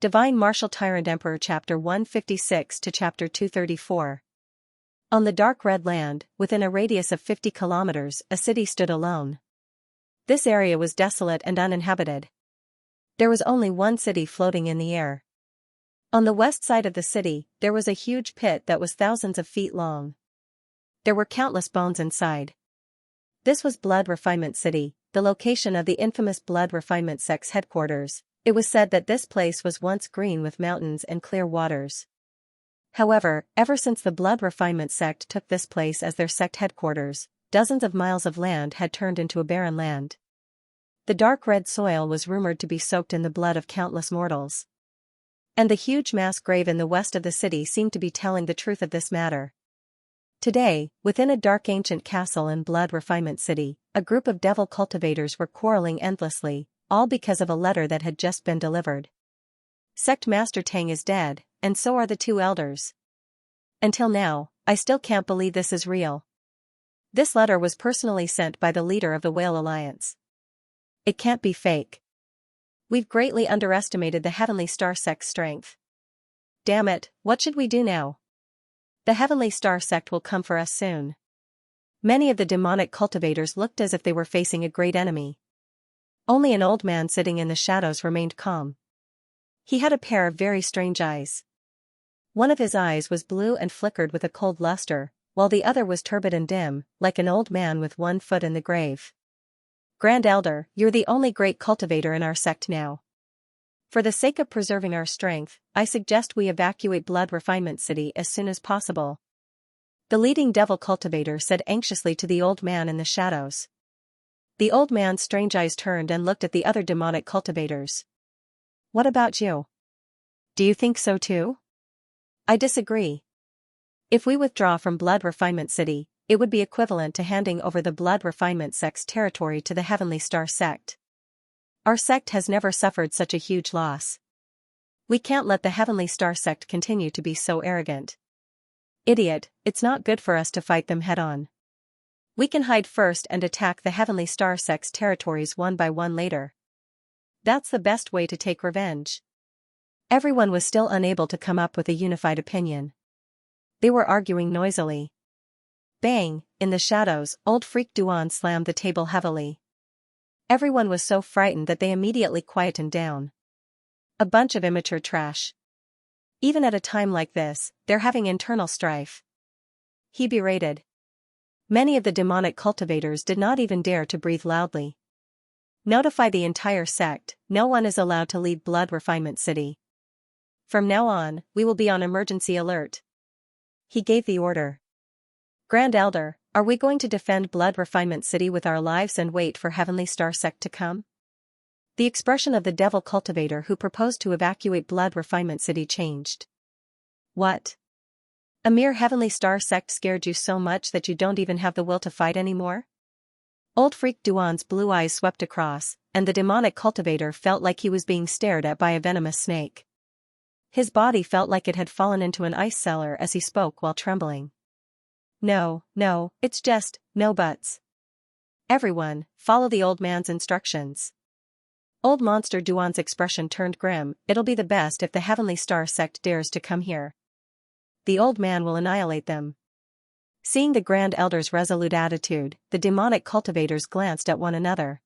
Divine Martial Tyrant Emperor Chapter 156 to Chapter 234. On the dark red land, within a radius of 50 kilometers, a city stood alone. This area was desolate and uninhabited. There was only one city floating in the air. On the west side of the city, there was a huge pit that was thousands of feet long. There were countless bones inside. This was Blood Refinement City, the location of the infamous Blood Refinement sect's headquarters. It was said that this place was once green with mountains and clear waters. However, ever since the Blood Refinement sect took this place as their sect headquarters, dozens of miles of land had turned into a barren land. The dark red soil was rumored to be soaked in the blood of countless mortals. And the huge mass grave in the west of the city seemed to be telling the truth of this matter. Today, within a dark ancient castle in Blood Refinement City, a group of devil cultivators were quarreling endlessly, all because of a letter that had just been delivered. Sect Master Tang is dead, and so are the two elders. Until now, I still can't believe this is real. This letter was personally sent by the leader of the Whale Alliance. It can't be fake. We've greatly underestimated the Heavenly Star sect's strength. Damn it, what should we do now? The Heavenly Star sect will come for us soon. Many of the demonic cultivators looked as if they were facing a great enemy. Only an old man sitting in the shadows remained calm. He had a pair of very strange eyes. One of his eyes was blue and flickered with a cold luster, while the other was turbid and dim, like an old man with one foot in the grave. Grand Elder, you're the only great cultivator in our sect now. For the sake of preserving our strength, I suggest we evacuate Blood Refinement City as soon as possible. The leading devil cultivator said anxiously to the old man in the shadows. The old man's strange eyes turned and looked at the other demonic cultivators. What about you? Do you think so too? I disagree. If we withdraw from Blood Refinement City, it would be equivalent to handing over the Blood Refinement sect's territory to the Heavenly Star sect. Our sect has never suffered such a huge loss. We can't let the Heavenly Star sect continue to be so arrogant. Idiot, it's not good for us to fight them head-on. We can hide first and attack the Heavenly Star sect's territories one by one later. That's the best way to take revenge. Everyone was still unable to come up with a unified opinion. They were arguing noisily. Bang, in the shadows, old freak Duan slammed the table heavily. Everyone was so frightened that they immediately quietened down. A bunch of immature trash. Even at a time like this, they're having internal strife. He berated. Many of the demonic cultivators did not even dare to breathe loudly. Notify the entire sect, no one is allowed to leave Blood Refinement City. From now on, we will be on emergency alert. He gave the order. Grand Elder, are we going to defend Blood Refinement City with our lives and wait for Heavenly Star sect to come? The expression of the devil cultivator who proposed to evacuate Blood Refinement City changed. What? A mere Heavenly Star sect scared you so much that you don't even have the will to fight anymore? Old freak Duan's blue eyes swept across, and the demonic cultivator felt like he was being stared at by a venomous snake. His body felt like it had fallen into an ice cellar as he spoke while trembling. No, it's just, no buts. Everyone, follow the old man's instructions. Old Monster Duan's expression turned grim. It'll be the best if the Heavenly Star sect dares to come here. The old man will annihilate them. Seeing the Grand Elder's resolute attitude, the demonic cultivators glanced at one another.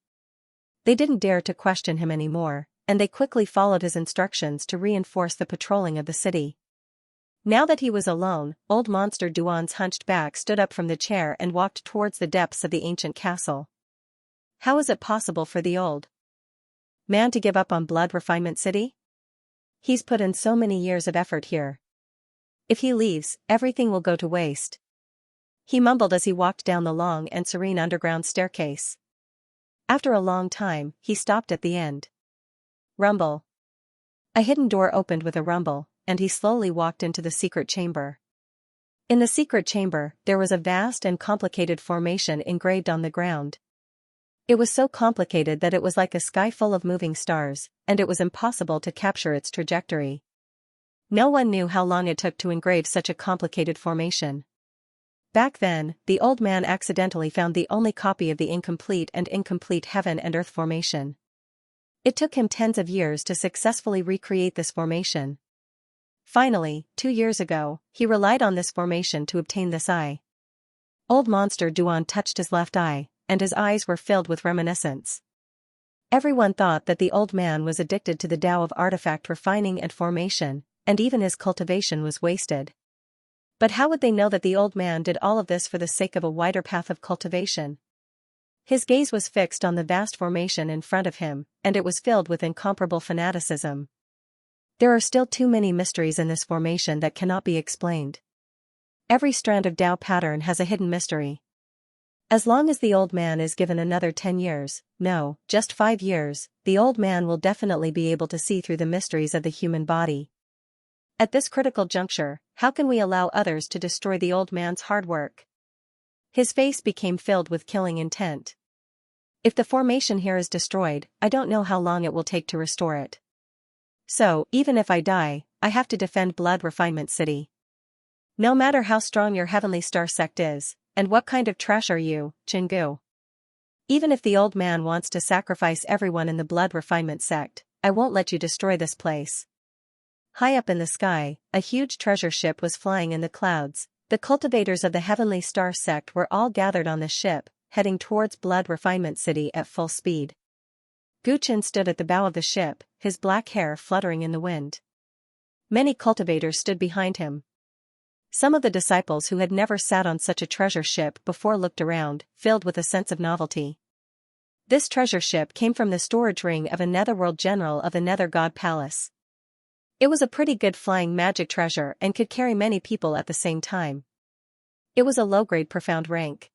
They didn't dare to question him anymore, and they quickly followed his instructions to reinforce the patrolling of the city. Now that he was alone, old Monster Duan's hunched back stood up from the chair and walked towards the depths of the ancient castle. How is it possible for the old man to give up on Blood Refinement City? He's put in so many years of effort here. If he leaves, everything will go to waste. He mumbled as he walked down the long and serene underground staircase. After a long time, he stopped at the end. Rumble. A hidden door opened with a rumble, and he slowly walked into the secret chamber. In the secret chamber, there was a vast and complicated formation engraved on the ground. It was so complicated that it was like a sky full of moving stars, and it was impossible to capture its trajectory. No one knew how long it took to engrave such a complicated formation. Back then, the old man accidentally found the only copy of the incomplete heaven and earth formation. It took him tens of years to successfully recreate this formation. Finally, 2 years ago, he relied on this formation to obtain this eye. Old Monster Duan touched his left eye, and his eyes were filled with reminiscence. Everyone thought that the old man was addicted to the Tao of artifact refining and formation, and even his cultivation was wasted. But how would they know that the old man did all of this for the sake of a wider path of cultivation? His gaze was fixed on the vast formation in front of him, and it was filled with incomparable fanaticism. There are still too many mysteries in this formation that cannot be explained. Every strand of Tao pattern has a hidden mystery. As long as the old man is given another 10 years, no, just 5 years, the old man will definitely be able to see through the mysteries of the human body. At this critical juncture, how can we allow others to destroy the old man's hard work? His face became filled with killing intent. If the formation here is destroyed, I don't know how long it will take to restore it. So, even if I die, I have to defend Blood Refinement City. No matter how strong your Heavenly Star sect is, and what kind of trash are you, Chingu? Even if the old man wants to sacrifice everyone in the Blood Refinement sect, I won't let you destroy this place. High up in the sky, a huge treasure ship was flying in the clouds. The cultivators of the Heavenly Star sect were all gathered on the ship, heading towards Blood Refinement City at full speed. Guchen stood at the bow of the ship, his black hair fluttering in the wind. Many cultivators stood behind him. Some of the disciples who had never sat on such a treasure ship before looked around, filled with a sense of novelty. This treasure ship came from the storage ring of a netherworld general of the Nether God Palace. It was a pretty good flying magic treasure and could carry many people at the same time. It was a low-grade profound rank.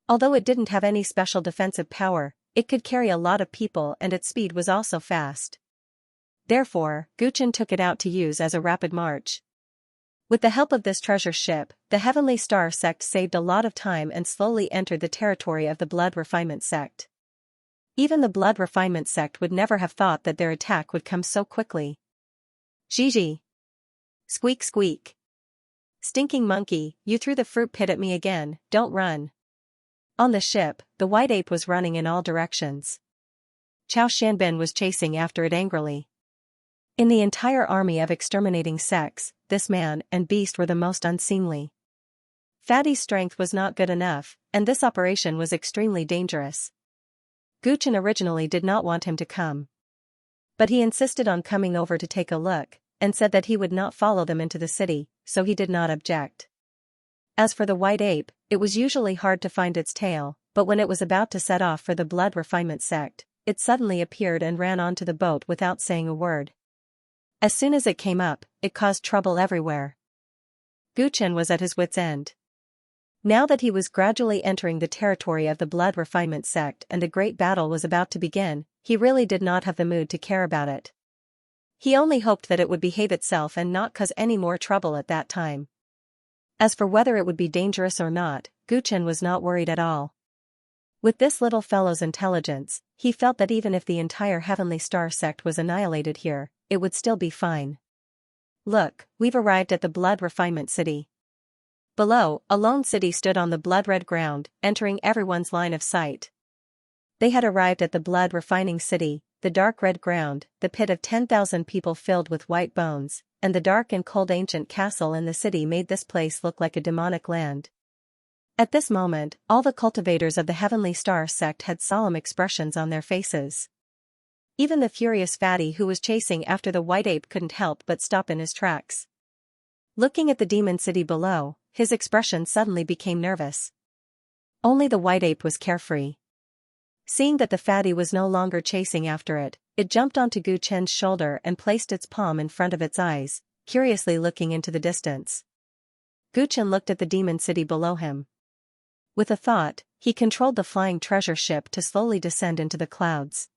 Although it didn't have any special defensive power, it could carry a lot of people and its speed was also fast. Therefore, Guchen took it out to use as a rapid march. With the help of this treasure ship, the Heavenly Star sect saved a lot of time and slowly entered the territory of the Blood Refinement sect. Even the Blood Refinement sect would never have thought that their attack would come so quickly. Gigi. Squeak squeak. Stinking monkey, you threw the fruit pit at me again, don't run. On the ship, the white ape was running in all directions. Chao Shanbin was chasing after it angrily. In the entire army of exterminating sects, this man and beast were the most unseemly. Fatty's strength was not good enough, and this operation was extremely dangerous. Guchen originally did not want him to come. But he insisted on coming over to take a look, and said that he would not follow them into the city, so he did not object. As for the white ape, it was usually hard to find its tail, but when it was about to set off for the Blood Refinement sect, it suddenly appeared and ran onto the boat without saying a word. As soon as it came up, it caused trouble everywhere. Guchen was at his wits' end. Now that he was gradually entering the territory of the Blood Refinement sect and a great battle was about to begin, he really did not have the mood to care about it. He only hoped that it would behave itself and not cause any more trouble at that time. As for whether it would be dangerous or not, Guchen was not worried at all. With this little fellow's intelligence, he felt that even if the entire Heavenly Star sect was annihilated here, it would still be fine. Look, we've arrived at the Blood Refinement City. Below, a lone city stood on the blood-red ground, entering everyone's line of sight. They had arrived at the Blood Refining City, the dark red ground, the pit of 10,000 people filled with white bones, and the dark and cold ancient castle in the city made this place look like a demonic land. At this moment, all the cultivators of the Heavenly Star sect had solemn expressions on their faces. Even the furious fatty who was chasing after the white ape couldn't help but stop in his tracks. Looking at the demon city below, his expression suddenly became nervous. Only the white ape was carefree. Seeing that the fatty was no longer chasing after it, it jumped onto Gu Chen's shoulder and placed its palm in front of its eyes, curiously looking into the distance. Gu Chen looked at the demon city below him. With a thought, he controlled the flying treasure ship to slowly descend into the clouds.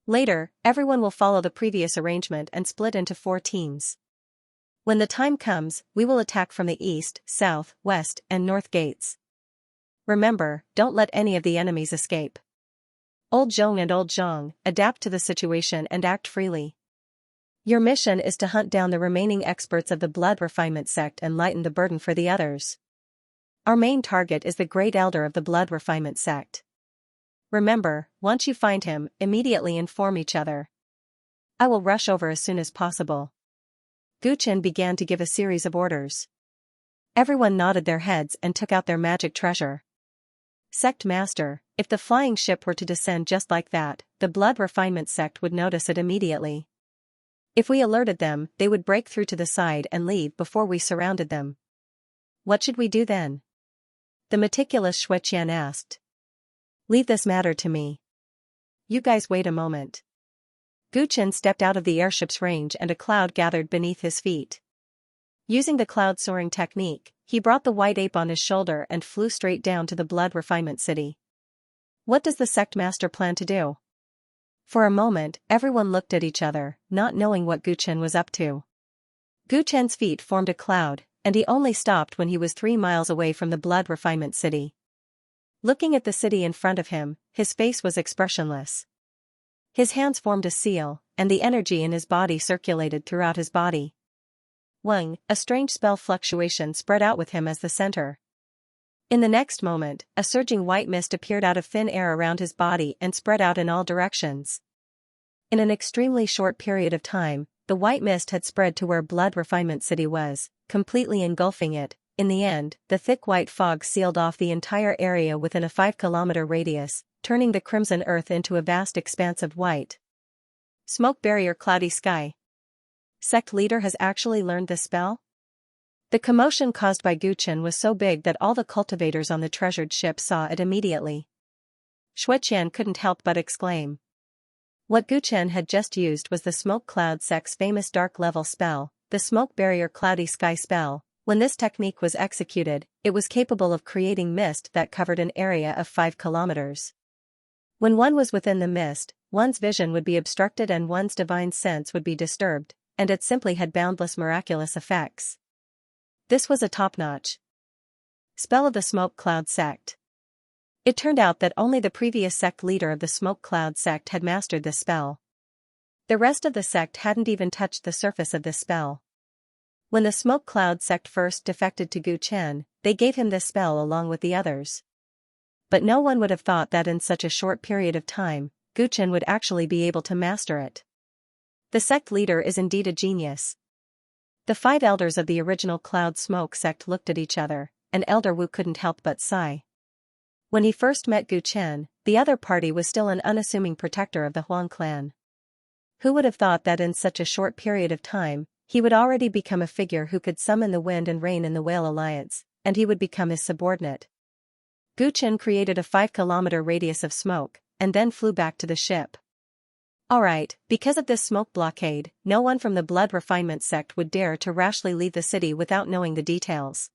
Later, everyone will follow the previous arrangement and split into 4 teams. When the time comes, we will attack from the east, south, west, and north gates. Remember, don't let any of the enemies escape. Old Zhong and Old Zhong, adapt to the situation and act freely. Your mission is to hunt down the remaining experts of the Blood Refinement sect and lighten the burden for the others. Our main target is the Great Elder of the Blood Refinement sect. Remember, once you find him, immediately inform each other. I will rush over as soon as possible. Gu Chen began to give a series of orders. Everyone nodded their heads and took out their magic treasure. Sect Master, if the flying ship were to descend just like that, the blood refinement sect would notice it immediately. If we alerted them, they would break through to the side and leave before we surrounded them. What should we do then? The meticulous Xianxia asked. Leave this matter to me. You guys wait a moment. Gu Chen stepped out of the airship's range and a cloud gathered beneath his feet. Using the cloud soaring technique, he brought the white ape on his shoulder and flew straight down to the blood refinement city. What does the sect master plan to do? For a moment, everyone looked at each other, not knowing what Gu Chen was up to. Gu Chen's feet formed a cloud, and he only stopped when he was 3 miles away from the blood refinement city. Looking at the city in front of him, his face was expressionless. His hands formed a seal, and the energy in his body circulated throughout his body. Wang, a strange spell fluctuation spread out with him as the center. In the next moment, a surging white mist appeared out of thin air around his body and spread out in all directions. In an extremely short period of time, the white mist had spread to where Blood Refinement City was, completely engulfing it. In the end, the thick white fog sealed off the entire area within a 5-kilometer radius, turning the crimson earth into a vast expanse of white. Smoke barrier cloudy sky. Sect leader has actually learned this spell? The commotion caused by Gu Chen was so big that all the cultivators on the treasured ship saw it immediately. Xianxia couldn't help but exclaim. What Gu Chen had just used was the smoke cloud sect's famous dark level spell, the smoke barrier cloudy sky spell. When this technique was executed, it was capable of creating mist that covered an area of 5 kilometers. When one was within the mist, one's vision would be obstructed and one's divine sense would be disturbed, and it simply had boundless miraculous effects. This was a top-notch spell of the smoke cloud sect. It turned out that only the previous sect leader of the smoke cloud sect had mastered this spell. The rest of the sect hadn't even touched the surface of this spell. When the smoke cloud sect first defected to Gu Chen, they gave him this spell along with the others. But no one would have thought that in such a short period of time, Gu Chen would actually be able to master it. The sect leader is indeed a genius. The 5 elders of the original Cloud Smoke sect looked at each other, and Elder Wu couldn't help but sigh. When he first met Gu Chen, the other party was still an unassuming protector of the Huang clan. Who would have thought that in such a short period of time, he would already become a figure who could summon the wind and rain in the Whale Alliance, and he would become his subordinate. Gu Chen created a 5-kilometer radius of smoke, and then flew back to the ship. Alright, because of this smoke blockade, no one from the Blood Refinement sect would dare to rashly leave the city without knowing the details.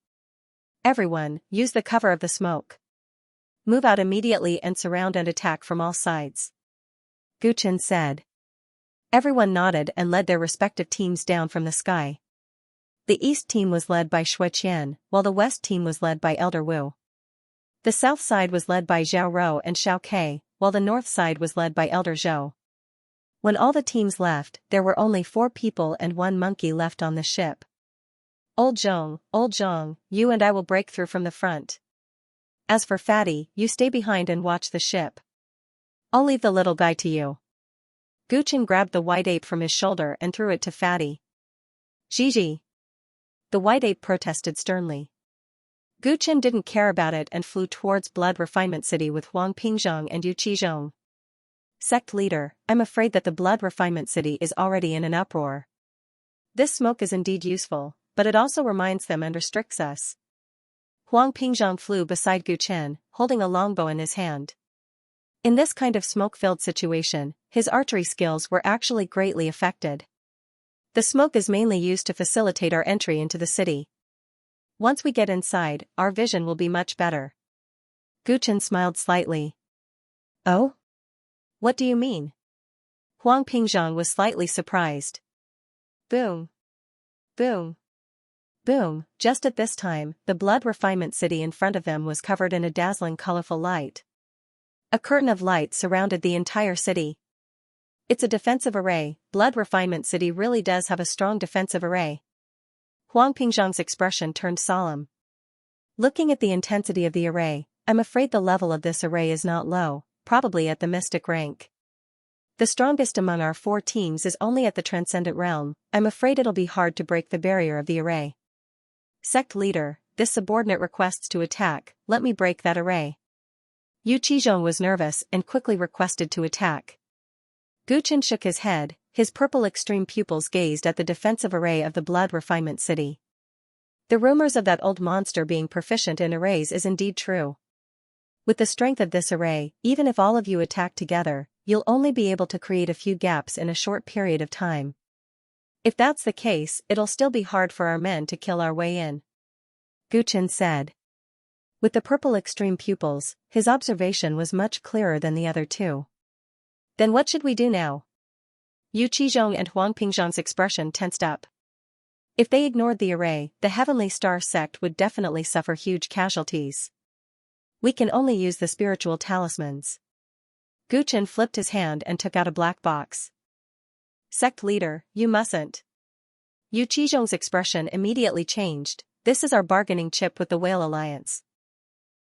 Everyone, use the cover of the smoke. Move out immediately and surround and attack from all sides. Gu Chen said. Everyone nodded and led their respective teams down from the sky. The east team was led by Xianxia, while the west team was led by Elder Wu. The south side was led by Zhao Rou and Xiao Ke, while the north side was led by Elder Zhou. When all the teams left, there were only 4 people and 1 monkey left on the ship. Old Zhong, you and I will break through from the front. As for Fatty, you stay behind and watch the ship. I'll leave the little guy to you. Gu Chen grabbed the white ape from his shoulder and threw it to Fatty. Gigi. The white ape protested sternly. Gu Chen didn't care about it and flew towards Blood Refinement City with Huang Pingzhong and Yu Qizhong. Sect leader, I'm afraid that the Blood Refinement City is already in an uproar. This smoke is indeed useful, but it also reminds them and restricts us. Huang Pingzhong flew beside Gu Chen, holding a longbow in his hand. In this kind of smoke-filled situation, his archery skills were actually greatly affected. The smoke is mainly used to facilitate our entry into the city. Once we get inside, our vision will be much better. Gu Chen smiled slightly. Oh? What do you mean? Huang Pingzhong was slightly surprised. Boom. Boom. Boom. Just at this time, the Blood Refinement City in front of them was covered in a dazzling colorful light. A curtain of light surrounded the entire city. It's a defensive array. Blood Refinement City really does have a strong defensive array. Huang Pingzhong's expression turned solemn. Looking at the intensity of the array, I'm afraid the level of this array is not low, probably at the mystic rank. The strongest among our 4 teams is only at the transcendent realm. I'm afraid it'll be hard to break the barrier of the array. Sect leader, this subordinate requests to attack, let me break that array. Yu Qizhong was nervous and quickly requested to attack. Guchen shook his head, his purple extreme pupils gazed at the defensive array of the blood refinement city. The rumors of that old monster being proficient in arrays is indeed true. With the strength of this array, even if all of you attack together, you'll only be able to create a few gaps in a short period of time. If that's the case, it'll still be hard for our men to kill our way in. Guchen said. With the purple extreme pupils, his observation was much clearer than the other 2. Then what should we do now? Yu Qizhong and Huang Pingzhang's expression tensed up. If they ignored the array, the Heavenly Star sect would definitely suffer huge casualties. We can only use the spiritual talismans. Guchen flipped his hand and took out a black box. Sect leader, you mustn't. Yu Qizhong's expression immediately changed. This is our bargaining chip with the Whale Alliance.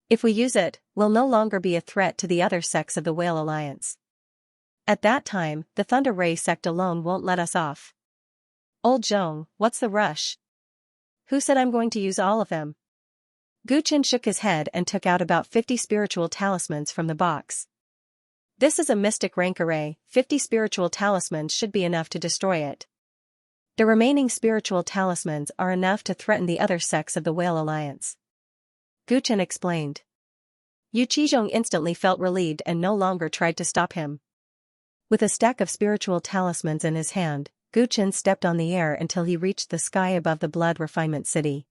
If we use it, we'll no longer be a threat to the other sects of the Whale Alliance. At that time, the Thunder Ray sect alone won't let us off. Old Zhong, what's the rush? Who said I'm going to use all of them? Guchen shook his head and took out about 50 spiritual talismans from the box. This is a mystic rank array, 50 spiritual talismans should be enough to destroy it. The remaining spiritual talismans are enough to threaten the other sects of the Whale Alliance. Guchen explained. Yu Qizhong instantly felt relieved and no longer tried to stop him. With a stack of spiritual talismans in his hand, Guchen stepped on the air until he reached the sky above the blood refinement city.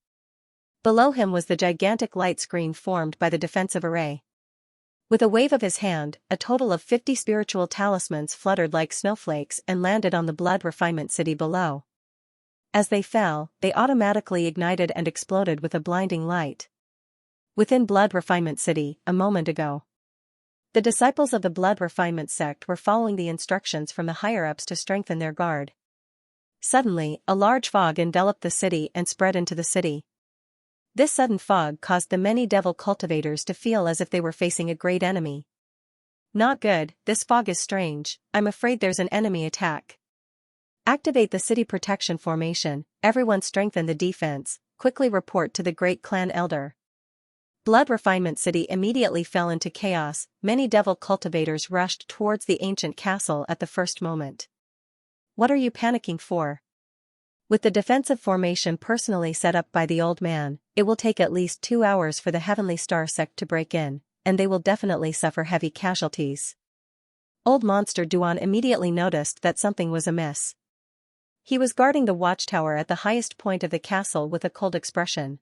Below him was the gigantic light screen formed by the defensive array. With a wave of his hand, a total of 50 spiritual talismans fluttered like snowflakes and landed on the blood refinement city below. As they fell, they automatically ignited and exploded with a blinding light. Within Blood Refinement City, a moment ago, the disciples of the Blood Refinement sect were following the instructions from the higher-ups to strengthen their guard. Suddenly, a large fog enveloped the city and spread into the city. This sudden fog caused the many devil cultivators to feel as if they were facing a great enemy. Not good, this fog is strange, I'm afraid there's an enemy attack. Activate the city protection formation, everyone strengthen the defense, quickly report to the Great Clan Elder. Blood Refinement City immediately fell into chaos, many devil cultivators rushed towards the ancient castle at the first moment. What are you panicking for? With the defensive formation personally set up by the old man, it will take at least 2 hours for the Heavenly Star sect to break in, and they will definitely suffer heavy casualties. Old Monster Duan immediately noticed that something was amiss. He was guarding the watchtower at the highest point of the castle with a cold expression.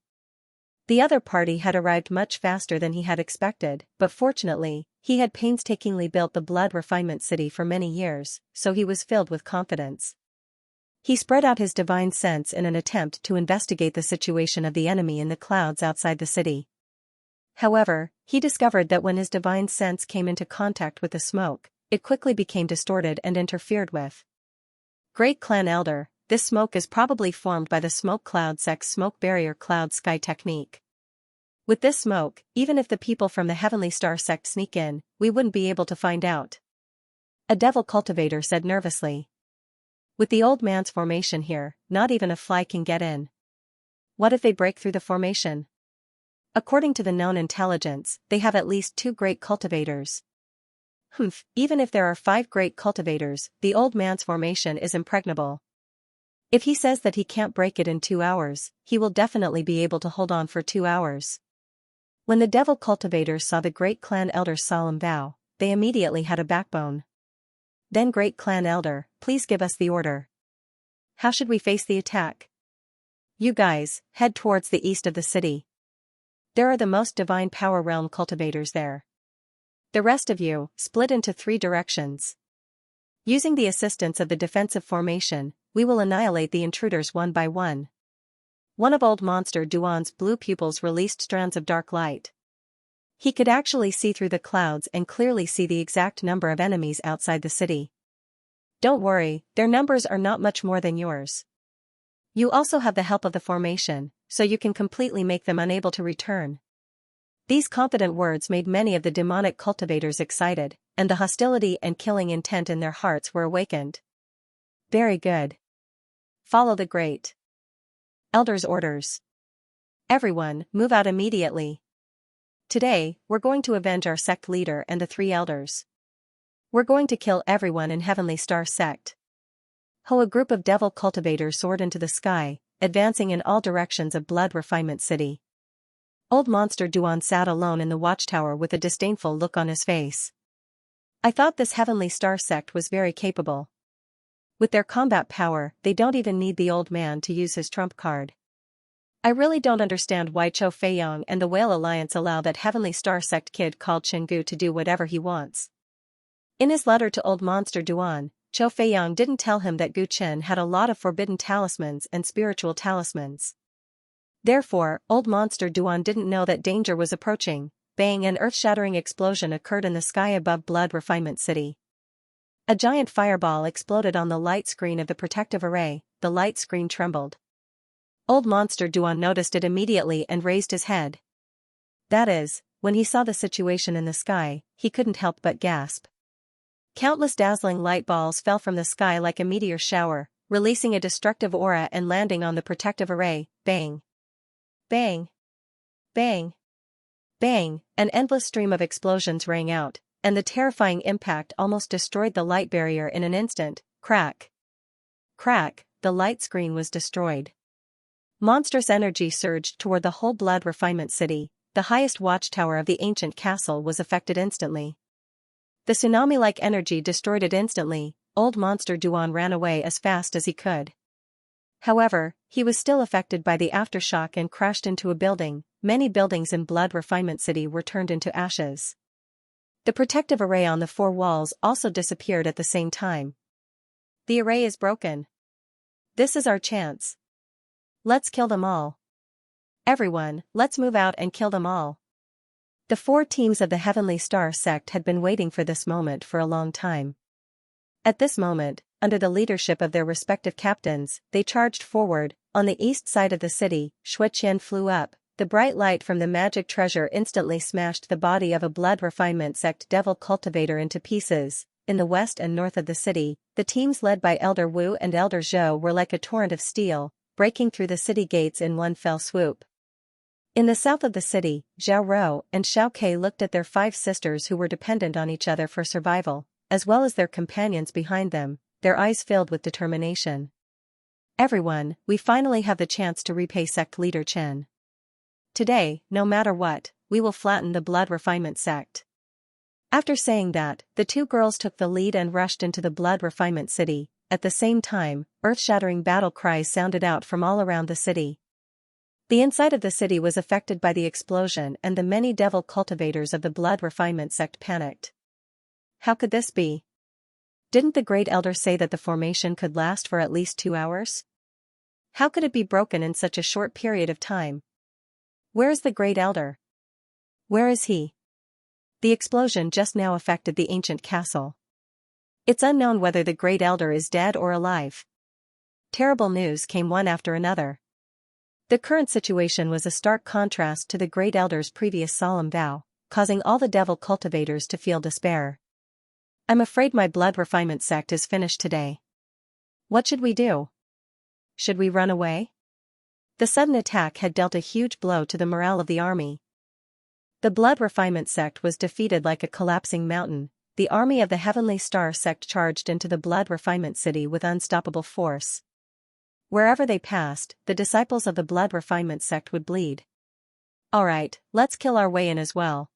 The other party had arrived much faster than he had expected, but fortunately, he had painstakingly built the Blood Refinement City for many years, so he was filled with confidence. He spread out his divine sense in an attempt to investigate the situation of the enemy in the clouds outside the city. However, he discovered that when his divine sense came into contact with the smoke, it quickly became distorted and interfered with. Great Clan Elder, this smoke is probably formed by the Smoke Cloud sect's smoke barrier cloud sky technique. With this smoke, even if the people from the Heavenly Star sect sneak in, we wouldn't be able to find out. A devil cultivator said nervously. With the old man's formation here, not even a fly can get in. What if they break through the formation? According to the known intelligence, they have at least 2 great cultivators. Even if there are 5 great cultivators, the old man's formation is impregnable. If he says that he can't break it in 2 hours, he will definitely be able to hold on for 2 hours. When the devil cultivators saw the Great Clan Elder's solemn vow, they immediately had a backbone. Then Great Clan Elder, please give us the order. How should we face the attack? You guys, head towards the east of the city. There are the most divine power realm cultivators there. The rest of you, split into 3 directions. Using the assistance of the defensive formation, we will annihilate the intruders one by one. One of Old Monster Duan's blue pupils released strands of dark light. He could actually see through the clouds and clearly see the exact number of enemies outside the city. Don't worry, their numbers are not much more than yours. You also have the help of the formation, so you can completely make them unable to return. These confident words made many of the demonic cultivators excited, and the hostility and killing intent in their hearts were awakened. Very good. Follow the great elder's orders. Everyone, move out immediately. Today, we're going to avenge our sect leader and the 3 elders. We're going to kill everyone in Heavenly Star sect. A group of devil cultivators soared into the sky, advancing in all directions of Blood Refinement City. Old Monster Duan sat alone in the watchtower with a disdainful look on his face. I thought this Heavenly Star sect was very capable. With their combat power, they don't even need the old man to use his trump card. I really don't understand why Cho Feiyong and the Whale Alliance allow that Heavenly Star sect kid called Chenggu to do whatever he wants. In his letter to Old Monster Duan, Cho Feiyong didn't tell him that Gu Chen had a lot of forbidden talismans and spiritual talismans. Therefore, Old Monster Duan didn't know that danger was approaching. Bang! An earth-shattering explosion occurred in the sky above Blood Refinement City. A giant fireball exploded on the light screen of the protective array. The light screen trembled. Old Monster Duan noticed it immediately and raised his head. That is, when he saw the situation in the sky, he couldn't help but gasp. Countless dazzling light balls fell from the sky like a meteor shower, releasing a destructive aura and landing on the protective array. Bang! Bang! Bang! Bang! An endless stream of explosions rang out, and the terrifying impact almost destroyed the light barrier in an instant. Crack! Crack! The light screen was destroyed. Monstrous energy surged toward the whole Blood Refinement City. The highest watchtower of the ancient castle was affected instantly. The tsunami-like energy destroyed it instantly. Old Monster Duan ran away as fast as he could. However, he was still affected by the aftershock and crashed into a building. Many buildings in Blood Refinement City were turned into ashes. The protective array on the 4 walls also disappeared at the same time. The array is broken. This is our chance. Let's kill them all. Everyone, let's move out and kill them all. The 4 teams of the Heavenly Star sect had been waiting for this moment for a long time. At this moment, under the leadership of their respective captains, they charged forward. On the east side of the city, Shuqian flew up. The bright light from the magic treasure instantly smashed the body of a Blood Refinement sect devil cultivator into pieces. In the west and north of the city, the teams led by Elder Wu and Elder Zhou were like a torrent of steel, breaking through the city gates in one fell swoop. In the south of the city, Zhao Rou and Xiao Ke looked at their 5 sisters who were dependent on each other for survival, as well as their companions behind them, their eyes filled with determination. Everyone, we finally have the chance to repay sect leader Chen. Today, no matter what, we will flatten the Blood Refinement sect. After saying that, the 2 girls took the lead and rushed into the Blood Refinement City. At the same time, earth-shattering battle cries sounded out from all around the city. The inside of the city was affected by the explosion and the many devil cultivators of the Blood Refinement sect panicked. How could this be? Didn't the Great Elder say that the formation could last for at least 2 hours? How could it be broken in such a short period of time? Where is the Great Elder? Where is he? The explosion just now affected the ancient castle. It's unknown whether the Great Elder is dead or alive. Terrible news came one after another. The current situation was a stark contrast to the Great Elder's previous solemn vow, causing all the devil cultivators to feel despair. I'm afraid my Blood Refinement sect is finished today. What should we do? Should we run away? The sudden attack had dealt a huge blow to the morale of the army. The Blood Refinement sect was defeated like a collapsing mountain. The army of the Heavenly Star sect charged into the Blood Refinement City with unstoppable force. Wherever they passed, the disciples of the Blood Refinement sect would bleed. Alright, let's kill our way in as well.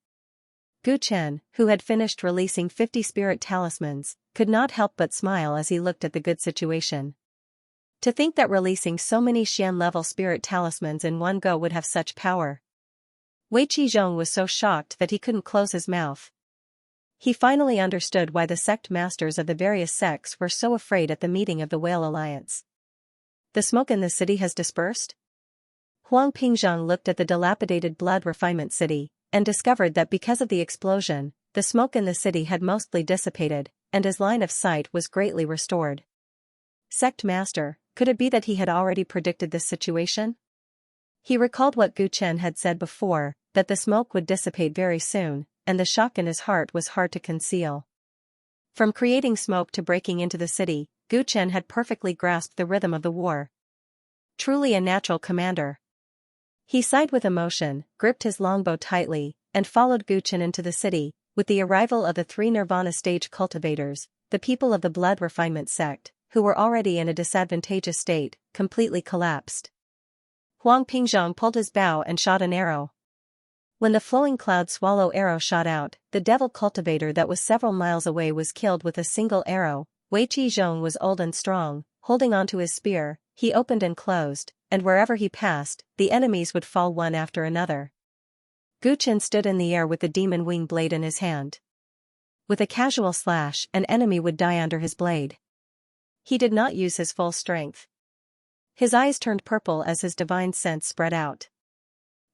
Gu Chen, who had finished releasing 50 spirit talismans, could not help but smile as he looked at the good situation. To think that releasing so many Xian-level spirit talismans in one go would have such power. Wei Qizhong was so shocked that he couldn't close his mouth. He finally understood why the sect masters of the various sects were so afraid at the meeting of the Whale Alliance. The smoke in the city has dispersed? Huang Pingzhang looked at the dilapidated Blood Refinement City, and discovered that because of the explosion, the smoke in the city had mostly dissipated, and his line of sight was greatly restored. Sect Master, could it be that he had already predicted this situation? He recalled what Gu Chen had said before, that the smoke would dissipate very soon, and the shock in his heart was hard to conceal. From creating smoke to breaking into the city, Gu Chen had perfectly grasped the rhythm of the war. Truly a natural commander. He sighed with emotion, gripped his longbow tightly, and followed Gu Chen into the city. With the arrival of the 3 Nirvana stage cultivators, the people of the blood refinement sect, who were already in a disadvantageous state, completely collapsed. Huang Pingzhong pulled his bow and shot an arrow. When the flowing cloud swallow arrow shot out, the devil cultivator that was several miles away was killed with a single arrow. Wei Qizhong was old and strong, holding onto his spear. He opened and closed, and wherever he passed, the enemies would fall one after another. Gu Chen stood in the air with the demon wing blade in his hand. With a casual slash, an enemy would die under his blade. He did not use his full strength. His eyes turned purple as his divine sense spread out.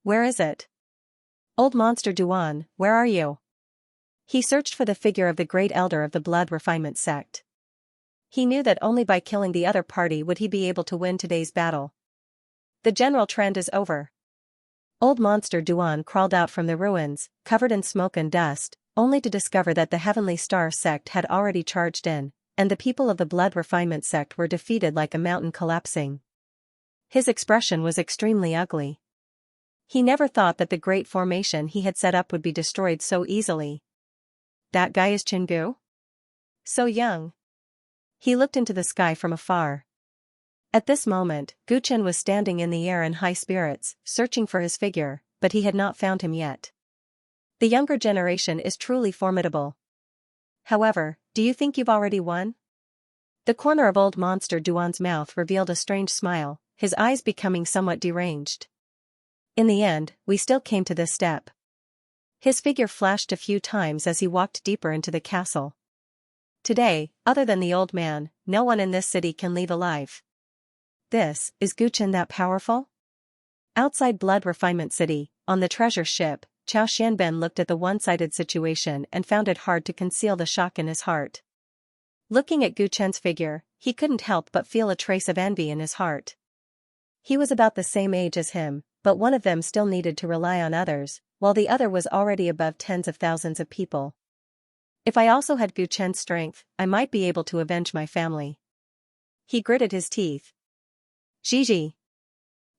Where is it? Old monster Duan, where are you? He searched for the figure of the great elder of the blood refinement sect. He knew that only by killing the other party would he be able to win today's battle. The general trend is over. Old monster Duan crawled out from the ruins, covered in smoke and dust, only to discover that the Heavenly Star sect had already charged in, and the people of the blood refinement sect were defeated like a mountain collapsing. His expression was extremely ugly. He never thought that the great formation he had set up would be destroyed so easily. That guy is Chingu? So young. He looked into the sky from afar. At this moment, Gu Chen was standing in the air in high spirits, searching for his figure, but he had not found him yet. The younger generation is truly formidable. However, do you think you've already won? The corner of old monster Duan's mouth revealed a strange smile, his eyes becoming somewhat deranged. In the end, we still came to this step. His figure flashed a few times as he walked deeper into the castle. Today, other than the old man, no one in this city can leave alive. Is Gu Chen that powerful? Outside Blood Refinement City, on the treasure ship, Chao Xianben looked at the one-sided situation and found it hard to conceal the shock in his heart. Looking at Gu Chen's figure, he couldn't help but feel a trace of envy in his heart. He was about the same age as him, but one of them still needed to rely on others, while the other was already above tens of thousands of people. If I also had Gu Chen's strength, I might be able to avenge my family. He gritted his teeth. Gigi.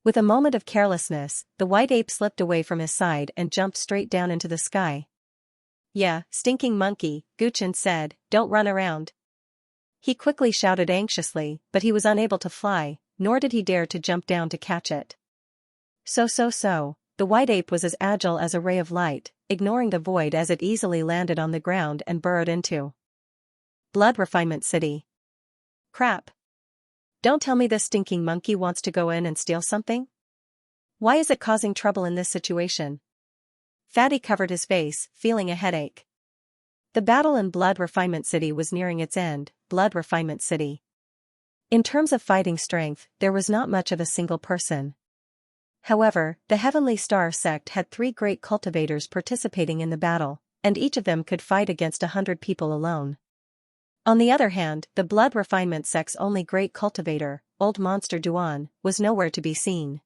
With a moment of carelessness, the white ape slipped away from his side and jumped straight down into the sky. Yeah, stinking monkey, Gu Chen said, don't run around. He quickly shouted anxiously, but he was unable to fly, nor did he dare to jump down to catch it. So, the white ape was as agile as a ray of light, ignoring the void as it easily landed on the ground and burrowed into Blood Refinement City. Crap. Don't tell me this stinking monkey wants to go in and steal something? Why is it causing trouble in this situation? Fatty covered his face, feeling a headache. The battle in Blood Refinement City was nearing its end. Blood Refinement City. In terms of fighting strength, there was not much of a single person. However, the Heavenly Star sect had 3 great cultivators participating in the battle, and each of them could fight against 100 people alone. On the other hand, the Blood Refinement sect's only great cultivator, Old Monster Duan, was nowhere to be seen.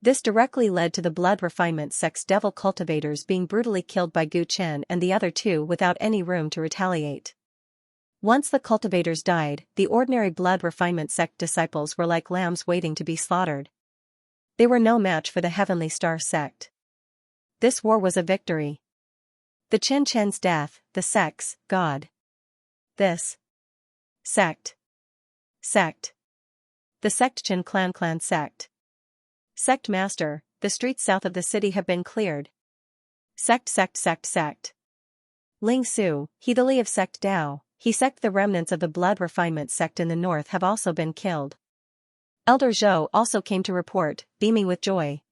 This directly led to the Blood Refinement sect's devil cultivators being brutally killed by Gu Chen and the other 2 without any room to retaliate. Once the cultivators died, the ordinary Blood Refinement sect disciples were like lambs waiting to be slaughtered. They were no match for the Heavenly Star sect. This war was a victory. The Chen Chen's death, the sect's god. This sect. The sect Chen Clan sect. Sect master, the streets south of the city have been cleared. Sect. Ling Su, he the Li of sect Dao, he sect the remnants of the Blood Refinement sect in the north have also been killed. Elder Zhou also came to report, beaming with joy.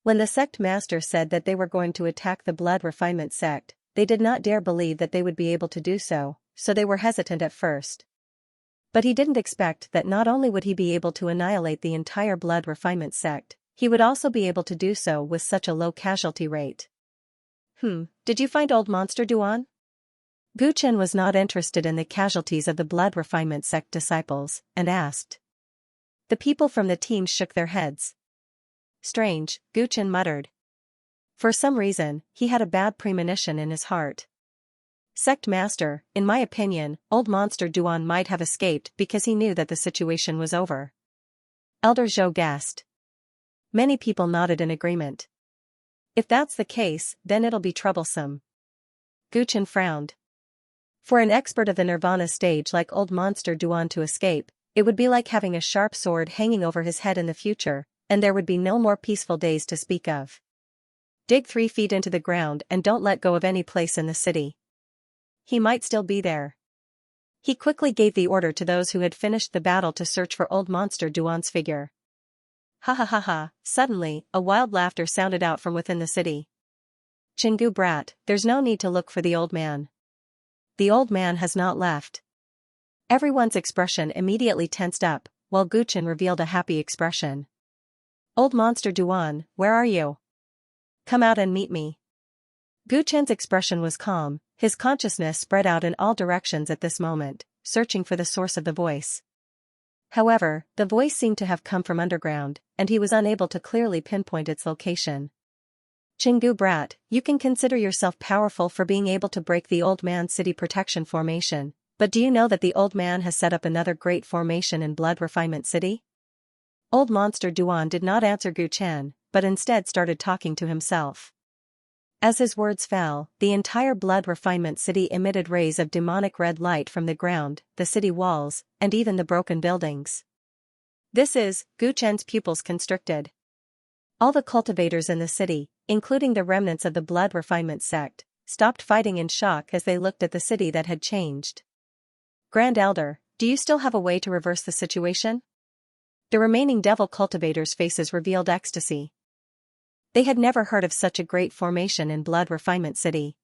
When the sect master said that they were going to attack the Blood Refinement sect, they did not dare believe that they would be able to do so, so they were hesitant at first. But he didn't expect that not only would he be able to annihilate the entire Blood Refinement sect, he would also be able to do so with such a low casualty rate. Did you find Old Monster Duan? Gu Chen was not interested in the casualties of the Blood Refinement sect disciples, and asked. The people from the team shook their heads. Strange, Gu Chen muttered. For some reason, he had a bad premonition in his heart. Sect Master, in my opinion, old Monster Duan might have escaped because he knew that the situation was over. Elder Zhou guessed. Many people nodded in agreement. If that's the case, then it'll be troublesome. Gu Chen frowned. For an expert of the Nirvana stage like old Monster Duan to escape, it would be like having a sharp sword hanging over his head in the future, and there would be no more peaceful days to speak of. Dig 3 feet into the ground and don't let go of any place in the city. He might still be there. He quickly gave the order to those who had finished the battle to search for old Monster Duan's figure. Ha ha ha ha, suddenly, a wild laughter sounded out from within the city. Chingu brat, there's no need to look for the old man. The old man has not left. Everyone's expression immediately tensed up, while Gu Chen revealed a happy expression. Old Monster Duan, where are you? Come out and meet me. Gu Chen's expression was calm, his consciousness spread out in all directions at this moment, searching for the source of the voice. However, the voice seemed to have come from underground, and he was unable to clearly pinpoint its location. Chingu brat, you can consider yourself powerful for being able to break the old man's city protection formation, but do you know that the old man has set up another great formation in Blood Refinement City? Old Monster Duan did not answer Gu Chen, but instead started talking to himself. As his words fell, the entire Blood Refinement City emitted rays of demonic red light from the ground, the city walls, and even the broken buildings. This is, Gu Chen's pupils constricted. All the cultivators in the city, including the remnants of the Blood Refinement sect, stopped fighting in shock as they looked at the city that had changed. Grand Elder, do you still have a way to reverse the situation? The remaining devil cultivators' faces revealed ecstasy. They had never heard of such a great formation in Blood Refinement City.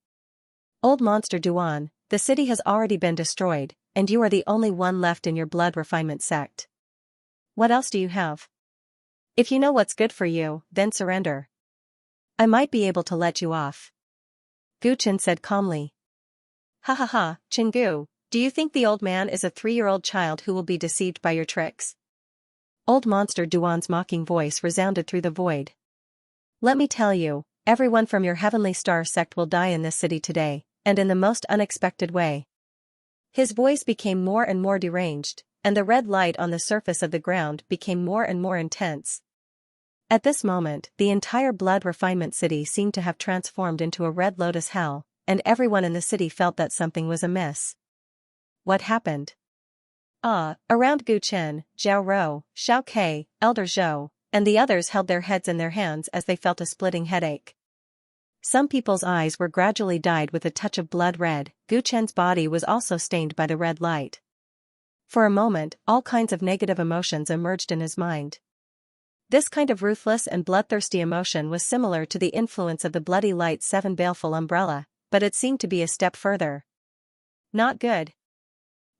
Old Monster Duan, the city has already been destroyed, and you are the only one left in your Blood Refinement sect. What else do you have? If you know what's good for you, then surrender. I might be able to let you off. Gu Chen said calmly. Ha ha ha, Chingu, do you think the old man is a 3-year-old child who will be deceived by your tricks? Old Monster Duan's mocking voice resounded through the void. Let me tell you, everyone from your Heavenly Star sect will die in this city today, and in the most unexpected way. His voice became more and more deranged, and the red light on the surface of the ground became more and more intense. At this moment, the entire Blood Refinement City seemed to have transformed into a red lotus hell, and everyone in the city felt that something was amiss. What happened? Around Gu Chen, Zhao Rou, Xiao Ke, Elder Zhou, and the others held their heads in their hands as they felt a splitting headache. Some people's eyes were gradually dyed with a touch of blood red. Gu Chen's body was also stained by the red light. For a moment, all kinds of negative emotions emerged in his mind. This kind of ruthless and bloodthirsty emotion was similar to the influence of the Bloody Light 7 baleful umbrella, but it seemed to be a step further. Not good.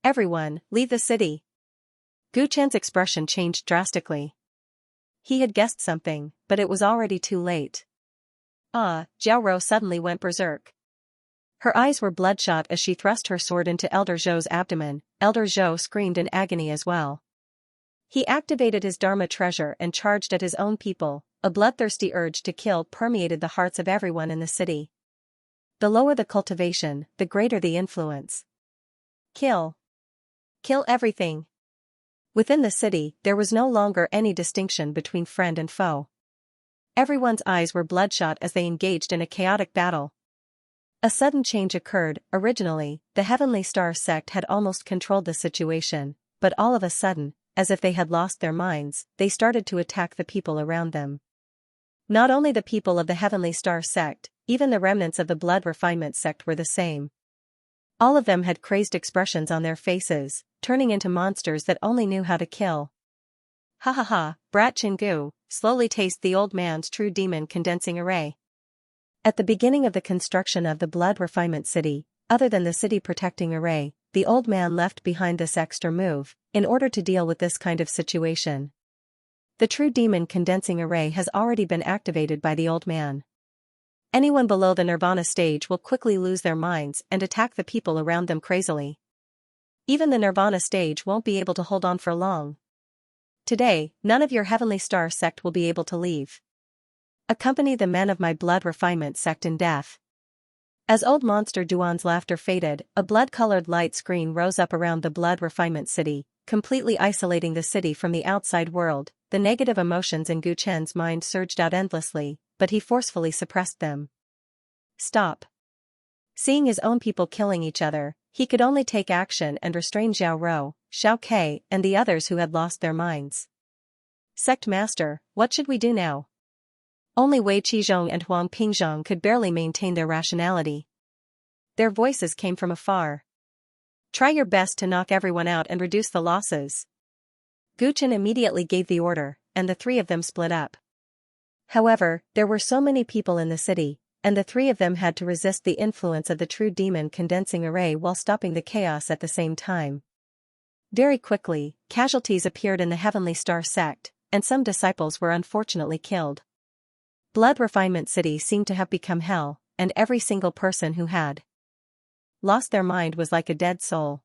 Everyone, leave the city. Gu Chen's expression changed drastically. He had guessed something, but it was already too late. Zhao Rou suddenly went berserk. Her eyes were bloodshot as she thrust her sword into Elder Zhou's abdomen. Elder Zhou screamed in agony as well. He activated his Dharma treasure and charged at his own people. A bloodthirsty urge to kill permeated the hearts of everyone in the city. The lower the cultivation, the greater the influence. Kill. Kill everything. Within the city, there was no longer any distinction between friend and foe. Everyone's eyes were bloodshot as they engaged in a chaotic battle. A sudden change occurred. Originally, the Heavenly Star sect had almost controlled the situation, but all of a sudden, as if they had lost their minds, they started to attack the people around them. Not only the people of the Heavenly Star sect, even the remnants of the Blood Refinement sect were the same. All of them had crazed expressions on their faces, turning into monsters that only knew how to kill. Ha ha ha, Brat Chingu, slowly taste the old man's true demon condensing array. At the beginning of the construction of the Blood Refinement City, other than the city protecting array, the old man left behind this extra move, in order to deal with this kind of situation. The true demon condensing array has already been activated by the old man. Anyone below the Nirvana stage will quickly lose their minds and attack the people around them crazily. Even the Nirvana stage won't be able to hold on for long. Today, none of your Heavenly Star sect will be able to leave. Accompany the men of my blood refinement sect in death. As old monster Duan's laughter faded, a blood-colored light screen rose up around the blood refinement city, completely isolating the city from the outside world. The negative emotions in Gu Chen's mind surged out endlessly, but he forcefully suppressed them. Stop. Seeing his own people killing each other, he could only take action and restrain Zhao Rou, Xiao Ke, and the others who had lost their minds. Sect Master, what should we do now? Only Wei Qizhong and Huang Pingzhong could barely maintain their rationality. Their voices came from afar. Try your best to knock everyone out and reduce the losses. Gu Chen immediately gave the order, and the three of them split up. However, there were so many people in the city, and the three of them had to resist the influence of the true demon condensing array while stopping the chaos at the same time. Very quickly, casualties appeared in the Heavenly Star sect, and some disciples were unfortunately killed. Blood Refinement City seemed to have become hell, and every single person who had lost their mind was like a dead soul.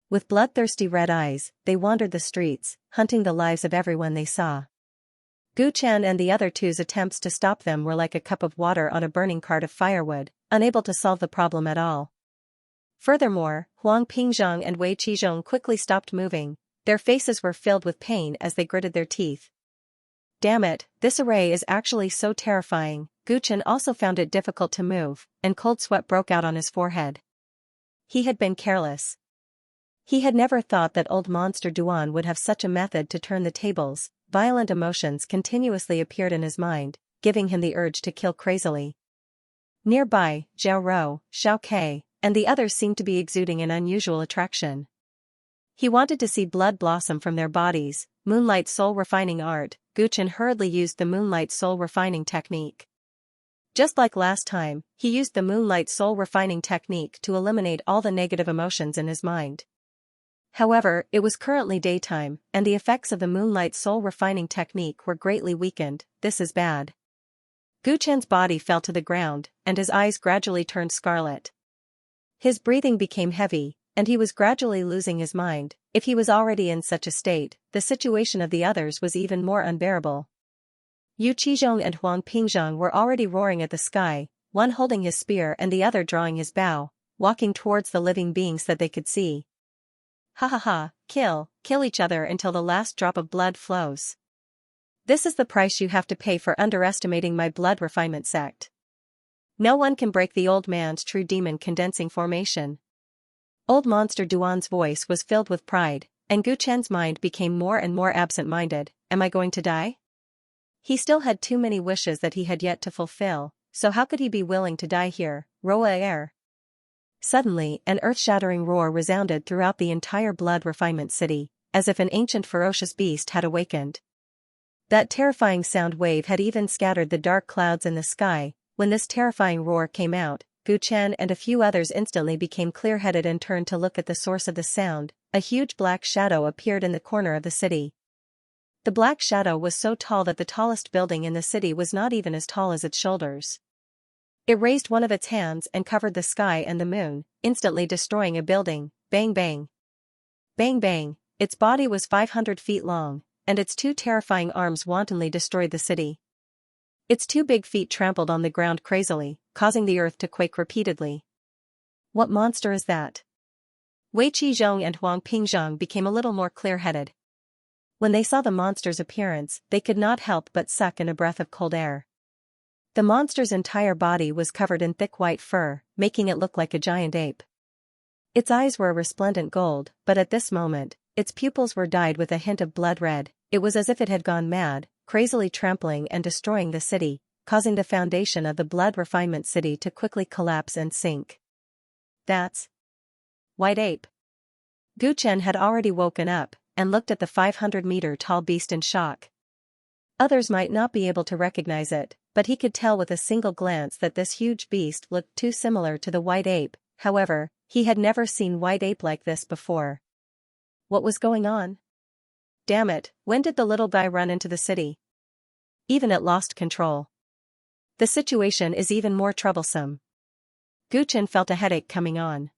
With bloodthirsty red eyes, they wandered the streets, hunting the lives of everyone they saw. Gu Chen and the other two's attempts to stop them were like a cup of water on a burning cart of firewood, unable to solve the problem at all. Furthermore, Huang Pingzhong and Wei Qizhong quickly stopped moving. Their faces were filled with pain as they gritted their teeth. Damn it, this array is actually so terrifying. Gu Chen also found it difficult to move, and cold sweat broke out on his forehead. He had been careless. He had never thought that old monster Duan would have such a method to turn the tables. Violent emotions continuously appeared in his mind, giving him the urge to kill crazily. Nearby, Zhao Rou, Xiao Ke, and the others seemed to be exuding an unusual attraction. He wanted to see blood blossom from their bodies. Moonlight soul refining art. Gu Chen hurriedly used the moonlight soul refining technique. Just like last time, he used the moonlight soul refining technique to eliminate all the negative emotions in his mind. However, it was currently daytime, and the effects of the moonlight soul refining technique were greatly weakened. This is bad. Gu Chen's body fell to the ground, and his eyes gradually turned scarlet. His breathing became heavy, and he was gradually losing his mind. If he was already in such a state, the situation of the others was even more unbearable. Yu Qizhong and Huang Pingzhong were already roaring at the sky, one holding his spear and the other drawing his bow, walking towards the living beings that they could see. Ha ha ha, kill each other until the last drop of blood flows. This is the price you have to pay for underestimating my blood refinement sect. No one can break the old man's true demon condensing formation. Old monster Duan's voice was filled with pride, and Gu Chen's mind became more and more absent-minded. Am I going to die? He still had too many wishes that he had yet to fulfill, so how could he be willing to die here? Roa air. Suddenly, an earth-shattering roar resounded throughout the entire blood refinement city, as if an ancient ferocious beast had awakened. That terrifying sound wave had even scattered the dark clouds in the sky. When this terrifying roar came out, Gu Chen and a few others instantly became clear-headed and turned to look at the source of the sound. A huge black shadow appeared in the corner of the city. The black shadow was so tall that the tallest building in the city was not even as tall as its shoulders. It raised one of its hands and covered the sky and the moon, instantly destroying a building. Bang bang. Bang bang, its body was 500 feet long, and its two terrifying arms wantonly destroyed the city. Its two big feet trampled on the ground crazily, causing the earth to quake repeatedly. What monster is that? Wei Qizhong and Huang Pingzhong became a little more clear-headed. When they saw the monster's appearance, they could not help but suck in a breath of cold air. The monster's entire body was covered in thick white fur, making it look like a giant ape. Its eyes were a resplendent gold, but at this moment, its pupils were dyed with a hint of blood red. It was as if it had gone mad, crazily trampling and destroying the city, causing the foundation of the blood refinement city to quickly collapse and sink. That's White Ape. Gu Chen had already woken up, and looked at the 500-meter-tall beast in shock. Others might not be able to recognize it, but he could tell with a single glance that this huge beast looked too similar to the White Ape. However, he had never seen White Ape like this before. What was going on? Damn it, when did the little guy run into the city? Even it lost control. The situation is even more troublesome. Gu Chen felt a headache coming on.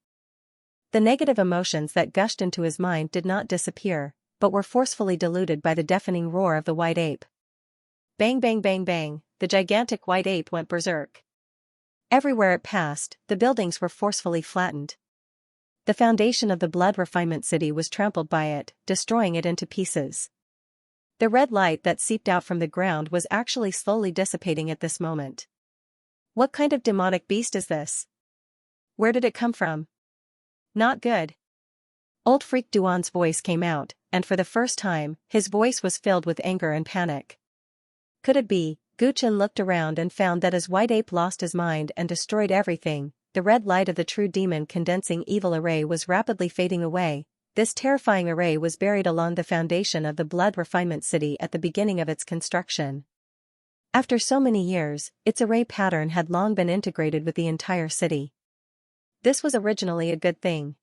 The negative emotions that gushed into his mind did not disappear, but were forcefully diluted by the deafening roar of the White Ape. Bang bang bang bang, the gigantic white ape went berserk. Everywhere it passed, the buildings were forcefully flattened. The foundation of the blood refinement city was trampled by it, destroying it into pieces. The red light that seeped out from the ground was actually slowly dissipating at this moment. What kind of demonic beast is this? Where did it come from? Not good. Old Freak Duan's voice came out, and for the first time, his voice was filled with anger and panic. Could it be? Gu Chen looked around and found that as White Ape lost his mind and destroyed everything, the red light of the true demon condensing evil array was rapidly fading away. This terrifying array was buried along the foundation of the blood refinement city at the beginning of its construction. After so many years, its array pattern had long been integrated with the entire city. This was originally a good thing.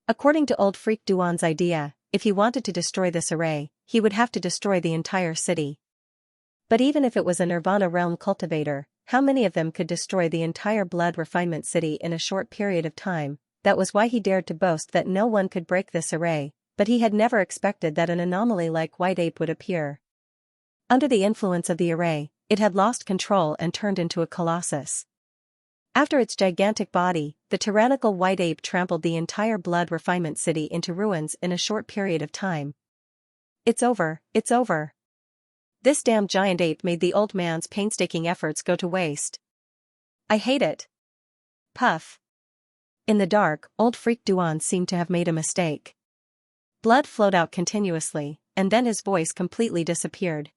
According to Old Freak Duan's idea, if he wanted to destroy this array, he would have to destroy the entire city. But even if it was a Nirvana realm cultivator, how many of them could destroy the entire blood refinement city in a short period of time? That was why he dared to boast that no one could break this array, but he had never expected that an anomaly like White Ape would appear. Under the influence of the array, it had lost control and turned into a colossus. After its gigantic body, the tyrannical White Ape trampled the entire blood refinement city into ruins in a short period of time. It's over, it's over. This damn giant ape made the old man's painstaking efforts go to waste. I hate it. Puff. In the dark, Old Freak Duan seemed to have made a mistake. Blood flowed out continuously, and then his voice completely disappeared.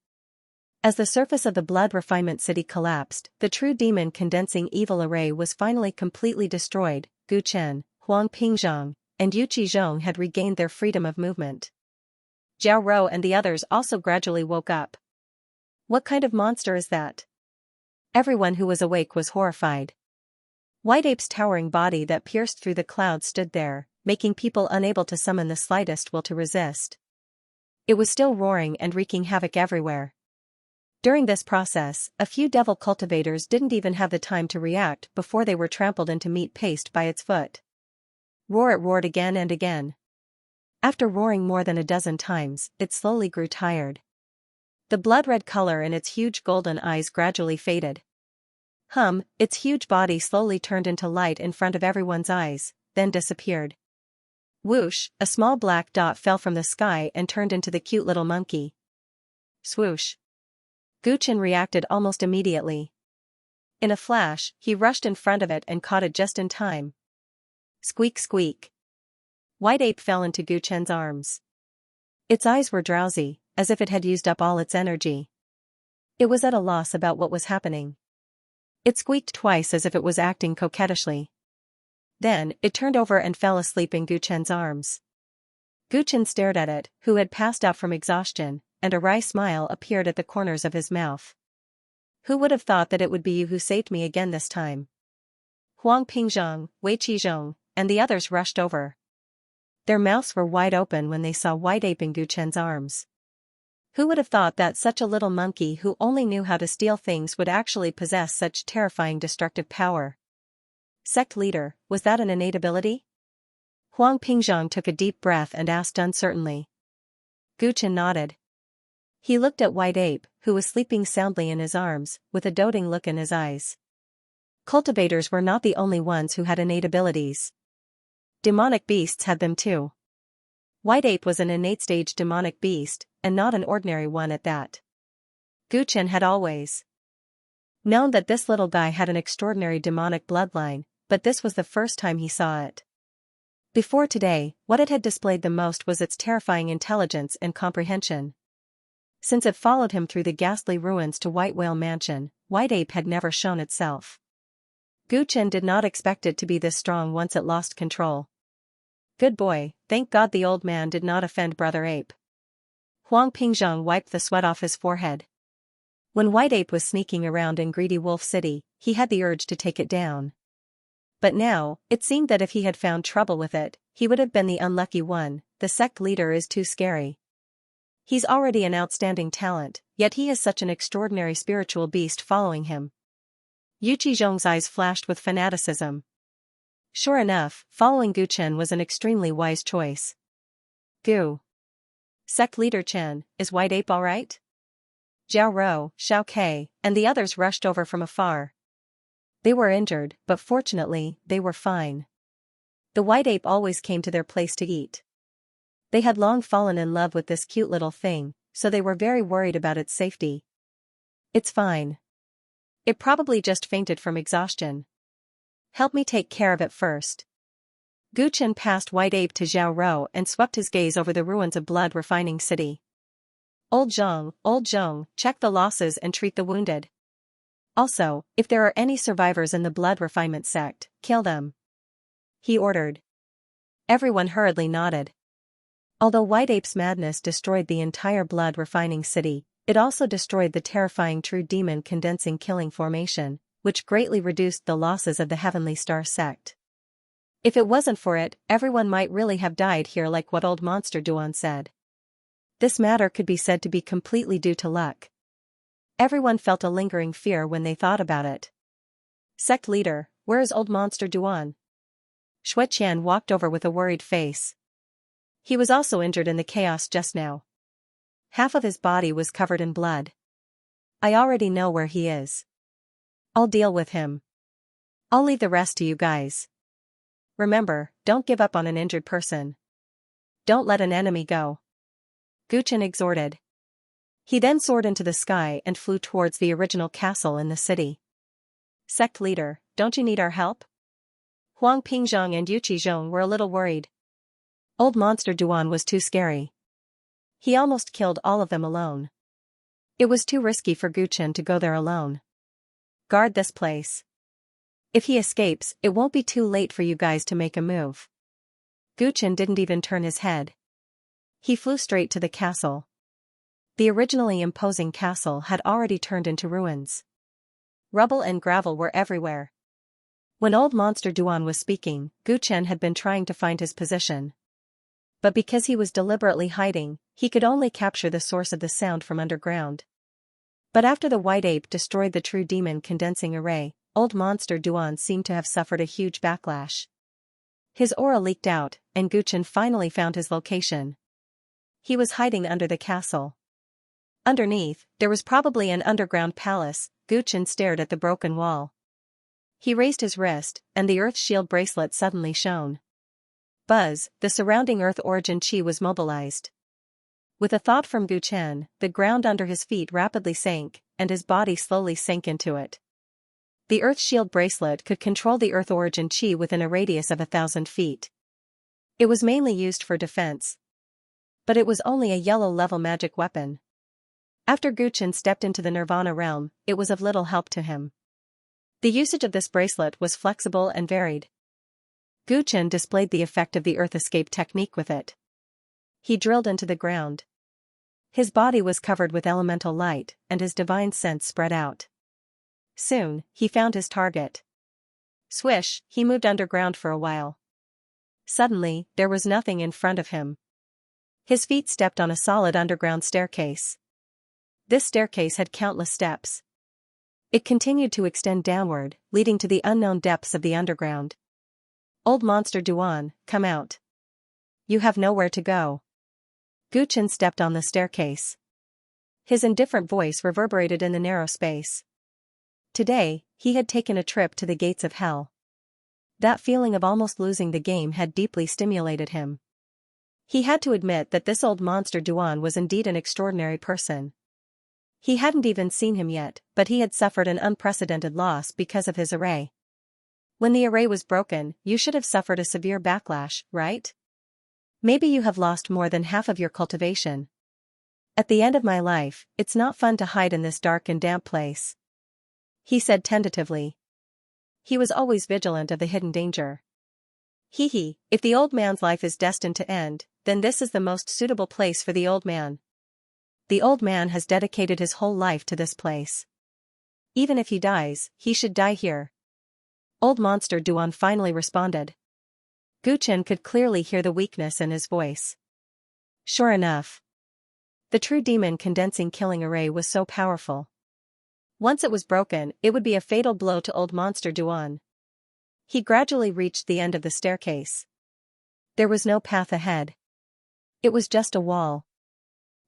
As the surface of the blood refinement city collapsed, the true demon condensing evil array was finally completely destroyed. Gu Chen, Huang Pingzhang, and Yu Qizhong had regained their freedom of movement. Jiao Rou and the others also gradually woke up. What kind of monster is that? Everyone who was awake was horrified. White Ape's towering body that pierced through the clouds stood there, making people unable to summon the slightest will to resist. It was still roaring and wreaking havoc everywhere. During this process, a few devil cultivators didn't even have the time to react before they were trampled into meat paste by its foot. Roar! It roared again and again. After roaring more than a dozen times, it slowly grew tired. The blood-red color in its huge golden eyes gradually faded. Its huge body slowly turned into light in front of everyone's eyes, then disappeared. Whoosh, a small black dot fell from the sky and turned into the cute little monkey. Swoosh. Gu Chen reacted almost immediately. In a flash, he rushed in front of it and caught it just in time. Squeak squeak. White Ape fell into Gu Chen's arms. Its eyes were drowsy, as if it had used up all its energy. It was at a loss about what was happening. It squeaked twice as if it was acting coquettishly. Then, it turned over and fell asleep in Gu Chen's arms. Gu Chen stared at it, who had passed out from exhaustion, and a wry smile appeared at the corners of his mouth. Who would have thought that it would be you who saved me again this time? Huang Pingzhang, Wei Qizhong, and the others rushed over. Their mouths were wide open when they saw White Ape in Gu Chen's arms. Who would have thought that such a little monkey who only knew how to steal things would actually possess such terrifying destructive power? Sect leader, was that an innate ability? Huang Pingzhang took a deep breath and asked uncertainly. Gu Chen nodded. He looked at White Ape, who was sleeping soundly in his arms, with a doting look in his eyes. Cultivators were not the only ones who had innate abilities. Demonic beasts had them too. White Ape was an innate stage demonic beast, and not an ordinary one at that. Gu Chen had always known that this little guy had an extraordinary demonic bloodline, but this was the first time he saw it. Before today, what it had displayed the most was its terrifying intelligence and comprehension. Since it followed him through the ghastly ruins to White Whale Mansion, White Ape had never shown itself. Gu Chen did not expect it to be this strong once it lost control. Good boy, thank God the old man did not offend Brother Ape. Huang Pingzhang wiped the sweat off his forehead. When White Ape was sneaking around in Greedy Wolf City, he had the urge to take it down. But now, it seemed that if he had found trouble with it, he would have been the unlucky one. The sect leader is too scary. He's already an outstanding talent, yet he has such an extraordinary spiritual beast following him. Yu Qizhong's eyes flashed with fanaticism. Sure enough, following Gu Chen was an extremely wise choice. Gu. Sect leader Chen, is White Ape alright? Jiao Rou, Xiao Ke, and the others rushed over from afar. They were injured, but fortunately, they were fine. The white ape always came to their place to eat. They had long fallen in love with this cute little thing, so they were very worried about its safety. It's fine. It probably just fainted from exhaustion. Help me take care of it first. Gu Chen passed White Ape to Xiao Rou and swept his gaze over the ruins of Blood Refining City. Old Zhong, check the losses and treat the wounded. Also, if there are any survivors in the Blood Refinement sect, kill them. He ordered. Everyone hurriedly nodded. Although White Ape's madness destroyed the entire Blood Refining City, it also destroyed the terrifying True Demon Condensing Killing Formation, which greatly reduced the losses of the Heavenly Star sect. If it wasn't for it, everyone might really have died here, like what old Monster Duan said. This matter could be said to be completely due to luck. Everyone felt a lingering fear when they thought about it. Sect leader, where is old Monster Duan? Xue Qian walked over with a worried face. He was also injured in the chaos just now. Half of his body was covered in blood. I already know where he is. I'll deal with him. I'll leave the rest to you guys. Remember, don't give up on an injured person. Don't let an enemy go. Gu Chen exhorted. He then soared into the sky and flew towards the original castle in the city. Sect leader, don't you need our help? Huang Pingzhong and Yu Qizhong were a little worried. Old Monster Duan was too scary. He almost killed all of them alone. It was too risky for Gu Chen to go there alone. Guard this place. If he escapes, it won't be too late for you guys to make a move. Gu Chen didn't even turn his head. He flew straight to the castle. The originally imposing castle had already turned into ruins. Rubble and gravel were everywhere. When old Monster Duan was speaking, Gu Chen had been trying to find his position. But because he was deliberately hiding, he could only capture the source of the sound from underground. But after the White Ape destroyed the True Demon Condensing Array, old Monster Duan seemed to have suffered a huge backlash. His aura leaked out, and Gu Chen finally found his location. He was hiding under the castle. Underneath, there was probably an underground palace. Gu Chen stared at the broken wall. He raised his wrist, and the Earth Shield bracelet suddenly shone. Buzz, the surrounding Earth Origin Chi was mobilized. With a thought from Gu Chen, the ground under his feet rapidly sank, and his body slowly sank into it. The Earth Shield bracelet could control the Earth Origin Chi within a radius of 1,000 feet. It was mainly used for defense. But it was only a yellow-level magic weapon. After Gu Chen stepped into the Nirvana realm, it was of little help to him. The usage of this bracelet was flexible and varied. Gu Chen displayed the effect of the Earth Escape technique with it. He drilled into the ground. His body was covered with elemental light, and his divine sense spread out. Soon, he found his target. Swish, he moved underground for a while. Suddenly, there was nothing in front of him. His feet stepped on a solid underground staircase. This staircase had countless steps. It continued to extend downward, leading to the unknown depths of the underground. Old Monster Duan, come out. You have nowhere to go. Gu Chen stepped on the staircase. His indifferent voice reverberated in the narrow space. Today, he had taken a trip to the gates of hell. That feeling of almost losing the game had deeply stimulated him. He had to admit that this old Monster Duan was indeed an extraordinary person. He hadn't even seen him yet, but he had suffered an unprecedented loss because of his array. When the array was broken, you should have suffered a severe backlash, right? Maybe you have lost more than half of your cultivation. At the end of my life, it's not fun to hide in this dark and damp place. He said tentatively. He was always vigilant of the hidden danger. Hee, if the old man's life is destined to end, then this is the most suitable place for the old man. The old man has dedicated his whole life to this place. Even if he dies, he should die here. Old Monster Duan finally responded. Gu Chen could clearly hear the weakness in his voice. Sure enough. The True Demon Condensing Killing Array was so powerful. Once it was broken, it would be a fatal blow to old Monster Duan. He gradually reached the end of the staircase. There was no path ahead. It was just a wall.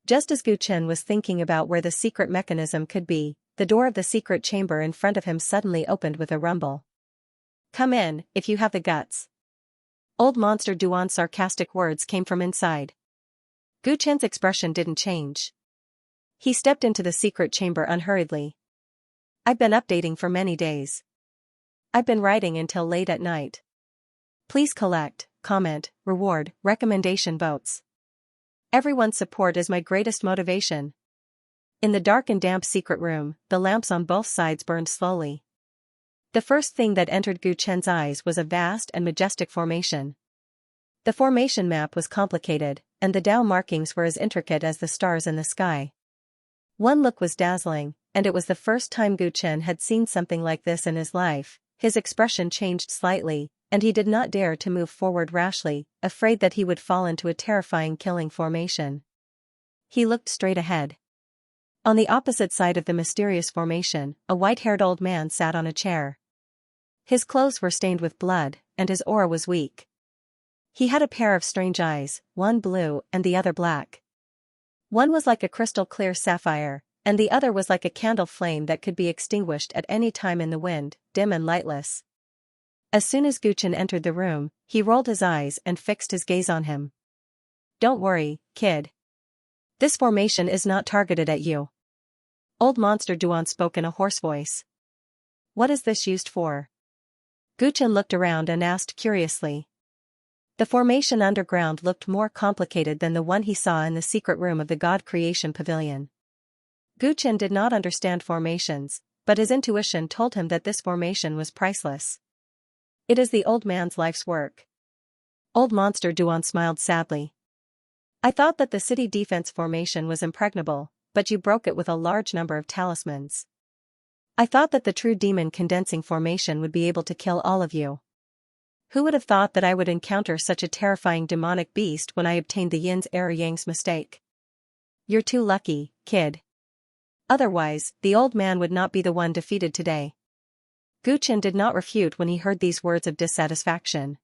Just as Gu Chen was thinking about where the secret mechanism could be, the door of the secret chamber in front of him suddenly opened with a rumble. "Come in, if you have the guts." Old Monster Duan's sarcastic words came from inside. Gu Chen's expression didn't change. He stepped into the secret chamber unhurriedly. "I've been updating for many days. I've been writing until late at night. Please collect, comment, reward, recommendation votes. Everyone's support is my greatest motivation." In the dark and damp secret room, the lamps on both sides burned slowly. The first thing that entered Gu Chen's eyes was a vast and majestic formation. The formation map was complicated, and the Dao markings were as intricate as the stars in the sky. One look was dazzling, and it was the first time Gu Chen had seen something like this in his life. His expression changed slightly, and he did not dare to move forward rashly, afraid that he would fall into a terrifying killing formation. He looked straight ahead. On the opposite side of the mysterious formation, a white-haired old man sat on a chair. His clothes were stained with blood, and his aura was weak. He had a pair of strange eyes, one blue and the other black. One was like a crystal-clear sapphire, and the other was like a candle flame that could be extinguished at any time in the wind, dim and lightless. As soon as Gu Chen entered the room, he rolled his eyes and fixed his gaze on him. "Don't worry, kid. This formation is not targeted at you." Old Monster Duan spoke in a hoarse voice. "What is this used for?" Gu Chen looked around and asked curiously. The formation underground looked more complicated than the one he saw in the secret room of the God Creation Pavilion. Gu Chen did not understand formations, but his intuition told him that this formation was priceless. "It is the old man's life's work." Old Monster Duan smiled sadly. "I thought that the city defense formation was impregnable, but you broke it with a large number of talismans. I thought that the true demon condensing formation would be able to kill all of you. Who would have thought that I would encounter such a terrifying demonic beast when I obtained the yin's error yang's mistake? You're too lucky, kid. Otherwise, the old man would not be the one defeated today." Gu Chen did not refute when he heard these words of dissatisfaction.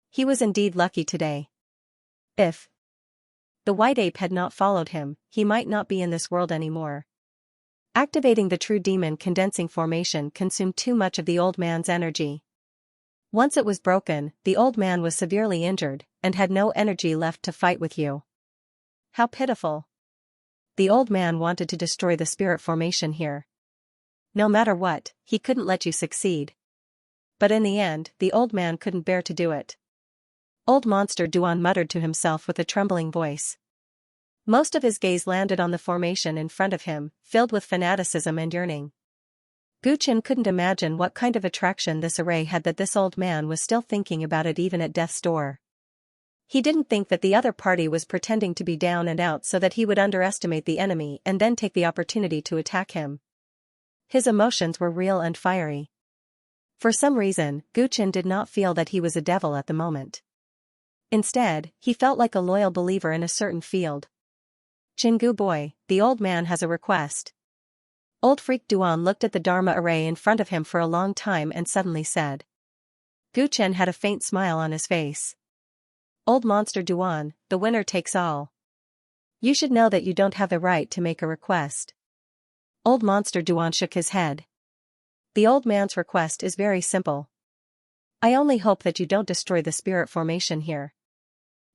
He was indeed lucky today. If the white ape had not followed him, he might not be in this world anymore. Activating the true demon condensing formation consumed too much of the old man's energy. Once it was broken, the old man was severely injured, and had no energy left to fight with you. How pitiful. The old man wanted to destroy the spirit formation here. No matter what, he couldn't let you succeed. But in the end, the old man couldn't bear to do it. Old Monster Duan muttered to himself with a trembling voice. Most of his gaze landed on the formation in front of him, filled with fanaticism and yearning. Gu Chen couldn't imagine what kind of attraction this array had that this old man was still thinking about it even at death's door. He didn't think that the other party was pretending to be down and out so that he would underestimate the enemy and then take the opportunity to attack him. His emotions were real and fiery. For some reason, Gu Chen did not feel that he was a devil at the moment. Instead, he felt like a loyal believer in a certain field. "Chingu boy, the old man has a request." Old Freak Duan looked at the Dharma array in front of him for a long time and suddenly said. Gu Chen had a faint smile on his face. "Old Monster Duan, the winner takes all. You should know that you don't have the right to make a request." Old Monster Duan shook his head. "The old man's request is very simple. I only hope that you don't destroy the spirit formation here."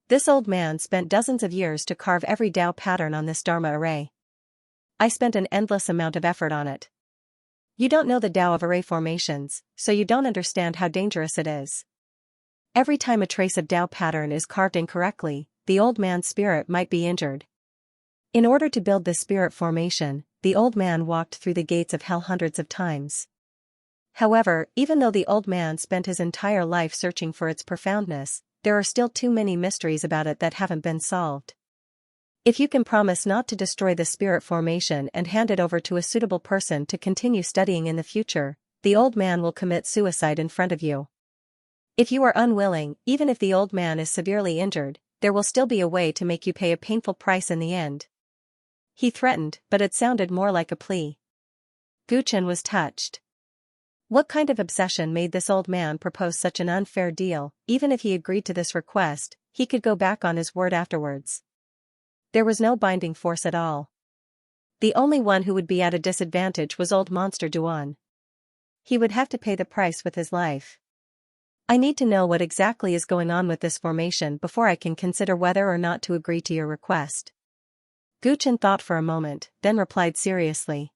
This old man spent dozens of years to carve every Dao pattern on this Dharma array. "I spent an endless amount of effort on it. You don't know the Dao of array formations, so you don't understand how dangerous it is. Every time a trace of Dao pattern is carved incorrectly, the old man's spirit might be injured. In order to build this spirit formation, the old man walked through the gates of hell hundreds of times. However, even though the old man spent his entire life searching for its profoundness, there are still too many mysteries about it that haven't been solved. If you can promise not to destroy the spirit formation and hand it over to a suitable person to continue studying in the future, the old man will commit suicide in front of you. If you are unwilling, even if the old man is severely injured, there will still be a way to make you pay a painful price in the end." He threatened, but it sounded more like a plea. Gu Chen was touched. What kind of obsession made this old man propose such an unfair deal? Even if he agreed to this request, he could go back on his word afterwards. There was no binding force at all. The only one who would be at a disadvantage was old Monster Duan. He would have to pay the price with his life. I need to know what exactly is going on with this formation before I can consider whether or not to agree to your request. Gu Chen thought for a moment, then replied seriously.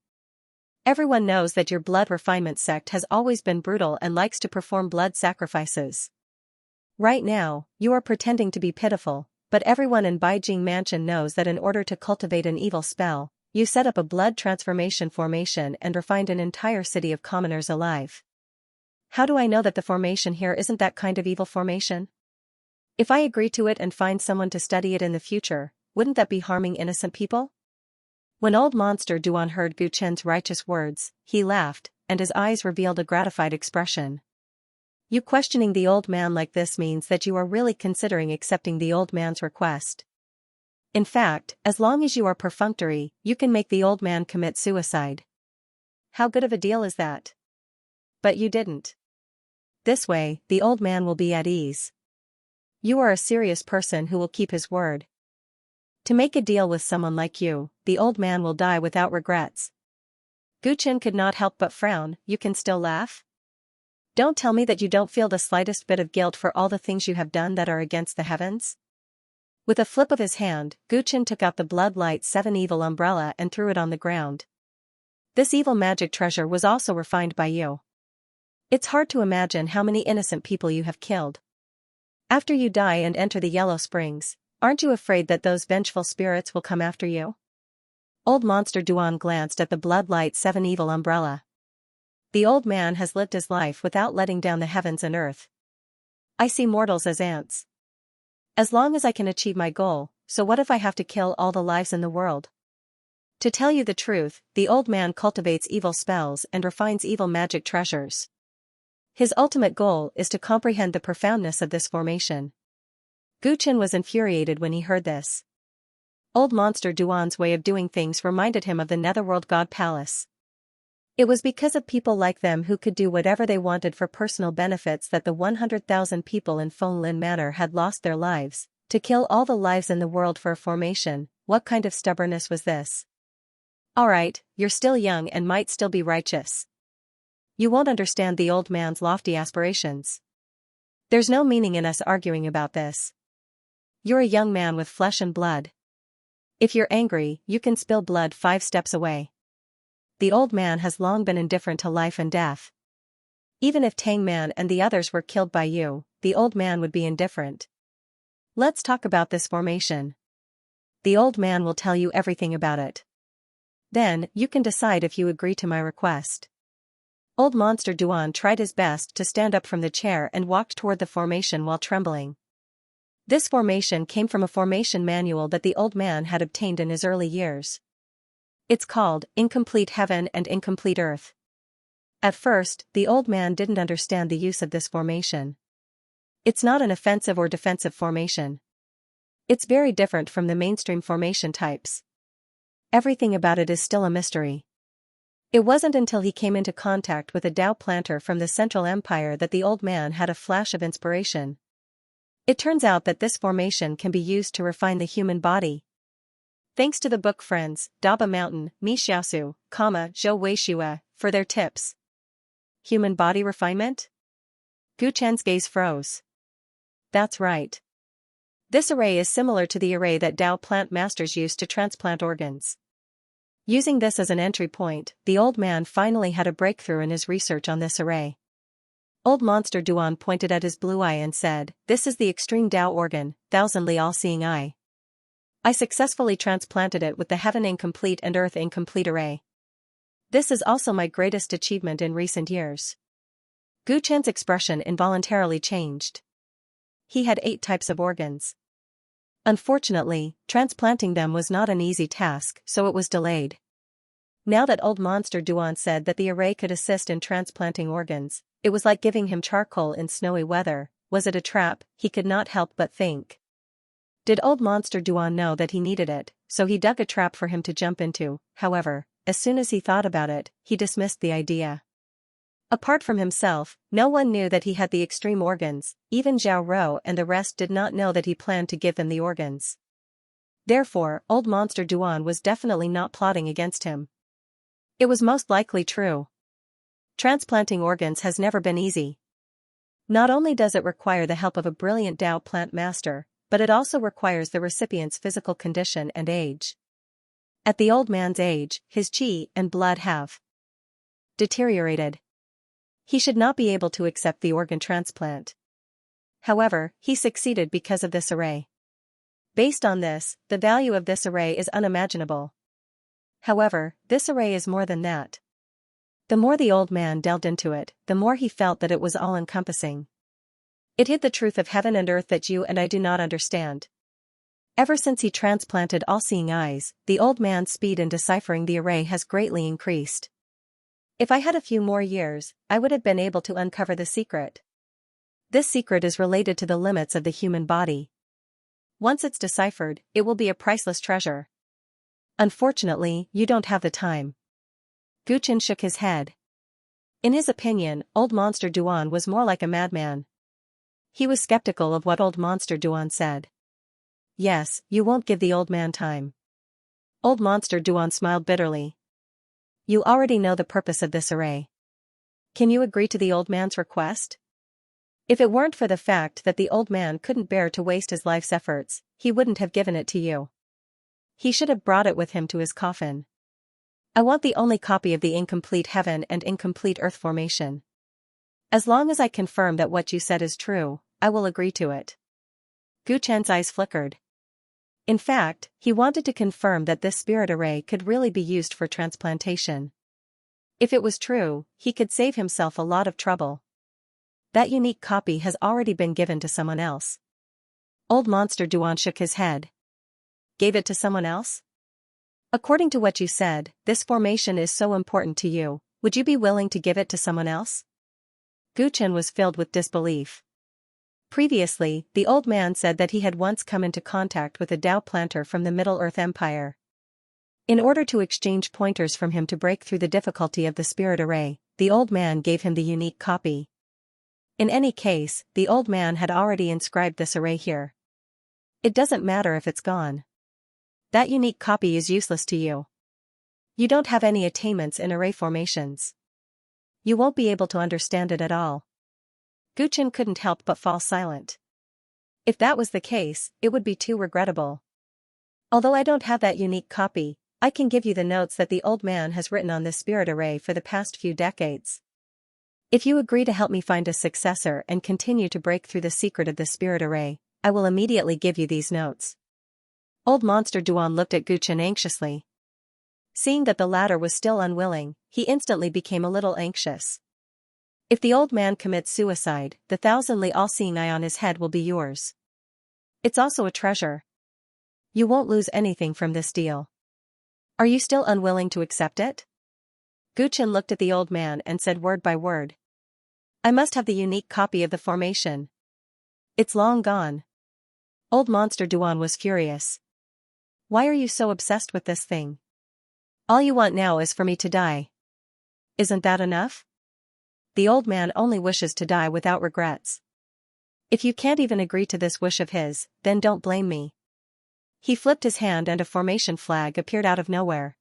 Everyone knows that your blood refinement sect has always been brutal and likes to perform blood sacrifices. Right now, you are pretending to be pitiful, but everyone in Beijing Mansion knows that in order to cultivate an evil spell, you set up a blood transformation formation and refined an entire city of commoners alive. How do I know that the formation here isn't that kind of evil formation? If I agree to it and find someone to study it in the future, wouldn't that be harming innocent people? When old Monster Duan heard Gu Chen's righteous words, he laughed, and his eyes revealed a gratified expression. You questioning the old man like this means that you are really considering accepting the old man's request. In fact, as long as you are perfunctory, you can make the old man commit suicide. How good of a deal is that? But you didn't. This way, the old man will be at ease. You are a serious person who will keep his word. To make a deal with someone like you, the old man will die without regrets. Gu Chen could not help but frown. You can still laugh? Don't tell me that you don't feel the slightest bit of guilt for all the things you have done that are against the heavens? With a flip of his hand, Gu Chen took out the Bloodlight 7 evil umbrella and threw it on the ground. This evil magic treasure was also refined by you. It's hard to imagine how many innocent people you have killed. After you die and enter the Yellow Springs, aren't you afraid that those vengeful spirits will come after you? Old Monster Duan glanced at the Bloodlight 7 evil umbrella. The old man has lived his life without letting down the heavens and earth. I see mortals as ants. As long as I can achieve my goal, so what if I have to kill all the lives in the world? To tell you the truth, the old man cultivates evil spells and refines evil magic treasures. His ultimate goal is to comprehend the profoundness of this formation. Gu Chen was infuriated when he heard this. Old Monster Duan's way of doing things reminded him of the Netherworld God Palace. It was because of people like them who could do whatever they wanted for personal benefits that the 100,000 people in Fenglin Manor had lost their lives. To kill all the lives in the world for a formation, what kind of stubbornness was this? Alright, you're still young and might still be righteous. You won't understand the old man's lofty aspirations. There's no meaning in us arguing about this. You're a young man with flesh and blood. If you're angry, you can spill blood 5 steps away. The old man has long been indifferent to life and death. Even if Tang Man and the others were killed by you, the old man would be indifferent. Let's talk about this formation. The old man will tell you everything about it. Then, you can decide if you agree to my request. Old Monster Duan tried his best to stand up from the chair and walked toward the formation while trembling. This formation came from a formation manual that the old man had obtained in his early years. It's called Incomplete Heaven and Incomplete Earth. At first, the old man didn't understand the use of this formation. It's not an offensive or defensive formation. It's very different from the mainstream formation types. Everything about it is still a mystery. It wasn't until he came into contact with a Dao planter from the Central Empire that the old man had a flash of inspiration. It turns out that this formation can be used to refine the human body. Thanks to the book friends, Daba Mountain, Mi Xiaosu, Zhou Weishue, for their tips. Human body refinement? Gu Chen's gaze froze. That's right. This array is similar to the array that Dao plant masters use to transplant organs. Using this as an entry point, the old man finally had a breakthrough in his research on this array. Old Monster Duan pointed at his blue eye and said, "This is the extreme Dao organ, thousandly all-seeing eye. I successfully transplanted it with the Heaven Incomplete and Earth Incomplete array. This is also my greatest achievement in recent years." Gu Chen's expression involuntarily changed. He had 8 types of organs. Unfortunately, transplanting them was not an easy task, so it was delayed. Now that old Monster Duan said that the array could assist in transplanting organs, it was like giving him charcoal in snowy weather. Was it a trap? He could not help but think. Did old Monster Duan know that he needed it, so he dug a trap for him to jump into? However, as soon as he thought about it, he dismissed the idea. Apart from himself, no one knew that he had the extreme organs. Even Zhao Rou and the rest did not know that he planned to give them the organs. Therefore, old Monster Duan was definitely not plotting against him. It was most likely true. Transplanting organs has never been easy. Not only does it require the help of a brilliant Dao plant master, but it also requires the recipient's physical condition and age. At the old man's age, his qi and blood have deteriorated. He should not be able to accept the organ transplant. However, he succeeded because of this array. Based on this, the value of this array is unimaginable. However, this array is more than that. The more the old man delved into it, the more he felt that it was all-encompassing. It hid the truth of heaven and earth that you and I do not understand. Ever since he transplanted all-seeing eyes, the old man's speed in deciphering the array has greatly increased. If I had a few more years, I would have been able to uncover the secret. This secret is related to the limits of the human body. Once it's deciphered, it will be a priceless treasure. Unfortunately, you don't have the time. Guchen shook his head. In his opinion, old Monster Duan was more like a madman. He was skeptical of what old Monster Duan said. Yes, you won't give the old man time. Old Monster Duan smiled bitterly. You already know the purpose of this array. Can you agree to the old man's request? If it weren't for the fact that the old man couldn't bear to waste his life's efforts, he wouldn't have given it to you. He should have brought it with him to his coffin. I want the only copy of the incomplete heaven and incomplete earth formation. As long as I confirm that what you said is true, I will agree to it. Gu Chen's eyes flickered. In fact, he wanted to confirm that this spirit array could really be used for transplantation. If it was true, he could save himself a lot of trouble. That unique copy has already been given to someone else. Old Monster Duan shook his head. Gave it to someone else? According to what you said, this formation is so important to you, would you be willing to give it to someone else? Gu Chen was filled with disbelief. Previously, the old man said that he had once come into contact with a Dao planter from the Middle Earth Empire. In order to exchange pointers from him to break through the difficulty of the spirit array, the old man gave him the unique copy. In any case, the old man had already inscribed this array here. It doesn't matter if it's gone. That unique copy is useless to you. You don't have any attainments in array formations. You won't be able to understand it at all. Gu Chen couldn't help but fall silent. If that was the case, it would be too regrettable. Although I don't have that unique copy, I can give you the notes that the old man has written on this spirit array for the past few decades. If you agree to help me find a successor and continue to break through the secret of the spirit array, I will immediately give you these notes. Old Monster Duan looked at Gu Chen anxiously. Seeing that the latter was still unwilling, he instantly became a little anxious. If the old man commits suicide, the thousandly all-seeing eye on his head will be yours. It's also a treasure. You won't lose anything from this deal. Are you still unwilling to accept it? Gu Chen looked at the old man and said word by word. I must have the unique copy of the formation. It's long gone. Old Monster Duan was furious. Why are you so obsessed with this thing? All you want now is for me to die. Isn't that enough? The old man only wishes to die without regrets. If you can't even agree to this wish of his, then don't blame me. He flipped his hand and a formation flag appeared out of nowhere.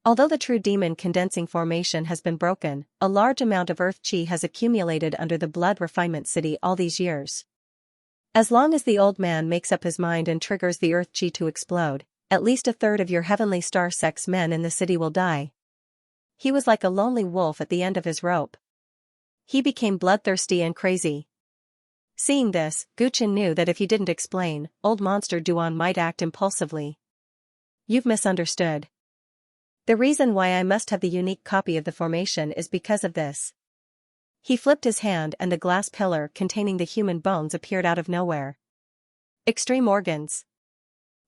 Although the true demon condensing formation has been broken, a large amount of earth chi has accumulated under the blood refinement city all these years. As long as the old man makes up his mind and triggers the earth chi to explode, at least a third of your heavenly star sex men in the city will die. He was like a lonely wolf at the end of his rope. He became bloodthirsty and crazy. Seeing this, Gu Chen knew that if he didn't explain, old Monster Duan might act impulsively. You've misunderstood. The reason why I must have the unique copy of the formation is because of this. He flipped his hand and the glass pillar containing the human bones appeared out of nowhere. Extreme organs.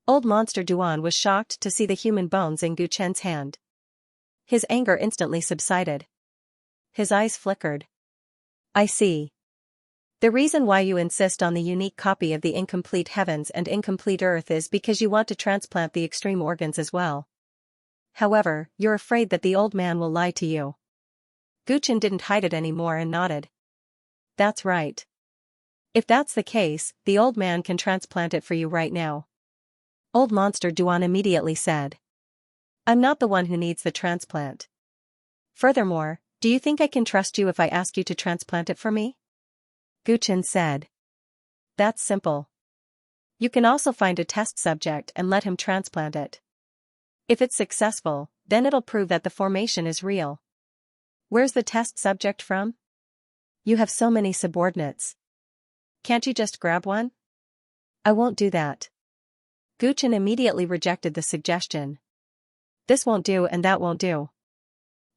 Old Monster Duan was shocked to see the human bones in Gu Chen's hand. His anger instantly subsided. His eyes flickered. I see. The reason why you insist on the unique copy of the incomplete heavens and incomplete earth is because you want to transplant the extreme organs as well. However, you're afraid that the old man will lie to you. Gu Chen didn't hide it anymore and nodded. That's right. If that's the case, the old man can transplant it for you right now. Old Monster Duan immediately said. I'm not the one who needs the transplant. Furthermore, do you think I can trust you if I ask you to transplant it for me? Gu Chen said. That's simple. You can also find a test subject and let him transplant it. If it's successful, then it'll prove that the formation is real. Where's the test subject from? You have so many subordinates. Can't you just grab one? I won't do that. Gu Chen immediately rejected the suggestion. This won't do and that won't do.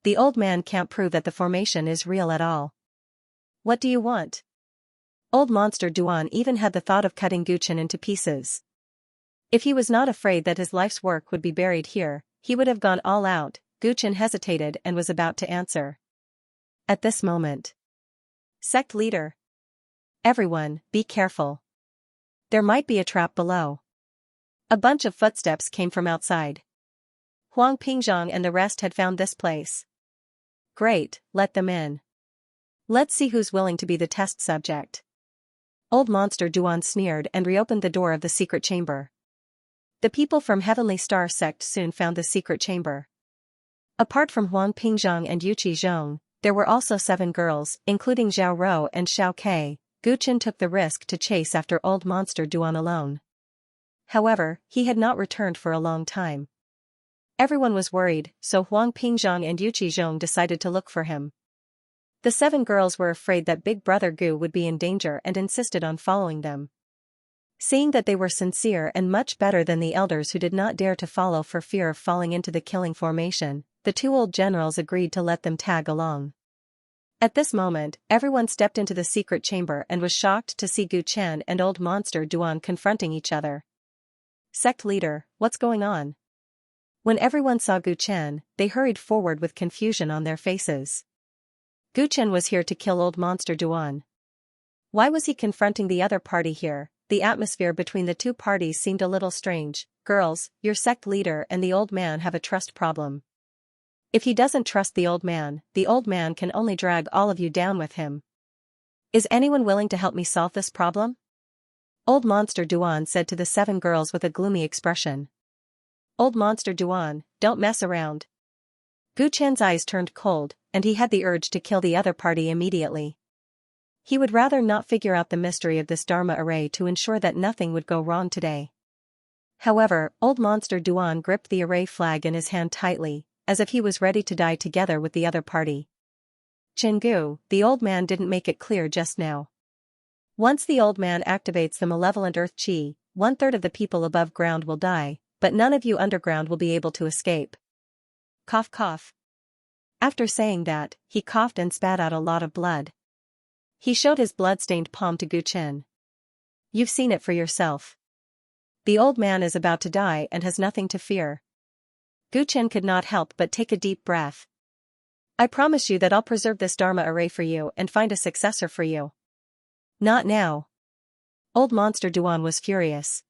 The old man can't prove that the formation is real at all. What do you want? Old Monster Duan even had the thought of cutting Gu Chen into pieces. If he was not afraid that his life's work would be buried here, he would have gone all out. Gu Chen hesitated and was about to answer. At this moment. Sect leader. Everyone, be careful. There might be a trap below. A bunch of footsteps came from outside. Huang Pingzhong and the rest had found this place. Great, let them in. Let's see who's willing to be the test subject. Old Monster Duan sneered and reopened the door of the secret chamber. The people from Heavenly Star Sect soon found the secret chamber. Apart from Huang Pingzhong and Yuqi Zhong, there were also 7 girls, including Zhao Rou and Xiao Ke. Gu Chen took the risk to chase after Old Monster Duan alone. However, he had not returned for a long time. Everyone was worried, so Huang Pingzhong and Yuqi Zhong decided to look for him. The 7 girls were afraid that Big Brother Gu would be in danger and insisted on following them. Seeing that they were sincere and much better than the elders who did not dare to follow for fear of falling into the killing formation, the 2 old generals agreed to let them tag along. At this moment, everyone stepped into the secret chamber and was shocked to see Gu Chen and Old Monster Duan confronting each other. Sect leader, what's going on? When everyone saw Gu Chen, they hurried forward with confusion on their faces. Gu Chen was here to kill Old Monster Duan. Why was he confronting the other party here? The atmosphere between the 2 parties seemed a little strange. Girls, your sect leader and the old man have a trust problem. If he doesn't trust the old man can only drag all of you down with him. Is anyone willing to help me solve this problem? Old Monster Duan said to the 7 girls with a gloomy expression. Old Monster Duan, don't mess around. Gu Chen's eyes turned cold, and he had the urge to kill the other party immediately. He would rather not figure out the mystery of this Dharma array to ensure that nothing would go wrong today. However, Old Monster Duan gripped the array flag in his hand tightly, as if he was ready to die together with the other party. Chengu, the old man didn't make it clear just now. Once the old man activates the malevolent earth chi, 1/3 of the people above ground will die, but none of you underground will be able to escape. Cough cough. After saying that, he coughed and spat out a lot of blood. He showed his blood-stained palm to Gu Chen. You've seen it for yourself. The old man is about to die and has nothing to fear. Gu Chen could not help but take a deep breath. I promise you that I'll preserve this Dharma array for you and find a successor for you. Not now. Old Monster Duan was furious.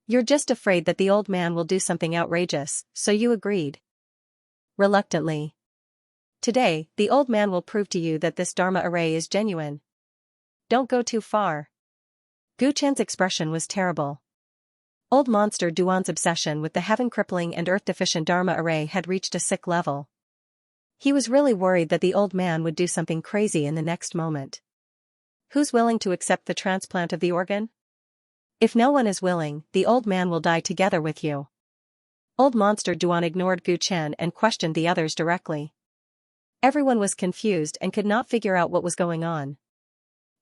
You're just afraid that the old man will do something outrageous, so you agreed. Reluctantly. Today, the old man will prove to you that this Dharma array is genuine. Don't go too far. Gu Chen's expression was terrible. Old Monster Duan's obsession with the heaven-crippling and earth-deficient Dharma array had reached a sick level. He was really worried that the old man would do something crazy in the next moment. Who's willing to accept the transplant of the organ? If no one is willing, the old man will die together with you. Old Monster Duan ignored Gu Chen and questioned the others directly. Everyone was confused and could not figure out what was going on.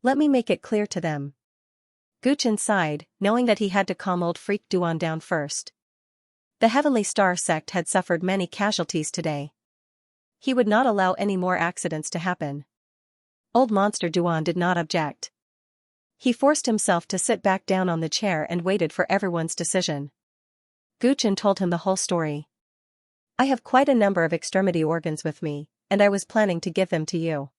Let me make it clear to them. Gu Chen sighed, knowing that he had to calm old freak Duan down first. The Heavenly Star Sect had suffered many casualties today. He would not allow any more accidents to happen. Old Monster Duan did not object. He forced himself to sit back down on the chair and waited for everyone's decision. Gu Chen told him the whole story. I have quite a number of extremity organs with me, and I was planning to give them to you.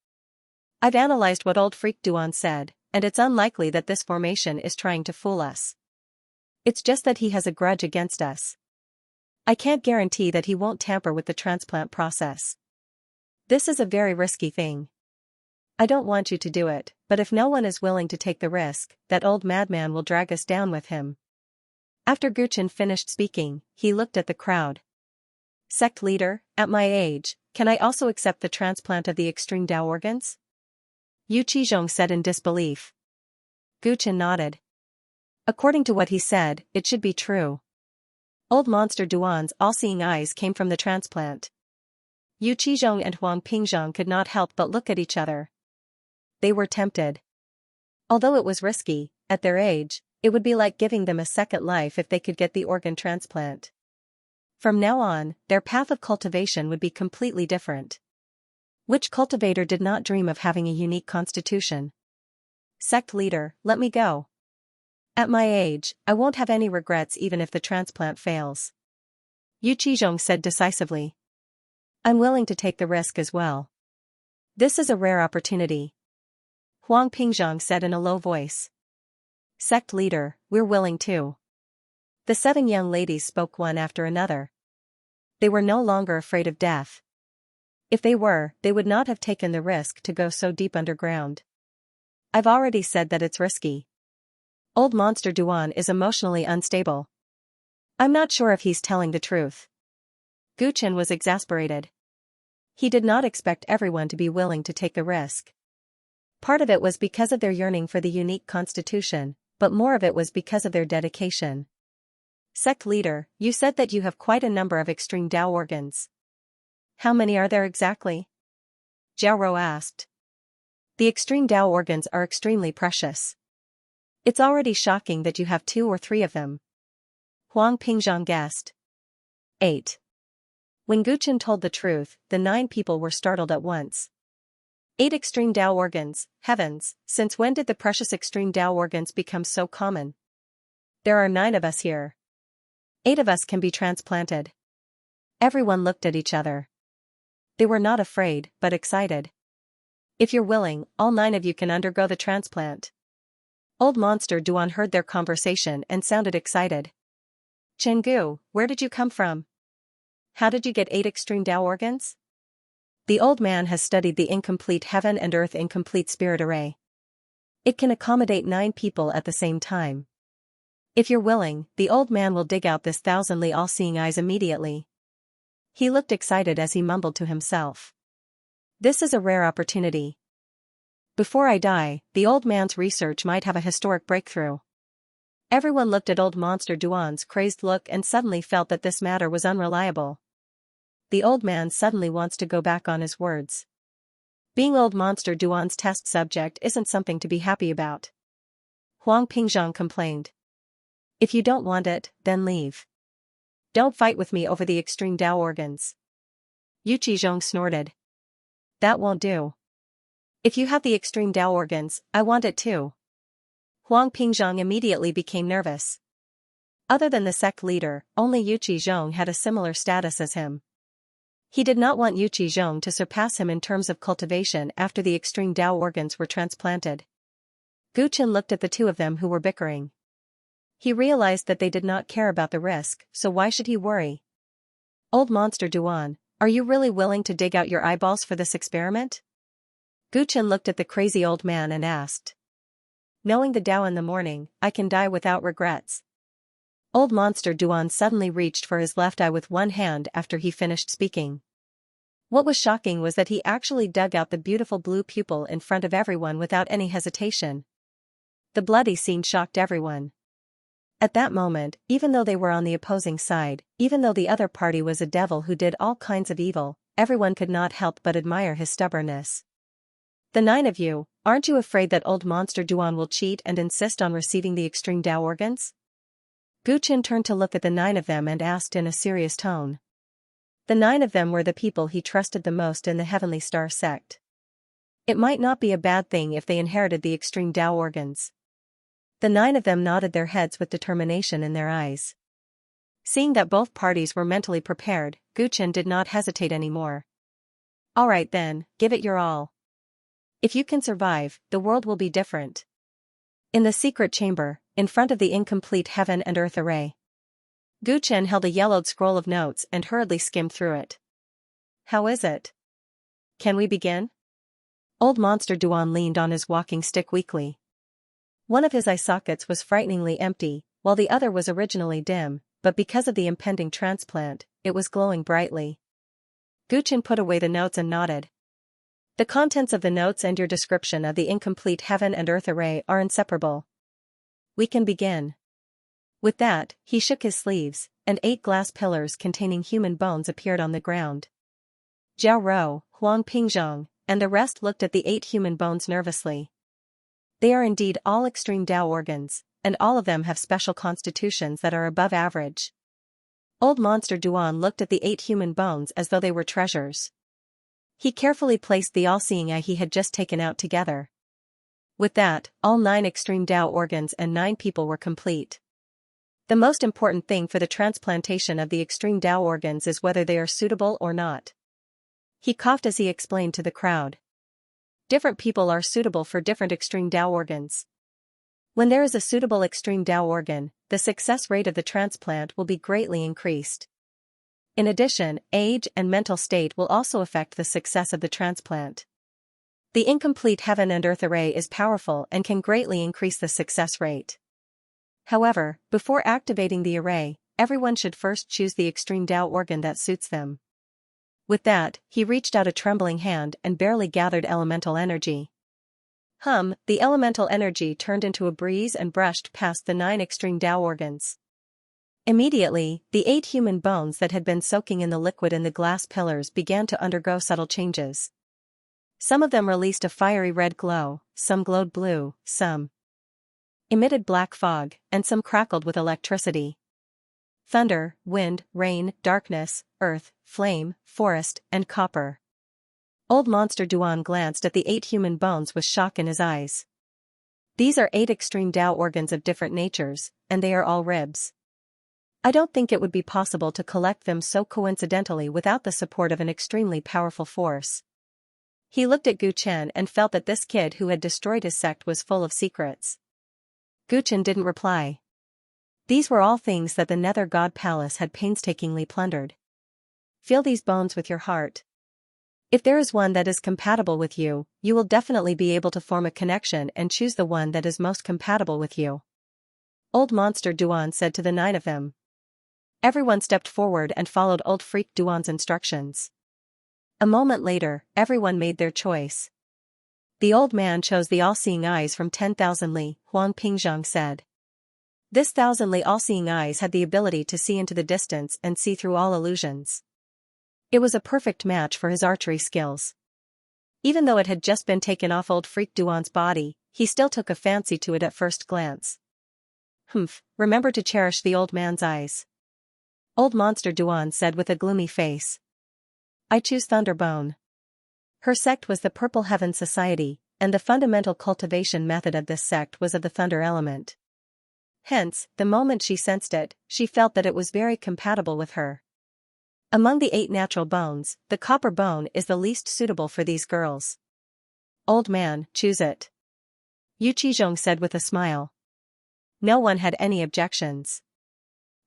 I've analyzed what old freak Duan said, and it's unlikely that this formation is trying to fool us. It's just that he has a grudge against us. I can't guarantee that he won't tamper with the transplant process. This is a very risky thing. I don't want you to do it, but if no one is willing to take the risk, that old madman will drag us down with him. After Guchen finished speaking, he looked at the crowd. Sect leader, at my age, can I also accept the transplant of the extreme Dao organs? Yu Qizhong said in disbelief. Guchen nodded. According to what he said, it should be true. Old Monster Duan's all-seeing eyes came from the transplant. Yu Qizhong and Huang Pingzhong could not help but look at each other. They were tempted. Although it was risky, at their age, it would be like giving them a second life if they could get the organ transplant. From now on, their path of cultivation would be completely different. Which cultivator did not dream of having a unique constitution? Sect leader, let me go. At my age, I won't have any regrets even if the transplant fails. Yu Qizhong said decisively. I'm willing to take the risk as well. This is a rare opportunity. Huang Pingzhong said in a low voice. Sect leader, we're willing too. The 7 young ladies spoke one after another. They were no longer afraid of death. If they were, they would not have taken the risk to go so deep underground. I've already said that it's risky. Old Monster Duan is emotionally unstable. I'm not sure if he's telling the truth. Guchen was exasperated. He did not expect everyone to be willing to take the risk. Part of it was because of their yearning for the unique constitution, but more of it was because of their dedication. Sect leader, you said that you have quite a number of extreme Dao organs. How many are there exactly? Jiaoro asked. The extreme Dao organs are extremely precious. It's already shocking that you have 2 or 3 of them. Huang Pingzhong guessed. 8. When Guchen told the truth, the 9 people were startled at once. 8 extreme Dao organs, heavens, since when did the precious extreme Dao organs become so common? There are 9 of us here. 8 of us can be transplanted. Everyone looked at each other. They were not afraid, but excited. If you're willing, all 9 of you can undergo the transplant. Old Monster Duan heard their conversation and sounded excited. Chenggu, where did you come from? How did you get 8 extreme Dao organs? The old man has studied the incomplete heaven and earth incomplete spirit array. It can accommodate 9 people at the same time. If you're willing, the old man will dig out this thousandly all-seeing eyes immediately. He looked excited as he mumbled to himself. This is a rare opportunity. Before I die, the old man's research might have a historic breakthrough. Everyone looked at old Monster Duan's crazed look and suddenly felt that this matter was unreliable. The old man suddenly wants to go back on his words. Being old Monster Duan's test subject isn't something to be happy about. Huang Pingzhong complained. If you don't want it, then leave. Don't fight with me over the extreme Dao organs. Yu Qizhong snorted. That won't do. If you have the extreme Dao organs, I want it too. Huang Pingzhong immediately became nervous. Other than the sect leader, only Yu Qizhong had a similar status as him. He did not want Yu Qizhong to surpass him in terms of cultivation after the extreme Dao organs were transplanted. Guchen looked at the 2 of them who were bickering. He realized that they did not care about the risk, so why should he worry? Old Monster Duan, are you really willing to dig out your eyeballs for this experiment? Guchen looked at the crazy old man and asked. Knowing the Dao in the morning, I can die without regrets. Old Monster Duan suddenly reached for his left eye with one hand after he finished speaking. What was shocking was that he actually dug out the beautiful blue pupil in front of everyone without any hesitation. The bloody scene shocked everyone. At that moment, even though they were on the opposing side, even though the other party was a devil who did all kinds of evil, everyone could not help but admire his stubbornness. The 9 of you, aren't you afraid that old Monster Duan will cheat and insist on receiving the extreme Dao organs? Guchen turned to look at the 9 of them and asked in a serious tone. The 9 of them were the people he trusted the most in the Heavenly Star sect. It might not be a bad thing if they inherited the extreme Dao organs. The 9 of them nodded their heads with determination in their eyes. Seeing that both parties were mentally prepared, Guchen did not hesitate anymore. All right then, give it your all. If you can survive, the world will be different. In the secret chamber, in front of the incomplete heaven and earth array. Guchen held a yellowed scroll of notes and hurriedly skimmed through it. How is it? Can we begin? Old Monster Duan leaned on his walking stick weakly. One of his eye sockets was frighteningly empty, while the other was originally dim, but because of the impending transplant, it was glowing brightly. Guchen put away the notes and nodded. The contents of the notes and your description of the incomplete heaven and earth array are inseparable. We can begin. With that, he shook his sleeves, and 8 glass pillars containing human bones appeared on the ground. Jiao Rou, Huang Pingzhong, and the rest looked at the 8 human bones nervously. They are indeed all extreme Dao organs, and all of them have special constitutions that are above average. Old Monster Duan looked at the 8 human bones as though they were treasures. He carefully placed the all-seeing eye he had just taken out together. With that, all 9 extreme Dao organs and 9 people were complete. The most important thing for the transplantation of the extreme Dao organs is whether they are suitable or not. He coughed as he explained to the crowd. Different people are suitable for different extreme Dao organs. When there is a suitable extreme Dao organ, the success rate of the transplant will be greatly increased. In addition, age and mental state will also affect the success of the transplant. The incomplete heaven and earth array is powerful and can greatly increase the success rate. However, before activating the array, everyone should first choose the extreme Dao organ that suits them. With that, he reached out a trembling hand and barely gathered elemental energy. The elemental energy turned into a breeze and brushed past the 9 extreme Dao organs. Immediately, the 8 human bones that had been soaking in the liquid in the glass pillars began to undergo subtle changes. Some of them released a fiery red glow, some glowed blue, some emitted black fog, and some crackled with electricity. Thunder, wind, rain, darkness, earth, flame, forest, and copper. Old Monster Duan glanced at the 8 human bones with shock in his eyes. These are 8 extreme Dao organs of different natures, and they are all ribs. I don't think it would be possible to collect them so coincidentally without the support of an extremely powerful force. He looked at Gu Chen and felt that this kid who had destroyed his sect was full of secrets. Gu Chen didn't reply. These were all things that the Nether God Palace had painstakingly plundered. Feel these bones with your heart. If there is one that is compatible with you, you will definitely be able to form a connection and choose the one that is most compatible with you. Old Monster Duan said to the 9 of them. Everyone stepped forward and followed Old Freak Duan's instructions. A moment later, everyone made their choice. The old man chose the all-seeing eyes from 10,000 li, Huang Pingzhong said. This 1,000 li all-seeing eyes had the ability to see into the distance and see through all illusions. It was a perfect match for his archery skills. Even though it had just been taken off Old Freak Duan's body, he still took a fancy to it at first glance. Remember to cherish the old man's eyes. Old Monster Duan said with a gloomy face. I choose Thunderbone. Her sect was the Purple Heaven Society, and the fundamental cultivation method of this sect was of the thunder element. Hence, the moment she sensed it, she felt that it was very compatible with her. Among the 8 natural bones, the copper bone is the least suitable for these girls. Old man, choose it. Yu Qizhong said with a smile. No one had any objections.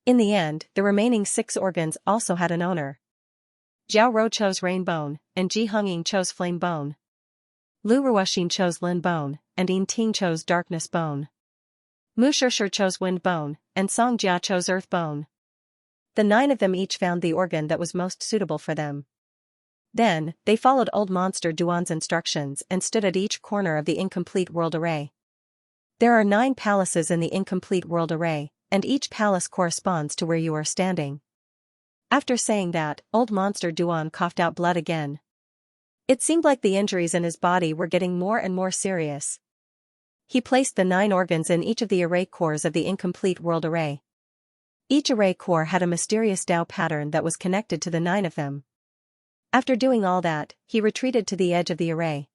In the end, the remaining 6 organs also had an owner. Jiao Rou chose Rain Bone, and Ji Hongying chose Flame Bone. Lu Ruoxin chose Lin Bone, and Yin Ting chose Darkness Bone. Mu Shishir chose Wind Bone, and Song Jia chose Earth Bone. The 9 of them each found the organ that was most suitable for them. Then, they followed Old Monster Duan's instructions and stood at each corner of the incomplete world array. There are 9 palaces in the incomplete world array, and each palace corresponds to where you are standing. After saying that, Old Monster Duan coughed out blood again. It seemed like the injuries in his body were getting more and more serious. He placed the 9 organs in each of the array cores of the incomplete world array. Each array core had a mysterious Dao pattern that was connected to the 9 of them. After doing all that, he retreated to the edge of the array.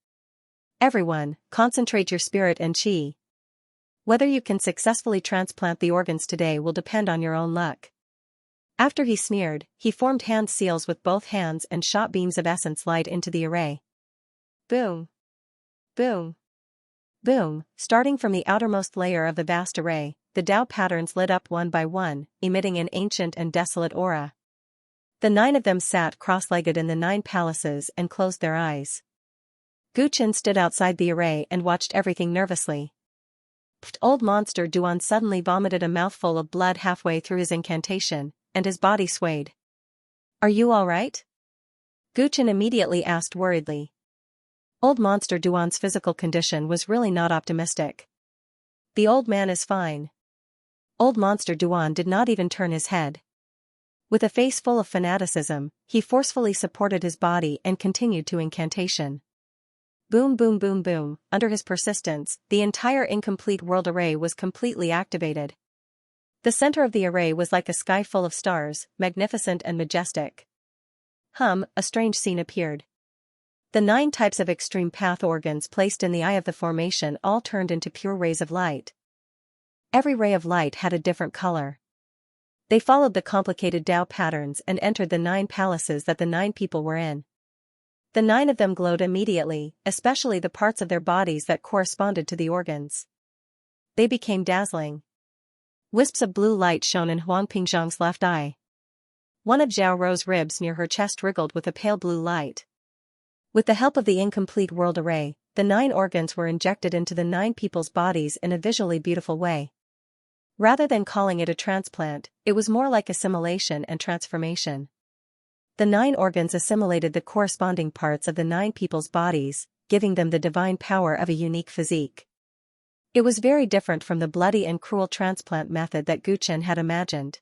Everyone, concentrate your spirit and chi. Whether you can successfully transplant the organs today will depend on your own luck. After he sneered, he formed hand seals with both hands and shot beams of essence light into the array. Boom! Boom! Boom! Starting from the outermost layer of the vast array, the Dao patterns lit up one by one, emitting an ancient and desolate aura. The 9 of them sat cross-legged in the 9 palaces and closed their eyes. Gu Chen stood outside the array and watched everything nervously. Old Monster Duan suddenly vomited a mouthful of blood halfway through his incantation, and his body swayed. "Are you alright?" Guchen immediately asked worriedly. Old Monster Duan's physical condition was really not optimistic. "The old man is fine." Old Monster Duan did not even turn his head. With a face full of fanaticism, he forcefully supported his body and continued to incantation. Boom boom boom boom, under his persistence, the entire incomplete world array was completely activated. The center of the array was like a sky full of stars, magnificent and majestic. A strange scene appeared. The 9 types of extreme path organs placed in the eye of the formation all turned into pure rays of light. Every ray of light had a different color. They followed the complicated Tao patterns and entered the 9 palaces that the 9 people were in. The 9 of them glowed immediately, especially the parts of their bodies that corresponded to the organs. They became dazzling. Wisps of blue light shone in Huang Pingzhang's left eye. One of Zhao Rou's ribs near her chest wriggled with a pale blue light. With the help of the incomplete world array, the 9 organs were injected into the 9 people's bodies in a visually beautiful way. Rather than calling it a transplant, it was more like assimilation and transformation. The 9 organs assimilated the corresponding parts of the 9 people's bodies, giving them the divine power of a unique physique. It was very different from the bloody and cruel transplant method that Guchen had imagined.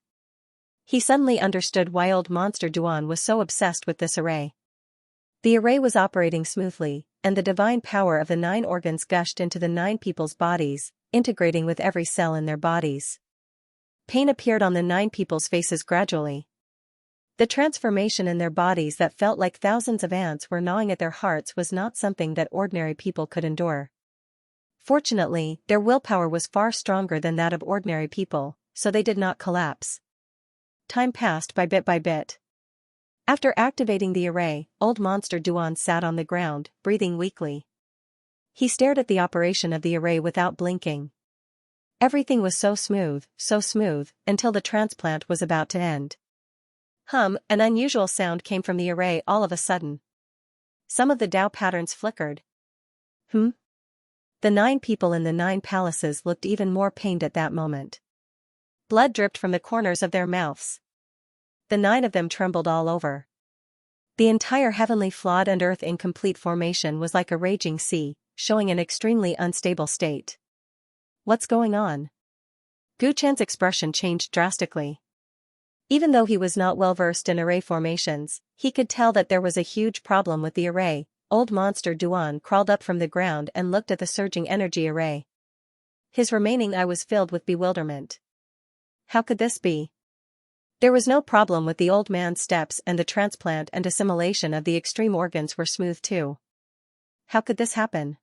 He suddenly understood why Old Monster Duan was so obsessed with this array. The array was operating smoothly, and the divine power of the 9 organs gushed into the 9 people's bodies, integrating with every cell in their bodies. Pain appeared on the 9 people's faces gradually. The transformation in their bodies that felt like thousands of ants were gnawing at their hearts was not something that ordinary people could endure. Fortunately, their willpower was far stronger than that of ordinary people, so they did not collapse. Time passed by bit. After activating the array, Old Monster Duan sat on the ground, breathing weakly. He stared at the operation of the array without blinking. Everything was so smooth, until the transplant was about to end. An unusual sound came from the array all of a sudden. Some of the Tao patterns flickered. The 9 people in the 9 palaces looked even more pained at that moment. Blood dripped from the corners of their mouths. The 9 of them trembled all over. The entire heavenly flawed and earth incomplete formation was like a raging sea, showing an extremely unstable state. What's going on? Guchen's expression changed drastically. Even though he was not well versed in array formations, he could tell that there was a huge problem with the array. Old Monster Duan crawled up from the ground and looked at the surging energy array. His remaining eye was filled with bewilderment. How could this be? There was no problem with the old man's steps, and the transplant and assimilation of the extreme organs were smooth too. How could this happen?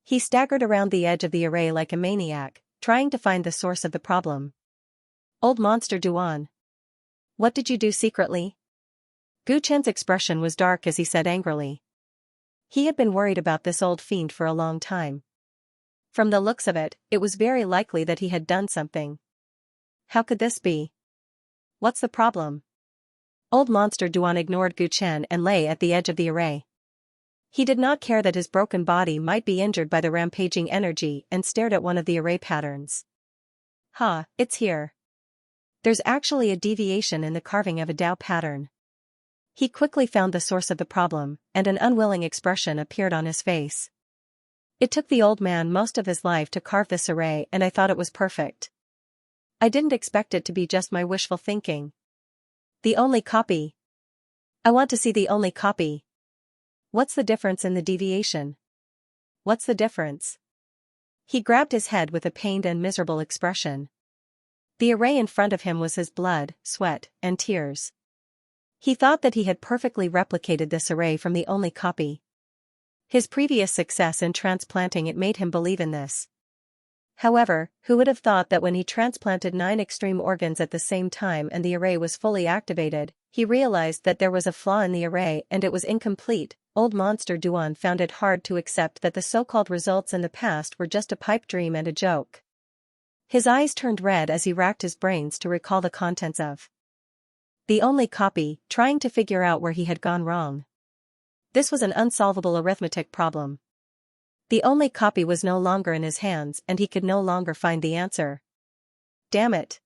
He staggered around the edge of the array like a maniac, trying to find the source of the problem. Old Monster Duan. What did you do secretly? Guchen's expression was dark as he said angrily. He had been worried about this old fiend for a long time. From the looks of it, it was very likely that he had done something. How could this be? What's the problem? Old Monster Duan ignored Guchen and lay at the edge of the array. He did not care that his broken body might be injured by the rampaging energy and stared at one of the array patterns. It's here. There's actually a deviation in the carving of a Tao pattern. He quickly found the source of the problem, and an unwilling expression appeared on his face. It took the old man most of his life to carve this array, and I thought it was perfect. I didn't expect it to be just my wishful thinking. The only copy. I want to see the only copy. What's the difference in the deviation? What's the difference? He grabbed his head with a pained and miserable expression. The array in front of him was his blood, sweat, and tears. He thought that he had perfectly replicated this array from the only copy. His previous success in transplanting it made him believe in this. However, who would have thought that when he transplanted 9 extreme organs at the same time and the array was fully activated, he realized that there was a flaw in the array and it was incomplete. Old Monster Duan found it hard to accept that the so-called results in the past were just a pipe dream and a joke. His eyes turned red as he racked his brains to recall the contents of the only copy, trying to figure out where he had gone wrong. This was an unsolvable arithmetic problem. The only copy was no longer in his hands and he could no longer find the answer. Damn it.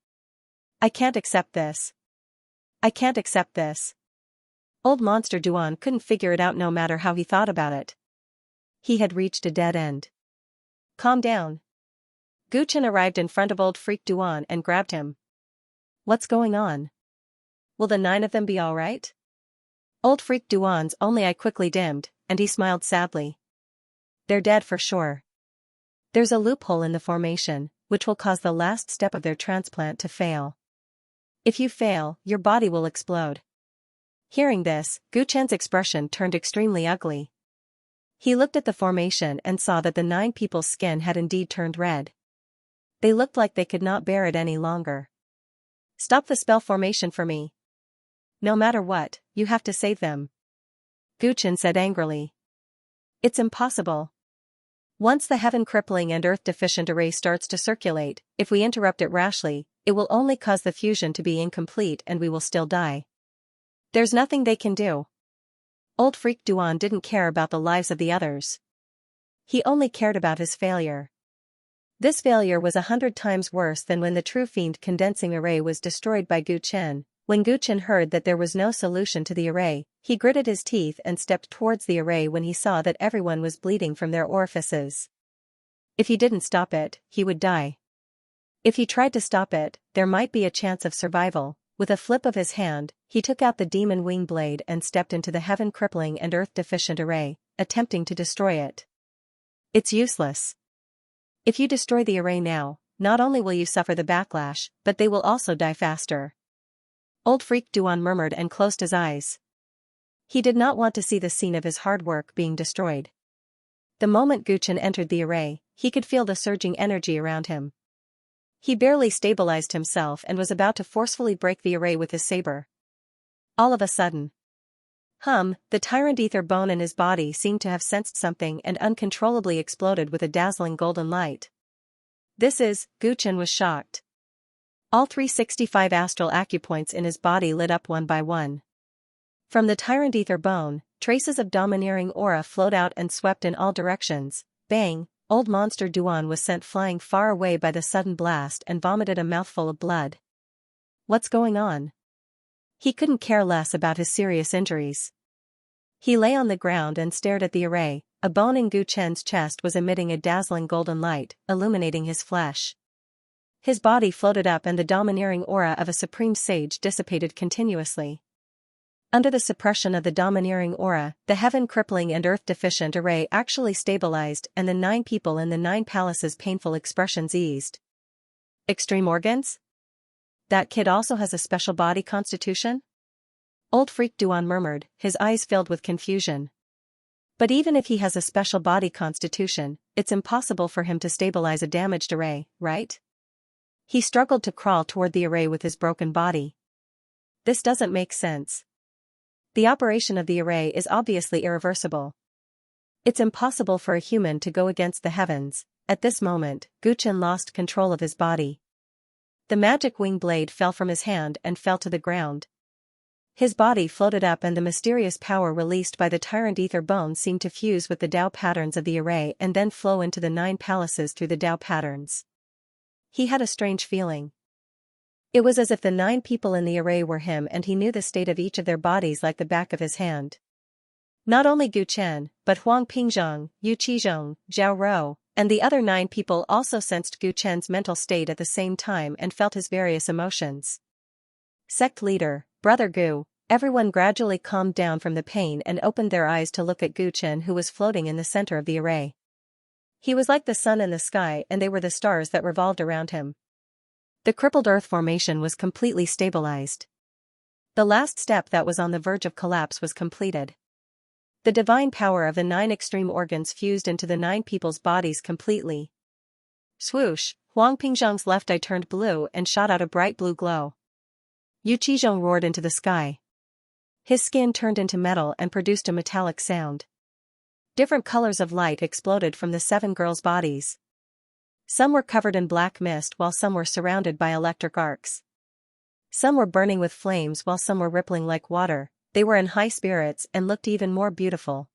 I can't accept this. I can't accept this. Old Monster Duan couldn't figure it out no matter how he thought about it. He had reached a dead end. Calm down. Gu Chen arrived in front of Old Freak Duan and grabbed him. What's going on? Will the 9 of them be alright? Old Freak Duan's only eye quickly dimmed, and he smiled sadly. They're dead for sure. There's a loophole in the formation, which will cause the last step of their transplant to fail. If you fail, your body will explode. Hearing this, Gu Chen's expression turned extremely ugly. He looked at the formation and saw that the 9 people's skin had indeed turned red. They looked like they could not bear it any longer. Stop the spell formation for me. No matter what, you have to save them. Gu Chen said angrily. It's impossible. Once the heaven crippling and earth deficient array starts to circulate, if we interrupt it rashly, it will only cause the fusion to be incomplete and we will still die. There's nothing they can do. Old Freak Duan didn't care about the lives of the others. He only cared about his failure. This failure was 100 times worse than when the True Fiend condensing array was destroyed by Gu Chen. When Gu Chen heard that there was no solution to the array, he gritted his teeth and stepped towards the array when he saw that everyone was bleeding from their orifices. If he didn't stop it, he would die. If he tried to stop it, there might be a chance of survival. With a flip of his hand, he took out the demon wing blade and stepped into the heaven crippling and earth deficient array, attempting to destroy it. It's useless. If you destroy the array now, not only will you suffer the backlash, but they will also die faster. Old Freak Duan murmured and closed his eyes. He did not want to see the scene of his hard work being destroyed. The moment Gu Chen entered the array, he could feel the surging energy around him. He barely stabilized himself and was about to forcefully break the array with his saber. All of a sudden. The Tyrant ether bone in his body seemed to have sensed something and uncontrollably exploded with a dazzling golden light. Gu Chen was shocked. All 365 astral acupoints in his body lit up one by one. From the Tyrant ether bone, traces of domineering aura flowed out and swept in all directions. Bang! Old Monster Duan was sent flying far away by the sudden blast and vomited a mouthful of blood. What's going on? He couldn't care less about his serious injuries. He lay on the ground and stared at the array. A bone in Gu Chen's chest was emitting a dazzling golden light, illuminating his flesh. His body floated up and the domineering aura of a supreme sage dissipated continuously. Under the suppression of the domineering aura, the heaven crippling and earth deficient array actually stabilized and the 9 people in the 9 palaces' painful expressions eased. Extreme organs? That kid also has a special body constitution? Old Freak Duan murmured, his eyes filled with confusion. But even if he has a special body constitution, it's impossible for him to stabilize a damaged array, right? He struggled to crawl toward the array with his broken body. This doesn't make sense. The operation of the array is obviously irreversible. It's impossible for a human to go against the heavens. At this moment, Gu Chen lost control of his body. The magic wing blade fell from his hand and fell to the ground. His body floated up and the mysterious power released by the Tyrant ether bone seemed to fuse with the Tao patterns of the array and then flow into the 9 palaces through the Tao patterns. He had a strange feeling. It was as if the 9 people in the array were him and he knew the state of each of their bodies like the back of his hand. Not only Gu Chen, but Huang Pingzhong, Yu Qizhong, Zhao Rou, and the other 9 people also sensed Gu Chen's mental state at the same time and felt his various emotions. Sect leader, Brother Gu, everyone gradually calmed down from the pain and opened their eyes to look at Gu Chen who was floating in the center of the array. He was like the sun in the sky and they were the stars that revolved around him. The crippled earth formation was completely stabilized. The last step that was on the verge of collapse was completed. The divine power of the 9 extreme organs fused into the 9 people's bodies completely. Swoosh, Huang Pingzhong's left eye turned blue and shot out a bright blue glow. Yu Qizhong roared into the sky. His skin turned into metal and produced a metallic sound. Different colors of light exploded from the 7 girls' bodies. Some were covered in black mist while some were surrounded by electric arcs. Some were burning with flames while some were rippling like water. They were in high spirits and looked even more beautiful.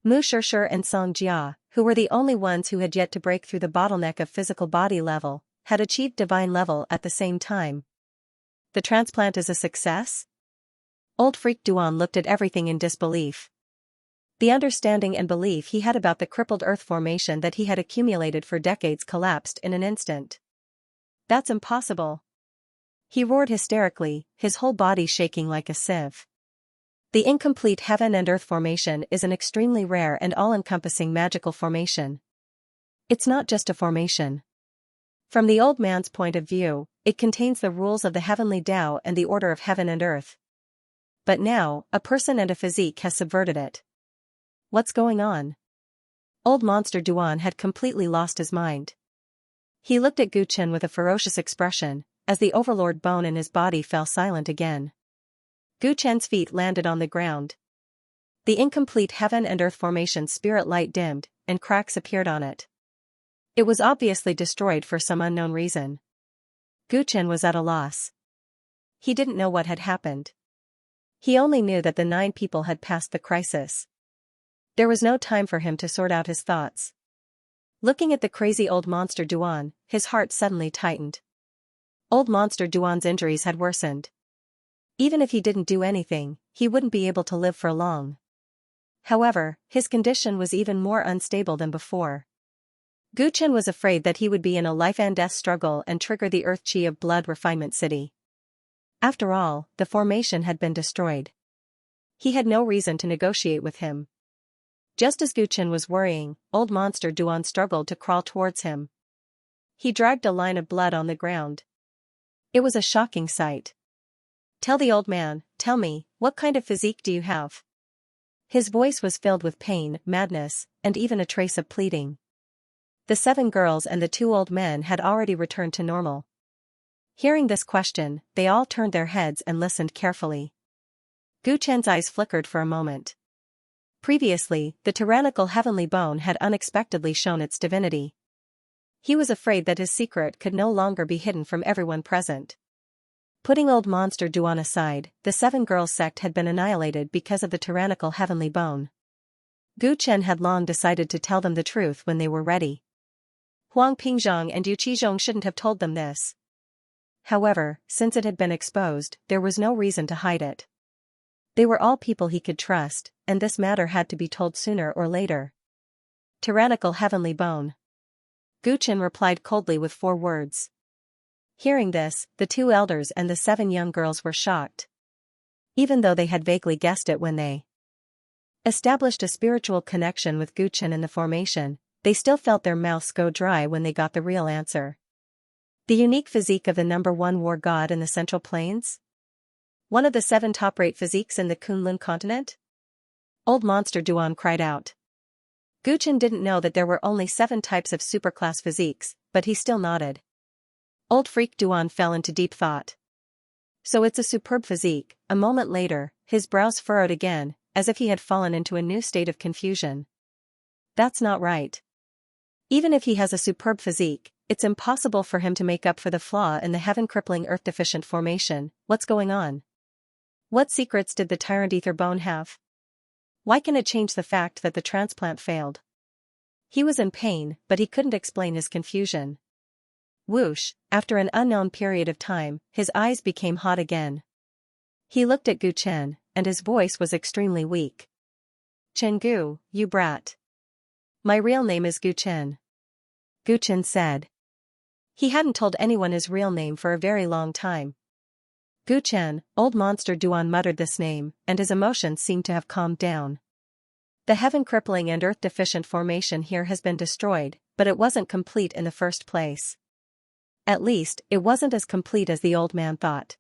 Mu Shishir and Xianxia, who were the only ones who had yet to break through the bottleneck of physical body level, had achieved divine level at the same time. The transplant is a success? Old Freak Duan looked at everything in disbelief. The understanding and belief he had about the crippled earth formation that he had accumulated for decades collapsed in an instant. That's impossible. He roared hysterically, his whole body shaking like a sieve. The incomplete heaven and earth formation is an extremely rare and all-encompassing magical formation. It's not just a formation. From the old man's point of view, it contains the rules of the heavenly Tao and the order of heaven and earth. But now, a person and a physique has subverted it. What's going on? Old Monster Duan had completely lost his mind. He looked at Gu Chen with a ferocious expression, as the overlord bone in his body fell silent again. Gu Chen's feet landed on the ground. The incomplete heaven and earth formation spirit light dimmed, and cracks appeared on it. It was obviously destroyed for some unknown reason. Gu Chen was at a loss. He didn't know what had happened. He only knew that the 9 people had passed the crisis. There was no time for him to sort out his thoughts. Looking at the crazy old Monster Duan, his heart suddenly tightened. Old Monster Duan's injuries had worsened. Even if he didn't do anything, he wouldn't be able to live for long. However, his condition was even more unstable than before. Gu Chen was afraid that he would be in a life and death struggle and trigger the Earth Chi of Blood Refinement City. After all, the formation had been destroyed. He had no reason to negotiate with him. Just as Gu Chen was worrying, old Monster Duan struggled to crawl towards him. He dragged a line of blood on the ground. It was a shocking sight. Tell the old man, tell me, what kind of physique do you have? His voice was filled with pain, madness, and even a trace of pleading. The 7 girls and the 2 old men had already returned to normal. Hearing this question, they all turned their heads and listened carefully. Gu Chen's eyes flickered for a moment. Previously, the tyrannical heavenly bone had unexpectedly shown its divinity. He was afraid that his secret could no longer be hidden from everyone present. Putting old Monster Duan aside, the 7 girls sect had been annihilated because of the tyrannical heavenly bone. Gu Chen had long decided to tell them the truth when they were ready. Huang Pingzhong and Yu Qizhong shouldn't have told them this. However, since it had been exposed, there was no reason to hide it. They were all people he could trust, and this matter had to be told sooner or later. Tyrannical heavenly bone. Gu Chen replied coldly with 4 words. Hearing this, the 2 elders and the 7 young girls were shocked. Even though they had vaguely guessed it when they established a spiritual connection with Gu Chen in the formation, they still felt their mouths go dry when they got the real answer. The unique physique of the #1 war god in the Central Plains? One of the 7 top-rate physiques in the Kunlun continent? Old Monster Duan cried out. Gu Chen didn't know that there were only 7 types of superclass physiques, but he still nodded. Old Freak Duan fell into deep thought. So it's a superb physique. A moment later, his brows furrowed again, as if he had fallen into a new state of confusion. That's not right. Even if he has a superb physique, it's impossible for him to make up for the flaw in the heaven-crippling earth-deficient formation. What's going on? What secrets did the Tyrant ether bone have? Why can it change the fact that the transplant failed? He was in pain, but he couldn't explain his confusion. Whoosh, after an unknown period of time, his eyes became hot again. He looked at Gu Chen, and his voice was extremely weak. Chen Gu, you brat. My real name is Gu Chen. Gu Chen said. He hadn't told anyone his real name for a very long time. Gu Chen, old Monster Duan muttered this name, and his emotions seemed to have calmed down. The heaven-crippling and earth-deficient formation here has been destroyed, but it wasn't complete in the first place. At least, it wasn't as complete as the old man thought.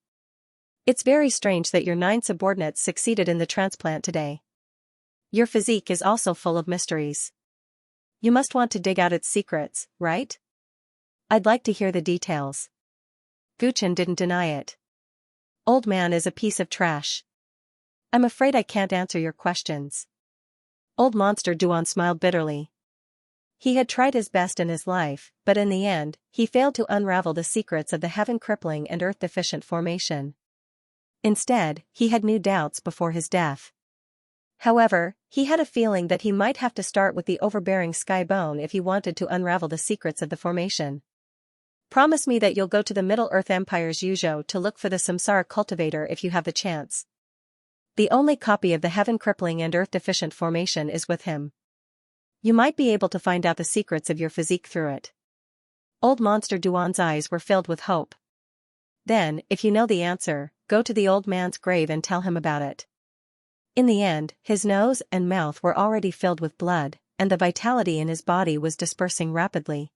It's very strange that your 9 subordinates succeeded in the transplant today. Your physique is also full of mysteries. You must want to dig out its secrets, right? I'd like to hear the details. Gu Chen didn't deny it. Old man is a piece of trash. I'm afraid I can't answer your questions. Old Monster Duan smiled bitterly. He had tried his best in his life, but in the end, he failed to unravel the secrets of the heaven-crippling and earth-deficient formation. Instead, he had new doubts before his death. However, he had a feeling that he might have to start with the overbearing Sky Bone if he wanted to unravel the secrets of the formation. Promise me that you'll go to the Middle-earth Empire's Yuzhou to look for the Samsara cultivator if you have the chance. The only copy of the heaven-crippling and earth-deficient formation is with him. You might be able to find out the secrets of your physique through it. Old Monster Duan's eyes were filled with hope. Then, if you know the answer, go to the old man's grave and tell him about it. In the end, his nose and mouth were already filled with blood, and the vitality in his body was dispersing rapidly.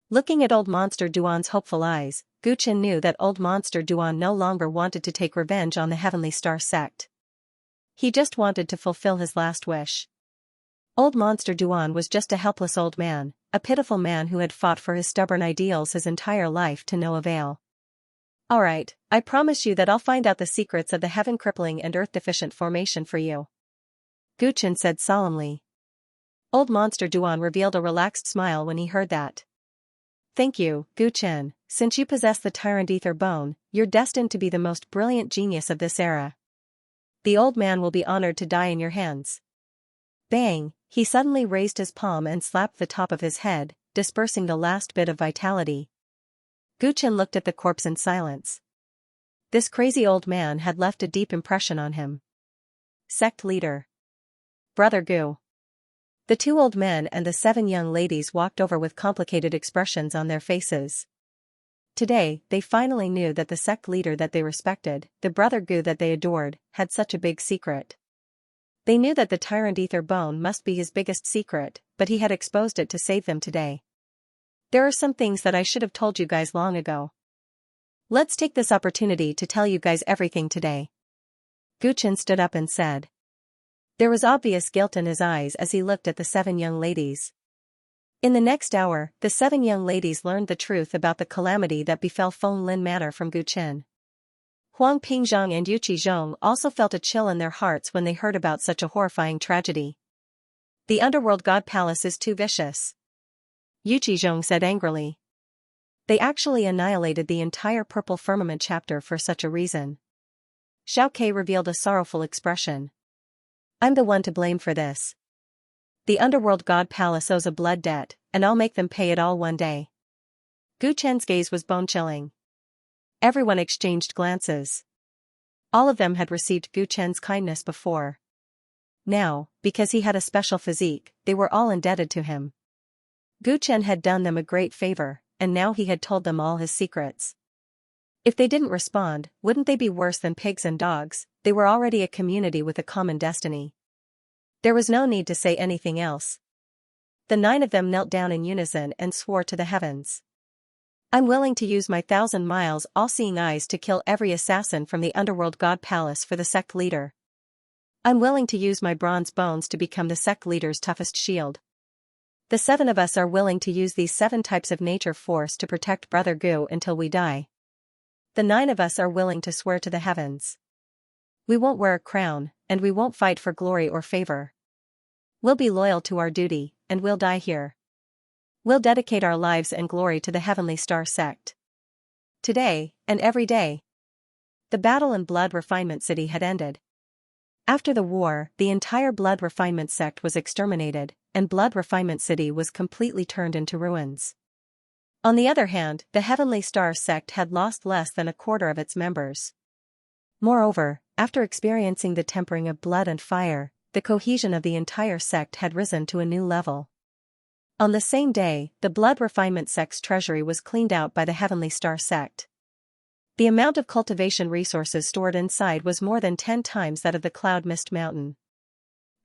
Looking at Old Monster Duan's hopeful eyes, Guchen knew that Old Monster Duan no longer wanted to take revenge on the Heavenly Star sect. He just wanted to fulfill his last wish. Old Monster Duan was just a helpless old man, a pitiful man who had fought for his stubborn ideals his entire life to no avail. Alright, I promise you that I'll find out the secrets of the heaven-crippling and earth-deficient formation for you. Guchen said solemnly. Old Monster Duan revealed a relaxed smile when he heard that. Thank you, Guchen, since you possess the Tyrant Ether Bone, you're destined to be the most brilliant genius of this era. The old man will be honored to die in your hands. Bang, he suddenly raised his palm and slapped the top of his head, dispersing the last bit of vitality. Guchen looked at the corpse in silence. This crazy old man had left a deep impression on him. Sect leader. Brother Gu. The two old men and the 7 young ladies walked over with complicated expressions on their faces. Today, they finally knew that the sect leader that they respected, the Brother Gu that they adored, had such a big secret. They knew that the Tyrant Ether Bone must be his biggest secret, but he had exposed it to save them today. There are some things that I should have told you guys long ago. Let's take this opportunity to tell you guys everything today. Guchen stood up and said. There was obvious guilt in his eyes as he looked at the 7 young ladies. In the next hour, the 7 young ladies learned the truth about the calamity that befell Feng Lin Manor from Guchen. Huang Pingzhang and Yuqi Zhong also felt a chill in their hearts when they heard about such a horrifying tragedy. The underworld god palace is too vicious. Yuqi Zhong said angrily. They actually annihilated the entire Purple Firmament chapter for such a reason. Xiao Ke revealed a sorrowful expression. I'm the one to blame for this. The underworld god palace owes a blood debt, and I'll make them pay it all one day. Guchen's gaze was bone-chilling. Everyone exchanged glances. All of them had received Guchen's kindness before. Now, because he had a special physique, they were all indebted to him. Guchen had done them a great favor, and now he had told them all his secrets. If they didn't respond, wouldn't they be worse than pigs and dogs? They were already a community with a common destiny. There was no need to say anything else. The 9 of them knelt down in unison and swore to the heavens. I'm willing to use my 1,000 miles all-seeing eyes to kill every assassin from the underworld god palace for the sect leader. I'm willing to use my bronze bones to become the sect leader's toughest shield. The 7 of us are willing to use these 7 types of nature force to protect Brother Gu until we die. The 9 of us are willing to swear to the heavens. We won't wear a crown, and we won't fight for glory or favor. We'll be loyal to our duty, and we'll die here. We'll dedicate our lives and glory to the Heavenly Star sect. Today, and every day. The battle in Blood Refinement City had ended. After the war, the entire Blood Refinement sect was exterminated, and Blood Refinement City was completely turned into ruins. On the other hand, the Heavenly Star sect had lost less than a quarter of its members. Moreover, after experiencing the tempering of blood and fire, the cohesion of the entire sect had risen to a new level. On the same day, the Blood Refinement sect's treasury was cleaned out by the Heavenly Star sect. The amount of cultivation resources stored inside was more than 10 times that of the Cloud Mist Mountain.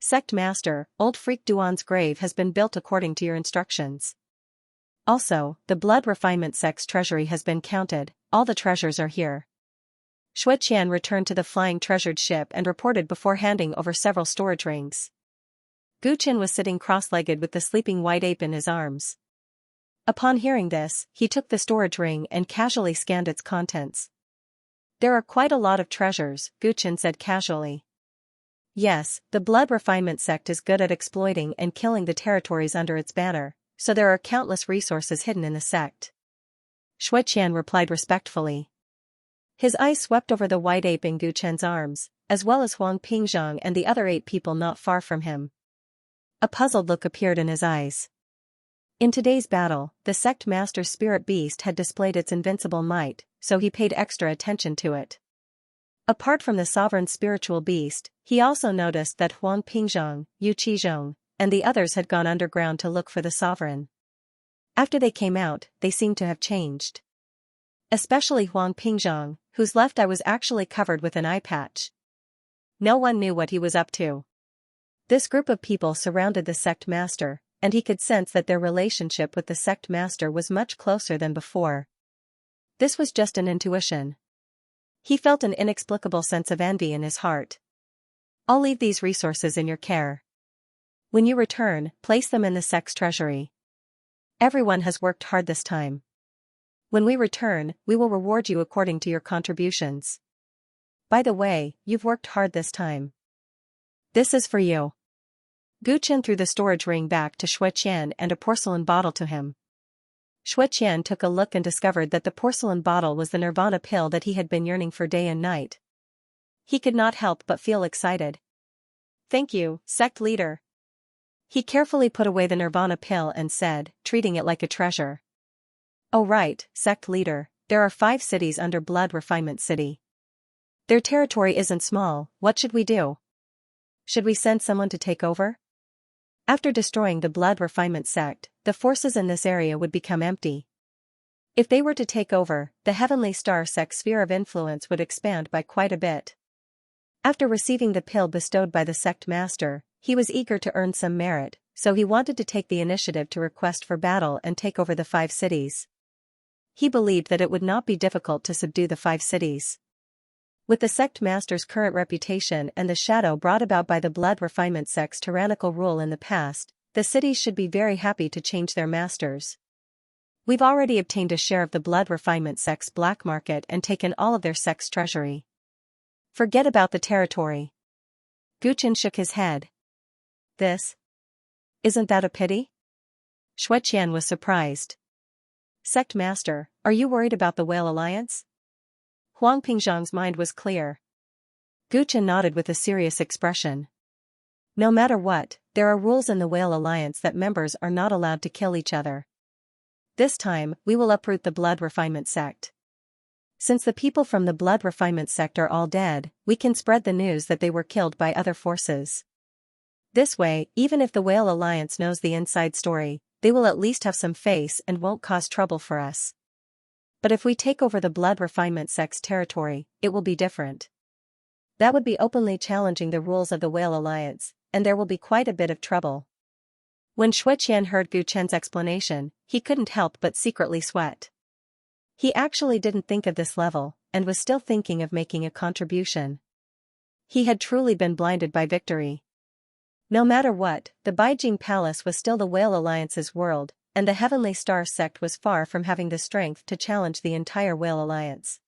Sect Master, Old Freak Duan's grave has been built according to your instructions. Also, the Blood Refinement sect's treasury has been counted, all the treasures are here. Shuiqian returned to the flying treasured ship and reported before handing over several storage rings. Guchen was sitting cross-legged with the sleeping white ape in his arms. Upon hearing this, he took the storage ring and casually scanned its contents. There are quite a lot of treasures, Guchen said casually. Yes, the Blood Refinement sect is good at exploiting and killing the territories under its banner, so there are countless resources hidden in the sect. Shuiqian replied respectfully. His eyes swept over the white ape in Guchen's arms, as well as Huang Pingzhang and the other 8 people not far from him. A puzzled look appeared in his eyes. In today's battle, the sect master's spirit beast had displayed its invincible might, so he paid extra attention to it. Apart from the sovereign's spiritual beast, he also noticed that Huang Pingzhang, Yu Qizhong, and the others had gone underground to look for the sovereign. After they came out, they seemed to have changed. Especially Huang Pingzhang, whose left eye was actually covered with an eye patch. No one knew what he was up to. This group of people surrounded the sect master, and he could sense that their relationship with the sect master was much closer than before. This was just an intuition. He felt an inexplicable sense of envy in his heart. I'll leave these resources in your care. When you return, place them in the sect's treasury. Everyone has worked hard this time. When we return, we will reward you according to your contributions. By the way, you've worked hard this time. This is for you. Gu Chen threw the storage ring back to Xue Qian and a porcelain bottle to him. Xue Qian took a look and discovered that the porcelain bottle was the nirvana pill that he had been yearning for day and night. He could not help but feel excited. Thank you, sect leader. He carefully put away the nirvana pill and said, treating it like a treasure. Oh right, sect leader, there are 5 cities under Blood Refinement City. Their territory isn't small, what should we do? Should we send someone to take over? After destroying the Blood Refinement sect, the forces in this area would become empty. If they were to take over, the Heavenly Star sect's sphere of influence would expand by quite a bit. After receiving the pill bestowed by the sect master, he was eager to earn some merit, so he wanted to take the initiative to request for battle and take over the 5 cities. He believed that it would not be difficult to subdue the 5 cities. With the sect master's current reputation and the shadow brought about by the Blood Refinement sect's tyrannical rule in the past, the cities should be very happy to change their masters. We've already obtained a share of the Blood Refinement sect's black market and taken all of their sect's treasury. Forget about the territory. Gu Chen shook his head. Isn't that a pity? Xue Qian was surprised. Sect master, are you worried about the Whale Alliance? Huang Pingzhang's mind was clear. Gu Chen nodded with a serious expression. No matter what, there are rules in the Whale Alliance that members are not allowed to kill each other. This time, we will uproot the Blood Refinement sect. Since the people from the Blood Refinement sect are all dead, we can spread the news that they were killed by other forces. This way, even if the Whale Alliance knows the inside story, they will at least have some face and won't cause trouble for us. But if we take over the Blood Refinement sect's territory, it will be different. That would be openly challenging the rules of the Whale Alliance, and there will be quite a bit of trouble. When Xue Qian heard Gu Chen's explanation, he couldn't help but secretly sweat. He actually didn't think of this level, and was still thinking of making a contribution. He had truly been blinded by victory. No matter what, the Beijing Palace was still the Whale Alliance's world, and the Heavenly Star sect was far from having the strength to challenge the entire Whale Alliance.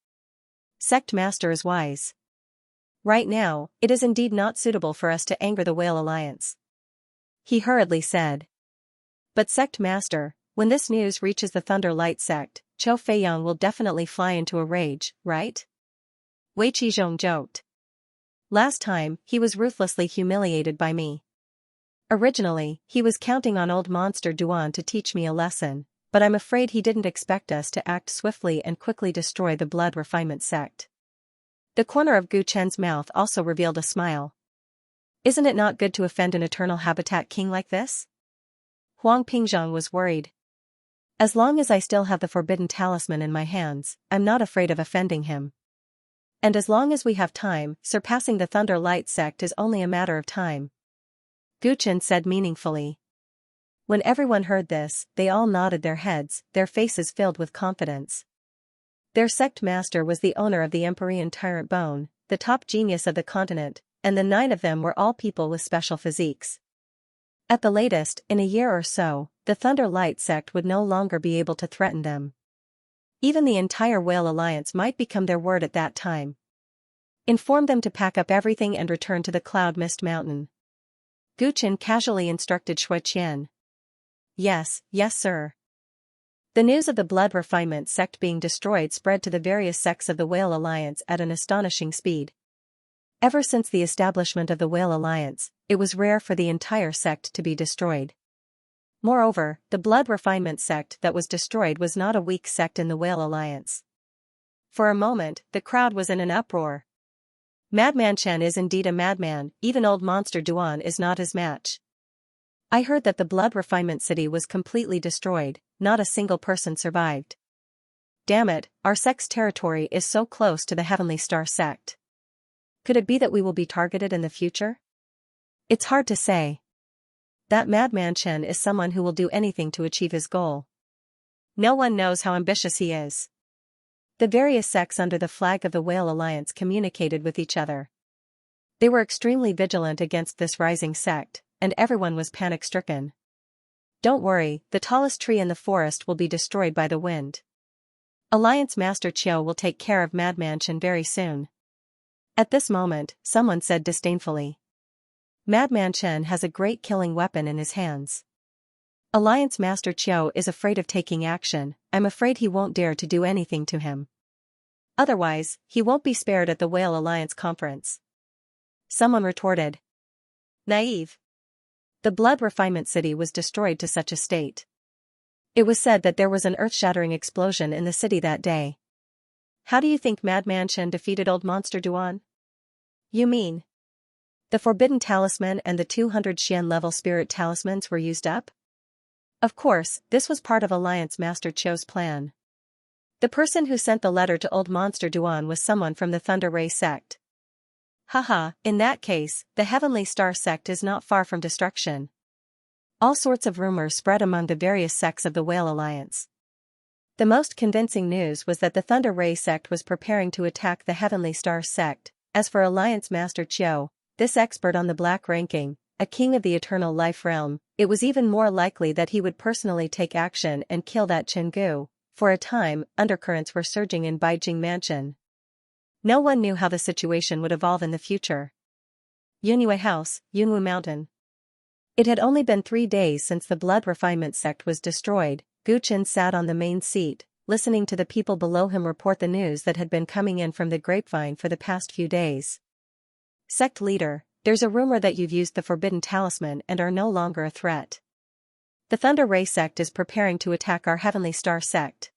Sect Master is wise. Right now, it is indeed not suitable for us to anger the Whale Alliance. He hurriedly said. But Sect Master, when this news reaches the Thunder Light sect, Qiu Feiyang will definitely fly into a rage, right? Wei Qizhong joked. Last time, he was ruthlessly humiliated by me. Originally, he was counting on old monster Duan to teach me a lesson, but I'm afraid he didn't expect us to act swiftly and quickly destroy the Blood Refinement sect. The corner of Gu Chen's mouth also revealed a smile. Isn't it not good to offend an eternal habitat king like this? Huang Pingzhang was worried. As long as I still have the forbidden talisman in my hands, I'm not afraid of offending him. And as long as we have time, surpassing the Thunder Light sect is only a matter of time. Gu Chen said meaningfully. When everyone heard this, they all nodded their heads, their faces filled with confidence. Their sect master was the owner of the Empyrean Tyrant bone, the top genius of the continent, and the 9 of them were all people with special physiques. At the latest, in a year or so, the Thunder Light sect would no longer be able to threaten them. Even the entire Whale Alliance might become their word at that time. Inform them to pack up everything and return to the Cloud Mist Mountain. Gu Chen casually instructed Xue Qian. Yes, sir. The news of the Blood Refinement sect being destroyed spread to the various sects of the Whale Alliance at an astonishing speed. Ever since the establishment of the Whale Alliance, it was rare for the entire sect to be destroyed. Moreover, the blood refinement sect that was destroyed was not a weak sect in the Whale Alliance. For a moment, the crowd was in an uproar. Madman Chen is indeed a madman, even old monster Duan is not his match. I heard that the blood refinement city was completely destroyed, not a single person survived. Damn it, our sect's territory is so close to the Heavenly Star sect. Could it be that we will be targeted in the future? It's hard to say. That madman Chen is someone who will do anything to achieve his goal. No one knows how ambitious he is. The various sects under the flag of the Whale Alliance communicated with each other. They were extremely vigilant against this rising sect, and everyone was panic-stricken. Don't worry, the tallest tree in the forest will be destroyed by the wind. Alliance Master Chiu will take care of Madman Chen very soon. At this moment, someone said disdainfully. Madman Chen has a great killing weapon in his hands. Alliance Master Chiu is afraid of taking action, I'm afraid he won't dare to do anything to him. Otherwise, he won't be spared at the Whale Alliance conference. Someone retorted. Naive. The blood refinement city was destroyed to such a state. It was said that there was an earth-shattering explosion in the city that day. How do you think Madman Chen defeated old monster Duan? You mean the Forbidden Talisman and the 200 Xian level spirit talismans were used up? Of course, this was part of Alliance Master Chiu's plan. The person who sent the letter to old monster Duan was someone from the Thunder Ray sect. Haha, in that case, the Heavenly Star sect is not far from destruction. All sorts of rumors spread among the various sects of the Whale Alliance. The most convincing news was that the Thunder Ray sect was preparing to attack the Heavenly Star sect. As for Alliance Master Chiu, this expert on the black ranking, a king of the eternal life realm, it was even more likely that he would personally take action and kill that Chengu. For a time, undercurrents were surging in Beijing Mansion. No one knew how the situation would evolve in the future. Yunwei House, Yunwu Mountain. It had only been 3 days since the blood refinement sect was destroyed. Gu Chen sat on the main seat, listening to the people below him report the news that had been coming in from the grapevine for the past few days. Sect leader, there's a rumor that you've used the Forbidden Talisman and are no longer a threat. The Thunder Ray sect is preparing to attack our Heavenly Star sect.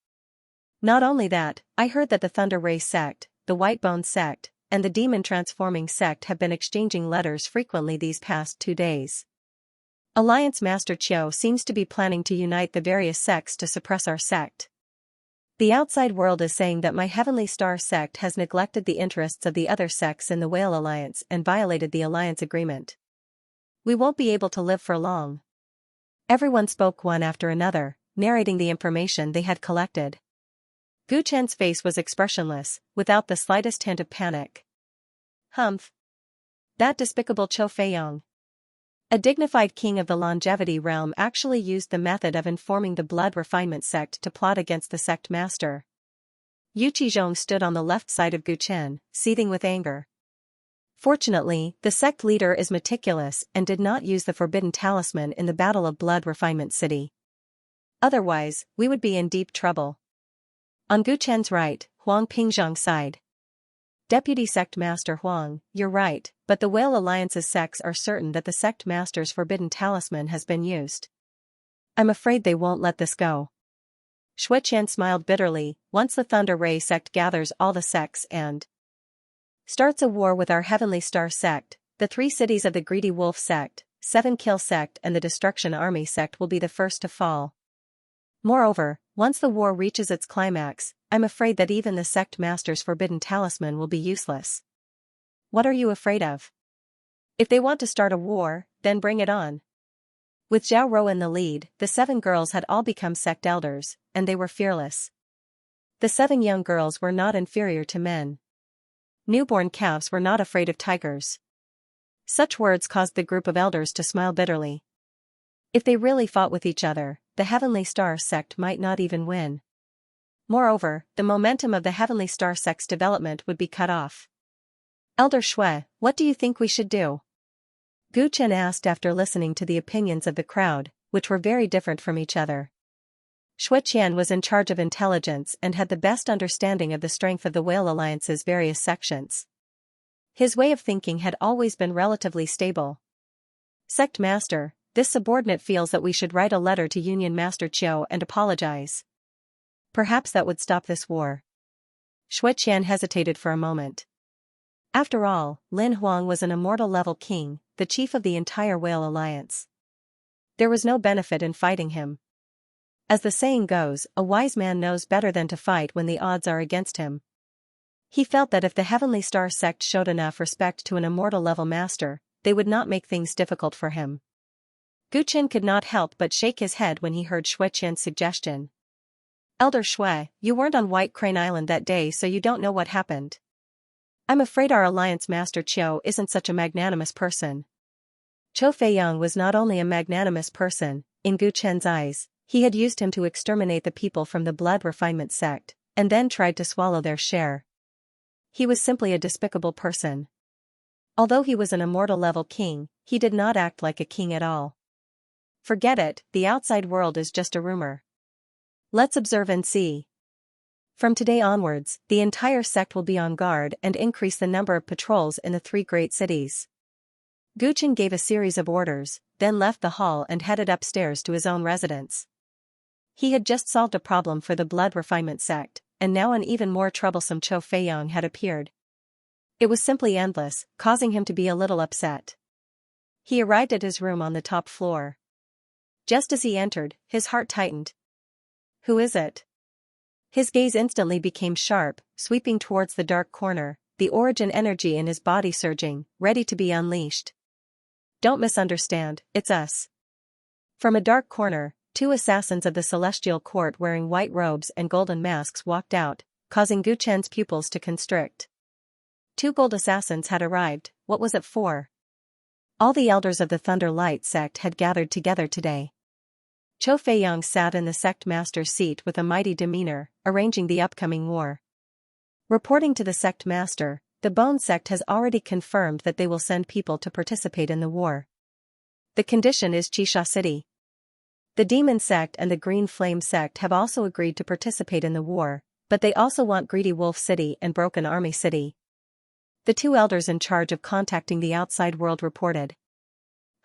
Not only that, I heard that the Thunder Ray sect, the Whitebone sect, and the Demon Transforming sect have been exchanging letters frequently these past 2 days. Alliance Master Chiu seems to be planning to unite the various sects to suppress our sect. The outside world is saying that my Heavenly Star sect has neglected the interests of the other sects in the Whale Alliance and violated the alliance agreement. We won't be able to live for long. Everyone spoke one after another, narrating the information they had collected. Gu Chen's face was expressionless, without the slightest hint of panic. Humph. That despicable Chou Feiyong. A dignified king of the longevity realm actually used the method of informing the blood refinement sect to plot against the sect master. Yu Qizhong stood on the left side of Gu Chen, seething with anger. Fortunately, the sect leader is meticulous and did not use the Forbidden Talisman in the Battle of Blood Refinement City. Otherwise, we would be in deep trouble. On Gu Chen's right, Huang Pingzhang sighed. Deputy Sect Master Huang, you're right, but the Whale Alliance's sects are certain that the Sect Master's Forbidden Talisman has been used. I'm afraid they won't let this go. Shui Qian smiled bitterly. Once the Thunder Ray sect gathers all the sects and starts a war with our Heavenly Star sect, the 3 cities of the Greedy Wolf sect, 7 Kill sect and the Destruction Army sect will be the first to fall. Moreover, once the war reaches its climax, I'm afraid that even the sect master's Forbidden Talisman will be useless. What are you afraid of? If they want to start a war, then bring it on. With Zhao Rou in the lead, the 7 girls had all become sect elders, and they were fearless. The 7 young girls were not inferior to men. Newborn calves were not afraid of tigers. Such words caused the group of elders to smile bitterly. If they really fought with each other, the Heavenly Star sect might not even win. Moreover, the momentum of the Heavenly Star sect's development would be cut off. Elder Shui, what do you think we should do? Gu Chen asked after listening to the opinions of the crowd, which were very different from each other. Shui Qian was in charge of intelligence and had the best understanding of the strength of the Whale Alliance's various sections. His way of thinking had always been relatively stable. Sect Master, this subordinate feels that we should write a letter to Union Master Qiu and apologize. Perhaps that would stop this war. Xianxia hesitated for a moment. After all, Lin Huang was an immortal-level king, the chief of the entire Whale Alliance. There was no benefit in fighting him. As the saying goes, a wise man knows better than to fight when the odds are against him. He felt that if the Heavenly Star sect showed enough respect to an immortal-level master, they would not make things difficult for him. Guqin could not help but shake his head when he heard Xianxia's suggestion. Elder Shui, you weren't on White Crane Island that day, so you don't know what happened. I'm afraid our alliance master Qiu isn't such a magnanimous person. Qiu Feiyang was not only a magnanimous person, in Guqin's eyes, he had used him to exterminate the people from the blood refinement sect, and then tried to swallow their share. He was simply a despicable person. Although he was an immortal-level king, he did not act like a king at all. Forget it, the outside world is just a rumor. Let's observe and see. From today onwards, the entire sect will be on guard and increase the number of patrols in the 3 great cities. Guqin gave a series of orders, then left the hall and headed upstairs to his own residence. He had just solved a problem for the blood refinement sect, and now an even more troublesome Qiu Feiyang had appeared. It was simply endless, causing him to be a little upset. He arrived at his room on the top floor. Just as he entered, his heart tightened. Who is it? His gaze instantly became sharp, sweeping towards the dark corner, the origin energy in his body surging, ready to be unleashed. Don't misunderstand, it's us. From a dark corner, 2 assassins of the Celestial Court wearing white robes and golden masks walked out, causing Guqin's pupils to constrict. 2 gold assassins had arrived. What was it for? All the elders of the Thunder Light sect had gathered together today. Qiu Feiyang sat in the sect master's seat with a mighty demeanor, arranging the upcoming war. Reporting to the sect master, the Bone sect has already confirmed that they will send people to participate in the war. The condition is Xianxia City. The Demon sect and the Green Flame sect have also agreed to participate in the war, but they also want Greedy Wolf City and Broken Army City. The 2 elders in charge of contacting the outside world reported.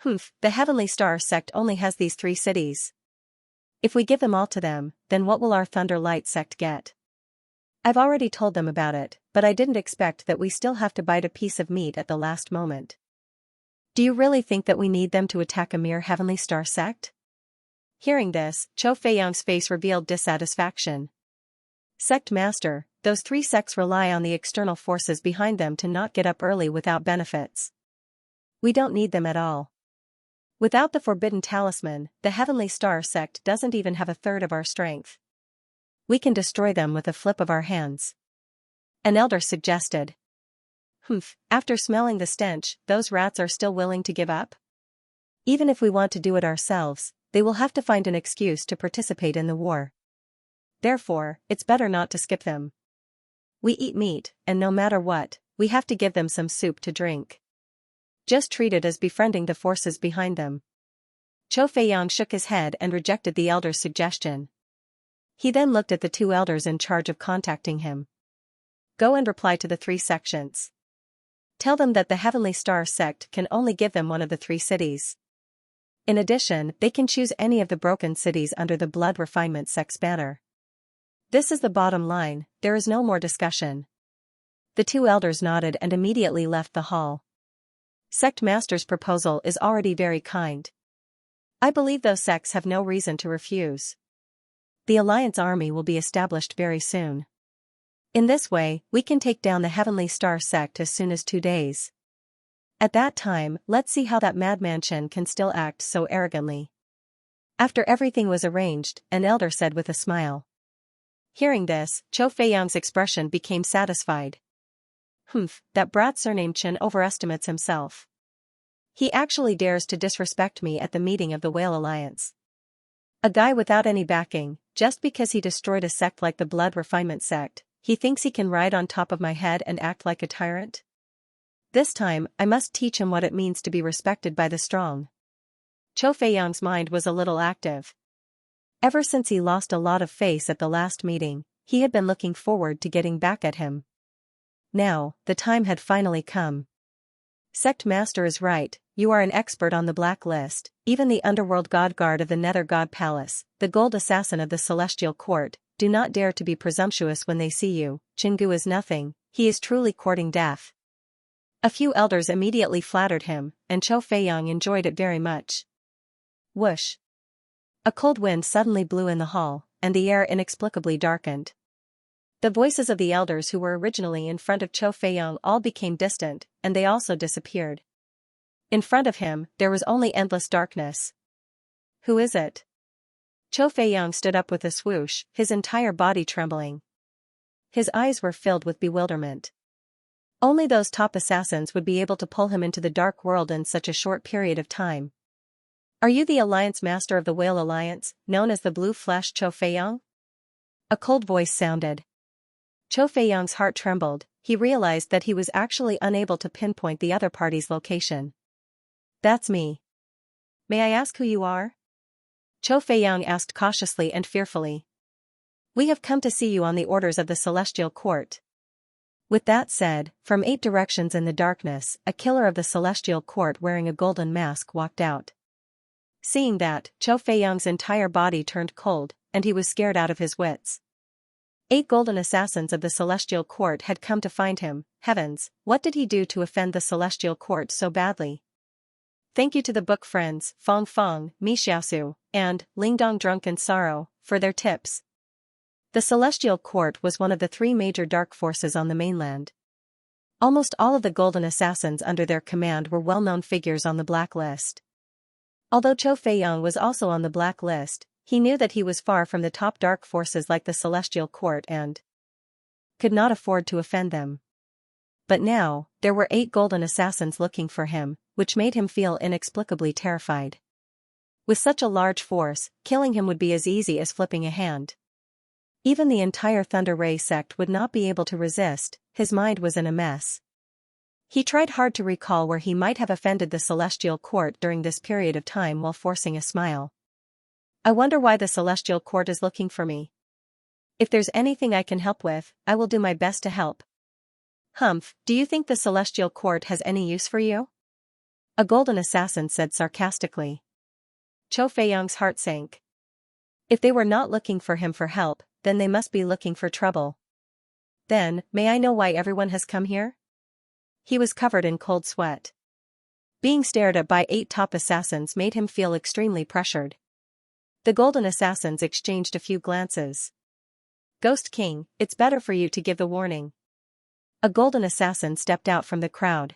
The Heavenly Star sect only has these 3 cities. If we give them all to them, then what will our Thunder Light sect get? I've already told them about it, but I didn't expect that we still have to bite a piece of meat at the last moment. Do you really think that we need them to attack a mere Heavenly Star sect? Hearing this, Qiu Feiyang's face revealed dissatisfaction. Sect Master, those 3 sects rely on the external forces behind them to not get up early without benefits. We don't need them at all. Without the Forbidden Talisman, the Heavenly Star sect doesn't even have a third of our strength. We can destroy them with a flip of our hands. An elder suggested. After smelling the stench, those rats are still willing to give up? Even if we want to do it ourselves, they will have to find an excuse to participate in the war. Therefore, it's better not to skip them. We eat meat, and no matter what, we have to give them some soup to drink. Just treat it as befriending the forces behind them. Qiu Feiyang shook his head and rejected the elder's suggestion. He then looked at the 2 elders in charge of contacting him. Go and reply to the 3 sections. Tell them that the Heavenly Star sect can only give them one of the 3 cities. In addition, they can choose any of the broken cities under the Blood Refinement sect's banner. This is the bottom line, there is no more discussion. The 2 elders nodded and immediately left the hall. Sect Master's proposal is already very kind. I believe those sects have no reason to refuse. The Alliance army will be established very soon. In this way, we can take down the Heavenly Star sect as soon as 2 days. At that time, let's see how that madman Chen can still act so arrogantly. After everything was arranged, an elder said with a smile. Hearing this, Qiu Feiyang's expression became satisfied. That brat surnamed Chen overestimates himself. He actually dares to disrespect me at the meeting of the Whale Alliance. A guy without any backing, just because he destroyed a sect like the Blood Refinement sect, he thinks he can ride on top of my head and act like a tyrant? This time, I must teach him what it means to be respected by the strong. Qiu Feiyang's mind was a little active. Ever since he lost a lot of face at the last meeting, he had been looking forward to getting back at him. Now, the time had finally come. Sect Master is right, you are an expert on the Black List, even the underworld god guard of the Nether God Palace, the gold assassin of the Celestial Court, do not dare to be presumptuous when they see you. Chingu is nothing, he is truly courting death. A few elders immediately flattered him, and Chou Feiyang enjoyed it very much. Whoosh! A cold wind suddenly blew in the hall, and the air inexplicably darkened. The voices of the elders who were originally in front of Chou Feiyang all became distant, and they also disappeared. In front of him, there was only endless darkness. Who is it? Chou Feiyang stood up with a swoosh, his entire body trembling. His eyes were filled with bewilderment. Only those top assassins would be able to pull him into the dark world in such a short period of time. Are you the Alliance Master of the Whale Alliance, known as the Blue Flash Chou Feiyang? A cold voice sounded. Chou Feiyang's heart trembled, he realized that he was actually unable to pinpoint the other party's location. That's me. May I ask who you are? Chou Feiyang asked cautiously and fearfully. We have come to see you on the orders of the Celestial Court. With that said, from 8 directions in the darkness, a killer of the Celestial Court wearing a golden mask walked out. Seeing that, Chou Feiyang's entire body turned cold, and he was scared out of his wits. 8 golden assassins of the Celestial Court had come to find him. Heavens, what did he do to offend the Celestial Court so badly? Thank you to the book friends, Fong Fong, Mi Xiaosu, and Lingdong Drunken Sorrow, for their tips. The Celestial Court was one of the 3 major dark forces on the mainland. Almost all of the golden assassins under their command were well-known figures on the Black List. Although Chou Feiyang was also on the Black List, he knew that he was far from the top dark forces like the Celestial Court and could not afford to offend them. But now, there were 8 golden assassins looking for him, which made him feel inexplicably terrified. With such a large force, killing him would be as easy as flipping a hand. Even the entire Thunder Ray sect would not be able to resist. His mind was in a mess. He tried hard to recall where he might have offended the Celestial Court during this period of time while forcing a smile. I wonder why the Celestial Court is looking for me. If there's anything I can help with, I will do my best to help. Humph, do you think the Celestial Court has any use for you? A golden assassin said sarcastically. Chou Feiyang's heart sank. If they were not looking for him for help, then they must be looking for trouble. Then, may I know why everyone has come here? He was covered in cold sweat. Being stared at by 8 top assassins made him feel extremely pressured. The golden assassins exchanged a few glances. Ghost King, it's better for you to give the warning. A golden assassin stepped out from the crowd.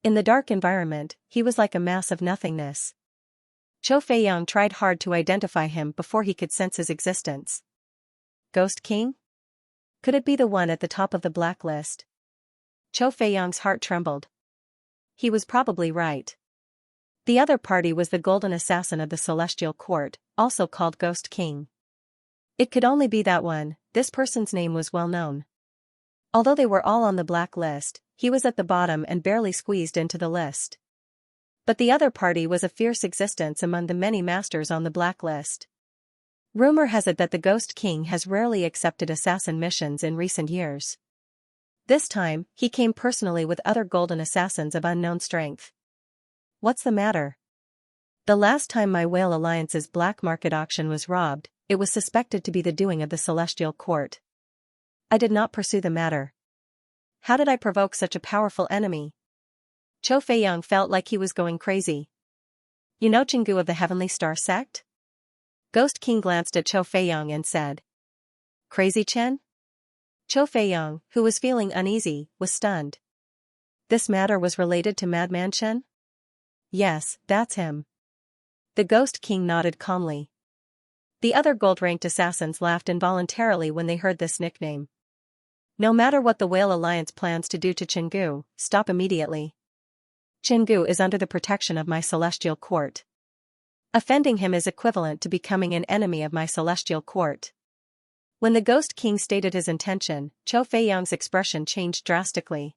In the dark environment, he was like a mass of nothingness. Chou Feiyang tried hard to identify him before he could sense his existence. Ghost King? Could it be the one at the top of the Black List? Chou Feiyang's heart trembled. He was probably right. The other party was the golden assassin of the Celestial Court, also called Ghost King. It could only be that one. This person's name was well known. Although they were all on the Black List, he was at the bottom and barely squeezed into the list. But the other party was a fierce existence among the many masters on the Black List. Rumor has it that the Ghost King has rarely accepted assassin missions in recent years. This time, he came personally with other golden assassins of unknown strength. What's the matter? The last time my Whale Alliance's black market auction was robbed, it was suspected to be the doing of the Celestial Court. I did not pursue the matter. How did I provoke such a powerful enemy? Chou Feiyang felt like he was going crazy. You know Chingu of the Heavenly Star Sect? Ghost King glanced at Chou Feiyang and said. Crazy Chen? Chou Feiyang, who was feeling uneasy, was stunned. This matter was related to Madman Chen? Yes, that's him. The Ghost King nodded calmly. The other gold-ranked assassins laughed involuntarily when they heard this nickname. No matter what the Whale Alliance plans to do to Chingu, stop immediately. Chingu is under the protection of my Celestial Court. Offending him is equivalent to becoming an enemy of my Celestial Court. When the Ghost King stated his intention, Chou Feiyang's expression changed drastically.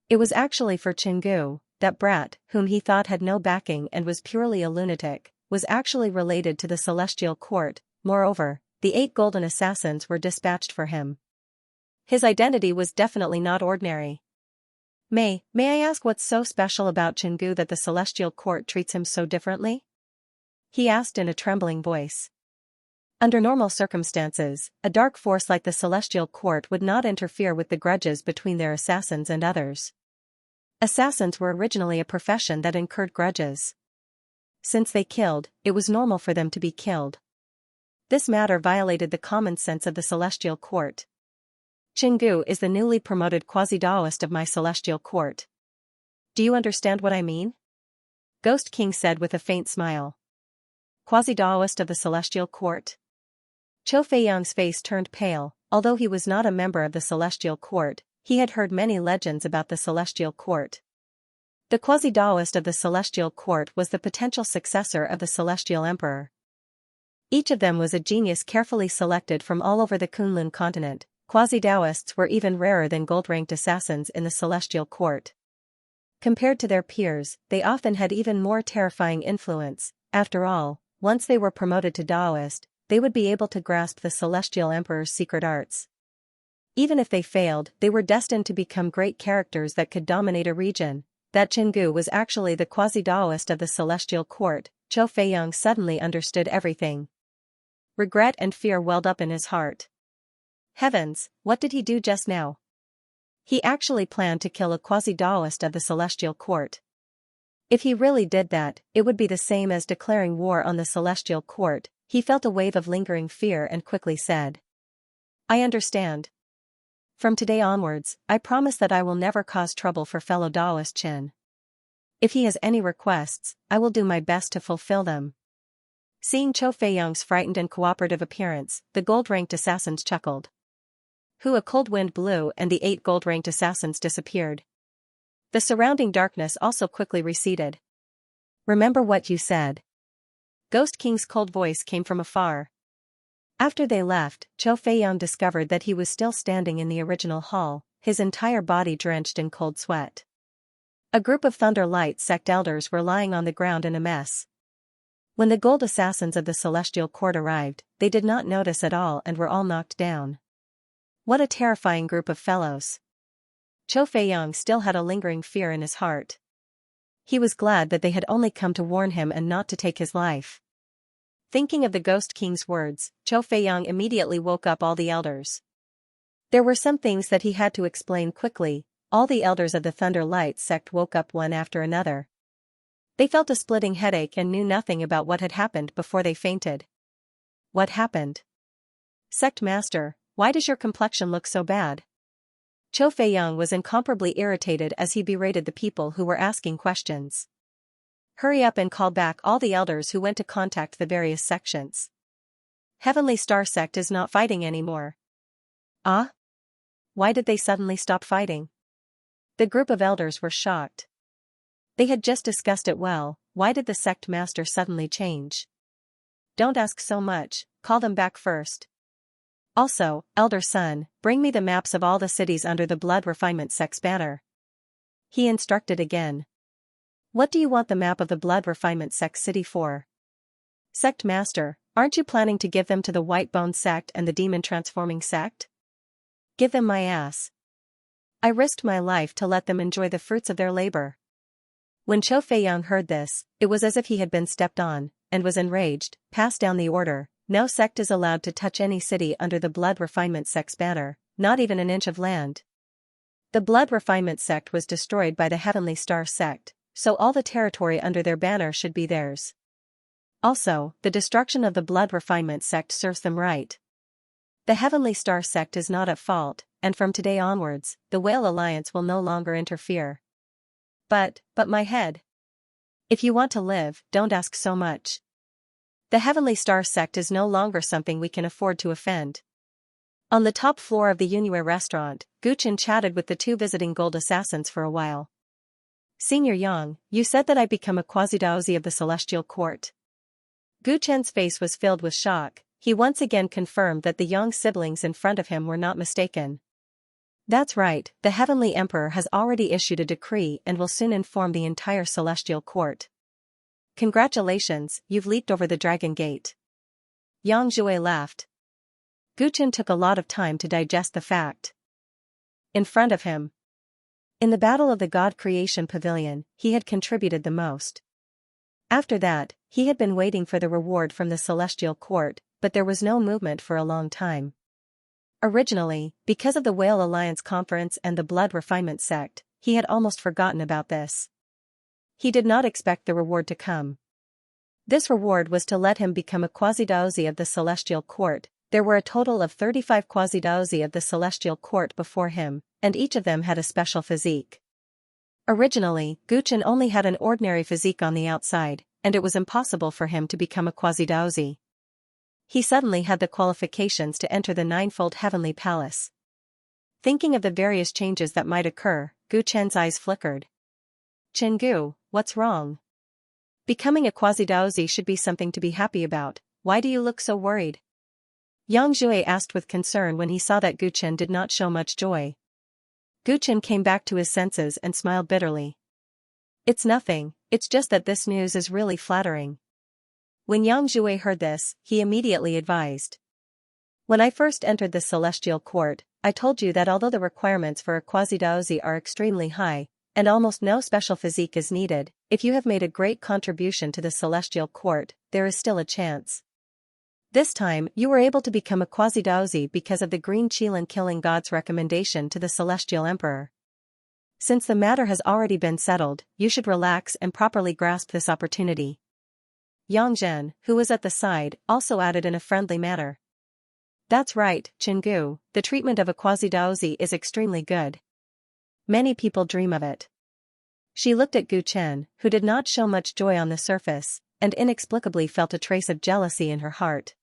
It was actually for Chingu, that brat, whom he thought had no backing and was purely a lunatic, was actually related to the Celestial Court. Moreover, the 8 golden assassins were dispatched for him. His identity was definitely not ordinary. May I ask what's so special about Chingu that the Celestial Court treats him so differently? He asked in a trembling voice. Under normal circumstances, a dark force like the Celestial Court would not interfere with the grudges between their assassins and others. Assassins were originally a profession that incurred grudges. Since they killed, it was normal for them to be killed. This matter violated the common sense of the Celestial Court. Chingu is the newly promoted quasi-Daoist of my Celestial Court. Do you understand what I mean? Ghost King said with a faint smile. Quasi-Daoist of the Celestial Court? Chou Feiyang's face turned pale. Although he was not a member of the Celestial Court, he had heard many legends about the Celestial Court. The quasi-Daoist of the Celestial Court was the potential successor of the Celestial Emperor. Each of them was a genius carefully selected from all over the Kunlun continent. Quasi-Daoists were even rarer than gold-ranked assassins in the Celestial Court. Compared to their peers, they often had even more terrifying influence. After all, once they were promoted to Daoist, they would be able to grasp the Celestial Emperor's secret arts. Even if they failed, they were destined to become great characters that could dominate a region. That Chingu was actually the quasi-Daoist of the Celestial Court. Chou Feiyang suddenly understood everything. Regret and fear welled up in his heart. Heavens, what did he do just now? He actually planned to kill a quasi-Daoist of the Celestial Court. If he really did that, it would be the same as declaring war on the Celestial Court. He felt a wave of lingering fear and quickly said, I understand. From today onwards, I promise that I will never cause trouble for fellow Daoist Qin. If he has any requests, I will do my best to fulfill them. Seeing Chou Feiyang's frightened and cooperative appearance, the gold-ranked assassins chuckled. A cold wind blew and the 8 gold-ranked assassins disappeared. The surrounding darkness also quickly receded. Remember what you said. Ghost King's cold voice came from afar. After they left, Chou Feiyang discovered that he was still standing in the original hall, his entire body drenched in cold sweat. A group of Thunder Light sect elders were lying on the ground in a mess. When the gold assassins of the Celestial Court arrived, they did not notice at all and were all knocked down. What a terrifying group of fellows. Chou Feiyang still had a lingering fear in his heart. He was glad that they had only come to warn him and not to take his life. Thinking of the Ghost King's words, Chou Feiyang immediately woke up all the elders. There were some things that he had to explain quickly. All the elders of the Thunder Light sect woke up one after another. They felt a splitting headache and knew nothing about what had happened before they fainted. What happened? Sect Master, why does your complexion look so bad? Chou Feiyang was incomparably irritated as he berated the people who were asking questions. Hurry up and call back all the elders who went to contact the various sections. Heavenly Star Sect is not fighting anymore. Ah? Why did they suddenly stop fighting? The group of elders were shocked. They had just discussed it well. Why did the sect master suddenly change? Don't ask so much, call them back first. Also, Elder Sun, bring me the maps of all the cities under the Blood Refinement Sect's banner. He instructed again. What do you want the map of the Blood Refinement Sect city for? Sect Master, aren't you planning to give them to the White Bone Sect and the Demon Transforming Sect? Give them my ass. I risked my life to let them enjoy the fruits of their labor. When Chou Feiyang heard this, it was as if he had been stepped on, and was enraged. Pass down the order. No sect is allowed to touch any city under the Blood Refinement Sect's banner, not even an inch of land. The Blood Refinement Sect was destroyed by the Heavenly Star Sect, so all the territory under their banner should be theirs. Also, the destruction of the Blood Refinement Sect serves them right. The Heavenly Star Sect is not at fault, and from today onwards, the Whale Alliance will no longer interfere. But my head. If you want to live, don't ask so much. The Heavenly Star Sect is no longer something we can afford to offend. On the top floor of the Yunue restaurant, Guchen chatted with the 2 visiting gold assassins for a while. Senior Yang, you said that I become a quasi-daozi of the Celestial Court. Guchen's face was filled with shock. He once again confirmed that the Yang siblings in front of him were not mistaken. That's right, the Heavenly Emperor has already issued a decree and will soon inform the entire Celestial Court. Congratulations, you've leaped over the Dragon Gate. Yang Jue laughed. Guchen took a lot of time to digest the fact. in front of him. In the Battle of the God Creation Pavilion, he had contributed the most. After that, he had been waiting for the reward from the Celestial Court, but there was no movement for a long time. Originally, because of the Whale Alliance Conference and the Blood Refinement Sect, he had almost forgotten about this. He did not expect the reward to come. This reward was to let him become a quasi-daozi of the Celestial Court. There were a total of 35 quasi-daozi of the Celestial Court before him, and each of them had a special physique. Originally, Guchen only had an ordinary physique on the outside, and it was impossible for him to become a quasi-daozi. He suddenly had the qualifications to enter the ninefold heavenly palace. Thinking of the various changes that might occur, Gu Chen's eyes flickered. "Chengu, what's wrong? Becoming a quasi-daozi should be something to be happy about. Why do you look so worried?" Yang Jue asked with concern when he saw that Gu Chen did not show much joy. Gu Chen came back to his senses and smiled bitterly. "It's nothing, it's just that this news is really flattering." When Yang Jue heard this, he immediately advised. "When I first entered the Celestial Court, I told you that although the requirements for a quasi-daozi are extremely high, and almost no special physique is needed, if you have made a great contribution to the Celestial Court, there is still a chance. This time, you were able to become a quasi-daozi because of the Green Qilin Killing God's recommendation to the Celestial Emperor. Since the matter has already been settled, you should relax and properly grasp this opportunity." Yang Zhen, who was at the side, also added in a friendly manner. "That's right, Chengu, the treatment of a quasi-daozi is extremely good. Many people dream of it." She looked at Gu Chen, who did not show much joy on the surface, and inexplicably felt a trace of jealousy in her heart.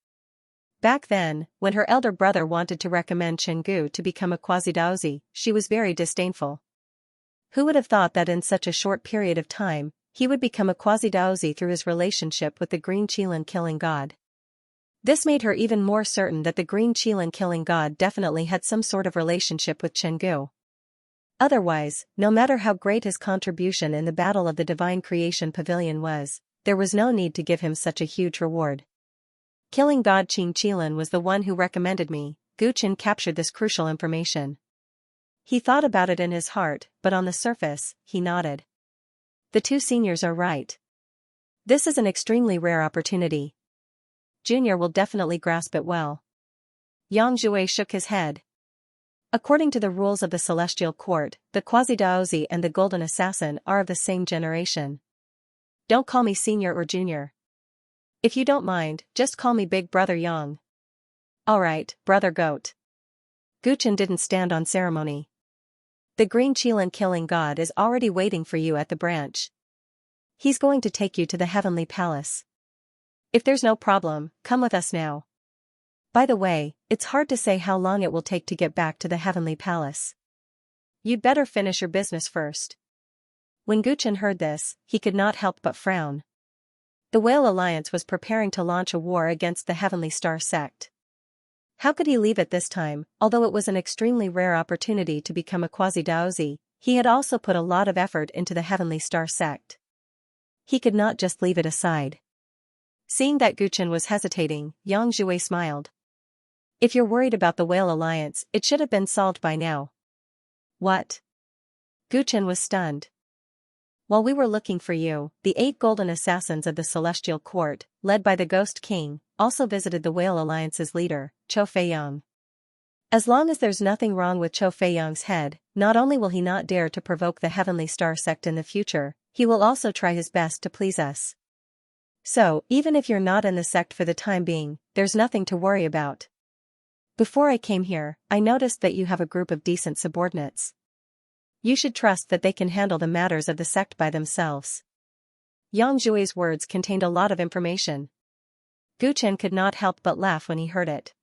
Back then, when her elder brother wanted to recommend Chengu to become a quasi-daozi, she was very disdainful. Who would have thought that in such a short period of time, he would become a quasi-daozi through his relationship with the Green Qilin Killing God? This made her even more certain that the Green Qilin Killing God definitely had some sort of relationship with Chengu. Otherwise, no matter how great his contribution in the Battle of the Divine Creation Pavilion was, there was no need to give him such a huge reward. Killing God Qin Qilin was the one who recommended me. Gu Chen captured this crucial information. He thought about it in his heart, but on the surface, he nodded. The two seniors are right. This is an extremely rare opportunity. Junior will definitely grasp it well. Yang Jue shook his head. According to the rules of the Celestial Court, the Quasi-Daozi and the Golden Assassin are of the same generation. Don't call me senior or junior. If you don't mind, just call me Big Brother Yang. Alright, Brother Goat. Gu Chen didn't stand on ceremony. The Green Qilin Killing God is already waiting for you at the branch. He's going to take you to the Heavenly Palace. If there's no problem, come with us now. By the way, it's hard to say how long it will take to get back to the Heavenly Palace. You'd better finish your business first. When Gu Chen heard this, he could not help but frown. The Whale Alliance was preparing to launch a war against the Heavenly Star sect. How could he leave it this time? Although it was an extremely rare opportunity to become a quasi-daozi, he had also put a lot of effort into the Heavenly Star sect. He could not just leave it aside. Seeing that Gu Chen was hesitating, Yang Jue smiled. If you're worried about the Whale Alliance, it should have been solved by now. What? Gu Chen was stunned. While we were looking for you, the 8 golden assassins of the Celestial Court, led by the Ghost King, also visited the Whale Alliance's leader, Chou Feiyang. As long as there's nothing wrong with Chou Feiyang's head, not only will he not dare to provoke the Heavenly Star sect in the future, he will also try his best to please us. So, even if you're not in the sect for the time being, there's nothing to worry about. Before I came here, I noticed that you have a group of decent subordinates. You should trust that they can handle the matters of the sect by themselves. Yang Jue's words contained a lot of information. Gu Chen could not help but laugh when he heard it.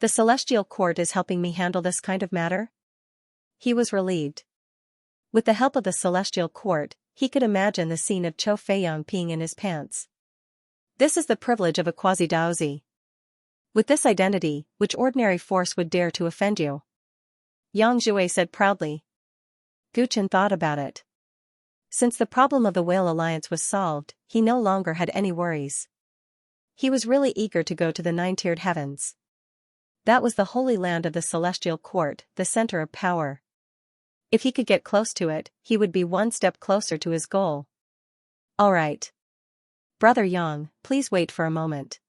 The Celestial Court is helping me handle this kind of matter? He was relieved. With the help of the Celestial Court, he could imagine the scene of Chou Feiyang peeing in his pants. This is the privilege of a quasi-daozi. With this identity, which ordinary force would dare to offend you? Yang Jue said proudly. Gu Chen thought about it. Since the problem of the Whale Alliance was solved, he no longer had any worries. He was really eager to go to the 9-tiered heavens. That was the holy land of the celestial court, the center of power. If he could get close to it, he would be one step closer to his goal. All right. Brother Yang, please wait for a moment.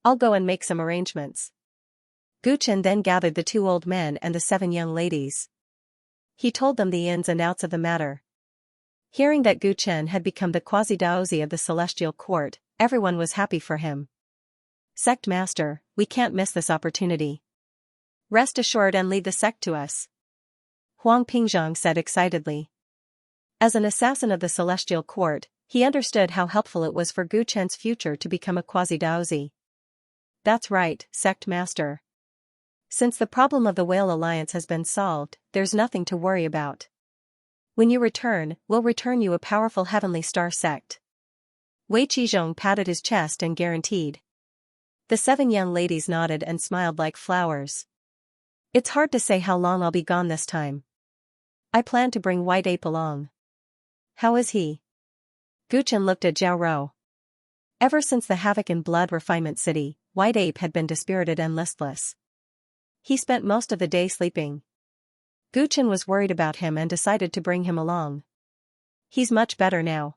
I'll go and make some arrangements. Gu Chen then gathered the 2 old men and the 7 young ladies. He told them the ins and outs of the matter. Hearing that Gu Chen had become the quasi-daozi of the celestial court, everyone was happy for him. Sect master, we can't miss this opportunity. Rest assured and leave the sect to us. Huang Pingzhang said excitedly. As an assassin of the celestial court, he understood how helpful it was for Gu Chen's future to become a quasi-daozi. That's right, sect master. Since the problem of the Whale Alliance has been solved, there's nothing to worry about. When you return, we'll return you a powerful heavenly star sect. Wei Qizhong patted his chest and guaranteed. The 7 young ladies nodded and smiled like flowers. It's hard to say how long I'll be gone this time. I plan to bring White Ape along. How is he? Gu Chen looked at Zhao Rou. Ever since the havoc in Blood Refinement City, White Ape had been dispirited and listless. He spent most of the day sleeping. Gu Chen was worried about him and decided to bring him along. He's much better now.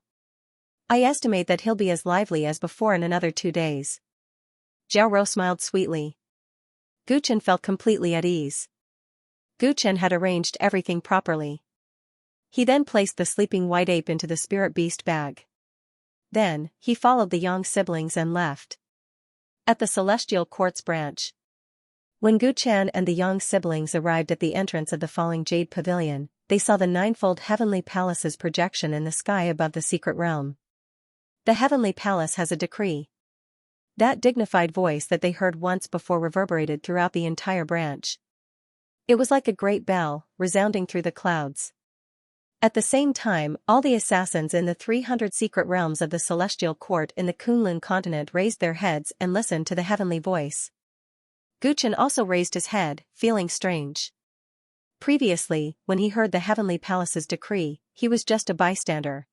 I estimate that he'll be as lively as before in another 2 days. Zhao Rou smiled sweetly. Gu Chen felt completely at ease. Gu Chen had arranged everything properly. He then placed the sleeping White Ape into the spirit beast bag. Then, he followed the Yang siblings and left. At the Celestial Quartz branch. When Gu Chen and the Yang siblings arrived at the entrance of the Falling Jade Pavilion, they saw the 9-fold Heavenly Palace's projection in the sky above the secret realm. The Heavenly Palace has a decree. That dignified voice that they heard once before reverberated throughout the entire branch. It was like a great bell, resounding through the clouds. At the same time, all the assassins in the 300 secret realms of the Celestial Court in the Kunlun continent raised their heads and listened to the heavenly voice. Gu Chen also raised his head, feeling strange. Previously, when he heard the Heavenly Palace's decree, he was just a bystander.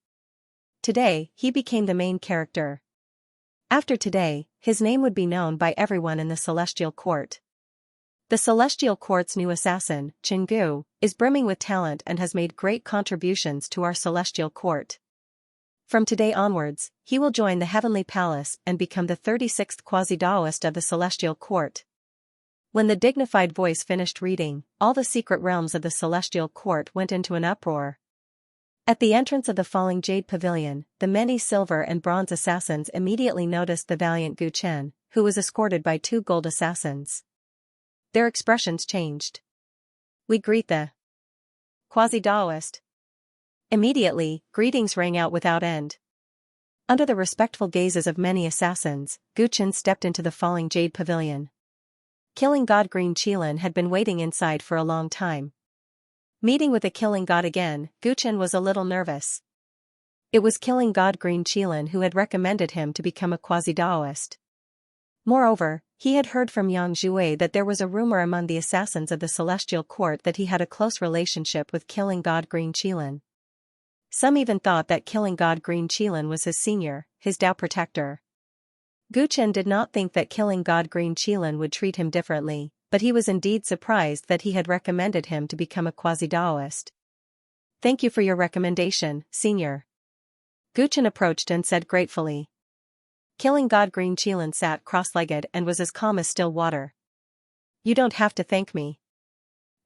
Today, he became the main character. After today, his name would be known by everyone in the Celestial Court. The Celestial Court's new assassin, Chenggu, is brimming with talent and has made great contributions to our Celestial Court. From today onwards, he will join the Heavenly Palace and become the 36th quasi-daoist of the Celestial Court. When the dignified voice finished reading, all the secret realms of the Celestial Court went into an uproar. At the entrance of the Falling Jade Pavilion, the many silver and bronze assassins immediately noticed the valiant Gu Chen, who was escorted by 2 gold assassins. Their expressions changed. We greet the quasi-daoist. Immediately, greetings rang out without end. Under the respectful gazes of many assassins, Gu Chen stepped into the Falling Jade Pavilion. Killing God Green Qilin had been waiting inside for a long time. Meeting with the Killing God again, Gu Chen was a little nervous. It was Killing God Green Qilin who had recommended him to become a quasi-daoist. Moreover, he had heard from Yang Jue that there was a rumor among the assassins of the Celestial Court that he had a close relationship with Killing God Green Qilin. Some even thought that Killing God Green Qilin was his senior, his Dao protector. Gu Chen did not think that Killing God Green Qilin would treat him differently, but he was indeed surprised that he had recommended him to become a quasi-daoist. Thank you for your recommendation, senior. Gu Chen approached and said gratefully. Killing God Green Qilin sat cross-legged and was as calm as still water. You don't have to thank me.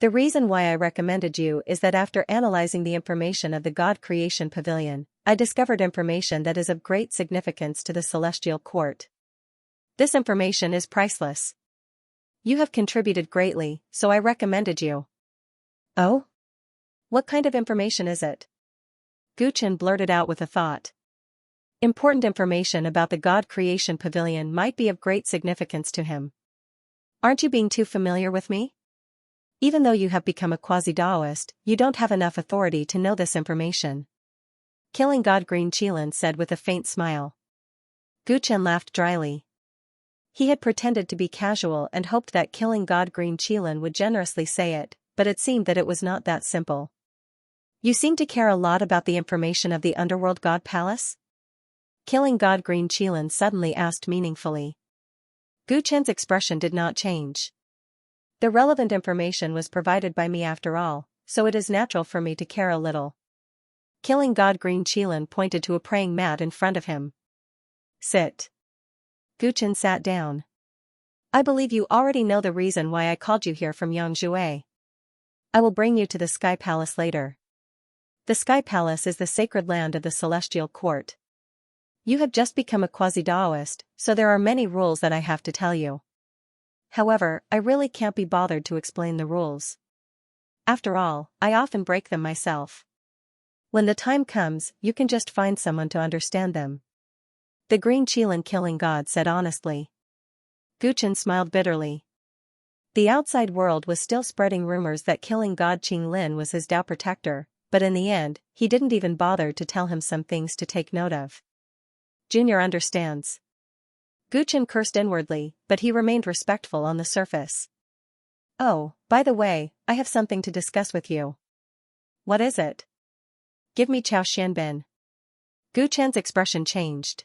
The reason why I recommended you is that after analyzing the information of the God Creation Pavilion, I discovered information that is of great significance to the Celestial Court. This information is priceless. You have contributed greatly, so I recommended you. Oh? What kind of information is it? Gu Chen blurted out with a thought. Important information about the God Creation Pavilion might be of great significance to him. Aren't you being too familiar with me? Even though you have become a quasi-daoist, you don't have enough authority to know this information. Killing God Green Qilin said with a faint smile. Gu Chen laughed dryly. He had pretended to be casual and hoped that Killing God Green Qilin would generously say it, but it seemed that it was not that simple. You seem to care a lot about the information of the Underworld God Palace? Killing God Green Qilin suddenly asked meaningfully. Gu Chen's expression did not change. The relevant information was provided by me after all, so it is natural for me to care a little. Killing God. Green Qilin pointed to a praying mat in front of him. Sit. Guchen sat down. I believe you already know the reason why I called you here from Yangzhou. I will bring you to the Sky Palace later. The Sky Palace is the sacred land of the Celestial Court. You have just become a quasi-Daoist, so there are many rules that I have to tell you. However, I really can't be bothered to explain the rules. After all, I often break them myself. When the time comes, you can just find someone to understand them. The Green Qilin Killing God said honestly. Guchen smiled bitterly. The outside world was still spreading rumors that Killing God Qinglin was his Dao protector, but in the end, he didn't even bother to tell him some things to take note of. Junior understands. Guchen cursed inwardly, but he remained respectful on the surface. Oh, by the way, I have something to discuss with you. What is it? Give me Chao Xianbin. Guchen's expression changed.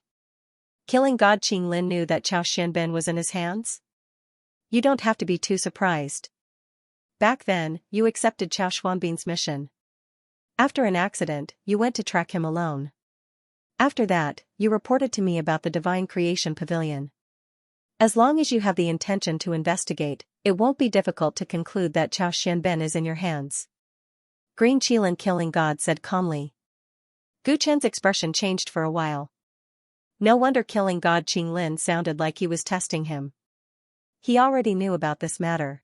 Killing God Qinglin knew that Chao Xianbin was in his hands? You don't have to be too surprised. Back then, you accepted Chao Xuanbin's mission. After an accident, you went to track him alone. After that, you reported to me about the Divine Creation Pavilion. As long as you have the intention to investigate, it won't be difficult to conclude that Chao Xianbin is in your hands. Green Qilin Killing God said calmly. Guchen's expression changed for a while. No wonder Killing God Qinglin sounded like he was testing him. He already knew about this matter.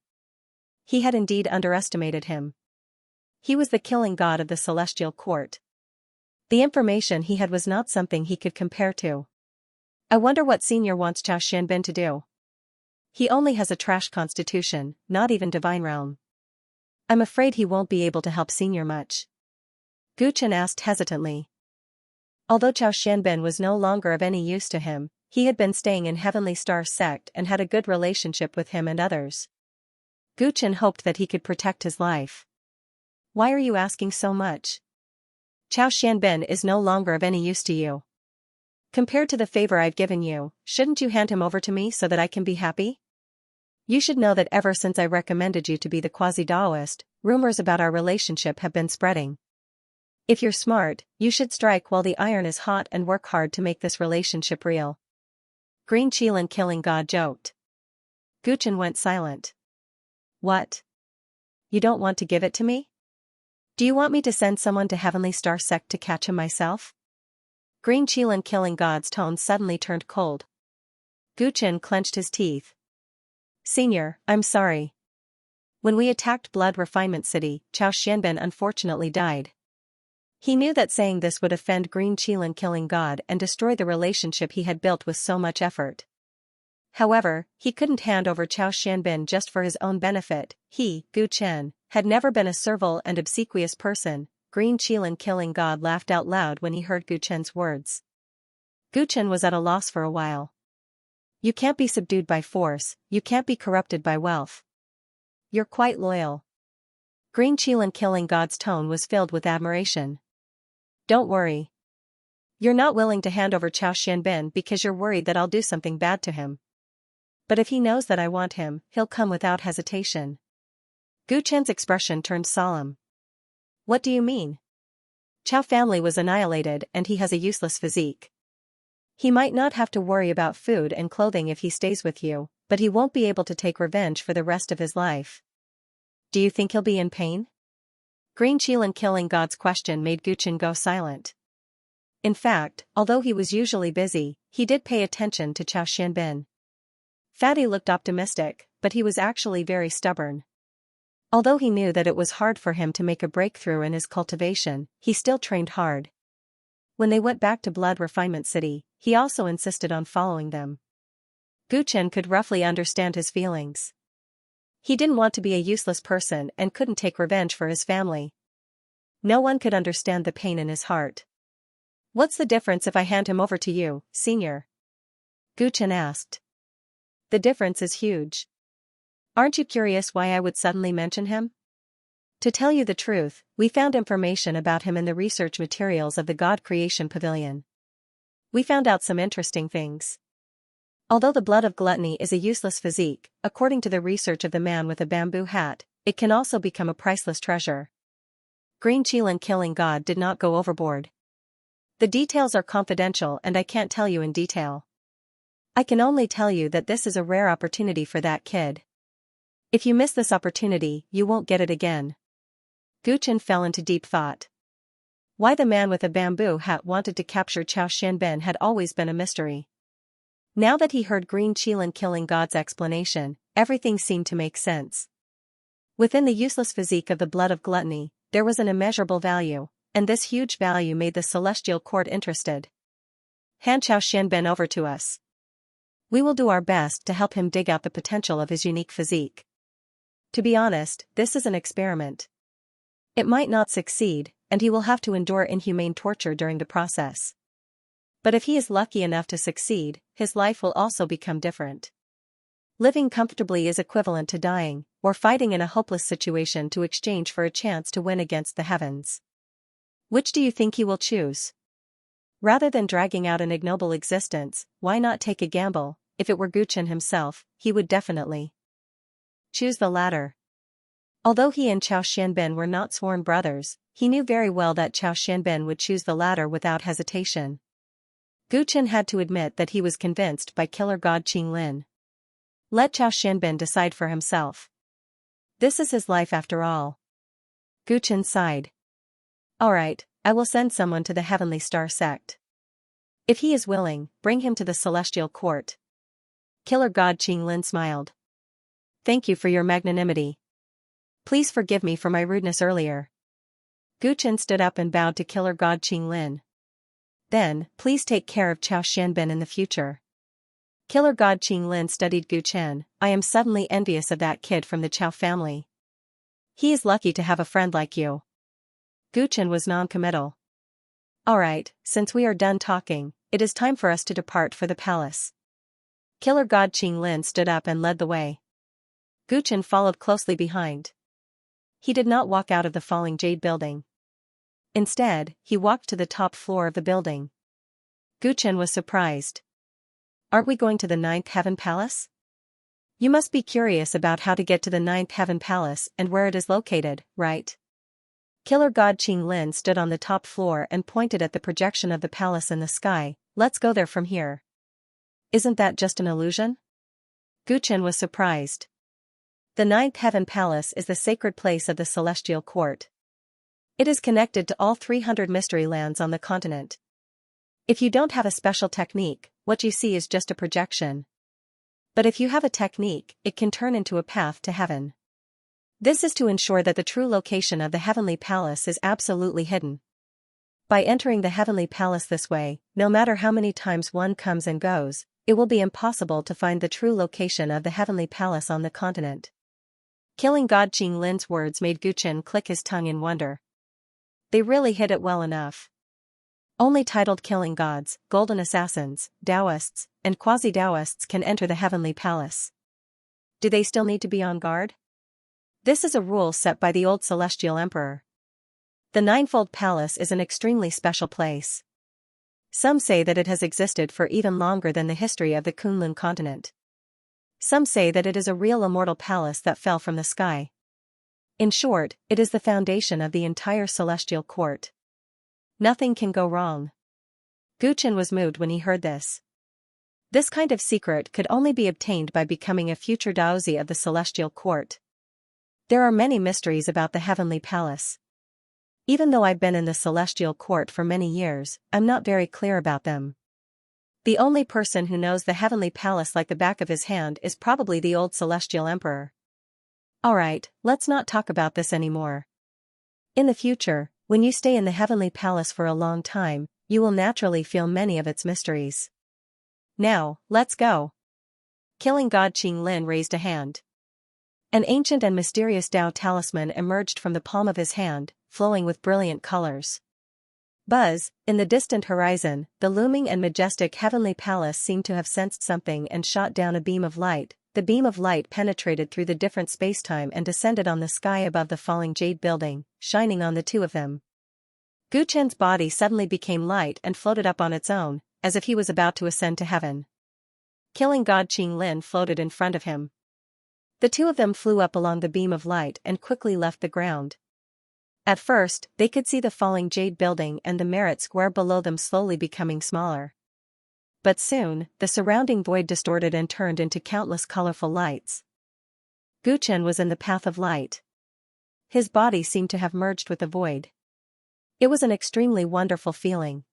He had indeed underestimated him. He was the killing god of the Celestial Court. The information he had was not something he could compare to. I wonder what Senior wants Chao Xianbin to do. He only has a trash constitution, not even divine realm. I'm afraid he won't be able to help Senior much. Guchen asked hesitantly. Although Chao Xianbin was no longer of any use to him, he had been staying in Heavenly Star sect and had a good relationship with him and others. Guchen hoped that he could protect his life. Why are you asking so much? Chao Xianbin is no longer of any use to you. Compared to the favor I've given you, shouldn't you hand him over to me so that I can be happy? You should know that ever since I recommended you to be the quasi-Daoist, rumors about our relationship have been spreading. If you're smart, you should strike while the iron is hot and work hard to make this relationship real. Green Qilin Killing God joked. Guchen went silent. What? You don't want to give it to me? Do you want me to send someone to Heavenly Star Sect to catch him myself? Green Qilin Killing God's tone suddenly turned cold. Guchen clenched his teeth. Senior, I'm sorry. When we attacked Blood Refinement City, Chao Xianbin unfortunately died. He knew that saying this would offend Green Qilin Killing God and destroy the relationship he had built with so much effort. However, he couldn't hand over Chao Xianbin just for his own benefit. He, Guchen, had never been a servile and obsequious person. Green Qilin Killing God laughed out loud when he heard Guchen's words. Guchen was at a loss for a while. You can't be subdued by force, you can't be corrupted by wealth. You're quite loyal. Green Qilin Killing God's tone was filled with admiration. Don't worry. You're not willing to hand over Chao Xianbin because you're worried that I'll do something bad to him. But if he knows that I want him, he'll come without hesitation. Guchen's expression turned solemn. What do you mean? Chao family was annihilated and he has a useless physique. He might not have to worry about food and clothing if he stays with you, but he won't be able to take revenge for the rest of his life. Do you think he'll be in pain? Green Qilin Killing God's question made Guchen go silent. In fact, although he was usually busy, he did pay attention to Chao Xianbin. Fatty looked optimistic, but he was actually very stubborn. Although he knew that it was hard for him to make a breakthrough in his cultivation, he still trained hard. When they went back to Blood Refinement City, he also insisted on following them. Guchen could roughly understand his feelings. He didn't want to be a useless person and couldn't take revenge for his family. No one could understand the pain in his heart. What's the difference if I hand him over to you, Senior? Guchen asked. The difference is huge. Aren't you curious why I would suddenly mention him? To tell you the truth, we found information about him in the research materials of the God Creation Pavilion. We found out some interesting things. Although the blood of gluttony is a useless physique, according to the research of the man with a bamboo hat, it can also become a priceless treasure. Green Qilin killing God did not go overboard. The details are confidential and I can't tell you in detail. I can only tell you that this is a rare opportunity for that kid. If you miss this opportunity, you won't get it again. Guchen fell into deep thought. Why the man with a bamboo hat wanted to capture Chao Xianben had always been a mystery. Now that he heard Green Qilin killing God's explanation, everything seemed to make sense. Within the useless physique of the blood of gluttony, there was an immeasurable value, and this huge value made the celestial court interested. Hand Chao Xianben over to us. We will do our best to help him dig out the potential of his unique physique. To be honest, this is an experiment. It might not succeed, and he will have to endure inhumane torture during the process. But if he is lucky enough to succeed, his life will also become different. Living comfortably is equivalent to dying, or fighting in a hopeless situation to exchange for a chance to win against the heavens. Which do you think he will choose? Rather than dragging out an ignoble existence, why not take a gamble? If it were Guchen himself, he would definitely choose the latter. Although he and Chao Xianben were not sworn brothers, he knew very well that Chao Xianben would choose the latter without hesitation. Guchen had to admit that he was convinced by killer god Qinglin. Let Chao Xianben decide for himself. This is his life after all. Guchen sighed. Alright, I will send someone to the Heavenly Star sect. If he is willing, bring him to the celestial court. Killer god Qinglin smiled. Thank you for your magnanimity. Please forgive me for my rudeness earlier. Guchen stood up and bowed to killer god Qinglin. Then, please take care of Chao Xianben in the future. Killer god Qinglin studied Guchen. I am suddenly envious of that kid from the Chao family. He is lucky to have a friend like you. Guchen was non-committal. Alright, since we are done talking, it is time for us to depart for the palace. Killer god Qinglin stood up and led the way. Guchen followed closely behind. He did not walk out of the falling jade building. Instead, he walked to the top floor of the building. Guchen was surprised. Aren't we going to the Ninth Heaven Palace? You must be curious about how to get to the Ninth Heaven Palace and where it is located, right? Killer god Qinglin stood on the top floor and pointed at the projection of the palace in the sky. Let's go there from here. Isn't that just an illusion? Guchen was surprised. The Ninth Heaven Palace is the sacred place of the celestial court. It is connected to all 300 mystery lands on the continent. If you don't have a special technique, what you see is just a projection. But if you have a technique, it can turn into a path to heaven. This is to ensure that the true location of the Heavenly Palace is absolutely hidden. By entering the Heavenly Palace this way, no matter how many times one comes and goes, it will be impossible to find the true location of the Heavenly Palace on the continent. Killing God Qinglin's words made Guchen click his tongue in wonder. They really hit it well enough. Only titled killing gods, golden assassins, Taoists, and quasi-Taoists can enter the Heavenly Palace. Do they still need to be on guard? This is a rule set by the old Celestial Emperor. The Ninefold Palace is an extremely special place. Some say that it has existed for even longer than the history of the Kunlun continent. Some say that it is a real immortal palace that fell from the sky. In short, it is the foundation of the entire celestial court. Nothing can go wrong. Guchen was moved when he heard this. This kind of secret could only be obtained by becoming a future Daozi of the celestial court. There are many mysteries about the Heavenly Palace. Even though I've been in the celestial court for many years, I'm not very clear about them. The only person who knows the Heavenly Palace like the back of his hand is probably the old Celestial Emperor. Alright, let's not talk about this anymore. In the future, when you stay in the Heavenly Palace for a long time, you will naturally feel many of its mysteries. Now, let's go. Killing God Qinglin raised a hand. An ancient and mysterious Tao talisman emerged from the palm of his hand, flowing with brilliant colors. Buzz, in the distant horizon, the looming and majestic Heavenly Palace seemed to have sensed something and shot down a beam of light. The beam of light penetrated through the different spacetime and descended on the sky above the falling jade building, shining on the two of them. Guchen's body suddenly became light and floated up on its own, as if he was about to ascend to heaven. Killing God Qinglin floated in front of him. The two of them flew up along the beam of light and quickly left the ground. At first, they could see the falling jade building and the Merit Square below them slowly becoming smaller. But soon, the surrounding void distorted and turned into countless colorful lights. Guchen was in the path of light. His body seemed to have merged with the void. It was an extremely wonderful feeling.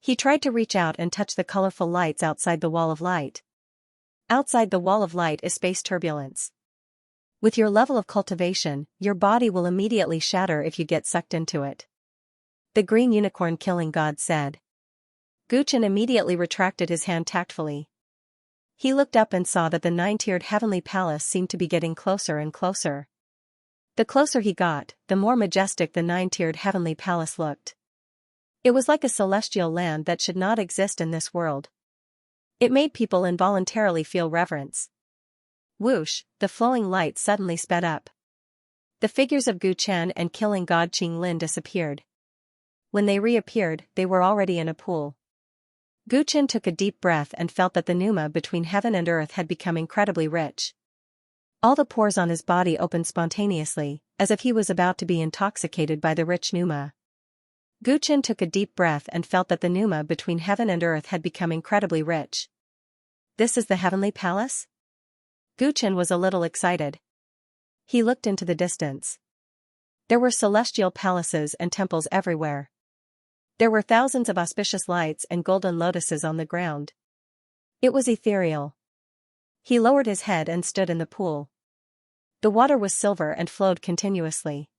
He tried to reach out and touch the colorful lights outside the wall of light. Outside the wall of light is space turbulence. With your level of cultivation, your body will immediately shatter if you get sucked into it. The green unicorn killing god said. Guchen immediately retracted his hand tactfully. He looked up and saw that the 9-tiered heavenly palace seemed to be getting closer and closer. The closer he got, the more majestic the 9-tiered heavenly palace looked. It was like a celestial land that should not exist in this world. It made people involuntarily feel reverence. Whoosh, the flowing light suddenly sped up. The figures of Gu Chen and killing god Qinglin disappeared. When they reappeared, they were already in a pool. Gu Chen took a deep breath and felt that the pneuma between heaven and earth had become incredibly rich. All the pores on his body opened spontaneously, as if he was about to be intoxicated by the rich pneuma. Gu Chen took a deep breath and felt that the pneuma between heaven and earth had become incredibly rich. This is the heavenly palace? Gu Chen was a little excited. He looked into the distance. There were celestial palaces and temples everywhere. There were thousands of auspicious lights and golden lotuses on the ground. It was ethereal. He lowered his head and stood in the pool. The water was silver and flowed continuously.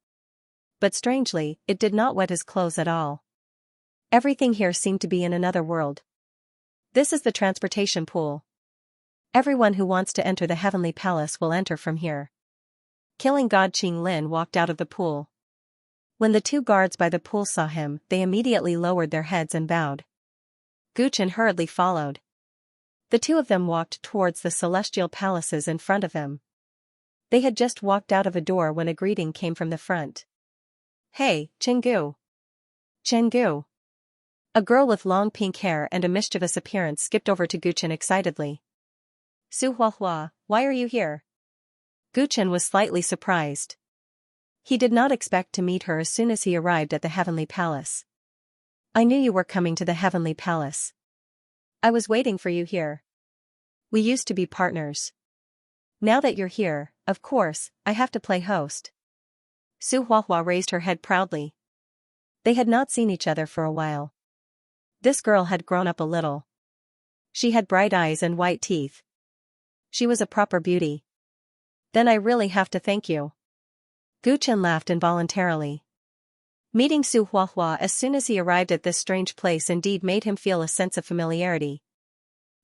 But strangely, it did not wet his clothes at all. Everything here seemed to be in another world. This is the transportation pool. Everyone who wants to enter the heavenly palace will enter from here. Killing god Qinglin walked out of the pool. When the two guards by the pool saw him, they immediately lowered their heads and bowed. Gu Chen hurriedly followed. The two of them walked towards the celestial palaces in front of him. They had just walked out of a door when a greeting came from the front. Hey, Chenggu! Chenggu! A girl with long pink hair and a mischievous appearance skipped over to Gu Chen excitedly. Su Huahua, why are you here? Gu Chen was slightly surprised. He did not expect to meet her as soon as he arrived at the heavenly palace. I knew you were coming to the heavenly palace. I was waiting for you here. We used to be partners. Now that you're here, of course, I have to play host. Su Huahua raised her head proudly. They had not seen each other for a while. This girl had grown up a little. She had bright eyes and white teeth. She was a proper beauty. Then I really have to thank you. Gu Chen laughed involuntarily. Meeting Su Huahua as soon as he arrived at this strange place indeed made him feel a sense of familiarity.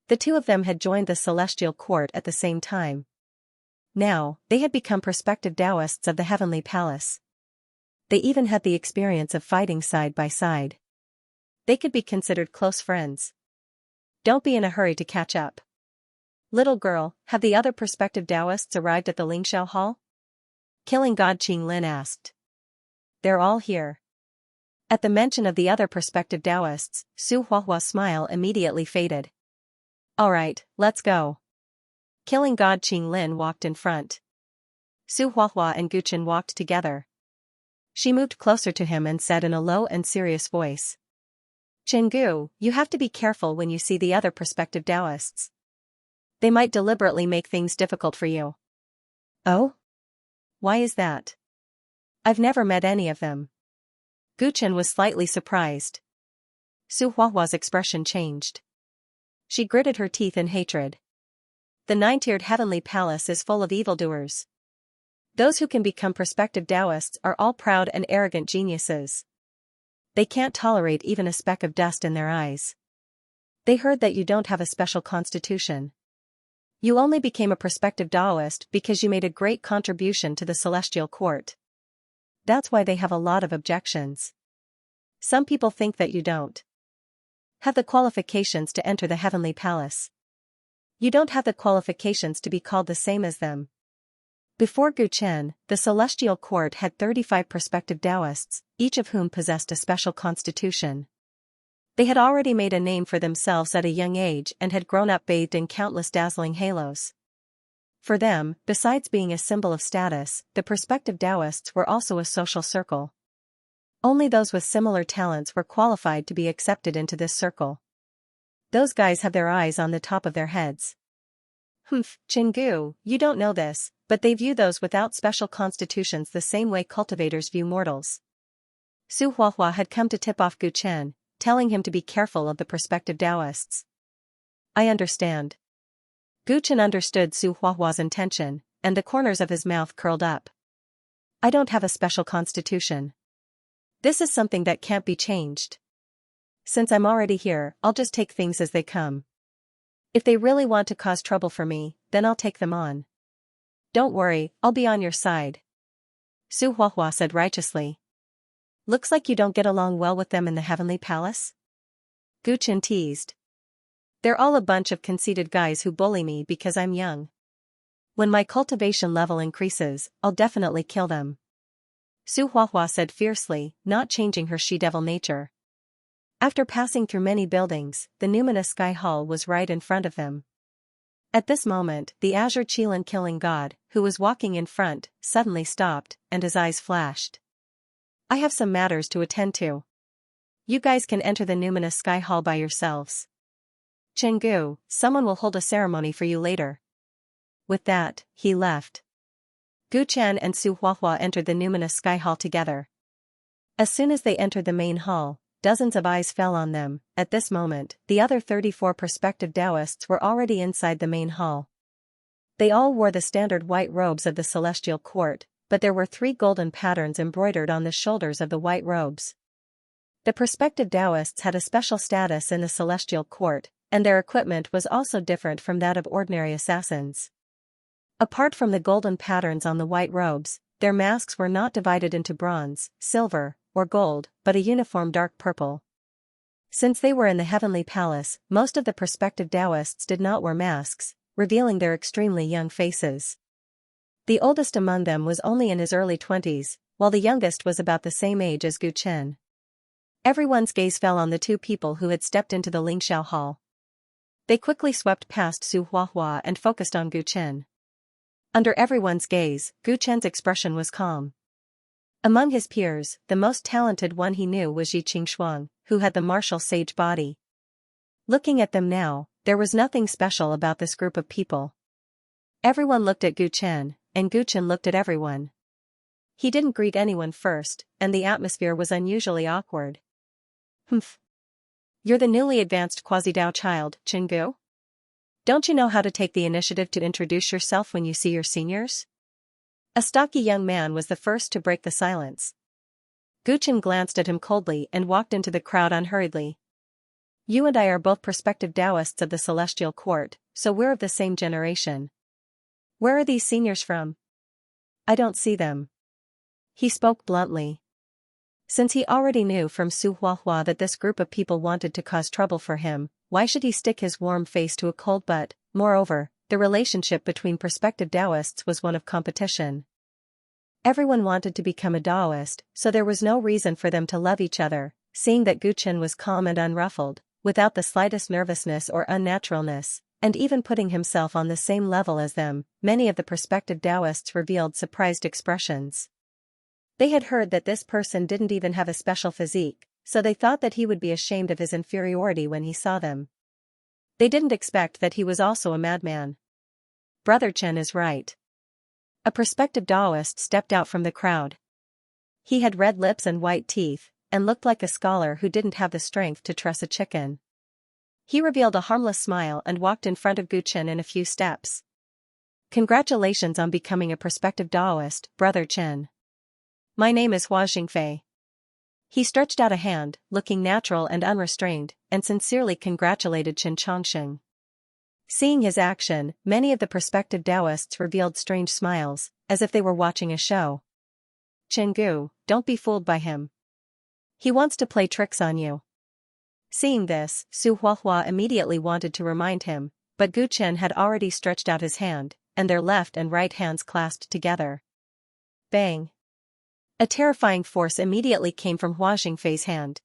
The two of them had joined the celestial court at the same time. Now, they had become prospective Taoists of the heavenly palace. They even had the experience of fighting side by side. They could be considered close friends. Don't be in a hurry to catch up. Little girl, have the other prospective Taoists arrived at the Lingxiao Hall? Killing god Qinglin asked. They're all here. At the mention of the other prospective Taoists, Su Huahua's smile immediately faded. Alright, let's go. Killing god Qinglin walked in front. Su Huahua and Gu Chen walked together. She moved closer to him and said in a low and serious voice. Chenggu, you have to be careful when you see the other prospective Taoists. They might deliberately make things difficult for you. Oh? Why is that? I've never met any of them. Gu Chen was slightly surprised. Su Huahua's expression changed. She gritted her teeth in hatred. The 9-tiered heavenly palace is full of evildoers. Those who can become prospective Taoists are all proud and arrogant geniuses. They can't tolerate even a speck of dust in their eyes. They heard that you don't have a special constitution. You only became a prospective Taoist because you made a great contribution to the celestial court. That's why they have a lot of objections. Some people think that you don't have the qualifications to enter the heavenly palace. You don't have the qualifications to be called the same as them. Before Gu Chen, the celestial court had 35 prospective Taoists, each of whom possessed a special constitution. They had already made a name for themselves at a young age and had grown up bathed in countless dazzling halos. For them, besides being a symbol of status, the prospective Taoists were also a social circle. Only those with similar talents were qualified to be accepted into this circle. Those guys have their eyes on the top of their heads. Chingu, you don't know this, but they view those without special constitutions the same way cultivators view mortals. Su Huahua had come to tip off Gu Chen, telling him to be careful of the prospective Taoists. I understand. Gu Chen understood Su Huahua's intention, and the corners of his mouth curled up. I don't have a special constitution. This is something that can't be changed. Since I'm already here, I'll just take things as they come. If they really want to cause trouble for me, then I'll take them on. Don't worry, I'll be on your side. Su Huahua said righteously. Looks like you don't get along well with them in the Heavenly Palace? Gu Chen teased. They're all a bunch of conceited guys who bully me because I'm young. When my cultivation level increases, I'll definitely kill them. Su Huahua said fiercely, not changing her she-devil nature. After passing through many buildings, the numinous Sky Hall was right in front of them. At this moment, the Azure Qilin killing god, who was walking in front, suddenly stopped, and his eyes flashed. I have some matters to attend to. You guys can enter the numinous Sky Hall by yourselves. Chenggu, someone will hold a ceremony for you later. With that, he left. Gu Chen and Su Huahua entered the numinous Sky Hall together. As soon as they entered the main hall, dozens of eyes fell on them. At this moment, the other 34 prospective Taoists were already inside the main hall. They all wore the standard white robes of the celestial court, but there were 3 golden patterns embroidered on the shoulders of the white robes. The prospective Taoists had a special status in the celestial court, and their equipment was also different from that of ordinary assassins. Apart from the golden patterns on the white robes, their masks were not divided into bronze, silver, or gold, but a uniform dark purple. Since they were in the Heavenly Palace, most of the prospective Taoists did not wear masks, revealing their extremely young faces. The oldest among them was only in his early 20s, while the youngest was about the same age as Gu Chen. Everyone's gaze fell on the 2 people who had stepped into the Lingxiao Hall. They quickly swept past Su Huahua and focused on Gu Chen. Under everyone's gaze, Gu Chen's expression was calm. Among his peers, the most talented one he knew was Yi Qingxuang, who had the martial sage body. Looking at them now, there was nothing special about this group of people. Everyone looked at Gu Chen, and Gu Chen looked at everyone. He didn't greet anyone first, and the atmosphere was unusually awkward. You're the newly advanced Quasi-Dao child, Chenggu? Don't you know how to take the initiative to introduce yourself when you see your seniors? A stocky young man was the first to break the silence. Gu Chen glanced at him coldly and walked into the crowd unhurriedly. You and I are both prospective Taoists of the Celestial Court, so we're of the same generation. Where are these seniors from? I don't see them. He spoke bluntly. Since he already knew from Su Huahua that this group of people wanted to cause trouble for him, why should he stick his warm face to a cold butt? Moreover, the relationship between prospective Taoists was one of competition. Everyone wanted to become a Taoist, so there was no reason for them to love each other. Seeing that Gu Chen was calm and unruffled, without the slightest nervousness or unnaturalness, and even putting himself on the same level as them, many of the prospective Taoists revealed surprised expressions. They had heard that this person didn't even have a special physique, so they thought that he would be ashamed of his inferiority when he saw them. They didn't expect that he was also a madman. Brother Chen is right. A prospective Taoist stepped out from the crowd. He had red lips and white teeth, and looked like a scholar who didn't have the strength to truss a chicken. He revealed a harmless smile and walked in front of Gu Chen in a few steps. Congratulations on becoming a prospective Taoist, Brother Chen. My name is Hua Xingfei. He stretched out a hand, looking natural and unrestrained, and sincerely congratulated Chen Chongsheng. Seeing his action, many of the prospective Taoists revealed strange smiles, as if they were watching a show. Chenggu, don't be fooled by him. He wants to play tricks on you. Seeing this, Su Huahua immediately wanted to remind him, but Gu Chen had already stretched out his hand, and their left and right hands clasped together. Bang! A terrifying force immediately came from Hua Xingfei's hand.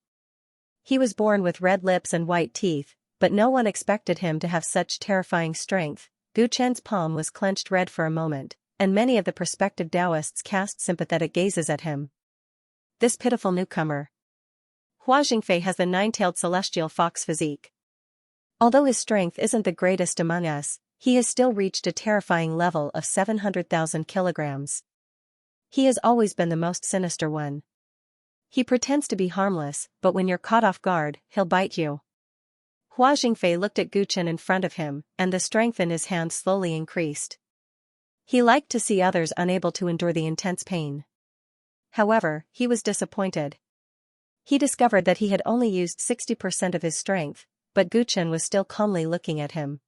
He was born with red lips and white teeth, but no one expected him to have such terrifying strength. Gu Chen's palm was clenched red for a moment, and many of the prospective Taoists cast sympathetic gazes at him. This pitiful newcomer. Hua Jingfei has the nine-tailed celestial fox physique. Although his strength isn't the greatest among us, he has still reached a terrifying level of 700,000 kilograms. He has always been the most sinister one. He pretends to be harmless, but when you're caught off guard, he'll bite you. Hua Jingfei looked at Gu Chen in front of him, and the strength in his hand slowly increased. He liked to see others unable to endure the intense pain. However, he was disappointed. He discovered that he had only used 60% of his strength, but Gu Chen was still calmly looking at him.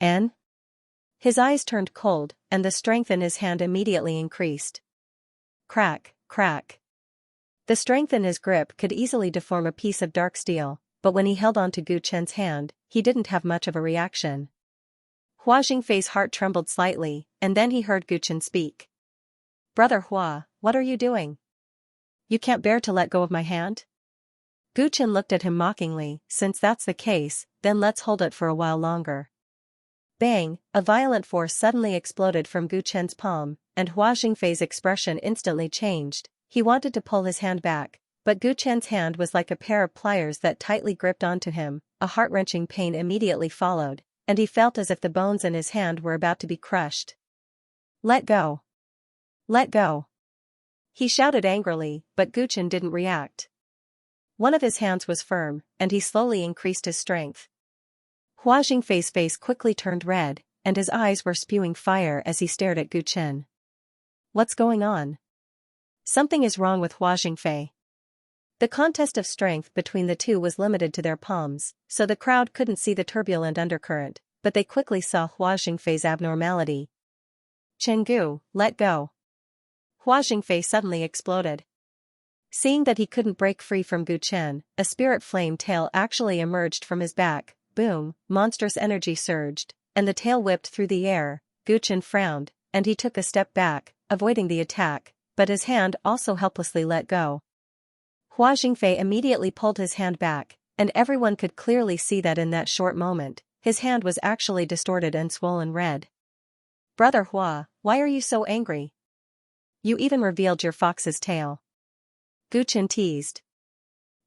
And? His eyes turned cold, and the strength in his hand immediately increased. Crack, crack. The strength in his grip could easily deform a piece of dark steel, but when he held on to Gu Chen's hand, he didn't have much of a reaction. Hua Jingfei's heart trembled slightly, and then he heard Gu Chen speak. "Brother Hua, what are you doing? You can't bear to let go of my hand?" Gu Chen looked at him mockingly. "Since that's the case, then let's hold it for a while longer." Bang! A violent force suddenly exploded from Gu Chen's palm, and Hua Jingfei's expression instantly changed. He wanted to pull his hand back, but Gu Chen's hand was like a pair of pliers that tightly gripped onto him. A heart-wrenching pain immediately followed, and he felt as if the bones in his hand were about to be crushed. "Let go! Let go!" He shouted angrily, but Gu Chen didn't react. One of his hands was firm, and he slowly increased his strength. Hua Jingfei's face quickly turned red, and his eyes were spewing fire as he stared at Gu Chen. What's going on? Something is wrong with Hua Jingfei. The contest of strength between the two was limited to their palms, so the crowd couldn't see the turbulent undercurrent, but they quickly saw Hua Jingfei's abnormality. "Chenggu, let go!" Hua Jingfei suddenly exploded. Seeing that he couldn't break free from Gu Chen, a spirit flame tail actually emerged from his back. Boom! Monstrous energy surged, and the tail whipped through the air. Gu Chen frowned, and he took a step back, avoiding the attack, but his hand also helplessly let go. Hua Jingfei immediately pulled his hand back, and everyone could clearly see that in that short moment, his hand was actually distorted and swollen red. "Brother Hua, why are you so angry? You even revealed your fox's tail." Gu Chen teased.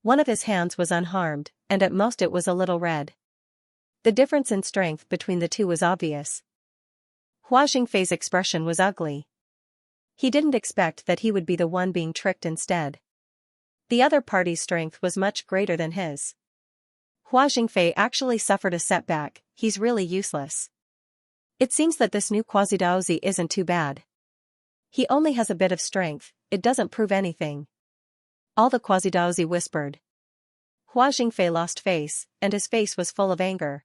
One of his hands was unharmed, and at most it was a little red. The difference in strength between the two was obvious. Hua Jingfei's expression was ugly. He didn't expect that he would be the one being tricked instead. The other party's strength was much greater than his. Hua Jingfei actually suffered a setback. He's really useless. It seems that this new Quasi-Daozi isn't too bad. He only has a bit of strength, it doesn't prove anything. All the Quasi-Daozi whispered. Hua Jingfei lost face, and his face was full of anger.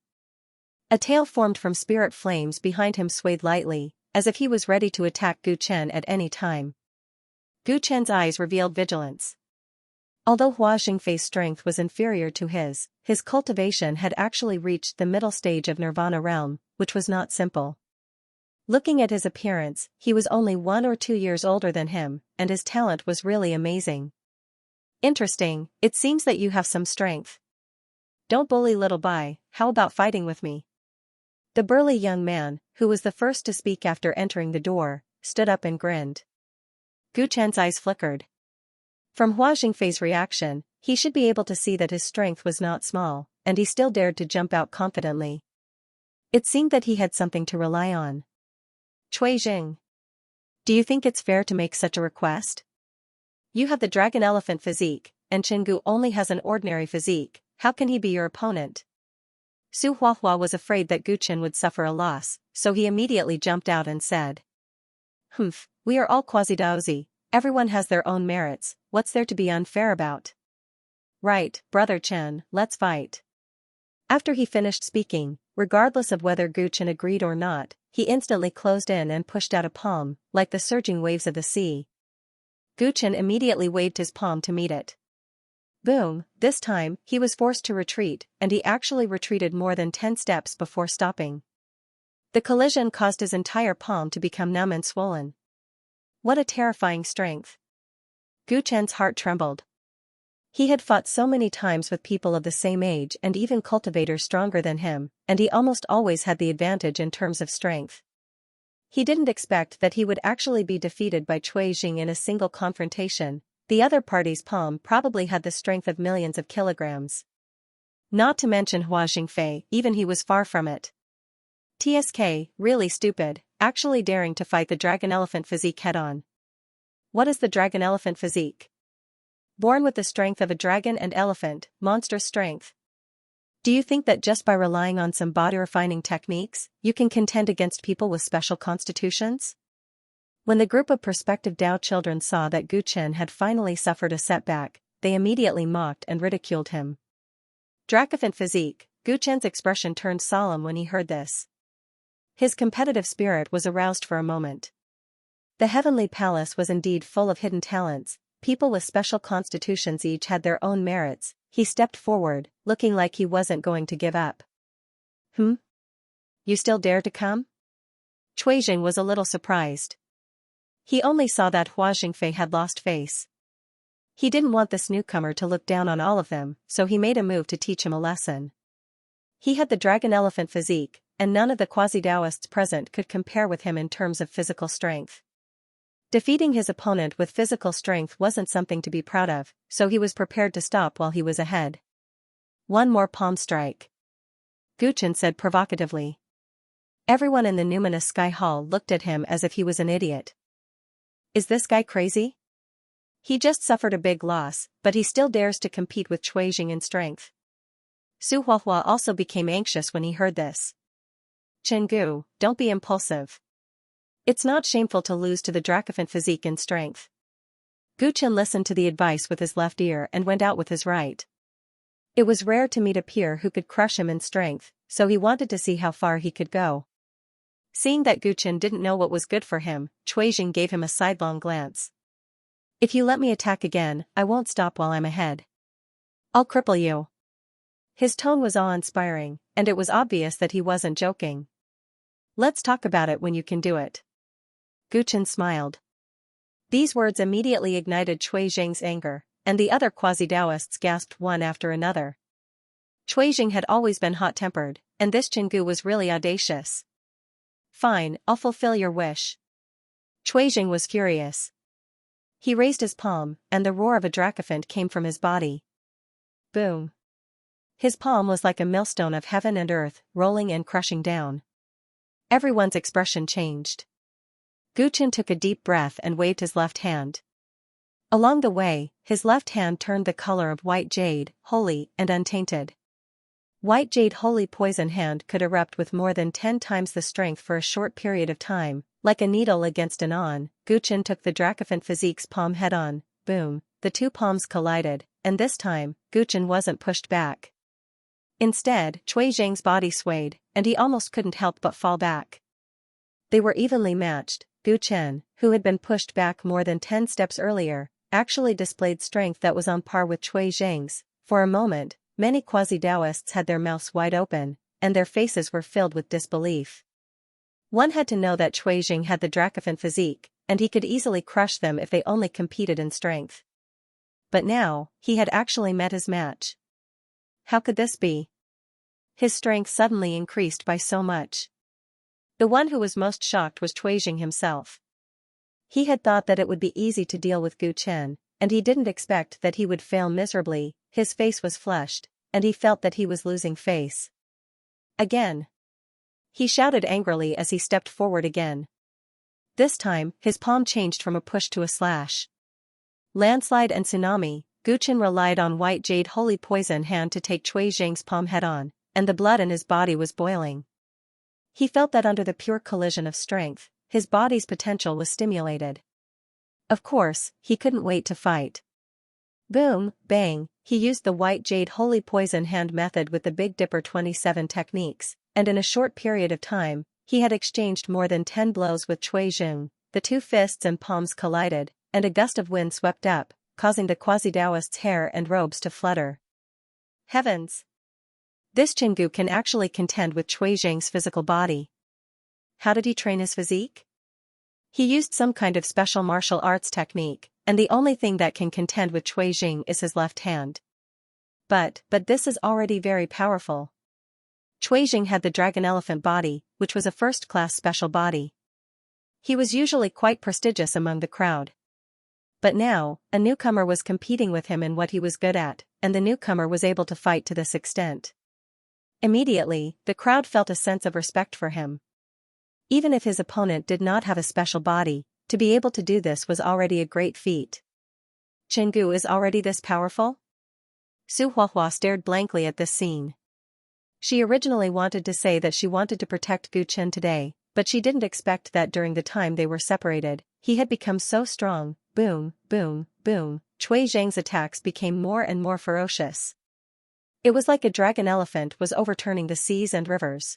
A tail formed from spirit flames behind him swayed lightly, as if he was ready to attack Gu Chen at any time. Gu Chen's eyes revealed vigilance. Although Hua Jingfei's strength was inferior to his cultivation had actually reached the middle stage of Nirvana realm, which was not simple. Looking at his appearance, he was only 1 or 2 years older than him, and his talent was really amazing. "Interesting, it seems that you have some strength. Don't bully little Bai, how about fighting with me?" The burly young man, who was the first to speak after entering the door, stood up and grinned. Gu Chen's eyes flickered. From Hua Jingfei's reaction, he should be able to see that his strength was not small, and he still dared to jump out confidently. It seemed that he had something to rely on. "Cui Jing. Do you think it's fair to make such a request? You have the dragon elephant physique, and Chenggu only has an ordinary physique. How can he be your opponent?" Su Huahua was afraid that Gu Chen would suffer a loss, so he immediately jumped out and said. "Humph, we are all Quasi-Daozi, everyone has their own merits, what's there to be unfair about?" "Right, Brother Chen, let's fight." After he finished speaking, regardless of whether Gu Chen agreed or not, he instantly closed in and pushed out a palm, like the surging waves of the sea. Gu Chen immediately waved his palm to meet it. Boom! This time, he was forced to retreat, and he actually retreated more than 10 steps before stopping. The collision caused his entire palm to become numb and swollen. What a terrifying strength! Gu Chen's heart trembled. He had fought so many times with people of the same age and even cultivators stronger than him, and he almost always had the advantage in terms of strength. He didn't expect that he would actually be defeated by Cui Jing in a single confrontation. The other party's palm probably had the strength of millions of kilograms. Not to mention Hua Jingfei, even he was far from it. TSK, really stupid, actually daring to fight the dragon elephant physique head-on. What is the dragon elephant physique? Born with the strength of a dragon and elephant, monstrous strength. Do you think that just by relying on some body-refining techniques, you can contend against people with special constitutions? When the group of prospective Dao children saw that Gu Chen had finally suffered a setback, they immediately mocked and ridiculed him. Dracophant physique, Gu Chen's expression turned solemn when he heard this. His competitive spirit was aroused for a moment. The heavenly palace was indeed full of hidden talents, people with special constitutions each had their own merits. He stepped forward, looking like he wasn't going to give up. You still dare to come? Cui Jing was a little surprised. He only saw that Hua Jingfei had lost face. He didn't want this newcomer to look down on all of them, so he made a move to teach him a lesson. He had the dragon elephant physique, and none of the quasi-Daoists present could compare with him in terms of physical strength. Defeating his opponent with physical strength wasn't something to be proud of, so he was prepared to stop while he was ahead. One more palm strike. Gu Chen said provocatively. Everyone in the numinous sky hall looked at him as if he was an idiot. Is this guy crazy? He just suffered a big loss, but he still dares to compete with Cui Jing in strength. Su Huahua also became anxious when he heard this. Chen Gu, don't be impulsive. It's not shameful to lose to the dracophant physique in strength. Gu Chen listened to the advice with his left ear and went out with his right. It was rare to meet a peer who could crush him in strength, so he wanted to see how far he could go. Seeing that Gu Chen didn't know what was good for him, Cui Jing gave him a sidelong glance. If you let me attack again, I won't stop while I'm ahead. I'll cripple you. His tone was awe-inspiring, and it was obvious that he wasn't joking. Let's talk about it when you can do it. Gu Chen smiled. These words immediately ignited Cui Jing's anger, and the other quasi-Daoists gasped one after another. Cui Jing had always been hot-tempered, and this Chen Gu was really audacious. Fine, I'll fulfill your wish. Cui Jing was furious. He raised his palm, and the roar of a dracophant came from his body. Boom. His palm was like a millstone of heaven and earth, rolling and crushing down. Everyone's expression changed. Gu Chen took a deep breath and waved his left hand. Along the way, his left hand turned the color of white jade, holy and untainted. White jade holy poison hand could erupt with more than 10 times the strength for a short period of time, like a needle against an awn. Gu Chen took the dracophant physique's palm head-on, boom, the two palms collided, and this time, Gu Chen wasn't pushed back. Instead, Cui Jing's body swayed, and he almost couldn't help but fall back. They were evenly matched. Gu Chen, who had been pushed back more than 10 steps earlier, actually displayed strength that was on par with Cui Jing's. For a moment, many quasi-Daoists had their mouths wide open, and their faces were filled with disbelief. One had to know that Cui Jing had the dracophant physique, and he could easily crush them if they only competed in strength. But now, he had actually met his match. How could this be? His strength suddenly increased by so much. The one who was most shocked was Cui Jing himself. He had thought that it would be easy to deal with Gu Chen, and he didn't expect that he would fail miserably. His face was flushed, and he felt that he was losing face. Again. He shouted angrily as he stepped forward again. This time, his palm changed from a push to a slash. Landslide and tsunami, Gu Chen relied on white jade holy poison hand to take Cui Jing's palm head-on, and the blood in his body was boiling. He felt that under the pure collision of strength, his body's potential was stimulated. Of course, he couldn't wait to fight. Boom, bang, he used the white jade holy poison hand method with the Big Dipper 27 techniques, and in a short period of time, he had exchanged more than 10 blows with Cui Jing. The two fists and palms collided, and a gust of wind swept up, causing the quasi-Daoist's hair and robes to flutter. Heavens! This Chen Gu can actually contend with Cui Jing's physical body. How did he train his physique? He used some kind of special martial arts technique, and the only thing that can contend with Cui Jing is his left hand. But this is already very powerful. Cui Jing had the dragon elephant body, which was a first-class special body. He was usually quite prestigious among the crowd. But now, a newcomer was competing with him in what he was good at, and the newcomer was able to fight to this extent. Immediately, the crowd felt a sense of respect for him. Even if his opponent did not have a special body, to be able to do this was already a great feat. Chenggu is already this powerful? Su Huahua stared blankly at this scene. She originally wanted to say that she wanted to protect Gu Chen today, but she didn't expect that during the time they were separated, he had become so strong. Boom, boom, boom, Cui Zhang's attacks became more and more ferocious. It was like a dragon elephant was overturning the seas and rivers.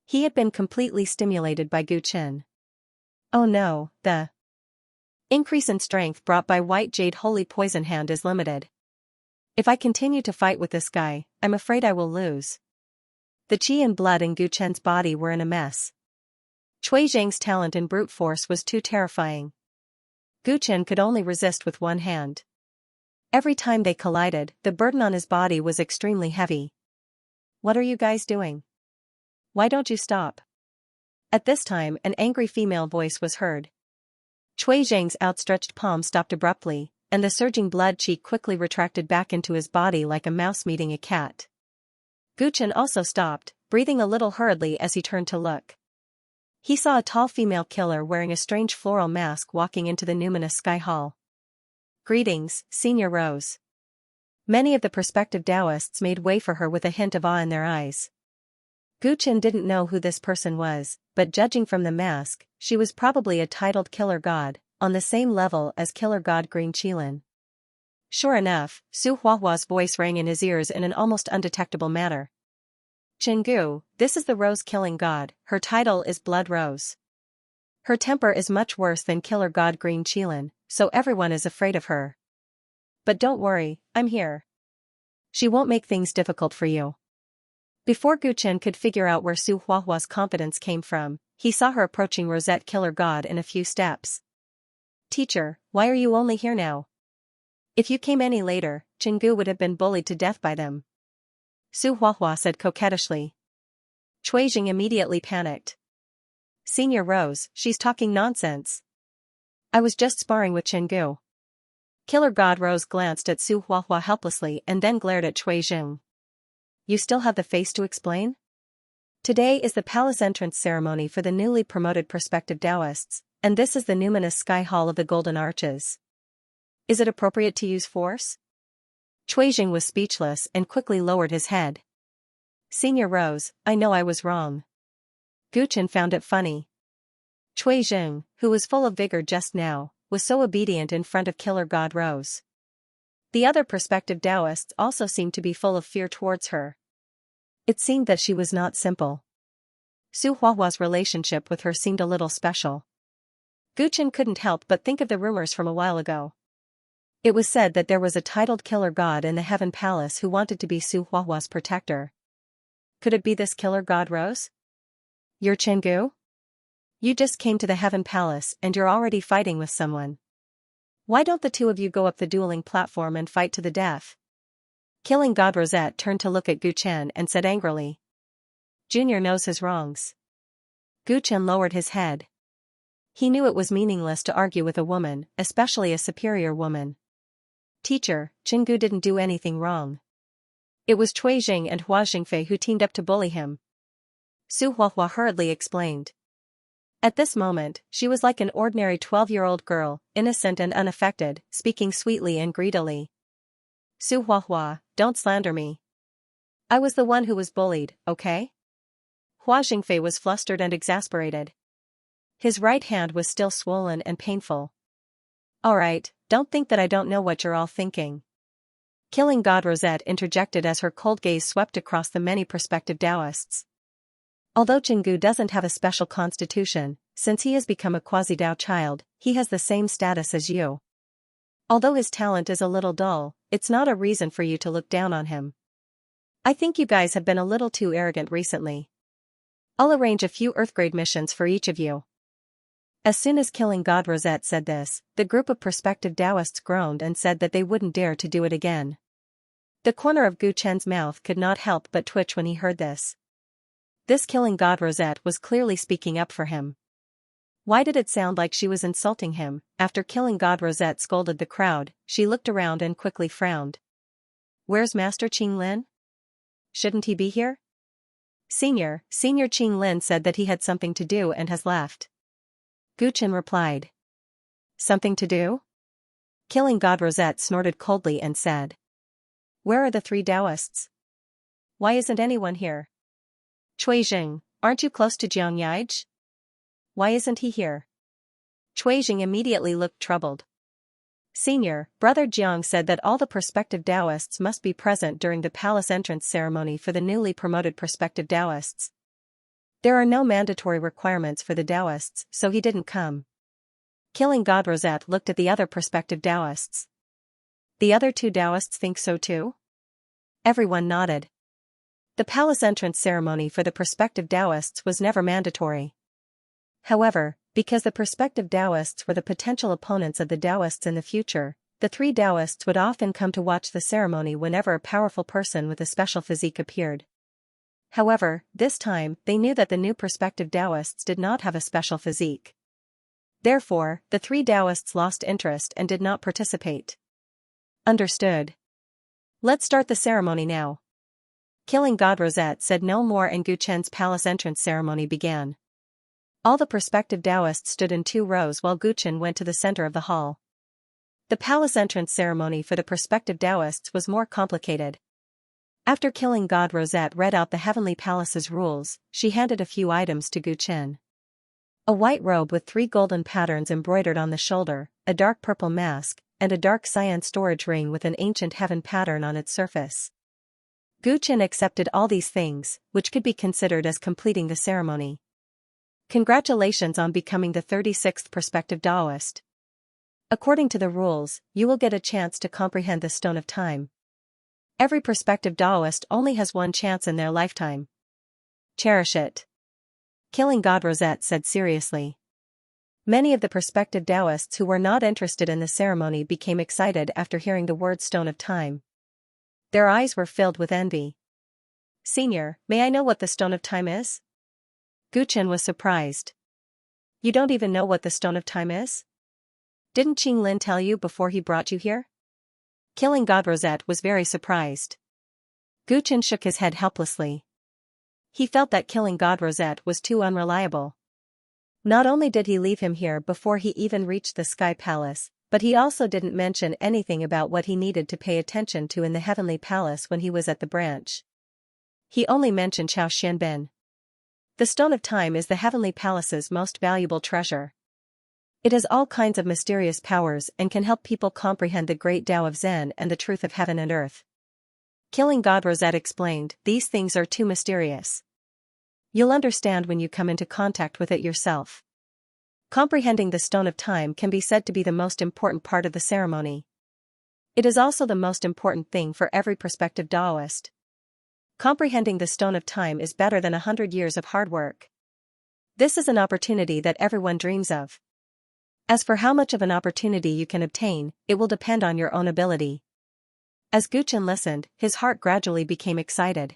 He had been completely stimulated by Gu Chen. Oh no, the increase in strength brought by White Jade Holy Poison Hand is limited. If I continue to fight with this guy, I'm afraid I will lose. The qi and blood in Gu Chen's body were in a mess. Cui Zhang's talent in brute force was too terrifying. Gu Chen could only resist with one hand. Every time they collided, the burden on his body was extremely heavy. What are you guys doing? Why don't you stop? At this time, an angry female voice was heard. Cui Zhang's outstretched palm stopped abruptly, and the surging blood qi quickly retracted back into his body like a mouse meeting a cat. Gu Chen also stopped, breathing a little hurriedly as he turned to look. He saw a tall female killer wearing a strange floral mask walking into the numinous sky hall. Greetings, Senior Rose. Many of the prospective Taoists made way for her with a hint of awe in their eyes. Gu Chen didn't know who this person was, but judging from the mask, she was probably a titled killer god, on the same level as killer god Green Qilin. Sure enough, Su Huahua's voice rang in his ears in an almost undetectable manner. Chenggu, this is the rose-killing god, her title is Blood Rose. Her temper is much worse than killer god Green Qilin, so everyone is afraid of her. But don't worry, I'm here. She won't make things difficult for you. Before Gu Chen could figure out where Su Huahua's confidence came from, he saw her approaching Rosette Killer God in a few steps. Teacher, why are you only here now? If you came any later, Chenggu would have been bullied to death by them. Su Huahua said coquettishly. Cui Jing immediately panicked. Senior Rose, she's talking nonsense. I was just sparring with Chenggu. Killer God Rose glanced at Su Huahua helplessly and then glared at Cui Jing. You still have the face to explain? Today is the palace entrance ceremony for the newly promoted prospective Taoists, and this is the numinous sky hall of the Golden Arches. Is it appropriate to use force? Cui Jing was speechless and quickly lowered his head. Senior Rose, I know I was wrong. Gu Chen found it funny. Cui Jing, who was full of vigor just now, was so obedient in front of Killer God Rose. The other prospective Taoists also seemed to be full of fear towards her. It seemed that she was not simple. Su Huahua's relationship with her seemed a little special. Gu Chen couldn't help but think of the rumors from a while ago. It was said that there was a titled killer god in the Heaven Palace who wanted to be Su Huahua's protector. Could it be this killer god Rose? You're Chenggu? You just came to the Heaven Palace and you're already fighting with someone. Why don't the two of you go up the dueling platform and fight to the death? Killing God Rosette turned to look at Gu Chen and said angrily. Junior knows his wrongs. Gu Chen lowered his head. He knew it was meaningless to argue with a woman, especially a superior woman. Teacher, Chenggu didn't do anything wrong. It was Cui Jing and Hua Jingfei who teamed up to bully him. Su Huahua hurriedly explained. At this moment, she was like an ordinary 12-year-old girl, innocent and unaffected, speaking sweetly and greedily. Su Huahua, don't slander me. I was the one who was bullied, okay? Hua Jingfei was flustered and exasperated. His right hand was still swollen and painful. Alright, don't think that I don't know what you're all thinking. Killing God Rosette interjected as her cold gaze swept across the many prospective Taoists. Although Chenggu doesn't have a special constitution, since he has become a quasi-Dao child, he has the same status as you. Although his talent is a little dull, it's not a reason for you to look down on him. I think you guys have been a little too arrogant recently. I'll arrange a few Earthgrade missions for each of you. As soon as Killing God Rosette said this, the group of prospective Taoists groaned and said that they wouldn't dare to do it again. The corner of Gu Chen's mouth could not help but twitch when he heard this. This Killing God Rosette was clearly speaking up for him. Why did it sound like she was insulting him? After Killing God Rosette scolded the crowd, she looked around and quickly frowned. Where's Master Qing Lin? Shouldn't he be here? Senior Qing Lin said that he had something to do and has left. Gu Chen replied. Something to do? Killing God Rosette snorted coldly and said. Where are the 3 Taoists? Why isn't anyone here? Cui Jing, aren't you close to Jiang Yaij? Why isn't he here? Cui Jing immediately looked troubled. Senior, Brother Jiang said that all the prospective Taoists must be present during the palace entrance ceremony for the newly promoted prospective Taoists. There are no mandatory requirements for the Taoists, so he didn't come. Killing God Rosette looked at the other prospective Taoists. The other 2 Taoists think so too? Everyone nodded. The palace entrance ceremony for the prospective Taoists was never mandatory. However, because the prospective Taoists were the potential opponents of the Taoists in the future, the 3 Taoists would often come to watch the ceremony whenever a powerful person with a special physique appeared. However, this time, they knew that the new prospective Taoists did not have a special physique. Therefore, the 3 Taoists lost interest and did not participate. Understood. Let's start the ceremony now. Killing God Rosette said no more and Gu Chen's palace entrance ceremony began. All the prospective Taoists stood in 2 rows while Gu Chen went to the center of the hall. The palace entrance ceremony for the prospective Taoists was more complicated. After Killing God Rosette read out the Heavenly Palace's rules, she handed a few items to Gu Chen. A white robe with 3 golden patterns embroidered on the shoulder, a dark purple mask, and a dark cyan storage ring with an ancient heaven pattern on its surface. Gu Chen accepted all these things, which could be considered as completing the ceremony. Congratulations on becoming the 36th prospective Taoist. According to the rules, you will get a chance to comprehend the Stone of Time. Every prospective Taoist only has 1 chance in their lifetime. Cherish it. Killing God Rosette said seriously. Many of the prospective Taoists who were not interested in the ceremony became excited after hearing the word Stone of Time. Their eyes were filled with envy. Senior, may I know what the Stone of Time is? Gu Chen was surprised. You don't even know what the Stone of Time is? Didn't Qing Lin tell you before he brought you here? Killing God Rosette was very surprised. Gu Chen shook his head helplessly. He felt that Killing God Rosette was too unreliable. Not only did he leave him here before he even reached the Sky Palace, but he also didn't mention anything about what he needed to pay attention to in the Heavenly Palace when he was at the branch. He only mentioned Chao Xianbin. The Stone of Time is the Heavenly Palace's most valuable treasure. It has all kinds of mysterious powers and can help people comprehend the great Tao of Zen and the truth of heaven and earth. Killing God Rosette explained, these things are too mysterious. You'll understand when you come into contact with it yourself. Comprehending the Stone of Time can be said to be the most important part of the ceremony. It is also the most important thing for every prospective Taoist. Comprehending the Stone of Time is better than 100 years of hard work. This is an opportunity that everyone dreams of. As for how much of an opportunity you can obtain, it will depend on your own ability. As Gu Chen listened, his heart gradually became excited.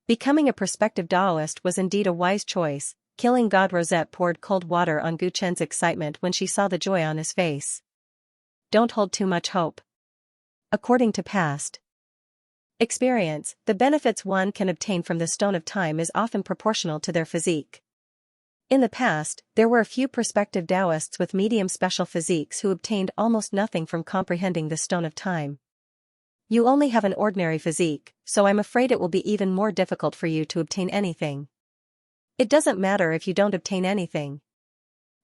Becoming a prospective Taoist was indeed a wise choice. Killing God Rosette poured cold water on Gu Chen's excitement when she saw the joy on his face. Don't hold too much hope. According to past experience, the benefits one can obtain from the Stone of Time is often proportional to their physique. In the past, there were a few prospective Taoists with medium special physiques who obtained almost nothing from comprehending the Stone of Time. You only have an ordinary physique, so I'm afraid it will be even more difficult for you to obtain anything. It doesn't matter if you don't obtain anything.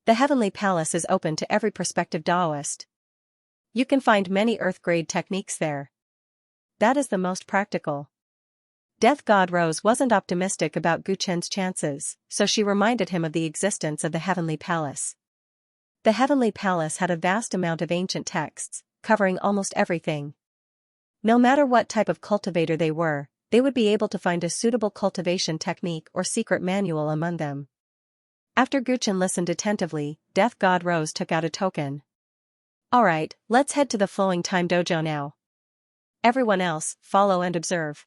The Heavenly Palace is open to every prospective Taoist. You can find many earth-grade techniques there. That is the most practical. Death God Rose wasn't optimistic about Gu Chen's chances, so she reminded him of the existence of the Heavenly Palace. The Heavenly Palace had a vast amount of ancient texts, covering almost everything. No matter what type of cultivator they were, they would be able to find a suitable cultivation technique or secret manual among them. After Gu Chen listened attentively, Death God Rose took out a token. Alright, let's head to the Flowing Time Dojo now. Everyone else, follow and observe.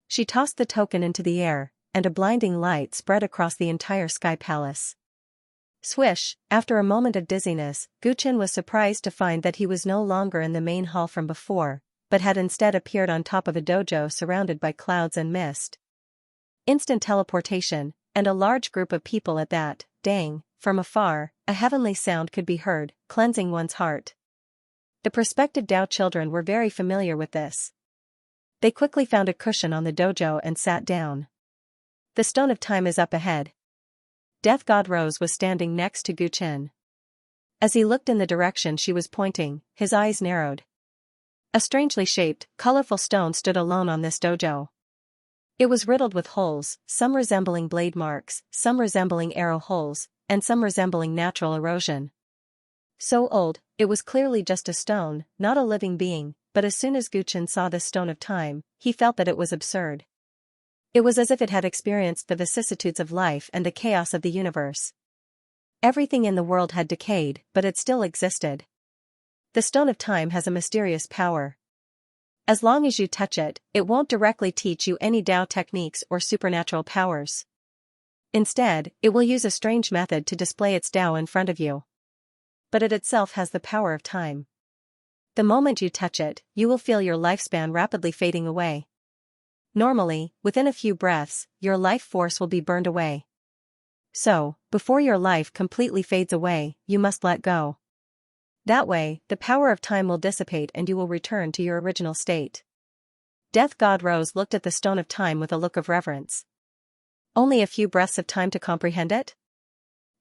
She tossed the token into the air, and a blinding light spread across the entire sky palace. Swish, after a moment of dizziness, Guchen was surprised to find that he was no longer in the main hall from before, but had instead appeared on top of a dojo surrounded by clouds and mist. Instant teleportation, and a large group of people at that. Dang, from afar, a heavenly sound could be heard, cleansing one's heart. The prospective Dao children were very familiar with this. They quickly found a cushion on the dojo and sat down. The Stone of Time is up ahead. Death God Rose was standing next to Guchen. As he looked in the direction she was pointing, his eyes narrowed. A strangely shaped, colorful stone stood alone on this dojo. It was riddled with holes, some resembling blade marks, some resembling arrow holes, and some resembling natural erosion. So old, it was clearly just a stone, not a living being, but as soon as Guchen saw this Stone of Time, he felt that it was absurd. It was as if it had experienced the vicissitudes of life and the chaos of the universe. Everything in the world had decayed, but it still existed. The Stone of Time has a mysterious power. As long as you touch it, it won't directly teach you any Dao techniques or supernatural powers. Instead, it will use a strange method to display its Dao in front of you. But it itself has the power of time. The moment you touch it, you will feel your lifespan rapidly fading away. Normally, within a few breaths, your life force will be burned away. So, before your life completely fades away, you must let go. That way, the power of time will dissipate and you will return to your original state. Death God Rose looked at the Stone of Time with a look of reverence. Only a few breaths of time to comprehend it?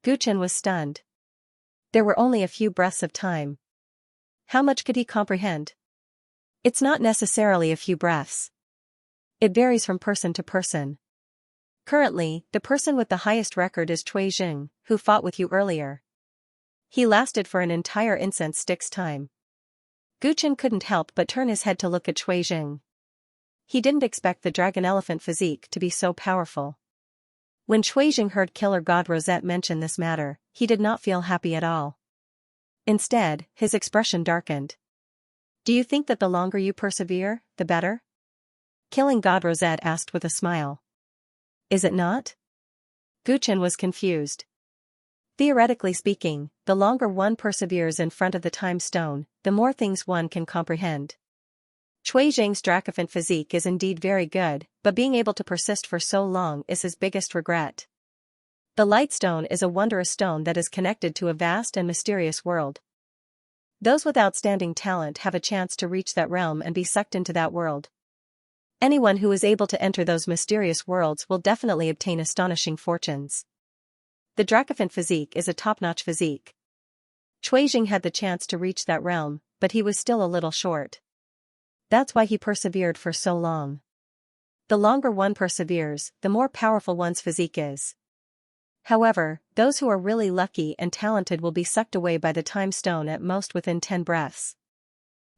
Guchen was stunned. There were only a few breaths of time. How much could he comprehend? It's not necessarily a few breaths. It varies from person to person. Currently, the person with the highest record is Cui Jing, who fought with you earlier. He lasted for an entire incense stick's time. Guchen couldn't help but turn his head to look at Cui Jing. He didn't expect the dragon elephant physique to be so powerful. When Cui Jing heard Killer God Rosette mention this matter, he did not feel happy at all. Instead, his expression darkened. Do you think that the longer you persevere, the better? Killing God Rosette asked with a smile. Is it not? Guchen was confused. Theoretically speaking, the longer one perseveres in front of the time stone, the more things one can comprehend. Cui Jing's Dracophant physique is indeed very good, but being able to persist for so long is his biggest regret. The Light Stone is a wondrous stone that is connected to a vast and mysterious world. Those with outstanding talent have a chance to reach that realm and be sucked into that world. Anyone who is able to enter those mysterious worlds will definitely obtain astonishing fortunes. The Dracophant physique is a top-notch physique. Cui Jing had the chance to reach that realm, but he was still a little short. That's why he persevered for so long. The longer one perseveres, the more powerful one's physique is. However, those who are really lucky and talented will be sucked away by the time stone at most within 10 breaths.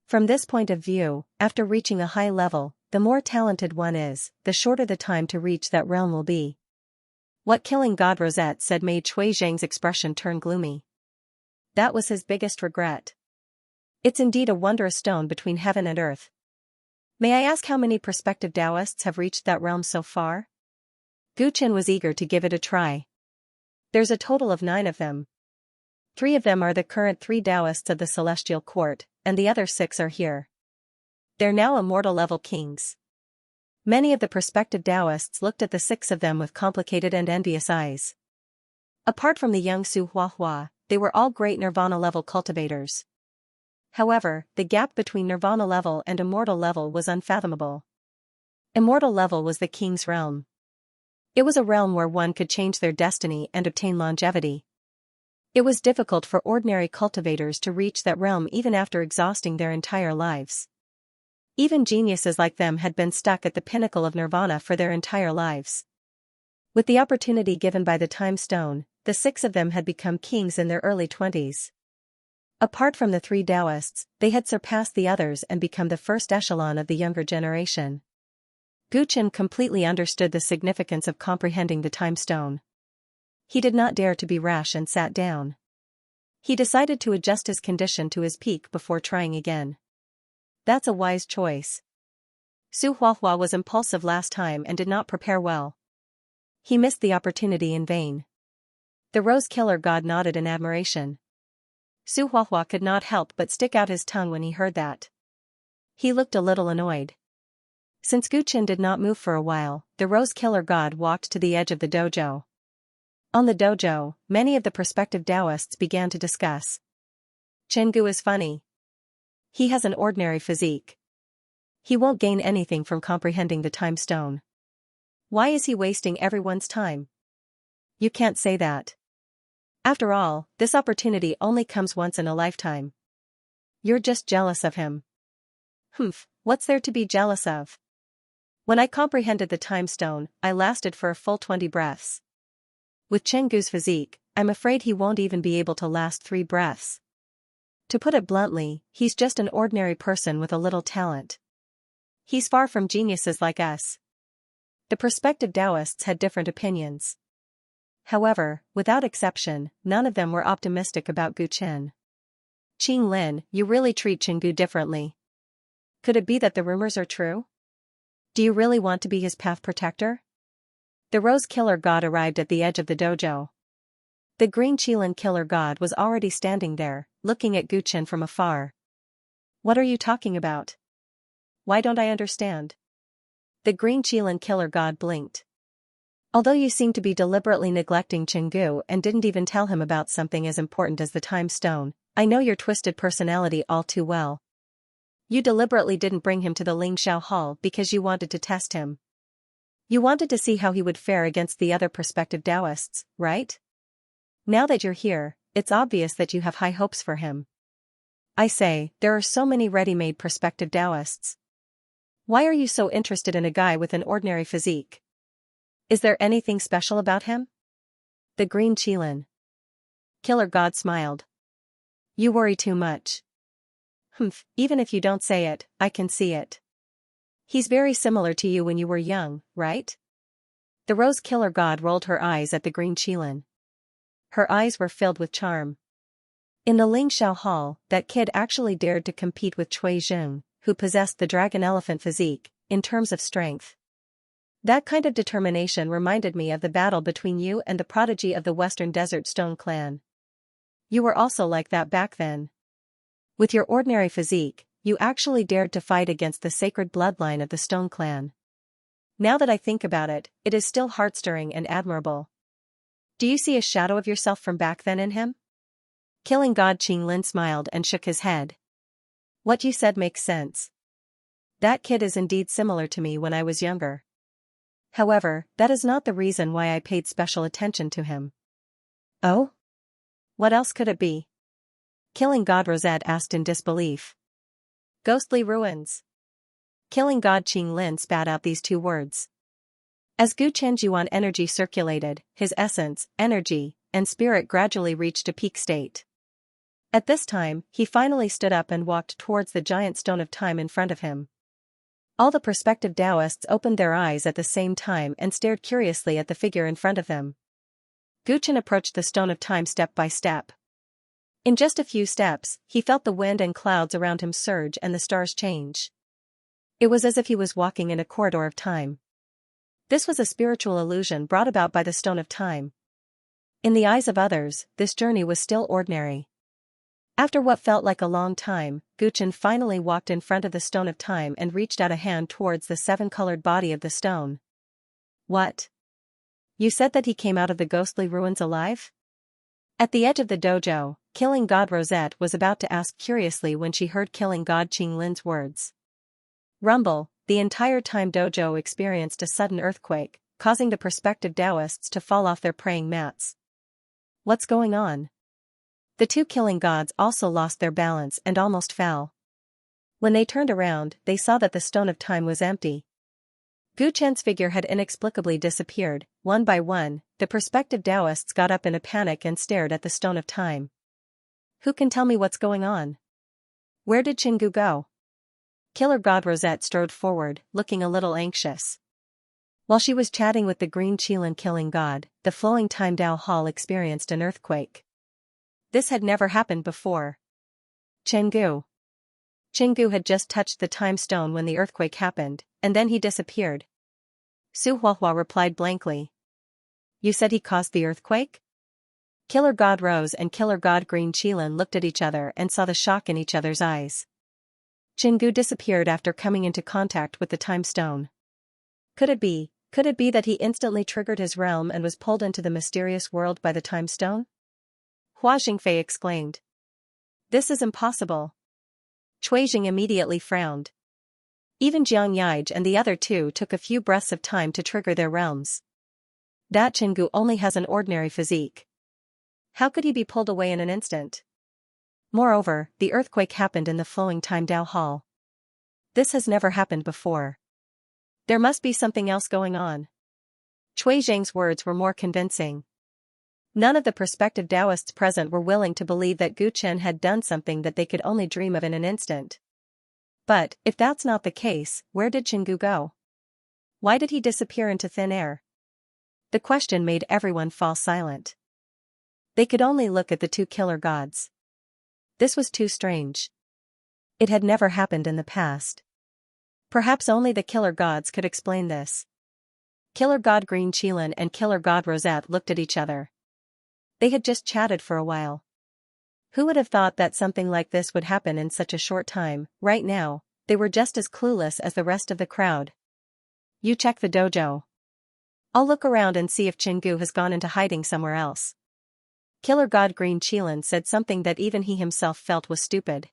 From this point of view, after reaching a high level, the more talented one is, the shorter the time to reach that realm will be. What Killing God Rosette said made Cui Jing's expression turn gloomy. That was his biggest regret. It's indeed a wondrous stone between heaven and earth. May I ask how many prospective Taoists have reached that realm so far? Guchen was eager to give it a try. There's a total of 9 of them. 3 of them are the current 3 Taoists of the Celestial Court, and the other 6 are here. They're now immortal level kings. Many of the prospective Taoists looked at the 6 of them with complicated and envious eyes. Apart from the young Su Huahua, they were all great Nirvana level cultivators. However, the gap between Nirvana level and Immortal level was unfathomable. Immortal level was the king's realm. It was a realm where one could change their destiny and obtain longevity. It was difficult for ordinary cultivators to reach that realm even after exhausting their entire lives. Even geniuses like them had been stuck at the pinnacle of Nirvana for their entire lives. With the opportunity given by the Time Stone, the 6 of them had become kings in their early 20s. Apart from the 3 Taoists, they had surpassed the others and become the first echelon of the younger generation. Guchen completely understood the significance of comprehending the Time Stone. He did not dare to be rash and sat down. He decided to adjust his condition to his peak before trying again. That's a wise choice. Su Huahua was impulsive last time and did not prepare well. He missed the opportunity in vain. The Rose Killer God nodded in admiration. Su Huahua could not help but stick out his tongue when he heard that. He looked a little annoyed. Since Gu Qin did not move for a while, the Rose Killer God walked to the edge of the dojo. On the dojo, many of the prospective Taoists began to discuss. Chen Gu is funny. He has an ordinary physique. He won't gain anything from comprehending the time stone. Why is he wasting everyone's time? You can't say that. After all, this opportunity only comes once in a lifetime. You're just jealous of him. Humph, what's there to be jealous of? When I comprehended the time stone, I lasted for a full 20 breaths. With Chen Gu's physique, I'm afraid he won't even be able to last 3 breaths. To put it bluntly, he's just an ordinary person with a little talent. He's far from geniuses like us. The prospective Taoists had different opinions. However, without exception, none of them were optimistic about Gu Qin. Qing Lin, you really treat Chen Gu differently. Could it be that the rumors are true? Do you really want to be his path protector? The Rose Killer God arrived at the edge of the dojo. The Green Qilin Killer God was already standing there, looking at Gu Qin from afar. What are you talking about? Why don't I understand? The Green Qilin Killer God blinked. Although you seem to be deliberately neglecting Chen Gu and didn't even tell him about something as important as the time stone, I know your twisted personality all too well. You deliberately didn't bring him to the Lingxiao Hall because you wanted to test him. You wanted to see how he would fare against the other prospective Taoists, right? Now that you're here, it's obvious that you have high hopes for him. I say, there are so many ready-made prospective Taoists. Why are you so interested in a guy with an ordinary physique? Is there anything special about him? The Green Qilin Killer God smiled. You worry too much. Humph, even if you don't say it, I can see it. He's very similar to you when you were young, right? The Rose Killer God rolled her eyes at the Green Qilin. Her eyes were filled with charm. In the Lingxiao Hall, that kid actually dared to compete with Cui Jing, who possessed the dragon elephant physique, in terms of strength. That kind of determination reminded me of the battle between you and the prodigy of the Western Desert Stone clan. You were also like that back then. With your ordinary physique, you actually dared to fight against the sacred bloodline of the Stone clan. Now that I think about it, it is still heart-stirring and admirable. Do you see a shadow of yourself from back then in him? Killing God Qing Lin smiled and shook his head. What you said makes sense. That kid is indeed similar to me when I was younger. However, that is not the reason why I paid special attention to him. Oh? What else could it be? Killing God Rosette asked in disbelief. Ghostly ruins. Killing God Qing Lin spat out these 2 words. As Gu Chen's Yuan energy circulated, his essence, energy, and spirit gradually reached a peak state. At this time, he finally stood up and walked towards the giant stone of time in front of him. All the prospective Taoists opened their eyes at the same time and stared curiously at the figure in front of them. Gu Chen approached the stone of time step by step. In just a few steps, he felt the wind and clouds around him surge and the stars change. It was as if he was walking in a corridor of time. This was a spiritual illusion brought about by the stone of time. In the eyes of others, this journey was still ordinary. After what felt like a long time, Gu Chen finally walked in front of the stone of time and reached out a hand towards the 7-colored body of the stone. What? You said that he came out of the ghostly ruins alive? At the edge of the dojo, Killing God Rosette was about to ask curiously when she heard Killing God Qing Lin's words. Rumble, the entire time dojo experienced a sudden earthquake, causing the prospective Taoists to fall off their praying mats. What's going on? The 2 killing gods also lost their balance and almost fell. When they turned around, they saw that the stone of time was empty. Gu Chen's figure had inexplicably disappeared. One by one, the prospective Taoists got up in a panic and stared at the stone of time. Who can tell me what's going on? Where did Chen Gu go? Killer God Rosette strode forward, looking a little anxious. While she was chatting with the Green Qilin Killing God, the flowing Time Dao Hall experienced an earthquake. This had never happened before. Chenggu. Chenggu had just touched the time stone when the earthquake happened, and then he disappeared. Su Huahua replied blankly. You said he caused the earthquake? Killer God Rose and Killer God Green Qilin looked at each other and saw the shock in each other's eyes. Chenggu disappeared after coming into contact with the time stone. Could it be that he instantly triggered his realm and was pulled into the mysterious world by the time stone? Hua Jingfei exclaimed. This is impossible. Cui Jing immediately frowned. Even Jiang Yaij and the other two took a few breaths of time to trigger their realms. That Chenggu only has an ordinary physique. How could he be pulled away in an instant? Moreover, the earthquake happened in the flowing time Dao Hall. This has never happened before. There must be something else going on. Cui Jing's words were more convincing. None of the prospective Taoists present were willing to believe that Gu Chen had done something that they could only dream of in an instant. But, if that's not the case, where did Chenggu go? Why did he disappear into thin air? The question made everyone fall silent. They could only look at the two killer gods. This was too strange. It had never happened in the past. Perhaps only the killer gods could explain this. Killer God Green Qilin and Killer God Rosette looked at each other. They had just chatted for a while. Who would have thought that something like this would happen in such a short time? Right now, they were just as clueless as the rest of the crowd. You check the dojo. I'll look around and see if Chenggu has gone into hiding somewhere else. Killer God Green Qilin said something that even he himself felt was stupid.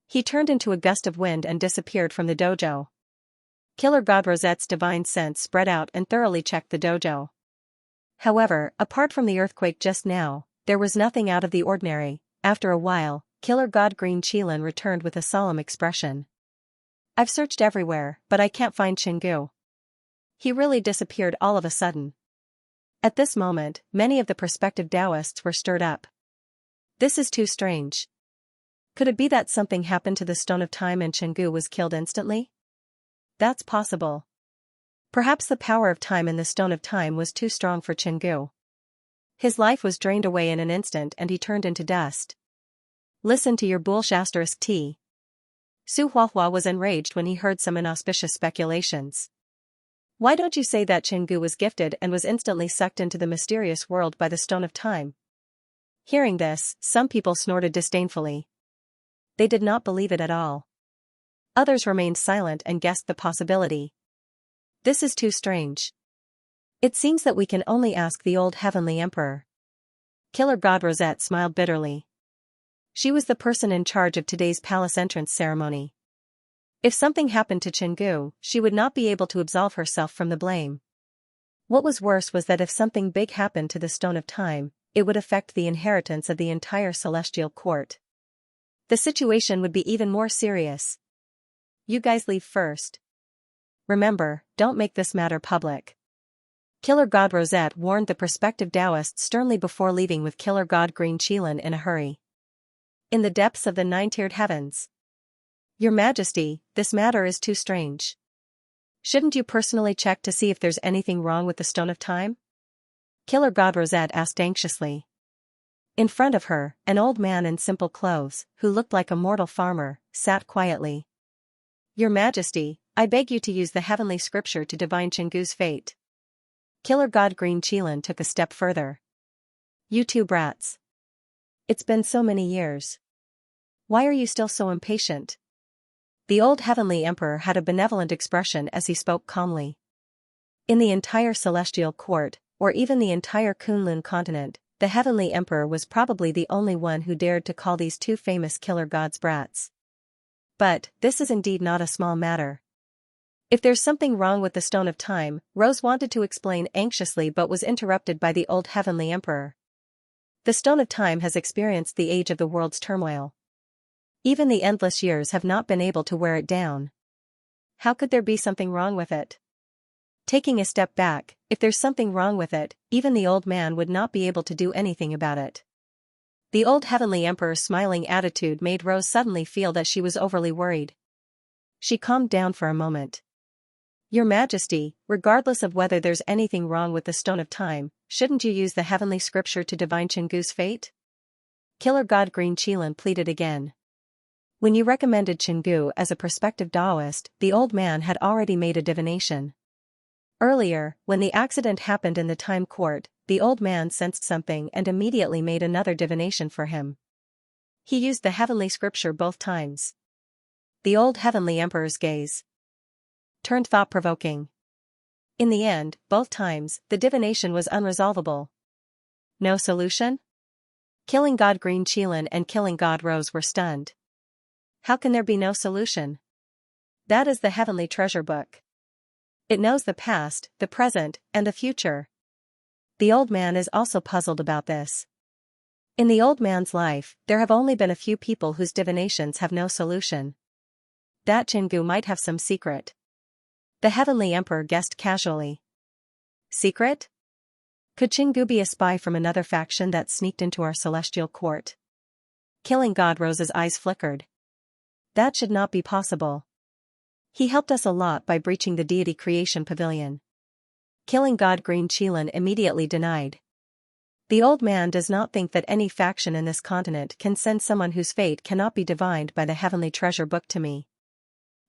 He turned into a gust of wind and disappeared from the dojo. Killer God Rosette's divine sense spread out and thoroughly checked the dojo. However, apart from the earthquake just now, there was nothing out of the ordinary. After a while, Killer God Green Qilin returned with a solemn expression. I've searched everywhere, but I can't find Chenggu. He really disappeared all of a sudden. At this moment, many of the prospective Taoists were stirred up. This is too strange. Could it be that something happened to the Stone of Time and Chenggu was killed instantly? That's possible. Perhaps the power of time in the Stone of Time was too strong for Chenggu. His life was drained away in an instant and he turned into dust. Listen to your bullshit *T. Su Huahua was enraged when he heard some inauspicious speculations. Why don't you say that Chenggu was gifted and was instantly sucked into the mysterious world by the Stone of Time? Hearing this, some people snorted disdainfully. They did not believe it at all. Others remained silent and guessed the possibility. This is too strange. It seems that we can only ask the old Heavenly Emperor. Killer God Rosette smiled bitterly. She was the person in charge of today's palace entrance ceremony. If something happened to Chenggu, she would not be able to absolve herself from the blame. What was worse was that if something big happened to the Stone of Time, it would affect the inheritance of the entire celestial court. The situation would be even more serious. You guys leave first. Remember, don't make this matter public. Killer God Rosette warned the prospective Taoists sternly before leaving with Killer God Green Qilin in a hurry. In the depths of the nine-tiered heavens. Your Majesty, this matter is too strange. Shouldn't you personally check to see if there's anything wrong with the Stone of Time? Killer God Rosette asked anxiously. In front of her, an old man in simple clothes, who looked like a mortal farmer, sat quietly. Your Majesty, I beg you to use the heavenly scripture to divine Chenggu's fate. Killer God Green Qilin took a step further. You two brats. It's been so many years. Why are you still so impatient? The old Heavenly Emperor had a benevolent expression as he spoke calmly. In the entire celestial court, or even the entire Kunlun continent, the Heavenly Emperor was probably the only one who dared to call these two famous killer gods brats. But, this is indeed not a small matter. If there's something wrong with the Stone of Time, Rose wanted to explain anxiously but was interrupted by the old Heavenly Emperor. The Stone of Time has experienced the age of the world's turmoil. Even the endless years have not been able to wear it down. How could there be something wrong with it? Taking a step back, if there's something wrong with it, even the old man would not be able to do anything about it. The old Heavenly Emperor's smiling attitude made Rose suddenly feel that she was overly worried. She calmed down for a moment. Your Majesty, regardless of whether there's anything wrong with the Stone of Time, shouldn't you use the heavenly scripture to divine Chenggu's fate? Killer God Green Qilin pleaded again. When you recommended Chingu as a prospective Taoist, the old man had already made a divination. Earlier, when the accident happened in the time court, the old man sensed something and immediately made another divination for him. He used the heavenly scripture both times. The old heavenly emperor's gaze turned thought-provoking. In the end, both times, the divination was unresolvable. No solution? Killing God Green Qilin and Killing God Rose were stunned. How can there be no solution? That is the heavenly treasure book. It knows the past, the present, and the future. The old man is also puzzled about this. In the old man's life, there have only been a few people whose divinations have no solution. That Chingu might have some secret. The heavenly emperor guessed casually. Secret? Could Chingu be a spy from another faction that sneaked into our celestial court? Killing God Rose's eyes flickered. That should not be possible. He helped us a lot by breaching the deity creation pavilion. Killing God Green Qilin immediately denied. The old man does not think that any faction in this continent can send someone whose fate cannot be divined by the heavenly treasure book to me.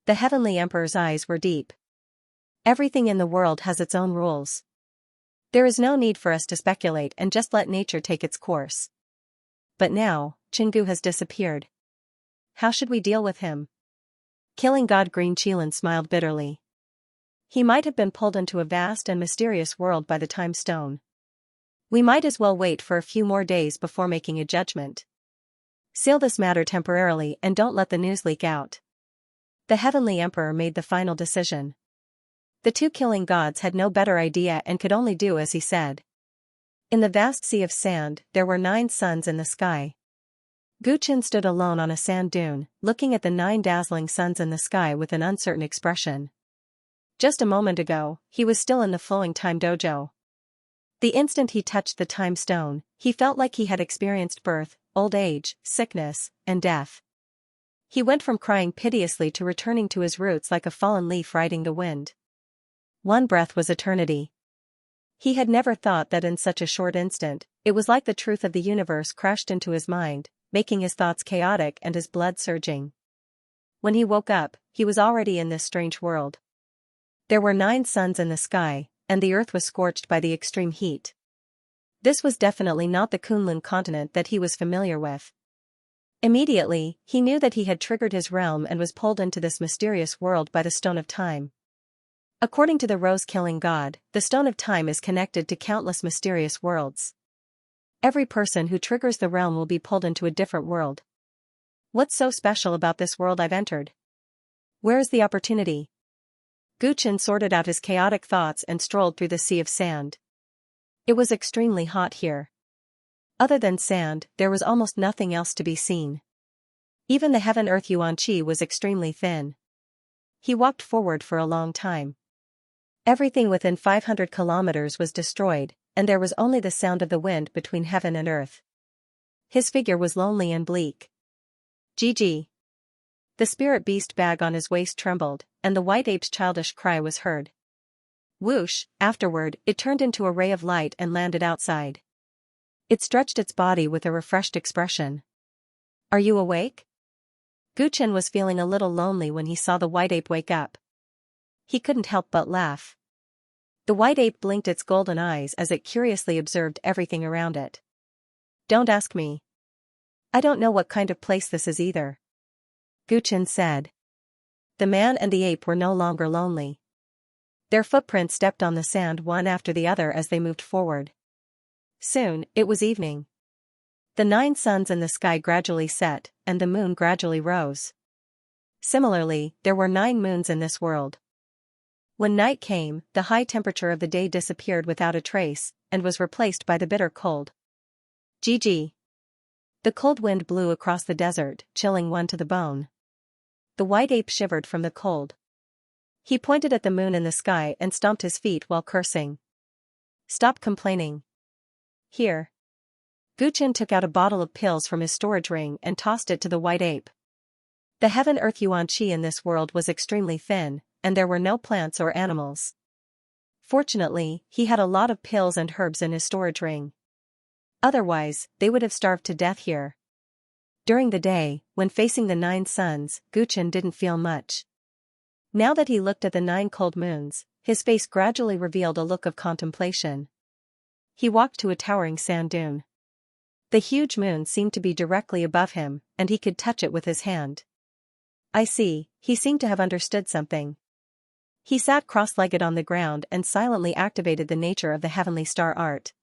The heavenly emperor's eyes were deep. Everything in the world has its own rules. There is no need for us to speculate and just let nature take its course. But now, Chingu has disappeared. How should we deal with him? Killing God Green Qilin smiled bitterly. He might have been pulled into a vast and mysterious world by the time stone. We might as well wait for a few more days before making a judgment. Seal this matter temporarily and don't let the news leak out. The heavenly emperor made the final decision. The two killing gods had no better idea and could only do as he said. In the vast sea of sand, there were 9 suns in the sky. Guqin stood alone on a sand dune, looking at the 9 dazzling suns in the sky with an uncertain expression. Just a moment ago, he was still in the flowing time dojo. The instant he touched the time stone, he felt like he had experienced birth, old age, sickness, and death. He went from crying piteously to returning to his roots like a fallen leaf riding the wind. One breath was eternity. He had never thought that in such a short instant, it was like the truth of the universe crashed into his mind, making his thoughts chaotic and his blood surging. When he woke up, he was already in this strange world. There were 9 suns in the sky, and the earth was scorched by the extreme heat. This was definitely not the Kunlun continent that he was familiar with. Immediately, he knew that he had triggered his realm and was pulled into this mysterious world by the Stone of Time. According to the Rose-Killing God, the Stone of Time is connected to countless mysterious worlds. Every person who triggers the realm will be pulled into a different world. What's so special about this world I've entered? Where is the opportunity? Guqin sorted out his chaotic thoughts and strolled through the sea of sand. It was extremely hot here. Other than sand, there was almost nothing else to be seen. Even the heaven-earth Xianxia was extremely thin. He walked forward for a long time. Everything within 500 kilometers was destroyed, and there was only the sound of the wind between heaven and earth. His figure was lonely and bleak. GG. The spirit beast bag on his waist trembled, and the white ape's childish cry was heard. Whoosh, afterward, it turned into a ray of light and landed outside. It stretched its body with a refreshed expression. Are you awake? Guqin was feeling a little lonely when he saw the white ape wake up. He couldn't help but laugh. The white ape blinked its golden eyes as it curiously observed everything around it. Don't ask me. I don't know what kind of place this is either. Guqin said. The man and the ape were no longer lonely. Their footprints stepped on the sand one after the other as they moved forward. Soon, it was evening. The 9 suns in the sky gradually set, and the moon gradually rose. Similarly, there were 9 moons in this world. When night came, the high temperature of the day disappeared without a trace, and was replaced by the bitter cold. GG. The cold wind blew across the desert, chilling one to the bone. The white ape shivered from the cold. He pointed at the moon in the sky and stomped his feet while cursing. Stop complaining. Here. Guqin took out a bottle of pills from his storage ring and tossed it to the white ape. The heaven-earth Xianxia in this world was extremely thin, and there were no plants or animals. Fortunately, he had a lot of pills and herbs in his storage ring. Otherwise, they would have starved to death here. During the day, when facing the 9 suns, Guchen didn't feel much. Now that he looked at the 9 cold moons, his face gradually revealed a look of contemplation. He walked to a towering sand dune. The huge moon seemed to be directly above him, and he could touch it with his hand. I see, he seemed to have understood something. He sat cross-legged on the ground and silently activated the nature of the heavenly star art.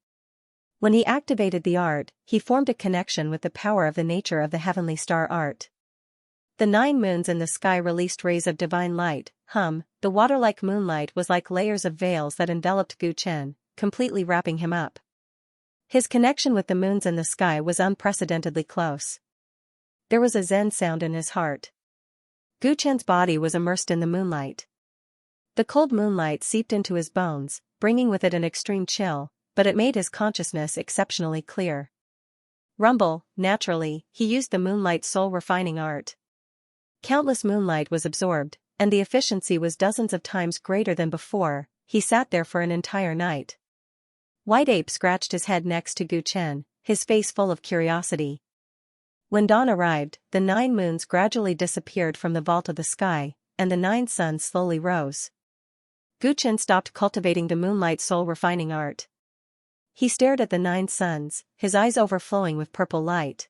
When he activated the art, he formed a connection with the power of the nature of the heavenly star art. The 9 moons in the sky released rays of divine light. The water-like moonlight was like layers of veils that enveloped Guchen, completely wrapping him up. His connection with the moons in the sky was unprecedentedly close. There was a zen sound in his heart. Guchen's body was immersed in the moonlight. The cold moonlight seeped into his bones, bringing with it an extreme chill, but it made his consciousness exceptionally clear. Naturally, he used the moonlight soul refining art. Countless moonlight was absorbed, and the efficiency was dozens of times greater than before. He sat there for an entire night. White Ape scratched his head next to Guchen, his face full of curiosity. When dawn arrived, the 9 moons gradually disappeared from the vault of the sky, and the 9 suns slowly rose. Guchen stopped cultivating the moonlight soul refining art. He stared at the 9 suns, his eyes overflowing with purple light.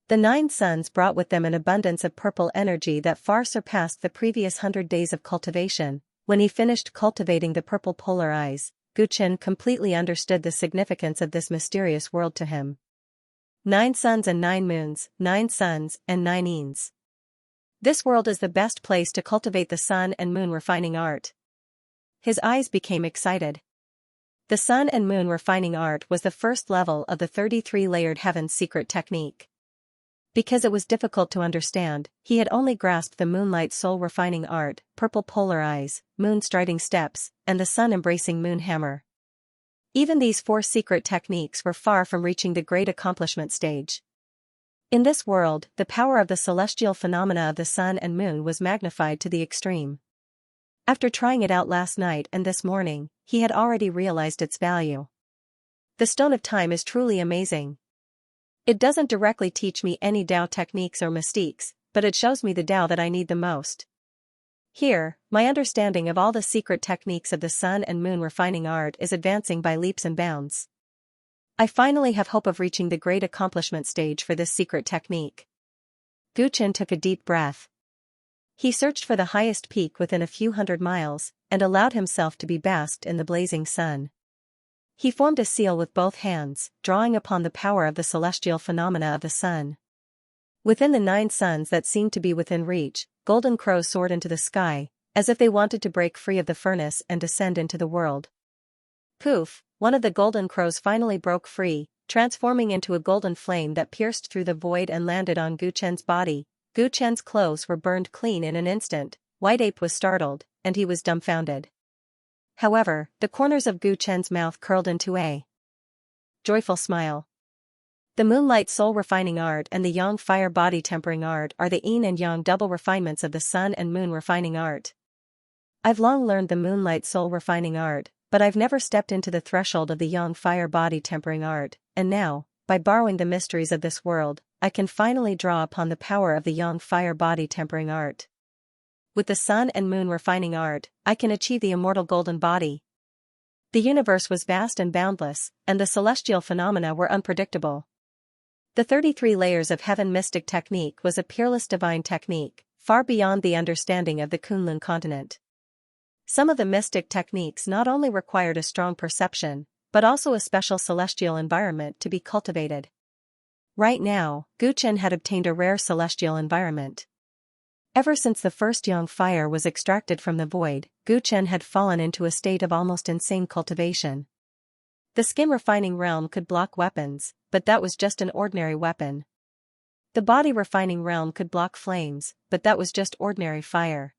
The 9 suns brought with them an abundance of purple energy that far surpassed the previous 100 days of cultivation. When he finished cultivating the purple polar eyes, Guchen completely understood the significance of this mysterious world to him. 9 suns and 9 moons, 9 suns and 9 eons. This world is the best place to cultivate the sun and moon refining art. His eyes became excited. The sun and moon refining art was the first level of the 33-layered heaven's secret technique. Because it was difficult to understand, he had only grasped the moonlight soul refining art, purple polar eyes, moon striding steps, and the sun embracing moon hammer. Even these 4 secret techniques were far from reaching the great accomplishment stage. In this world, the power of the celestial phenomena of the sun and moon was magnified to the extreme. After trying it out last night and this morning, he had already realized its value. The stone of time is truly amazing. It doesn't directly teach me any Tao techniques or mystiques, but it shows me the Tao that I need the most. Here, my understanding of all the secret techniques of the sun and moon refining art is advancing by leaps and bounds. I finally have hope of reaching the great accomplishment stage for this secret technique. Guchen took a deep breath. He searched for the highest peak within a few hundred miles, and allowed himself to be basked in the blazing sun. He formed a seal with both hands, drawing upon the power of the celestial phenomena of the sun. Within the 9 suns that seemed to be within reach, golden crows soared into the sky, as if they wanted to break free of the furnace and descend into the world. Poof! One of the golden crows finally broke free, transforming into a golden flame that pierced through the void and landed on Guchen's body. Guchen's clothes were burned clean in an instant. White Ape was startled, and he was dumbfounded. However, the corners of Guchen's mouth curled into a joyful smile. The moonlight soul refining art and the yang fire body tempering art are the yin and yang double refinements of the sun and moon refining art. I've long learned the moonlight soul refining art, but I've never stepped into the threshold of the yang fire body tempering art, and now, by borrowing the mysteries of this world, I can finally draw upon the power of the yang fire body tempering art. With the sun and moon refining art, I can achieve the immortal golden body. The universe was vast and boundless, and the celestial phenomena were unpredictable. The 33 layers of heaven mystic technique was a peerless divine technique, far beyond the understanding of the Kunlun continent. Some of the mystic techniques not only required a strong perception, but also a special celestial environment to be cultivated. Right now, Guchen had obtained a rare celestial environment. Ever since the first yang fire was extracted from the void, Guchen had fallen into a state of almost insane cultivation. The skin refining realm could block weapons, but that was just an ordinary weapon. The body refining realm could block flames, but that was just ordinary fire.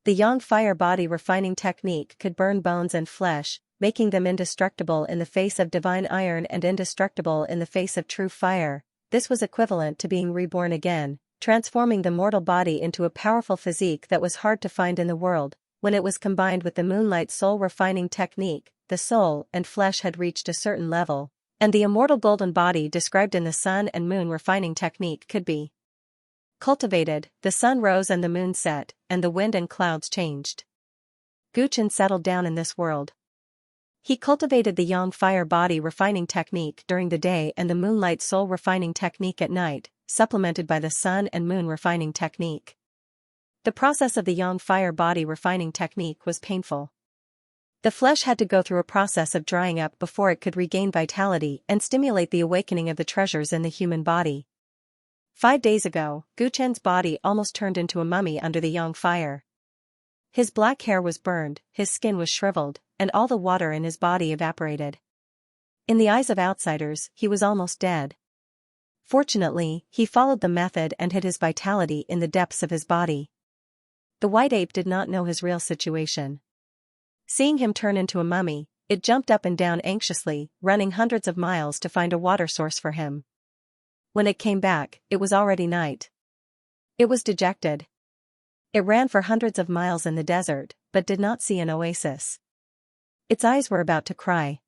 The yang fire body refining technique could burn bones and flesh, making them indestructible in the face of divine iron and indestructible in the face of true fire. This was equivalent to being reborn again, transforming the mortal body into a powerful physique that was hard to find in the world. When it was combined with the moonlight soul refining technique, the soul and flesh had reached a certain level, And the immortal golden body described in the sun and moon refining technique could be cultivated. The sun rose and the moon set, and the wind and clouds changed. Guchen settled down in this world. He cultivated the yang fire body refining technique during the day and the moonlight soul refining technique at night, supplemented by the sun and moon refining technique. The process of the yang fire body refining technique was painful. The flesh had to go through a process of drying up before it could regain vitality and stimulate the awakening of the treasures in the human body. 5 days ago, Guchen's body almost turned into a mummy under the yang fire. His black hair was burned, his skin was shriveled, and all the water in his body evaporated. In the eyes of outsiders, he was almost dead. Fortunately, he followed the method and hid his vitality in the depths of his body. The white ape did not know his real situation. Seeing him turn into a mummy, it jumped up and down anxiously, running hundreds of miles to find a water source for him. When it came back, it was already night. It was dejected. It ran for hundreds of miles in the desert, but did not see an oasis. Its eyes were about to cry.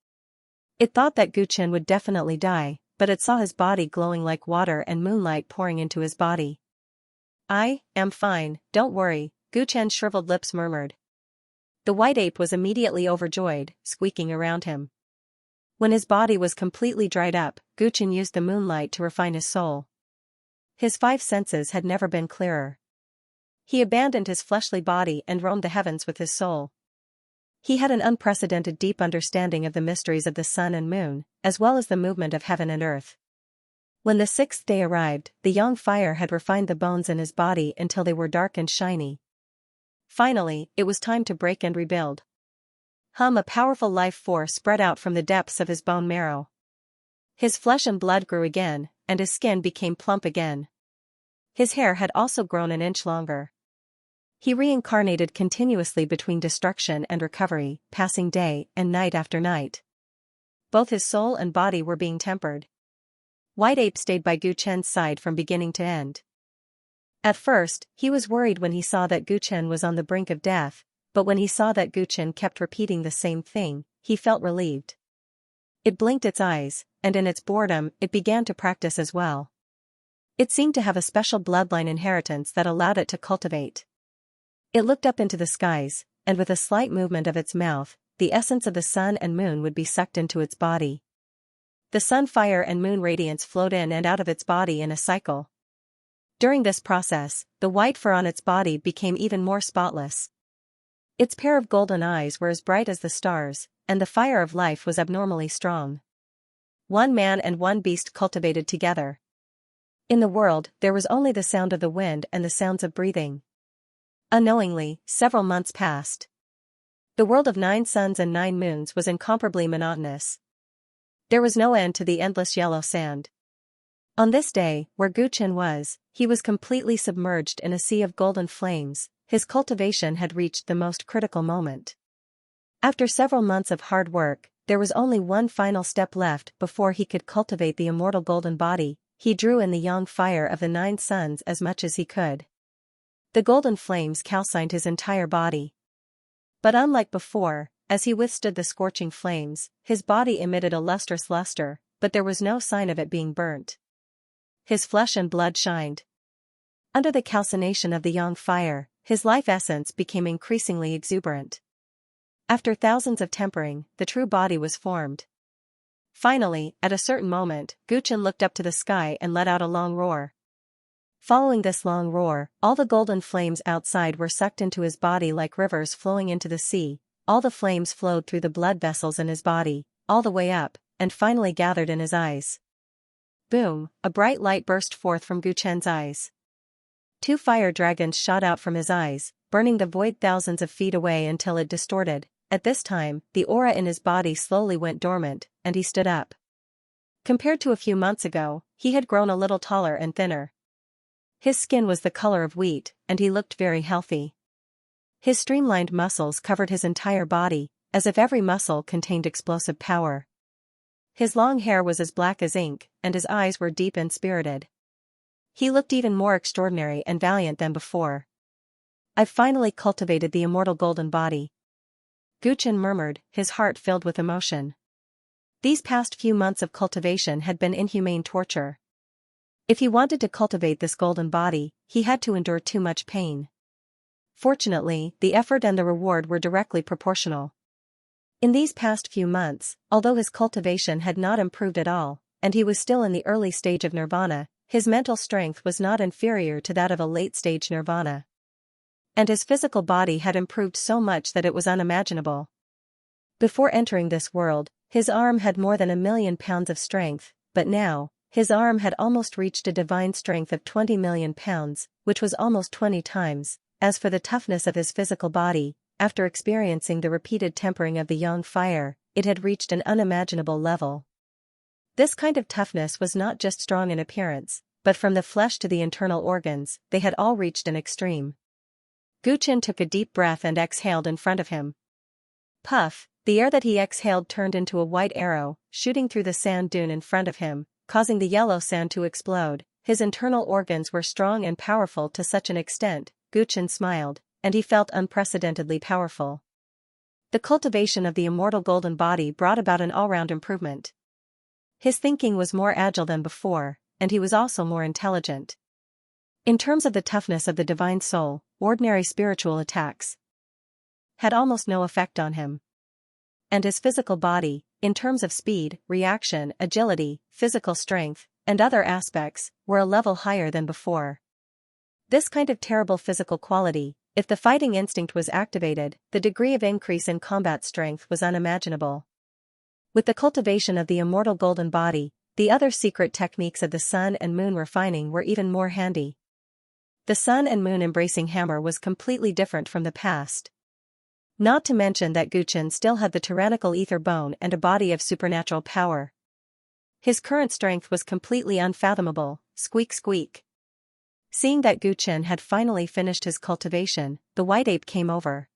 It thought that Guchen would definitely die, but it saw his body glowing like water and moonlight pouring into his body. "I am fine, don't worry," Guchen's shriveled lips murmured. The white ape was immediately overjoyed, squeaking around him. When his body was completely dried up, Guchen used the moonlight to refine his soul. His 5 senses had never been clearer. He abandoned his fleshly body and roamed the heavens with his soul. He had an unprecedented deep understanding of the mysteries of the sun and moon, as well as the movement of heaven and earth. When the 6th day arrived, the yang fire had refined the bones in his body until they were dark and shiny. Finally, it was time to break and rebuild. A powerful life force spread out from the depths of his bone marrow. His flesh and blood grew again, and his skin became plump again. His hair had also grown an inch longer. He reincarnated continuously between destruction and recovery, passing day and night after night. Both his soul and body were being tempered. White Ape stayed by Guchen's side from beginning to end. At first, he was worried when he saw that Guchen was on the brink of death, but when he saw that Guchen kept repeating the same thing, he felt relieved. It blinked its eyes, and in its boredom, it began to practice as well. It seemed to have a special bloodline inheritance that allowed it to cultivate. It looked up into the skies, and with a slight movement of its mouth, the essence of the sun and moon would be sucked into its body. The sun fire and moon radiance flowed in and out of its body in a cycle. During this process, the white fur on its body became even more spotless. Its pair of golden eyes were as bright as the stars, and the fire of life was abnormally strong. 1 man and 1 beast cultivated together. In the world, there was only the sound of the wind and the sounds of breathing. Unknowingly, several months passed. The world of 9 suns and 9 moons was incomparably monotonous. There was no end to the endless yellow sand. On this day, where Guchen was, he was completely submerged in a sea of golden flames. His cultivation had reached the most critical moment. After several months of hard work, there was only one final step left before he could cultivate the immortal golden body. He drew in the yang fire of the 9 suns as much as he could. The golden flames calcined his entire body. But unlike before, as he withstood the scorching flames, his body emitted a lustrous luster, but there was no sign of it being burnt. His flesh and blood shined. Under the calcination of the yang fire, his life essence became increasingly exuberant. After thousands of tempering, the true body was formed. Finally, at a certain moment, Guchen looked up to the sky and let out a long roar. Following this long roar, all the golden flames outside were sucked into his body like rivers flowing into the sea. All the flames flowed through the blood vessels in his body, all the way up, and finally gathered in his eyes. Boom, a bright light burst forth from Guchen's eyes. 2 fire dragons shot out from his eyes, burning the void thousands of feet away until it distorted. At this time, the aura in his body slowly went dormant, and he stood up. Compared to a few months ago, he had grown a little taller and thinner. His skin was the color of wheat, and he looked very healthy. His streamlined muscles covered his entire body, as if every muscle contained explosive power. His long hair was as black as ink, and his eyes were deep and spirited. He looked even more extraordinary and valiant than before. "I've finally cultivated the immortal golden body," Guchen murmured, his heart filled with emotion. These past few months of cultivation had been inhumane torture. If he wanted to cultivate this golden body, he had to endure too much pain. Fortunately, the effort and the reward were directly proportional. In these past few months, although his cultivation had not improved at all, and he was still in the early stage of nirvana, his mental strength was not inferior to that of a late-stage nirvana. And his physical body had improved so much that it was unimaginable. Before entering this world, his arm had more than 1,000,000 pounds of strength, but now, his arm had almost reached a divine strength of 20 million pounds, which was almost 20 times. As for the toughness of his physical body, after experiencing the repeated tempering of the yang fire, it had reached an unimaginable level. This kind of toughness was not just strong in appearance, but from the flesh to the internal organs, they had all reached an extreme. Guchen took a deep breath and exhaled in front of him. Puff, the air that he exhaled turned into a white arrow, shooting through the sand dune in front of him, causing the yellow sand to explode. His internal organs were strong and powerful to such an extent, Guchen smiled, and he felt unprecedentedly powerful. The cultivation of the immortal golden body brought about an all-round improvement. His thinking was more agile than before, and he was also more intelligent. In terms of the toughness of the divine soul, ordinary spiritual attacks had almost no effect on him. And his physical body, in terms of speed, reaction, agility, physical strength, and other aspects, were a level higher than before. This kind of terrible physical quality, if the fighting instinct was activated, the degree of increase in combat strength was unimaginable. With the cultivation of the immortal golden body, the other secret techniques of the sun and moon refining were even more handy. The sun and moon embracing hammer was completely different from the past. Not to mention that Guchen still had the tyrannical ether bone and a body of supernatural power. His current strength was completely unfathomable, squeak squeak. Seeing that Guchen had finally finished his cultivation, the white ape came over.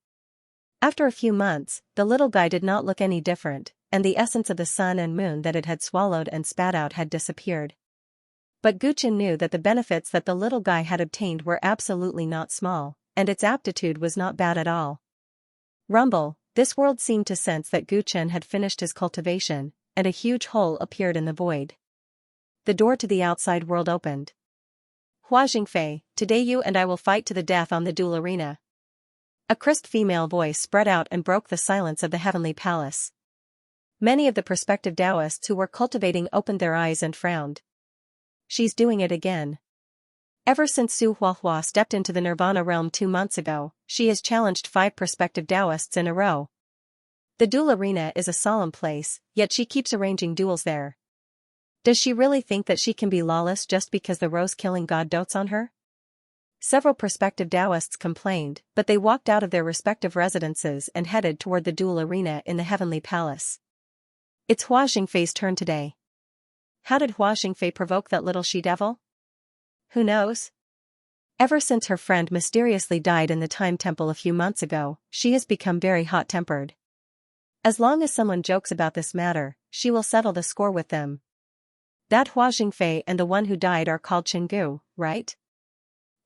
After a few months, the little guy did not look any different, and the essence of the sun and moon that it had swallowed and spat out had disappeared. But Guchen knew that the benefits that the little guy had obtained were absolutely not small, and its aptitude was not bad at all. Rumble, this world seemed to sense that Guchen had finished his cultivation, and a huge hole appeared in the void. The door to the outside world opened. Hua Jingfei, today you and I will fight to the death on the duel arena. A crisp female voice spread out and broke the silence of the heavenly palace. Many of the prospective Taoists who were cultivating opened their eyes and frowned. She's doing it again. Ever since Su Huahua stepped into the Nirvana realm 2 months ago, she has challenged 5 prospective Taoists in a row. The duel arena is a solemn place, yet she keeps arranging duels there. Does she really think that she can be lawless just because the rose-killing god dotes on her? Several prospective Taoists complained, but they walked out of their respective residences and headed toward the duel arena in the heavenly palace. It's Hua Jingfei's turn today. How did Hua Jingfei provoke that little she-devil? Who knows? Ever since her friend mysteriously died in the Time Temple a few months ago, she has become very hot-tempered. As long as someone jokes about this matter, she will settle the score with them. That Hua Jingfei and the one who died are called Chenggu, right?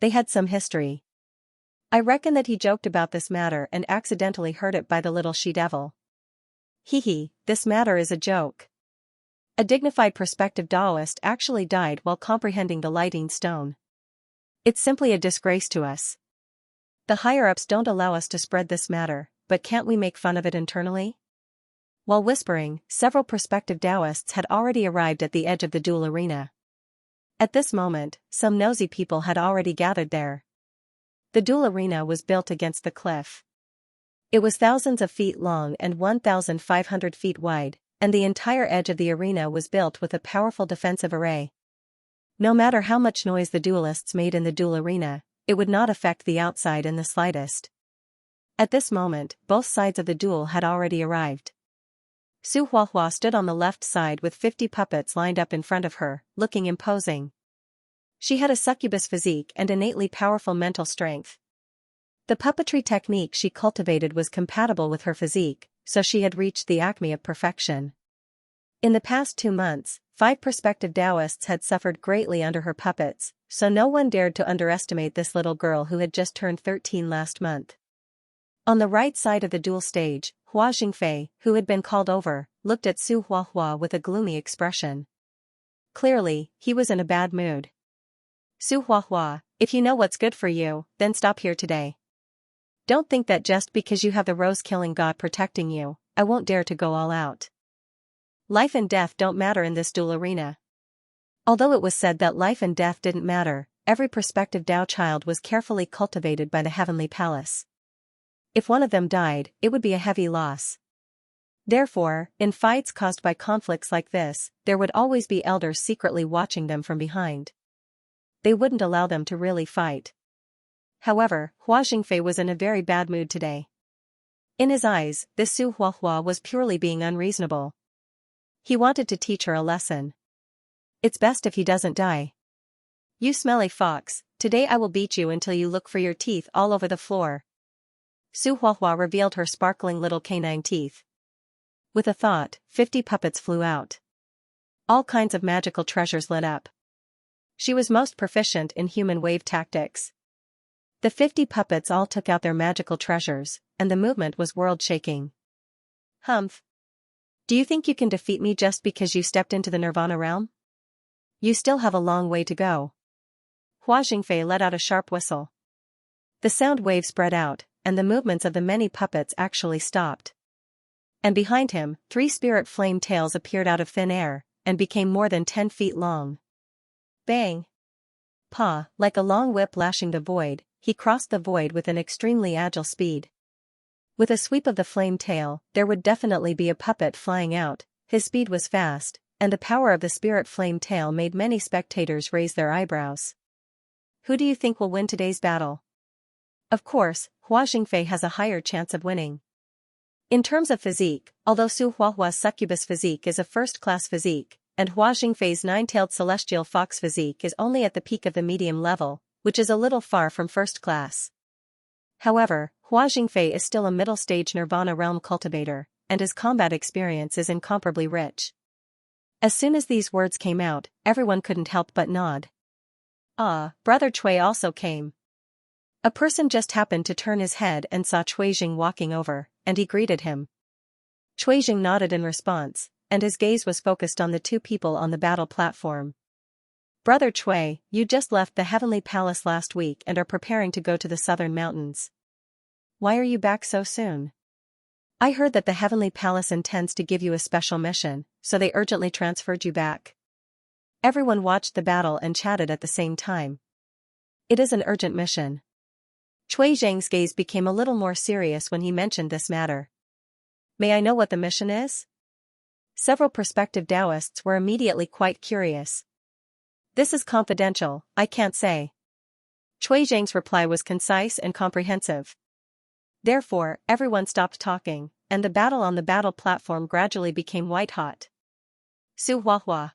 They had some history. I reckon that he joked about this matter and accidentally heard it by the little she-devil. Hee, this matter is a joke. A dignified prospective Taoist actually died while comprehending the lighting stone. It's simply a disgrace to us. The higher-ups don't allow us to spread this matter, but can't we make fun of it internally? While whispering, several prospective Taoists had already arrived at the edge of the duel arena. At this moment, some nosy people had already gathered there. The duel arena was built against the cliff. It was thousands of feet long and 1,500 feet wide, and the entire edge of the arena was built with a powerful defensive array. No matter how much noise the duelists made in the duel arena, it would not affect the outside in the slightest. At this moment, both sides of the duel had already arrived. Su Huahua stood on the left side with 50 puppets lined up in front of her, looking imposing. She had a succubus physique and innately powerful mental strength. The puppetry technique she cultivated was compatible with her physique, so she had reached the acme of perfection. In the past 2 months, 5 prospective Taoists had suffered greatly under her puppets, so no one dared to underestimate this little girl who had just turned 13 last month. On the right side of the duel stage, Hua Jingfei, who had been called over, looked at Su Huahua with a gloomy expression. Clearly, he was in a bad mood. Su Huahua, if you know what's good for you, then stop here today. Don't think that just because you have the rose-killing god protecting you, I won't dare to go all out. Life and death don't matter in this duel arena. Although it was said that life and death didn't matter, every prospective Dao child was carefully cultivated by the Heavenly Palace. If one of them died, it would be a heavy loss. Therefore, in fights caused by conflicts like this, there would always be elders secretly watching them from behind. They wouldn't allow them to really fight. However, Hua Jingfei was in a very bad mood today. In his eyes, this Su Huahua was purely being unreasonable. He wanted to teach her a lesson. It's best if he doesn't die. You smelly fox, today I will beat you until you look for your teeth all over the floor. Su Huahua revealed her sparkling little canine teeth. With a thought, 50 puppets flew out. All kinds of magical treasures lit up. She was most proficient in human wave tactics. The 50 puppets all took out their magical treasures, and the movement was world-shaking. Humph. Do you think you can defeat me just because you stepped into the Nirvana realm? You still have a long way to go. Hua Jingfei let out a sharp whistle. The sound wave spread out, and the movements of the many puppets actually stopped. And behind him, 3 spirit flame tails appeared out of thin air, and became more than 10 feet long. Bang! Pa, like a long whip lashing the void, he crossed the void with an extremely agile speed. With a sweep of the flame tail, there would definitely be a puppet flying out. His speed was fast, and the power of the spirit flame tail made many spectators raise their eyebrows. Who do you think will win today's battle? Of course, Hua Jingfei has a higher chance of winning. In terms of physique, although Su Huahua's succubus physique is a first-class physique, and Hua Jingfei's nine-tailed celestial fox physique is only at the peak of the medium level, which is a little far from first class. However, Hua Jingfei is still a middle-stage Nirvana realm cultivator, and his combat experience is incomparably rich. As soon as these words came out, everyone couldn't help but nod. Ah, Brother Cui also came. A person just happened to turn his head and saw Cuijing walking over, and he greeted him. Cuijing nodded in response, and his gaze was focused on the 2 people on the battle platform. Brother Cui, you just left the Heavenly Palace last week and are preparing to go to the Southern Mountains. Why are you back so soon? I heard that the Heavenly Palace intends to give you a special mission, so they urgently transferred you back. Everyone watched the battle and chatted at the same time. It is an urgent mission. Cui Zhang's gaze became a little more serious when he mentioned this matter. May I know what the mission is? Several prospective Taoists were immediately quite curious. This is confidential, I can't say. Cui Zhang's reply was concise and comprehensive. Therefore, everyone stopped talking, and the battle on the battle platform gradually became white-hot. Su Huahua.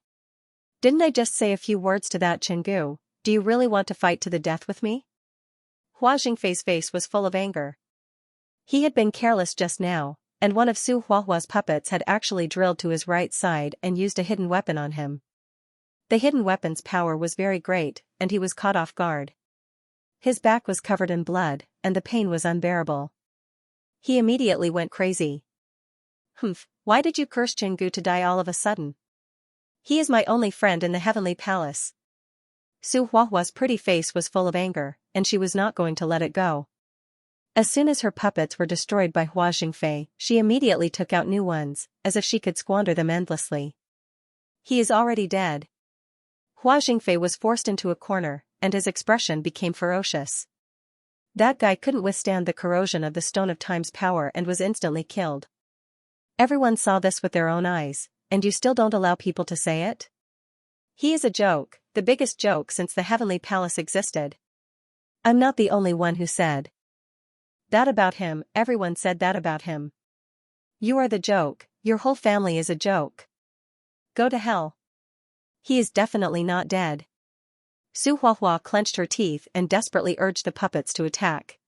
Didn't I just say a few words to that Chengu? Do you really want to fight to the death with me? Hua Jingfei's face was full of anger. He had been careless just now, and one of Su Huahua's puppets had actually drilled to his right side and used a hidden weapon on him. The hidden weapon's power was very great, and he was caught off guard. His back was covered in blood, and the pain was unbearable. He immediately went crazy. Humph, why did you curse Chengu to die all of a sudden? He is my only friend in the Heavenly Palace. Su Huahua's pretty face was full of anger, and she was not going to let it go. As soon as her puppets were destroyed by Hua Jingfei, she immediately took out new ones, as if she could squander them endlessly. He is already dead. Hua Jingfei was forced into a corner, and his expression became ferocious. That guy couldn't withstand the corrosion of the Stone of Time's power and was instantly killed. Everyone saw this with their own eyes, and you still don't allow people to say it? He is a joke, the biggest joke since the Heavenly Palace existed. I'm not the only one who said that about him, everyone said that about him. You are the joke, your whole family is a joke. Go to hell. He is definitely not dead. Su Huahua clenched her teeth and desperately urged the puppets to attack.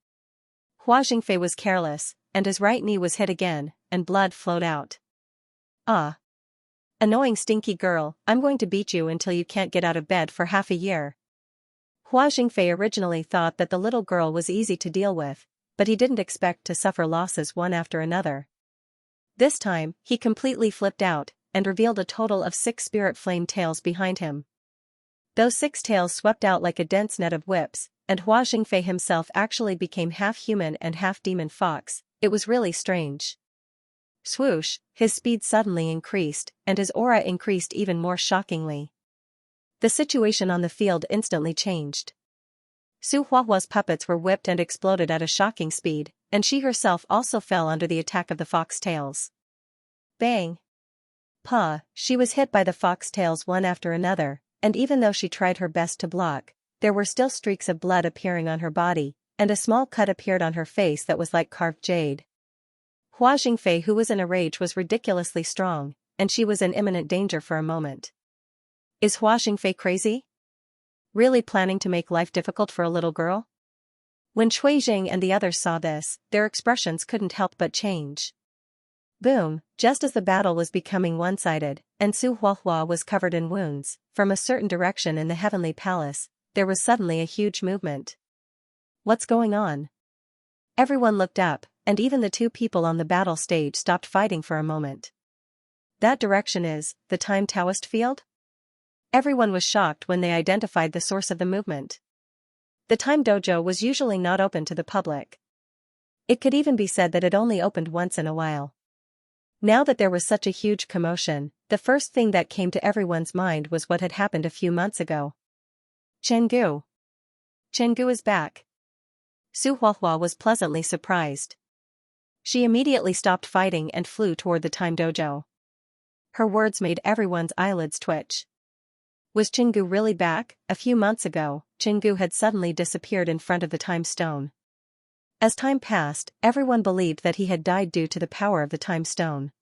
Hua Jingfei was careless, and his right knee was hit again, and blood flowed out. Ah. Annoying stinky girl, I'm going to beat you until you can't get out of bed for half a year. Hua Jingfei originally thought that the little girl was easy to deal with, but he didn't expect to suffer losses one after another. This time, he completely flipped out, and revealed a total of 6 spirit flame tails behind him. Those 6 tails swept out like a dense net of whips, and Hua Jingfei himself actually became half human and half demon fox. It was really strange. Swoosh, his speed suddenly increased, and his aura increased even more shockingly. The situation on the field instantly changed. Su Huahua's puppets were whipped and exploded at a shocking speed, and she herself also fell under the attack of the foxtails. Bang! Pa! She was hit by the foxtails one after another, and even though she tried her best to block, there were still streaks of blood appearing on her body, and a small cut appeared on her face that was like carved jade. Hua Jingfei, who was in a rage, was ridiculously strong, and she was in imminent danger for a moment. Is Hua Jingfei crazy? Really planning to make life difficult for a little girl? When Cui Jing and the others saw this, their expressions couldn't help but change. Boom, just as the battle was becoming one-sided, and Su Huahua was covered in wounds, from a certain direction in the heavenly palace, there was suddenly a huge movement. What's going on? Everyone looked up, and even the 2 people on the battle stage stopped fighting for a moment. That direction is the Time Taoist field? Everyone was shocked when they identified the source of the movement. The Time Dojo was usually not open to the public. It could even be said that it only opened once in a while. Now that there was such a huge commotion, the first thing that came to everyone's mind was what had happened a few months ago. Chenggu. Chenggu is back. Su Huahua was pleasantly surprised. She immediately stopped fighting and flew toward the Time Dojo. Her words made everyone's eyelids twitch. Was Chenggu really back? A few months ago, Chenggu had suddenly disappeared in front of the Time Stone. As time passed, everyone believed that he had died due to the power of the Time Stone.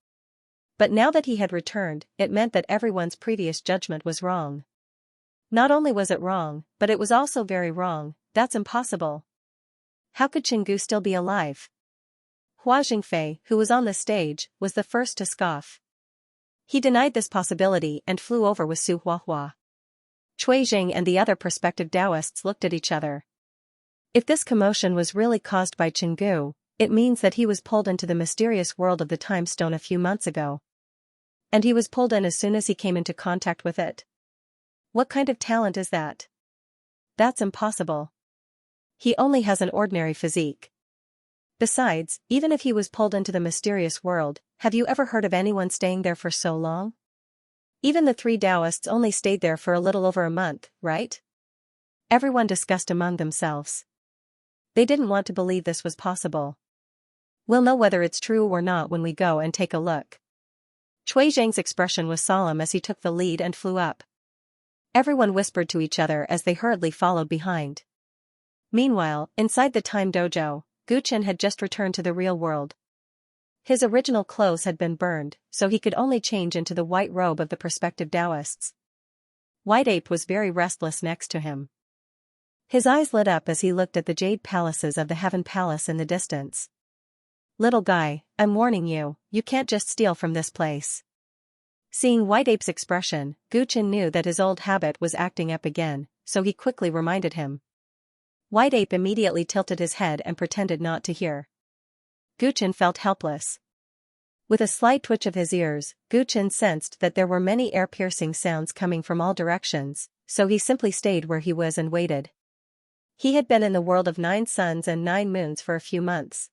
But now that he had returned, it meant that everyone's previous judgment was wrong. Not only was it wrong, but it was also very wrong. That's impossible. How could Chenggu still be alive? Hua Jingfei, who was on the stage, was the first to scoff. He denied this possibility and flew over with Su Huahua. Cui Jing and the other prospective Taoists looked at each other. If this commotion was really caused by Chenggu, it means that he was pulled into the mysterious world of the Time Stone a few months ago. And he was pulled in as soon as he came into contact with it. What kind of talent is that? That's impossible. He only has an ordinary physique. Besides, even if he was pulled into the mysterious world, have you ever heard of anyone staying there for so long? Even the 3 Taoists only stayed there for a little over a month, right? Everyone discussed among themselves. They didn't want to believe this was possible. We'll know whether it's true or not when we go and take a look. Cui Zhang's expression was solemn as he took the lead and flew up. Everyone whispered to each other as they hurriedly followed behind. Meanwhile, inside the Time Dojo, Gu Chen had just returned to the real world. His original clothes had been burned, so he could only change into the white robe of the prospective Taoists. White Ape was very restless next to him. His eyes lit up as he looked at the jade palaces of the Heaven Palace in the distance. Little guy, I'm warning you, you can't just steal from this place. Seeing White Ape's expression, Gu Chen knew that his old habit was acting up again, so he quickly reminded him. White Ape immediately tilted his head and pretended not to hear. Gu Chen felt helpless. With a slight twitch of his ears, Gu Chen sensed that there were many ear-piercing sounds coming from all directions, so he simply stayed where he was and waited. He had been in the world of 9 suns and 9 moons for a few months.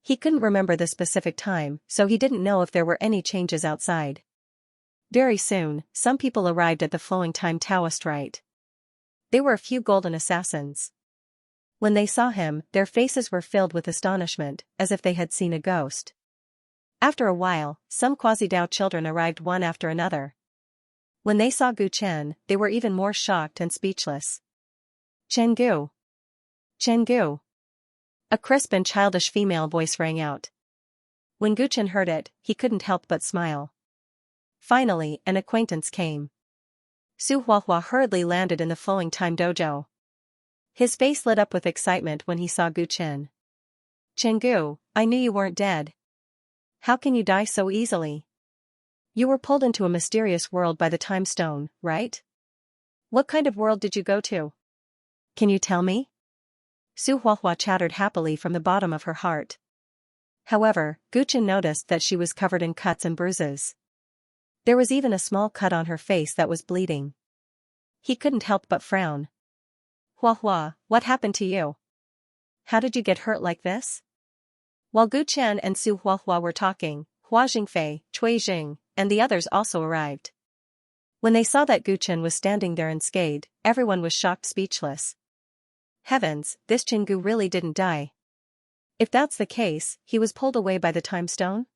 He couldn't remember the specific time, so he didn't know if there were any changes outside. Very soon, some people arrived at the Flowing Time Taoist Rite. They were a few golden assassins. When they saw him, their faces were filled with astonishment, as if they had seen a ghost. After a while, some Quasi-Dao children arrived one after another. When they saw Gu Chen, they were even more shocked and speechless. Chenggu! Chenggu! A crisp and childish female voice rang out. When Gu Chen heard it, he couldn't help but smile. Finally, an acquaintance came. Su Huahua hurriedly landed in the Flowing Time Dojo. His face lit up with excitement when he saw Gu Chen. Chenggu, I knew you weren't dead. How can you die so easily? You were pulled into a mysterious world by the Time Stone, right? What kind of world did you go to? Can you tell me? Su Huahua chattered happily from the bottom of her heart. However, Gu Chen noticed that she was covered in cuts and bruises. There was even a small cut on her face that was bleeding. He couldn't help but frown. Hua Hua, what happened to you? How did you get hurt like this? While Gu Chen and Su Huahua were talking, Hua Jingfei, Cui Jing, and the others also arrived. When they saw that Gu Chen was standing there unscathed, everyone was shocked speechless. Heavens, this Chingu really didn't die. If that's the case, he was pulled away by the time stone?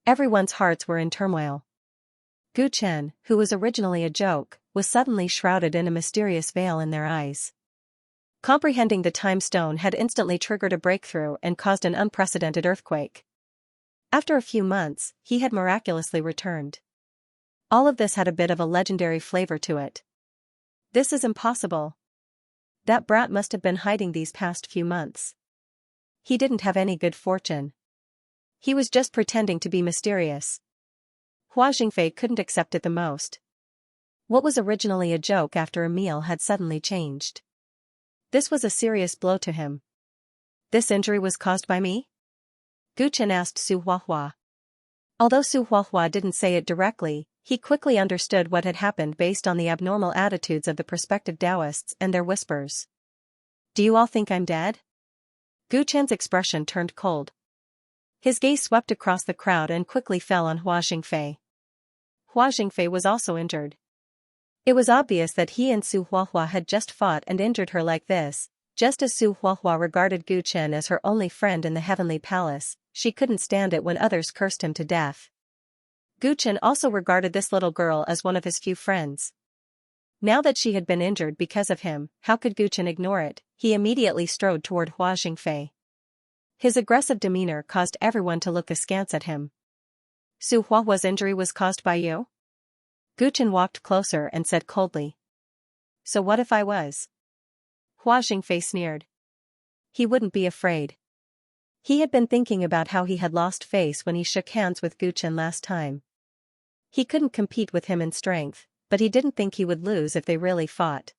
Everyone's hearts were in turmoil. Gu Chen, who was originally a joke, was suddenly shrouded in a mysterious veil in their eyes. Comprehending the time stone had instantly triggered a breakthrough and caused an unprecedented earthquake. After a few months, he had miraculously returned. All of this had a bit of a legendary flavor to it. This is impossible. That brat must have been hiding these past few months. He didn't have any good fortune. He was just pretending to be mysterious. Hua Jingfei couldn't accept it the most. What was originally a joke after a meal had suddenly changed. This was a serious blow to him. This injury was caused by me? Gu Chen asked Su Huahua. Although Su Huahua didn't say it directly, he quickly understood what had happened based on the abnormal attitudes of the prospective Taoists and their whispers. Do you all think I'm dead? Gu Chen's expression turned cold. His gaze swept across the crowd and quickly fell on Hua Jingfei. Hua Jingfei was also injured. It was obvious that he and Su Huahua had just fought and injured her like this. Just as Su Huahua regarded Gu Chen as her only friend in the heavenly palace, she couldn't stand it when others cursed him to death. Gu Chen also regarded this little girl as one of his few friends. Now that she had been injured because of him, how could Gu Chen ignore it? He immediately strode toward Hua Jingfei. His aggressive demeanor caused everyone to look askance at him. Su Huahua's injury was caused by you? Gu Chen walked closer and said coldly. So what if I was? Hua Jingfei sneered. He wouldn't be afraid. He had been thinking about how he had lost face when he shook hands with Gu Chen last time. He couldn't compete with him in strength, but he didn't think he would lose if they really fought.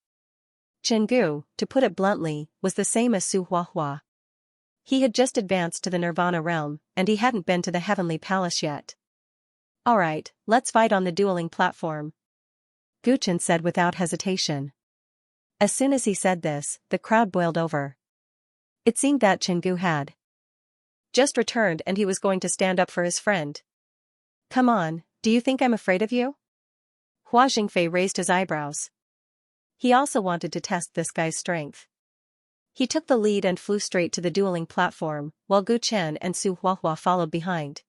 Chen Gu, to put it bluntly, was the same as Su Huahua. He had just advanced to the Nirvana realm, and he hadn't been to the Heavenly Palace yet. Alright, let's fight on the dueling platform, Gu Chen said without hesitation. As soon as he said this, the crowd boiled over. It seemed that Chen Gu had just returned and he was going to stand up for his friend. Come on, do you think I'm afraid of you? Hua Jingfei raised his eyebrows. He also wanted to test this guy's strength. He took the lead and flew straight to the dueling platform, while Gu Chen and Su Huahua followed behind.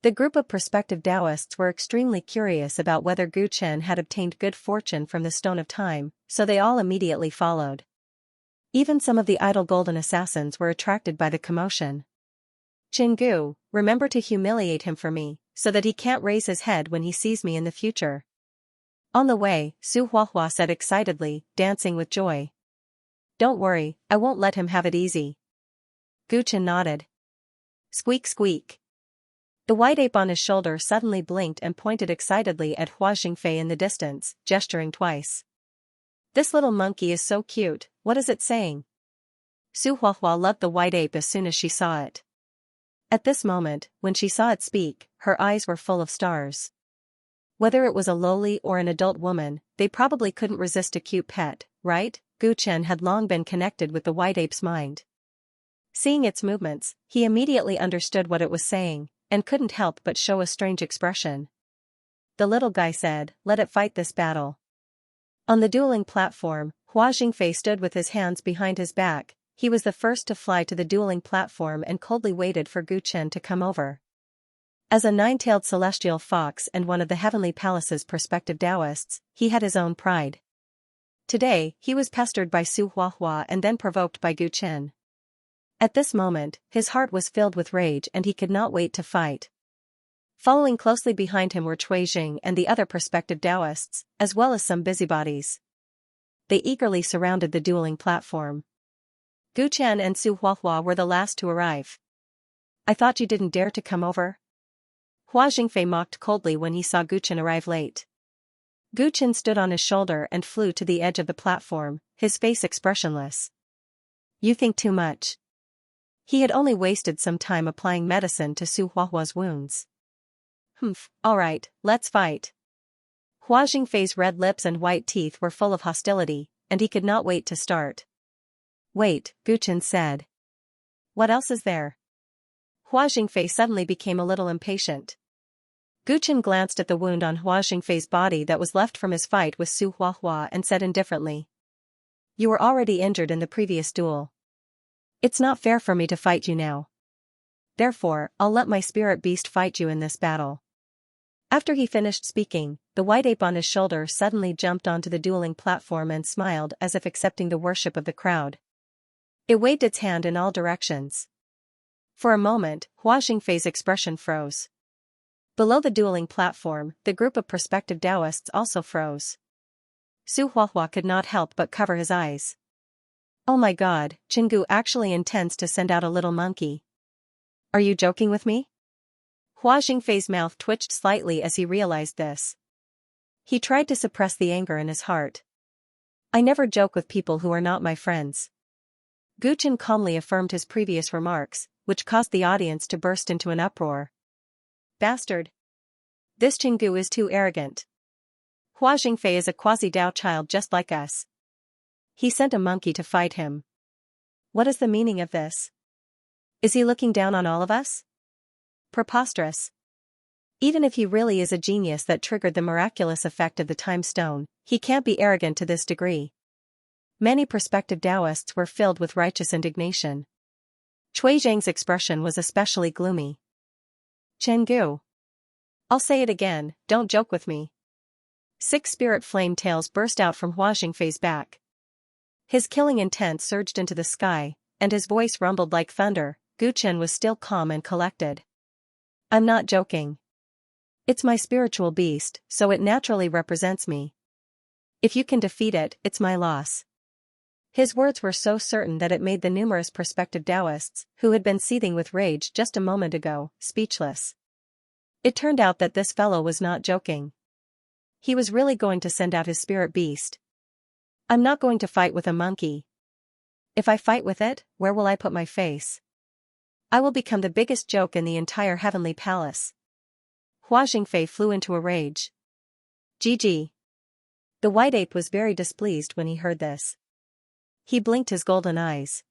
The group of prospective Taoists were extremely curious about whether Gu Chen had obtained good fortune from the Stone of Time, so they all immediately followed. Even some of the idle golden assassins were attracted by the commotion. Chen Gu, remember to humiliate him for me, so that he can't raise his head when he sees me in the future. On the way, Su Huahua said excitedly, dancing with joy. Don't worry, I won't let him have it easy. Gu Chen nodded. Squeak squeak. The white ape on his shoulder suddenly blinked and pointed excitedly at Hua Jingfei in the distance, gesturing twice. This little monkey is so cute, what is it saying? Su Huahua loved the white ape as soon as she saw it. At this moment, when she saw it speak, her eyes were full of stars. Whether it was a lowly or an adult woman, they probably couldn't resist a cute pet, right? Gu Chen had long been connected with the white ape's mind. Seeing its movements, he immediately understood what it was saying, and couldn't help but show a strange expression. The little guy said, let it fight this battle. On the dueling platform, Hua Jingfei stood with his hands behind his back. He was the first to fly to the dueling platform and coldly waited for Gu Chen to come over. As a nine-tailed celestial fox and one of the Heavenly Palace's prospective Taoists, he had his own pride. Today, he was pestered by Su Huahua and then provoked by Gu Chen. At this moment, his heart was filled with rage and he could not wait to fight. Following closely behind him were Cui Jing and the other prospective Taoists, as well as some busybodies. They eagerly surrounded the dueling platform. Gu Chen and Su Huahua were the last to arrive. I thought you didn't dare to come over? Hua Jingfei mocked coldly when he saw Gu Chen arrive late. Gu Chen stood on his shoulder and flew to the edge of the platform, his face expressionless. You think too much. He had only wasted some time applying medicine to Su Huahua's wounds. Alright, let's fight. Hua Jingfei's red lips and white teeth were full of hostility, and he could not wait to start. Wait, Guchen said. What else is there? Hua Jingfei suddenly became a little impatient. Guchen glanced at the wound on Hua Jingfei's body that was left from his fight with Su Huahua and said indifferently. You were already injured in the previous duel. It's not fair for me to fight you now. Therefore, I'll let my spirit beast fight you in this battle. After he finished speaking, the white ape on his shoulder suddenly jumped onto the dueling platform and smiled as if accepting the worship of the crowd. It waved its hand in all directions. For a moment, Hua Jingfei's expression froze. Below the dueling platform, the group of prospective Taoists also froze. Su Huahua could not help but cover his eyes. Oh my god, Chingu actually intends to send out a little monkey. Are you joking with me? Hua Jingfei's mouth twitched slightly as he realized this. He tried to suppress the anger in his heart. I never joke with people who are not my friends. Guchen calmly affirmed his previous remarks, which caused the audience to burst into an uproar. Bastard! This Chingu is too arrogant. Hua Jingfei is a quasi-Dao child just like us. He sent a monkey to fight him. What is the meaning of this? Is he looking down on all of us? Preposterous. Even if he really is a genius that triggered the miraculous effect of the time stone, he can't be arrogant to this degree. Many prospective Taoists were filled with righteous indignation. Cui Zhang's expression was especially gloomy. Chengu. I'll say it again, don't joke with me. 6 spirit flame tails burst out from Hua Jingfei's back. His killing intent surged into the sky, and his voice rumbled like thunder. Guchen was still calm and collected. I'm not joking. It's my spiritual beast, so it naturally represents me. If you can defeat it, it's my loss. His words were so certain that it made the numerous prospective Taoists, who had been seething with rage just a moment ago, speechless. It turned out that this fellow was not joking. He was really going to send out his spirit beast. I'm not going to fight with a monkey. If I fight with it, where will I put my face? I will become the biggest joke in the entire heavenly palace. Hua Jingfei flew into a rage. GG. The white ape was very displeased when he heard this. He blinked his golden eyes.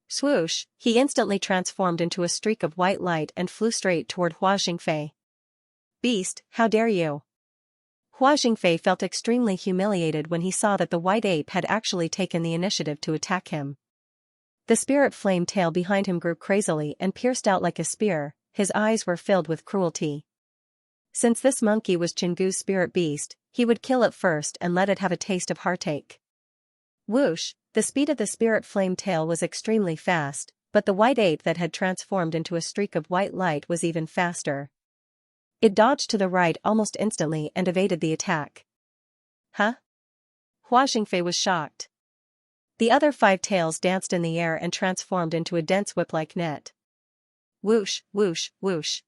Swoosh, he instantly transformed into a streak of white light and flew straight toward Hua Jingfei. Beast, how dare you! Hua Jingfei felt extremely humiliated when he saw that the white ape had actually taken the initiative to attack him. The spirit flame tail behind him grew crazily and pierced out like a spear, his eyes were filled with cruelty. Since this monkey was Chingu's spirit beast, he would kill it first and let it have a taste of heartache. Whoosh, the speed of the spirit flame tail was extremely fast, but the white ape that had transformed into a streak of white light was even faster. It dodged to the right almost instantly and evaded the attack. Huh? Hua Jingfei was shocked. The other 5 tails danced in the air and transformed into a dense whip-like net. Whoosh, whoosh, whoosh.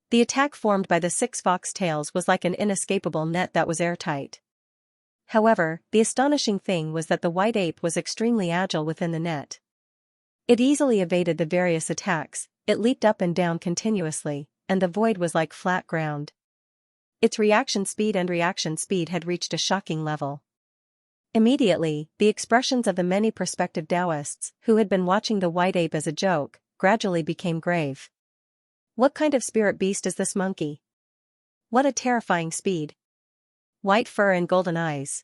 The attack formed by the 6 fox tails was like an inescapable net that was airtight. However, the astonishing thing was that the white ape was extremely agile within the net. It easily evaded the various attacks, it leaped up and down continuously, and the void was like flat ground. Its reaction speed had reached a shocking level. Immediately, the expressions of the many prospective Taoists, who had been watching the white ape as a joke, gradually became grave. What kind of spirit beast is this monkey? What a terrifying speed. White fur and golden eyes.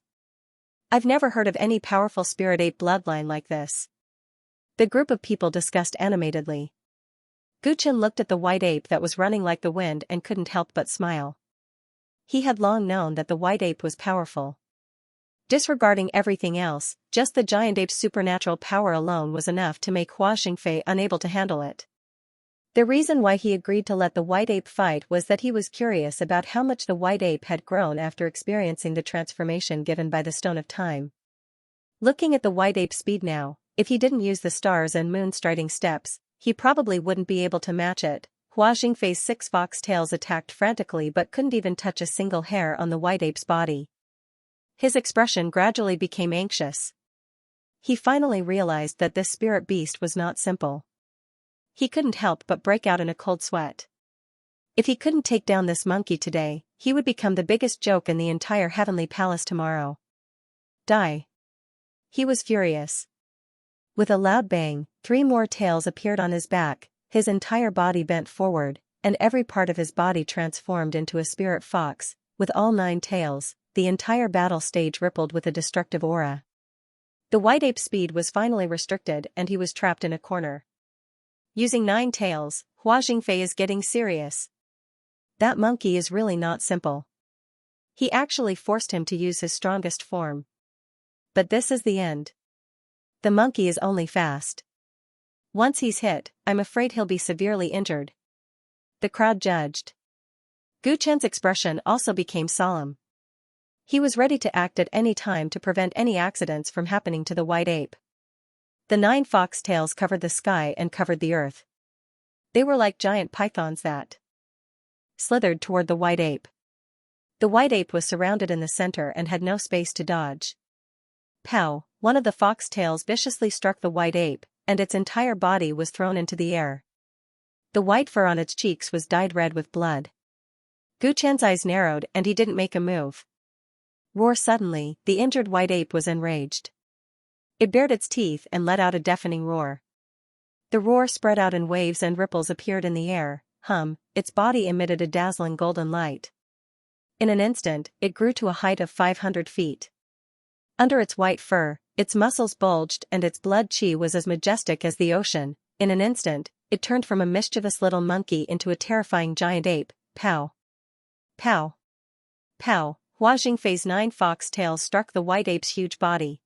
I've never heard of any powerful spirit ape bloodline like this. The group of people discussed animatedly. Guchen looked at the white ape that was running like the wind and couldn't help but smile. He had long known that the white ape was powerful. Disregarding everything else, just the giant ape's supernatural power alone was enough to make Hua Jingfei unable to handle it. The reason why he agreed to let the white ape fight was that he was curious about how much the white ape had grown after experiencing the transformation given by the Stone of Time. Looking at the white ape's speed now, if he didn't use the stars and moon striding steps, he probably wouldn't be able to match it. Hua Jingfei's 6 fox tails attacked frantically but couldn't even touch a single hair on the white ape's body. His expression gradually became anxious. He finally realized that this spirit beast was not simple. He couldn't help but break out in a cold sweat. If he couldn't take down this monkey today, he would become the biggest joke in the entire heavenly palace tomorrow. Die. He was furious. With a loud bang, 3 more tails appeared on his back, his entire body bent forward, and every part of his body transformed into a spirit fox. With all 9 tails, the entire battle stage rippled with a destructive aura. The white ape's speed was finally restricted and he was trapped in a corner. Using 9 tails, Hua Jingfei is getting serious. That monkey is really not simple. He actually forced him to use his strongest form. But this is the end. The monkey is only fast. Once he's hit, I'm afraid he'll be severely injured. The crowd judged. Gu Chen's expression also became solemn. He was ready to act at any time to prevent any accidents from happening to the white ape. The 9 fox tails covered the sky and covered the earth. They were like giant pythons that slithered toward the white ape. The white ape was surrounded in the center and had no space to dodge. Pow! One of the fox tails viciously struck the white ape, and its entire body was thrown into the air. The white fur on its cheeks was dyed red with blood. Gu Chen's eyes narrowed and he didn't make a move. Roar! Suddenly, the injured white ape was enraged. It bared its teeth and let out a deafening roar. The roar spread out in waves and ripples appeared in the air. Its body emitted a dazzling golden light. In an instant, it grew to a height of 500 feet. Under its white fur, its muscles bulged and its blood chi was as majestic as the ocean. In an instant, it turned from a mischievous little monkey into a terrifying giant ape. Pow! Pow! Pow! Hua Jingfei's 9 fox tails struck the white ape's huge body.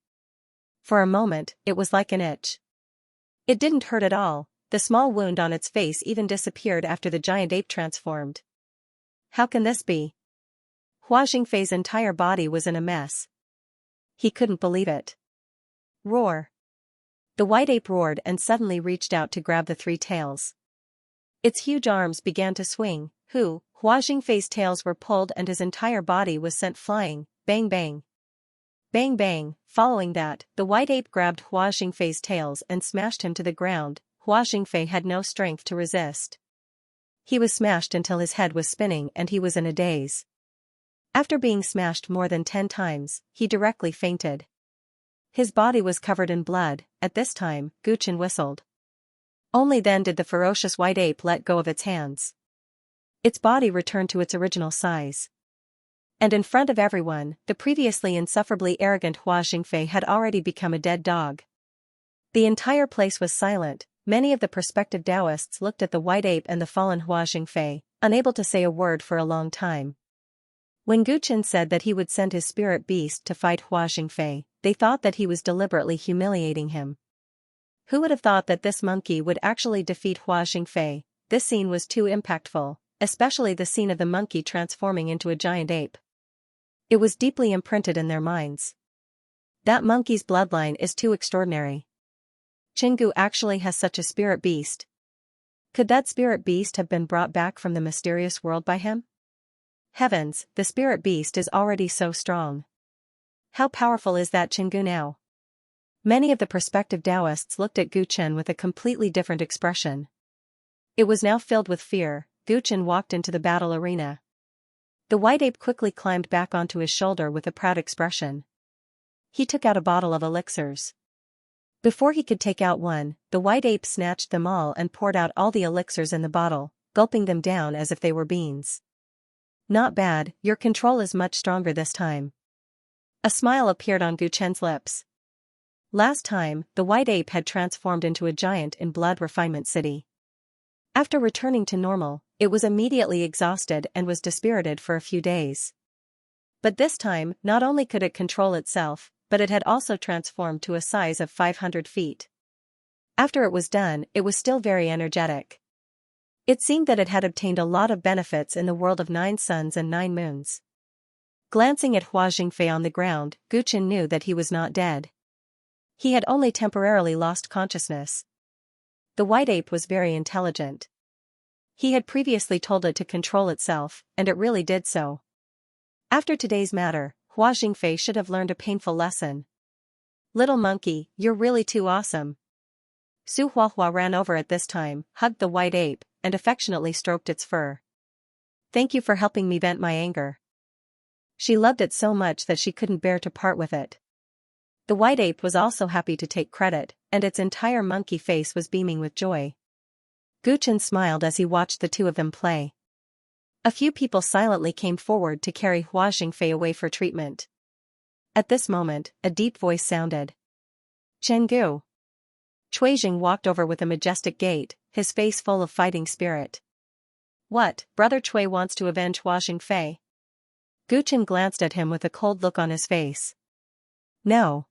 For a moment, it was like an itch. It didn't hurt at all, the small wound on its face even disappeared after the giant ape transformed. How can this be? Hua Jingfei's entire body was in a mess. He couldn't believe it. Roar! The white ape roared and suddenly reached out to grab the 3 tails. Its huge arms began to swing. Hua Jingfei's tails were pulled and his entire body was sent flying. Bang bang. Bang bang. Following that, the white ape grabbed Hua Jingfei's tails and smashed him to the ground. Hua Jingfei had no strength to resist. He was smashed until his head was spinning and he was in a daze. After being smashed more than 10 times, he directly fainted. His body was covered in blood. At this time, Gu Chen whistled. Only then did the ferocious white ape let go of its hands. Its body returned to its original size. And in front of everyone, the previously insufferably arrogant Hua Jingfei had already become a dead dog. The entire place was silent. Many of the prospective Taoists looked at the white ape and the fallen Hua Jingfei, unable to say a word for a long time. When Gu Chen said that he would send his spirit beast to fight Hua Jingfei, they thought that he was deliberately humiliating him. Who would have thought that this monkey would actually defeat Hua Jingfei? This scene was too impactful, especially the scene of the monkey transforming into a giant ape. It was deeply imprinted in their minds. That monkey's bloodline is too extraordinary. Chingu actually has such a spirit beast. Could that spirit beast have been brought back from the mysterious world by him? Heavens, the spirit beast is already so strong. How powerful is that Chingu now? Many of the prospective Taoists looked at Gu Chen with a completely different expression. It was now filled with fear. Gu Chen walked into the battle arena. The white ape quickly climbed back onto his shoulder with a proud expression. He took out a bottle of elixirs. Before he could take out one, the white ape snatched them all and poured out all the elixirs in the bottle, gulping them down as if they were beans. Not bad, your control is much stronger this time. A smile appeared on Gu Chen's lips. Last time, the white ape had transformed into a giant in Blood Refinement City. After returning to normal, it was immediately exhausted and was dispirited for a few days. But this time, not only could it control itself, but it had also transformed to a size of 500 feet. After it was done, it was still very energetic. It seemed that it had obtained a lot of benefits in the world of 9 suns and 9 moons. Glancing at Hua Jingfei on the ground, Gu Chen knew that he was not dead. He had only temporarily lost consciousness. The white ape was very intelligent. He had previously told it to control itself, and it really did so. After today's matter, Hua Jingfei should have learned a painful lesson. Little monkey, you're really too awesome. Su Huahua ran over at this time, hugged the white ape, and affectionately stroked its fur. Thank you for helping me vent my anger. She loved it so much that she couldn't bear to part with it. The white ape was also happy to take credit, and its entire monkey face was beaming with joy. Guchen smiled as he watched the two of them play. A few people silently came forward to carry Hua Xingfei away for treatment. At this moment, a deep voice sounded. Chenggu. Cuijing walked over with a majestic gait, his face full of fighting spirit. What, Brother Cui wants to avenge Hua Xingfei? Guchen glanced at him with a cold look on his face. No.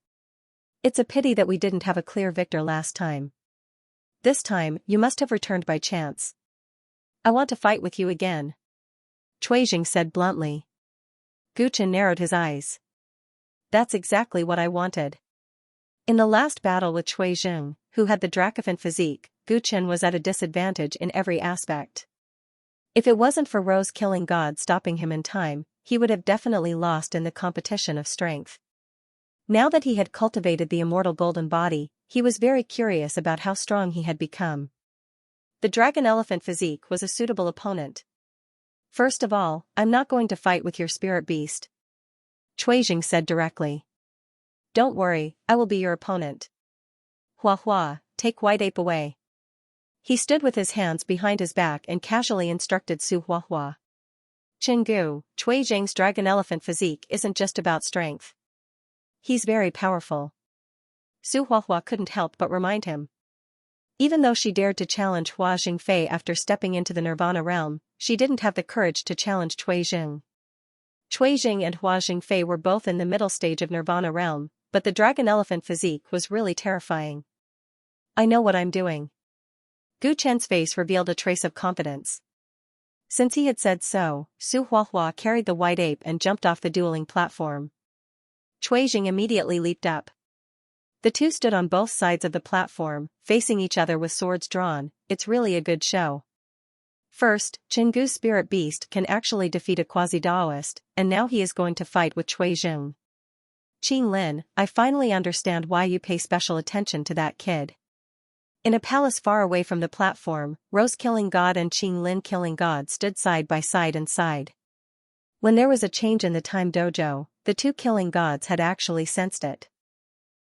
It's a pity that we didn't have a clear victor last time. This time, you must have returned by chance. I want to fight with you again. Cuijing said bluntly. Guchen narrowed his eyes. That's exactly what I wanted. In the last battle with Cuijing, who had the Dracophant physique, Guchen was at a disadvantage in every aspect. If it wasn't for Rose Killing God stopping him in time, he would have definitely lost in the competition of strength. Now that he had cultivated the immortal golden body, he was very curious about how strong he had become. The dragon elephant physique was a suitable opponent. First of all, I'm not going to fight with your spirit beast. Cuijing said directly. Don't worry, I will be your opponent. Hua Hua, take white ape away. He stood with his hands behind his back and casually instructed Su Hua Hua. Chenggu, Cuijing's dragon elephant physique isn't just about strength. He's very powerful. Su Hua Hua couldn't help but remind him. Even though she dared to challenge Hua Xingfei after stepping into the Nirvana realm, she didn't have the courage to challenge Cuijing. Cuijing and Hua Xingfei were both in the middle stage of Nirvana realm, but the dragon elephant physique was really terrifying. I know what I'm doing. Gu Chen's face revealed a trace of confidence. Since he had said so, Su Hua Hua carried the white ape and jumped off the dueling platform. Cuijing immediately leaped up. The two stood on both sides of the platform, facing each other with swords drawn. It's really a good show. First, Chenggu's spirit beast can actually defeat a quasi-Daoist, and now he is going to fight with Cuijing. Qing Lin, I finally understand why you pay special attention to that kid. In a palace far away from the platform, Rose Killing God and Qing Lin Killing God stood side by side and sighed. When there was a change in the time dojo, the two killing gods had actually sensed it.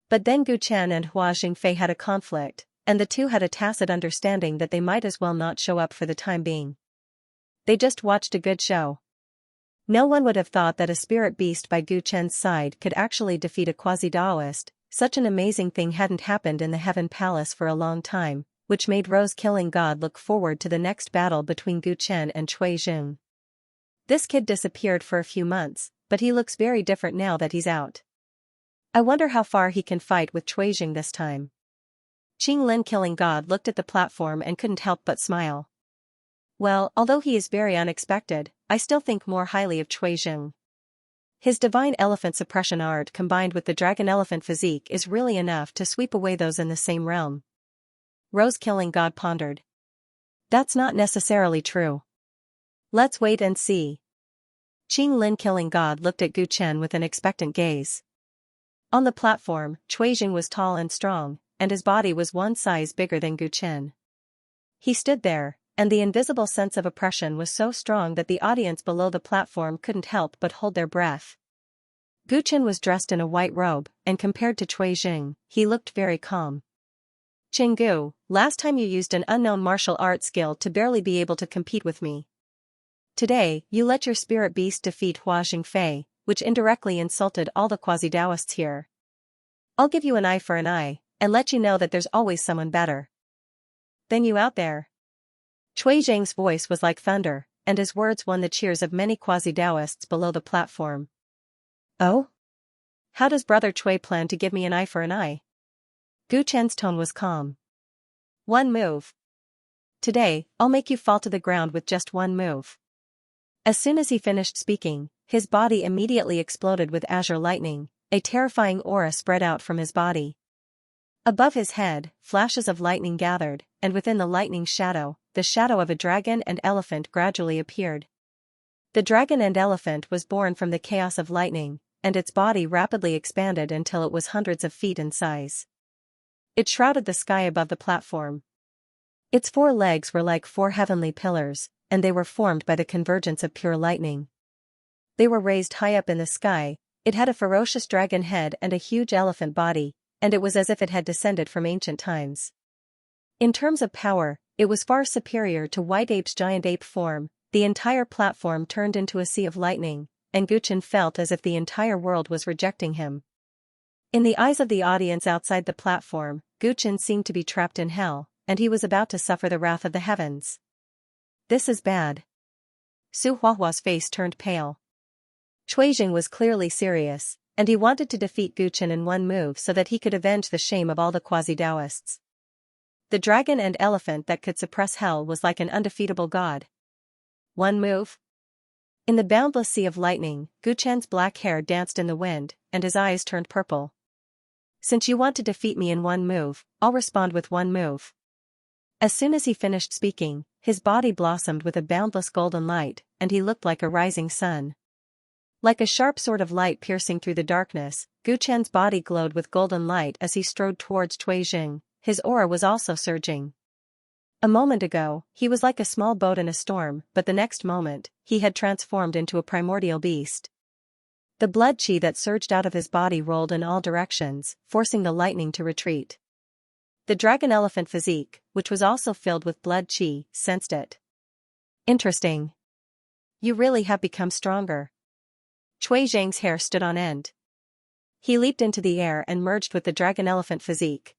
But then Gu Chen and Hua Xingfei had a conflict, and the two had a tacit understanding that they might as well not show up for the time being. They just watched a good show. No one would have thought that a spirit beast by Gu Chen's side could actually defeat a quasi-Daoist. Such an amazing thing hadn't happened in the Heaven Palace for a long time, which made Rose Killing God look forward to the next battle between Gu Chen and Cuijing. This kid disappeared for a few months, but he looks very different now that he's out. I wonder how far he can fight with Cuijing this time. Qing Lin Killing God looked at the platform and couldn't help but smile. Well, although he is very unexpected, I still think more highly of Cuijing. His divine elephant suppression art combined with the dragon elephant physique is really enough to sweep away those in the same realm. Rose Killing God pondered. That's not necessarily true. Let's wait and see. Qing Lin Killing God looked at Gu Chen with an expectant gaze. On the platform, Cuijing was tall and strong, and his body was one size bigger than Gu Chen. He stood there, and the invisible sense of oppression was so strong that the audience below the platform couldn't help but hold their breath. Gu Chen was dressed in a white robe, and compared to Cuijing, he looked very calm. Chenggu, last time you used an unknown martial art skill to barely be able to compete with me. Today, you let your spirit beast defeat Hua Xingfei, which indirectly insulted all the quasi-Daoists here. I'll give you an eye for an eye, and let you know that there's always someone better than you out there. Cuijing's voice was like thunder, and his words won the cheers of many quasi-Daoists below the platform. Oh? How does Brother Cui plan to give me an eye for an eye? Gu Chen's tone was calm. One move. Today, I'll make you fall to the ground with just one move. As soon as he finished speaking, his body immediately exploded with azure lightning, a terrifying aura spread out from his body. Above his head, flashes of lightning gathered, and within the lightning's shadow, the shadow of a dragon and elephant gradually appeared. The dragon and elephant was born from the chaos of lightning, and its body rapidly expanded until it was hundreds of feet in size. It shrouded the sky above the platform. Its 4 legs were like 4 heavenly pillars, and they were formed by the convergence of pure lightning. They were raised high up in the sky. It had a ferocious dragon head and a huge elephant body, and it was as if it had descended from ancient times. In terms of power, it was far superior to White Ape's giant ape form. The entire platform turned into a sea of lightning, and Guchen felt as if the entire world was rejecting him. In the eyes of the audience outside the platform, Guchen seemed to be trapped in hell, and he was about to suffer the wrath of the heavens. This is bad. Su Huahua's face turned pale. Cuijing was clearly serious, and he wanted to defeat Guchen in one move so that he could avenge the shame of all the quasi-Taoists. The dragon and elephant that could suppress hell was like an undefeatable god. One move? In the boundless sea of lightning, Guchen's black hair danced in the wind, and his eyes turned purple. Since you want to defeat me in one move, I'll respond with one move. As soon as he finished speaking, his body blossomed with a boundless golden light, and he looked like a rising sun. Like a sharp sword of light piercing through the darkness, Guchen's body glowed with golden light as he strode towards Cuijing. His aura was also surging. A moment ago, he was like a small boat in a storm, but the next moment, he had transformed into a primordial beast. The blood chi that surged out of his body rolled in all directions, forcing the lightning to retreat. The dragon-elephant physique, which was also filled with blood chi, sensed it. Interesting. You really have become stronger. Cuijing's hair stood on end. He leaped into the air and merged with the dragon-elephant physique.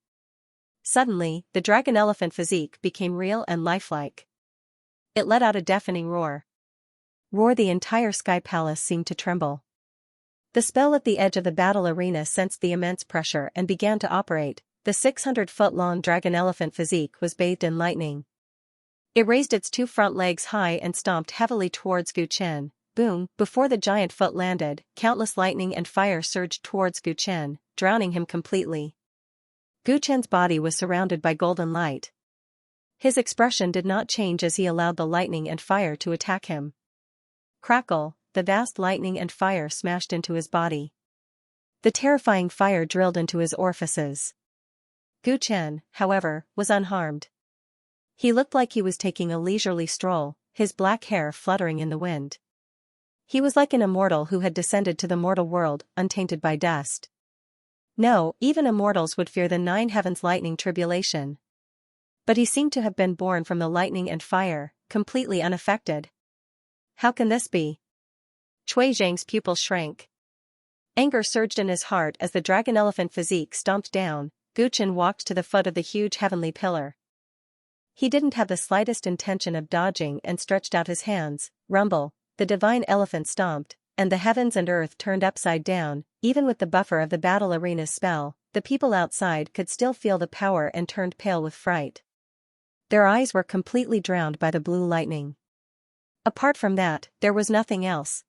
Suddenly, the dragon-elephant physique became real and lifelike. It let out a deafening roar. The entire sky palace seemed to tremble. The spell at the edge of the battle arena sensed the immense pressure and began to operate. The 600-foot-long dragon-elephant physique was bathed in lightning. It raised its 2 front legs high and stomped heavily towards Guchen. Boom! Before the giant foot landed, countless lightning and fire surged towards Guchen, drowning him completely. Guchen's body was surrounded by golden light. His expression did not change as he allowed the lightning and fire to attack him. Crackle! The vast lightning and fire smashed into his body. The terrifying fire drilled into his orifices. Guchen, however, was unharmed. He looked like he was taking a leisurely stroll, his black hair fluttering in the wind. He was like an immortal who had descended to the mortal world, untainted by dust. No, even immortals would fear the 9 heavens lightning tribulation. But he seemed to have been born from the lightning and fire, completely unaffected. How can this be? Cuijing's pupils shrank. Anger surged in his heart as the dragon-elephant physique stomped down. Guchen walked to the foot of the huge heavenly pillar. He didn't have the slightest intention of dodging and stretched out his hands. Rumble! The divine elephant stomped, and the heavens and earth turned upside down. Even with the buffer of the battle arena's spell, the people outside could still feel the power and turned pale with fright. Their eyes were completely drowned by the blue lightning. Apart from that, there was nothing else.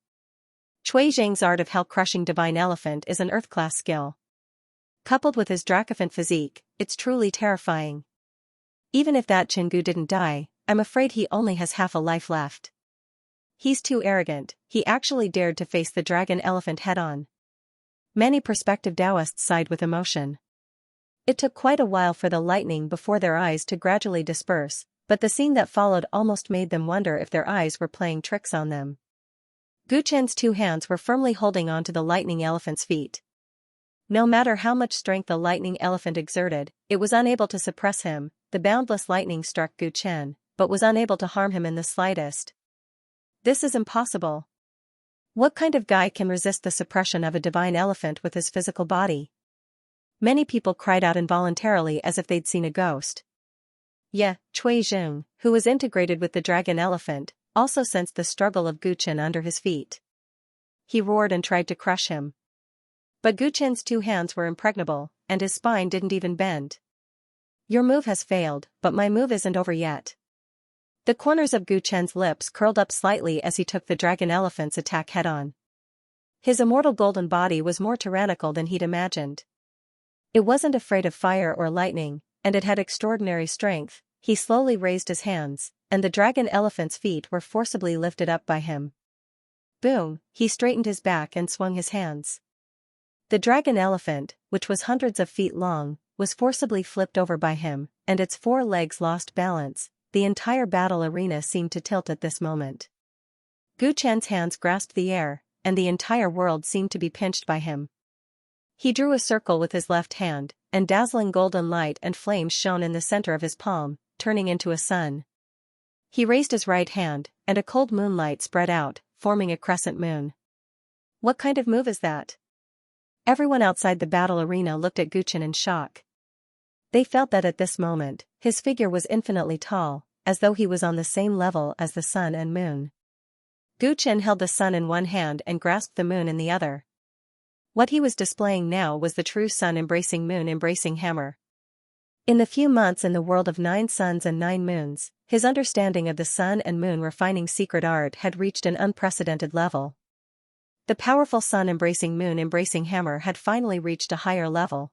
Cuijing's art of hell-crushing divine elephant is an earth-class skill. Coupled with his dracophant physique, it's truly terrifying. Even if that Chingu didn't die, I'm afraid he only has half a life left. He's too arrogant. He actually dared to face the dragon-elephant head-on. Many prospective Taoists sighed with emotion. It took quite a while for the lightning before their eyes to gradually disperse, but the scene that followed almost made them wonder if their eyes were playing tricks on them. Guchen's 2 hands were firmly holding onto the lightning elephant's feet. No matter how much strength the lightning elephant exerted, it was unable to suppress him. The boundless lightning struck Guchen, but was unable to harm him in the slightest. This is impossible. What kind of guy can resist the suppression of a divine elephant with his physical body? Many people cried out involuntarily as if they'd seen a ghost. Cuijing, who was integrated with the dragon elephant, also sensed the struggle of Guchen under his feet. He roared and tried to crush him. But Guchen's 2 hands were impregnable, and his spine didn't even bend. Your move has failed, but my move isn't over yet. The corners of Guchen's lips curled up slightly as he took the dragon elephant's attack head-on. His immortal golden body was more tyrannical than he'd imagined. It wasn't afraid of fire or lightning, and it had extraordinary strength. He slowly raised his hands, and the dragon elephant's feet were forcibly lifted up by him. Boom! He straightened his back and swung his hands. The dragon elephant, which was hundreds of feet long, was forcibly flipped over by him, and its 4 legs lost balance. The entire battle arena seemed to tilt at this moment. Gu Chen's hands grasped the air, and the entire world seemed to be pinched by him. He drew a circle with his left hand, and dazzling golden light and flames shone in the center of his palm, turning into a sun. He raised his right hand, and a cold moonlight spread out, forming a crescent moon. What kind of move is that? Everyone outside the battle arena looked at Gu Chen in shock. They felt that at this moment, his figure was infinitely tall, as though he was on the same level as the sun and moon. Gu Chen held the sun in one hand and grasped the moon in the other. What he was displaying now was the true sun-embracing moon-embracing hammer. In the few months in the world of 9 suns and 9 moons, his understanding of the sun and moon refining secret art had reached an unprecedented level. The powerful sun-embracing moon-embracing hammer had finally reached a higher level.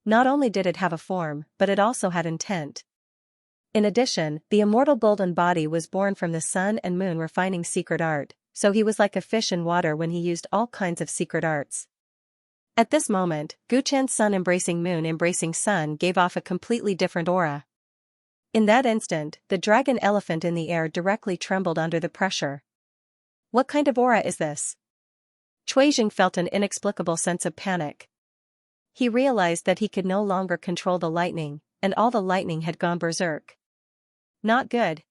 Not only did it have a form, but it also had intent. In addition, the immortal golden body was born from the sun and moon refining secret art, so he was like a fish in water when he used all kinds of secret arts. At this moment, Gu Chen's sun-embracing moon-embracing sun gave off a completely different aura. In that instant, the dragon elephant in the air directly trembled under the pressure. What kind of aura is this? Chuijing felt an inexplicable sense of panic. He realized that he could no longer control the lightning, and all the lightning had gone berserk. Not good.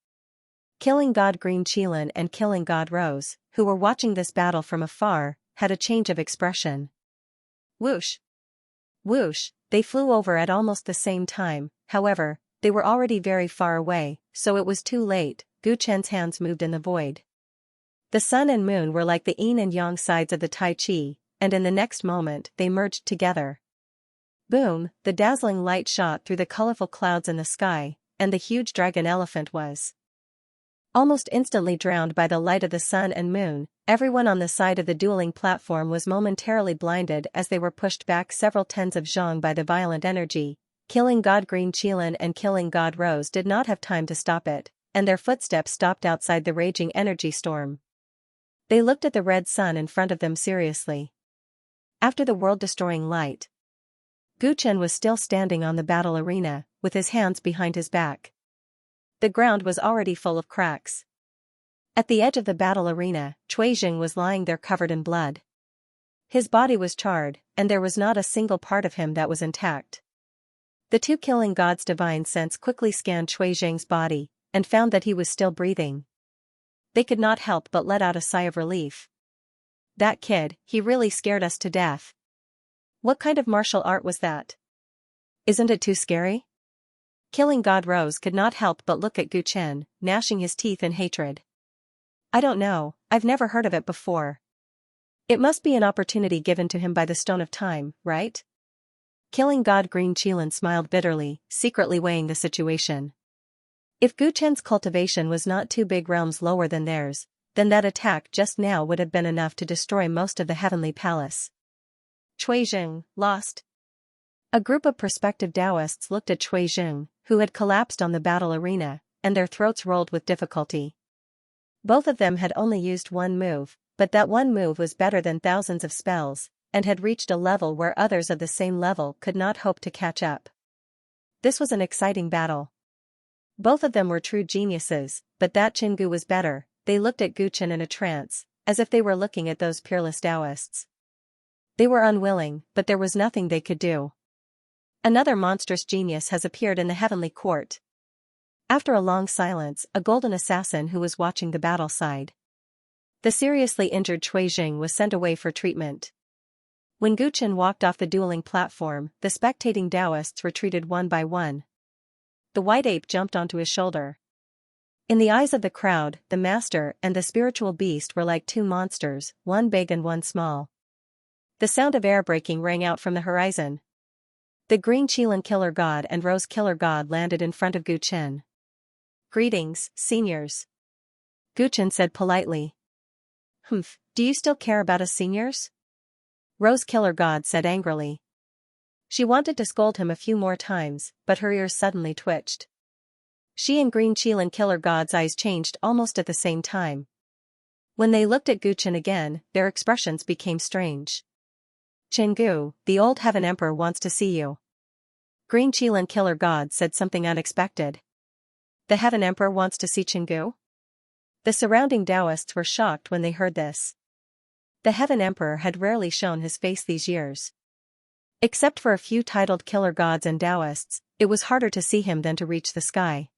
Killing God Green Qilin and Killing God Rose, who were watching this battle from afar, had a change of expression. Whoosh! Whoosh! They flew over at almost the same time. However, they were already very far away, so it was too late. Gu Chen's hands moved in the void. The sun and moon were like the yin and yang sides of the Tai Chi, and in the next moment they merged together. Boom! The dazzling light shot through the colorful clouds in the sky, and the huge dragon elephant was almost instantly drowned by the light of the sun and moon. Everyone on the side of the dueling platform was momentarily blinded as they were pushed back several tens of zhong by the violent energy. Killing God Green Qilin and Killing God Rose did not have time to stop it, and their footsteps stopped outside the raging energy storm. They looked at the red sun in front of them seriously. After the world-destroying light, Gu Chen was still standing on the battle arena, with his hands behind his back. The ground was already full of cracks. At the edge of the battle arena, Chuijing was lying there covered in blood. His body was charred, and there was not a single part of him that was intact. The 2 killing gods' divine sense quickly scanned Chuijing's body, and found that he was still breathing. They could not help but let out a sigh of relief. That kid, he really scared us to death. What kind of martial art was that? Isn't it too scary? Killing God Rose could not help but look at Gu Chen, gnashing his teeth in hatred. I don't know, I've never heard of it before. It must be an opportunity given to him by the Stone of Time, right? Killing God Green Qilin smiled bitterly, secretly weighing the situation. If Gu Chen's cultivation was not 2 big realms lower than theirs, then that attack just now would have been enough to destroy most of the heavenly palace. Chuijing, lost. A group of prospective Taoists looked at Chuijing, who had collapsed on the battle arena, and their throats rolled with difficulty. Both of them had only used one move, but that one move was better than thousands of spells, and had reached a level where others of the same level could not hope to catch up. This was an exciting battle. Both of them were true geniuses, but that Chingu was better. They looked at Gu Chen in a trance, as if they were looking at those peerless Taoists. They were unwilling, but there was nothing they could do. Another monstrous genius has appeared in the heavenly court. After a long silence, a golden assassin who was watching the battle sighed. The seriously injured Chuijing was sent away for treatment. When Gu Chen walked off the dueling platform, the spectating Taoists retreated one by one. The white ape jumped onto his shoulder. In the eyes of the crowd, the master and the spiritual beast were like 2 monsters, one big and one small. The sound of air breaking rang out from the horizon. The Green Qilin Killer God and Rose Killer God landed in front of Gu Chen. Greetings, seniors. Gu Chen said politely. Humph, do you still care about us seniors? Rose Killer God said angrily. She wanted to scold him a few more times, but her ears suddenly twitched. She and Green Qilin Killer God's eyes changed almost at the same time. When they looked at Gu Chen again, their expressions became strange. Chengu, the old Heaven Emperor wants to see you. Green Qilin Killer God said something unexpected. The Heaven Emperor wants to see Chingu? The surrounding Taoists were shocked when they heard this. The Heaven Emperor had rarely shown his face these years. Except for a few titled killer gods and Taoists, it was harder to see him than to reach the sky.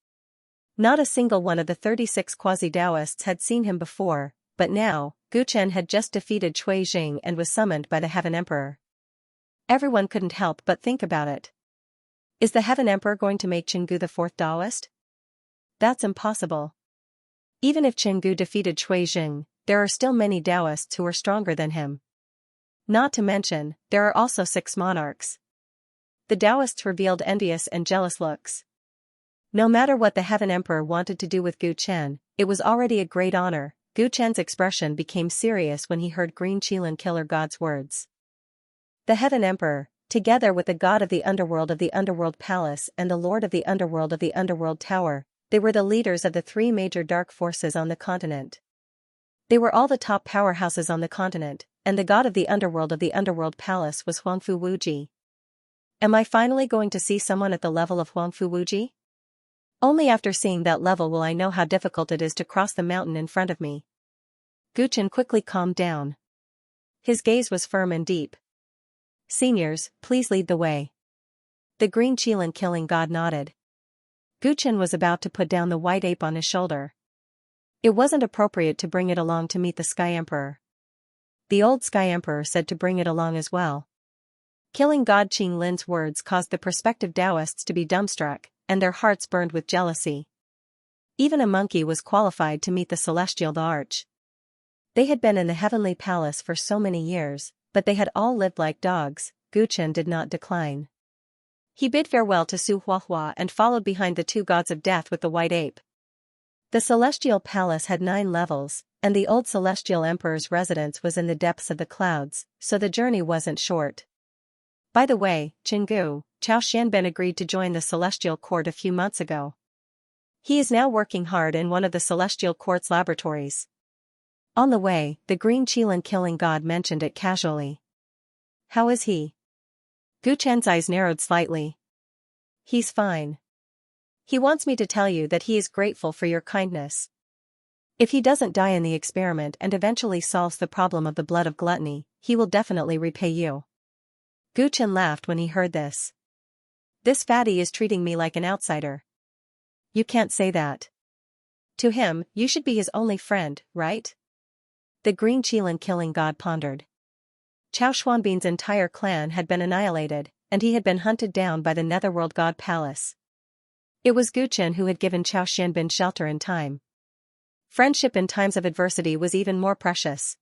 Not a single one of the 36 quasi-Taoists had seen him before, but now, Gu Chen had just defeated Cui Jing and was summoned by the Heaven Emperor. Everyone couldn't help but think about it. Is the Heaven Emperor going to make Chingu the fourth Taoist? That's impossible. Even if Chingu defeated Cui Jing, there are still many Taoists who are stronger than him. Not to mention, there are also 6 monarchs. The Taoists revealed envious and jealous looks. No matter what the Heaven Emperor wanted to do with Gu Chen, it was already a great honor. Gu Chen's expression became serious when he heard Green Qilin Killer God's words. The Heaven Emperor, together with the god of the Underworld Palace and the lord of the Underworld Tower, they were the leaders of the 3 major dark forces on the continent. They were all the top powerhouses on the continent, and the god of the Underworld Palace was Huangfu Wuji. Am I finally going to see someone at the level of Huangfu Wuji? Only after seeing that level will I know how difficult it is to cross the mountain in front of me. Gu Chen quickly calmed down. His gaze was firm and deep. Seniors, please lead the way. The Green Qilin Killing God nodded. Gu Chen was about to put down the white ape on his shoulder. It wasn't appropriate to bring it along to meet the Sky Emperor. The old Sky Emperor said to bring it along as well. Killing God Qing Lin's words caused the prospective Taoists to be dumbstruck, and their hearts burned with jealousy. Even a monkey was qualified to meet the Celestial Arch. They had been in the Heavenly Palace for so many years, but they had all lived like dogs. Gu Chen did not decline. He bid farewell to Su Huahua and followed behind the 2 gods of death with the white ape. The Celestial Palace had 9 levels, and the old Celestial Emperor's residence was in the depths of the clouds, so the journey wasn't short. By the way, Chingu, Chao Xianben agreed to join the Celestial Court a few months ago. He is now working hard in one of the Celestial Court's laboratories. On the way, the Green Qilin Killing God mentioned it casually. How is he? Gu Chen's eyes narrowed slightly. He's fine. He wants me to tell you that he is grateful for your kindness. If he doesn't die in the experiment and eventually solves the problem of the blood of gluttony, he will definitely repay you. Gu Chen laughed when he heard this. This fatty is treating me like an outsider. You can't say that. To him, you should be his only friend, right? The Green Qilin Killing God pondered. Chao Xuanbin's entire clan had been annihilated, and he had been hunted down by the Netherworld God Palace. It was Gu Chen who had given Chao Xianbin shelter in time. Friendship in times of adversity was even more precious.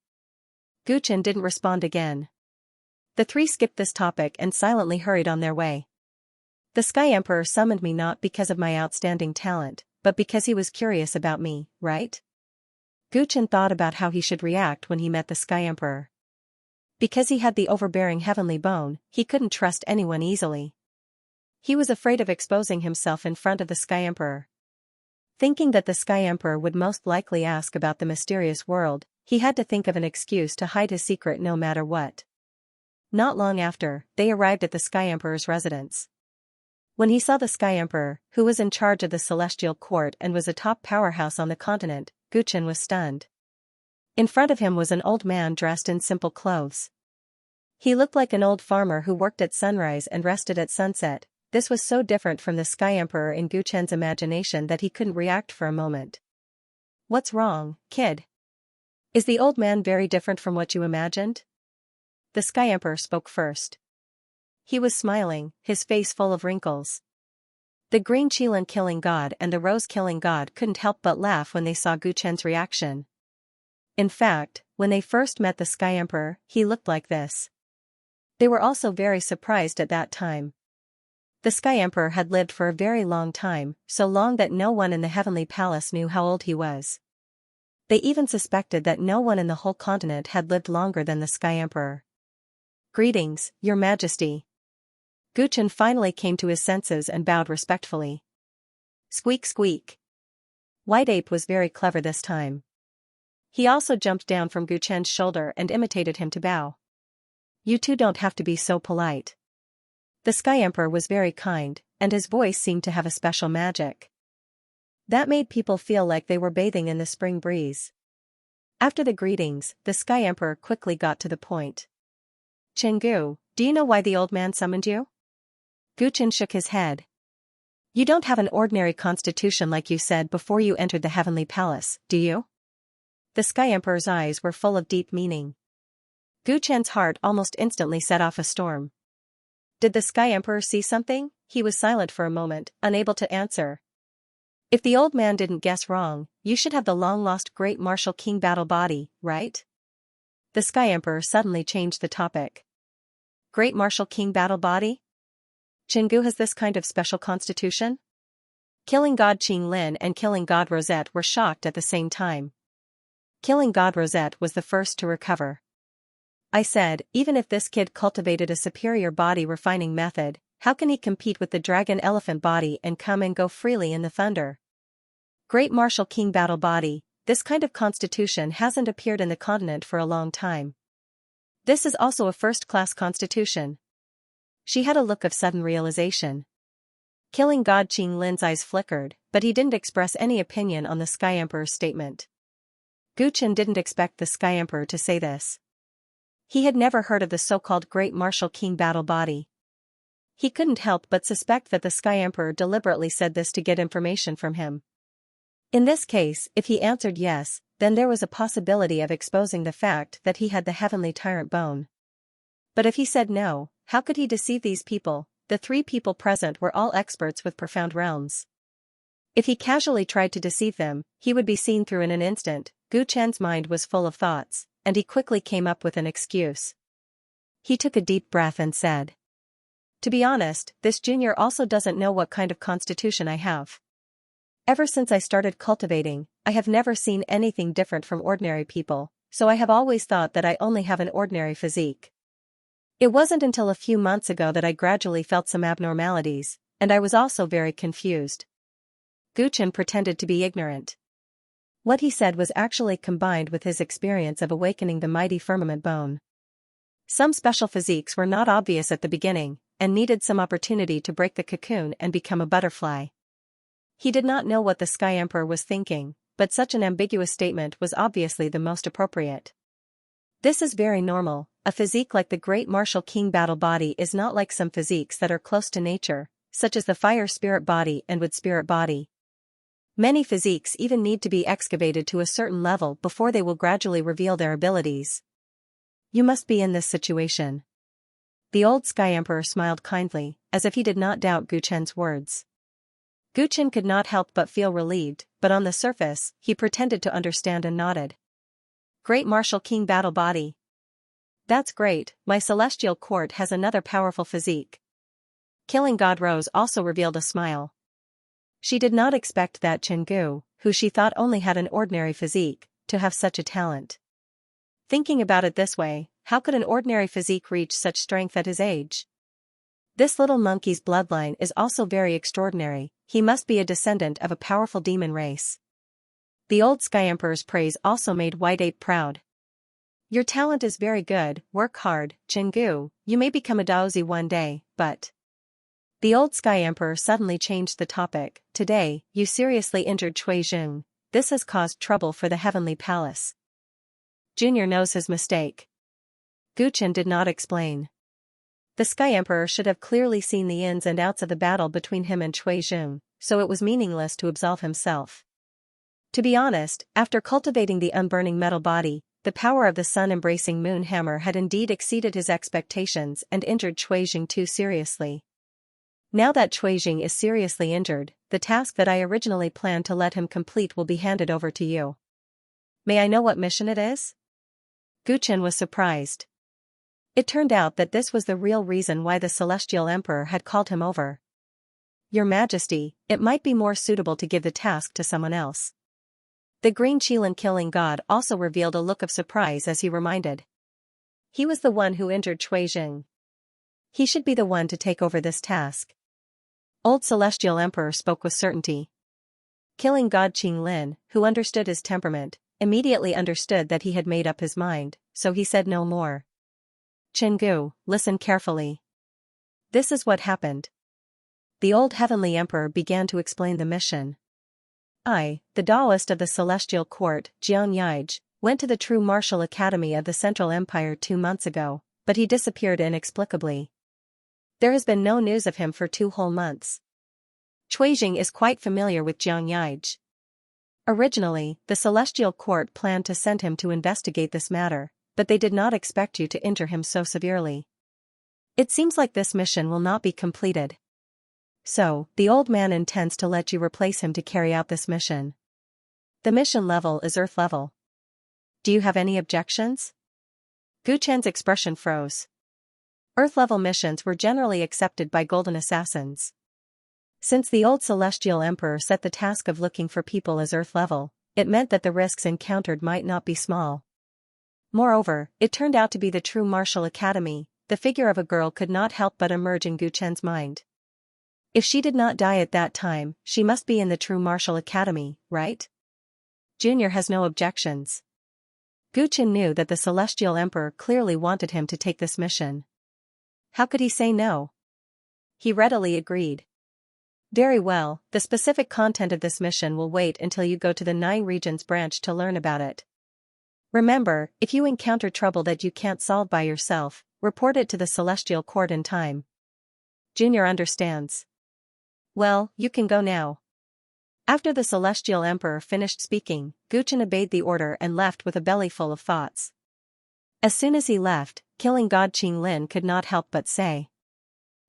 Gu Chen didn't respond again. The 3 skipped this topic and silently hurried on their way. The Sky Emperor summoned me not because of my outstanding talent, but because he was curious about me, right? Gu Chen thought about how he should react when he met the Sky Emperor. Because he had the overbearing heavenly bone, he couldn't trust anyone easily. He was afraid of exposing himself in front of the Sky Emperor. Thinking that the Sky Emperor would most likely ask about the mysterious world, he had to think of an excuse to hide his secret no matter what. Not long after, they arrived at the Sky Emperor's residence. When he saw the Sky Emperor, who was in charge of the Celestial Court and was a top powerhouse on the continent, Gu Chen was stunned. In front of him was an old man dressed in simple clothes. He looked like an old farmer who worked at sunrise and rested at sunset. This was so different from the Sky Emperor in Gu Chen's imagination that he couldn't react for a moment. What's wrong, kid? Is the old man very different from what you imagined? The Sky Emperor spoke first. He was smiling, his face full of wrinkles. The Green Qilin Killing God and the Rose Killing God couldn't help but laugh when they saw Gu Chen's reaction. In fact, when they first met the Sky Emperor, he looked like this. They were also very surprised at that time. The Sky Emperor had lived for a very long time, so long that no one in the Heavenly Palace knew how old he was. They even suspected that no one in the whole continent had lived longer than the Sky Emperor. Greetings, Your Majesty. Gu Chen finally came to his senses and bowed respectfully. Squeak squeak. White Ape was very clever this time. He also jumped down from Gu Chen's shoulder and imitated him to bow. You two don't have to be so polite. The Sky Emperor was very kind, and his voice seemed to have a special magic that made people feel like they were bathing in the spring breeze. After the greetings, the Sky Emperor quickly got to the point. "Chengu, do you know why the old man summoned you?" Guchen shook his head. "You don't have an ordinary constitution like you said before you entered the heavenly palace, do you?" The Sky Emperor's eyes were full of deep meaning. Guchen's heart almost instantly set off a storm. Did the Sky Emperor see something? He was silent for a moment, unable to answer. If the old man didn't guess wrong, you should have the long-lost Great Martial King battle body, right? The Sky Emperor suddenly changed the topic. Great Martial King battle body? Chengu has this kind of special constitution? Killing God Qing Lin and Killing God Rosette were shocked at the same time. Killing God Rosette was the first to recover. I said, even if this kid cultivated a superior body refining method, how can he compete with the dragon elephant body and come and go freely in the thunder? Great Martial King battle body, this kind of constitution hasn't appeared in the continent for a long time. This is also a first-class constitution. She had a look of sudden realization. Killing God Qing Lin's eyes flickered, but he didn't express any opinion on the Sky Emperor's statement. Guchen didn't expect the Sky Emperor to say this. He had never heard of the so-called Great Martial King battle body. He couldn't help but suspect that the Sky Emperor deliberately said this to get information from him. In this case, if he answered yes, then there was a possibility of exposing the fact that he had the heavenly tyrant bone. But if he said no, how could he deceive these people? The three people present were all experts with profound realms. If he casually tried to deceive them, he would be seen through in an instant. Gu Chen's mind was full of thoughts, and he quickly came up with an excuse. He took a deep breath and said, "To be honest, this junior also doesn't know what kind of constitution I have. Ever since I started cultivating, I have never seen anything different from ordinary people, so I have always thought that I only have an ordinary physique. It wasn't until a few months ago that I gradually felt some abnormalities, and I was also very confused." Guchen pretended to be ignorant. What he said was actually combined with his experience of awakening the mighty firmament bone. Some special physiques were not obvious at the beginning, and needed some opportunity to break the cocoon and become a butterfly. He did not know what the Sky Emperor was thinking, but such an ambiguous statement was obviously the most appropriate. This is very normal. A physique like the Great Martial King battle body is not like some physiques that are close to nature, such as the Fire Spirit body and Wood Spirit body. Many physiques even need to be excavated to a certain level before they will gradually reveal their abilities. You must be in this situation. The old Sky Emperor smiled kindly, as if he did not doubt Guchen's words. Guchen could not help but feel relieved, but on the surface, he pretended to understand and nodded. Great Martial King battle body. That's great, my celestial court has another powerful physique. Killing God Rose also revealed a smile. She did not expect that Chengu, who she thought only had an ordinary physique, to have such a talent. Thinking about it this way, how could an ordinary physique reach such strength at his age? This little monkey's bloodline is also very extraordinary. He must be a descendant of a powerful demon race. The old Sky Emperor's praise also made White Ape proud. Your talent is very good, work hard, Chengu, you may become a daozi one day, but... The old Sky Emperor suddenly changed the topic. Today, you seriously injured Cui Jing. This has caused trouble for the Heavenly Palace. Junior knows his mistake. Guchen did not explain. The Sky Emperor should have clearly seen the ins and outs of the battle between him and Cui Jing, so it was meaningless to absolve himself. To be honest, after cultivating the unburning metal body, the power of the sun-embracing moon hammer had indeed exceeded his expectations and injured Cui Jing too seriously. Now that Cui Jing is seriously injured, the task that I originally planned to let him complete will be handed over to you. May I know what mission it is? Guchen was surprised. It turned out that this was the real reason why the Celestial Emperor had called him over. Your Majesty, it might be more suitable to give the task to someone else. The Green Qilin Killing God also revealed a look of surprise as he reminded. He was the one who injured Cui Jing. He should be the one to take over this task. Old Celestial Emperor spoke with certainty. Killing God Qing Lin, who understood his temperament, immediately understood that he had made up his mind, so he said no more. Chengu, listen carefully. This is what happened. The old heavenly emperor began to explain the mission. I, the Taoist of the celestial court, Xianxia, went to the true martial academy of the Central Empire 2 months ago, but he disappeared inexplicably. There has been no news of him for 2 whole months. Chuijing is quite familiar with Xianxia. Originally, the celestial court planned to send him to investigate this matter, but they did not expect you to injure him so severely. It seems like this mission will not be completed. So, the old man intends to let you replace him to carry out this mission. The mission level is Earth level. Do you have any objections? Gu Chen's expression froze. Earth level missions were generally accepted by Golden Assassins. Since the old celestial emperor set the task of looking for people as Earth level, it meant that the risks encountered might not be small. Moreover, it turned out to be the true martial academy. The figure of a girl could not help but emerge in Gu Chen's mind. If she did not die at that time, she must be in the true martial academy, right? Junior has no objections. Gu Chen knew that the celestial emperor clearly wanted him to take this mission. How could he say no? He readily agreed. Very well, the specific content of this mission will wait until you go to the 9 regions branch to learn about it. Remember, if you encounter trouble that you can't solve by yourself, report it to the celestial court in time. Junior understands. Well, you can go now. After the celestial emperor finished speaking, Gu Chen obeyed the order and left with a belly full of thoughts. As soon as he left, killing god Qing Lin could not help but say,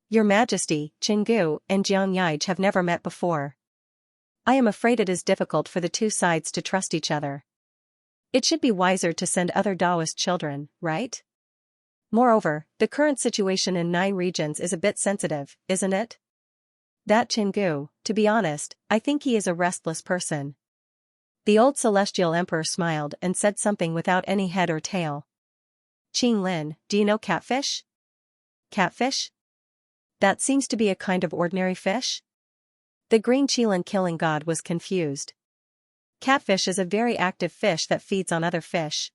Your Majesty, Qinggu and Xianxia have never met before. I am afraid it is difficult for the 2 sides to trust each other. It should be wiser to send other Taoist children, right? Moreover, the current situation in 9 regions is a bit sensitive, isn't it? That Qinggu, to be honest, I think he is a restless person. The old celestial emperor smiled and said something without any head or tail. Qing Lin, do you know catfish? Catfish? That seems to be a kind of ordinary fish? The green Qilin killing god was confused. Catfish is a very active fish that feeds on other fish.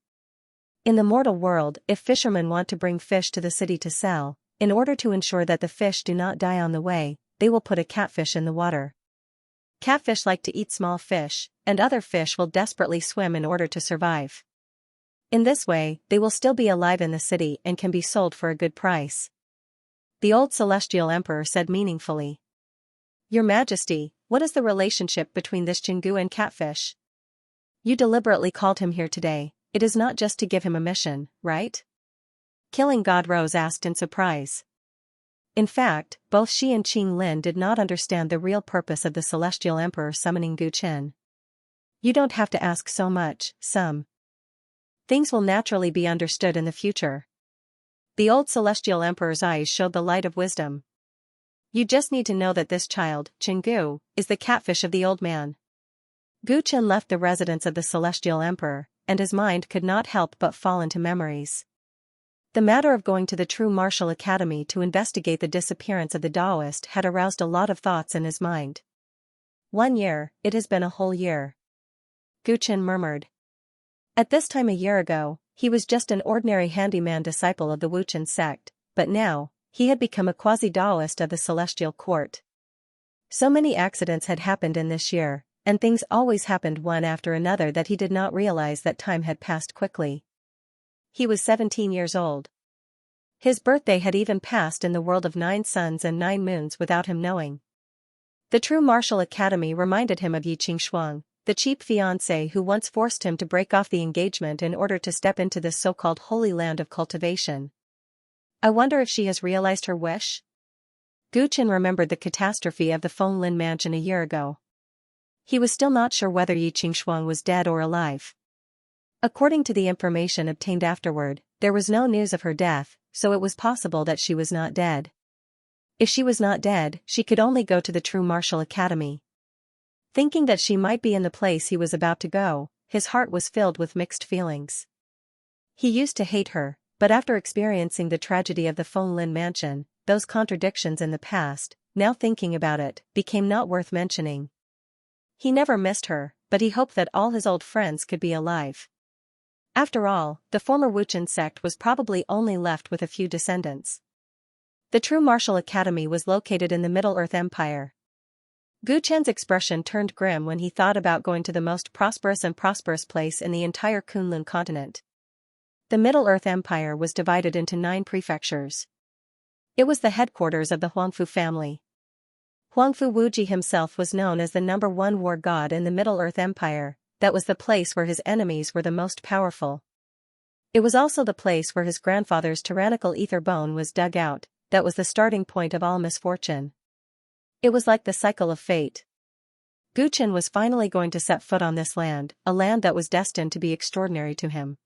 In the mortal world, if fishermen want to bring fish to the city to sell, in order to ensure that the fish do not die on the way, they will put a catfish in the water. Catfish like to eat small fish, and other fish will desperately swim in order to survive. In this way, they will still be alive in the city and can be sold for a good price. The old celestial emperor said meaningfully. Your Majesty, what is the relationship between this Qinggu and catfish? You deliberately called him here today, it is not just to give him a mission, right? Killing God Rose asked in surprise. In fact, both she and Qing Lin did not understand the real purpose of the celestial emperor summoning Gu Chen. You don't have to ask so much, some things will naturally be understood in the future. The old celestial emperor's eyes showed the light of wisdom. You just need to know that this child, Qinggu, is the catfish of the old man. Gu Chen left the residence of the celestial emperor, and his mind could not help but fall into memories. The matter of going to the true martial academy to investigate the disappearance of the Taoist had aroused a lot of thoughts in his mind. 1 year, it has been a whole year. Gu Chen murmured. At this time a year ago, he was just an ordinary handyman disciple of the Wuchen sect, but now, he had become a quasi-Taoist of the celestial court. So many accidents had happened in this year, and things always happened one after another that he did not realize that time had passed quickly. He was 17 years old. His birthday had even passed in the world of 9 suns and 9 moons without him knowing. The true martial academy reminded him of Yi Qingxuang, the cheap fiancé who once forced him to break off the engagement in order to step into this so-called holy land of cultivation. I wonder if she has realized her wish? Gu Chen remembered the catastrophe of the Fenglin mansion a year ago. He was still not sure whether Yi Qingxuang was dead or alive. According to the information obtained afterward, there was no news of her death, so it was possible that she was not dead. If she was not dead, she could only go to the true martial academy. Thinking that she might be in the place he was about to go, his heart was filled with mixed feelings. He used to hate her, but after experiencing the tragedy of the Fenglin mansion, those contradictions in the past, now thinking about it, became not worth mentioning. He never missed her, but he hoped that all his old friends could be alive. After all, the former Wuchen sect was probably only left with a few descendants. The true martial academy was located in the Middle-earth Empire. Gu Chen's expression turned grim when he thought about going to the most prosperous place in the entire Kunlun continent. The Middle-earth Empire was divided into 9 prefectures. It was the headquarters of the Huangfu family. Huangfu Wuji himself was known as the #1 war god in the Middle-earth Empire. That was the place where his enemies were the most powerful. It was also the place where his grandfather's tyrannical ether bone was dug out. That was the starting point of all misfortune. It was like the cycle of fate. Gu Chen was finally going to set foot on this land, a land that was destined to be extraordinary to him.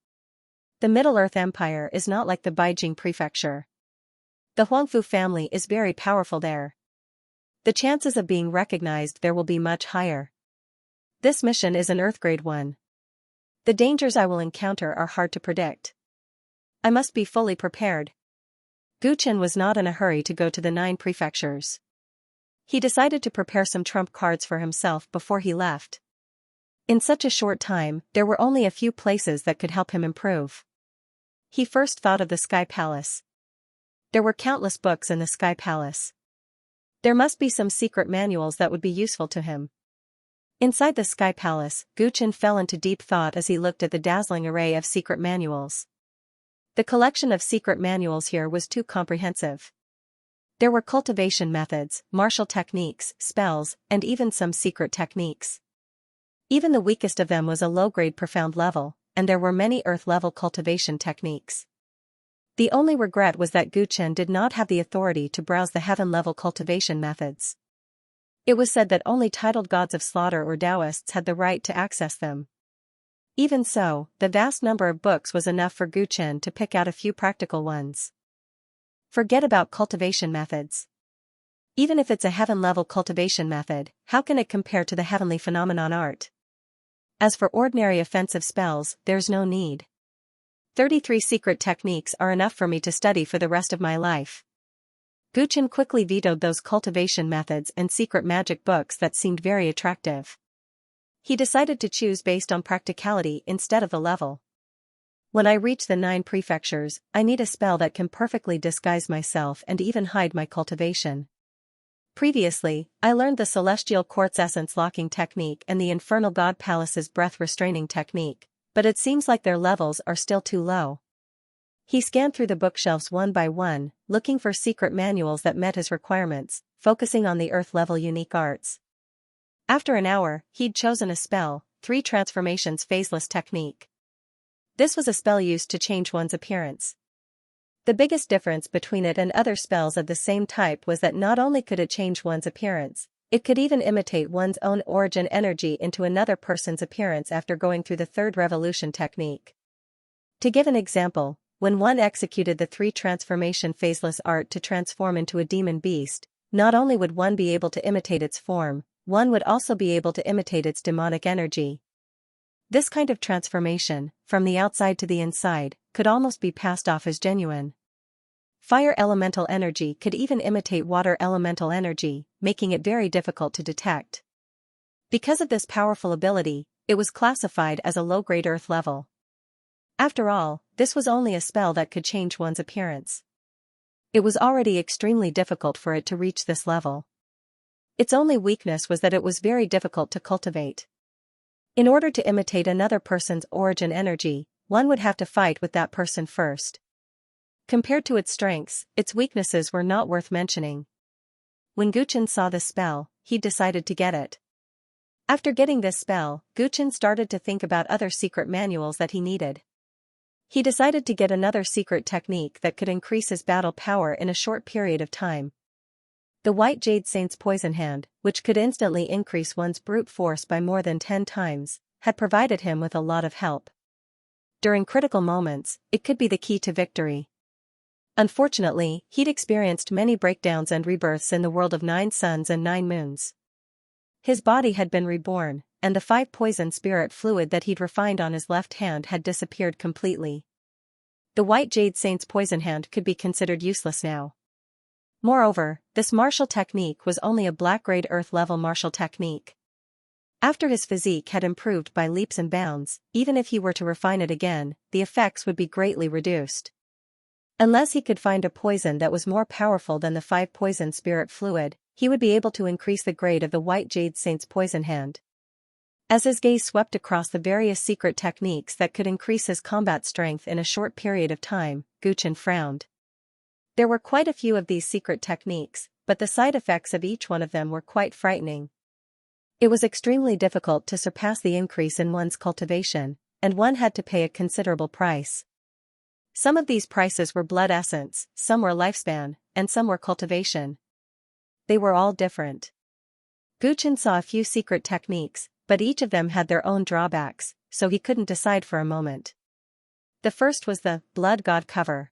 The Middle-earth Empire is not like the Beijing prefecture. The Huangfu family is very powerful there. The chances of being recognized there will be much higher. This mission is an Earth-grade one. The dangers I will encounter are hard to predict. I must be fully prepared. Gu Chen was not in a hurry to go to the 9 prefectures. He decided to prepare some trump cards for himself before he left. In such a short time, there were only a few places that could help him improve. He first thought of the Sky Palace. There were countless books in the Sky Palace. There must be some secret manuals that would be useful to him. Inside the Sky Palace, Gu Chen fell into deep thought as he looked at the dazzling array of secret manuals. The collection of secret manuals here was too comprehensive. There were cultivation methods, martial techniques, spells, and even some secret techniques. Even the weakest of them was a low-grade profound level, and there were many earth-level cultivation techniques. The only regret was that Gu Chen did not have the authority to browse the heaven-level cultivation methods. It was said that only titled gods of slaughter or Taoists had the right to access them. Even so, the vast number of books was enough for Gu Chen to pick out a few practical ones. Forget about cultivation methods. Even if it's a heaven-level cultivation method, how can it compare to the heavenly phenomenon art? As for ordinary offensive spells, there's no need. 33 secret techniques are enough for me to study for the rest of my life. Gu Chen quickly vetoed those cultivation methods and secret magic books that seemed very attractive. He decided to choose based on practicality instead of the level. When I reach the 9 prefectures, I need a spell that can perfectly disguise myself and even hide my cultivation. Previously, I learned the Celestial Quartz Essence Locking Technique and the Infernal God Palace's Breath Restraining Technique, but it seems like their levels are still too low. He scanned through the bookshelves one by one, looking for secret manuals that met his requirements, focusing on the Earth-level unique arts. After an hour, he'd chosen a spell, 3 Transformations Phaseless Technique. This was a spell used to change one's appearance. The biggest difference between it and other spells of the same type was that not only could it change one's appearance, it could even imitate one's own origin energy into another person's appearance after going through the 3rd revolution technique. To give an example, when one executed the 3 transformation phaseless art to transform into a demon beast, not only would one be able to imitate its form, one would also be able to imitate its demonic energy. This kind of transformation, from the outside to the inside, could almost be passed off as genuine. Fire elemental energy could even imitate water elemental energy, making it very difficult to detect. Because of this powerful ability, it was classified as a low-grade earth level. After all, this was only a spell that could change one's appearance. It was already extremely difficult for it to reach this level. Its only weakness was that it was very difficult to cultivate. In order to imitate another person's origin energy, one would have to fight with that person first. Compared to its strengths, its weaknesses were not worth mentioning. When Gu Chen saw this spell, he decided to get it. After getting this spell, Gu Chen started to think about other secret manuals that he needed. He decided to get another secret technique that could increase his battle power in a short period of time. The White Jade Saint's Poison Hand, which could instantly increase one's brute force by more than 10 times, had provided him with a lot of help. During critical moments, it could be the key to victory. Unfortunately, he'd experienced many breakdowns and rebirths in the world of 9 suns and 9 moons. His body had been reborn, and the 5 poison spirit fluid that he'd refined on his left hand had disappeared completely. The White Jade Saint's Poison Hand could be considered useless now. Moreover, this martial technique was only a black-grade earth-level martial technique. After his physique had improved by leaps and bounds, even if he were to refine it again, the effects would be greatly reduced. Unless he could find a poison that was more powerful than the 5 poison spirit fluid, he would be able to increase the grade of the White Jade Saint's poison hand. As his gaze swept across the various secret techniques that could increase his combat strength in a short period of time, Guchen frowned. There were quite a few of these secret techniques, but the side effects of each one of them were quite frightening. It was extremely difficult to surpass the increase in one's cultivation, and one had to pay a considerable price. Some of these prices were blood essence, some were lifespan, and some were cultivation. They were all different. Guchen saw a few secret techniques, but each of them had their own drawbacks, so he couldn't decide for a moment. The first was the blood god cover.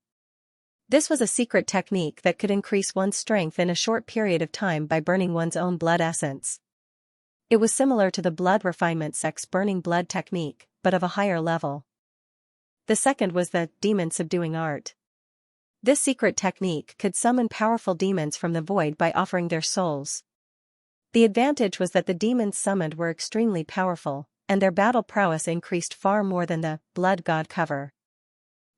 This was a secret technique that could increase one's strength in a short period of time by burning one's own blood essence. It was similar to the blood refinement sex burning blood technique, but of a higher level. The second was the demon subduing art. This secret technique could summon powerful demons from the void by offering their souls. The advantage was that the demons summoned were extremely powerful, and their battle prowess increased far more than the blood god cover.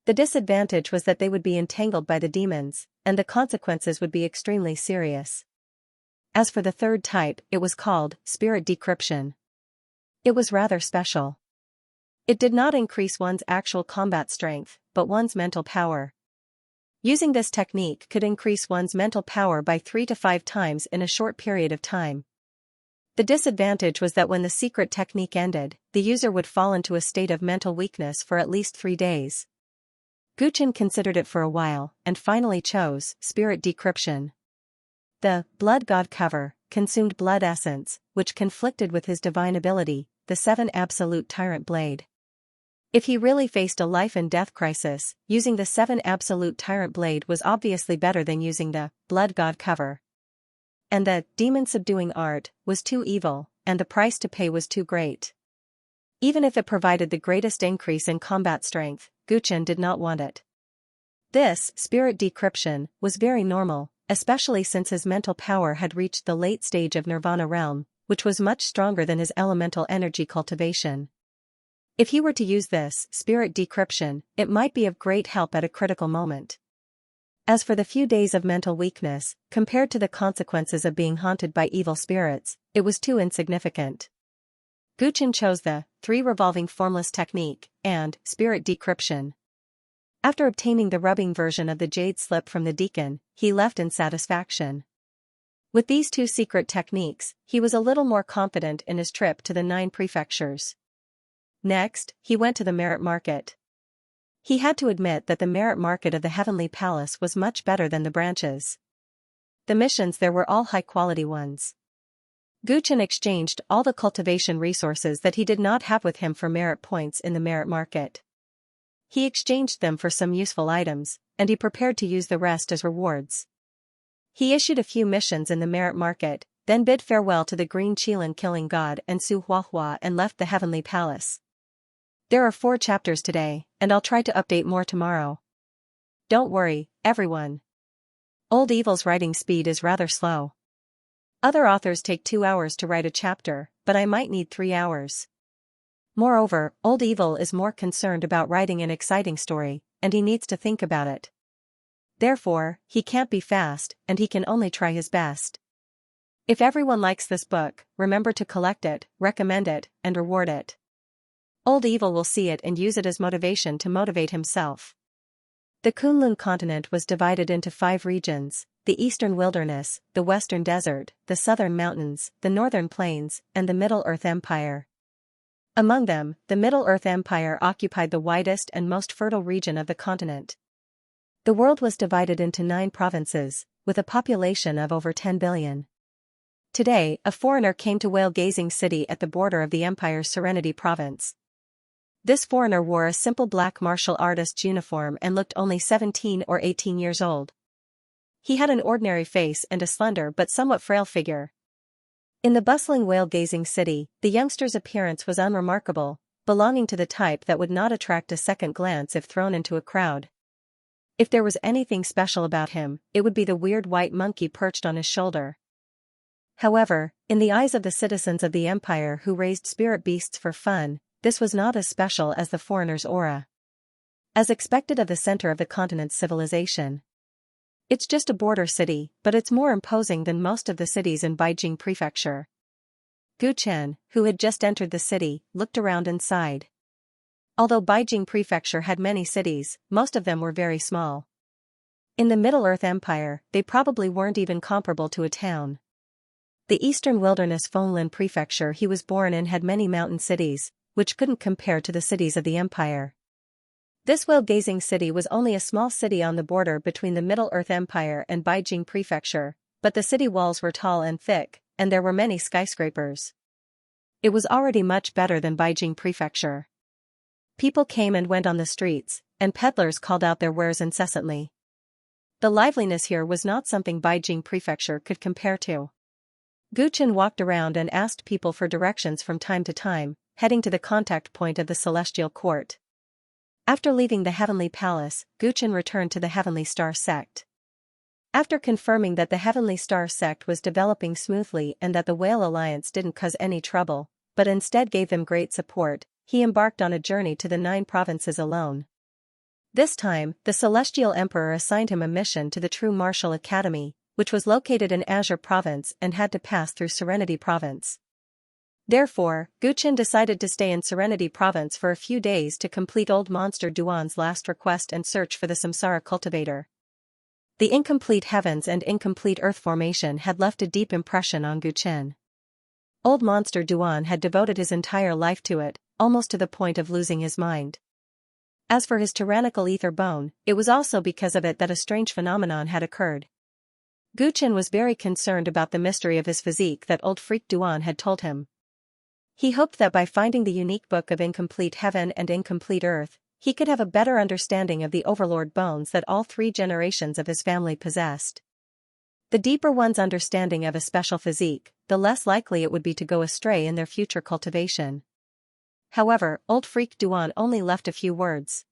The disadvantage was that they would be entangled by the demons, and the consequences would be extremely serious. As for the third type, it was called spirit decryption. It was rather special. It did not increase one's actual combat strength, but one's mental power. Using this technique could increase one's mental power by 3 to 5 times in a short period of time. The disadvantage was that when the secret technique ended, the user would fall into a state of mental weakness for at least 3 days. Guchen considered it for a while, and finally chose spirit decryption. The blood god cover consumed blood essence, which conflicted with his divine ability, the 7 absolute Tyrant blade. If he really faced a life-and-death crisis, using the 7 absolute Tyrant blade was obviously better than using the blood god cover. And the demon subduing art was too evil, and the price to pay was too great. Even if it provided the greatest increase in combat strength, Guchen did not want it. This spirit decryption was very normal, especially since his mental power had reached the late stage of Nirvana realm, which was much stronger than his elemental energy cultivation. If he were to use this spirit decryption, it might be of great help at a critical moment. As for the few days of mental weakness, compared to the consequences of being haunted by evil spirits, it was too insignificant. Guchen chose the 3 revolving formless technique and spirit decryption. After obtaining the rubbing version of the jade slip from the deacon, he left in satisfaction. With these 2 secret techniques, he was a little more confident in his trip to the 9 prefectures. Next, he went to the merit market. He had to admit that the merit market of the Heavenly Palace was much better than the branches. The missions there were all high-quality ones. Guchen exchanged all the cultivation resources that he did not have with him for merit points in the merit market. He exchanged them for some useful items, and he prepared to use the rest as rewards. He issued a few missions in the merit market, then bid farewell to the Green Qilin killing god and Su Huahua and left the Heavenly Palace. There are 4 chapters today, and I'll try to update more tomorrow. Don't worry, everyone. Old Evil's writing speed is rather slow. Other authors take 2 hours to write a chapter, but I might need 3 hours. Moreover, Old Evil is more concerned about writing an exciting story, and he needs to think about it. Therefore, he can't be fast, and he can only try his best. If everyone likes this book, remember to collect it, recommend it, and reward it. Old Evil will see it and use it as motivation to motivate himself. The Kunlun continent was divided into 5 regions: the Eastern Wilderness, the Western Desert, the Southern Mountains, the Northern Plains, and the Middle-earth Empire. Among them, the Middle-earth Empire occupied the widest and most fertile region of the continent. The world was divided into 9 provinces, with a population of over 10 billion. Today, a foreigner came to whale-gazing city at the border of the empire's Serenity province. This foreigner wore a simple black martial artist's uniform and looked only 17 or 18 years old. He had an ordinary face and a slender but somewhat frail figure. In the bustling whale-gazing city, the youngster's appearance was unremarkable, belonging to the type that would not attract a second glance if thrown into a crowd. If there was anything special about him, it would be the weird white monkey perched on his shoulder. However, in the eyes of the citizens of the empire who raised spirit beasts for fun, this was not as special as the foreigner's aura. as expected of the center of the continent's civilization. It's just a border city, but it's more imposing than most of the cities in Beijing Prefecture. Gu Chen, who had just entered the city, looked around and sighed. Although Beijing Prefecture had many cities, most of them were very small. In the Middle-earth Empire, they probably weren't even comparable to a town. The eastern wilderness Fenglin Prefecture he was born in had many mountain cities, which couldn't compare to the cities of the empire. This whale-gazing city was only a small city on the border between the Middle-earth Empire and Beijing Prefecture, but the city walls were tall and thick, and there were many skyscrapers. It was already much better than Beijing Prefecture. People came and went on the streets, and peddlers called out their wares incessantly. The liveliness here was not something Beijing Prefecture could compare to. Gu Chen walked around and asked people for directions from time to time, heading to the contact point of the Celestial Court. After leaving the Heavenly Palace, Gu Chen returned to the Heavenly Star Sect. After confirming that the Heavenly Star Sect was developing smoothly and that the Whale Alliance didn't cause any trouble, but instead gave them great support, he embarked on a journey to the 9 provinces alone. This time, the Celestial Emperor assigned him a mission to the True Martial Academy, which was located in Azure Province and had to pass through Serenity Province. Therefore, Gu Chen decided to stay in Serenity Province for a few days to complete Old Monster Duan's last request and search for the Samsara Cultivator. The incomplete heavens and incomplete earth formation had left a deep impression on Gu Chen. Old Monster Duan had devoted his entire life to it, almost to the point of losing his mind. As for his tyrannical ether bone, it was also because of it that a strange phenomenon had occurred. Gu Chen was very concerned about the mystery of his physique that old freak Duan had told him. He hoped that by finding the unique book of incomplete heaven and incomplete earth, he could have a better understanding of the overlord bones that all 3 generations of his family possessed. The deeper one's understanding of a special physique, the less likely it would be to go astray in their future cultivation. However, old freak Duan only left a few words.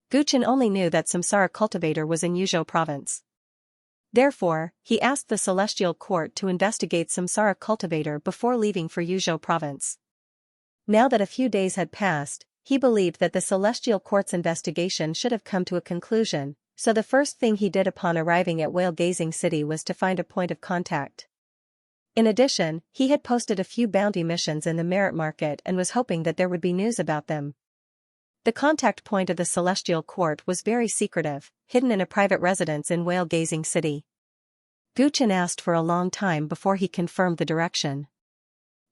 Gu Chen only knew that Samsara Cultivator was in Yuzhou Province. Therefore, he asked the Celestial Court to investigate Samsara Cultivator before leaving for Yuzhou Province. Now that a few days had passed, he believed that the Celestial Court's investigation should have come to a conclusion, so the first thing he did upon arriving at Whale Gazing City was to find a point of contact. In addition, he had posted a few bounty missions in the merit market and was hoping that there would be news about them. The contact point of the Celestial Court was very secretive, hidden in a private residence in Whale Gazing City. Gu Chen asked for a long time before he confirmed the direction.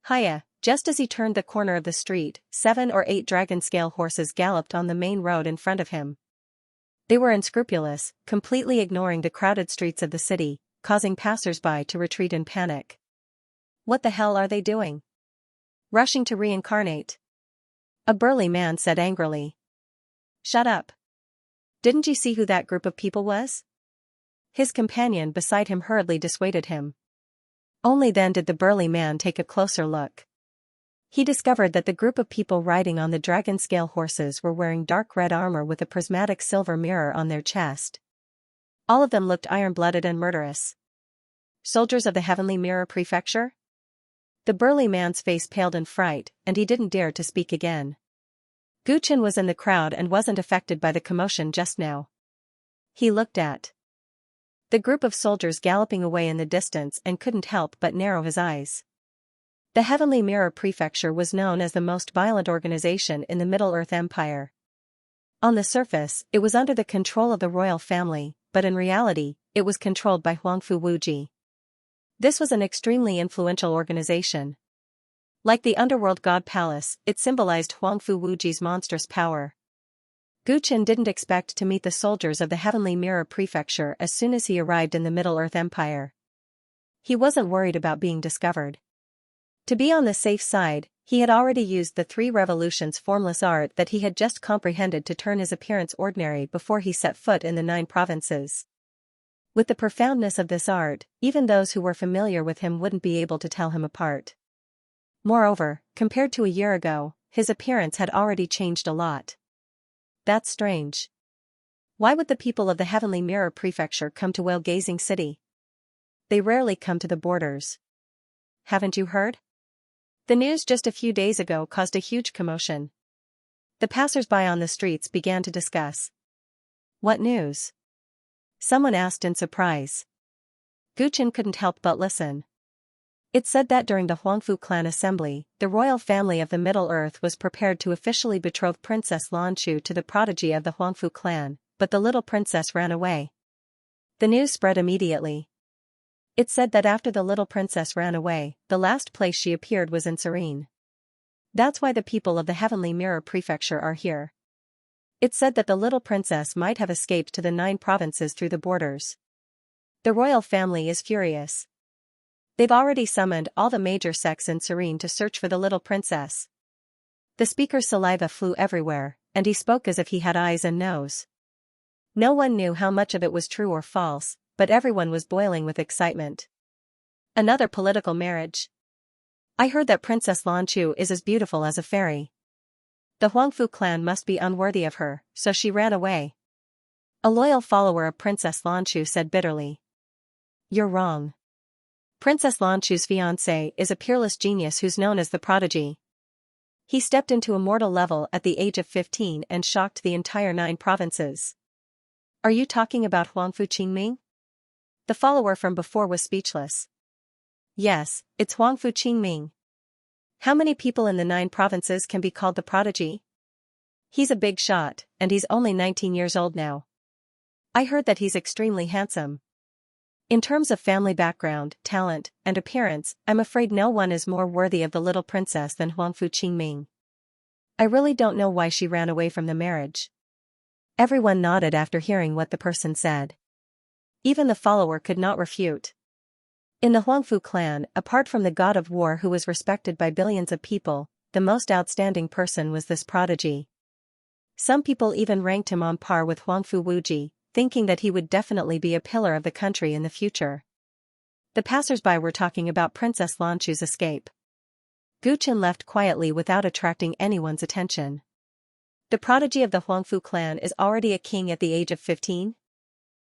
Hiya, just as he turned the corner of the street, 7 or 8 dragon-scale horses galloped on the main road in front of him. They were unscrupulous, completely ignoring the crowded streets of the city, causing passers-by to retreat in panic. What the hell are they doing? Rushing to reincarnate. A burly man said angrily. Shut up. Didn't you see who that group of people was? His companion beside him hurriedly dissuaded him. Only then did the burly man take a closer look. He discovered that the group of people riding on the dragon-scale horses were wearing dark red armor with a prismatic silver mirror on their chest. All of them looked iron-blooded and murderous. Soldiers of the Heavenly Mirror Prefecture? The burly man's face paled in fright, and he didn't dare to speak again. Gu Chen was in the crowd and wasn't affected by the commotion just now. He looked at the group of soldiers galloping away in the distance and couldn't help but narrow his eyes. The Heavenly Mirror Prefecture was known as the most violent organization in the Middle-earth Empire. On the surface, it was under the control of the royal family, but in reality, it was controlled by Huangfu Wuji. This was an extremely influential organization. Like the underworld god palace, it symbolized Huangfu Wuji's monstrous power. Gu Chen didn't expect to meet the soldiers of the Heavenly Mirror Prefecture as soon as he arrived in the Middle-earth Empire. He wasn't worried about being discovered. To be on the safe side, he had already used the 3 revolutions formless art that he had just comprehended to turn his appearance ordinary before he set foot in the 9 provinces. With the profoundness of this art, even those who were familiar with him wouldn't be able to tell him apart. Moreover, compared to a year ago, his appearance had already changed a lot. That's strange. Why would the people of the Heavenly Mirror Prefecture come to Whale Gazing City? They rarely come to the borders. Haven't you heard? The news just a few days ago caused a huge commotion. The passers-by on the streets began to discuss. What news? Someone asked in surprise. Guchen couldn't help but listen. It said that during the Huangfu clan assembly, the royal family of the Middle-earth was prepared to officially betroth Princess Lanchu to the prodigy of the Huangfu clan, but the little princess ran away. The news spread immediately. It said that after the little princess ran away, the last place she appeared was in Serene. That's why the people of the Heavenly Mirror Prefecture are here. It said that the little princess might have escaped to the 9 provinces through the borders. The royal family is furious. They've already summoned all the major sects in Serene to search for the little princess. The speaker's saliva flew everywhere, and he spoke as if he had eyes and nose. No one knew how much of it was true or false, but everyone was boiling with excitement. Another political marriage. I heard that Princess Lanchu is as beautiful as a fairy. The Huangfu clan must be unworthy of her, so she ran away. A loyal follower of Princess Lanchu said bitterly. You're wrong. Princess Lanchu's fiancé is a peerless genius who's known as the prodigy. He stepped into immortal level at the age of 15 and shocked the entire 9 provinces. Are you talking about Huangfu Qingming? The follower from before was speechless. Yes, it's Huangfu Qingming. How many people in the 9 provinces can be called the prodigy? He's a big shot, and he's only 19 years old now. I heard that he's extremely handsome. In terms of family background, talent, and appearance, I'm afraid no one is more worthy of the little princess than Huangfu Qingming. I really don't know why she ran away from the marriage. Everyone nodded after hearing what the person said. Even the follower could not refute. In the Huangfu clan, apart from the god of war who was respected by billions of people, the most outstanding person was this prodigy. Some people even ranked him on par with Huangfu Wuji, thinking that he would definitely be a pillar of the country in the future. The passers-by were talking about Princess Lanchu's escape. Guchen left quietly without attracting anyone's attention. The prodigy of the Huangfu clan is already a king at the age of 15?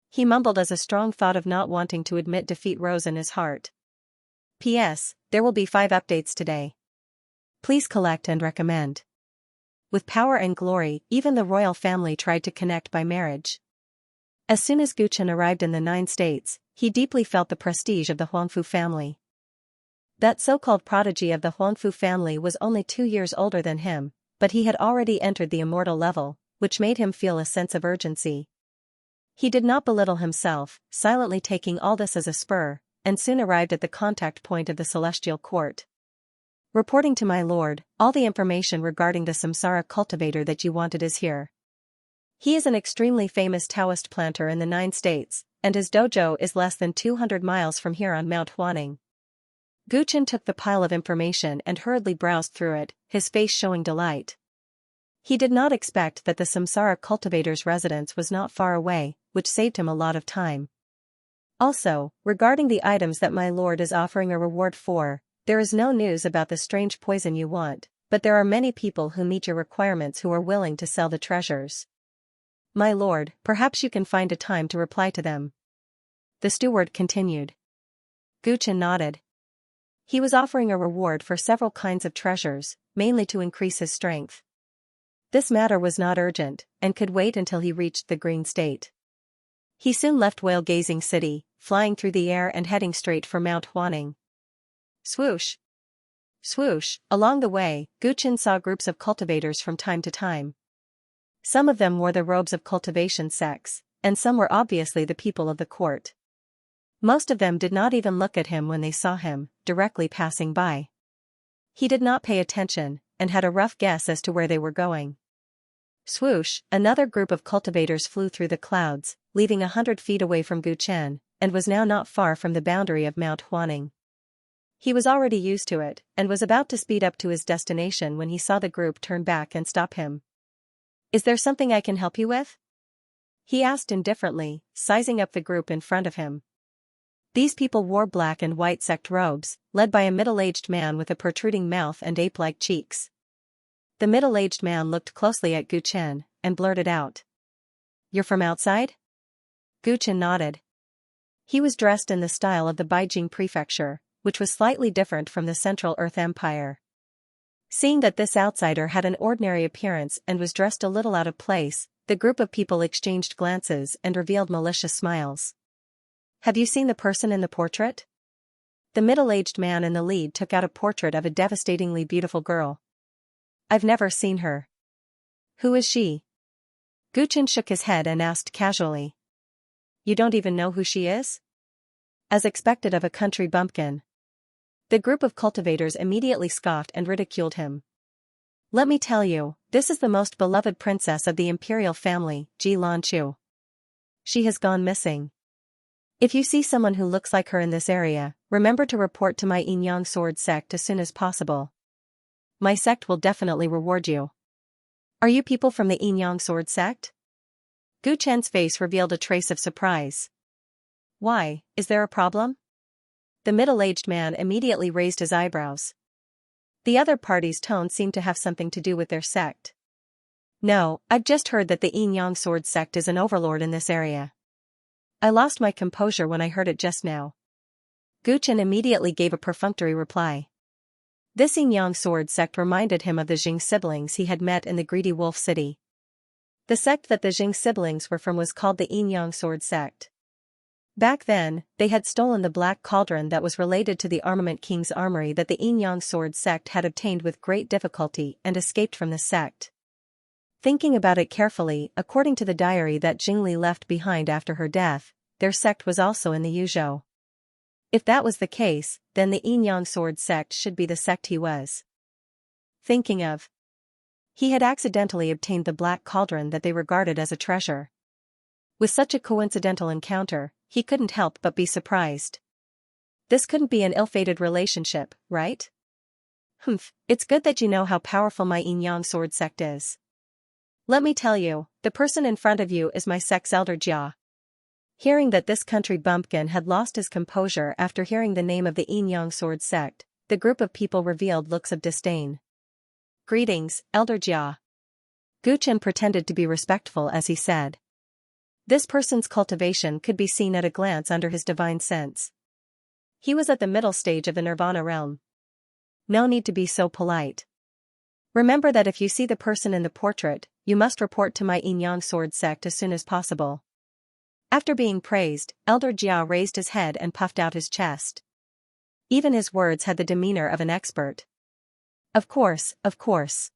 He mumbled as a strong thought of not wanting to admit defeat rose in his heart. P.S. There will be 5 updates today. Please collect and recommend. With power and glory, even the royal family tried to connect by marriage. As soon as Guchen arrived in the 9 states, he deeply felt the prestige of the Huangfu family. That so-called prodigy of the Huangfu family was only 2 years older than him, but he had already entered the immortal level, which made him feel a sense of urgency. He did not belittle himself, silently taking all this as a spur, and soon arrived at the contact point of the celestial court. Reporting to my lord, all the information regarding the samsara cultivator that you wanted is here. He is an extremely famous Taoist planter in the 9 states, and his dojo is less than 200 miles from here on Mount Huaning. Guchen took the pile of information and hurriedly browsed through it, his face showing delight. He did not expect that the samsara cultivator's residence was not far away, which saved him a lot of time. Also, regarding the items that my lord is offering a reward for, there is no news about the strange poison you want, but there are many people who meet your requirements who are willing to sell the treasures. My lord, perhaps you can find a time to reply to them. The steward continued. Guchen nodded. He was offering a reward for several kinds of treasures, mainly to increase his strength. This matter was not urgent, and could wait until he reached the Green State. He soon left Whale-Gazing City, flying through the air and heading straight for Mount Huaning. Swoosh! Swoosh! Along the way, Guchen saw groups of cultivators from time to time. Some of them wore the robes of cultivation sects, and some were obviously the people of the court. Most of them did not even look at him when they saw him, directly passing by. He did not pay attention, and had a rough guess as to where they were going. Swoosh! Another group of cultivators flew through the clouds, leaving 100 feet away from Guchen, and was now not far from the boundary of Mount Huaning. He was already used to it, and was about to speed up to his destination when he saw the group turn back and stop him. Is there something I can help you with? He asked indifferently, sizing up the group in front of him. These people wore black and white sect robes, led by a middle-aged man with a protruding mouth and ape-like cheeks. The middle-aged man looked closely at Guchen, and blurted out. You're from outside? Guchen nodded. He was dressed in the style of the Beijing prefecture, which was slightly different from the Central Earth Empire. Seeing that this outsider had an ordinary appearance and was dressed a little out of place, the group of people exchanged glances and revealed malicious smiles. Have you seen the person in the portrait? The middle-aged man in the lead took out a portrait of a devastatingly beautiful girl. I've never seen her. Who is she? Guchen shook his head and asked casually. You don't even know who she is? As expected of a country bumpkin. The group of cultivators immediately scoffed and ridiculed him. Let me tell you, this is the most beloved princess of the imperial family, Xianxia. She has gone missing. If you see someone who looks like her in this area, remember to report to my Yin Sword sect as soon as possible. My sect will definitely reward you. Are you people from the Yin Sword sect? Gu Chen's face revealed a trace of surprise. Why, is there a problem? The middle-aged man immediately raised his eyebrows. The other party's tone seemed to have something to do with their sect. No, I've just heard that the Yin Sword sect is an overlord in this area. I lost my composure when I heard it just now. Gu Chen immediately gave a perfunctory reply. This Yin Sword sect reminded him of the Jing siblings he had met in the Greedy Wolf City. The sect that the Jing siblings were from was called the Yin Sword sect. Back then, they had stolen the black cauldron that was related to the Armament King's armory that the Yin Sword sect had obtained with great difficulty and escaped from the sect. Thinking about it carefully, according to the diary that Jingli left behind after her death, their sect was also in the Yuzhou. If that was the case, then the Yin Sword sect should be the sect he was thinking of. He had accidentally obtained the black cauldron that they regarded as a treasure. With such a coincidental encounter, he couldn't help but be surprised. This couldn't be an ill-fated relationship, right? Humph, it's good that you know how powerful my Yin Sword sect is. Let me tell you, the person in front of you is my sect's elder Jia. Hearing that this country bumpkin had lost his composure after hearing the name of the Yin Sword sect, the group of people revealed looks of disdain. Greetings, elder Jia. Gu Chen pretended to be respectful as he said. This person's cultivation could be seen at a glance under his divine sense. He was at the middle stage of the Nirvana realm. No need to be so polite. Remember that if you see the person in the portrait, you must report to my Yin Sword sect as soon as possible. After being praised, Elder Jia raised his head and puffed out his chest. Even his words had the demeanor of an expert. Of course, of course.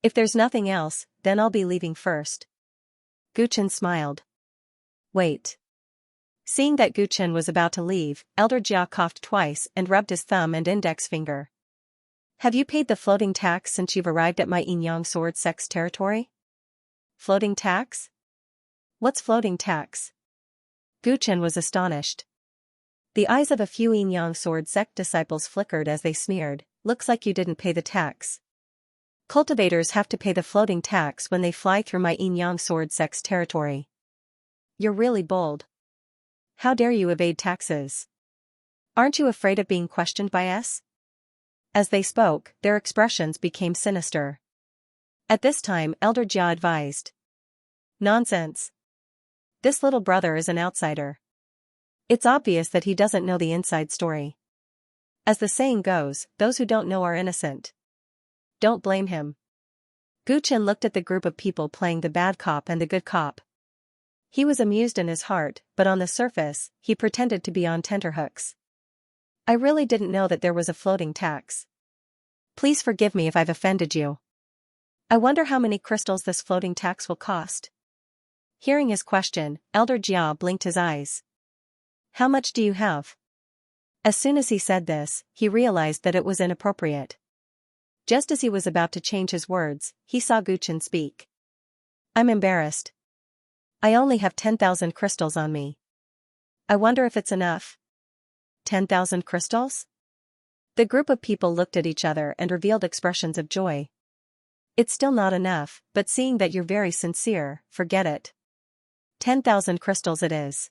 If there's nothing else, then I'll be leaving first. Gu Chen smiled. Wait. Seeing that Gu Chen was about to leave, Elder Jia coughed twice and rubbed his thumb and index finger. Have you paid the floating tax since you've arrived at my Yin Sword sect's territory? Floating tax? What's floating tax? Gu Chen was astonished. The eyes of a few Yin Sword sect disciples flickered as they sneered, looks like you didn't pay the tax. Cultivators have to pay the floating tax when they fly through my Yin Sword sect's territory. You're really bold. How dare you evade taxes? Aren't you afraid of being questioned by us? As they spoke, their expressions became sinister. At this time, Elder Jia advised. Nonsense. This little brother is an outsider. It's obvious that he doesn't know the inside story. As the saying goes, those who don't know are innocent. Don't blame him. Gu Chen looked at the group of people playing the bad cop and the good cop. He was amused in his heart, but on the surface, he pretended to be on tenterhooks. I really didn't know that there was a floating tax. Please forgive me if I've offended you. I wonder how many crystals this floating tax will cost. Hearing his question, Elder Jia blinked his eyes. How much do you have? As soon as he said this, he realized that it was inappropriate. Just as he was about to change his words, he saw Gu Chen speak. I'm embarrassed. I only have 10,000 crystals on me. I wonder if it's enough. 10,000 crystals? The group of people looked at each other and revealed expressions of joy. It's still not enough, but seeing that you're very sincere, forget it. 10,000 crystals it is.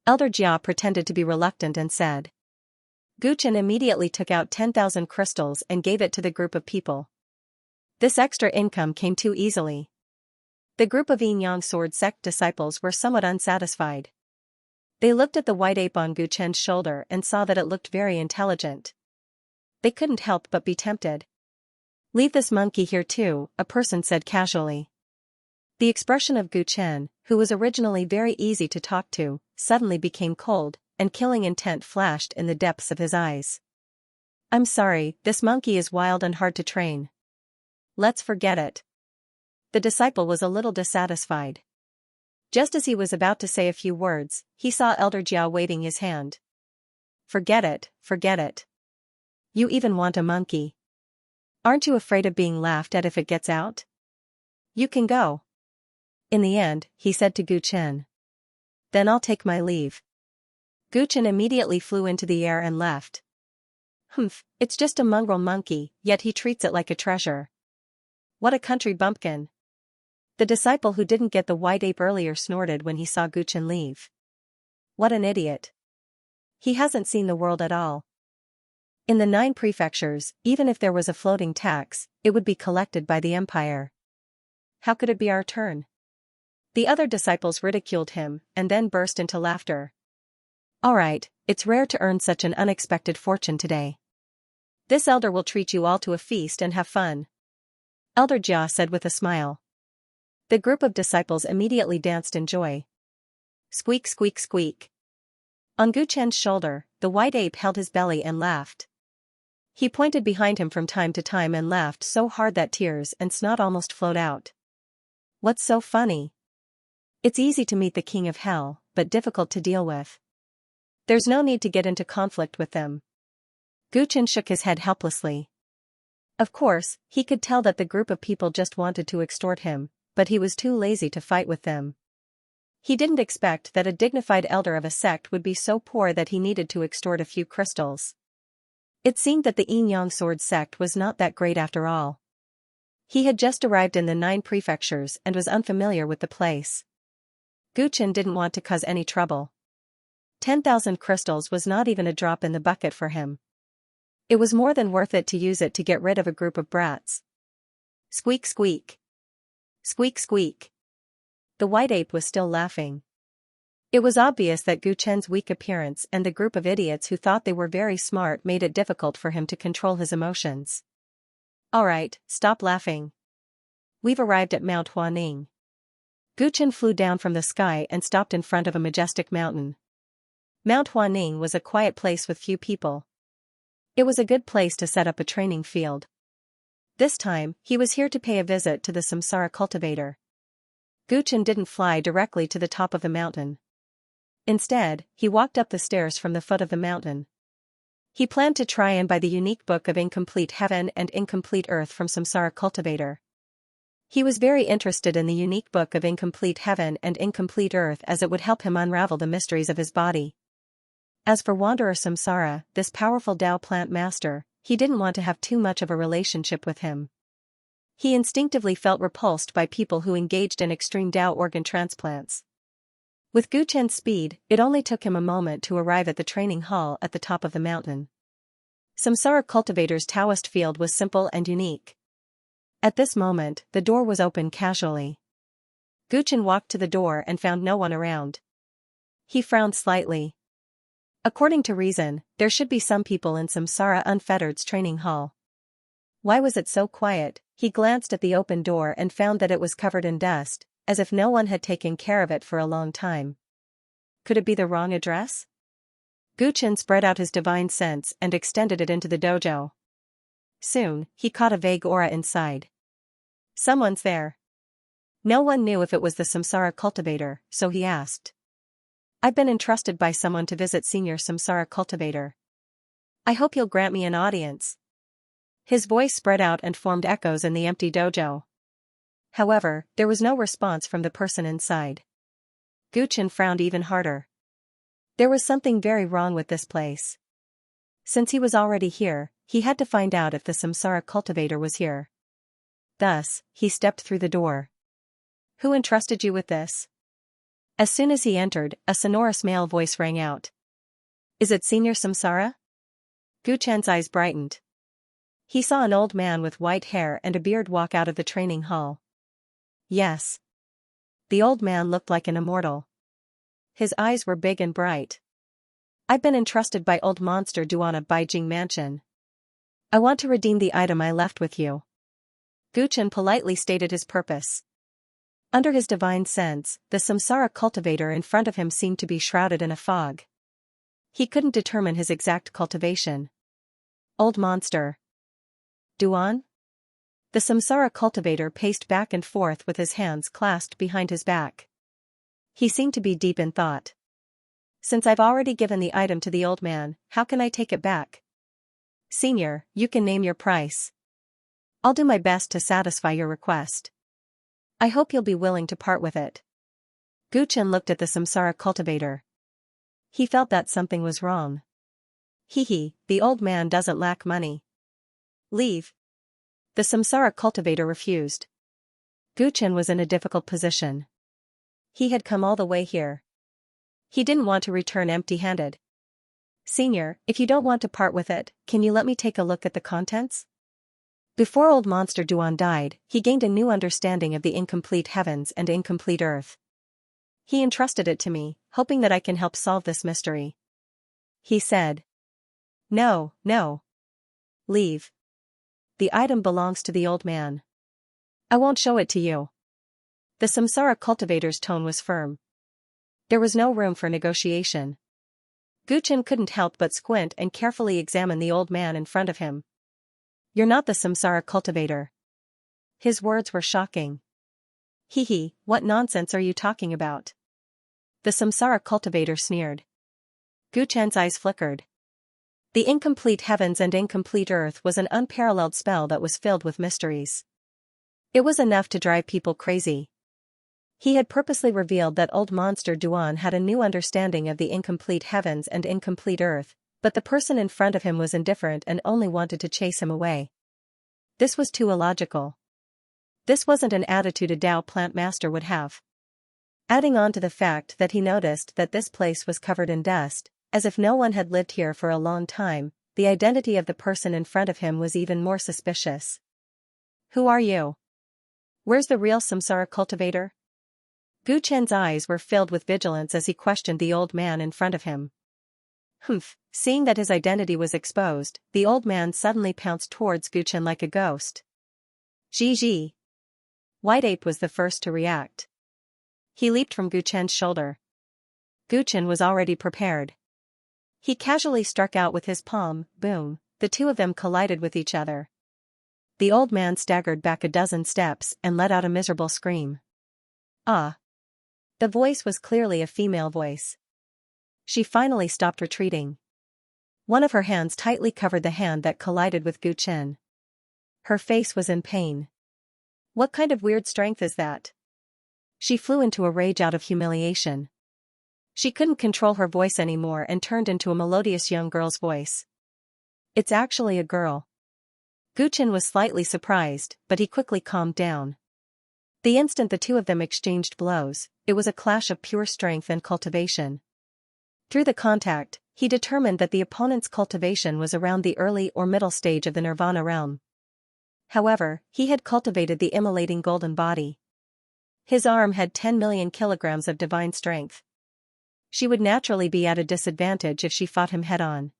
Elder Jia pretended to be reluctant and said. Gu Chen immediately took out 10,000 crystals and gave it to the group of people. This extra income came too easily. The group of Yin Sword sect disciples were somewhat unsatisfied. They looked at the white ape on Gu Chen's shoulder and saw that it looked very intelligent. They couldn't help but be tempted. Leave this monkey here too, a person said casually. The expression of Gu Chen, who was originally very easy to talk to, suddenly became cold, and killing intent flashed in the depths of his eyes. I'm sorry, this monkey is wild and hard to train. Let's forget it. The disciple was a little dissatisfied. Just as he was about to say a few words, he saw Elder Jia waving his hand. Forget it, forget it. You even want a monkey. Aren't you afraid of being laughed at if it gets out? You can go. In the end, he said to Gu Chen. Then I'll take my leave. Gu Chen immediately flew into the air and left. Humph, it's just a mongrel monkey, yet he treats it like a treasure. What a country bumpkin. The disciple who didn't get the white ape earlier snorted when he saw Gu Chen leave. What an idiot. He hasn't seen the world at all. In the 9 prefectures, even if there was a floating tax, it would be collected by the empire. How could it be our turn? The other disciples ridiculed him, and then burst into laughter. All right, it's rare to earn such an unexpected fortune today. This elder will treat you all to a feast and have fun. Elder Jia said with a smile. The group of disciples immediately danced in joy. Squeak squeak squeak. On Gu Chen's shoulder, the white ape held his belly and laughed. He pointed behind him from time to time and laughed so hard that tears and snot almost flowed out. What's so funny? It's easy to meet the king of hell, but difficult to deal with. There's no need to get into conflict with them. Gu Chen shook his head helplessly. Of course, he could tell that the group of people just wanted to extort him, but he was too lazy to fight with them. He didn't expect that a dignified elder of a sect would be so poor that he needed to extort a few crystals. It seemed that the Yin Yang Sword sect was not that great after all. He had just arrived in the 9 prefectures and was unfamiliar with the place. Gu Chen didn't want to cause any trouble. 10,000 crystals was not even a drop in the bucket for him. It was more than worth it to use it to get rid of a group of brats. Squeak squeak. Squeak squeak. The white ape was still laughing. It was obvious that Gu Chen's weak appearance and the group of idiots who thought they were very smart made it difficult for him to control his emotions. Alright, stop laughing. We've arrived at Mount Huaning. Gu Chen flew down from the sky and stopped in front of a majestic mountain. Mount Huaning was a quiet place with few people. It was a good place to set up a training field. This time, he was here to pay a visit to the Samsara cultivator. Gu Chen didn't fly directly to the top of the mountain. Instead, he walked up the stairs from the foot of the mountain. He planned to try and buy the unique book of Incomplete Heaven and Incomplete Earth from Samsara cultivator. He was very interested in the unique book of Incomplete Heaven and Incomplete Earth as it would help him unravel the mysteries of his body. As for Wanderer Samsara, this powerful Tao plant master, he didn't want to have too much of a relationship with him. He instinctively felt repulsed by people who engaged in extreme Tao organ transplants. With Gu Chen's speed, it only took him a moment to arrive at the training hall at the top of the mountain. Samsara cultivator's Taoist field was simple and unique. At this moment, the door was open casually. Gu Chen walked to the door and found no one around. He frowned slightly. According to reason, there should be some people in Samsara Unfettered's training hall. Why was it so quiet? He glanced at the open door and found that it was covered in dust, as if no one had taken care of it for a long time. Could it be the wrong address? Gu Chen spread out his divine sense and extended it into the dojo. Soon, he caught a vague aura inside. Someone's there. No one knew if it was the Samsara cultivator, so he asked. I've been entrusted by someone to visit Senior Samsara cultivator. I hope you'll grant me an audience. His voice spread out and formed echoes in the empty dojo. However, there was no response from the person inside. Gu Chen frowned even harder. There was something very wrong with this place. Since he was already here, he had to find out if the Samsara cultivator was here. Thus, he stepped through the door. Who entrusted you with this? As soon as he entered, a sonorous male voice rang out. Is it Senior Samsara? Gu Chen's eyes brightened. He saw an old man with white hair and a beard walk out of the training hall. Yes. The old man looked like an immortal. His eyes were big and bright. I've been entrusted by Old Monster Duana Baijing Mansion. I want to redeem the item I left with you. Guchen politely stated his purpose. Under his divine sense, the samsara cultivator in front of him seemed to be shrouded in a fog. He couldn't determine his exact cultivation. Old monster. Duan? The samsara cultivator paced back and forth with his hands clasped behind his back. He seemed to be deep in thought. Since I've already given the item to the old man, how can I take it back? Senior, you can name your price. I'll do my best to satisfy your request. I hope you'll be willing to part with it. Guchen looked at the samsara cultivator. He felt that something was wrong. The old man doesn't lack money. Leave. The samsara cultivator refused. Guchen was in a difficult position. He had come all the way here. He didn't want to return empty-handed. Senior, if you don't want to part with it, can you let me take a look at the contents? Before old monster Duan died, he gained a new understanding of the incomplete heavens and incomplete earth. He entrusted it to me, hoping that I can help solve this mystery. He said. No. Leave. The item belongs to the old man. I won't show it to you. The samsara cultivator's tone was firm. There was no room for negotiation. Guchen couldn't help but squint and carefully examine the old man in front of him. You're not the samsara cultivator. His words were shocking. What nonsense are you talking about? The samsara cultivator sneered. Guchen's eyes flickered. The incomplete heavens and incomplete earth was an unparalleled spell that was filled with mysteries. It was enough to drive people crazy. He had purposely revealed that old monster Duan had a new understanding of the incomplete heavens and incomplete earth, but the person in front of him was indifferent and only wanted to chase him away. This was too illogical. This wasn't an attitude a Dao plant master would have. Adding on to the fact that he noticed that this place was covered in dust, as if no one had lived here for a long time, the identity of the person in front of him was even more suspicious. Who are you? Where's the real samsara cultivator? Guchen's eyes were filled with vigilance as he questioned the old man in front of him. Seeing that his identity was exposed, the old man suddenly pounced towards Guchen like a ghost. Ji. White Ape was the first to react. He leaped from Guchen's shoulder. Guchen was already prepared. He casually struck out with his palm, boom, the two of them collided with each other. The old man staggered back a dozen steps and let out a miserable scream. Ah! The voice was clearly a female voice. She finally stopped retreating. One of her hands tightly covered the hand that collided with Guchen. Her face was in pain. What kind of weird strength is that? She flew into a rage out of humiliation. She couldn't control her voice anymore and turned into a melodious young girl's voice. It's actually a girl. Guchen was slightly surprised, but he quickly calmed down. The instant the two of them exchanged blows, it was a clash of pure strength and cultivation. Through the contact, he determined that the opponent's cultivation was around the early or middle stage of the nirvana realm. However, he had cultivated the immolating golden body. His arm had 10 million kilograms of divine strength. She would naturally be at a disadvantage if she fought him head-on.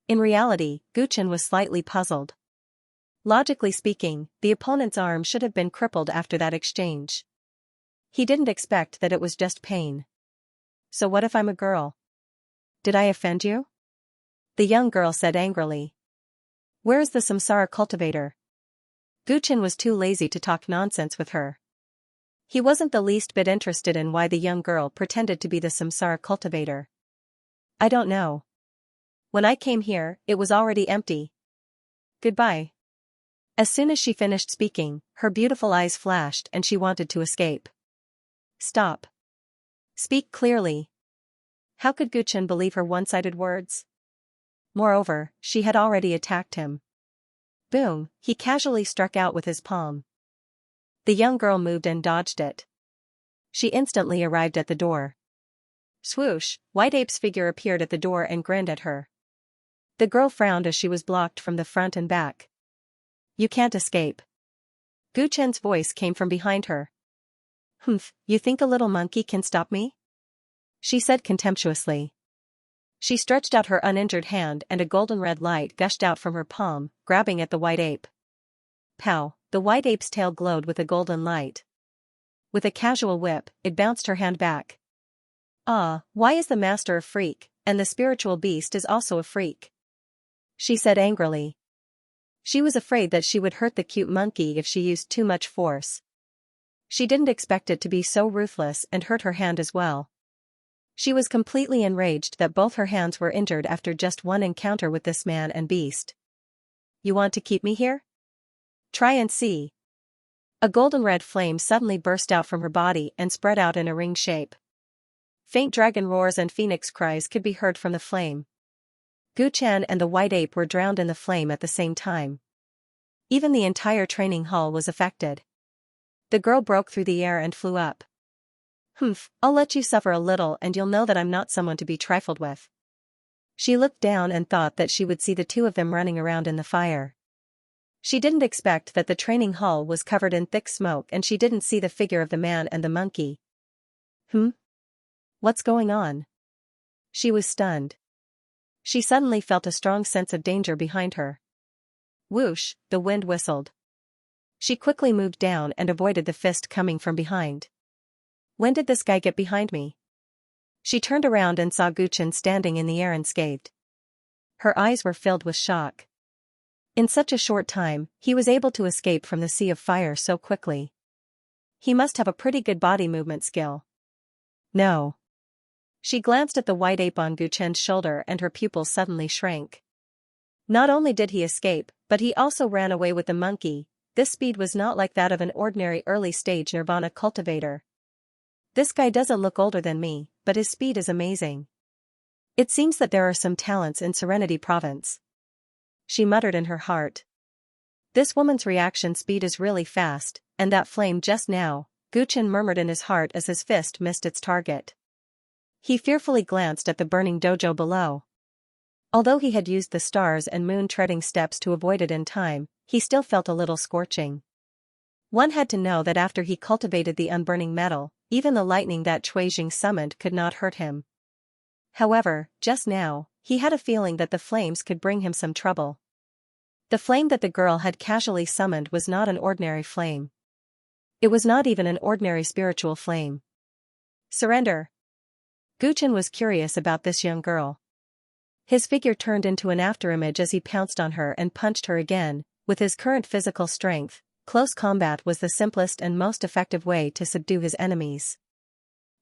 In reality, Guchen was slightly puzzled. Logically speaking, the opponent's arm should have been crippled after that exchange. He didn't expect that it was just pain. So what if I'm a girl? Did I offend you? The young girl said angrily. Where is the samsara cultivator? Guchen was too lazy to talk nonsense with her. He wasn't the least bit interested in why the young girl pretended to be the samsara cultivator. I don't know. When I came here, it was already empty. Goodbye. As soon as she finished speaking, her beautiful eyes flashed and she wanted to escape. Stop. Speak clearly. How could Guchen believe her one-sided words? Moreover, she had already attacked him. Boom, he casually struck out with his palm. The young girl moved and dodged it. She instantly arrived at the door. Swoosh, White Ape's figure appeared at the door and grinned at her. The girl frowned as she was blocked from the front and back. You can't escape. Guchen's voice came from behind her. You think a little monkey can stop me? She said contemptuously. She stretched out her uninjured hand and a golden red light gushed out from her palm, grabbing at the White Ape. Pow, the white ape's tail glowed with a golden light. With a casual whip, it bounced her hand back. "Ah, why is the master a freak, and the spiritual beast is also a freak?" she said angrily. She was afraid that she would hurt the cute monkey if she used too much force. She didn't expect it to be so ruthless and hurt her hand as well. She was completely enraged that both her hands were injured after just one encounter with this man and beast. "You want to keep me here? Try and see." A golden red flame suddenly burst out from her body and spread out in a ring shape. Faint dragon roars and phoenix cries could be heard from the flame. Guchen and the white ape were drowned in the flame at the same time. Even the entire training hall was affected. The girl broke through the air and flew up. "Humph, I'll let you suffer a little and you'll know that I'm not someone to be trifled with." She looked down and thought that she would see the two of them running around in the fire. She didn't expect that the training hall was covered in thick smoke and she didn't see the figure of the man and the monkey. What's going on? She was stunned. She suddenly felt a strong sense of danger behind her. Whoosh, the wind whistled. She quickly moved down and avoided the fist coming from behind. When did this guy get behind me? She turned around and saw Guchen standing in the air unscathed. Her eyes were filled with shock. In such a short time, he was able to escape from the sea of fire so quickly. He must have a pretty good body movement skill. No. She glanced at the white ape on Guchen's shoulder and her pupils suddenly shrank. Not only did he escape, but he also ran away with the monkey. This speed was not like that of an ordinary early-stage Nirvana cultivator. This guy doesn't look older than me, but his speed is amazing. It seems that there are some talents in Serenity Province. She muttered in her heart. This woman's reaction speed is really fast, and that flame just now, Guchen murmured in his heart as his fist missed its target. He fearfully glanced at the burning dojo below. Although he had used the stars and moon treading steps to avoid it in time, he still felt a little scorching. One had to know that after he cultivated the unburning metal, even the lightning that Chuijing summoned could not hurt him. However, just now, he had a feeling that the flames could bring him some trouble. The flame that the girl had casually summoned was not an ordinary flame. It was not even an ordinary spiritual flame. Surrender. Guchen was curious about this young girl. His figure turned into an afterimage as he pounced on her and punched her again. With his current physical strength, close combat was the simplest and most effective way to subdue his enemies.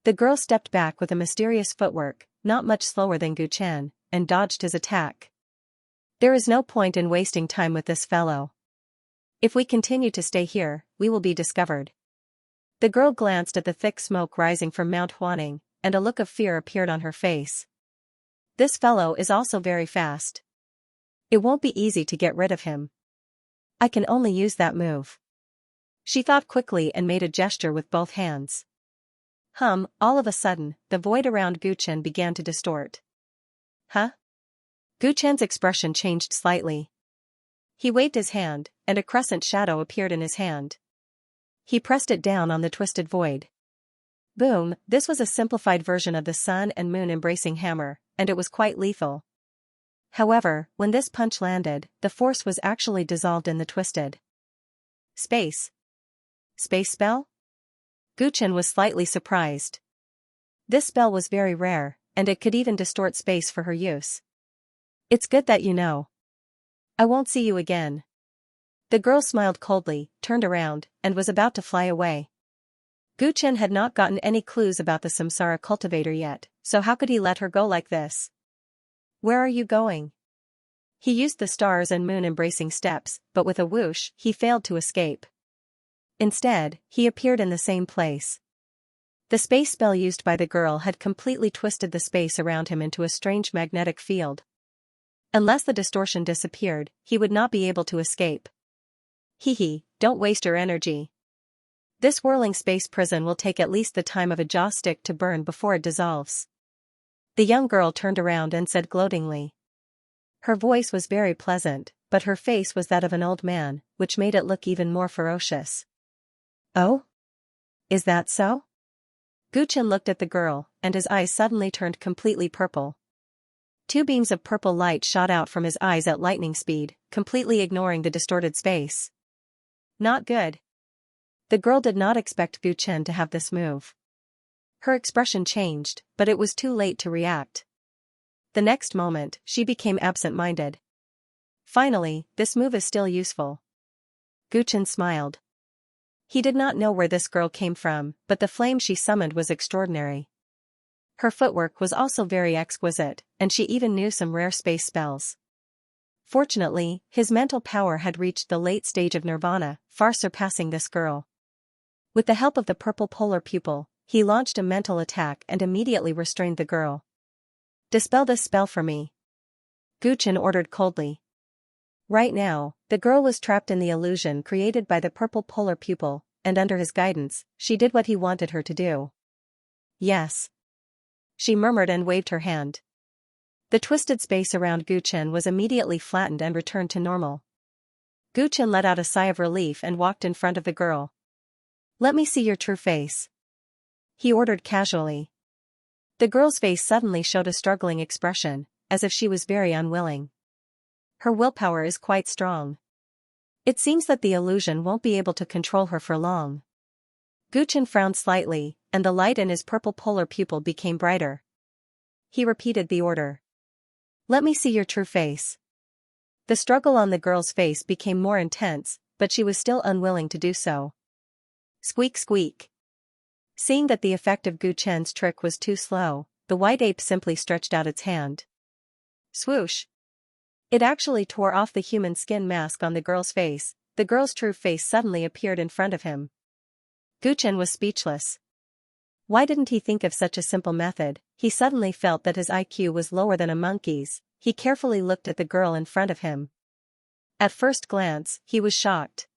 The girl stepped back with a mysterious footwork, not much slower than Guchen, and dodged his attack. There is no point in wasting time with this fellow. If we continue to stay here, we will be discovered. The girl glanced at the thick smoke rising from Mount Huaning, and a look of fear appeared on her face. This fellow is also very fast. It won't be easy to get rid of him. I can only use that move. She thought quickly and made a gesture with both hands. All of a sudden, the void around Guchen began to distort. Huh? Guchen's expression changed slightly. He waved his hand, and a crescent shadow appeared in his hand. He pressed it down on the twisted void. Boom, this was a simplified version of the sun and moon embracing hammer, and it was quite lethal. However, when this punch landed, the force was actually dissolved in the twisted space. Space spell? Guchen was slightly surprised. This spell was very rare, and it could even distort space for her use. It's good that you know. I won't see you again. The girl smiled coldly, turned around, and was about to fly away. Guchen had not gotten any clues about the Samsara cultivator yet, so how could he let her go like this? Where are you going? He used the stars and moon embracing steps, but with a whoosh, he failed to escape. Instead, he appeared in the same place. The space spell used by the girl had completely twisted the space around him into a strange magnetic field. Unless the distortion disappeared, he would not be able to escape. Don't waste your energy. This whirling space prison will take at least the time of a joss stick to burn before it dissolves. The young girl turned around and said gloatingly. Her voice was very pleasant, but her face was that of an old man, which made it look even more ferocious. Oh? Is that so? Guchen looked at the girl, and his eyes suddenly turned completely purple. Two beams of purple light shot out from his eyes at lightning speed, completely ignoring the distorted space. Not good. The girl did not expect Gu Chen to have this move. Her expression changed, but it was too late to react. The next moment, she became absent-minded. Finally, this move is still useful. Gu Chen smiled. He did not know where this girl came from, but the flame she summoned was extraordinary. Her footwork was also very exquisite, and she even knew some rare space spells. Fortunately, his mental power had reached the late stage of nirvana, far surpassing this girl. With the help of the purple polar pupil, he launched a mental attack and immediately restrained the girl. Dispel this spell for me. Gu Chen ordered coldly. Right now, the girl was trapped in the illusion created by the purple polar pupil, and under his guidance, she did what he wanted her to do. Yes. She murmured and waved her hand. The twisted space around Gu Chen was immediately flattened and returned to normal. Gu Chen let out a sigh of relief and walked in front of the girl. Let me see your true face. He ordered casually. The girl's face suddenly showed a struggling expression, as if she was very unwilling. Her willpower is quite strong. It seems that the illusion won't be able to control her for long. Gu Chen frowned slightly, and the light in his purple polar pupil became brighter. He repeated the order. Let me see your true face. The struggle on the girl's face became more intense, but she was still unwilling to do so. Squeak squeak. Seeing that the effect of Gu Chen's trick was too slow, the white ape simply stretched out its hand. Swoosh. It actually tore off the human skin mask on the girl's face. The girl's true face suddenly appeared in front of him. Gu Chen was speechless. Why didn't he think of such a simple method? He suddenly felt that his IQ was lower than a monkey's. He carefully looked at the girl in front of him. At first glance, he was shocked.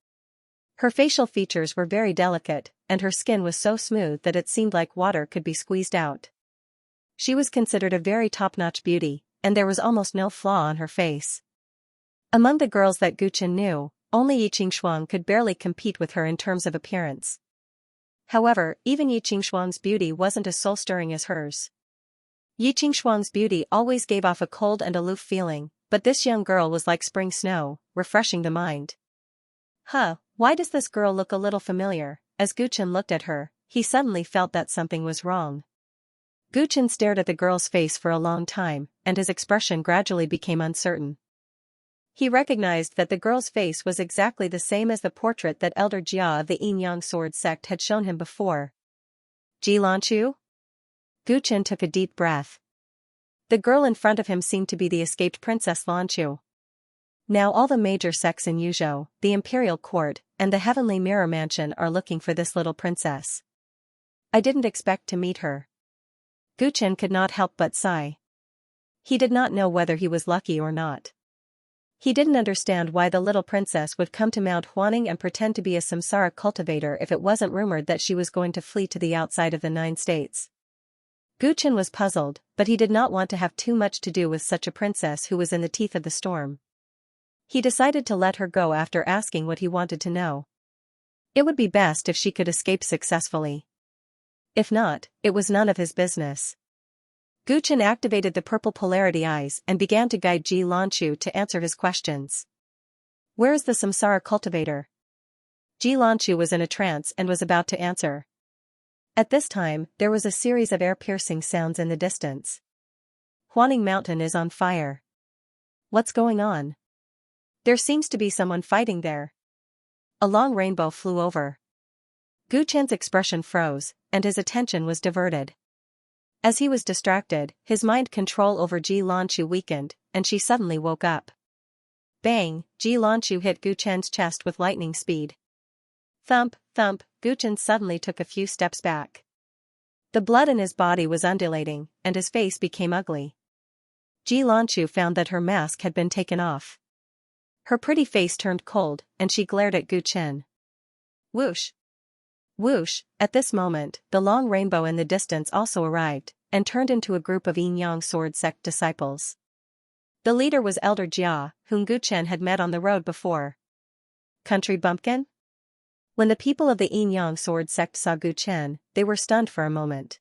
Her facial features were very delicate, and her skin was so smooth that it seemed like water could be squeezed out. She was considered a very top-notch beauty, and there was almost no flaw on her face. Among the girls that Gu Chen knew, only Xianxia could barely compete with her in terms of appearance. However, even Xianxia's beauty wasn't as soul-stirring as hers. Xianxia's beauty always gave off a cold and aloof feeling, but this young girl was like spring snow, refreshing the mind. Why does this girl look a little familiar? As Gu Chen looked at her, he suddenly felt that something was wrong. Gu Chen stared at the girl's face for a long time, and his expression gradually became uncertain. He recognized that the girl's face was exactly the same as the portrait that Elder Jia of the Yin-Yang Sword sect had shown him before. Xianxia? Gu Chen took a deep breath. The girl in front of him seemed to be the escaped Princess Xianxia. Now all the major sects in Yuzhou, the imperial court, and the heavenly mirror mansion are looking for this little princess. I didn't expect to meet her. Gu Chen could not help but sigh. He did not know whether he was lucky or not. He didn't understand why the little princess would come to Mount Huaning and pretend to be a samsara cultivator if it wasn't rumored that she was going to flee to the outside of the 9 states. Gu Chen was puzzled, but he did not want to have too much to do with such a princess who was in the teeth of the storm. He decided to let her go after asking what he wanted to know. It would be best if she could escape successfully. If not, it was none of his business. Gu Chen activated the purple polarity eyes and began to guide Xianxia to answer his questions. Where is the samsara cultivator? Xianxia was in a trance and was about to answer. At this time, there was a series of air-piercing sounds in the distance. Huaning Mountain is on fire. What's going on? There seems to be someone fighting there. A long rainbow flew over. Gu Chen's expression froze, and his attention was diverted. As he was distracted, his mind control over Xianxia weakened, and she suddenly woke up. Bang! Xianxia hit Gu Chen's chest with lightning speed. Thump, thump, Gu Chen suddenly took a few steps back. The blood in his body was undulating, and his face became ugly. Xianxia found that her mask had been taken off. Her pretty face turned cold, and she glared at Gu Chen. Whoosh! Whoosh! At this moment, the long rainbow in the distance also arrived, and turned into a group of Yin-Yang Sword sect disciples. The leader was Elder Jia, whom Gu Chen had met on the road before. Country bumpkin? When the people of the Yin-Yang Sword sect saw Gu Chen, they were stunned for a moment.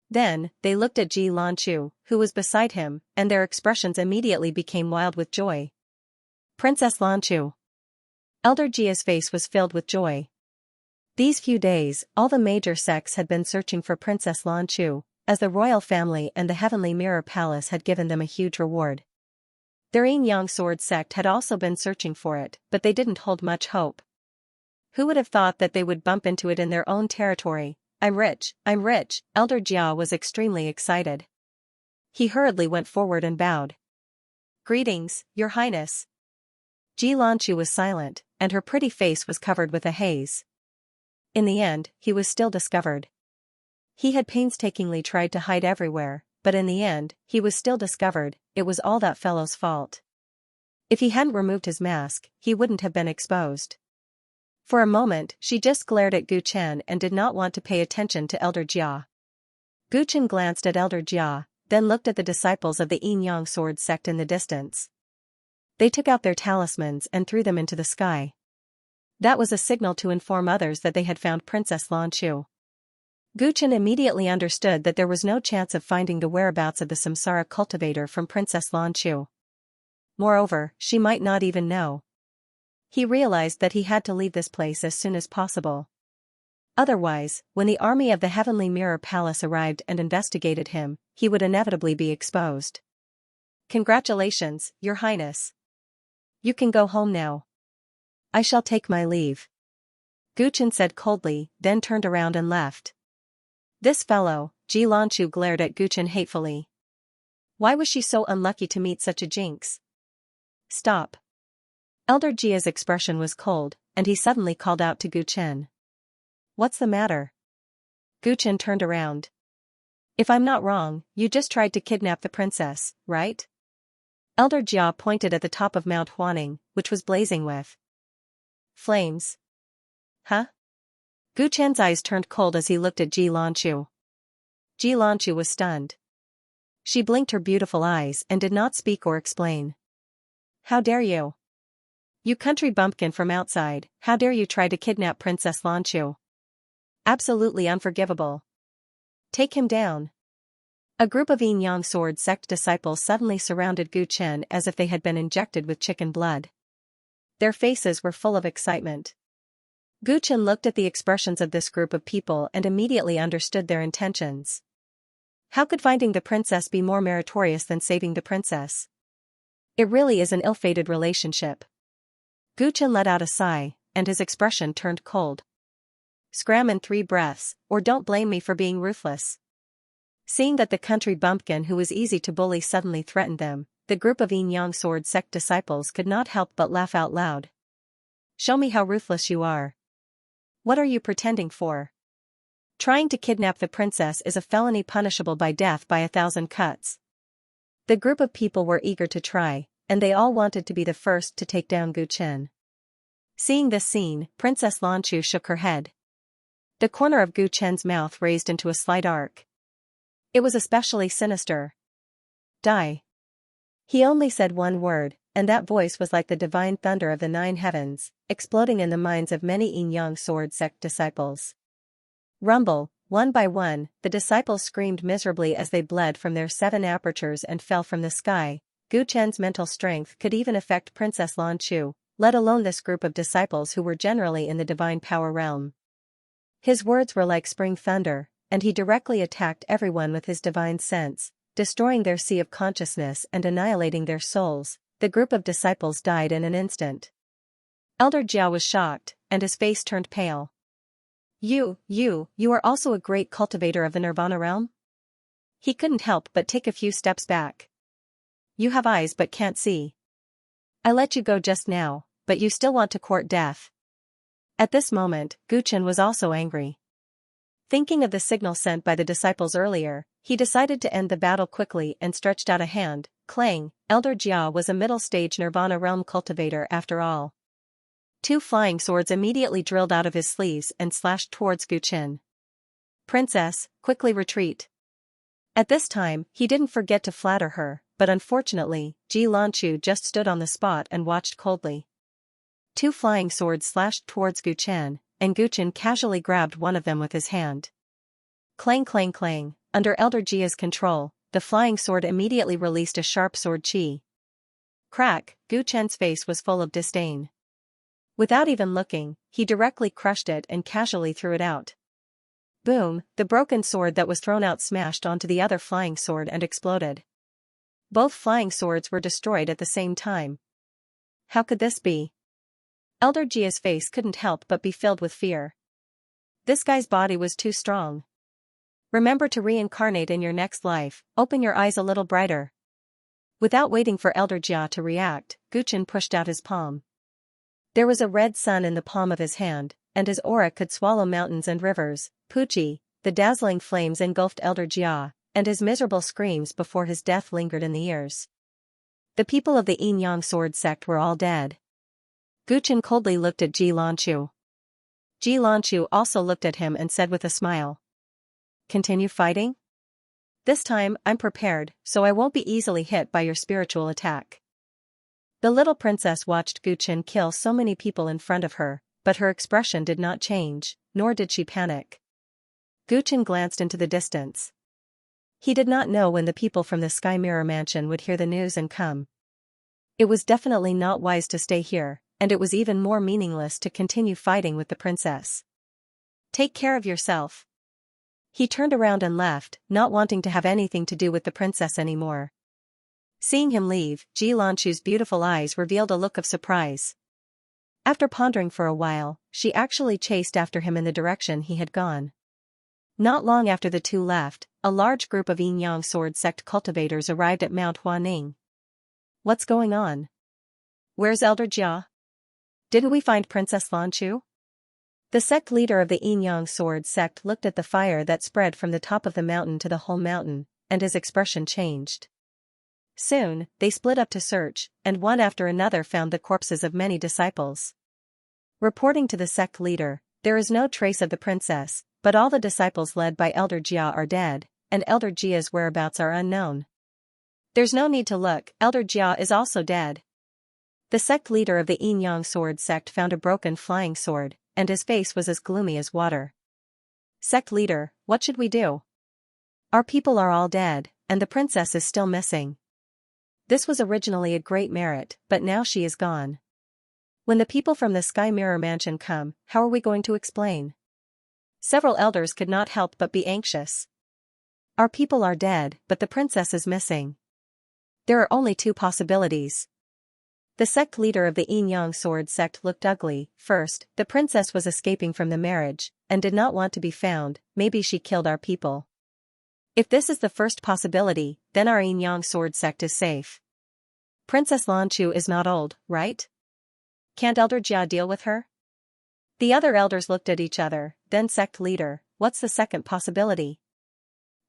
Then, they looked at Xianxia, who was beside him, and their expressions immediately became wild with joy. Princess Xianxia! Elder Jia's face was filled with joy. These few days, all the major sects had been searching for Princess Lan Chu, as the royal family and the Heavenly Mirror Palace had given them a huge reward. Their Yin-Yang Sword sect had also been searching for it, but they didn't hold much hope. Who would have thought that they would bump into it in their own territory? I'm rich, I'm rich. Elder Jia was extremely excited. He hurriedly went forward and bowed. Greetings, Your Highness. Ji Lanchu was silent, and her pretty face was covered with a haze. In the end, he was still discovered. He had painstakingly tried to hide everywhere, but in the end, he was still discovered. It was all that fellow's fault. If he hadn't removed his mask, he wouldn't have been exposed. For a moment, she just glared at Gu Chen and did not want to pay attention to Elder Jia. Gu Chen glanced at Elder Jia, then looked at the disciples of the Yin-Yang Sword sect in the distance. They took out their talismans and threw them into the sky. That was a signal to inform others that they had found Princess Lan Chu. Gu Chen immediately understood that there was no chance of finding the whereabouts of the Samsara cultivator from Princess Lan Chu. Moreover, she might not even know. He realized that he had to leave this place as soon as possible. Otherwise, when the army of the Heavenly Mirror Palace arrived and investigated him, he would inevitably be exposed. Congratulations, Your Highness. You can go home now. I shall take my leave. Gu Chen said coldly, then turned around and left. This fellow, Ji Lanchu glared at Gu Chen hatefully. Why was she so unlucky to meet such a jinx? Stop. Elder Jia's expression was cold, and he suddenly called out to Gu Chen. What's the matter? Gu Chen turned around. If I'm not wrong, you just tried to kidnap the princess, right? Elder Jia pointed at the top of Mount Huaning, which was blazing with flames. Huh? Gu Chen's eyes turned cold as he looked at Ji Lanchu. Ji Lanchu was stunned. She blinked her beautiful eyes and did not speak or explain. How dare you? You country bumpkin from outside, how dare you try to kidnap Princess Lan Chu? Absolutely unforgivable. Take him down. A group of Yin-Yang Sword sect disciples suddenly surrounded Gu Chen as if they had been injected with chicken blood. Their faces were full of excitement. Gu Chen looked at the expressions of this group of people and immediately understood their intentions. How could finding the princess be more meritorious than saving the princess? It really is an ill-fated relationship. Gu Chen let out a sigh, and his expression turned cold. Scram in 3 breaths, or don't blame me for being ruthless. Seeing that the country bumpkin who was easy to bully suddenly threatened them, the group of Yin-Yang Sword sect disciples could not help but laugh out loud. Show me how ruthless you are. What are you pretending for? Trying to kidnap the princess is a felony punishable by death by 1,000 cuts. The group of people were eager to try, and they all wanted to be the first to take down Gu Chen. Seeing this scene, Princess Lan Chu shook her head. The corner of Gu Chen's mouth raised into a slight arc. It was especially sinister. Die. He only said one word, and that voice was like the divine thunder of the 9 heavens, exploding in the minds of many Yin-Yang Sword sect disciples. Rumble, one by one, the disciples screamed miserably as they bled from their 7 apertures and fell from the sky. Gu Chen's mental strength could even affect Princess Lan Chu, let alone this group of disciples who were generally in the divine power realm. His words were like spring thunder, and he directly attacked everyone with his divine sense, destroying their sea of consciousness and annihilating their souls. The group of disciples died in an instant. Elder Jia was shocked, and his face turned pale. You are also a great cultivator of the Nirvana realm? He couldn't help but take a few steps back. You have eyes but can't see. I let you go just now, but you still want to court death. At this moment, Gu Chen was also angry. Thinking of the signal sent by the disciples earlier, he decided to end the battle quickly and stretched out a hand. Clang, Elder Jia was a middle-stage Nirvana realm cultivator after all. 2 flying swords immediately drilled out of his sleeves and slashed towards Gu Chen. Princess, quickly retreat. At this time, he didn't forget to flatter her, but unfortunately, Ji Lanchu just stood on the spot and watched coldly. 2 flying swords slashed towards Gu Chen, and Gu Chen casually grabbed one of them with his hand. Clang clang clang, under Elder Jia's control, the flying sword immediately released a sharp sword chi. Crack, Gu Chen's face was full of disdain. Without even looking, he directly crushed it and casually threw it out. Boom, the broken sword that was thrown out smashed onto the other flying sword and exploded. Both flying swords were destroyed at the same time. How could this be? Elder Jia's face couldn't help but be filled with fear. This guy's body was too strong. Remember to reincarnate in your next life, open your eyes a little brighter. Without waiting for Elder Jia to react, Guchen pushed out his palm. There was a red sun in the palm of his hand, and his aura could swallow mountains and rivers. Pucci, the dazzling flames engulfed Elder Jia, and his miserable screams before his death lingered in the ears. The people of the Yin Yang sword sect were all dead. Guchen coldly looked at Ji Lanchu. Ji Lanchu also looked at him and said with a smile. Continue fighting? This time, I'm prepared, so I won't be easily hit by your spiritual attack. The little princess watched Guchen kill so many people in front of her, but her expression did not change, nor did she panic. Guchen glanced into the distance. He did not know when the people from the Sky Mirror Mansion would hear the news and come. It was definitely not wise to stay here, and it was even more meaningless to continue fighting with the princess. Take care of yourself. He turned around and left, not wanting to have anything to do with the princess anymore. Seeing him leave, Ji Lanchu's beautiful eyes revealed a look of surprise. After pondering for a while, she actually chased after him in the direction he had gone. Not long after the two left, a large group of Yin Yang sword sect cultivators arrived at Mount Huaning. What's going on? Where's Elder Jia? Didn't we find Princess Lanchu? The sect leader of the Yin Yang sword sect looked at the fire that spread from the top of the mountain to the whole mountain, and his expression changed. Soon, they split up to search, and one after another found the corpses of many disciples. Reporting to the sect leader, there is no trace of the princess, but all the disciples led by Elder Jia are dead, and Elder Jia's whereabouts are unknown. There's no need to look, Elder Jia is also dead. The sect leader of the Yin Yang sword sect found a broken flying sword, and his face was as gloomy as water. Sect leader, what should we do? Our people are all dead, and the princess is still missing. This was originally a great merit, but now she is gone. When the people from the Sky Mirror Mansion come, how are we going to explain? Several elders could not help but be anxious. Our people are dead, but the princess is missing. There are only two possibilities. The sect leader of the Yin Yang sword sect looked ugly. First, the princess was escaping from the marriage, and did not want to be found. Maybe she killed our people. If this is the first possibility, then our Yin Yang sword sect is safe. Princess Lanchu is not old, right? Can't Elder Jia deal with her? The other elders looked at each other, then sect leader, what's the second possibility?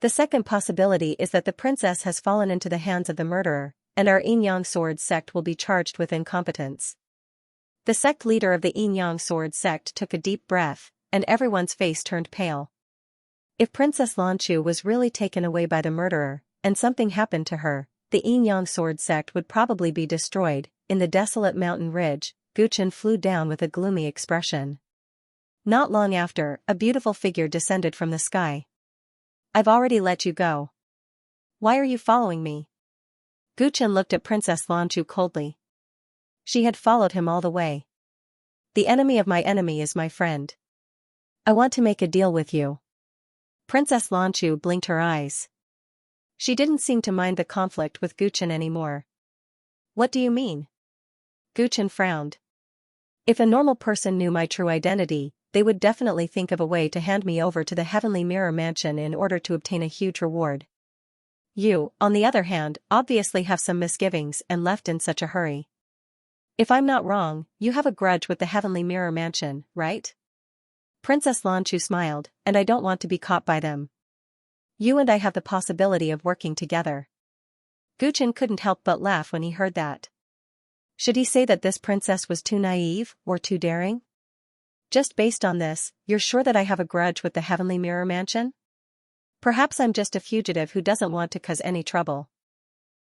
The second possibility is that the princess has fallen into the hands of the murderer, and our Yin Yang sword sect will be charged with incompetence. The sect leader of the Yin Yang sword sect took a deep breath, and everyone's face turned pale. If Princess Lanchu was really taken away by the murderer, and something happened to her, the Yin Yang sword sect would probably be destroyed. In the desolate mountain ridge, Guchen flew down with a gloomy expression. Not long after, a beautiful figure descended from the sky. I've already let you go. Why are you following me? Guchen looked at Princess Lanchu coldly. She had followed him all the way. The enemy of my enemy is my friend. I want to make a deal with you. Princess Lanchu blinked her eyes. She didn't seem to mind the conflict with Guchen anymore. What do you mean? Guchen frowned. If a normal person knew my true identity, they would definitely think of a way to hand me over to the Heavenly Mirror Mansion in order to obtain a huge reward. You, on the other hand, obviously have some misgivings and left in such a hurry. If I'm not wrong, you have a grudge with the Heavenly Mirror Mansion, right? Princess Lanchu smiled, and I don't want to be caught by them. You and I have the possibility of working together. Guchen couldn't help but laugh when he heard that. Should he say that this princess was too naive, or too daring? Just based on this, you're sure that I have a grudge with the Heavenly Mirror Mansion? Perhaps I'm just a fugitive who doesn't want to cause any trouble.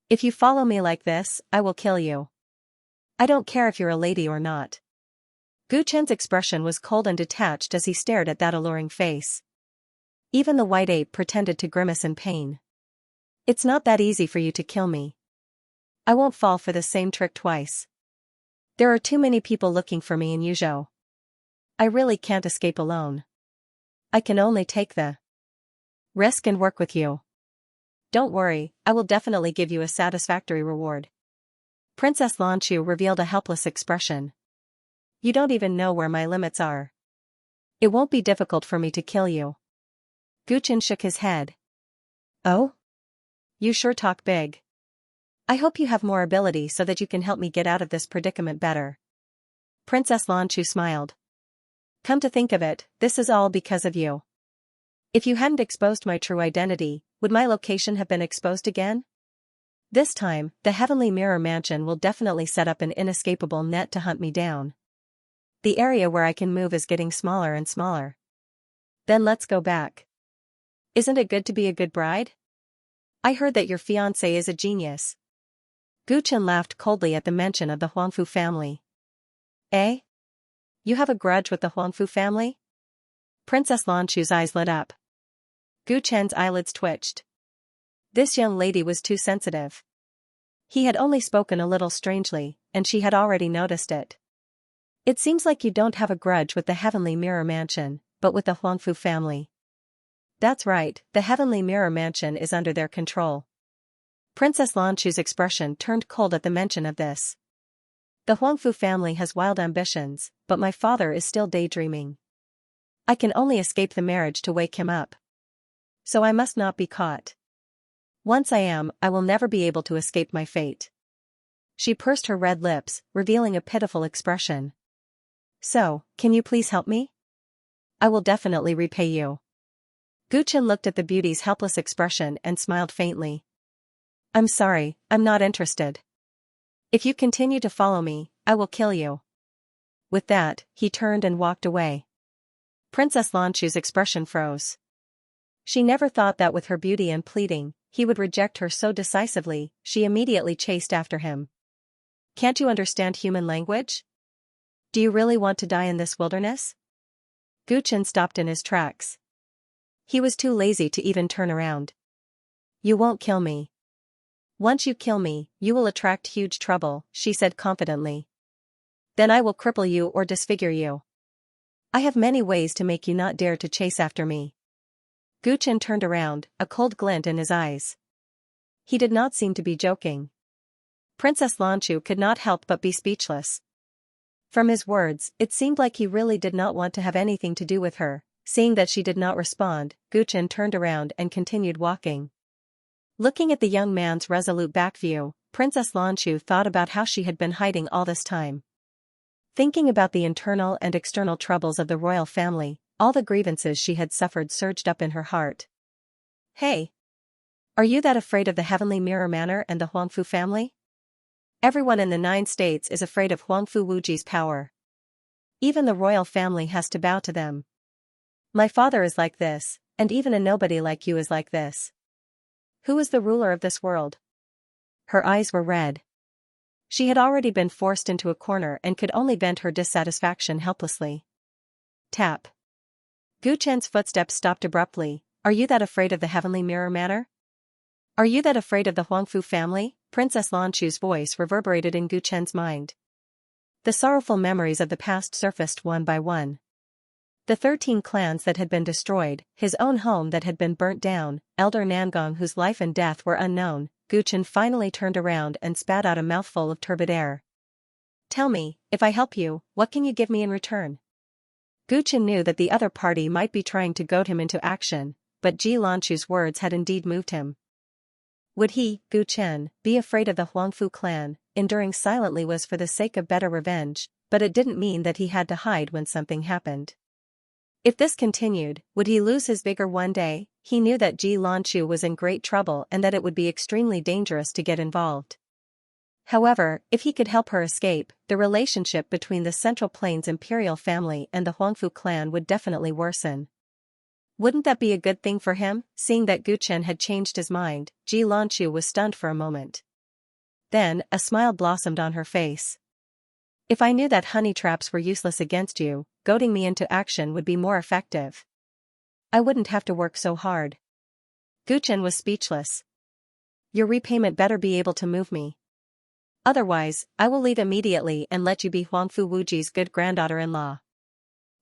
If you follow me like this, I will kill you. I don't care if you're a lady or not. Guchen's expression was cold and detached as he stared at that alluring face. Even the white ape pretended to grimace in pain. It's not that easy for you to kill me. I won't fall for the same trick twice. There are too many people looking for me in Yuzhou. I really can't escape alone. I can only take the risk and work with you. Don't worry, I will definitely give you a satisfactory reward. Princess Lanchu revealed a helpless expression. You don't even know where my limits are. It won't be difficult for me to kill you. Guchen shook his head. Oh? You sure talk big. I hope you have more ability so that you can help me get out of this predicament better. Princess Lanchu smiled. Come to think of it, this is all because of you. If you hadn't exposed my true identity, would my location have been exposed again? This time, the Heavenly Mirror Mansion will definitely set up an inescapable net to hunt me down. The area where I can move is getting smaller and smaller. Then let's go back. Isn't it good to be a good bride? I heard that your fiancé is a genius. Guchen laughed coldly at the mention of the Huangfu family. Eh? You have a grudge with the Huangfu family? Princess Lanchu's eyes lit up. Guchen's eyelids twitched. This young lady was too sensitive. He had only spoken a little strangely, and she had already noticed it. It seems like you don't have a grudge with the Heavenly Mirror Mansion, but with the Huangfu family. That's right, the Heavenly Mirror Mansion is under their control. Princess Lanchu's expression turned cold at the mention of this. The Huangfu family has wild ambitions, but my father is still daydreaming. I can only escape the marriage to wake him up. So I must not be caught. Once I am, I will never be able to escape my fate. She pursed her red lips, revealing a pitiful expression. So, can you please help me? I will definitely repay you. Guchen looked at the beauty's helpless expression and smiled faintly. I'm sorry, I'm not interested. If you continue to follow me, I will kill you. With that, he turned and walked away. Princess Lanchu's expression froze. She never thought that with her beauty and pleading, he would reject her so decisively. She immediately chased after him. Can't you understand human language? Do you really want to die in this wilderness? Guchen stopped in his tracks. He was too lazy to even turn around. You won't kill me. Once you kill me, you will attract huge trouble, she said confidently. Then I will cripple you or disfigure you. I have many ways to make you not dare to chase after me. Guchen turned around, a cold glint in his eyes. He did not seem to be joking. Princess Lanchu could not help but be speechless. From his words, it seemed like he really did not want to have anything to do with her. Seeing that she did not respond, Guchen turned around and continued walking. Looking at the young man's resolute back view, Princess Lanchu thought about how she had been hiding all this time. Thinking about the internal and external troubles of the royal family, all the grievances she had suffered surged up in her heart. Hey! Are you that afraid of the Heavenly Mirror Manor and the Huangfu family? Everyone in the 9 states is afraid of Huangfu Wuji's power. Even the royal family has to bow to them. My father is like this, and even a nobody like you is like this. Who is the ruler of this world? Her eyes were red. She had already been forced into a corner and could only vent her dissatisfaction helplessly. Tap. Guchen's footsteps stopped abruptly. Are you that afraid of the Heavenly Mirror Manor? Are you that afraid of the Huangfu family? Princess Lanchu's voice reverberated in Guchen's mind. The sorrowful memories of the past surfaced one by one. The 13 clans that had been destroyed, his own home that had been burnt down, Elder Nangong whose life and death were unknown. Guchen finally turned around and spat out a mouthful of turbid air. Tell me, if I help you, what can you give me in return? Guchen knew that the other party might be trying to goad him into action, but Ji Lanchu's words had indeed moved him. Would he, Guchen, be afraid of the Huangfu clan? Enduring silently was for the sake of better revenge, but it didn't mean that he had to hide when something happened. If this continued, would he lose his vigor one day? He knew that Ji Lanchu was in great trouble and that it would be extremely dangerous to get involved. However, if he could help her escape, the relationship between the Central Plains imperial family and the Huangfu clan would definitely worsen. Wouldn't that be a good thing for him? Seeing that Guchen had changed his mind, Ji Lanchu was stunned for a moment. Then, a smile blossomed on her face. If I knew that honey traps were useless against you, goading me into action would be more effective. I wouldn't have to work so hard. Guchen was speechless. Your repayment better be able to move me. Otherwise, I will leave immediately and let you be Huangfu Wuji's good granddaughter-in-law.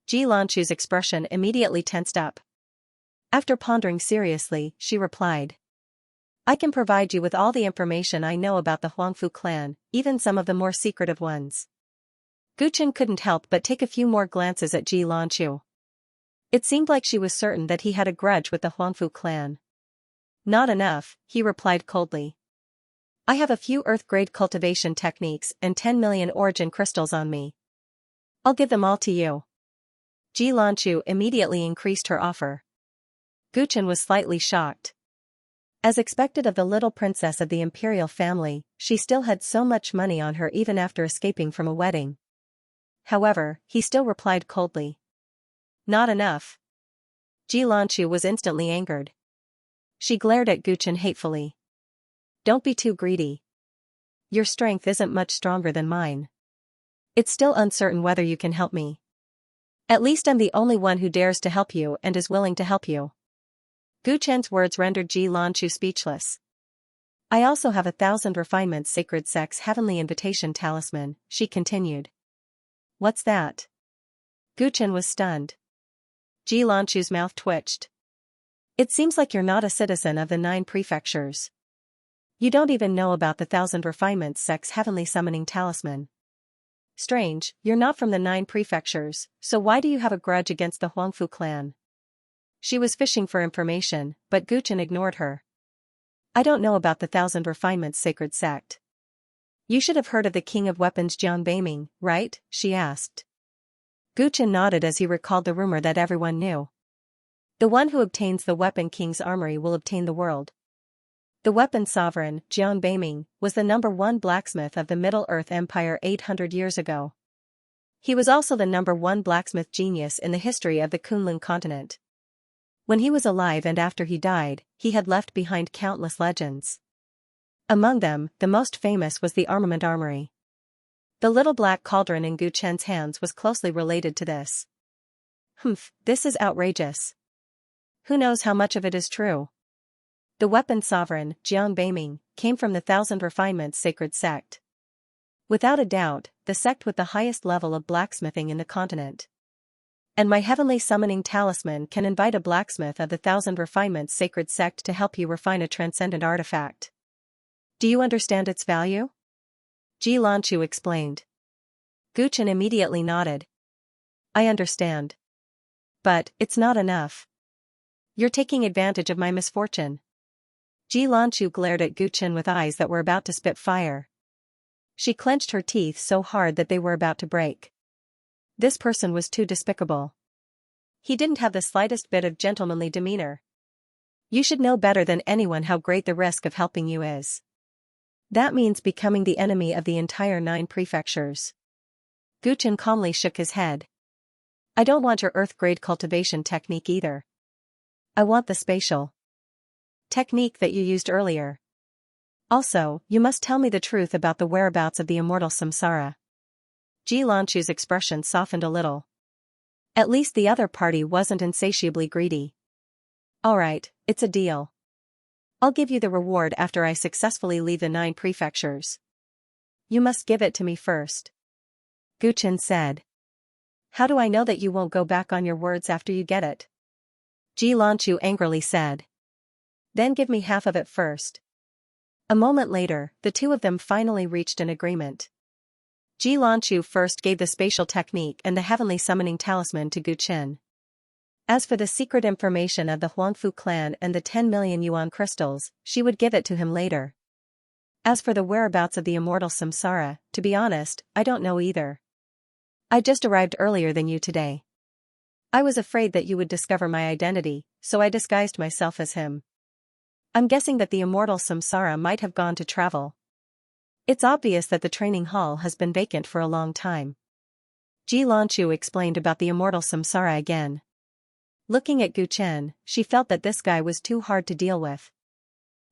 Ji Lanchu's expression immediately tensed up. After pondering seriously, she replied. I can provide you with all the information I know about the Huangfu clan, even some of the more secretive ones. Gu Chen couldn't help but take a few more glances at Ji Lanchu. It seemed like she was certain that he had a grudge with the Huangfu clan. Not enough, he replied coldly. I have a few earth-grade cultivation techniques and 10 million origin crystals on me. I'll give them all to you. Ji Lanchu immediately increased her offer. Gu Chen was slightly shocked. As expected of the little princess of the imperial family, she still had so much money on her even after escaping from a wedding. However, he still replied coldly. Not enough. Ji Lanchu was instantly angered. She glared at Gu Chen hatefully. Don't be too greedy. Your strength isn't much stronger than mine. It's still uncertain whether you can help me. At least I'm the only one who dares to help you and is willing to help you. Gu Chen's words rendered Ji Lanchu speechless. I also have 1,000 refinements sacred sex heavenly invitation talisman, she continued. What's that? Gu Chen was stunned. Ji Lanchu's mouth twitched. It seems like you're not a citizen of the 9 prefectures. You don't even know about the 1,000 refinements sex heavenly summoning talisman. Strange, you're not from the 9 prefectures, so why do you have a grudge against the Huangfu clan? She was fishing for information, but Gu Chen ignored her. I don't know about the 1,000 refinements sacred sect. You should have heard of the king of weapons Jiang Beiming, right? She asked. Gu Chen nodded as he recalled the rumor that everyone knew. The one who obtains the weapon king's armory will obtain the world. The weapon sovereign, Jiang Beiming, was the #1 blacksmith of the Middle Earth Empire 800 years ago. He was also the #1 blacksmith genius in the history of the Kunlun continent. When he was alive and after he died, he had left behind countless legends. Among them, the most famous was the armament armory. The little black cauldron in Gu Chen's hands was closely related to this. This is outrageous. Who knows how much of it is true? The weapon sovereign, Jiang Beiming, came from the 1,000 refinements sacred sect. Without a doubt, the sect with the highest level of blacksmithing in the continent. And my heavenly summoning talisman can invite a blacksmith of the 1,000 refinements sacred sect to help you refine a transcendent artifact. Do you understand its value? Ji Lanchu explained. Gu Chen immediately nodded. I understand. But, it's not enough. You're taking advantage of my misfortune. Ji Lanchu glared at Gu Chen with eyes that were about to spit fire. She clenched her teeth so hard that they were about to break. This person was too despicable. He didn't have the slightest bit of gentlemanly demeanor. You should know better than anyone how great the risk of helping you is. That means becoming the enemy of the entire 9 prefectures. Gu Chen calmly shook his head. I don't want your earth-grade cultivation technique either. I want the spatial technique that you used earlier. Also, you must tell me the truth about the whereabouts of the immortal samsara. Ji Lanchu's expression softened a little. At least the other party wasn't insatiably greedy. Alright, it's a deal. I'll give you the reward after I successfully leave the 9 prefectures. You must give it to me first. Gu Chen said. How do I know that you won't go back on your words after you get it? Ji Lanchu angrily said. Then give me half of it first. A moment later, the two of them finally reached an agreement. Ji Lanchu first gave the spatial technique and the heavenly summoning talisman to Gu Chen. As for the secret information of the Huangfu clan and the 10 million yuan crystals, she would give it to him later. As for the whereabouts of the immortal samsara, to be honest, I don't know either. I just arrived earlier than you today. I was afraid that you would discover my identity, so I disguised myself as him. I'm guessing that the immortal samsara might have gone to travel. It's obvious that the training hall has been vacant for a long time. Ji Lanchu explained about the immortal samsara again. Looking at Gu Chen, she felt that this guy was too hard to deal with.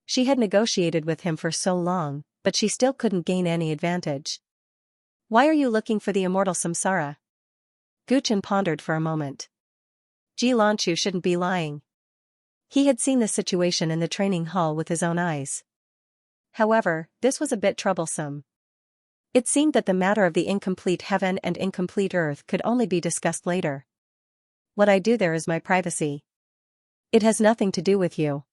She had negotiated with him for so long, but she still couldn't gain any advantage. Why are you looking for the immortal samsara? Gu Chen pondered for a moment. Ji Lanchu shouldn't be lying. He had seen the situation in the training hall with his own eyes. However, this was a bit troublesome. It seemed that the matter of the incomplete heaven and incomplete earth could only be discussed later. What I do there is my privacy. It has nothing to do with you.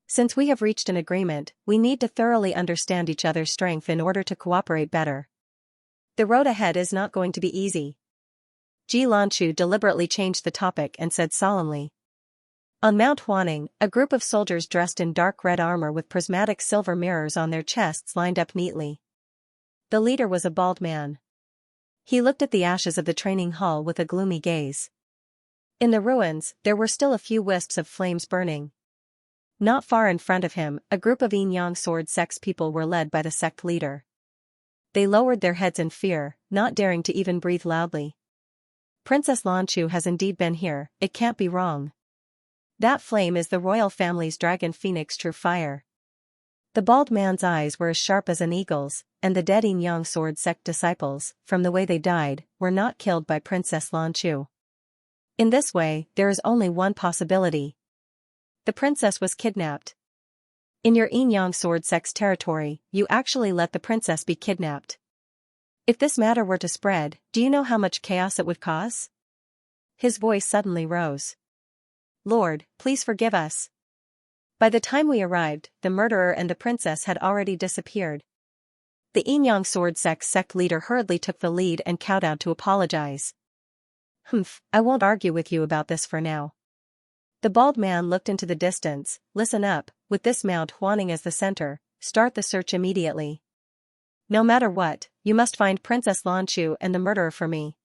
Since we have reached an agreement, we need to thoroughly understand each other's strength in order to cooperate better. The road ahead is not going to be easy. Ji Lanchu deliberately changed the topic and said solemnly. On Mount Huaning, a group of soldiers dressed in dark red armor with prismatic silver mirrors on their chests lined up neatly. The leader was a bald man. He looked at the ashes of the training hall with a gloomy gaze. In the ruins, there were still a few wisps of flames burning. Not far in front of him, a group of Yin-Yang sword sect's people were led by the sect leader. They lowered their heads in fear, not daring to even breathe loudly. Princess Lanchu has indeed been here, it can't be wrong. That flame is the royal family's dragon phoenix true fire. The bald man's eyes were as sharp as an eagle's, and the dead Yin-Yang sword sect disciples, from the way they died, were not killed by Princess Lanchu. In this way, there is only one possibility. The princess was kidnapped. In your Yin-Yang sword sect's territory, you actually let the princess be kidnapped. If this matter were to spread, do you know how much chaos it would cause? His voice suddenly rose. Lord, please forgive us. By the time we arrived, the murderer and the princess had already disappeared. The Yin-Yang sword sect's sect leader hurriedly took the lead and kowtowed to apologize. I won't argue with you about this for now. The bald man looked into the distance. Listen up, with this Mount Huaning as the center, start the search immediately. No matter what, you must find Princess Lanchu and the murderer for me.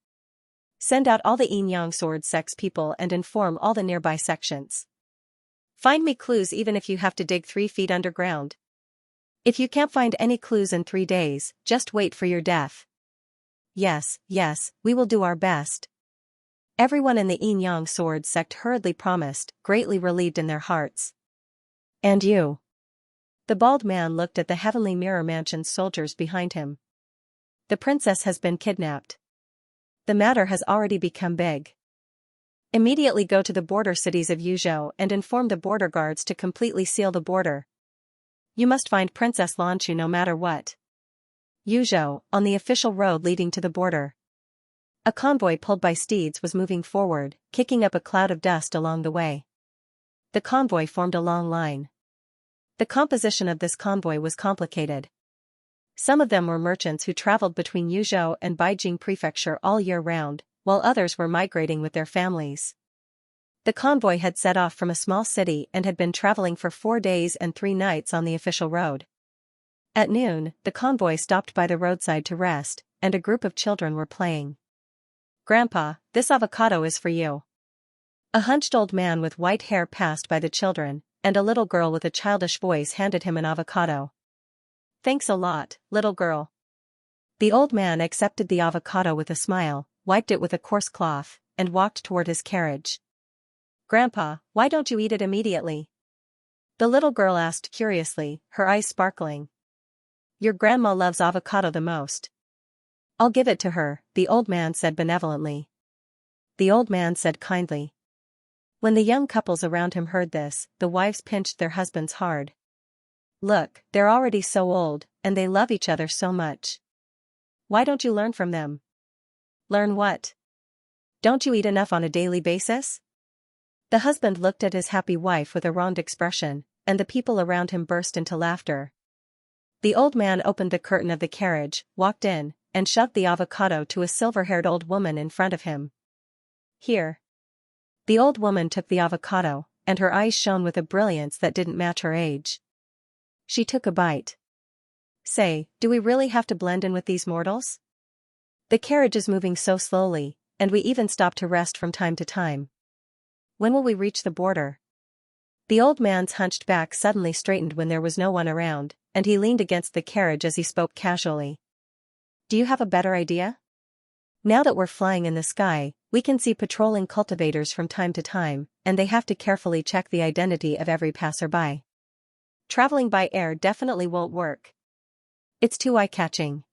Send out all the Yin-Yang sword sect's people and inform all the nearby sections. Find me clues even if you have to dig 3 feet underground. If you can't find any clues in 3 days, just wait for your death. Yes, we will do our best. Everyone in the Yin-Yang sword sect hurriedly promised, greatly relieved in their hearts. And you? The bald man looked at the Heavenly Mirror Mansion's soldiers behind him. The princess has been kidnapped. The matter has already become big. Immediately go to the border cities of Yuzhou and inform the border guards to completely seal the border. You must find Princess Lanchu no matter what. Yuzhou, on the official road leading to the border. A convoy pulled by steeds was moving forward, kicking up a cloud of dust along the way. The convoy formed a long line. The composition of this convoy was complicated. Some of them were merchants who traveled between Yuzhou and Beijing Prefecture all year round, while others were migrating with their families. The convoy had set off from a small city and had been traveling for 4 days and 3 nights on the official road. At noon, the convoy stopped by the roadside to rest, and a group of children were playing. Grandpa, this avocado is for you. A hunched old man with white hair passed by the children, and a little girl with a childish voice handed him an avocado. Thanks a lot, little girl. The old man accepted the avocado with a smile, wiped it with a coarse cloth, and walked toward his carriage. Grandpa, why don't you eat it immediately? The little girl asked curiously, her eyes sparkling. Your grandma loves avocado the most. I'll give it to her, the old man said benevolently. The old man said kindly. When the young couples around him heard this, the wives pinched their husbands hard. Look, they're already so old, and they love each other so much. Why don't you learn from them? Learn what? Don't you eat enough on a daily basis? The husband looked at his happy wife with a wronged expression, and the people around him burst into laughter. The old man opened the curtain of the carriage, walked in, and shoved the avocado to a silver-haired old woman in front of him. Here. The old woman took the avocado, and her eyes shone with a brilliance that didn't match her age. She took a bite. Say, do we really have to blend in with these mortals? The carriage is moving so slowly, and we even stop to rest from time to time. When will we reach the border? The old man's hunched back suddenly straightened when there was no one around, and he leaned against the carriage as he spoke casually. Do you have a better idea? Now that we're flying in the sky, we can see patrolling cultivators from time to time, and they have to carefully check the identity of every passerby. Traveling by air definitely won't work. It's too eye-catching.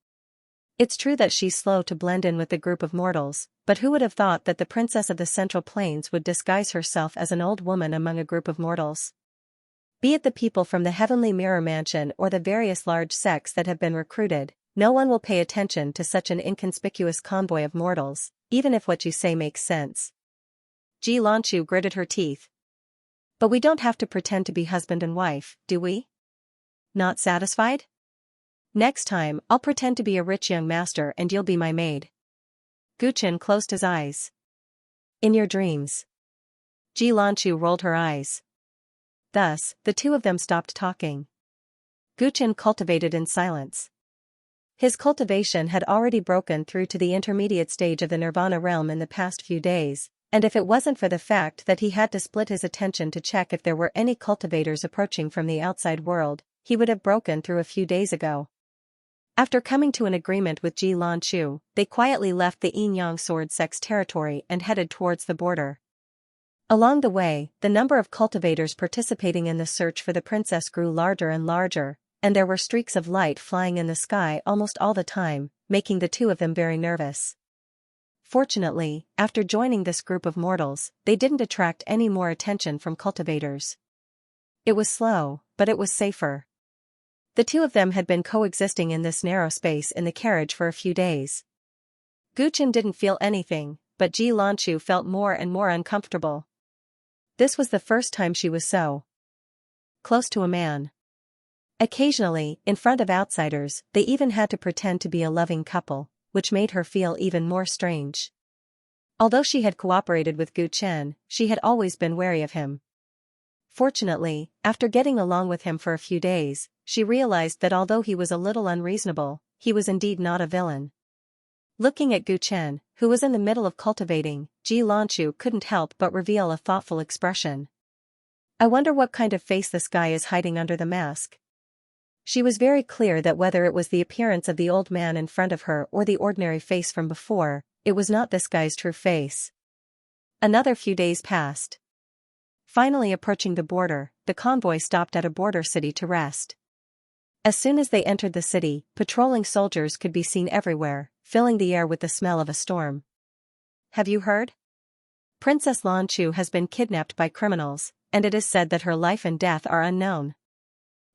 It's true that she's slow to blend in with the group of mortals, but who would have thought that the princess of the Central Plains would disguise herself as an old woman among a group of mortals? Be it the people from the Heavenly Mirror Mansion or the various large sects that have been recruited, No one will pay attention to such an inconspicuous convoy of mortals, even if what you say makes sense. Xianxia gritted her teeth. But we don't have to pretend to be husband and wife, do we? Not satisfied? Next time, I'll pretend to be a rich young master and you'll be my maid. Guchen closed his eyes. In your dreams. Xianxia rolled her eyes. Thus, the two of them stopped talking. Guchen cultivated in silence. His cultivation had already broken through to the intermediate stage of the Nirvana realm in the past few days, and if it wasn't for the fact that he had to split his attention to check if there were any cultivators approaching from the outside world, he would have broken through a few days ago. After coming to an agreement with Xianxia, they quietly left the Yin-Yang sword sect's territory and headed towards the border. Along the way, the number of cultivators participating in the search for the princess grew larger and larger, and there were streaks of light flying in the sky almost all the time, making the two of them very nervous. Fortunately, after joining this group of mortals, they didn't attract any more attention from cultivators. It was slow, but it was safer. The two of them had been coexisting in this narrow space in the carriage for a few days. Guchen didn't feel anything, but Xianxia felt more and more uncomfortable. This was the first time she was so close to a man. Occasionally, in front of outsiders, they even had to pretend to be a loving couple, which made her feel even more strange. Although she had cooperated with Guchen, she had always been wary of him. Fortunately, after getting along with him for a few days, she realized that although he was a little unreasonable, he was indeed not a villain. Looking at Guchen, who was in the middle of cultivating, Xianxia couldn't help but reveal a thoughtful expression. I wonder what kind of face this guy is hiding under the mask. She was very clear that whether it was the appearance of the old man in front of her or the ordinary face from before, it was not this guy's true face. Another few days passed. Finally approaching the border, the convoy stopped at a border city to rest. As soon as they entered the city, patrolling soldiers could be seen everywhere, filling the air with the smell of a storm. Have you heard? Princess Lanchu has been kidnapped by criminals, and it is said that her life and death are unknown.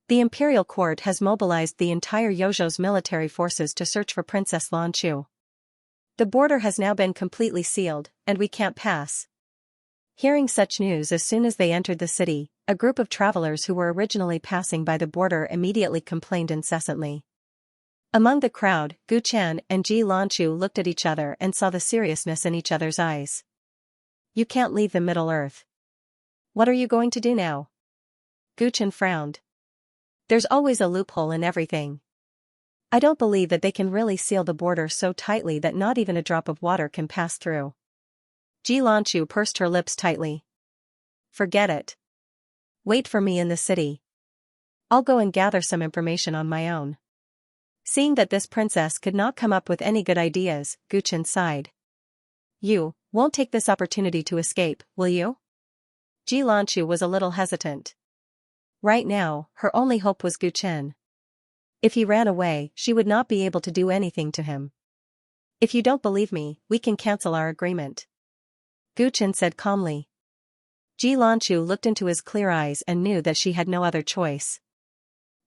The imperial court has mobilized the entire Yozhou's military forces to search for Princess Lanchu. The border has now been completely sealed, and we can't pass. Hearing such news as soon as they entered the city, a group of travelers who were originally passing by the border immediately complained incessantly. Among the crowd, Guchen and Xianxia looked at each other and saw the seriousness in each other's eyes. You can't leave the Middle Earth. What are you going to do now? Guchen frowned. There's always a loophole in everything. I don't believe that they can really seal the border so tightly that not even a drop of water can pass through. Xianxia pursed her lips tightly. Forget it. Wait for me in the city. I'll go and gather some information on my own. Seeing that this princess could not come up with any good ideas, Guchen sighed. You won't take this opportunity to escape, will you? Xianxia was a little hesitant. Right now, her only hope was Guchen. If he ran away, she would not be able to do anything to him. If you don't believe me, we can cancel our agreement. Guchen said calmly. Xianxia looked into his clear eyes and knew that she had no other choice.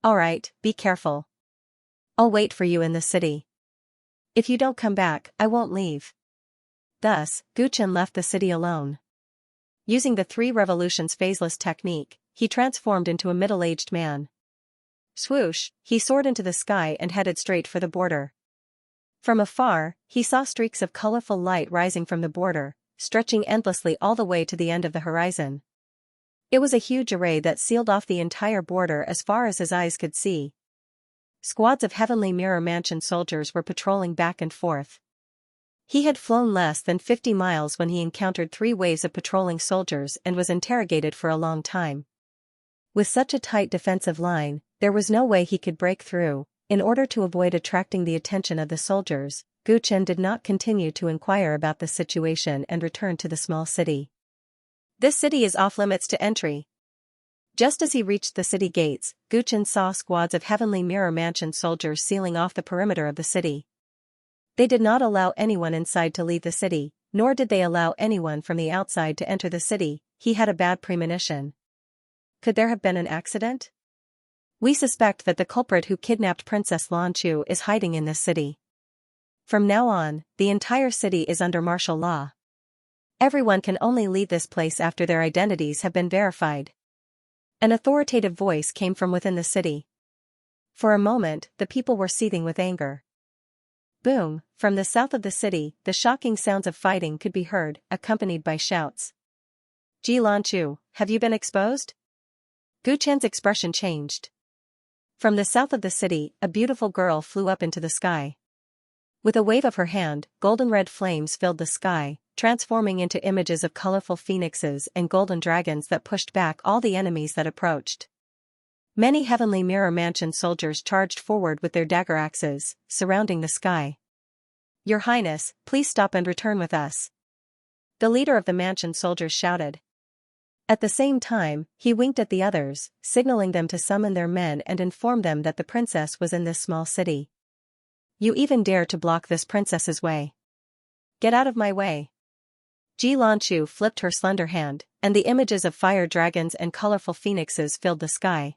All right, be careful. I'll wait for you in the city. If you don't come back, I won't leave. Thus, Guchen left the city alone. Using the 3 revolutions phaseless technique, he transformed into a middle-aged man. Swoosh, he soared into the sky and headed straight for the border. From afar, he saw streaks of colorful light rising from the border, stretching endlessly all the way to the end of the horizon. It was a huge array that sealed off the entire border as far as his eyes could see. Squads of Heavenly Mirror Mansion soldiers were patrolling back and forth. He had flown less than 50 miles when he encountered 3 waves of patrolling soldiers and was interrogated for a long time. With such a tight defensive line, there was no way he could break through. In order to avoid attracting the attention of the soldiers, Guchen did not continue to inquire about the situation and returned to the small city. This city is off limits to entry. Just as he reached the city gates, Guchen saw squads of Heavenly Mirror Mansion soldiers sealing off the perimeter of the city. They did not allow anyone inside to leave the city, nor did they allow anyone from the outside to enter the city. He had a bad premonition. Could there have been an accident? We suspect that the culprit who kidnapped Princess Lanchu is hiding in this city. From now on, the entire city is under martial law. Everyone can only leave this place after their identities have been verified. An authoritative voice came from within the city. For a moment, the people were seething with anger. Boom, from the south of the city, the shocking sounds of fighting could be heard, accompanied by shouts. Ji Lanchu, have you been exposed? Gu Chen's expression changed. From the south of the city, a beautiful girl flew up into the sky. With a wave of her hand, golden-red flames filled the sky, transforming into images of colorful phoenixes and golden dragons that pushed back all the enemies that approached. Many Heavenly Mirror Mansion soldiers charged forward with their dagger axes, surrounding the sky. Your Highness, please stop and return with us. The leader of the mansion soldiers shouted. At the same time, he winked at the others, signaling them to summon their men and inform them that the princess was in this small city. You even dare to block this princess's way. Get out of my way. Ji Lanchu flipped her slender hand, and the images of fire dragons and colorful phoenixes filled the sky.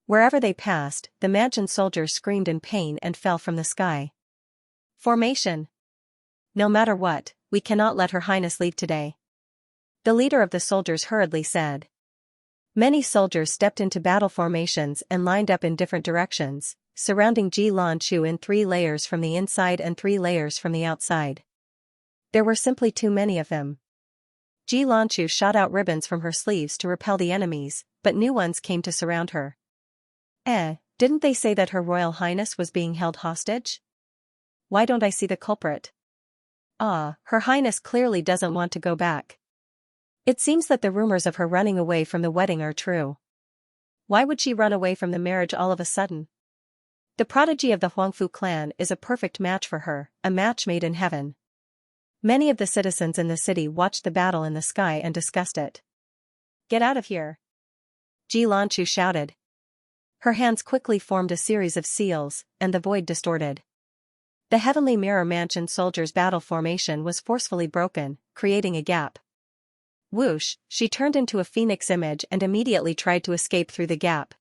Wherever they passed, the mansion soldiers screamed in pain and fell from the sky. Formation. No matter what, we cannot let Her Highness leave today. The leader of the soldiers hurriedly said. Many soldiers stepped into battle formations and lined up in different directions, surrounding Ji Lanchu in 3 layers from the inside and 3 layers from the outside. There were simply too many of them. Ji Lanchu shot out ribbons from her sleeves to repel the enemies, but new ones came to surround her. Didn't they say that Her Royal Highness was being held hostage? Why don't I see the culprit? Her Highness clearly doesn't want to go back. It seems that the rumors of her running away from the wedding are true. Why would she run away from the marriage all of a sudden? The prodigy of the Huangfu clan is a perfect match for her, a match made in heaven. Many of the citizens in the city watched the battle in the sky and discussed it. Get out of here! Ji Lanchu shouted. Her hands quickly formed a series of seals, and the void distorted. The Heavenly Mirror Mansion soldiers' battle formation was forcefully broken, creating a gap. Whoosh, she turned into a phoenix image and immediately tried to escape through the gap.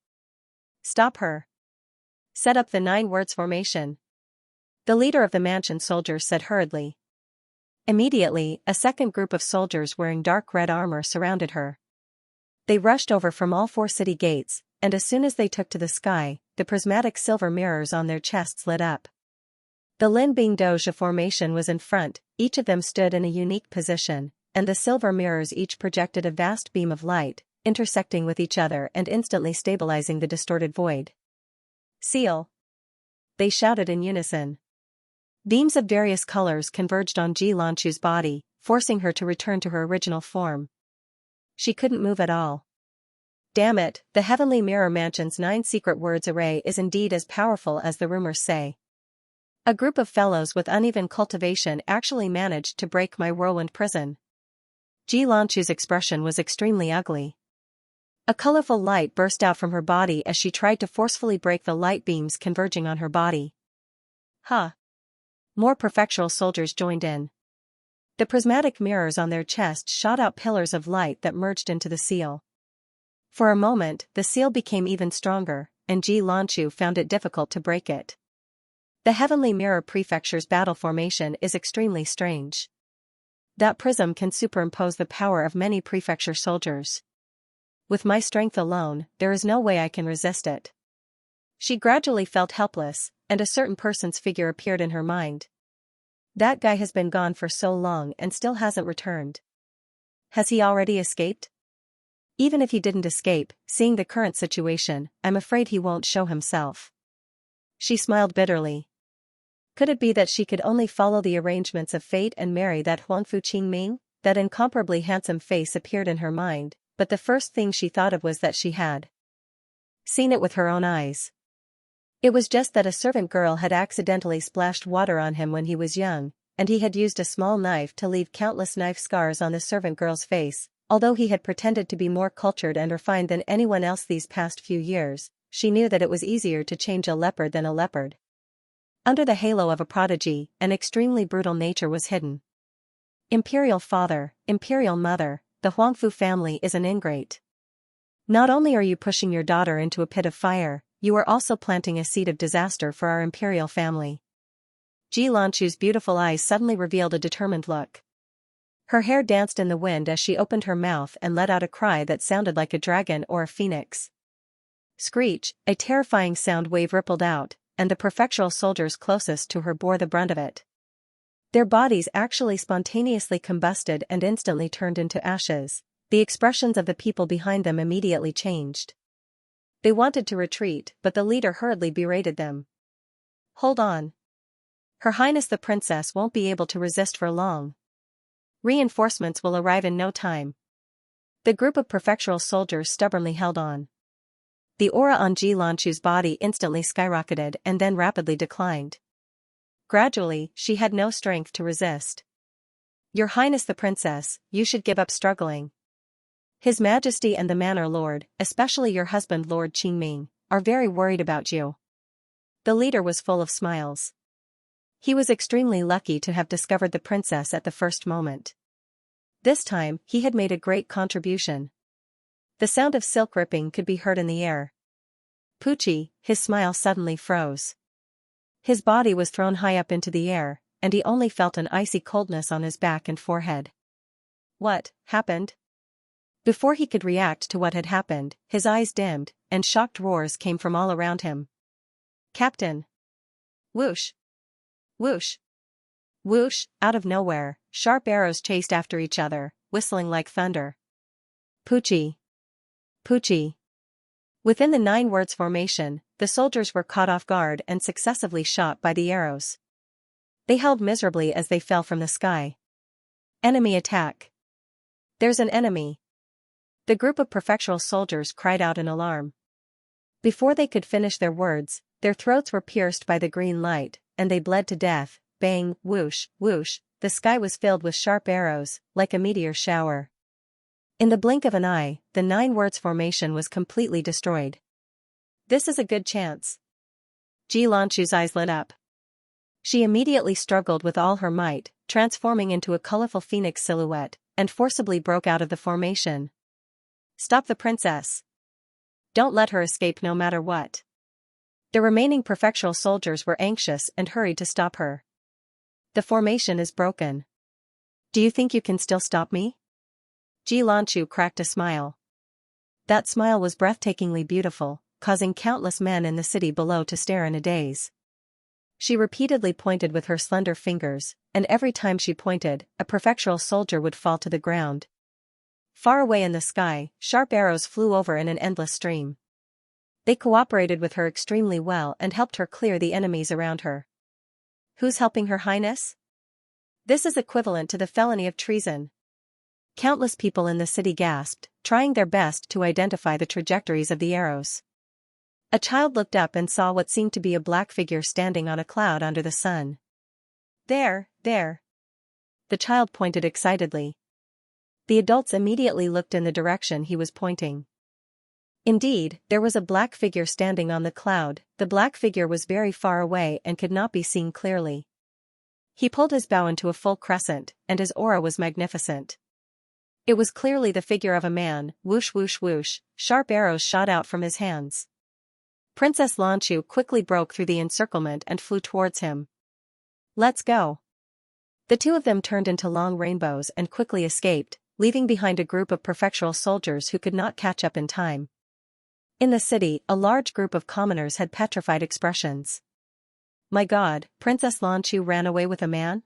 Stop her. Set up the 9 words formation. The leader of the mansion soldiers said hurriedly. Immediately, a second group of soldiers wearing dark red armor surrounded her. They rushed over from all 4 city gates, and as soon as they took to the sky, the prismatic silver mirrors on their chests lit up. The Lin Bing Doja formation was in front, each of them stood in a unique position, and the silver mirrors each projected a vast beam of light, intersecting with each other and instantly stabilizing the distorted void. Seal! They shouted in unison. Beams of various colors converged on Ji Lanchu's body, forcing her to return to her original form. She couldn't move at all. Damn it, the Heavenly Mirror Mansion's 9 secret words array is indeed as powerful as the rumors say. A group of fellows with uneven cultivation actually managed to break my whirlwind prison. Ji Lanchu's expression was extremely ugly. A colorful light burst out from her body as she tried to forcefully break the light beams converging on her body. More prefectural soldiers joined in. The prismatic mirrors on their chests shot out pillars of light that merged into the seal. For a moment, the seal became even stronger, and Ji Lanchu found it difficult to break it. The Heavenly Mirror Prefecture's battle formation is extremely strange. That prism can superimpose the power of many prefecture soldiers. With my strength alone, there is no way I can resist it. She gradually felt helpless, and a certain person's figure appeared in her mind. That guy has been gone for so long and still hasn't returned. Has he already escaped? Even if he didn't escape, seeing the current situation, I'm afraid he won't show himself. She smiled bitterly. Could it be that she could only follow the arrangements of fate and marry that Huangfu Qingming? That incomparably handsome face appeared in her mind, but the first thing she thought of was that she had seen it with her own eyes. It was just that a servant girl had accidentally splashed water on him when he was young, and he had used a small knife to leave countless knife scars on the servant girl's face. Although he had pretended to be more cultured and refined than anyone else these past few years, she knew that it was easier to change a leopard than a leopard. Under the halo of a prodigy, an extremely brutal nature was hidden. Imperial father, imperial mother, the Huangfu family is an ingrate. Not only are you pushing your daughter into a pit of fire, you are also planting a seed of disaster for our imperial family. Xianxia's beautiful eyes suddenly revealed a determined look. Her hair danced in the wind as she opened her mouth and let out a cry that sounded like a dragon or a phoenix. Screech, a terrifying sound wave rippled out, and the prefectural soldiers closest to her bore the brunt of it. Their bodies actually spontaneously combusted and instantly turned into ashes. The expressions of the people behind them immediately changed. They wanted to retreat, but the leader hurriedly berated them. Hold on. Her Highness the Princess won't be able to resist for long. Reinforcements will arrive in no time. The group of prefectural soldiers stubbornly held on. The aura on Xianxia's body instantly skyrocketed and then rapidly declined. Gradually, she had no strength to resist. Your Highness the Princess, you should give up struggling. His Majesty and the Manor Lord, especially your husband Lord Qingming, are very worried about you. The leader was full of smiles. He was extremely lucky to have discovered the princess at the first moment. This time, he had made a great contribution. The sound of silk ripping could be heard in the air. Pucci, his smile suddenly froze. His body was thrown high up into the air, and he only felt an icy coldness on his back and forehead. What happened? Before he could react to what had happened, his eyes dimmed, and shocked roars came from all around him. Captain! Whoosh! Whoosh! Whoosh! Out of nowhere, sharp arrows chased after each other, whistling like thunder. Pucci! Pucci! Within the 9 words formation, the soldiers were caught off guard and successively shot by the arrows. They held miserably as they fell from the sky. Enemy attack! There's an enemy! The group of prefectural soldiers cried out in alarm. Before they could finish their words, their throats were pierced by the green light, and they bled to death. Bang, whoosh, whoosh, the sky was filled with sharp arrows, like a meteor shower. In the blink of an eye, the 9 words formation was completely destroyed. This is a good chance. Xianxia's eyes lit up. She immediately struggled with all her might, transforming into a colorful phoenix silhouette, and forcibly broke out of the formation. Stop the princess. Don't let her escape no matter what. The remaining prefectural soldiers were anxious and hurried to stop her. The formation is broken. Do you think you can still stop me? Xianxia cracked a smile. That smile was breathtakingly beautiful, causing countless men in the city below to stare in a daze. She repeatedly pointed with her slender fingers, and every time she pointed, a prefectural soldier would fall to the ground. Far away in the sky, sharp arrows flew over in an endless stream. They cooperated with her extremely well and helped her clear the enemies around her. Who's helping Her Highness? This is equivalent to the felony of treason. Countless people in the city gasped, trying their best to identify the trajectories of the arrows. A child looked up and saw what seemed to be a black figure standing on a cloud under the sun. There, there. The child pointed excitedly. The adults immediately looked in the direction he was pointing. Indeed, there was a black figure standing on the cloud. The black figure was very far away and could not be seen clearly. He pulled his bow into a full crescent, and his aura was magnificent. It was clearly the figure of a man. Whoosh whoosh whoosh, sharp arrows shot out from his hands. Princess Xianxia quickly broke through the encirclement and flew towards him. Let's go. The two of them turned into long rainbows and quickly escaped, leaving behind a group of prefectural soldiers who could not catch up in time. In the city, a large group of commoners had petrified expressions. My God, Princess Xianxia ran away with a man?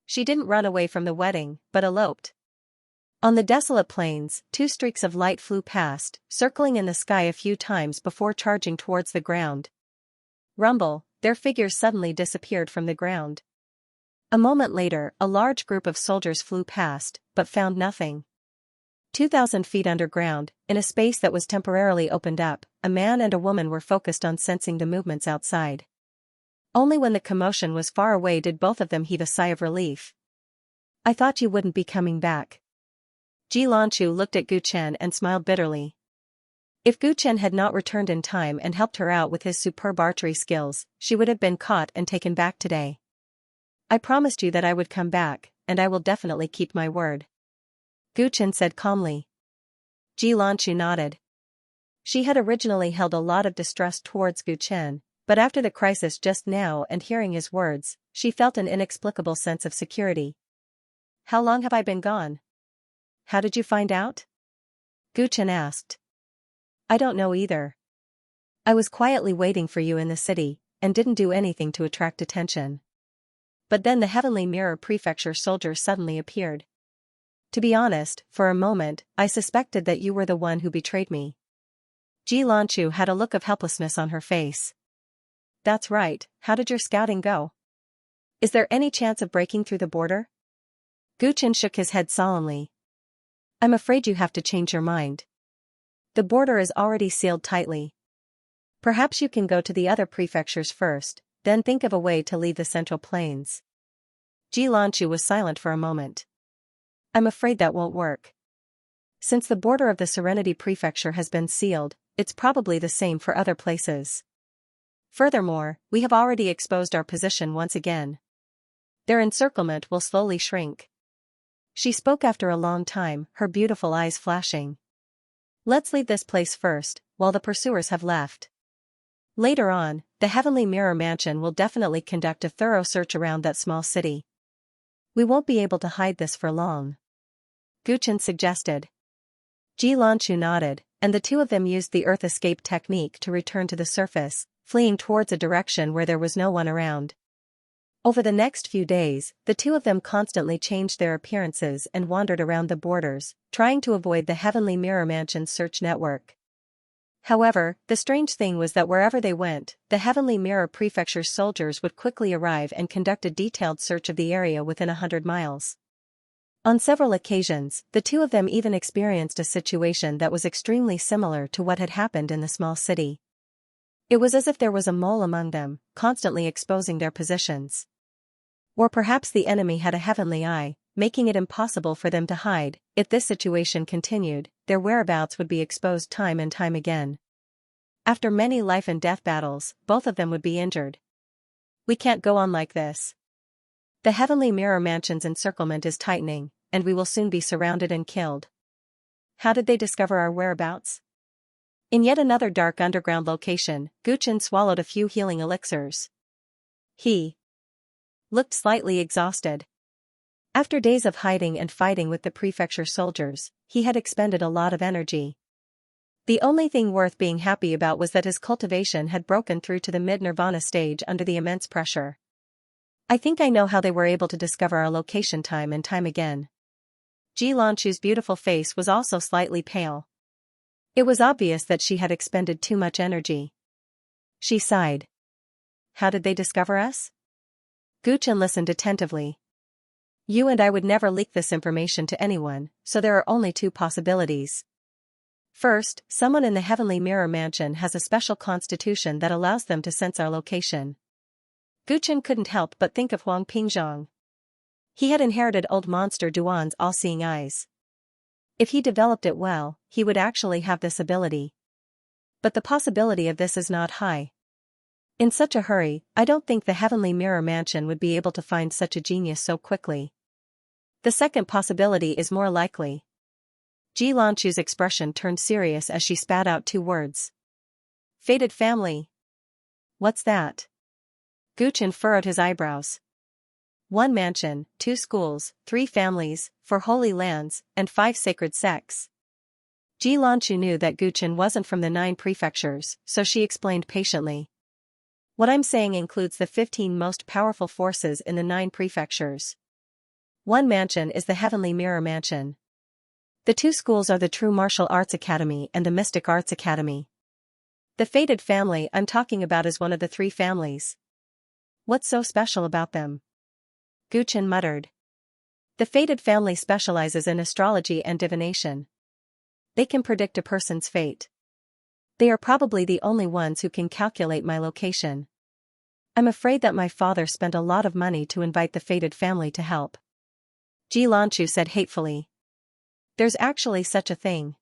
She didn't run away from the wedding, but eloped. On the desolate plains, 2 streaks of light flew past, circling in the sky a few times before charging towards the ground. Rumble, their figures suddenly disappeared from the ground. A moment later, a large group of soldiers flew past, but found nothing. 2,000 feet underground, in a space that was temporarily opened up, a man and a woman were focused on sensing the movements outside. Only when the commotion was far away did both of them heave a sigh of relief. I thought you wouldn't be coming back. Xianxia looked at Gu Chen and smiled bitterly. If Gu Chen had not returned in time and helped her out with his superb archery skills, she would have been caught and taken back today. I promised you that I would come back, and I will definitely keep my word. Gu Chen said calmly. Xianxia nodded. She had originally held a lot of distrust towards Gu Chen, but after the crisis just now and hearing his words, she felt an inexplicable sense of security. "How long have I been gone? How did you find out?" Gu Chen asked. "I don't know either. I was quietly waiting for you in the city, and didn't do anything to attract attention. But then the Heavenly Mirror Prefecture soldier suddenly appeared. To be honest, for a moment, I suspected that you were the one who betrayed me." Ji Lanchu had a look of helplessness on her face. "That's right, how did your scouting go? Is there any chance of breaking through the border?" Gu Chen shook his head solemnly. "I'm afraid you have to change your mind. The border is already sealed tightly. Perhaps you can go to the other prefectures first, then think of a way to leave the Central Plains." Ji Lanchu was silent for a moment. "I'm afraid that won't work. Since the border of the Serenity Prefecture has been sealed, it's probably the same for other places. Furthermore, we have already exposed our position once again. Their encirclement will slowly shrink." She spoke after a long time, her beautiful eyes flashing. "Let's leave this place first, while the pursuers have left. Later on, the Heavenly Mirror Mansion will definitely conduct a thorough search around that small city. We won't be able to hide this for long," Gu Chen suggested. Ji Lanchu nodded, and the two of them used the Earth Escape technique to return to the surface, fleeing towards a direction where there was no one around. Over the next few days, the two of them constantly changed their appearances and wandered around the borders, trying to avoid the Heavenly Mirror Mansion's search network. However, the strange thing was that wherever they went, the Heavenly Mirror Prefecture's soldiers would quickly arrive and conduct a detailed search of the area within 100 miles. On several occasions, the two of them even experienced a situation that was extremely similar to what had happened in the small city. It was as if there was a mole among them, constantly exposing their positions. Or perhaps the enemy had a heavenly eye, making it impossible for them to hide. If this situation continued, their whereabouts would be exposed time and time again. After many life and death battles, both of them would be injured. "We can't go on like this. The Heavenly Mirror Mansion's encirclement is tightening, and we will soon be surrounded and killed." "How did they discover our whereabouts?" In yet another dark underground location, Gu Chen swallowed a few healing elixirs. He looked slightly exhausted. After days of hiding and fighting with the prefecture soldiers, he had expended a lot of energy. The only thing worth being happy about was that his cultivation had broken through to the mid-nirvana stage under the immense pressure. "I think I know how they were able to discover our location time and time again." Ji Lanchu's beautiful face was also slightly pale. It was obvious that she had expended too much energy. She sighed. "How did they discover us?" Gu Chen listened attentively. "You and I would never leak this information to anyone, so there are only two possibilities. First, someone in the Heavenly Mirror Mansion has a special constitution that allows them to sense our location." Gu Chen couldn't help but think of Huang Pingzhong. He had inherited old monster Duan's all-seeing eyes. If he developed it well, he would actually have this ability. But the possibility of this is not high. In such a hurry, I don't think the Heavenly Mirror Mansion would be able to find such a genius so quickly. The second possibility is more likely. Ji Lanchu's expression turned serious as she spat out two words. "Fated family." "What's that?" Gu Chen furrowed his eyebrows. "One mansion, 2 schools, 3 families, 4 holy lands, and 5 sacred sects." Ji Lanchu knew that Gu Chen wasn't from the 9 prefectures, so she explained patiently. "What I'm saying includes the 15 most powerful forces in the 9 prefectures. One mansion is the Heavenly Mirror Mansion. The 2 schools are the True Martial Arts Academy and the Mystic Arts Academy. The fated family I'm talking about is one of the 3 families." "What's so special about them?" Gu Chen muttered. "The fated family specializes in astrology and divination. They can predict a person's fate. They are probably the only ones who can calculate my location. I'm afraid that my father spent a lot of money to invite the fated family to help." Ji Lanchu said hatefully. "There's actually such a thing."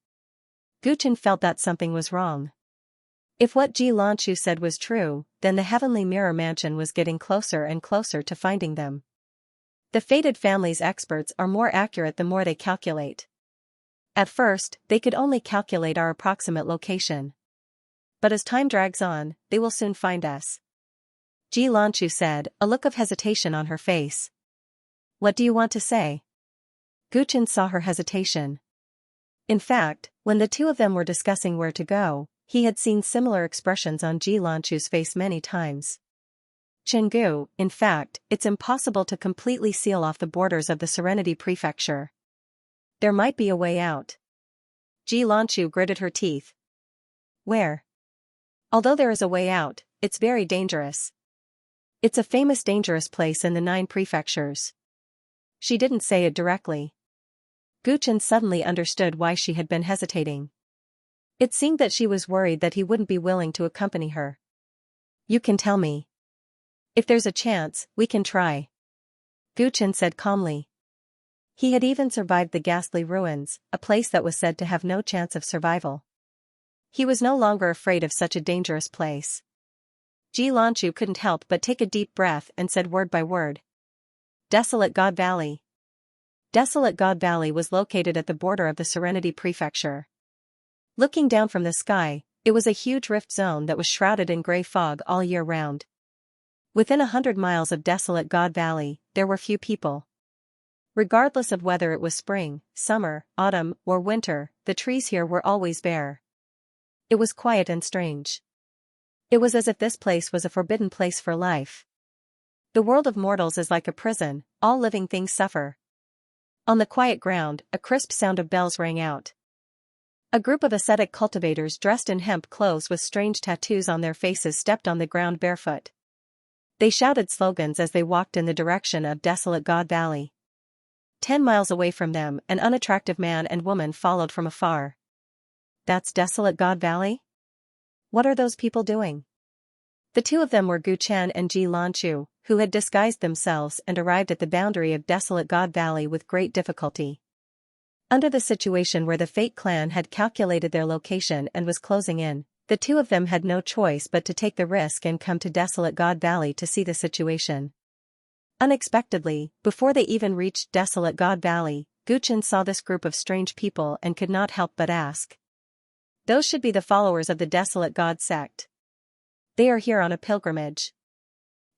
Gu Chen felt that something was wrong. If what Ji Lanchu said was true, then the Heavenly Mirror Mansion was getting closer and closer to finding them. The fated family's experts are more accurate the more they calculate. At first, they could only calculate our approximate location. But as time drags on, they will soon find us. Xianxia said, a look of hesitation on her face. What do you want to say? Gu Chen saw her hesitation. In fact, when the two of them were discussing where to go, he had seen similar expressions on Xianxia's face many times. Chenggu, in fact, it's impossible to completely seal off the borders of the Serenity Prefecture. There might be a way out. Xianxia gritted her teeth. Where? Although there is a way out, it's very dangerous. It's a famous dangerous place in the 9 prefectures. She didn't say it directly. Gu Chen suddenly understood why she had been hesitating. It seemed that she was worried that he wouldn't be willing to accompany her. You can tell me. If there's a chance, we can try. Gu Chen said calmly. He had even survived the ghastly ruins, a place that was said to have no chance of survival. He was no longer afraid of such a dangerous place. Xianxia couldn't help but take a deep breath and said word by word. Desolate God Valley. Desolate God Valley was located at the border of the Serenity Prefecture. Looking down from the sky, it was a huge rift zone that was shrouded in gray fog all year round. Within 100 miles of Desolate God Valley, there were few people. Regardless of whether it was spring, summer, autumn, or winter, the trees here were always bare. It was quiet and strange. It was as if this place was a forbidden place for life. The world of mortals is like a prison, all living things suffer. On the quiet ground, a crisp sound of bells rang out. A group of ascetic cultivators dressed in hemp clothes with strange tattoos on their faces stepped on the ground barefoot. They shouted slogans as they walked in the direction of Desolate God Valley. 10 miles away from them, an unattractive man and woman followed from afar. That's Desolate God Valley? What are those people doing? The two of them were Gu Chen and Xianxia, who had disguised themselves and arrived at the boundary of Desolate God Valley with great difficulty. Under the situation where the Fate clan had calculated their location and was closing in, the two of them had no choice but to take the risk and come to Desolate God Valley to see the situation. Unexpectedly, before they even reached Desolate God Valley, Gu Chen saw this group of strange people and could not help but ask. Those should be the followers of the Desolate God sect. They are here on a pilgrimage.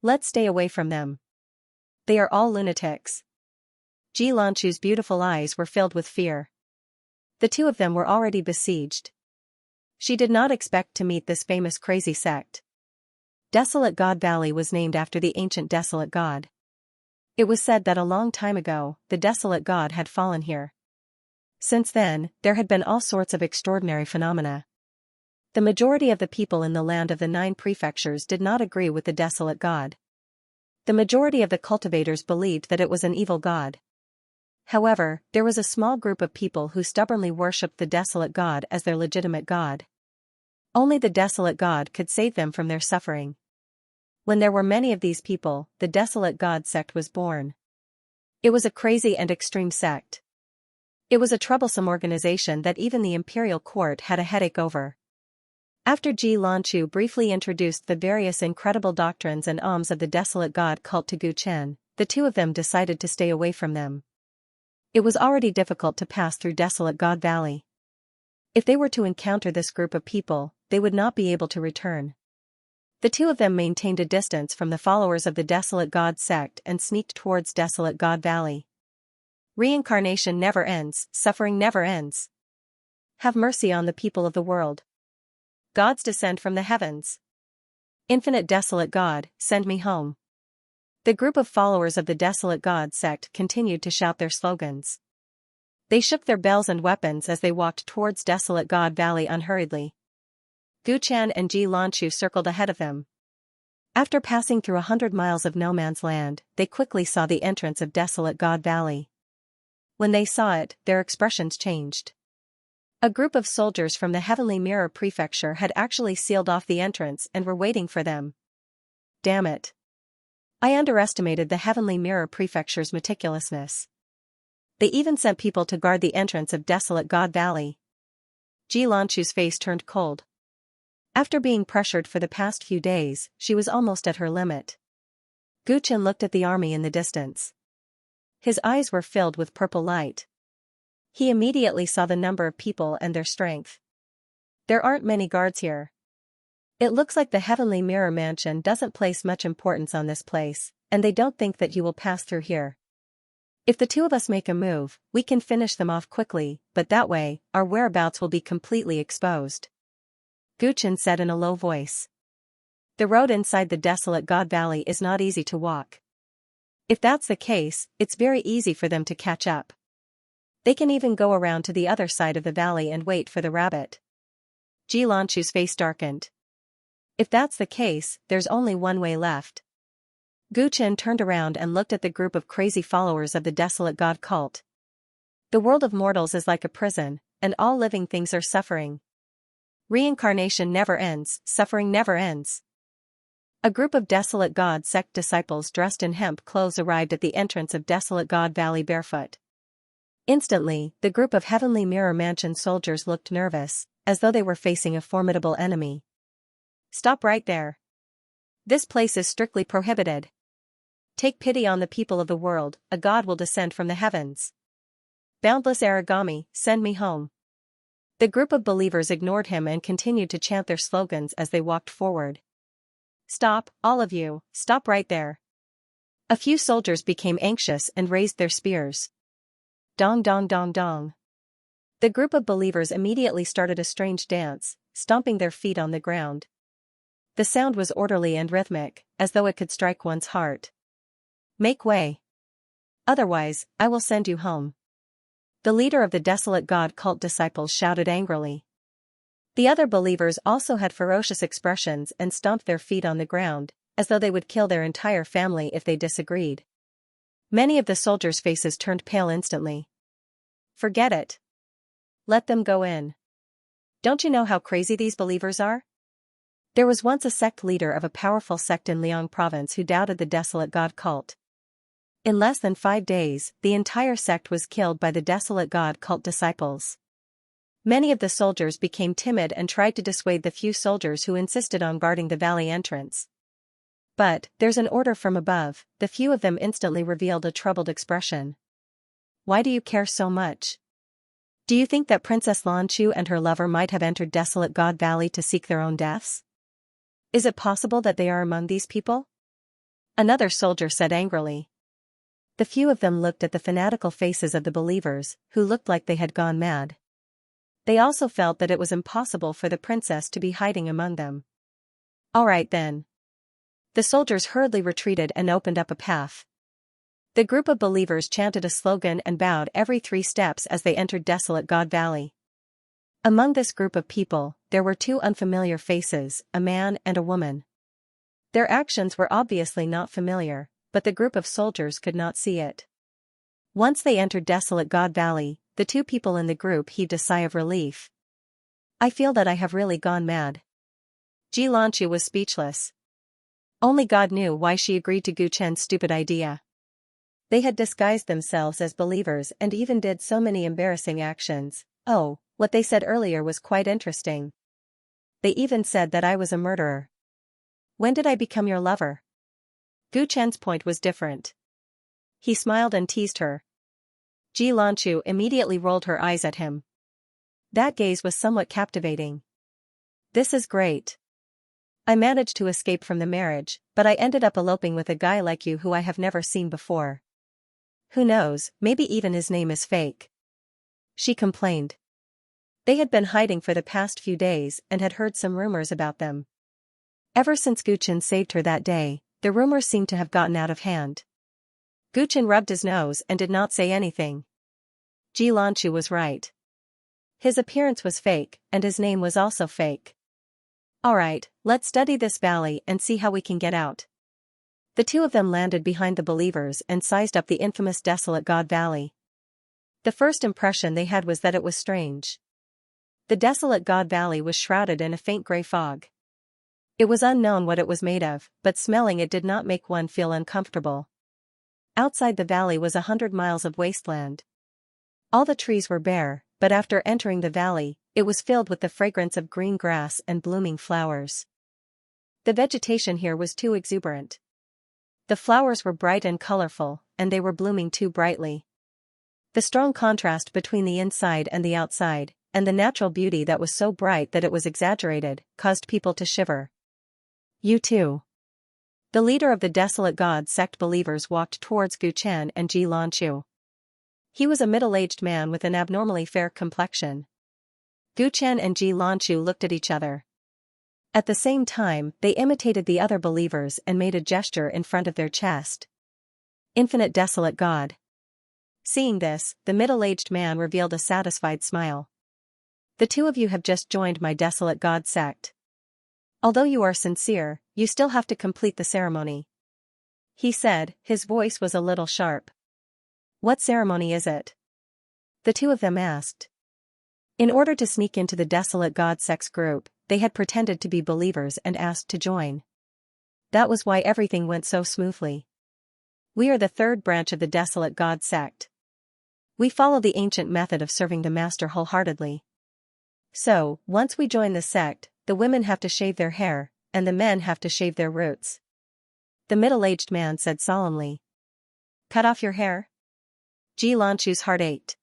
Let's stay away from them. They are all lunatics. Xianxia's beautiful eyes were filled with fear. The two of them were already besieged. She did not expect to meet this famous crazy sect. Desolate God Valley was named after the ancient Desolate God. It was said that a long time ago, the Desolate God had fallen here. Since then, there had been all sorts of extraordinary phenomena. The majority of the people in the land of the 9 prefectures did not agree with the Desolate God. The majority of the cultivators believed that it was an evil god. However, there was a small group of people who stubbornly worshipped the Desolate God as their legitimate god. Only the Desolate God could save them from their suffering. When there were many of these people, the Desolate God sect was born. It was a crazy and extreme sect. It was a troublesome organization that even the imperial court had a headache over. After Xianxia briefly introduced the various incredible doctrines and alms of the Desolate God cult to Gu Chen, the two of them decided to stay away from them. It was already difficult to pass through Desolate God Valley. If they were to encounter this group of people, they would not be able to return. The two of them maintained a distance from the followers of the Desolate God sect and sneaked towards Desolate God Valley. Reincarnation never ends, suffering never ends. Have mercy on the people of the world. Gods descend from the heavens. Infinite Desolate God, send me home. The group of followers of the Desolate God sect continued to shout their slogans. They shook their bells and weapons as they walked towards Desolate God Valley unhurriedly. Gu Chen and Xianxia circled ahead of them. After passing through 100 miles of no man's land, they quickly saw the entrance of Desolate God Valley. When they saw it, their expressions changed. A group of soldiers from the Heavenly Mirror Prefecture had actually sealed off the entrance and were waiting for them. Damn it. I underestimated the Heavenly Mirror Prefecture's meticulousness. They even sent people to guard the entrance of Desolate God Valley. Xianxia's face turned cold. After being pressured for the past few days, she was almost at her limit. Gu Chen looked at the army in the distance. His eyes were filled with purple light. He immediately saw the number of people and their strength. There aren't many guards here. It looks like the Heavenly Mirror Mansion doesn't place much importance on this place, and they don't think that you will pass through here. If the two of us make a move, we can finish them off quickly, but that way, our whereabouts will be completely exposed. Guchen said in a low voice. The road inside the desolate God Valley is not easy to walk. If that's the case, it's very easy for them to catch up. They can even go around to the other side of the valley and wait for the rabbit. Xianxia's face darkened. If that's the case, there's only one way left. Guchen turned around and looked at the group of crazy followers of the desolate god cult. The world of mortals is like a prison, and all living things are suffering. Reincarnation never ends, suffering never ends. A group of desolate god sect disciples dressed in hemp clothes arrived at the entrance of desolate God Valley barefoot. Instantly, the group of Heavenly Mirror Mansion soldiers looked nervous, as though they were facing a formidable enemy. Stop right there. This place is strictly prohibited. Take pity on the people of the world, a god will descend from the heavens. Boundless Aragami, send me home. The group of believers ignored him and continued to chant their slogans as they walked forward. Stop, all of you, stop right there. A few soldiers became anxious and raised their spears. Dong dong dong dong. The group of believers immediately started a strange dance, stomping their feet on the ground. The sound was orderly and rhythmic, as though it could strike one's heart. Make way. Otherwise, I will send you home. The leader of the desolate god cult disciples shouted angrily. The other believers also had ferocious expressions and stomped their feet on the ground, as though they would kill their entire family if they disagreed. Many of the soldiers' faces turned pale instantly. Forget it. Let them go in. Don't you know how crazy these believers are? There was once a sect leader of a powerful sect in Liang province who doubted the desolate god cult. In less than 5 days, the entire sect was killed by the desolate god cult disciples. Many of the soldiers became timid and tried to dissuade the few soldiers who insisted on guarding the valley entrance. But, there's an order from above, the few of them instantly revealed a troubled expression. Why do you care so much? Do you think that Princess Lanchu and her lover might have entered desolate God Valley to seek their own deaths? Is it possible that they are among these people? Another soldier said angrily. The few of them looked at the fanatical faces of the believers, who looked like they had gone mad. They also felt that it was impossible for the princess to be hiding among them. All right then. The soldiers hurriedly retreated and opened up a path. The group of believers chanted a slogan and bowed every 3 steps as they entered desolate God Valley. Among this group of people, there were 2 unfamiliar faces, a man and a woman. Their actions were obviously not familiar, but the group of soldiers could not see it. Once they entered desolate God Valley, the 2 people in the group heaved a sigh of relief. I feel that I have really gone mad. Xianxia was speechless. Only God knew why she agreed to Gu Chen's stupid idea. They had disguised themselves as believers and even did so many embarrassing actions. Oh, what they said earlier was quite interesting. They even said that I was a murderer. When did I become your lover? Gu Chen's point was different. He smiled and teased her. Xianxia immediately rolled her eyes at him. That gaze was somewhat captivating. This is great. I managed to escape from the marriage, but I ended up eloping with a guy like you who I have never seen before. Who knows, maybe even his name is fake. She complained. They had been hiding for the past few days and had heard some rumors about them. Ever since Guchen saved her that day, the rumors seemed to have gotten out of hand. Guchen rubbed his nose and did not say anything. Xianxia was right. His appearance was fake, and his name was also fake. Alright, let's study this valley and see how we can get out. The 2 of them landed behind the believers and sized up the infamous desolate God Valley. The first impression they had was that it was strange. The desolate God Valley was shrouded in a faint gray fog. It was unknown what it was made of, but smelling it did not make one feel uncomfortable. Outside the valley was 100 miles of wasteland. All the trees were bare, but after entering the valley, it was filled with the fragrance of green grass and blooming flowers. The vegetation here was too exuberant. The flowers were bright and colorful, and they were blooming too brightly. The strong contrast between the inside and the outside, and the natural beauty that was so bright that it was exaggerated, caused people to shiver. You too. The leader of the Desolate God sect believers walked towards Gu Chen and Ji Lanqiu. He was a middle-aged man with an abnormally fair complexion. Gu Chen and Ji Lanqiu looked at each other. At the same time, they imitated the other believers and made a gesture in front of their chest. Infinite Desolate God. Seeing this, the middle-aged man revealed a satisfied smile. The two of you have just joined my Desolate God sect. Although you are sincere, you still have to complete the ceremony. He said, his voice was a little sharp. What ceremony is it? The two of them asked. In order to sneak into the Desolate God sect's group, they had pretended to be believers and asked to join. That was why everything went so smoothly. We are the third branch of the Desolate God sect. We follow the ancient method of serving the Master wholeheartedly. So, once we join the sect, the women have to shave their hair, and the men have to shave their roots. The middle-aged man said solemnly. Cut off your hair? Ji Lanqiu's heart ached.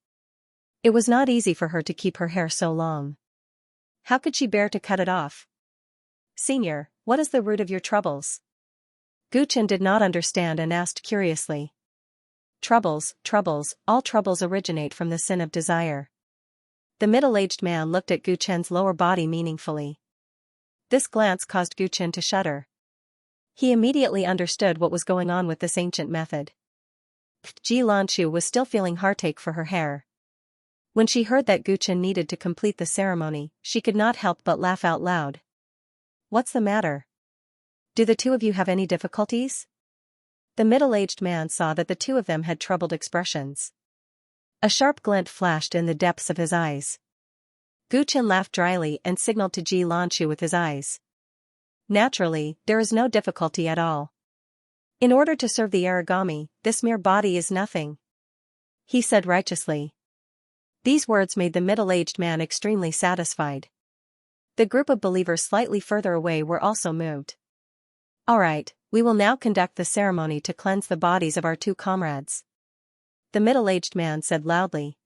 It was not easy for her to keep her hair so long. How could she bear to cut it off? Senior, what is the root of your troubles? Gu Chen did not understand and asked curiously. Troubles, all troubles originate from the sin of desire. The middle-aged man looked at Gu Chen's lower body meaningfully. This glance caused Gu Chen to shudder. He immediately understood what was going on with this ancient method. Ji Lanqiu was still feeling heartache for her hair. When she heard that Gu Chen needed to complete the ceremony, she could not help but laugh out loud. What's the matter? Do the two of you have any difficulties? The middle-aged man saw that the two of them had troubled expressions. A sharp glint flashed in the depths of his eyes. Gu Chen laughed dryly and signaled to Ji Lanqiu with his eyes. Naturally, there is no difficulty at all. In order to serve the origami, this mere body is nothing. He said righteously. These words made the middle-aged man extremely satisfied. The group of believers slightly further away were also moved. All right, we will now conduct the ceremony to cleanse the bodies of our two comrades. The middle-aged man said loudly.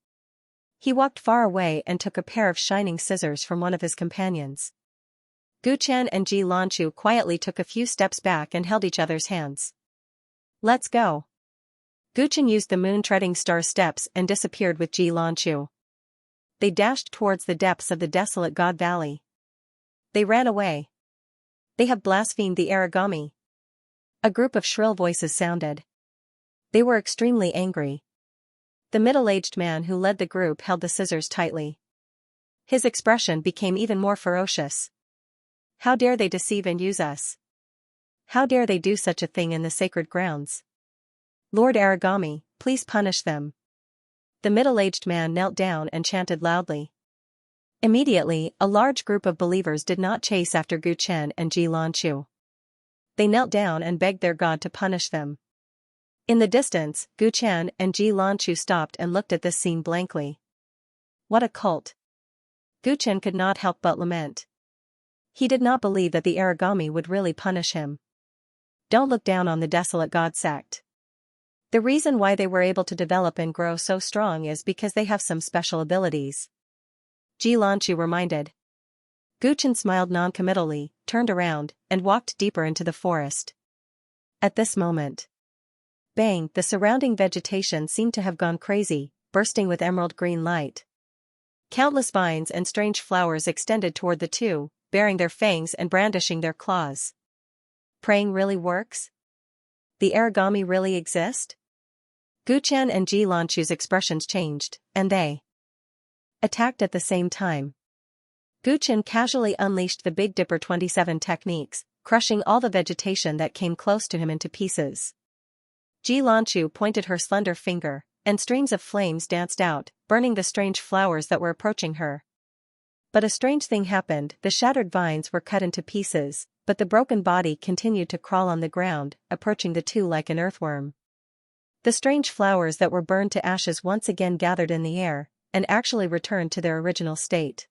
He walked far away and took a pair of shining scissors from one of his companions. Gu Chen and Ji Lanqiu quietly took a few steps back and held each other's hands. Let's go. Gu Chen used the moon-treading star steps and disappeared with Ji Lanqiu. They dashed towards the depths of the Desolate God Valley. They ran away. They have blasphemed the origami. A group of shrill voices sounded. They were extremely angry. The middle-aged man who led the group held the scissors tightly. His expression became even more ferocious. How dare they deceive and use us? How dare they do such a thing in the sacred grounds? Lord Origami, please punish them. The middle-aged man knelt down and chanted loudly. Immediately, a large group of believers did not chase after Gu Chen and Ji Lanqiu. They knelt down and begged their god to punish them. In the distance, Gu Chen and Ji Lanqiu stopped and looked at this scene blankly. What a cult! Gu Chen could not help but lament. He did not believe that the origami would really punish him. Don't look down on the Desolate God sect. The reason why they were able to develop and grow so strong is because they have some special abilities. Ji Lanqiu reminded. Gu Chen smiled non-committally, turned around, and walked deeper into the forest. At this moment, bang, the surrounding vegetation seemed to have gone crazy, bursting with emerald green light. Countless vines and strange flowers extended toward the two, baring their fangs and brandishing their claws. Praying really works? The origami really exist? Gu Chen and Ji Lanqiu's expressions changed, and they attacked at the same time. Gu Chen casually unleashed the Big Dipper 27 techniques, crushing all the vegetation that came close to him into pieces. Ji Lanqiu pointed her slender finger, and streams of flames danced out, burning the strange flowers that were approaching her. But a strange thing happened. The shattered vines were cut into pieces, but the broken body continued to crawl on the ground, approaching the two like an earthworm. The strange flowers that were burned to ashes once again gathered in the air, and actually returned to their original state.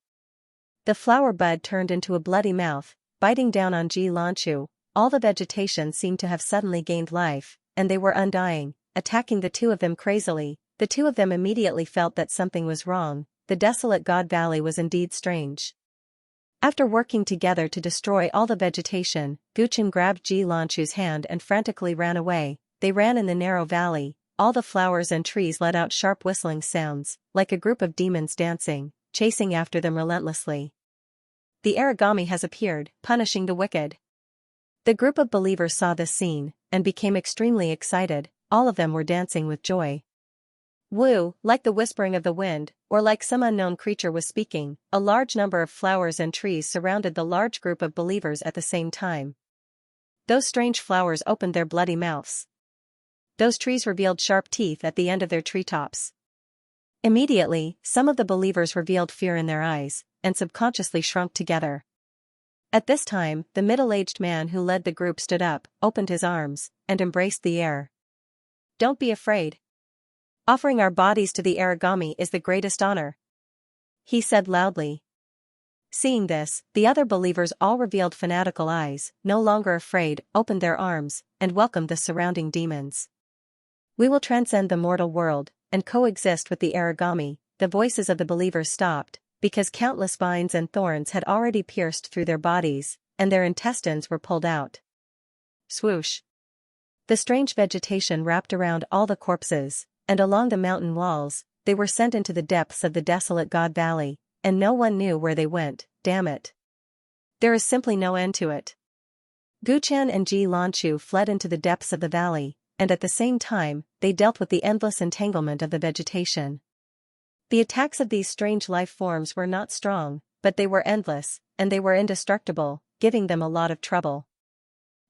The flower bud turned into a bloody mouth, biting down on Ji Lanqiu. All the vegetation seemed to have suddenly gained life, and they were undying, attacking the two of them crazily. The two of them immediately felt that something was wrong. the desolate God Valley was indeed strange. After working together to destroy all the vegetation, Guchen grabbed Xianxia's hand and frantically ran away. They ran in the narrow valley. All the flowers and trees let out sharp whistling sounds, like a group of demons dancing, chasing after them relentlessly. The origami has appeared, punishing the wicked. The group of believers saw this scene, and became extremely excited. All of them were dancing with joy. Woo, like the whispering of the wind, or like some unknown creature was speaking, a large number of flowers and trees surrounded the large group of believers at the same time. Those strange flowers opened their bloody mouths. Those trees revealed sharp teeth at the end of their treetops. Immediately, some of the believers revealed fear in their eyes, and subconsciously shrunk together. At this time, the middle-aged man who led the group stood up, opened his arms, and embraced the air. Don't be afraid. Offering our bodies to the origami is the greatest honor, he said loudly. Seeing this, the other believers all revealed fanatical eyes, no longer afraid, opened their arms, and welcomed the surrounding demons. We will transcend the mortal world, and coexist with the origami. The voices of the believers stopped, because countless vines and thorns had already pierced through their bodies, and their intestines were pulled out. Swoosh! The strange vegetation wrapped around all the corpses, and along the mountain walls. They were sent into the depths of the desolate God Valley, and no one knew where they went. Damn it. There is simply no end to it. Guchen and Xianxia fled into the depths of the valley, and at the same time, they dealt with the endless entanglement of the vegetation. The attacks of these strange life forms were not strong, but they were endless, and they were indestructible, giving them a lot of trouble.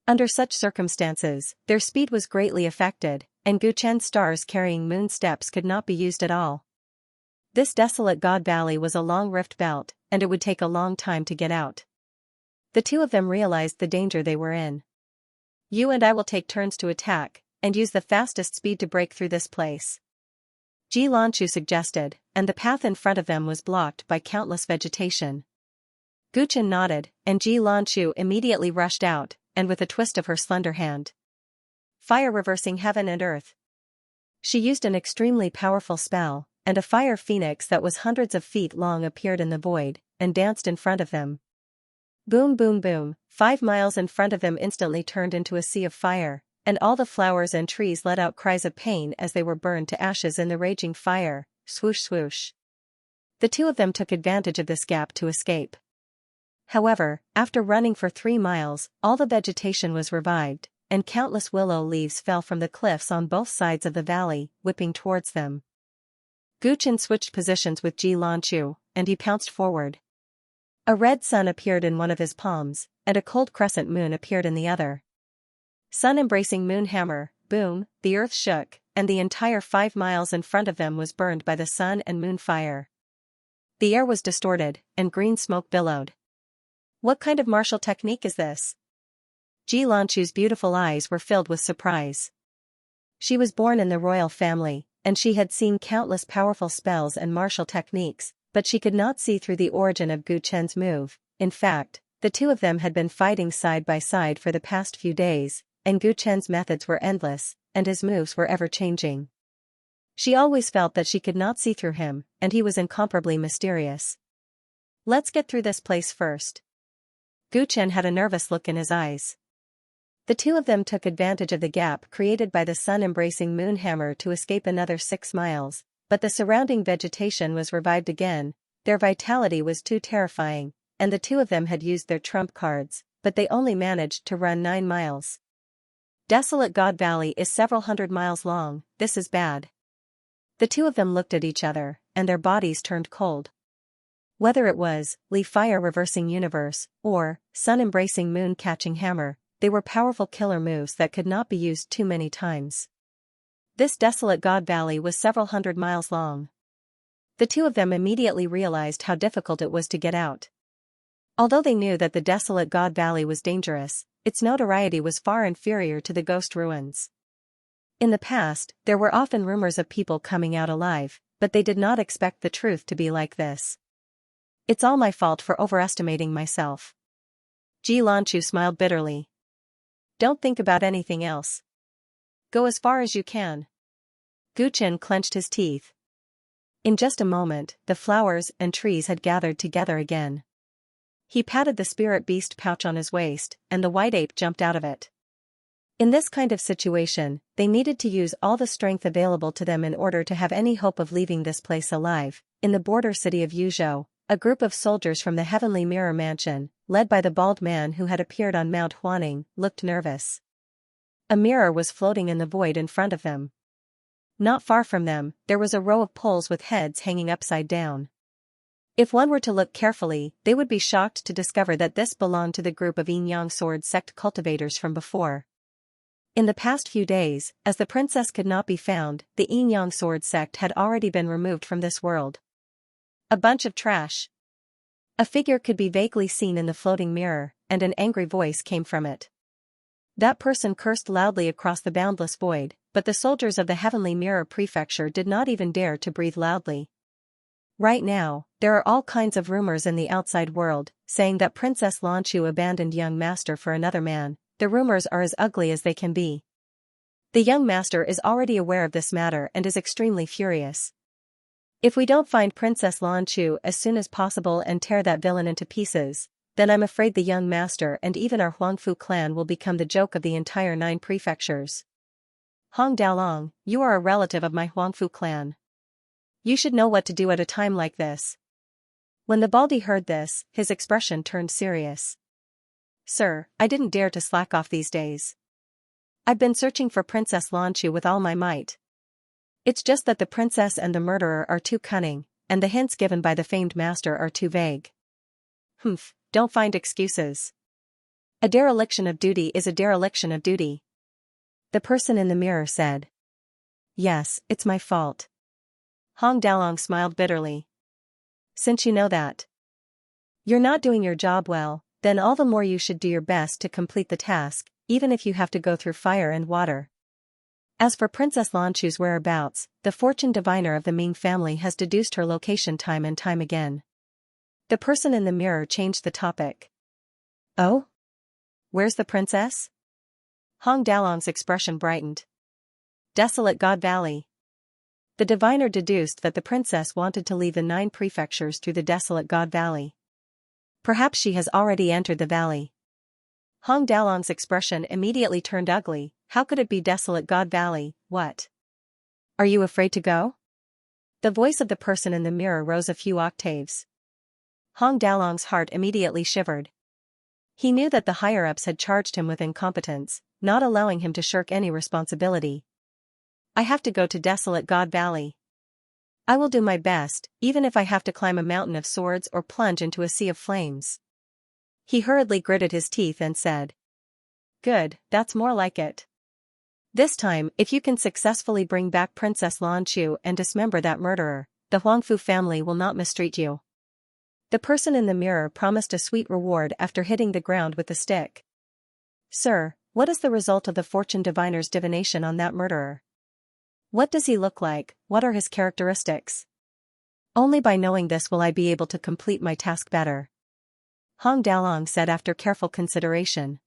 Under such circumstances, their speed was greatly affected, and Guchen's stars carrying moon steps could not be used at all. This desolate God Valley was a long rift belt, and it would take a long time to get out. The two of them realized the danger they were in. You and I will take turns to attack, and use the fastest speed to break through this place, Xianxia suggested, and the path in front of them was blocked by countless vegetation. Guchen nodded, and Xianxia immediately rushed out, and with a twist of her slender hand. Fire reversing heaven and earth. She used an extremely powerful spell, and a fire phoenix that was hundreds of feet long appeared in the void, and danced in front of them. Boom boom boom, 5 miles in front of them instantly turned into a sea of fire, and all the flowers and trees let out cries of pain as they were burned to ashes in the raging fire. Swoosh swoosh. The two of them took advantage of this gap to escape. However, after running for 3 miles, all the vegetation was revived, and countless willow leaves fell from the cliffs on both sides of the valley, whipping towards them. Guchen switched positions with Xianxia, and he pounced forward. A red sun appeared in one of his palms, and a cold crescent moon appeared in the other. Sun-embracing moon hammer, boom, the earth shook, and the entire 5 miles in front of them was burned by the sun and moon fire. The air was distorted, and green smoke billowed. What kind of martial technique is this? Xianxia's beautiful eyes were filled with surprise. She was born in the royal family, and she had seen countless powerful spells and martial techniques, but she could not see through the origin of Guchen's move. In fact, the two of them had been fighting side by side for the past few days, and Guchen's methods were endless, and his moves were ever-changing. She always felt that she could not see through him, and he was incomparably mysterious. Let's get through this place first. Guchen had a nervous look in his eyes. The two of them took advantage of the gap created by the sun-embracing moon hammer to escape another 6 miles, but the surrounding vegetation was revived again. Their vitality was too terrifying, and the two of them had used their trump cards, but they only managed to run 9 miles. Desolate God Valley is several hundred miles long. This is bad. The two of them looked at each other, and their bodies turned cold. Whether it was fire reversing universe, or sun-embracing moon-catching hammer, they were powerful killer moves that could not be used too many times. This desolate God Valley was several hundred miles long. The two of them immediately realized how difficult it was to get out. Although they knew that the desolate God Valley was dangerous, its notoriety was far inferior to the ghost ruins. In the past, there were often rumors of people coming out alive, but they did not expect the truth to be like this. It's all my fault for overestimating myself. Xianxia smiled bitterly. Don't think about anything else. Go as far as you can. Guchen clenched his teeth. In just a moment, the flowers and trees had gathered together again. He patted the spirit beast pouch on his waist, and the white ape jumped out of it. In this kind of situation, they needed to use all the strength available to them in order to have any hope of leaving this place alive. In the border city of Yuzhou, a group of soldiers from the Heavenly Mirror Mansion, led by the bald man who had appeared on Mount Huaning, looked nervous. A mirror was floating in the void in front of them. Not far from them, there was a row of poles with heads hanging upside down. If one were to look carefully, they would be shocked to discover that this belonged to the group of Yin Yang Sword sect cultivators from before. In the past few days, as the princess could not be found, the Yin Yang Sword sect had already been removed from this world. A bunch of trash. A figure could be vaguely seen in the floating mirror, and an angry voice came from it. That person cursed loudly across the boundless void, but the soldiers of the Heavenly Mirror Prefecture did not even dare to breathe loudly. Right now, there are all kinds of rumors in the outside world, saying that Princess Lanchu abandoned young master for another man. The rumors are as ugly as they can be. The young master is already aware of this matter and is extremely furious. If we don't find Princess Lanchu as soon as possible and tear that villain into pieces, then I'm afraid the young master and even our Huangfu clan will become the joke of the entire 9 prefectures. Hong Daolong, you are a relative of my Huangfu clan. You should know what to do at a time like this. When the Baldy heard this, his expression turned serious. Sir, I didn't dare to slack off these days. I've been searching for Princess Lanchu with all my might. It's just that the princess and the murderer are too cunning, and the hints given by the famed master are too vague. Humph, don't find excuses. A dereliction of duty is a dereliction of duty. The person in the mirror said. Yes, it's my fault. Hong Daolong smiled bitterly. Since you know that you're not doing your job well, then all the more you should do your best to complete the task, even if you have to go through fire and water. As for Princess Lanchu's whereabouts, the fortune diviner of the Ming family has deduced her location time and time again. The person in the mirror changed the topic. Oh? Where's the princess? Hong Daolong's expression brightened. Desolate God Valley. The diviner deduced that the princess wanted to leave the 9 prefectures through the Desolate God Valley. Perhaps she has already entered the valley. Hong Daolong's expression immediately turned ugly. How could it be Desolate God Valley? What? Are you afraid to go? The voice of the person in the mirror rose a few octaves. Hong Daolong's heart immediately shivered. He knew that the higher-ups had charged him with incompetence, not allowing him to shirk any responsibility. I have to go to Desolate God Valley. I will do my best, even if I have to climb a mountain of swords or plunge into a sea of flames. He hurriedly gritted his teeth and said. Good, that's more like it. This time, if you can successfully bring back Princess Lanchu and dismember that murderer, the Huangfu family will not mistreat you. The person in the mirror promised a sweet reward after hitting the ground with the stick. Sir, what is the result of the fortune diviner's divination on that murderer? What does he look like? What are his characteristics? Only by knowing this will I be able to complete my task better. Hong Daolong said after careful consideration.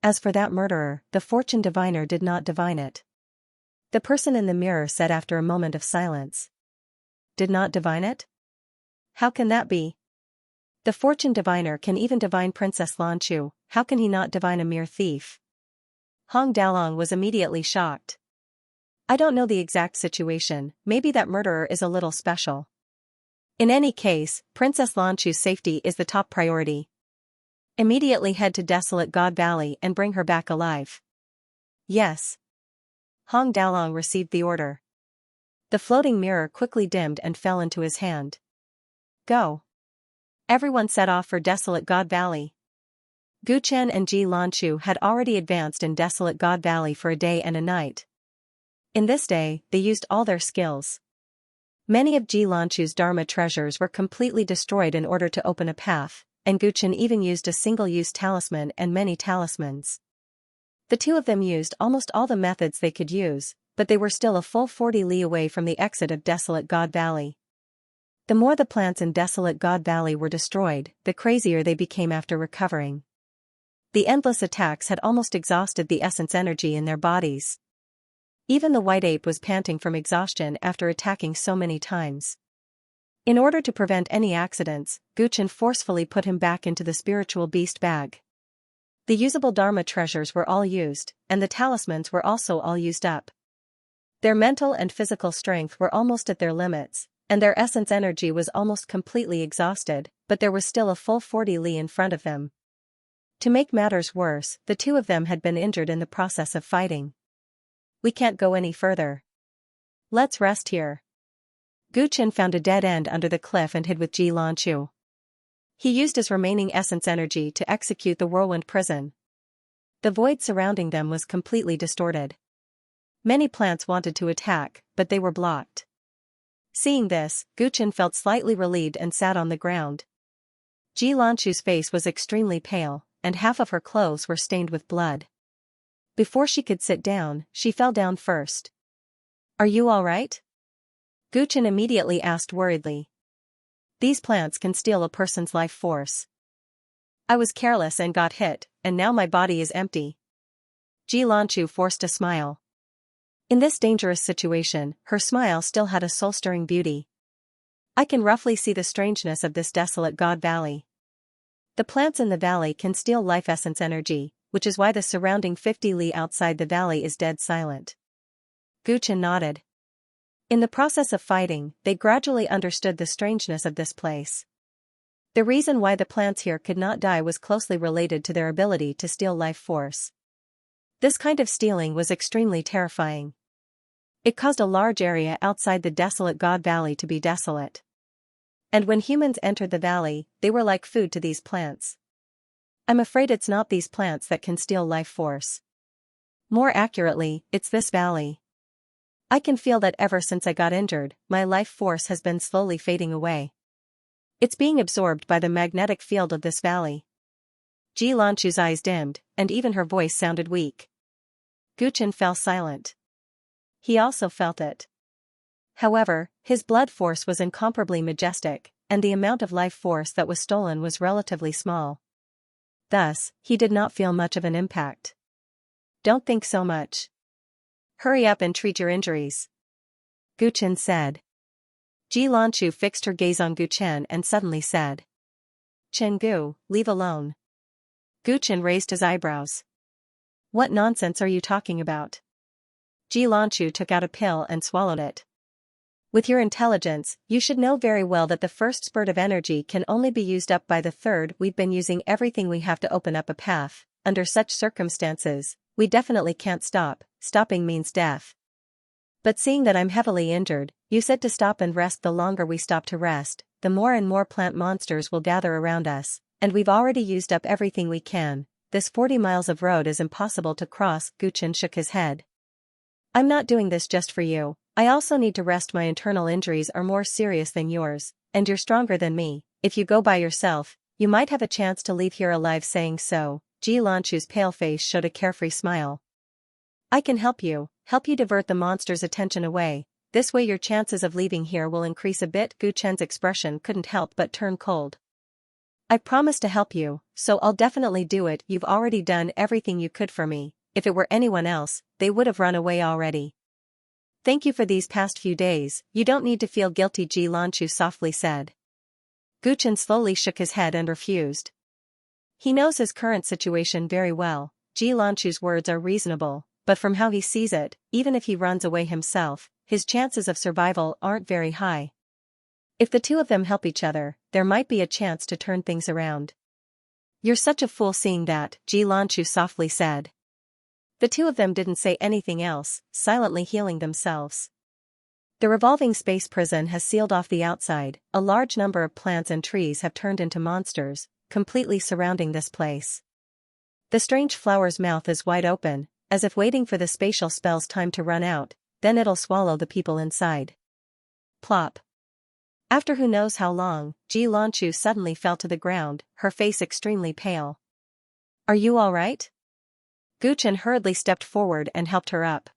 As for that murderer, the fortune diviner did not divine it. The person in the mirror said after a moment of silence. Did not divine it? How can that be? The fortune diviner can even divine Princess Lanchu, how can he not divine a mere thief? Hong Daolong was immediately shocked. I don't know the exact situation, maybe that murderer is a little special. In any case, Princess Lanchu's safety is the top priority. Immediately head to Desolate God Valley and bring her back alive. Yes. Hong Daolong received the order. The floating mirror quickly dimmed and fell into his hand. Go. Everyone set off for Desolate God Valley. Gu Chen and Ji Lanchu had already advanced in Desolate God Valley for a day and a night. In this day, they used all their skills. Many of Ji Lanchu's Dharma treasures were completely destroyed in order to open a path, and Gu Chen even used a single-use talisman and many talismans. The two of them used almost all the methods they could use, but they were still a full 40 li away from the exit of Desolate God Valley. The more the plants in Desolate God Valley were destroyed, the crazier they became after recovering. The endless attacks had almost exhausted the essence energy in their bodies. Even the white ape was panting from exhaustion after attacking so many times. In order to prevent any accidents, Guchen forcefully put him back into the spiritual beast bag. The usable Dharma treasures were all used, and the talismans were also all used up. Their mental and physical strength were almost at their limits, and their essence energy was almost completely exhausted, but there was still a full 40 li in front of them. To make matters worse, the two of them had been injured in the process of fighting. We can't go any further. Let's rest here. Guchen found a dead end under the cliff and hid with Xianxia. He used his remaining essence energy to execute the whirlwind prison. The void surrounding them was completely distorted. Many plants wanted to attack, but they were blocked. Seeing this, Guchen felt slightly relieved and sat on the ground. Xianxia's face was extremely pale, and half of her clothes were stained with blood. Before she could sit down, she fell down first. Are you all right? Guchen immediately asked worriedly. These plants can steal a person's life force. I was careless and got hit, and now my body is empty. Xianxia forced a smile. In this dangerous situation, her smile still had a soul-stirring beauty. I can roughly see the strangeness of this desolate god valley. The plants in the valley can steal life essence energy, which is why the surrounding 50 li outside the valley is dead silent. Guchen nodded. In the process of fighting, they gradually understood the strangeness of this place. The reason why the plants here could not die was closely related to their ability to steal life force. This kind of stealing was extremely terrifying. It caused a large area outside the desolate God Valley to be desolate. And when humans entered the valley, they were like food to these plants. I'm afraid it's not these plants that can steal life force. More accurately, it's this valley. I can feel that ever since I got injured, my life force has been slowly fading away. It's being absorbed by the magnetic field of this valley. Xianxia's eyes dimmed, and even her voice sounded weak. Guchen fell silent. He also felt it. However, his blood force was incomparably majestic, and the amount of life force that was stolen was relatively small. Thus, he did not feel much of an impact. Don't think so much. Hurry up and treat your injuries. Guchen said. Xianxia fixed her gaze on Guchen and suddenly said. Chenggu, leave alone. Guchen raised his eyebrows. What nonsense are you talking about? Xianxia took out a pill and swallowed it. With your intelligence, you should know very well that the first spurt of energy can only be used up by the third. We've been using everything we have to open up a path. Under such circumstances, we definitely can't stop. Stopping means death. But seeing that I'm heavily injured, you said to stop and rest. The longer we stop to rest, the more and more plant monsters will gather around us, and we've already used up everything we can. This 40 miles of road is impossible to cross. Guchen shook his head. I'm not doing this just for you. I also need to rest. My internal injuries are more serious than yours, and you're stronger than me. If you go by yourself, you might have a chance to leave here alive. Saying so, Xianxia's pale face showed a carefree smile. I can help you divert the monster's attention away. This way your chances of leaving here will increase a bit. Guchen's expression couldn't help but turn cold. I promise to help you, so I'll definitely do it. You've already done everything you could for me. If it were anyone else, they would have run away already. Thank you for these past few days. You don't need to feel guilty, Xianxia softly said. Guchen slowly shook his head and refused. He knows his current situation very well. Xianxia's words are reasonable, but from how he sees it, even if he runs away himself, his chances of survival aren't very high. If the two of them help each other, there might be a chance to turn things around. You're such a fool. Seeing that, Xianxia softly said. The two of them didn't say anything else, silently healing themselves. The revolving space prison has sealed off the outside. A large number of plants and trees have turned into monsters, completely surrounding this place. The strange flower's mouth is wide open, as if waiting for the spatial spell's time to run out, then it'll swallow the people inside. Plop. After who knows how long, Xianxia suddenly fell to the ground, her face extremely pale. Are you all right? Guchen hurriedly stepped forward and helped her up.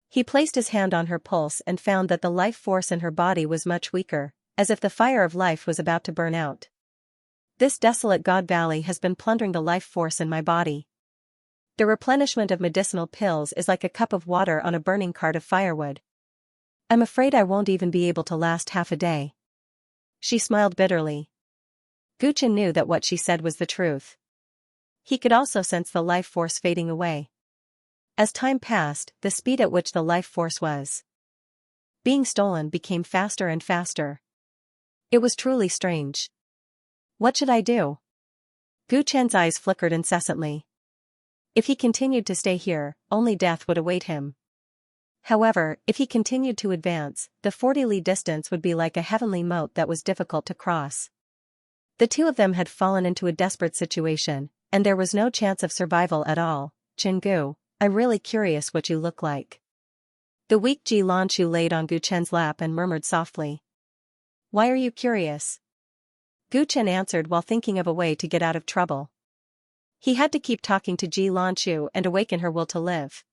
He placed his hand on her pulse and found that the life force in her body was much weaker, as if the fire of life was about to burn out. This desolate God Valley has been plundering the life force in my body. The replenishment of medicinal pills is like a cup of water on a burning cart of firewood. I'm afraid I won't even be able to last half a day. She smiled bitterly. Gu Chen knew that what she said was the truth. He could also sense the life force fading away. As time passed, the speed at which the life force was being stolen became faster and faster. It was truly strange. What should I do? Gu Chen's eyes flickered incessantly. If he continued to stay here, only death would await him. However, if he continued to advance, the 40-li distance would be like a heavenly moat that was difficult to cross. The two of them had fallen into a desperate situation, and there was no chance of survival at all. Gu, I'm really curious what you look like. The weak Ji Lanchu laid on Gu Chen's lap and murmured softly. Why are you curious? Gu Chen answered while thinking of a way to get out of trouble. He had to keep talking to Ji Lanchu and awaken her will to live.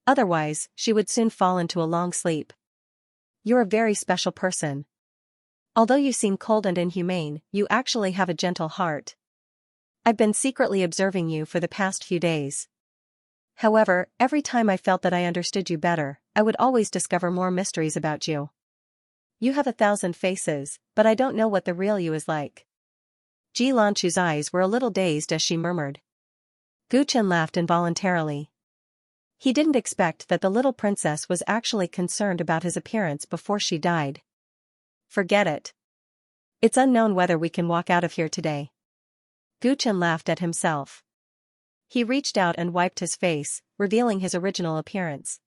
Otherwise, she would soon fall into a long sleep. You're a very special person. Although you seem cold and inhumane, you actually have a gentle heart. I've been secretly observing you for the past few days. However, every time I felt that I understood you better, I would always discover more mysteries about you. You have 1,000 faces, but I don't know what the real you is like. Ji Lanchu's eyes were a little dazed as she murmured. Gu Chen laughed involuntarily. He didn't expect that the little princess was actually concerned about his appearance before she died. Forget it. It's unknown whether we can walk out of here today. Gu Chen laughed at himself. He reached out and wiped his face, revealing his original appearance.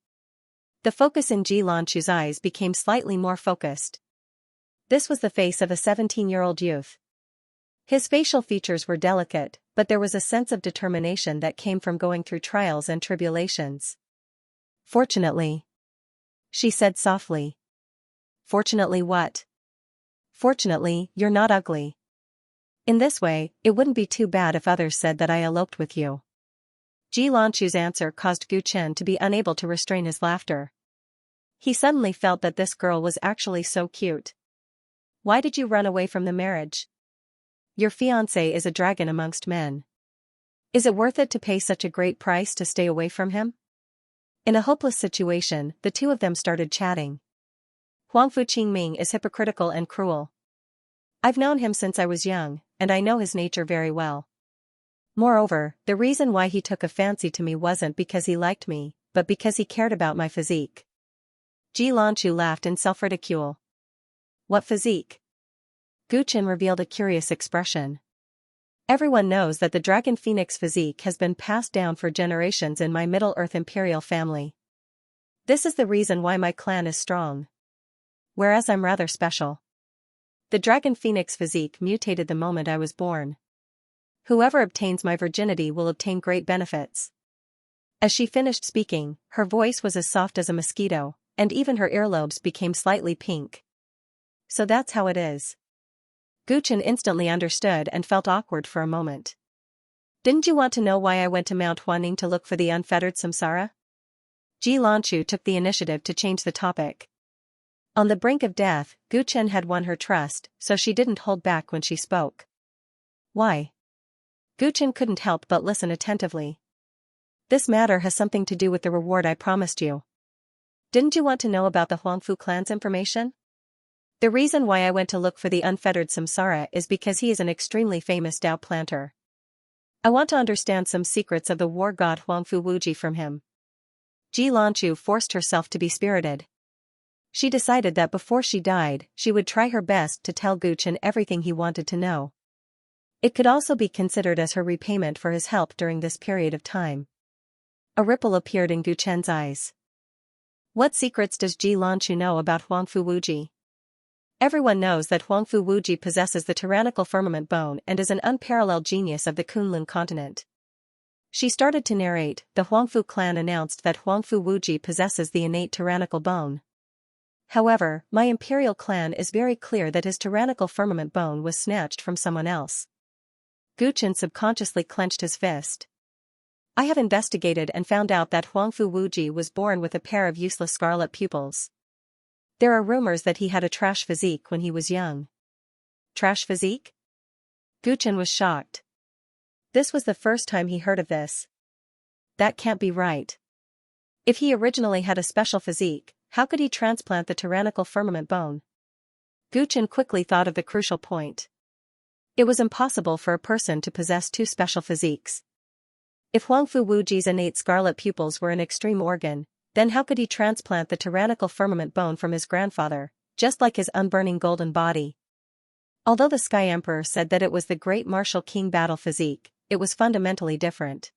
The focus in Ji Lanchu's eyes became slightly more focused. This was the face of a 17-year-old youth. His facial features were delicate, but there was a sense of determination that came from going through trials and tribulations. Fortunately. She said softly. Fortunately what? Fortunately, you're not ugly. In this way, it wouldn't be too bad if others said that I eloped with you. Ji Lanchu's answer caused Gu Chen to be unable to restrain his laughter. He suddenly felt that this girl was actually so cute. Why did you run away from the marriage? Your fiancé is a dragon amongst men. Is it worth it to pay such a great price to stay away from him? In a hopeless situation, the two of them started chatting. Huangfu Qingming is hypocritical and cruel. I've known him since I was young, and I know his nature very well. Moreover, the reason why he took a fancy to me wasn't because he liked me, but because he cared about my physique. Ji Lanchu laughed in self-ridicule. What physique? Gu Chen revealed a curious expression. Everyone knows that the Dragon Phoenix physique has been passed down for generations in my Middle-earth imperial family. This is the reason why my clan is strong. Whereas I'm rather special. The Dragon Phoenix physique mutated the moment I was born. Whoever obtains my virginity will obtain great benefits. As she finished speaking, her voice was as soft as a mosquito, and even her earlobes became slightly pink. So that's how it is. Gu Chen instantly understood and felt awkward for a moment. Didn't you want to know why I went to Mount Huaning to look for the unfettered samsara? Ji Lanchu took the initiative to change the topic. On the brink of death, Gu Chen had won her trust, so she didn't hold back when she spoke. Why? Gu Chen couldn't help but listen attentively. This matter has something to do with the reward I promised you. Didn't you want to know about the Huangfu clan's information? The reason why I went to look for the unfettered samsara is because he is an extremely famous Dao planter. I want to understand some secrets of the war god Huangfu Wuji from him. Ji Lanchu forced herself to be spirited. She decided that before she died, she would try her best to tell Gu Chen everything he wanted to know. It could also be considered as her repayment for his help during this period of time. A ripple appeared in Gu Chen's eyes. What secrets does Ji Lanchu know about Huangfu Wuji? Everyone knows that Huangfu Wuji possesses the tyrannical firmament bone and is an unparalleled genius of the Kunlun continent. She started to narrate. The Huangfu clan announced that Huangfu Wuji possesses the innate tyrannical bone. However, my imperial clan is very clear that his tyrannical firmament bone was snatched from someone else. Gu Chen subconsciously clenched his fist. I have investigated and found out that Huangfu Wuji was born with a pair of useless scarlet pupils. There are rumors that he had a trash physique when he was young. Trash physique? Gu Chen was shocked. This was the first time he heard of this. that can't be right. If he originally had a special physique, how could he transplant the tyrannical firmament bone? Gu Chen quickly thought of the crucial point. It was impossible for a person to possess two special physiques. If Huangfu Wuji's innate scarlet pupils were an extreme organ, then how could he transplant the tyrannical firmament bone from his grandfather, just like his unburning golden body? Although the Sky Emperor said that it was the great martial king battle physique, it was fundamentally different.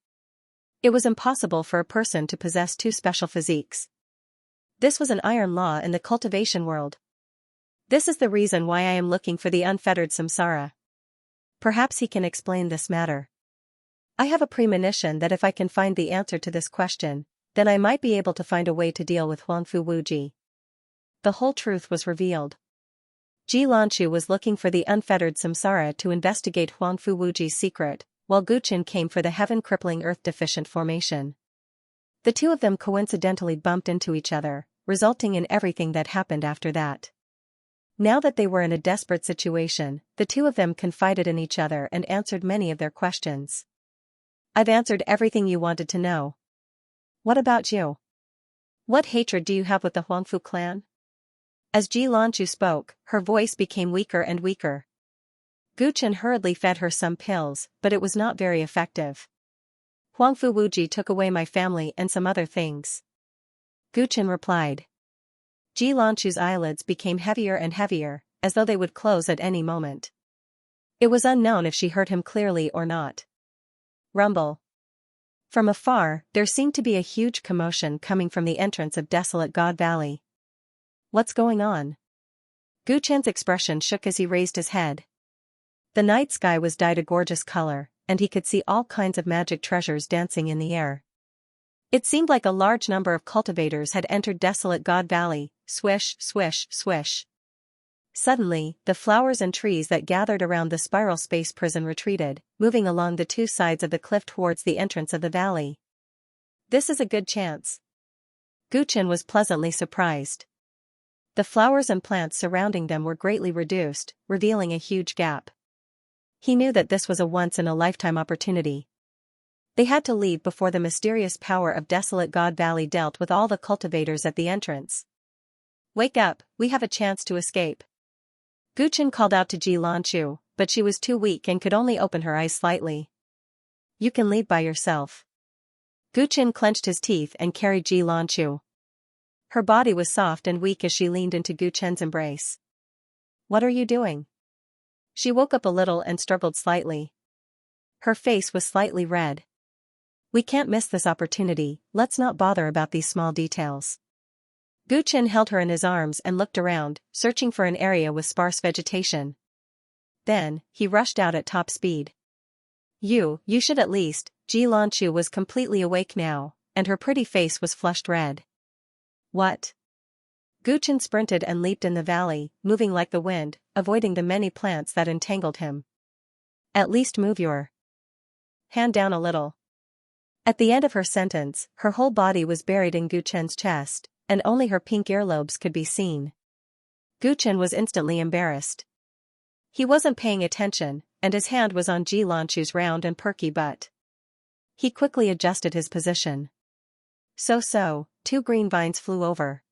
It was impossible for a person to possess two special physiques. This was an iron law in the cultivation world. This is the reason why I am looking for the unfettered samsara. Perhaps he can explain this matter. I have a premonition that if I can find the answer to this question, then I might be able to find a way to deal with Huangfu Wuji. The whole truth was revealed. Ji Lanchu was looking for the unfettered samsara to investigate Huangfu Wuji's secret, while Gu Chen came for the heaven-crippling earth-deficient formation. The two of them coincidentally bumped into each other, resulting in everything that happened after that. Now that they were in a desperate situation, the two of them confided in each other and answered many of their questions. I've answered everything you wanted to know. What about you? What hatred do you have with the Huangfu clan? As Ji Lanchu spoke, her voice became weaker and weaker. Gu Chen hurriedly fed her some pills, but it was not very effective. Huangfu Wuji took away my family and some other things. Gu Chen replied. Ji Lanchu's eyelids became heavier and heavier, as though they would close at any moment. It was unknown if she heard him clearly or not. Rumble. From afar, there seemed to be a huge commotion coming from the entrance of Desolate God Valley. What's going on? Gu Chen's expression shook as he raised his head. The night sky was dyed a gorgeous color, and he could see all kinds of magic treasures dancing in the air. It seemed like a large number of cultivators had entered Desolate God Valley, swish, swish, swish. Suddenly, the flowers and trees that gathered around the spiral space prison retreated, moving along the two sides of the cliff towards the entrance of the valley. This is a good chance. Gu Chen was pleasantly surprised. The flowers and plants surrounding them were greatly reduced, revealing a huge gap. He knew that this was a once-in-a-lifetime opportunity. They had to leave before the mysterious power of Desolate God Valley dealt with all the cultivators at the entrance. Wake up, we have a chance to escape. Gu Chen called out to Ji Lanchu, but she was too weak and could only open her eyes slightly. You can leave by yourself. Gu Chen clenched his teeth and carried Ji Lanchu. Her body was soft and weak as she leaned into Gu Chen's embrace. What are you doing? She woke up a little and struggled slightly. Her face was slightly red. We can't miss this opportunity, let's not bother about these small details. Gu Chen held her in his arms and looked around, searching for an area with sparse vegetation. Then, he rushed out at top speed. You should at least. Ji Lanchu was completely awake now, and her pretty face was flushed red. What? Gu Chen sprinted and leaped in the valley, moving like the wind, avoiding the many plants that entangled him. At least move your hand down a little. At the end of her sentence, her whole body was buried in Gu Chen's chest, and only her pink earlobes could be seen. Gu Chen was instantly embarrassed. He wasn't paying attention, and his hand was on Ji Lanchu's round and perky butt. He quickly adjusted his position. So, two green vines flew over.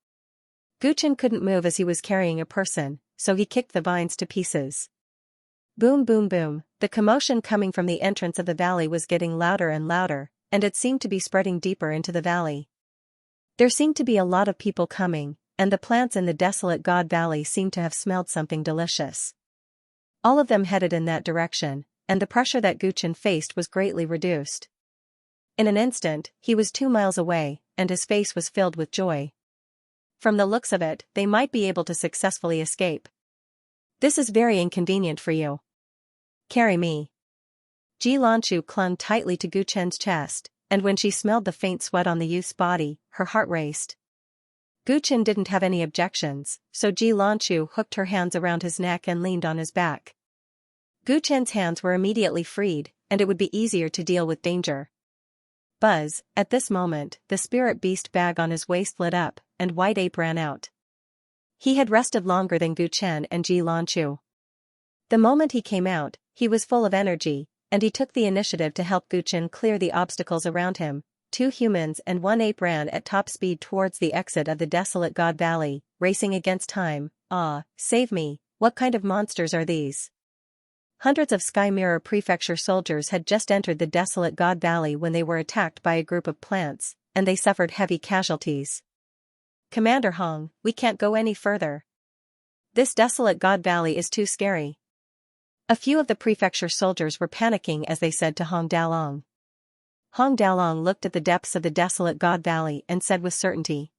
Gu Chen couldn't move as he was carrying a person, so he kicked the vines to pieces. Boom boom boom, the commotion coming from the entrance of the valley was getting louder and louder, and it seemed to be spreading deeper into the valley. There seemed to be a lot of people coming, and the plants in the Desolate God Valley seemed to have smelled something delicious. All of them headed in that direction, and the pressure that Gu Chen faced was greatly reduced. In an instant, he was 2 miles away, and his face was filled with joy. From the looks of it, they might be able to successfully escape. This is very inconvenient for you. Carry me. Ji Lanchu clung tightly to Gu Chen's chest, and when she smelled the faint sweat on the youth's body, her heart raced. Gu Chen didn't have any objections, so Ji Lanchu hooked her hands around his neck and leaned on his back. Gu Chen's hands were immediately freed, and it would be easier to deal with danger. Buzz, at this moment, the spirit beast bag on his waist lit up, and White Ape ran out. He had rested longer than Gu Chen and Ji Lanchu. The moment he came out, he was full of energy, and he took the initiative to help Gu Chen clear the obstacles around him, 2 humans and 1 ape ran at top speed towards the exit of the desolate God Valley, racing against time. Ah, save me, what kind of monsters are these? Hundreds of Sky Mirror Prefecture soldiers had just entered the desolate God Valley when they were attacked by a group of plants, and they suffered heavy casualties. Commander Hong, we can't go any further. This desolate God Valley is too scary. A few of the prefecture soldiers were panicking as they said to Hong Dalong. Hong Dalong looked at the depths of the desolate God Valley and said with certainty,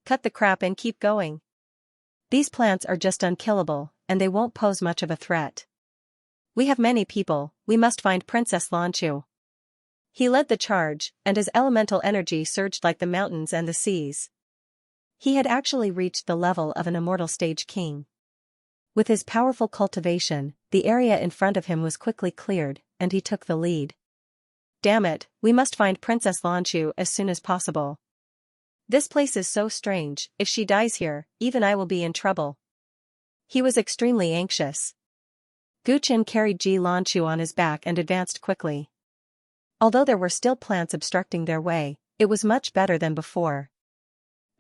"Cut the crap and keep going. These plants are just unkillable, and they won't pose much of a threat. We have many people, we must find Princess Lanchu." He led the charge, and his elemental energy surged like the mountains and the seas. He had actually reached the level of an immortal stage king. With his powerful cultivation, the area in front of him was quickly cleared, and he took the lead. Damn it, we must find Princess Lanchu as soon as possible. This place is so strange, if she dies here, even I will be in trouble. He was extremely anxious. Gu Qin carried Ji Lanchu on his back and advanced quickly. Although there were still plants obstructing their way, it was much better than before.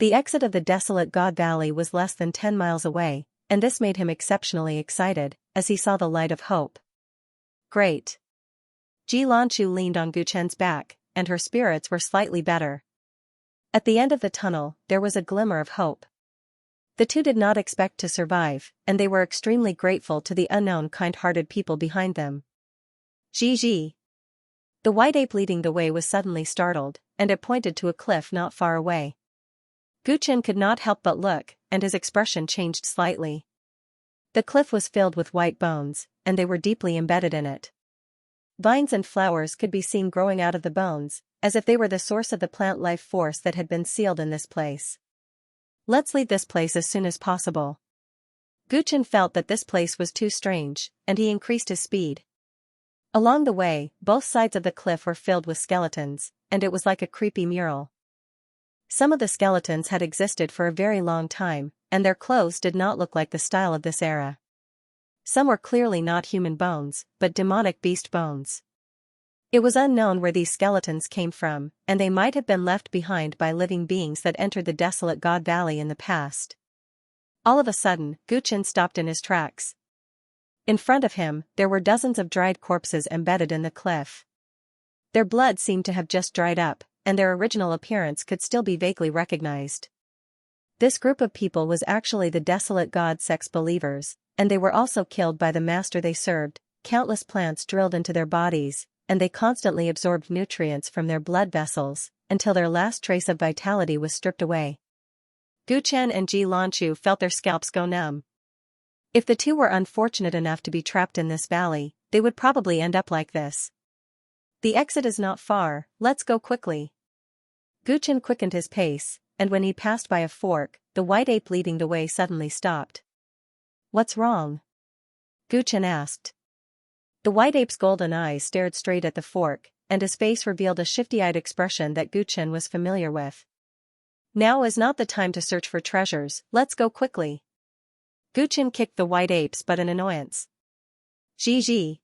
The exit of the desolate God Valley was less than 10 miles away, and this made him exceptionally excited, as he saw the light of hope. Great. Ji Lanchu leaned on Gu Chen's back, and her spirits were slightly better. At the end of the tunnel, there was a glimmer of hope. The two did not expect to survive, and they were extremely grateful to the unknown kind-hearted people behind them. Ji. The white ape leading the way was suddenly startled, and it pointed to a cliff not far away. Gu Chen could not help but look, and his expression changed slightly. The cliff was filled with white bones, and they were deeply embedded in it. Vines and flowers could be seen growing out of the bones, as if they were the source of the plant life force that had been sealed in this place. Let's leave this place as soon as possible. Gu Chen felt that this place was too strange, and he increased his speed. Along the way, both sides of the cliff were filled with skeletons, and it was like a creepy mural. Some of the skeletons had existed for a very long time, and their clothes did not look like the style of this era. Some were clearly not human bones, but demonic beast bones. It was unknown where these skeletons came from, and they might have been left behind by living beings that entered the desolate God Valley in the past. All of a sudden, Gu Chen stopped in his tracks. In front of him, there were dozens of dried corpses embedded in the cliff. Their blood seemed to have just dried up, and their original appearance could still be vaguely recognized. This group of people was actually the desolate god sex believers, and they were also killed by the master they served. Countless plants drilled into their bodies, and they constantly absorbed nutrients from their blood vessels, until their last trace of vitality was stripped away. Gu Chen and Ji Lanchu felt their scalps go numb. If the two were unfortunate enough to be trapped in this valley, they would probably end up like this. The exit is not far, let's go quickly. Gu Chen quickened his pace, and when he passed by a fork, the white ape leading the way suddenly stopped. What's wrong? Gu Chen asked. The white ape's golden eyes stared straight at the fork, and his face revealed a shifty-eyed expression that Gu Chen was familiar with. Now is not the time to search for treasures, let's go quickly. Gu Chen kicked the white ape's butt in annoyance. Ji.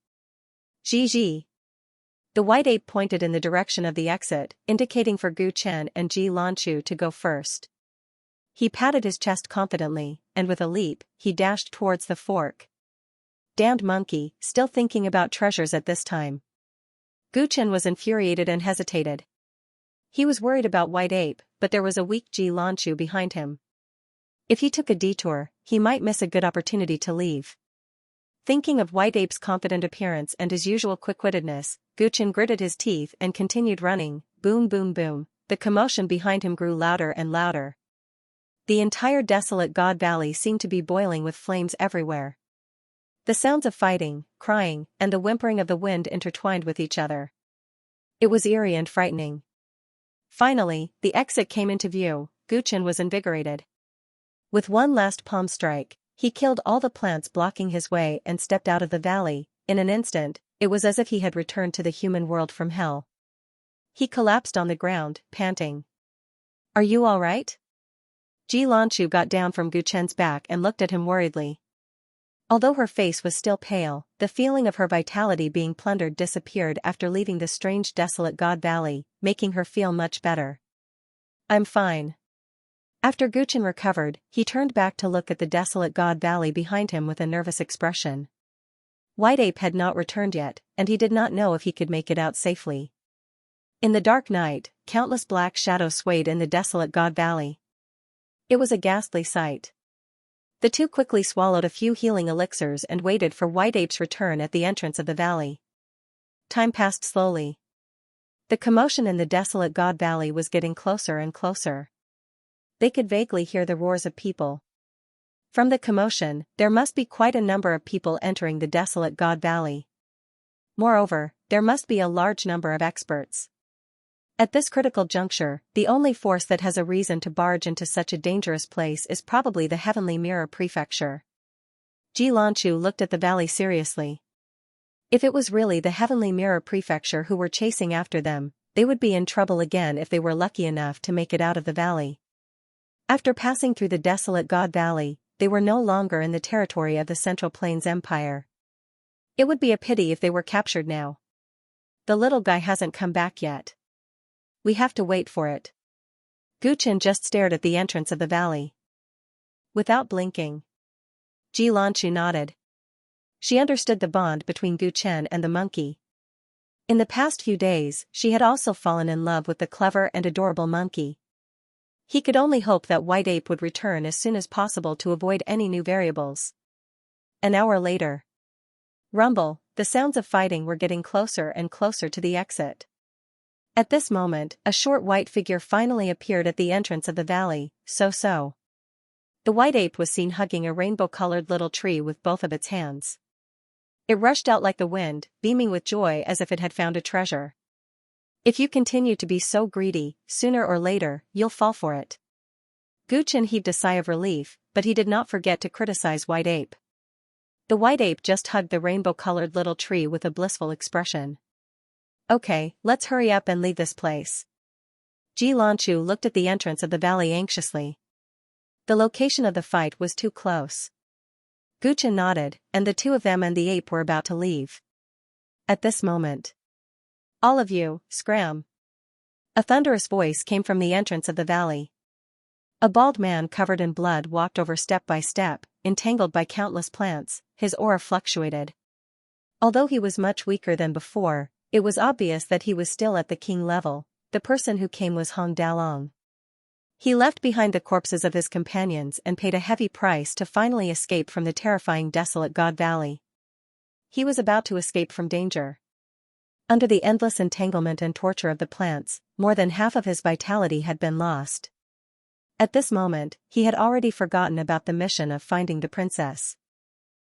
The white ape pointed in the direction of the exit, indicating for Gu Chen and Ji Lanchu to go first. He patted his chest confidently, and with a leap, he dashed towards the fork. Damned monkey, still thinking about treasures at this time. Gu Chen was infuriated and hesitated. He was worried about white ape, but there was a weak Ji Lanchu behind him. If he took a detour, he might miss a good opportunity to leave. Thinking of white ape's confident appearance and his usual quick-wittedness, Gu Chen gritted his teeth and continued running. Boom boom boom, the commotion behind him grew louder and louder. The entire desolate God Valley seemed to be boiling with flames everywhere. The sounds of fighting, crying, and the whimpering of the wind intertwined with each other. It was eerie and frightening. Finally, the exit came into view. Gu Chen was invigorated. With one last palm strike, he killed all the plants blocking his way and stepped out of the valley. In an instant, it was as if he had returned to the human world from hell. He collapsed on the ground, panting. Are you all right? Ji Lanchu got down from Gu Chen's back and looked at him worriedly. Although her face was still pale, the feeling of her vitality being plundered disappeared after leaving the strange desolate God Valley, making her feel much better. I'm fine. After Guchen recovered, he turned back to look at the desolate God Valley behind him with a nervous expression. White Ape had not returned yet, and he did not know if he could make it out safely. In the dark night, countless black shadows swayed in the desolate God Valley. It was a ghastly sight. The two quickly swallowed a few healing elixirs and waited for White Ape's return at the entrance of the valley. Time passed slowly. The commotion in the desolate God Valley was getting closer and closer. They could vaguely hear the roars of people. From the commotion, there must be quite a number of people entering the desolate God Valley. Moreover, there must be a large number of experts. At this critical juncture, the only force that has a reason to barge into such a dangerous place is probably the Heavenly Mirror Prefecture. Xianxia looked at the valley seriously. If it was really the Heavenly Mirror Prefecture who were chasing after them, they would be in trouble again if they were lucky enough to make it out of the valley. After passing through the desolate God Valley, they were no longer in the territory of the Central Plains Empire. It would be a pity if they were captured now. The little guy hasn't come back yet. We have to wait for it. Guchen just stared at the entrance of the valley. Without blinking. Xianxia nodded. She understood the bond between Guchen and the monkey. In the past few days, she had also fallen in love with the clever and adorable monkey. He could only hope that White Ape would return as soon as possible to avoid any new variables. An hour later. Rumble, the sounds of fighting were getting closer and closer to the exit. At this moment, a short white figure finally appeared at the entrance of the valley, so. The White Ape was seen hugging a rainbow-colored little tree with both of its hands. It rushed out like the wind, beaming with joy as if it had found a treasure. If you continue to be so greedy, sooner or later, you'll fall for it. Guchen heaved a sigh of relief, but he did not forget to criticize White Ape. The White Ape just hugged the rainbow-colored little tree with a blissful expression. Okay, let's hurry up and leave this place. Xianxia looked at the entrance of the valley anxiously. The location of the fight was too close. Guchen nodded, and the two of them and the ape were about to leave. At this moment. All of you, scram. A thunderous voice came from the entrance of the valley. A bald man covered in blood walked over step by step, entangled by countless plants, his aura fluctuated. Although he was much weaker than before, it was obvious that he was still at the king level. The person who came was Hong Dalong. He left behind the corpses of his companions and paid a heavy price to finally escape from the terrifying desolate God Valley. He was about to escape from danger. Under the endless entanglement and torture of the plants, more than half of his vitality had been lost. At this moment, he had already forgotten about the mission of finding the princess.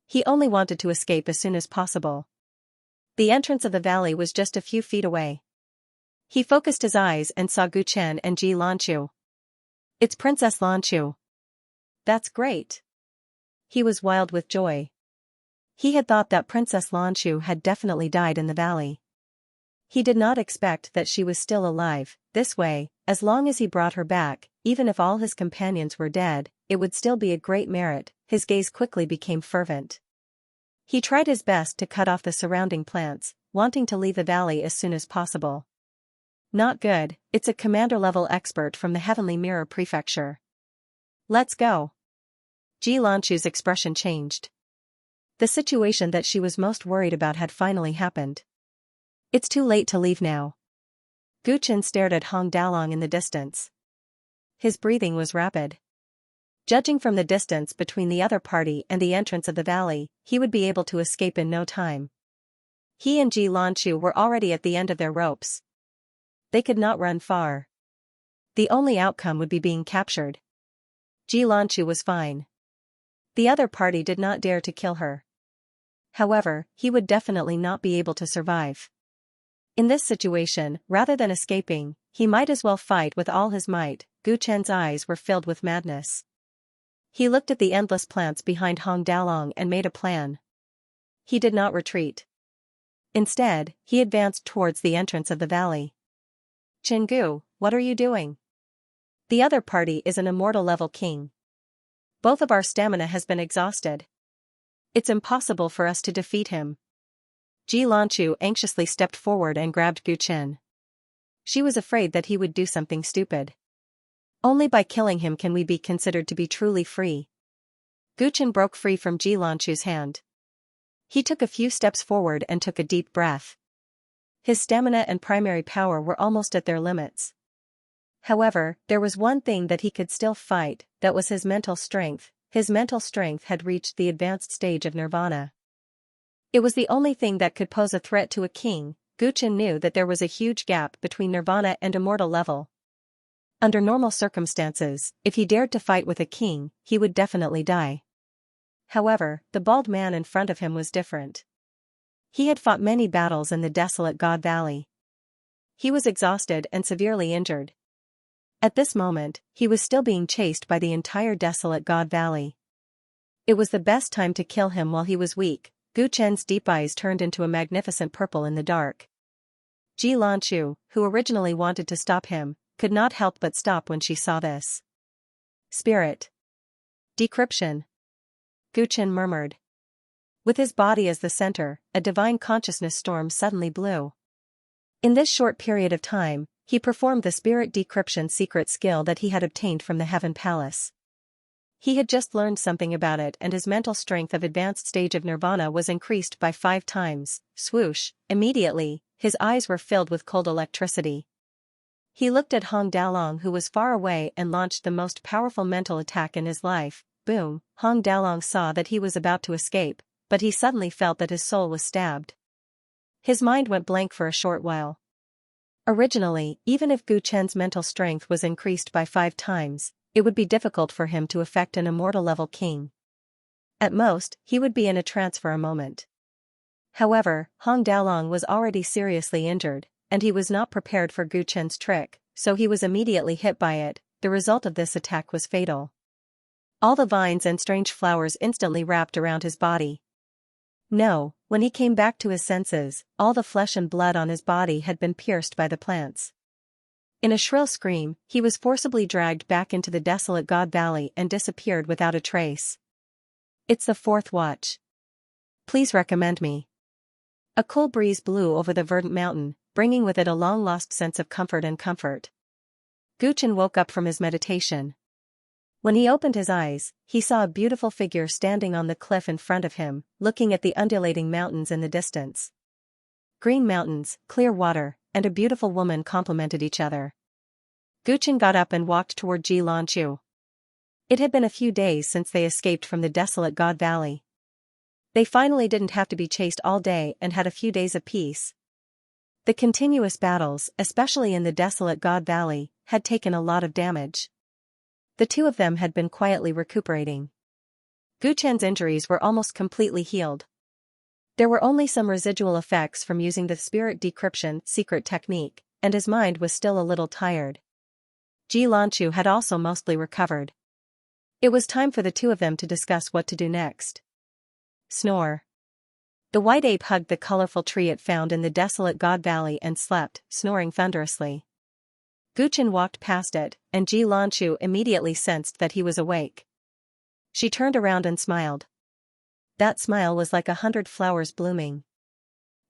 He only wanted to escape as soon as possible. The entrance of the valley was just a few feet away. He focused his eyes and saw Guchen and Xianxia. It's Princess Xianxia. That's great. He was wild with joy. He had thought that Princess Xianxia had definitely died in the valley. He did not expect that she was still alive. This way, as long as he brought her back, even if all his companions were dead, it would still be a great merit. His gaze quickly became fervent. He tried his best to cut off the surrounding plants, wanting to leave the valley as soon as possible. Not good, it's a commander-level expert from the Heavenly Mirror Prefecture. Let's go. Xianxia's expression changed. The situation that she was most worried about had finally happened. It's too late to leave now. Guchen stared at Hong Dalong in the distance. His breathing was rapid. Judging from the distance between the other party and the entrance of the valley, he would be able to escape in no time. He and Xianxia were already at the end of their ropes. They could not run far. The only outcome would be being captured. Xianxia was fine. The other party did not dare to kill her. However, he would definitely not be able to survive. In this situation, rather than escaping, he might as well fight with all his might. Guchen's eyes were filled with madness. He looked at the endless plants behind Hong Dalong and made a plan. He did not retreat. Instead, he advanced towards the entrance of the valley. Chingu, what are you doing? The other party is an immortal level king. Both of our stamina has been exhausted. It's impossible for us to defeat him. Ji Lanchu anxiously stepped forward and grabbed Gu Chen. She was afraid that he would do something stupid. Only by killing him can we be considered to be truly free. Gu Chen broke free from Ji Lanchu's hand. He took a few steps forward and took a deep breath. His stamina and primary power were almost at their limits. However, there was one thing that he could still fight, that was his mental strength. His mental strength had reached the advanced stage of nirvana. It was the only thing that could pose a threat to a king. Gu Chen knew that there was a huge gap between nirvana and immortal level. Under normal circumstances, if he dared to fight with a king, he would definitely die. However, the bald man in front of him was different. He had fought many battles in the desolate God Valley. He was exhausted and severely injured. At this moment, he was still being chased by the entire desolate God Valley. It was the best time to kill him while he was weak. Gu Chen's deep eyes turned into a magnificent purple in the dark. Ji Lanchu, who originally wanted to stop him, could not help but stop when she saw this. Spirit decryption, Gu Chen murmured. With his body as the center, a divine consciousness storm suddenly blew. In this short period of time, he performed the spirit decryption secret skill that he had obtained from the Heaven Palace. He had just learned something about it, and his mental strength of advanced stage of nirvana was increased by 5 times. Swoosh! Immediately, his eyes were filled with cold electricity. He looked at Hong Dalong, who was far away, and launched the most powerful mental attack in his life. Boom! Hong Dalong saw that he was about to escape, but he suddenly felt that his soul was stabbed. His mind went blank for a short while. Originally, even if Gu Chen's mental strength was increased by 5 times, it would be difficult for him to affect an immortal-level king. At most, he would be in a trance for a moment. However, Hong Dalong was already seriously injured, and he was not prepared for Gu Chen's trick, so he was immediately hit by it. The result of this attack was fatal. All the vines and strange flowers instantly wrapped around his body. No, when he came back to his senses, all the flesh and blood on his body had been pierced by the plants. In a shrill scream, he was forcibly dragged back into the desolate God Valley and disappeared without a trace. It's the 4th watch. Please recommend me. A cool breeze blew over the verdant mountain, bringing with it a long-lost sense of comfort. Gu Chen woke up from his meditation. When he opened his eyes, he saw a beautiful figure standing on the cliff in front of him, looking at the undulating mountains in the distance. Green mountains, clear water, and a beautiful woman complemented each other. Gu Chen got up and walked toward Ji Lanchu. It had been a few days since they escaped from the desolate God Valley. They finally didn't have to be chased all day and had a few days of peace. The continuous battles, especially in the desolate God Valley, had taken a lot of damage. The two of them had been quietly recuperating. Gu Chen's injuries were almost completely healed. There were only some residual effects from using the spirit decryption secret technique, and his mind was still a little tired. Ji Lanchu had also mostly recovered. It was time for the two of them to discuss what to do next. Snore. The white ape hugged the colorful tree it found in the desolate God Valley and slept, snoring thunderously. Gu Chen walked past it, and Ji Lanchu immediately sensed that he was awake. She turned around and smiled. That smile was like 100 flowers blooming.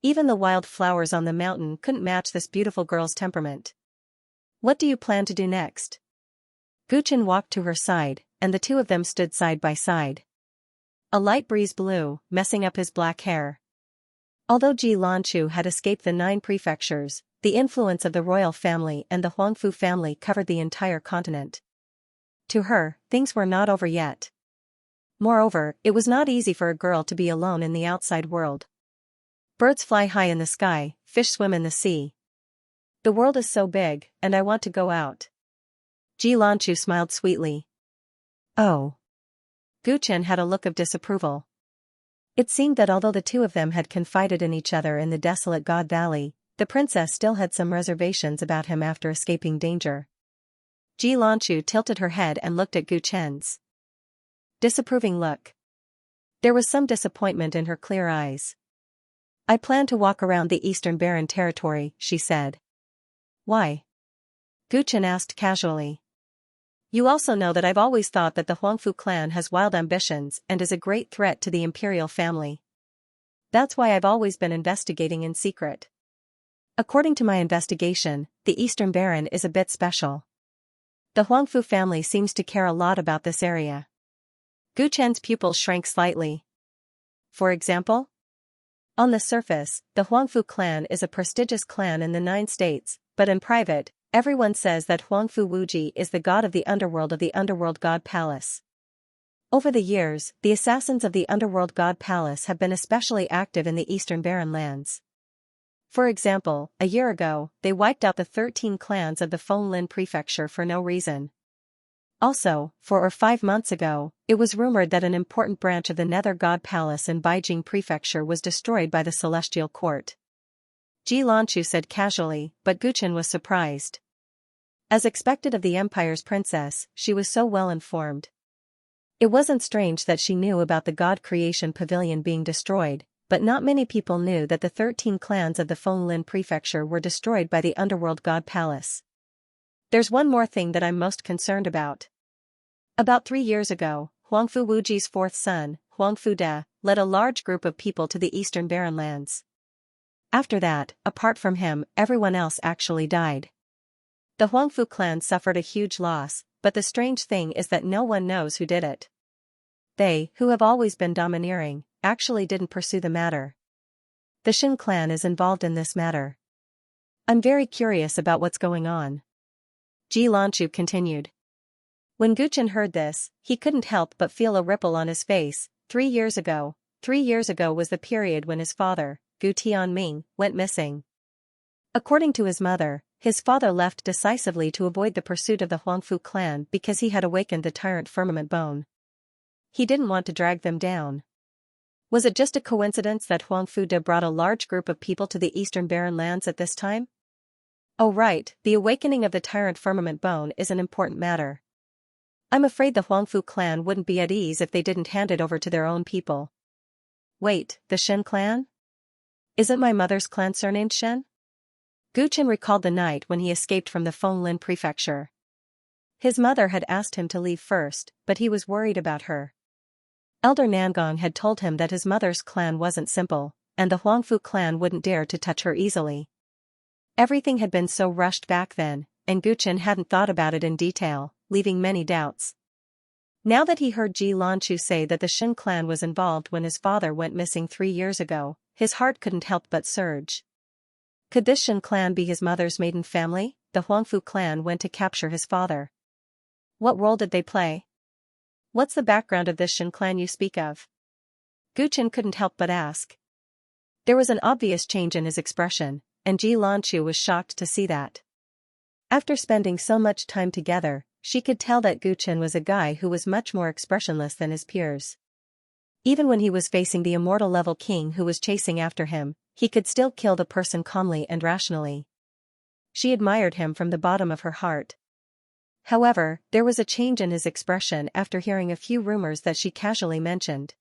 Even the wild flowers on the mountain couldn't match this beautiful girl's temperament. What do you plan to do next? Gu Chen walked to her side, and the two of them stood side by side. A light breeze blew, messing up his black hair. Although Ji Lanchu had escaped the 9 prefectures, the influence of the royal family and the Huangfu family covered the entire continent. To her, things were not over yet. Moreover, it was not easy for a girl to be alone in the outside world. Birds fly high in the sky, fish swim in the sea. The world is so big, and I want to go out. Ji Lanchu smiled sweetly. Oh. Gu Chen had a look of disapproval. It seemed that although the two of them had confided in each other in the desolate God Valley, the princess still had some reservations about him after escaping danger. Ji Lanchu tilted her head and looked at Gu Chen's disapproving look. There was some disappointment in her clear eyes. I plan to walk around the Eastern Barren territory, she said. Why? Gu Chen asked casually. You also know that I've always thought that the Huangfu clan has wild ambitions and is a great threat to the imperial family. That's why I've always been investigating in secret. According to my investigation, the Eastern Baron is a bit special. The Huangfu family seems to care a lot about this area. Gu Chen's pupil shrank slightly. For example? On the surface, the Huangfu clan is a prestigious clan in the 9 states, but in private, everyone says that Huangfu Wuji is the god of the underworld god palace. Over the years, the assassins of the underworld god palace have been especially active in the Eastern Barren lands. For example, a year ago, they wiped out the 13 clans of the Fenglin prefecture for no reason. Also, 4 or 5 months ago, it was rumored that an important branch of the Nether God Palace in Beijing Prefecture was destroyed by the Celestial Court. Ji Lanchu said casually, but Guchen was surprised. As expected of the Empire's princess, she was so well informed. It wasn't strange that she knew about the God Creation Pavilion being destroyed, but not many people knew that the 13 clans of the Fenglin Prefecture were destroyed by the Underworld God Palace. There's one more thing that I'm most concerned about. About 3 years ago, Huangfu Wuji's 4th son, Huangfu De, led a large group of people to the Eastern Barren lands. After that, apart from him, everyone else actually died. The Huangfu clan suffered a huge loss, but the strange thing is that no one knows who did it. They, who have always been domineering, actually didn't pursue the matter. The Xin clan is involved in this matter. I'm very curious about what's going on. Ji Lanchu continued. When Guchen heard this, he couldn't help but feel a ripple on his face. 3 years ago was the period when his father, Gu Tianming, went missing. According to his mother, his father left decisively to avoid the pursuit of the Huangfu clan because he had awakened the Tyrant firmament bone. He didn't want to drag them down. Was it just a coincidence that Huangfu De brought a large group of people to the Eastern Barren lands at this time? Oh right, the awakening of the Tyrant firmament bone is an important matter. I'm afraid the Huangfu clan wouldn't be at ease if they didn't hand it over to their own people. Wait, the Shen clan? Isn't my mother's clan surnamed Shen? Guchen recalled the night when he escaped from the Fenglin prefecture. His mother had asked him to leave first, but he was worried about her. Elder Nangong had told him that his mother's clan wasn't simple, and the Huangfu clan wouldn't dare to touch her easily. Everything had been so rushed back then, and Guchen hadn't thought about it in detail, leaving many doubts. Now that he heard Ji Lanchu say that the Shen clan was involved when his father went missing 3 years ago, his heart couldn't help but surge. Could this Shen clan be his mother's maiden family? The Huangfu clan went to capture his father. What role did they play? What's the background of this Shen clan you speak of? Guchen couldn't help but ask. There was an obvious change in his expression, and Ji Lanchu was shocked to see that. After spending so much time together, she could tell that Guchen was a guy who was much more expressionless than his peers. Even when he was facing the immortal level king who was chasing after him, he could still kill the person calmly and rationally. She admired him from the bottom of her heart. However, there was a change in his expression after hearing a few rumors that she casually mentioned.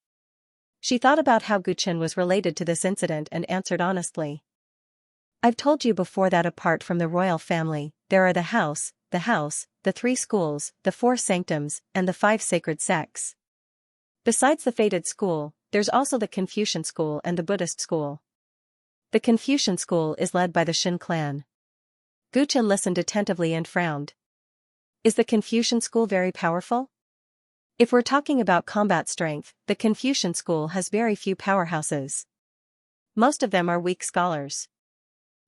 She thought about how Guchen was related to this incident and answered honestly. I've told you before that apart from the royal family, there are the house, the 3 schools, the 4 sanctums, and the 5 sacred sects. Besides the fated school, there's also the Confucian school and the Buddhist school. The Confucian school is led by the Shen clan. Guchen listened attentively and frowned. Is the Confucian school very powerful? If we're talking about combat strength, the Confucian school has very few powerhouses. Most of them are weak scholars.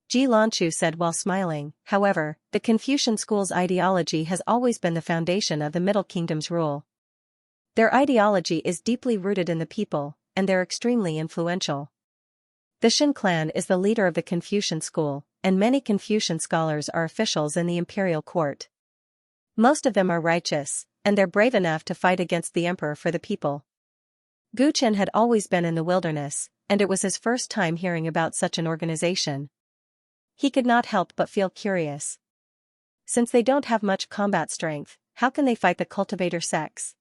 Ji Lanchu said while smiling. However, the Confucian school's ideology has always been the foundation of the Middle Kingdom's rule. Their ideology is deeply rooted in the people, and they're extremely influential. The Shen clan is the leader of the Confucian school, and many Confucian scholars are officials in the imperial court. Most of them are righteous, and they're brave enough to fight against the emperor for the people. Guchen had always been in the wilderness, and it was his first time hearing about such an organization. He could not help but feel curious. Since they don't have much combat strength, how can they fight the cultivator sects?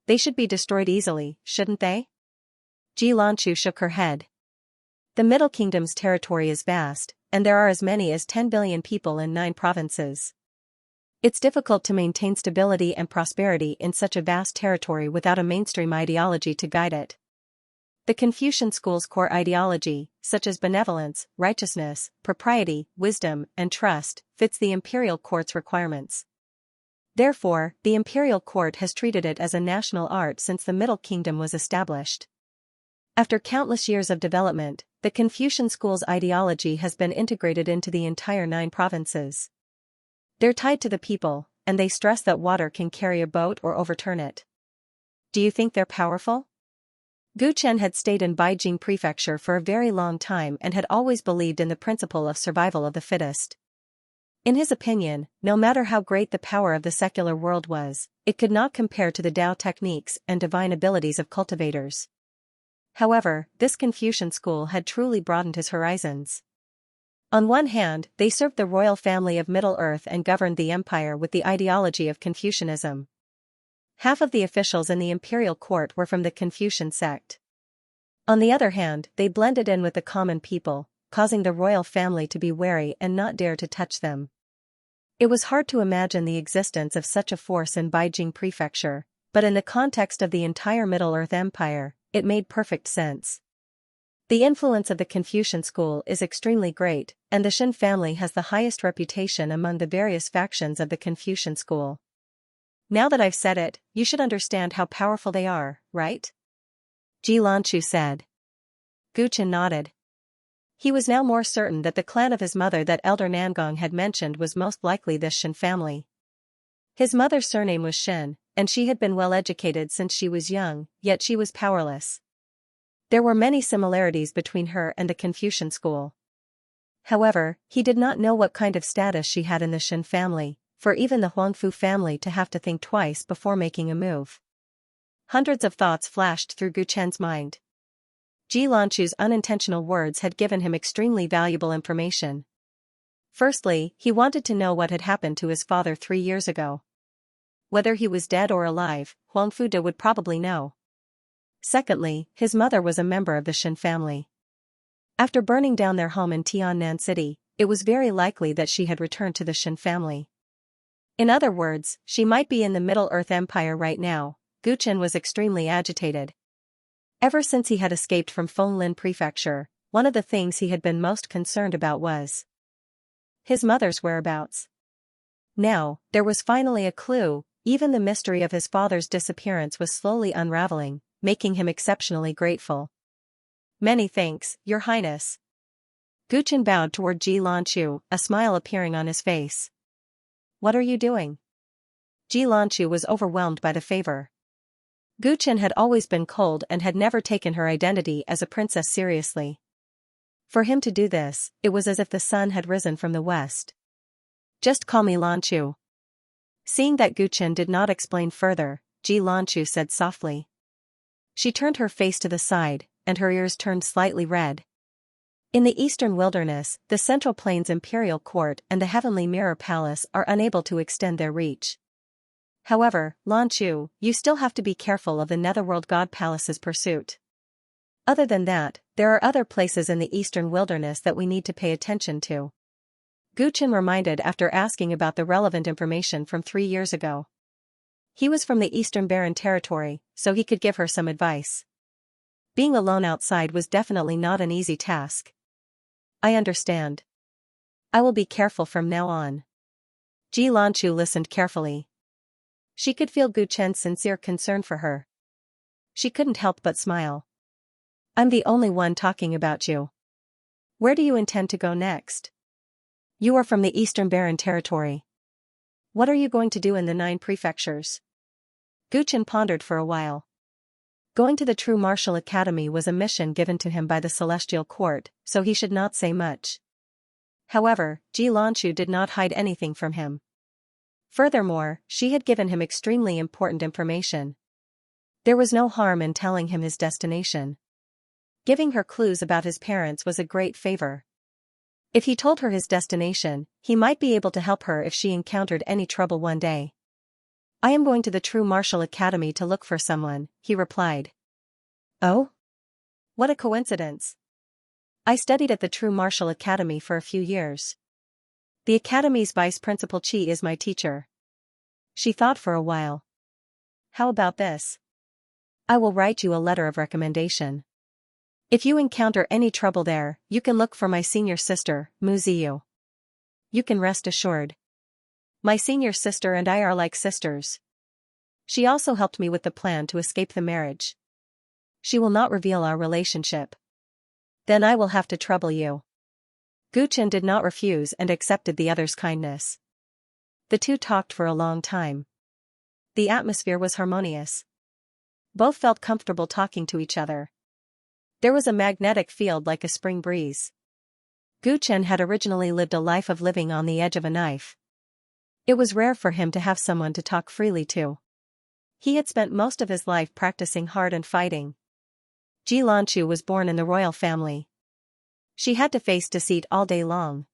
They should be destroyed easily, shouldn't they? Ji Lanchu shook her head. The Middle Kingdom's territory is vast, and there are as many as 10 billion people in 9 provinces. It's difficult to maintain stability and prosperity in such a vast territory without a mainstream ideology to guide it. The Confucian school's core ideology, such as benevolence, righteousness, propriety, wisdom, and trust, fits the imperial court's requirements. Therefore, the imperial court has treated it as a national art since the Middle Kingdom was established. After countless years of development, the Confucian school's ideology has been integrated into the entire 9 provinces. They're tied to the people, and they stress that water can carry a boat or overturn it. Do you think they're powerful? Gu Chen had stayed in Beijing Prefecture for a very long time and had always believed in the principle of survival of the fittest. In his opinion, no matter how great the power of the secular world was, it could not compare to the Tao techniques and divine abilities of cultivators. However, this Confucian school had truly broadened his horizons. On one hand, they served the royal family of Middle-earth and governed the empire with the ideology of Confucianism. Half of the officials in the imperial court were from the Confucian sect. On the other hand, they blended in with the common people, causing the royal family to be wary and not dare to touch them. It was hard to imagine the existence of such a force in Beijing Prefecture, but in the context of the entire Middle-earth Empire, it made perfect sense. The influence of the Confucian school is extremely great, and the Shen family has the highest reputation among the various factions of the Confucian school. Now that I've said it, you should understand how powerful they are, right? Ji Lanchu said. Gu Chen nodded. He was now more certain that the clan of his mother that Elder Nangong had mentioned was most likely this Shen family. His mother's surname was Shen, and she had been well educated since she was young, yet she was powerless. There were many similarities between her and the Confucian school. However, he did not know what kind of status she had in the Shen family, for even the Huangfu family to have to think twice before making a move. Hundreds of thoughts flashed through Gu Chen's mind. Ji Lanchu's unintentional words had given him extremely valuable information. Firstly, he wanted to know what had happened to his father 3 years ago. Whether he was dead or alive, Huangfu De would probably know. Secondly, his mother was a member of the Shen family. After burning down their home in Tiannan City, it was very likely that she had returned to the Shen family. In other words, she might be in the Middle-earth Empire right now. Gu Chen was extremely agitated. Ever since he had escaped from Fenglin Prefecture, one of the things he had been most concerned about was his mother's whereabouts. Now, there was finally a clue. Even the mystery of his father's disappearance was slowly unraveling, making him exceptionally grateful. Many thanks, Your Highness. Gu Chen bowed toward Ji Lanchu, a smile appearing on his face. What are you doing? Ji Lanchu was overwhelmed by the favor. Gu Chen had always been cold and had never taken her identity as a princess seriously. For him to do this, it was as if the sun had risen from the west. Just call me Lanchu. Seeing that Gu Chen did not explain further, Ji Lanchu said softly. She turned her face to the side, and her ears turned slightly red. In the eastern wilderness, the Central Plains Imperial Court and the Heavenly Mirror Palace are unable to extend their reach. However, Lanchu, you still have to be careful of the Netherworld God Palace's pursuit. Other than that, there are other places in the eastern wilderness that we need to pay attention to. Gu Chen reminded after asking about the relevant information from 3 years ago. He was from the Eastern Barren Territory, so he could give her some advice. Being alone outside was definitely not an easy task. I understand. I will be careful from now on. Ji Lanchu listened carefully. She could feel Gu Chen's sincere concern for her. She couldn't help but smile. I'm the only one talking about you. Where do you intend to go next? You are from the Eastern Barren Territory. What are you going to do in the 9 prefectures? Gu Chen pondered for a while. Going to the True Martial Academy was a mission given to him by the Celestial Court, so he should not say much. However, Ji Lanchu did not hide anything from him. Furthermore, she had given him extremely important information. There was no harm in telling him his destination. Giving her clues about his parents was a great favor. If he told her his destination, he might be able to help her if she encountered any trouble one day. I am going to the True Martial Academy to look for someone, he replied. Oh? What a coincidence. I studied at the True Martial Academy for a few years. The Academy's vice principal Qi is my teacher. She thought for a while. How about this? I will write you a letter of recommendation. If you encounter any trouble there, you can look for my senior sister, Muziu. You can rest assured. My senior sister and I are like sisters. She also helped me with the plan to escape the marriage. She will not reveal our relationship. Then I will have to trouble you. Gu Chen did not refuse and accepted the other's kindness. The two talked for a long time. The atmosphere was harmonious. Both felt comfortable talking to each other. There was a magnetic field like a spring breeze. Gu Chen had originally lived a life of living on the edge of a knife. It was rare for him to have someone to talk freely to. He had spent most of his life practicing hard and fighting. Xianxia was born in the royal family. She had to face deceit all day long.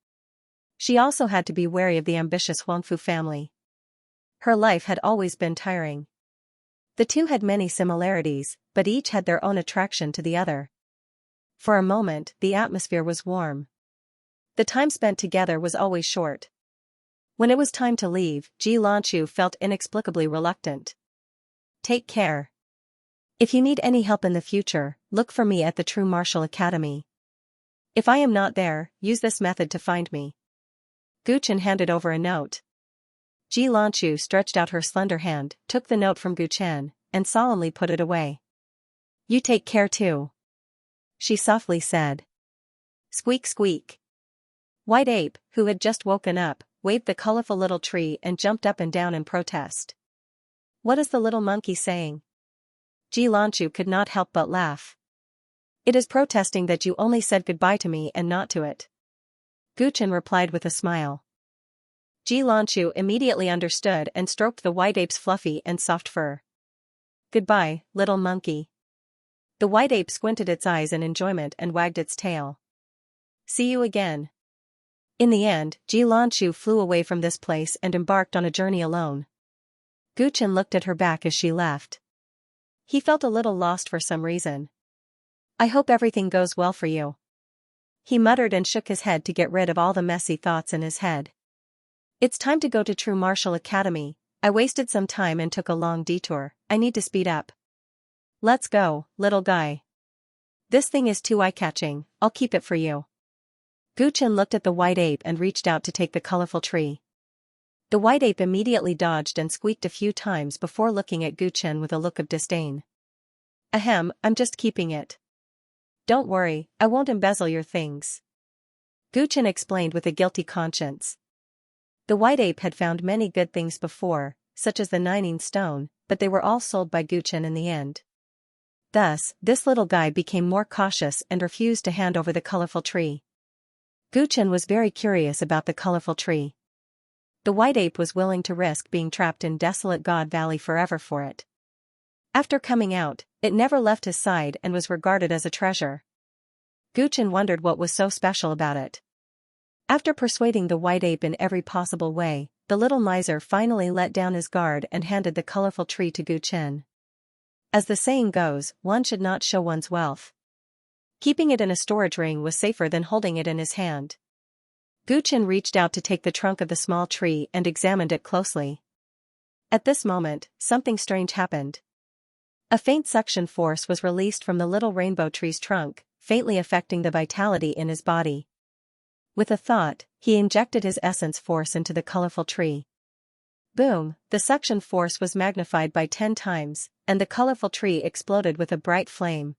She also had to be wary of the ambitious Huangfu family. Her life had always been tiring. The two had many similarities, but each had their own attraction to the other. For a moment, the atmosphere was warm. The time spent together was always short. When it was time to leave, Xianxia felt inexplicably reluctant. Take care. If you need any help in the future, look for me at the True Martial Academy. If I am not there, use this method to find me. Gu Chen handed over a note. Xianxia stretched out her slender hand, took the note from Gu Chen, and solemnly put it away. You take care too. She softly said. Squeak squeak. White Ape, who had just woken up, waved the colorful little tree and jumped up and down in protest. What is the little monkey saying? Xianxia could not help but laugh. It is protesting that you only said goodbye to me and not to it. Gu Chen replied with a smile. Xianxia immediately understood and stroked the white ape's fluffy and soft fur. Goodbye, little monkey. The white ape squinted its eyes in enjoyment and wagged its tail. See you again. In the end, Xianxia flew away from this place and embarked on a journey alone. Gu Chen looked at her back as she left. He felt a little lost for some reason. I hope everything goes well for you. He muttered and shook his head to get rid of all the messy thoughts in his head. It's time to go to True Martial Academy. I wasted some time and took a long detour. I need to speed up. Let's go, little guy. This thing is too eye-catching, I'll keep it for you. Gu Chen looked at the white ape and reached out to take the colorful tree. The white ape immediately dodged and squeaked a few times before looking at Gu Chen with a look of disdain. Ahem, I'm just keeping it. Don't worry, I won't embezzle your things. Gu Chen explained with a guilty conscience. The white ape had found many good things before, such as the Nining Stone, but they were all sold by Gu Chen in the end. Thus, this little guy became more cautious and refused to hand over the colorful tree. Gu Chen was very curious about the colorful tree. The white ape was willing to risk being trapped in desolate God Valley forever for it. After coming out, it never left his side and was regarded as a treasure. Gu Chen wondered what was so special about it. After persuading the white ape in every possible way, the little miser finally let down his guard and handed the colorful tree to Gu Chen. As the saying goes, one should not show one's wealth. Keeping it in a storage ring was safer than holding it in his hand. Gu Chen reached out to take the trunk of the small tree and examined it closely. At this moment, something strange happened. A faint suction force was released from the little rainbow tree's trunk, faintly affecting the vitality in his body. With a thought, he injected his essence force into the colorful tree. Boom, the suction force was magnified by 10 times, and the colorful tree exploded with a bright flame.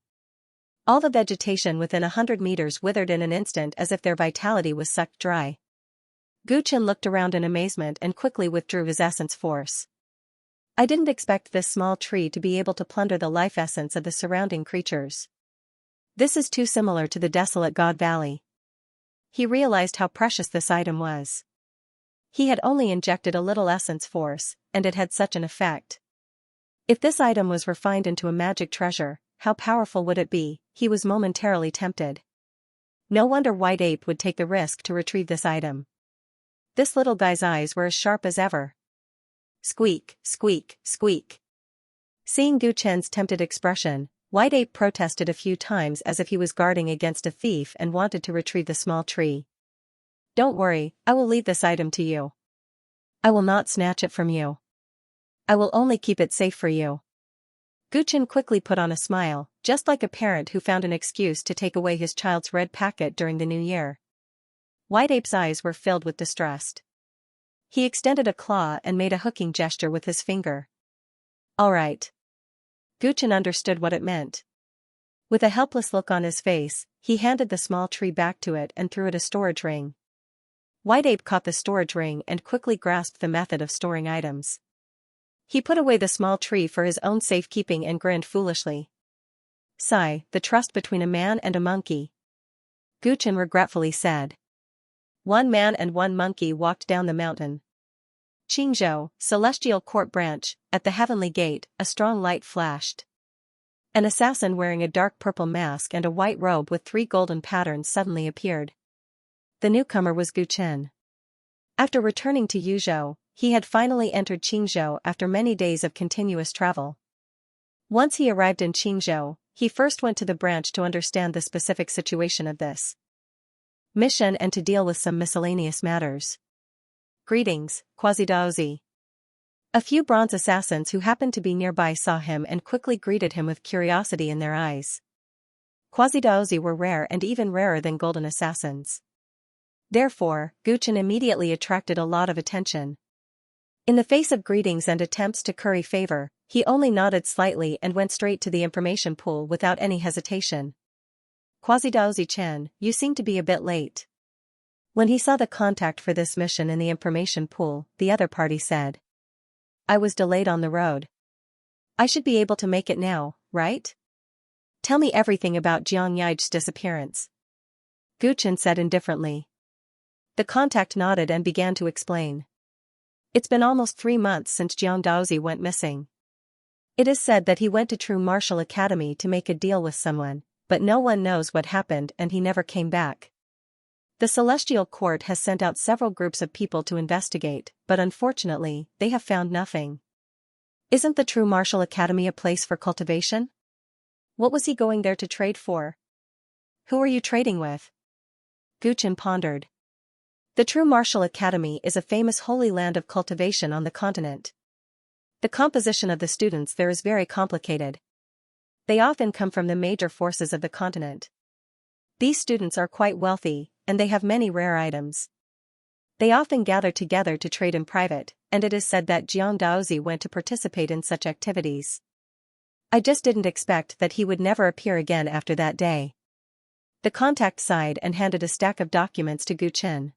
All the vegetation within 100 meters withered in an instant as if their vitality was sucked dry. Gu Chen looked around in amazement and quickly withdrew his essence force. I didn't expect this small tree to be able to plunder the life essence of the surrounding creatures. This is too similar to the desolate God Valley. He realized how precious this item was. He had only injected a little essence force, and it had such an effect. If this item was refined into a magic treasure, how powerful would it be? He was momentarily tempted. No wonder White Ape would take the risk to retrieve this item. This little guy's eyes were as sharp as ever. Squeak, squeak, squeak. Seeing Gu Chen's tempted expression, White Ape protested a few times as if he was guarding against a thief and wanted to retrieve the small tree. Don't worry, I will leave this item to you. I will not snatch it from you. I will only keep it safe for you. Gu Chen quickly put on a smile, just like a parent who found an excuse to take away his child's red packet during the new year. White Ape's eyes were filled with distrust. He extended a claw and made a hooking gesture with his finger. All right. Gu Chen understood what it meant. With a helpless look on his face, he handed the small tree back to it and threw it a storage ring. White Ape caught the storage ring and quickly grasped the method of storing items. He put away the small tree for his own safekeeping and grinned foolishly. Sigh, the trust between a man and a monkey. Gu Chen regretfully said. One man and one monkey walked down the mountain. Qingzhou, Celestial Court Branch, at the Heavenly Gate, a strong light flashed. An assassin wearing a dark purple mask and a white robe with 3 golden patterns suddenly appeared. The newcomer was Gu Chen. After returning to Yuzhou, he had finally entered Qingzhou after many days of continuous travel. Once he arrived in Qingzhou, he first went to the branch to understand the specific situation of this mission and to deal with some miscellaneous matters. Greetings, Quasi-Daozi. A few bronze assassins who happened to be nearby saw him and quickly greeted him with curiosity in their eyes. Quasi-Daozi were rare and even rarer than golden assassins. Therefore, Gu Chen immediately attracted a lot of attention. In the face of greetings and attempts to curry favor, he only nodded slightly and went straight to the information pool without any hesitation. Quasi-Daozi Chen, you seem to be a bit late. When he saw the contact for this mission in the information pool, the other party said. I was delayed on the road. I should be able to make it now, right? Tell me everything about Jiang Yi's disappearance. Gu Chen said indifferently. The contact nodded and began to explain. It's been almost 3 months since Jiang Daozi went missing. It is said that he went to True Martial Academy to make a deal with someone, but no one knows what happened and he never came back. The Celestial Court has sent out several groups of people to investigate, but unfortunately, they have found nothing. Isn't the True Martial Academy a place for cultivation? What was he going there to trade for? Who are you trading with? Gu Chen pondered. The True Martial Academy is a famous holy land of cultivation on the continent. The composition of the students there is very complicated. They often come from the major forces of the continent. These students are quite wealthy, and they have many rare items. They often gather together to trade in private, and it is said that Jiang Daozi went to participate in such activities. I just didn't expect that he would never appear again after that day. The contact sighed and handed a stack of documents to Gu Chen.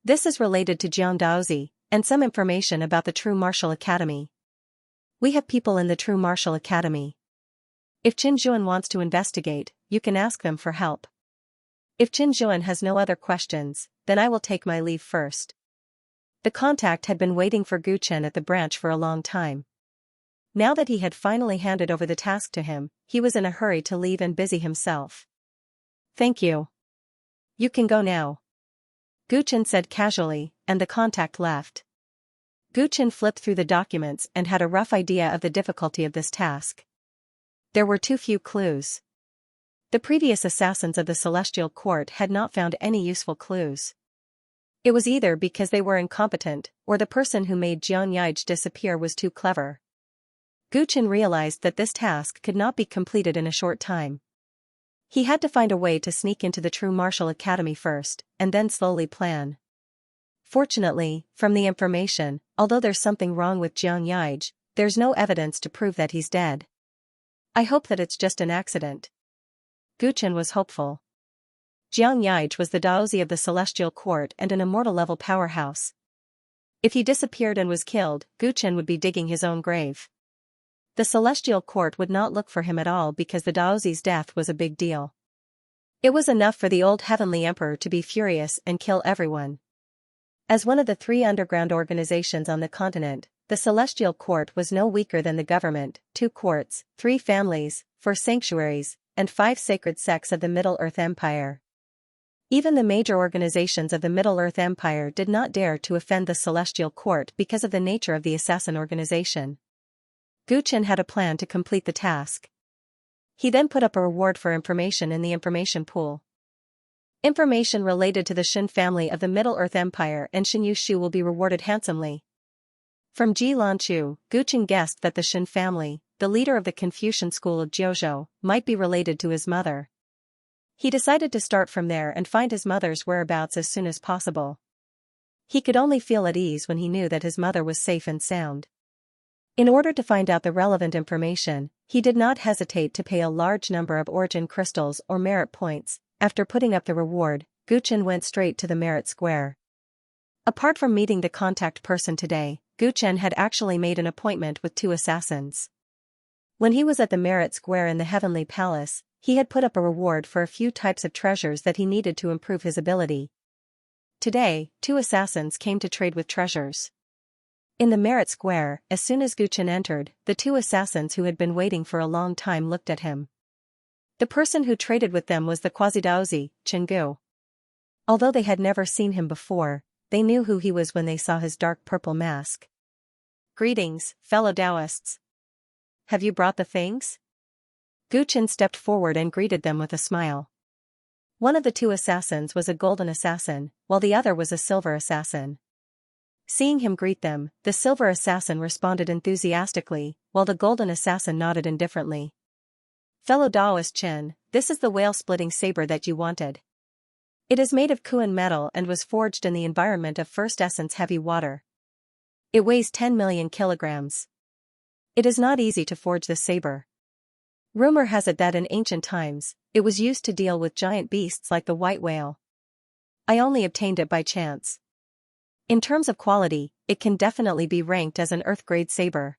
This is related to Jiang Daozi, and some information about the True Martial Academy. We have people in the True Martial Academy. If Qin Zhuan wants to investigate, you can ask them for help. If Qin Zhuan has no other questions, then I will take my leave first. The contact had been waiting for Gu Chen at the branch for a long time. Now that he had finally handed over the task to him, he was in a hurry to leave and busy himself. Thank you. You can go now. Gu Chen said casually, and the contact left. Gu Chen flipped through the documents and had a rough idea of the difficulty of this task. There were too few clues. The previous assassins of the Celestial Court had not found any useful clues. It was either because they were incompetent, or the person who made Jiang Yi disappear was too clever. Gu Chen realized that this task could not be completed in a short time. He had to find a way to sneak into the True Martial Academy first, and then slowly plan. Fortunately, from the information, although there's something wrong with Jiang Yi, there's no evidence to prove that he's dead. I hope that it's just an accident. Gu Chen was hopeful. Jiang Yi was the Daozi of the Celestial Court and an immortal-level powerhouse. If he disappeared and was killed, Gu Chen would be digging his own grave. The Celestial Court would not look for him at all because the Daozi's death was a big deal. It was enough for the old Heavenly Emperor to be furious and kill everyone. As one of the 3 underground organizations on the continent, the Celestial Court was no weaker than the government, 2 courts, 3 families, 4 sanctuaries, and 5 sacred sects of the Middle-earth Empire. Even the major organizations of the Middle-earth Empire did not dare to offend the Celestial Court because of the nature of the assassin organization. Gu Chen had a plan to complete the task. He then put up a reward for information in the information pool. Information related to the Shin family of the Middle-earth Empire and Shin Yushu will be rewarded handsomely. From Ji Lanchu, Guchen guessed that the Shin family, the leader of the Confucian school of Jiuzhou, might be related to his mother. He decided to start from there and find his mother's whereabouts as soon as possible. He could only feel at ease when he knew that his mother was safe and sound. In order to find out the relevant information, he did not hesitate to pay a large number of origin crystals or merit points. After putting up the reward, Guchen went straight to the merit square. Apart from meeting the contact person today, Guchen had actually made an appointment with 2 assassins. When he was at the merit square in the Heavenly Palace, he had put up a reward for a few types of treasures that he needed to improve his ability. Today, 2 assassins came to trade with treasures. In the merit square, as soon as Guchen entered, the 2 assassins who had been waiting for a long time looked at him. The person who traded with them was the Quasi-Daozi, Chenggu. Although they had never seen him before, they knew who he was when they saw his dark purple mask. "Greetings, fellow Taoists. Have you brought the things?" Guchen stepped forward and greeted them with a smile. One of the 2 assassins was a golden assassin, while the other was a silver assassin. Seeing him greet them, the silver assassin responded enthusiastically, while the golden assassin nodded indifferently. "Fellow Daoist Chen, this is the whale-splitting saber that you wanted. It is made of Kuan metal and was forged in the environment of First Essence heavy water. It weighs 10 million kilograms. It is not easy to forge this saber. Rumor has it that in ancient times, it was used to deal with giant beasts like the white whale. I only obtained it by chance. In terms of quality, it can definitely be ranked as an earth-grade saber."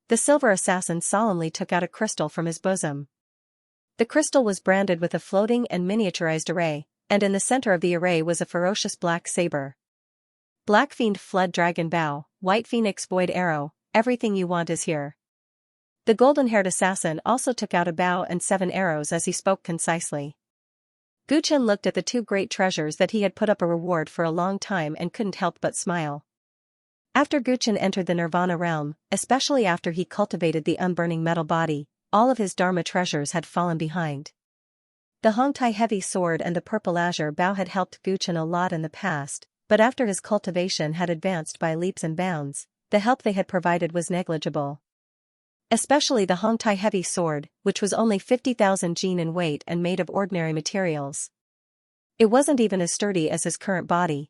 The silver assassin solemnly took out a crystal from his bosom. The crystal was branded with a floating and miniaturized array, and in the center of the array was a ferocious black saber. "Black Fiend Flood Dragon Bow, White Phoenix Void Arrow, everything you want is here." The golden-haired assassin also took out a bow and 7 arrows as he spoke concisely. Guchen looked at the 2 great treasures that he had put up a reward for a long time and couldn't help but smile. After Guchen entered the Nirvana realm, especially after he cultivated the unburning metal body, all of his Dharma treasures had fallen behind. The Hongtai heavy sword and the purple azure bow had helped Guchen a lot in the past, but after his cultivation had advanced by leaps and bounds, the help they had provided was negligible. Especially the Hongtai heavy sword, which was only 50,000 jin in weight and made of ordinary materials. It wasn't even as sturdy as his current body.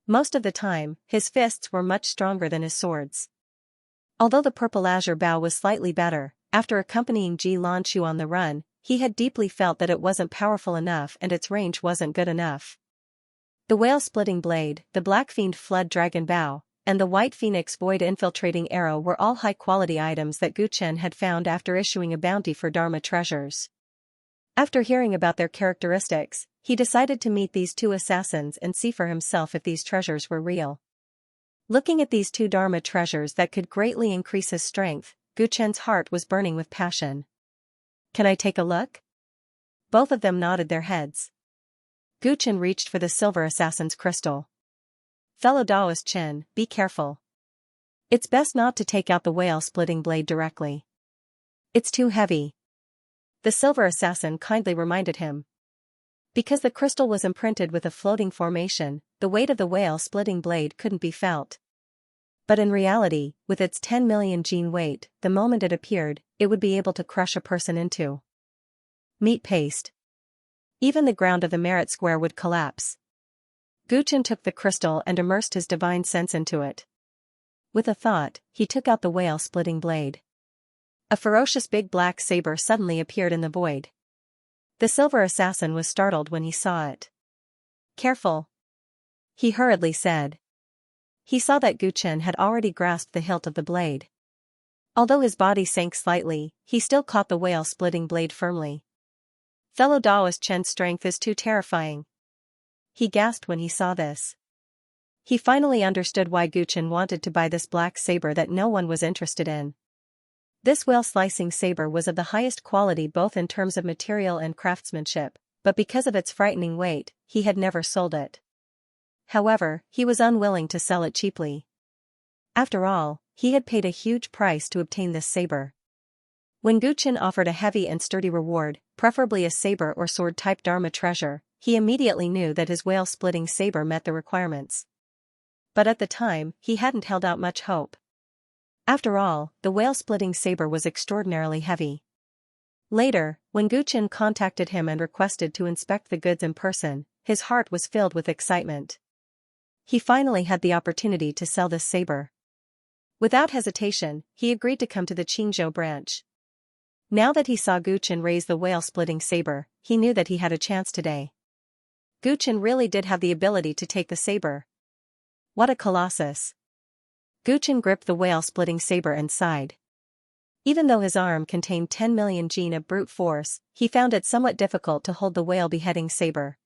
Most of the time, his fists were much stronger than his swords. Although the purple azure bow was slightly better, after accompanying Ji Lanchu on the run, he had deeply felt that it wasn't powerful enough and its range wasn't good enough. The whale-splitting blade, the Black Fiend Flood Dragon Bow, and the White Phoenix Void Infiltrating Arrow were all high-quality items that Guchen had found after issuing a bounty for Dharma treasures. After hearing about their characteristics, he decided to meet these 2 assassins and see for himself if these treasures were real. Looking at these 2 Dharma treasures that could greatly increase his strength, Guchen's heart was burning with passion. "Can I take a look?" Both of them nodded their heads. Guchen reached for the silver assassin's crystal. "Fellow Daoist Chen, be careful. It's best not to take out the whale-splitting blade directly. It's too heavy." The silver assassin kindly reminded him. Because the crystal was imprinted with a floating formation, the weight of the whale-splitting blade couldn't be felt. But in reality, with its 10 million jin weight, the moment it appeared, it would be able to crush a person into meat paste. Even the ground of the merit square would collapse. Guchen took the crystal and immersed his divine sense into it. With a thought, he took out the whale-splitting blade. A ferocious big black saber suddenly appeared in the void. The silver assassin was startled when he saw it. "Careful," he hurriedly said. He saw that Guchen had already grasped the hilt of the blade. Although his body sank slightly, he still caught the whale-splitting blade firmly. "Fellow Daoist Chen's strength is too terrifying," he gasped when he saw this. He finally understood why Guchen wanted to buy this black saber that no one was interested in. This whale-slicing saber was of the highest quality both in terms of material and craftsmanship, but because of its frightening weight, he had never sold it. However, he was unwilling to sell it cheaply. After all, he had paid a huge price to obtain this saber. When Guchen offered a heavy and sturdy reward, preferably a saber or sword-type Dharma treasure, he immediately knew that his whale-splitting saber met the requirements. But at the time, he hadn't held out much hope. After all, the whale-splitting saber was extraordinarily heavy. Later, when Guchen contacted him and requested to inspect the goods in person, his heart was filled with excitement. He finally had the opportunity to sell this saber. Without hesitation, he agreed to come to the Qingzhou branch. Now that he saw Guchen raise the whale-splitting saber, he knew that he had a chance today. Guchen really did have the ability to take the saber. What a colossus! Guchen gripped the whale-splitting saber and sighed. Even though his arm contained 10 million gene of brute force, he found it somewhat difficult to hold the whale-beheading saber.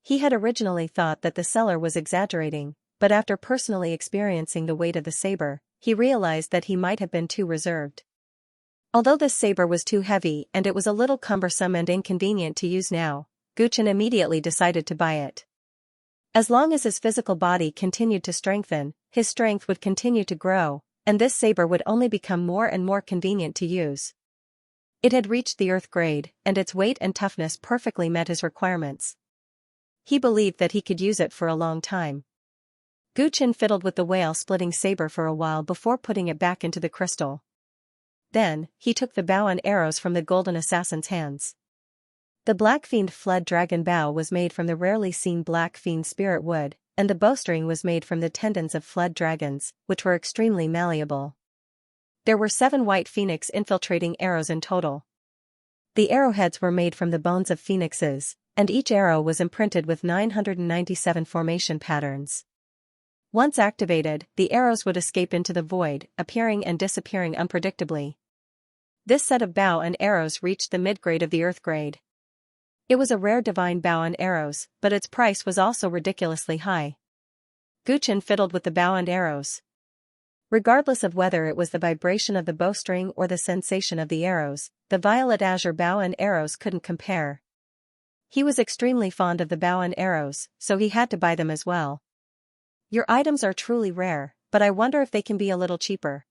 He had originally thought that the seller was exaggerating, but after personally experiencing the weight of the saber, he realized that he might have been too reserved. Although this saber was too heavy and it was a little cumbersome and inconvenient to use now, Guchen immediately decided to buy it. As long as his physical body continued to strengthen, his strength would continue to grow, and this saber would only become more and more convenient to use. It had reached the earth grade, and its weight and toughness perfectly met his requirements. He believed that he could use it for a long time. Guchen fiddled with the whale-splitting saber for a while before putting it back into the crystal. Then, he took the bow and arrows from the golden assassin's hands. The Black Fiend Fled Dragon bow was made from the rarely seen Black Fiend spirit wood, and the bowstring was made from the tendons of fled dragons, which were extremely malleable. There were 7 white phoenix infiltrating arrows in total. The arrowheads were made from the bones of phoenixes, and each arrow was imprinted with 997 formation patterns. Once activated, the arrows would escape into the void, appearing and disappearing unpredictably. This set of bow and arrows reached the mid-grade of the earth grade. It was a rare divine bow and arrows, but its price was also ridiculously high. Guchen fiddled with the bow and arrows. Regardless of whether it was the vibration of the bowstring or the sensation of the arrows, the violet azure bow and arrows couldn't compare. He was extremely fond of the bow and arrows, so he had to buy them as well. Your items are truly rare, but I wonder if they can be a little cheaper.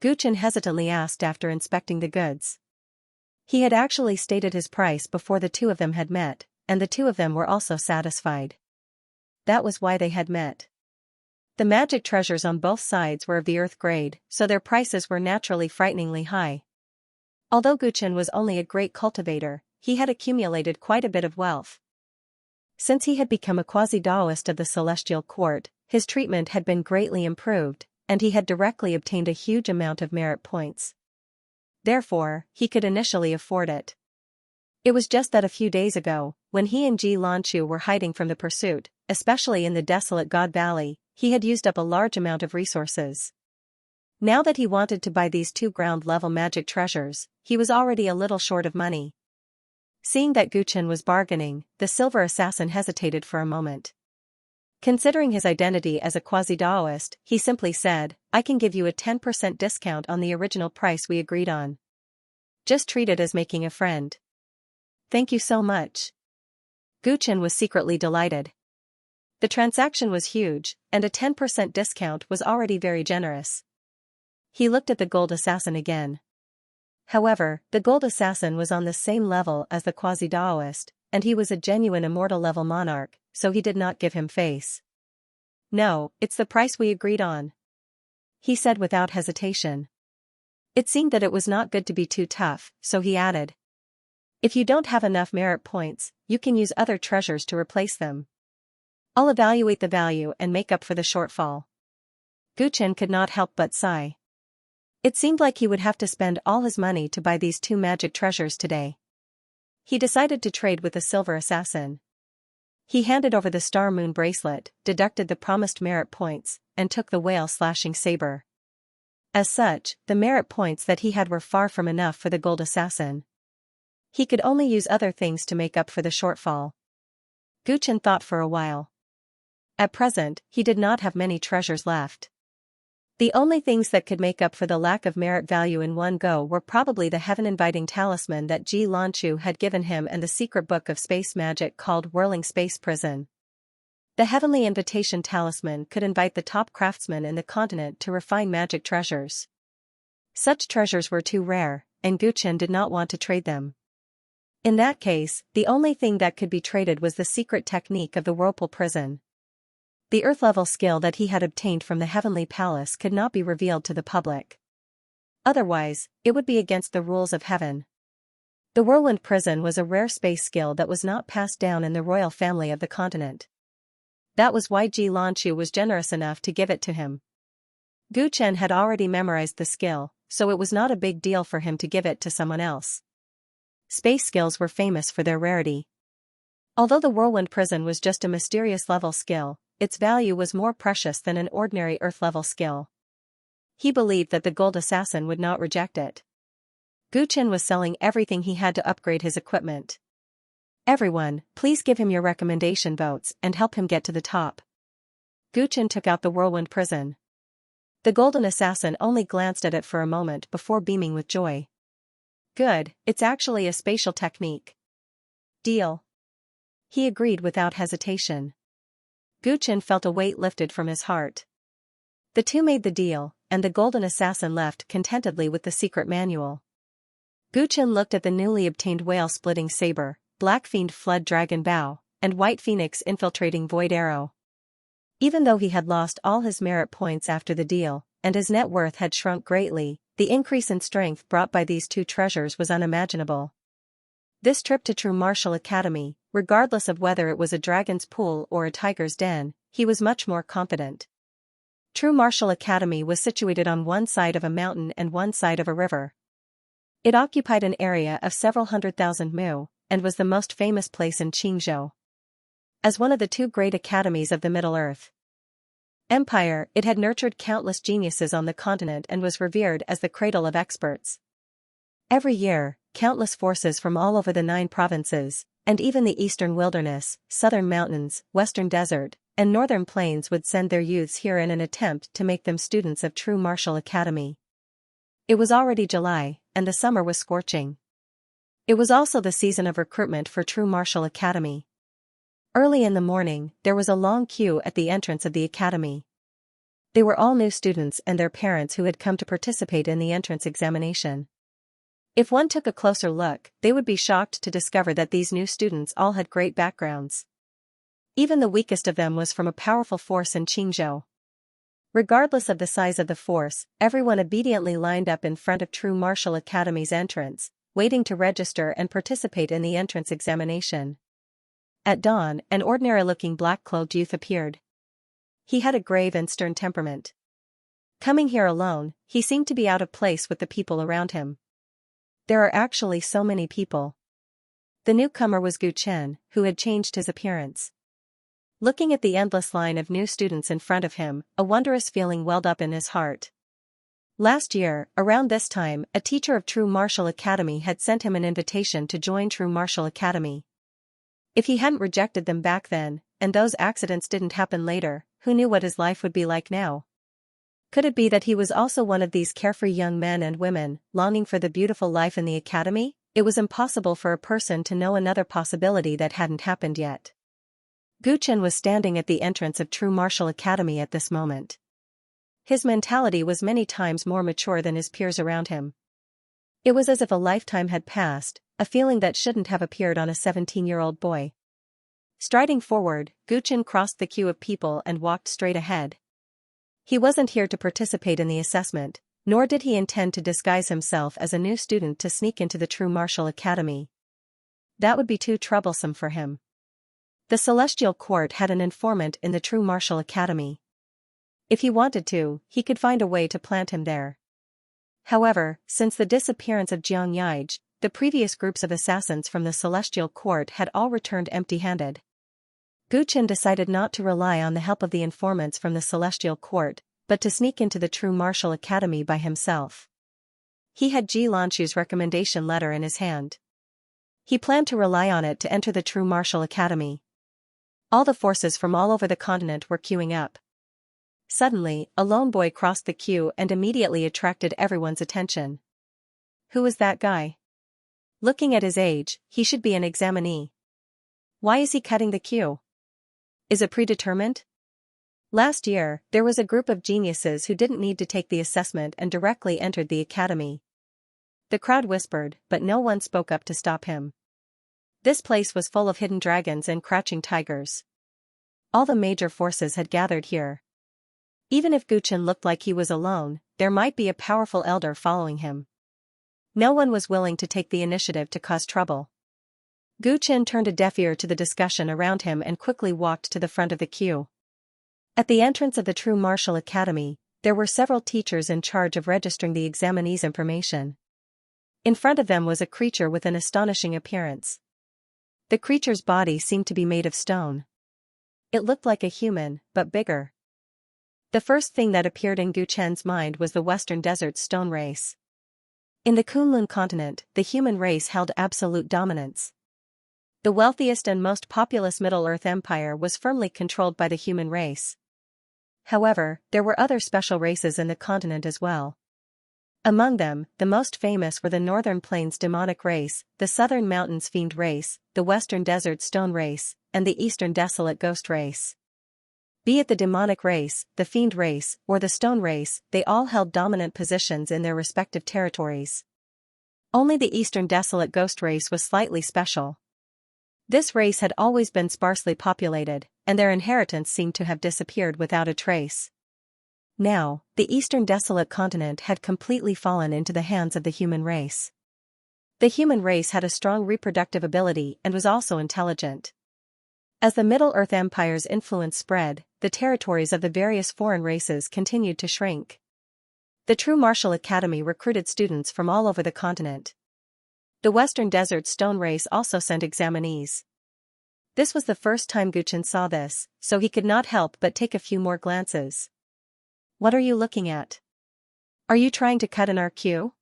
Guchen hesitantly asked after inspecting the goods. He had actually stated his price before the two of them had met, and the two of them were also satisfied. That was why they had met. The magic treasures on both sides were of the earth grade, so their prices were naturally frighteningly high. Although Guchen was only a great cultivator, he had accumulated quite a bit of wealth. Since he had become a quasi-Daoist of the Celestial Court, his treatment had been greatly improved, and he had directly obtained a huge amount of merit points. Therefore, he could initially afford it. It was just that a few days ago, when he and Xianxia were hiding from the pursuit, especially in the desolate God Valley, he had used up a large amount of resources. Now that he wanted to buy these 2 ground-level magic treasures, he was already a little short of money. Seeing that Guchen was bargaining, the silver assassin hesitated for a moment. Considering his identity as a quasi-Daoist, he simply said, "I can give you a 10% discount on the original price we agreed on. Just treat it as making a friend." "Thank you so much." Guchen was secretly delighted. The transaction was huge, and a 10% discount was already very generous. He looked at the gold assassin again. However, the gold assassin was on the same level as the quasi-Daoist, and he was a genuine immortal-level monarch, so he did not give him face. "No, it's the price we agreed on," he said without hesitation. It seemed that it was not good to be too tough, so he added, "If you don't have enough merit points, you can use other treasures to replace them. I'll evaluate the value and make up for the shortfall." Guchen could not help but sigh. It seemed like he would have to spend all his money to buy these 2 magic treasures today. He decided to trade with the silver assassin. He handed over the star moon bracelet, deducted the promised merit points, and took the whale-slashing saber. As such, the merit points that he had were far from enough for the gold assassin. He could only use other things to make up for the shortfall. Guchen thought for a while. At present, he did not have many treasures left. The only things that could make up for the lack of merit value in one go were probably the heaven-inviting talisman that Xianxia had given him and the secret book of space magic called Whirling Space Prison. The Heavenly Invitation talisman could invite the top craftsmen in the continent to refine magic treasures. Such treasures were too rare, and Guchen did not want to trade them. In that case, the only thing that could be traded was the secret technique of the Whirlpool Prison. The earth-level skill that he had obtained from the heavenly palace could not be revealed to the public. Otherwise, it would be against the rules of heaven. The whirlwind prison was a rare space skill that was not passed down in the royal family of the continent. That was why Xianxia was generous enough to give it to him. Gu Chen had already memorized the skill, so it was not a big deal for him to give it to someone else. Space skills were famous for their rarity. Although the whirlwind prison was just a mysterious level skill, its value was more precious than an ordinary earth-level skill. He believed that the gold assassin would not reject it. Gu Chen was selling everything he had to upgrade his equipment. Everyone, please give him your recommendation votes and help him get to the top. Gu Chen took out the whirlwind prison. The golden assassin only glanced at it for a moment before beaming with joy. Good, it's actually a spatial technique. Deal. He agreed without hesitation. Gu Chen felt a weight lifted from his heart. The two made the deal, and the golden assassin left contentedly with the secret manual. Gu Chen looked at the newly obtained whale-splitting saber, black fiend flood dragon bow, and white phoenix infiltrating void arrow. Even though he had lost all his merit points after the deal, and his net worth had shrunk greatly, the increase in strength brought by these two treasures was unimaginable. This trip to True Martial Academy, regardless of whether it was a dragon's pool or a tiger's den, he was much more confident. True Martial Academy was situated on one side of a mountain and one side of a river. It occupied an area of several 100,000 mu, and was the most famous place in Qingzhou. As one of the two great academies of the Middle-earth Empire, it had nurtured countless geniuses on the continent and was revered as the cradle of experts. Every year, countless forces from all over the 9 provinces, and even the eastern wilderness, southern mountains, western desert, and northern plains would send their youths here in an attempt to make them students of True Martial Academy. It was already July, and the summer was scorching. It was also the season of recruitment for True Martial Academy. Early in the morning, there was a long queue at the entrance of the academy. They were all new students and their parents who had come to participate in the entrance examination. If one took a closer look, they would be shocked to discover that these new students all had great backgrounds. Even the weakest of them was from a powerful force in Qingzhou. Regardless of the size of the force, everyone obediently lined up in front of True Martial Academy's entrance, waiting to register and participate in the entrance examination. At dawn, an ordinary-looking black-clothed youth appeared. He had a grave and stern temperament. Coming here alone, he seemed to be out of place with the people around him. There are actually so many people. The newcomer was Gu Chen, who had changed his appearance. Looking at the endless line of new students in front of him, a wondrous feeling welled up in his heart. Last year, around this time, a teacher of True Martial Academy had sent him an invitation to join True Martial Academy. If he hadn't rejected them back then, and those accidents didn't happen later, who knew what his life would be like now? Could it be that he was also one of these carefree young men and women, longing for the beautiful life in the academy? It was impossible for a person to know another possibility that hadn't happened yet. Gu Chen was standing at the entrance of True Martial Academy at this moment. His mentality was many times more mature than his peers around him. It was as if a lifetime had passed, a feeling that shouldn't have appeared on a 17-year-old boy. Striding forward, Gu Chen crossed the queue of people and walked straight ahead. He wasn't here to participate in the assessment, nor did he intend to disguise himself as a new student to sneak into the True Martial Academy. That would be too troublesome for him. The Celestial Court had an informant in the True Martial Academy. If he wanted to, he could find a way to plant him there. However, since the disappearance of Xianxia, the previous groups of assassins from the Celestial Court had all returned empty-handed. Gu Chen decided not to rely on the help of the informants from the Celestial Court, but to sneak into the True Martial Academy by himself. He had Xianxia's recommendation letter in his hand. He planned to rely on it to enter the True Martial Academy. All the forces from all over the continent were queuing up. Suddenly, a lone boy crossed the queue and immediately attracted everyone's attention. Who was that guy? Looking at his age, he should be an examinee. Why is he cutting the queue? Is it predetermined? Last year, there was a group of geniuses who didn't need to take the assessment and directly entered the academy. The crowd whispered, but no one spoke up to stop him. This place was full of hidden dragons and crouching tigers. All the major forces had gathered here. Even if Guchen looked like he was alone, there might be a powerful elder following him. No one was willing to take the initiative to cause trouble. Guchen turned a deaf ear to the discussion around him and quickly walked to the front of the queue. At the entrance of the True Martial Academy, there were several teachers in charge of registering the examinees' information. In front of them was a creature with an astonishing appearance. The creature's body seemed to be made of stone. It looked like a human, but bigger. The first thing that appeared in Guchen's mind was the Western Desert's stone race. In the Kunlun continent, the human race held absolute dominance. The wealthiest and most populous Middle-earth empire was firmly controlled by the human race. However, there were other special races in the continent as well. Among them, the most famous were the Northern Plains demonic race, the Southern Mountains fiend race, the Western Desert stone race, and the Eastern desolate ghost race. Be it the demonic race, the fiend race, or the stone race, they all held dominant positions in their respective territories. Only the Eastern desolate ghost race was slightly special. This race had always been sparsely populated, and their inheritance seemed to have disappeared without a trace. Now, the Eastern desolate continent had completely fallen into the hands of the human race. The human race had a strong reproductive ability and was also intelligent. As the Middle-earth Empire's influence spread, the territories of the various foreign races continued to shrink. The True Martial Academy recruited students from all over the continent. The Western Desert Stone race also sent examinees. This was the first time Guchen saw this, so he could not help but take a few more glances. What are you looking at? Are you trying to cut in our queue?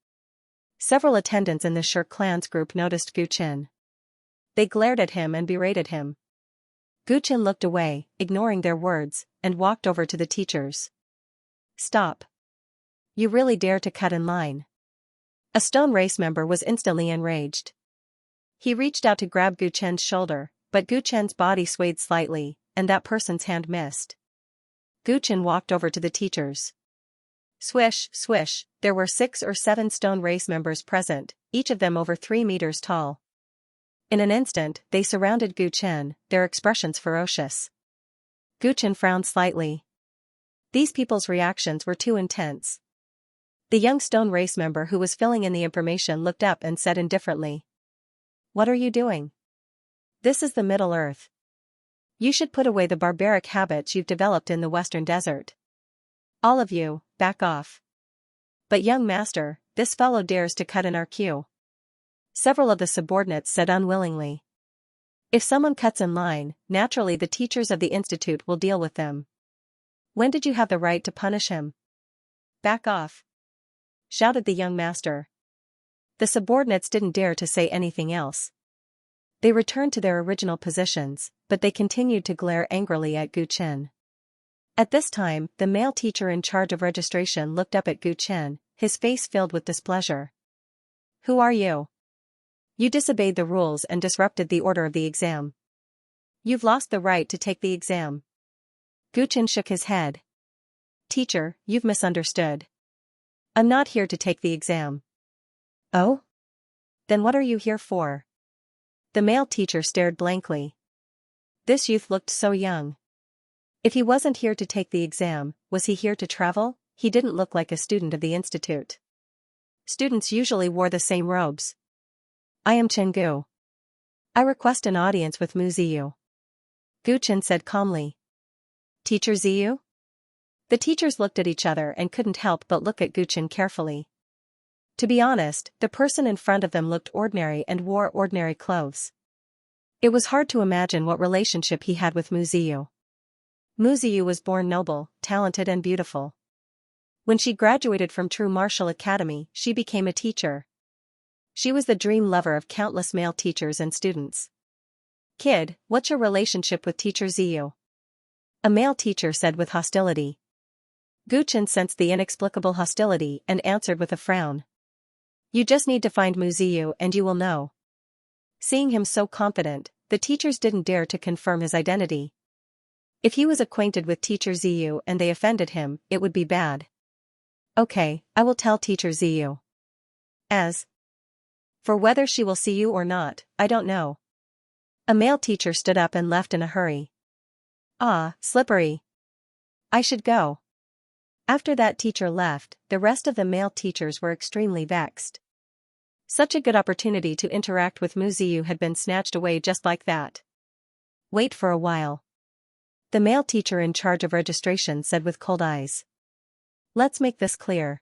Several attendants in the Shur clan's group noticed Guchen. They glared at him and berated him. Guchen looked away, ignoring their words, and walked over to the teachers. Stop. You really dare to cut in line? A stone race member was instantly enraged. He reached out to grab Guchen's shoulder, but Guchen's body swayed slightly, and that person's hand missed. Guchen walked over to the teachers. Swish, swish, there were 6 or 7 stone race members present, each of them over 3 meters tall. In an instant, they surrounded Guchen, their expressions ferocious. Guchen frowned slightly. These people's reactions were too intense. The young stone race member who was filling in the information looked up and said indifferently. What are you doing? This is the Middle Earth. You should put away the barbaric habits you've developed in the Western Desert. All of you, back off. But young master, this fellow dares to cut in our queue. Several of the subordinates said unwillingly. If someone cuts in line, naturally the teachers of the institute will deal with them. When did you have the right to punish him? Back off, shouted the young master. The subordinates didn't dare to say anything else. They returned to their original positions, but they continued to glare angrily at Guchen. At this time, the male teacher in charge of registration looked up at Guchen, his face filled with displeasure. Who are you? You disobeyed the rules and disrupted the order of the exam. You've lost the right to take the exam. Guchen shook his head. Teacher, you've misunderstood. I'm not here to take the exam. Oh? Then what are you here for? The male teacher stared blankly. This youth looked so young. If he wasn't here to take the exam, was he here to travel? He didn't look like a student of the institute. Students usually wore the same robes. I am Chenggu. I request an audience with Mu Ziyu. Guchen said calmly. Teacher Ziyu? The teachers looked at each other and couldn't help but look at Guchen carefully. To be honest, the person in front of them looked ordinary and wore ordinary clothes. It was hard to imagine what relationship he had with Mu Ziyu. Mu Ziyu was born noble, talented and beautiful. When she graduated from True Martial Academy, she became a teacher. She was the dream lover of countless male teachers and students. Kid, what's your relationship with Teacher Ziyu? A male teacher said with hostility. Guchen sensed the inexplicable hostility and answered with a frown. You just need to find Mu Ziyu and you will know. Seeing him so confident, the teachers didn't dare to confirm his identity. If he was acquainted with Teacher Ziyu and they offended him, it would be bad. Okay, I will tell Teacher Ziyu. As for whether she will see you or not, I don't know. A male teacher stood up and left in a hurry. Ah, slippery. I should go. After that teacher left, the rest of the male teachers were extremely vexed. Such a good opportunity to interact with Muziu had been snatched away just like that. Wait for a while. The male teacher in charge of registration said with cold eyes. Let's make this clear.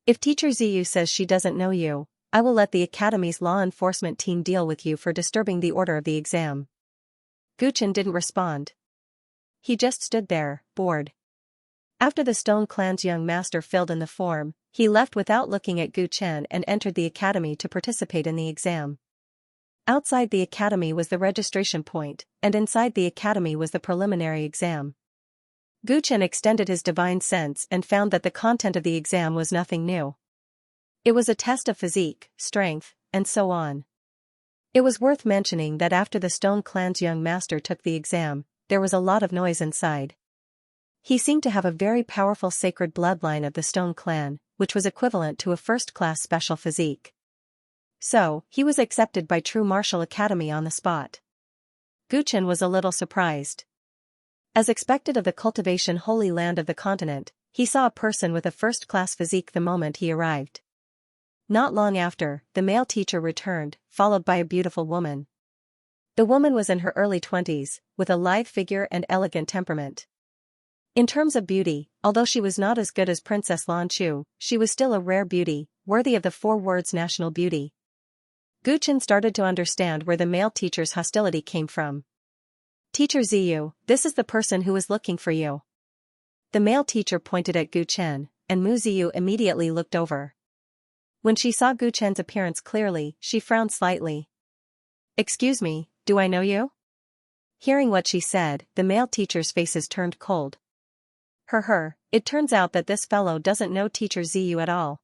If Teacher Ziyu says she doesn't know you, I will let the Academy's law enforcement team deal with you for disturbing the order of the exam. Guchen didn't respond. He just stood there, bored. After the Stone Clan's young master filled in the form, he left without looking at Guchen and entered the academy to participate in the exam. Outside the academy was the registration point, and inside the academy was the preliminary exam. Guchen extended his divine sense and found that the content of the exam was nothing new. It was a test of physique, strength, and so on. It was worth mentioning that after the Stone Clan's young master took the exam, there was a lot of noise inside. He seemed to have a very powerful sacred bloodline of the Stone Clan, which was equivalent to a first-class special physique. So, he was accepted by True Martial Academy on the spot. Guchen was a little surprised. As expected of the Cultivation Holy Land of the continent, he saw a person with a first-class physique the moment he arrived. Not long after, the male teacher returned, followed by a beautiful woman. The woman was in her early 20s, with a lithe figure and elegant temperament. In terms of beauty, although she was not as good as Princess Lan Chu, she was still a rare beauty, worthy of the 4 words national beauty. Guchen started to understand where the male teacher's hostility came from. Teacher Ziyu, this is the person who is looking for you. The male teacher pointed at Guchen, and Mu Ziyu immediately looked over. When she saw Guchen's appearance clearly, she frowned slightly. Excuse me, do I know you? Hearing what she said, the male teacher's faces turned cold. It turns out that this fellow doesn't know Teacher Ziyu at all.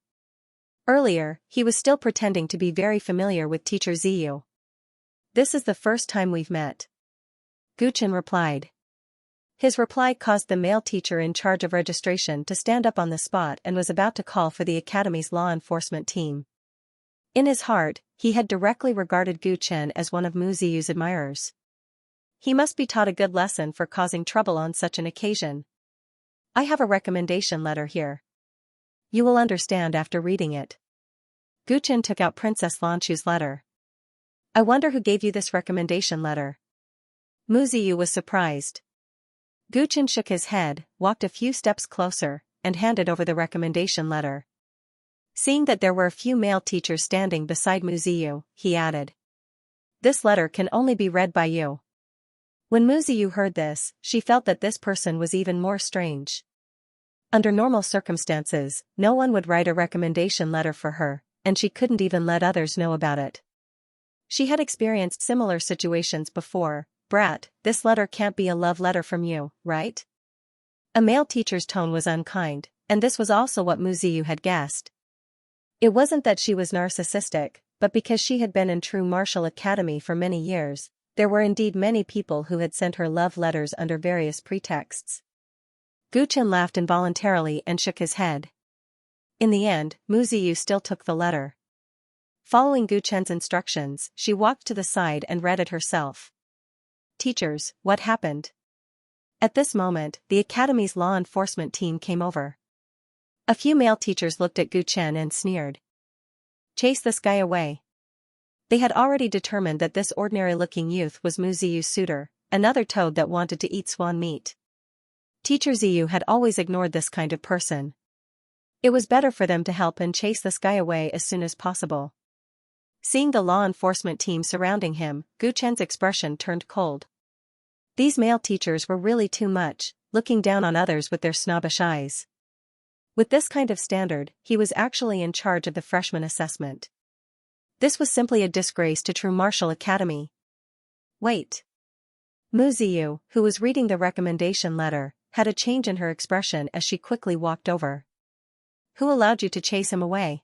Earlier, he was still pretending to be very familiar with Teacher Ziyu. This is the first time we've met. Guchen replied. His reply caused the male teacher in charge of registration to stand up on the spot and was about to call for the Academy's law enforcement team. In his heart, he had directly regarded Guchen as one of Mu Ziyu's admirers. He must be taught a good lesson for causing trouble on such an occasion. I have a recommendation letter here. You will understand after reading it. Guchen took out Princess Lan Chu's letter. I wonder who gave you this recommendation letter. Mu Ziyu was surprised. Guchen shook his head, walked a few steps closer, and handed over the recommendation letter. Seeing that there were a few male teachers standing beside Mu Ziyu, he added. This letter can only be read by you. When Mu Ziyu heard this, she felt that this person was even more strange. Under normal circumstances, no one would write a recommendation letter for her, and she couldn't even let others know about it. She had experienced similar situations before. Brat, this letter can't be a love letter from you, right? A male teacher's tone was unkind, and this was also what Mu Ziyu had guessed. It wasn't that she was narcissistic, but because she had been in True Martial Academy for many years, there were indeed many people who had sent her love letters under various pretexts. Guchen laughed involuntarily and shook his head. In the end, Mu Ziyu still took the letter. Following Guchen's instructions, she walked to the side and read it herself. Teachers, what happened? At this moment, the Academy's law enforcement team came over. A few male teachers looked at Guchen and sneered. Chase this guy away. They had already determined that this ordinary-looking youth was Mu Ziyu's suitor, another toad that wanted to eat swan meat. Teacher Ziyu had always ignored this kind of person. It was better for them to help and chase this guy away as soon as possible. Seeing the law enforcement team surrounding him, Guchen's expression turned cold. These male teachers were really too much, looking down on others with their snobbish eyes. With this kind of standard, he was actually in charge of the freshman assessment. This was simply a disgrace to True Martial Academy. Wait. Mu Ziyu, who was reading the recommendation letter, had a change in her expression as she quickly walked over. Who allowed you to chase him away?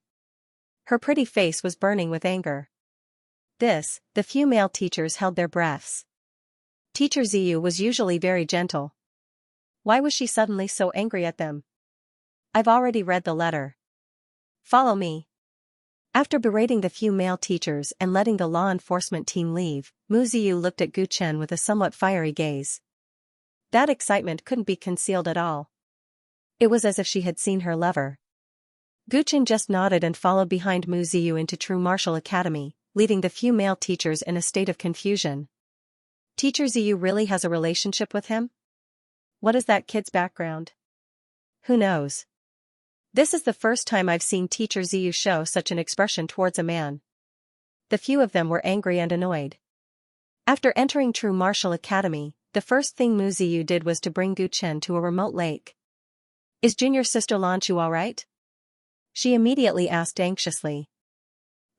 Her pretty face was burning with anger. The few male teachers held their breaths. Teacher Ziyu was usually very gentle. Why was she suddenly so angry at them? I've already read the letter. Follow me. After berating the few male teachers and letting the law enforcement team leave, Mu Ziyu looked at Guchen with a somewhat fiery gaze. That excitement couldn't be concealed at all. It was as if she had seen her lover. Guchen just nodded and followed behind Mu Ziyu into True Martial Academy, leaving the few male teachers in a state of confusion. Teacher Ziyu really has a relationship with him? What is that kid's background? Who knows? This is the first time I've seen Teacher Ziyu show such an expression towards a man. The few of them were angry and annoyed. After entering True Martial Academy, the first thing Mu Ziyu did was to bring Guchen to a remote lake. Is junior sister Lanchu alright? She immediately asked anxiously.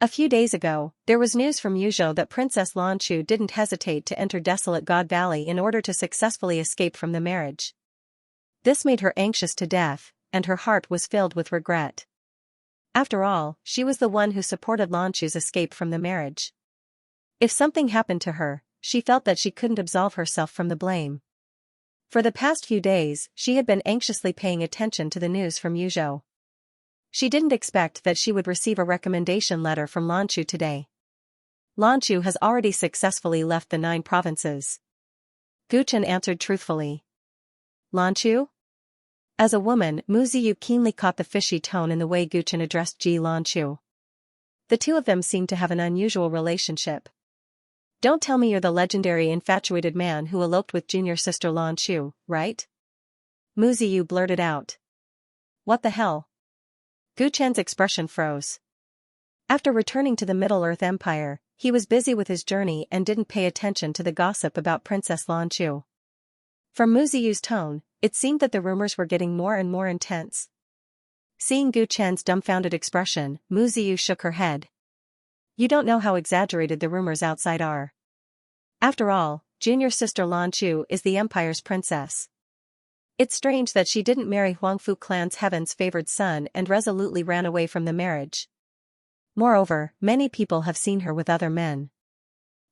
A few days ago, there was news from Yuzhou that Princess Lanchu didn't hesitate to enter desolate God Valley in order to successfully escape from the marriage. This made her anxious to death, and her heart was filled with regret. After all, she was the one who supported Lanchu's escape from the marriage. If something happened to her, she felt that she couldn't absolve herself from the blame. For the past few days, she had been anxiously paying attention to the news from Yuzhou. She didn't expect that she would receive a recommendation letter from Lanchu today. Lanchu has already successfully left the 9 provinces. Guchen answered truthfully. Lanchu? As a woman, Mu Ziyu keenly caught the fishy tone in the way Guchen addressed Ji Lanchu. The two of them seemed to have an unusual relationship. Don't tell me you're the legendary infatuated man who eloped with junior sister Lanchu, right? Mu Ziyu blurted out. What the hell? Guchen's expression froze. After returning to the Middle-earth Empire, he was busy with his journey and didn't pay attention to the gossip about Princess Lanchu. From Mu Ziyu's tone, it seemed that the rumors were getting more and more intense. Seeing Guchen's dumbfounded expression, Mu Ziyu shook her head. You don't know how exaggerated the rumors outside are. After all, junior sister Lanchu is the Empire's princess. It's strange that she didn't marry Huangfu clan's heaven's favored son and resolutely ran away from the marriage. Moreover, many people have seen her with other men.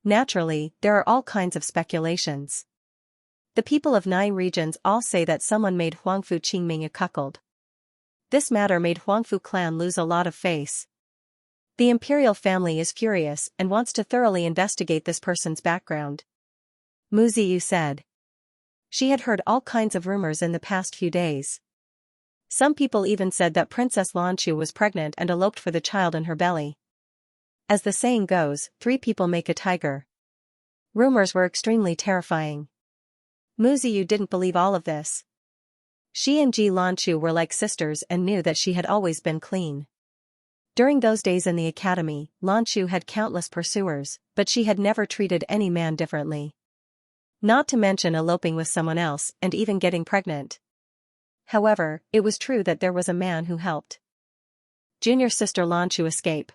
Naturally, there are all kinds of speculations. The people of 9 regions all say that someone made Huangfu Qingming a cuckold. This matter made Huangfu clan lose a lot of face. The imperial family is furious and wants to thoroughly investigate this person's background. Mu Ziyu said. She had heard all kinds of rumors in the past few days. Some people even said that Princess Lanchu was pregnant and eloped for the child in her belly. As the saying goes, 3 people make a tiger. Rumors were extremely terrifying. Mu Ziyu didn't believe all of this. She and Ji Lanchu were like sisters and knew that she had always been clean. During those days in the academy, Lanchu had countless pursuers, but she had never treated any man differently. Not to mention eloping with someone else and even getting pregnant. However, it was true that there was a man who helped junior sister Lanchu escape.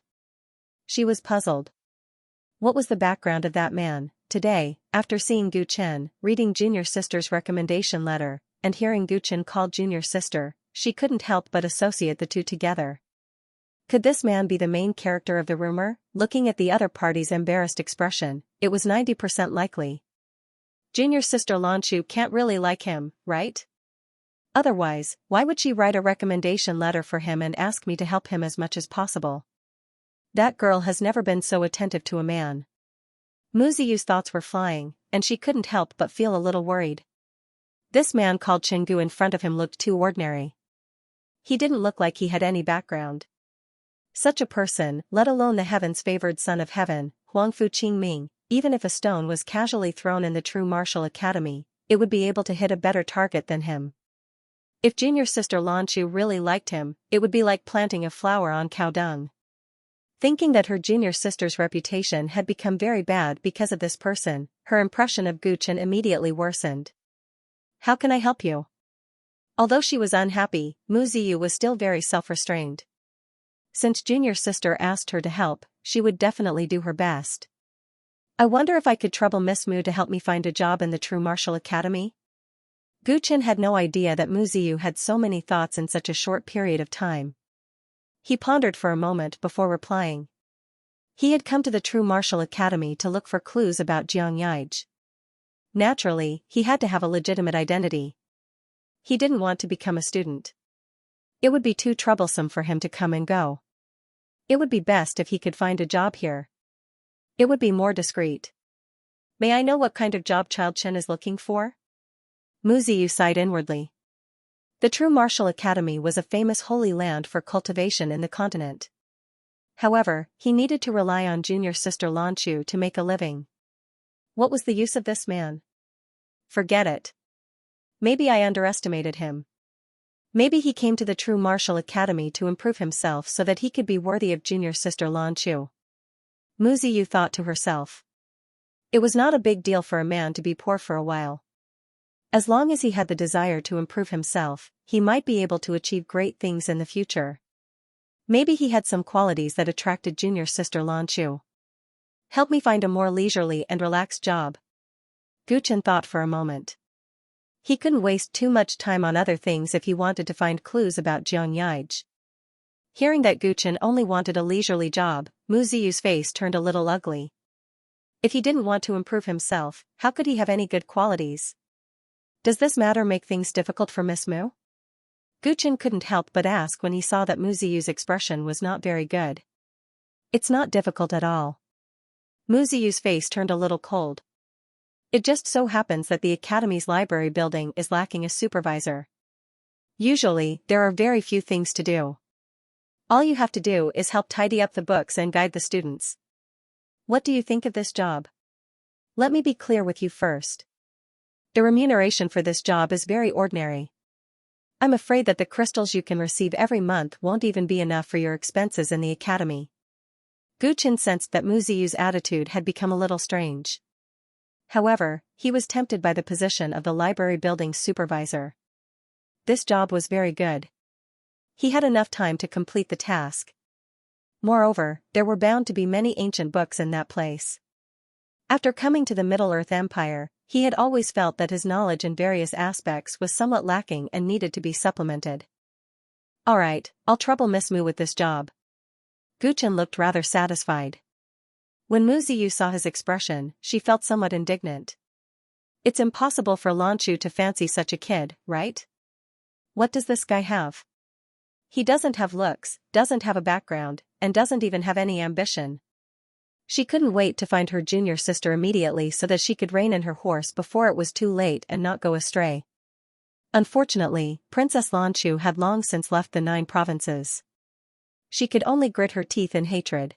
She was puzzled. What was the background of that man? Today, after seeing Guchen, reading junior sister's recommendation letter, and hearing Guchen called junior sister, she couldn't help but associate the two together. Could this man be the main character of the rumor? Looking at the other party's embarrassed expression, it was 90% likely. Junior sister Lanchu can't really like him, right? Otherwise, why would she write a recommendation letter for him and ask me to help him as much as possible? That girl has never been so attentive to a man. Mu Ziyu's thoughts were flying, and she couldn't help but feel a little worried. This man called Chenggu in front of him looked too ordinary. He didn't look like he had any background. Such a person, let alone the heaven's favored son of heaven, Huangfu Qingming, even if a stone was casually thrown in the True Martial Academy, it would be able to hit a better target than him. If junior sister Lanchu really liked him, it would be like planting a flower on cow dung. Thinking that her junior sister's reputation had become very bad because of this person, her impression of Guchen immediately worsened. How can I help you? Although she was unhappy, Mu Ziyu was still very self-restrained. Since junior sister asked her to help, she would definitely do her best. I wonder if I could trouble Miss Mu to help me find a job in the True Martial Academy? Guchen had no idea that Mu Ziyu had so many thoughts in such a short period of time. He pondered for a moment before replying. He had come to the True Martial Academy to look for clues about Xianxia. Naturally, he had to have a legitimate identity. He didn't want to become a student. It would be too troublesome for him to come and go. It would be best if he could find a job here. It would be more discreet. May I know what kind of job Child Chen is looking for? Mu Ziyu sighed inwardly. The true martial academy was a famous holy land for cultivation in the continent. However, he needed to rely on junior sister Lanchu to make a living. What was the use of this man? Forget it. Maybe I underestimated him. Maybe he came to the true martial academy to improve himself so that he could be worthy of junior sister Lanchu. Mu Ziyu thought to herself. It was not a big deal for a man to be poor for a while. As long as he had the desire to improve himself, he might be able to achieve great things in the future. Maybe he had some qualities that attracted junior sister Lanchu. Help me find a more leisurely and relaxed job. Guchen thought for a moment. He couldn't waste too much time on other things if he wanted to find clues about Xianxia. Hearing that Guchen only wanted a leisurely job, Mu Ziyu's face turned a little ugly. If he didn't want to improve himself, how could he have any good qualities? Does this matter make things difficult for Miss Mu? Guchen couldn't help but ask when he saw that Mu Ziyu's expression was not very good. It's not difficult at all. Mu Ziyu's face turned a little cold. It just so happens that the academy's library building is lacking a supervisor. Usually, there are very few things to do. All you have to do is help tidy up the books and guide the students. What do you think of this job? Let me be clear with you first. The remuneration for this job is very ordinary. I'm afraid that the crystals you can receive every month won't even be enough for your expenses in the academy. Guchen sensed that Mu Ziyu's attitude had become a little strange. However, he was tempted by the position of the library building's supervisor. This job was very good. He had enough time to complete the task. Moreover, there were bound to be many ancient books in that place. After coming to the Middle-earth Empire, he had always felt that his knowledge in various aspects was somewhat lacking and needed to be supplemented. Alright, I'll trouble Miss Mu with this job. Guchen looked rather satisfied. When Mu Ziyu saw his expression, she felt somewhat indignant. It's impossible for Lanchu to fancy such a kid, right? What does this guy have? He doesn't have looks, doesn't have a background, and doesn't even have any ambition. She couldn't wait to find her junior sister immediately so that she could rein in her horse before it was too late and not go astray. Unfortunately, Princess Lanchu had long since left the 9 provinces. She could only grit her teeth in hatred.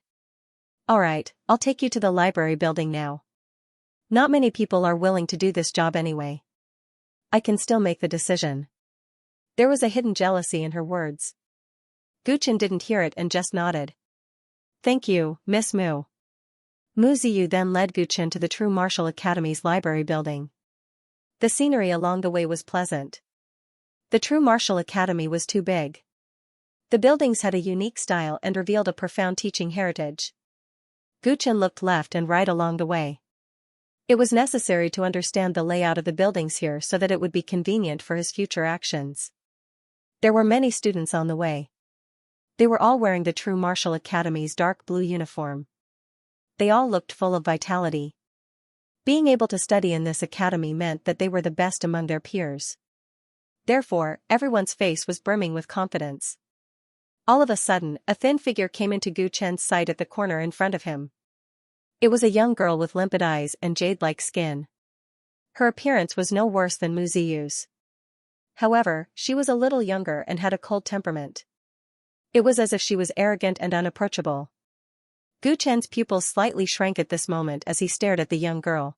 Alright, I'll take you to the library building now. Not many people are willing to do this job anyway. I can still make the decision. There was a hidden jealousy in her words. Guchen didn't hear it and just nodded. Thank you, Miss Mu. Mu Ziyu then led Guchen to the True Martial Academy's library building. The scenery along the way was pleasant. The True Martial Academy was too big. The buildings had a unique style and revealed a profound teaching heritage. Guchen looked left and right along the way. It was necessary to understand the layout of the buildings here so that it would be convenient for his future actions. There were many students on the way. They were all wearing the True Martial Academy's dark blue uniform. They all looked full of vitality. Being able to study in this academy meant that they were the best among their peers. Therefore, everyone's face was brimming with confidence. All of a sudden, a thin figure came into Guchen's sight at the corner in front of him. It was a young girl with limpid eyes and jade-like skin. Her appearance was no worse than Mu Ziyu's. However, she was a little younger and had a cold temperament. It was as if she was arrogant and unapproachable. Guchen's pupils slightly shrank at this moment as he stared at the young girl.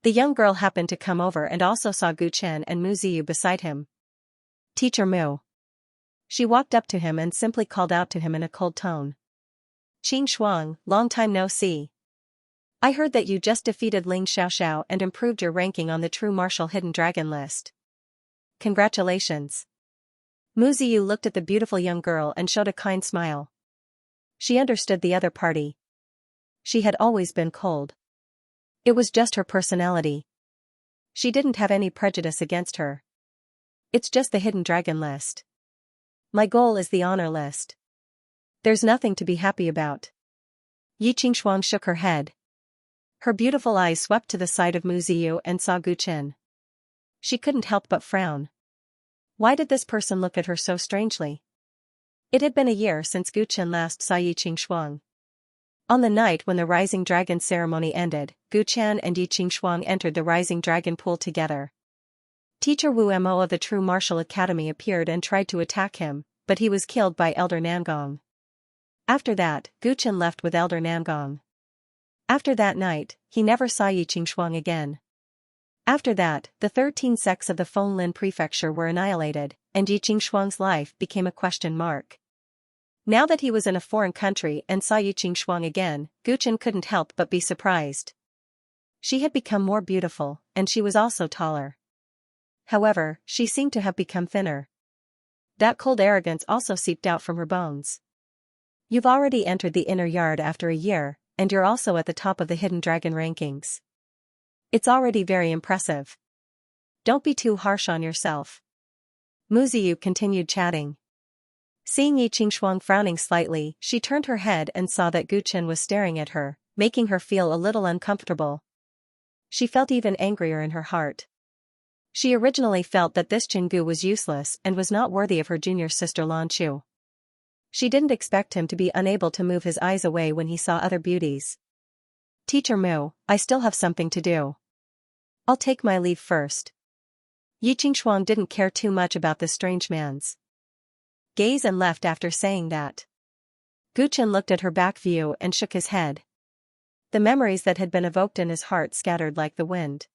The young girl happened to come over and also saw Guchen and Mu Ziyu beside him. Teacher Mu. She walked up to him and simply called out to him in a cold tone. Qing Shuang, long time no see. I heard that you just defeated Ling Xiaoxiao and improved your ranking on the True Martial Hidden Dragon list. Congratulations. Mu Ziyu looked at the beautiful young girl and showed a kind smile. She understood the other party. She had always been cold. It was just her personality. She didn't have any prejudice against her. It's just the Hidden Dragon list. My goal is the honor list. There's nothing to be happy about. Yi Qingshuang shook her head. Her beautiful eyes swept to the side of Mu Ziyu and saw Guchen. She couldn't help but frown. Why did this person look at her so strangely? It had been a year since Guchen last saw Yi Qingshuang. On the night when the Rising Dragon ceremony ended, Guchen and Yi Qingshuang entered the Rising Dragon pool together. Teacher Wu Mo of the True Martial Academy appeared and tried to attack him, but he was killed by Elder Nangong. After that, Guchen left with Elder Nangong. After that night, he never saw Yi Qingshuang again. After that, the 13 sects of the Fenglin prefecture were annihilated, and Yi Qingshuang's life became a question mark. Now that he was in a foreign country and saw Yi Qingshuang again, Guchen couldn't help but be surprised. She had become more beautiful, and she was also taller. However, she seemed to have become thinner. That cold arrogance also seeped out from her bones. You've already entered the inner yard after a year, and you're also at the top of the Hidden Dragon rankings. It's already very impressive. Don't be too harsh on yourself. Mu Ziyu continued chatting. Seeing Yi Qingshuang frowning slightly, she turned her head and saw that Guchen was staring at her, making her feel a little uncomfortable. She felt even angrier in her heart. She originally felt that this Chingu was useless and was not worthy of her junior sister Lan Chu. She didn't expect him to be unable to move his eyes away when he saw other beauties. Teacher Mu, I still have something to do. I'll take my leave first. Yi Qingshuang didn't care too much about this strange man's gaze and left after saying that. Guchen looked at her back view and shook his head. The memories that had been evoked in his heart scattered like the wind.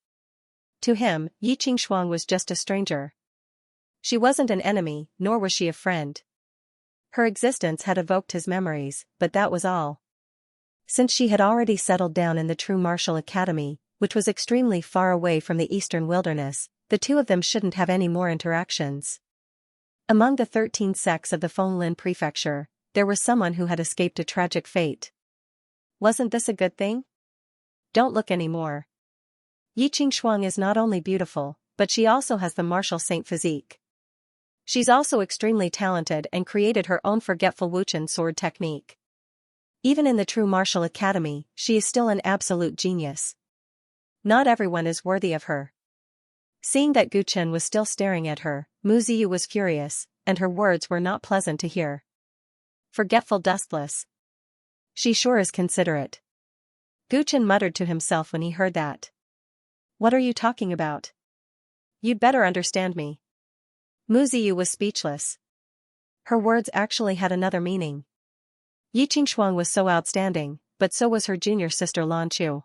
To him, Yi Qingshuang was just a stranger. She wasn't an enemy, nor was she a friend. Her existence had evoked his memories, but that was all. Since she had already settled down in the True Martial Academy, which was extremely far away from the eastern wilderness, the two of them shouldn't have any more interactions. Among the 13 sects of the Fenglin prefecture, there was someone who had escaped a tragic fate. Wasn't this a good thing? Don't look anymore. Yi Qingshuang is not only beautiful, but she also has the martial saint physique. She's also extremely talented and created her own forgetful Wuchen sword technique. Even in the True Martial Academy, she is still an absolute genius. Not everyone is worthy of her. Seeing that Guchen was still staring at her, Mu Ziyu was furious, and her words were not pleasant to hear. Forgetful dustless. She sure is considerate. Guchen muttered to himself when he heard that. What are you talking about? You'd better understand me. Mu Ziyu was speechless. Her words actually had another meaning. Yi Qingshuang was so outstanding, but so was her junior sister Lan Chu.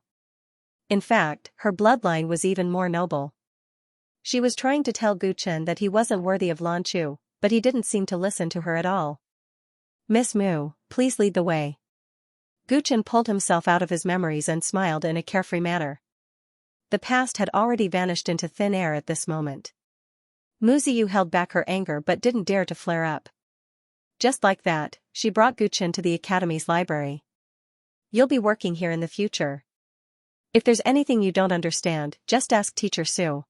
In fact, her bloodline was even more noble. She was trying to tell Guchen that he wasn't worthy of Lan Chu, but he didn't seem to listen to her at all. Miss Mu, please lead the way. Guchen pulled himself out of his memories and smiled in a carefree manner. The past had already vanished into thin air at this moment. Mu Ziyu held back her anger but didn't dare to flare up. Just like that, she brought Guchen to the Academy's library. You'll be working here in the future. If there's anything you don't understand, just ask Teacher Su.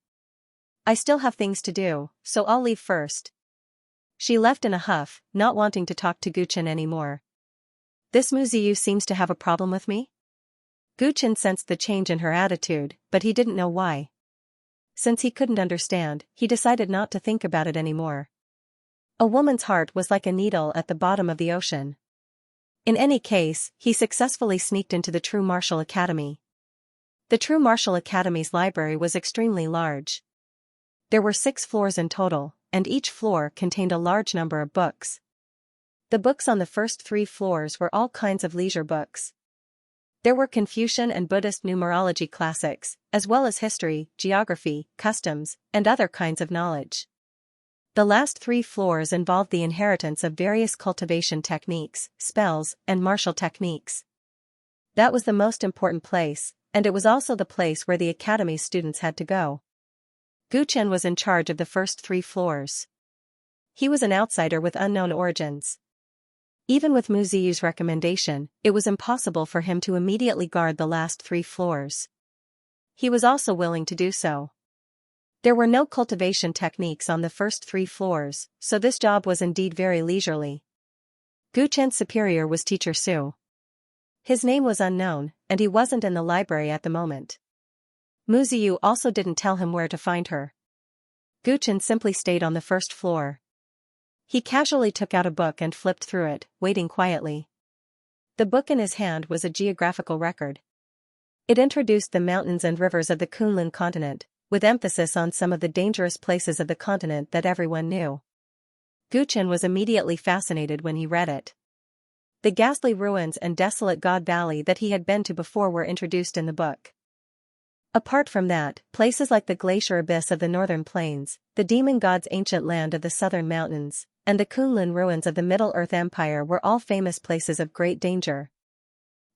I still have things to do, so I'll leave first. She left in a huff, not wanting to talk to Guchen anymore. This Mu Ziyu seems to have a problem with me? Guchen sensed the change in her attitude, but he didn't know why. Since he couldn't understand, he decided not to think about it anymore. A woman's heart was like a needle at the bottom of the ocean. In any case, he successfully sneaked into the True Martial Academy. The True Martial Academy's library was extremely large. There were 6 floors in total, and each floor contained a large number of books. The books on the first 3 floors were all kinds of leisure books. There were Confucian and Buddhist numerology classics, as well as history, geography, customs, and other kinds of knowledge. The last 3 floors involved the inheritance of various cultivation techniques, spells, and martial techniques. That was the most important place, and it was also the place where the Academy's students had to go. Guchen was in charge of the first 3 floors. He was an outsider with unknown origins. Even with Mu Ziyu's recommendation, it was impossible for him to immediately guard the last 3 floors. He was also willing to do so. There were no cultivation techniques on the first 3 floors, so this job was indeed very leisurely. Guchen's superior was Teacher Su. His name was unknown, and he wasn't in the library at the moment. Mu Ziyu also didn't tell him where to find her. Guchen simply stayed on the first floor. He casually took out a book and flipped through it, waiting quietly. The book in his hand was a geographical record. It introduced the mountains and rivers of the Kunlun continent, with emphasis on some of the dangerous places of the continent that everyone knew. Gu Chen was immediately fascinated when he read it. The ghastly ruins and desolate God Valley that he had been to before were introduced in the book. Apart from that, places like the glacier abyss of the northern plains, the demon god's ancient land of the southern mountains, and the Kunlun ruins of the Middle-earth Empire were all famous places of great danger.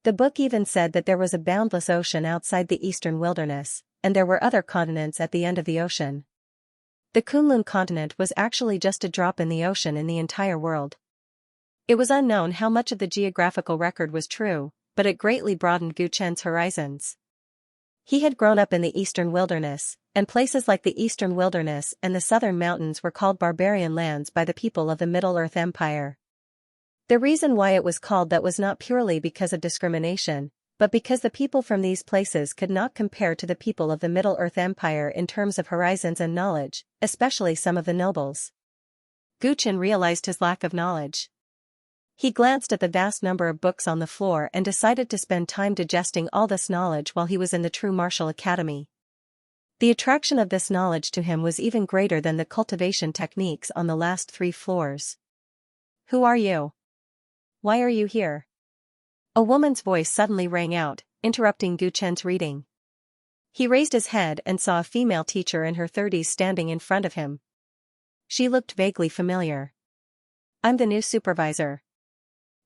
The book even said that there was a boundless ocean outside the eastern wilderness, and there were other continents at the end of the ocean. The Kunlun continent was actually just a drop in the ocean in the entire world. It was unknown how much of the geographical record was true, but it greatly broadened Gu Chen's horizons. He had grown up in the eastern wilderness, and places like the eastern wilderness and the southern mountains were called barbarian lands by the people of the Middle-earth Empire. The reason why it was called that was not purely because of discrimination, but because the people from these places could not compare to the people of the Middle-earth Empire in terms of horizons and knowledge, especially some of the nobles. Gu Chen realized his lack of knowledge. He glanced at the vast number of books on the floor and decided to spend time digesting all this knowledge while he was in the True Martial Academy. The attraction of this knowledge to him was even greater than the cultivation techniques on the last 3 floors. "Who are you? Why are you here?" A woman's voice suddenly rang out, interrupting Gu Chen's reading. He raised his head and saw a female teacher in her 30s standing in front of him. She looked vaguely familiar. "I'm the new supervisor.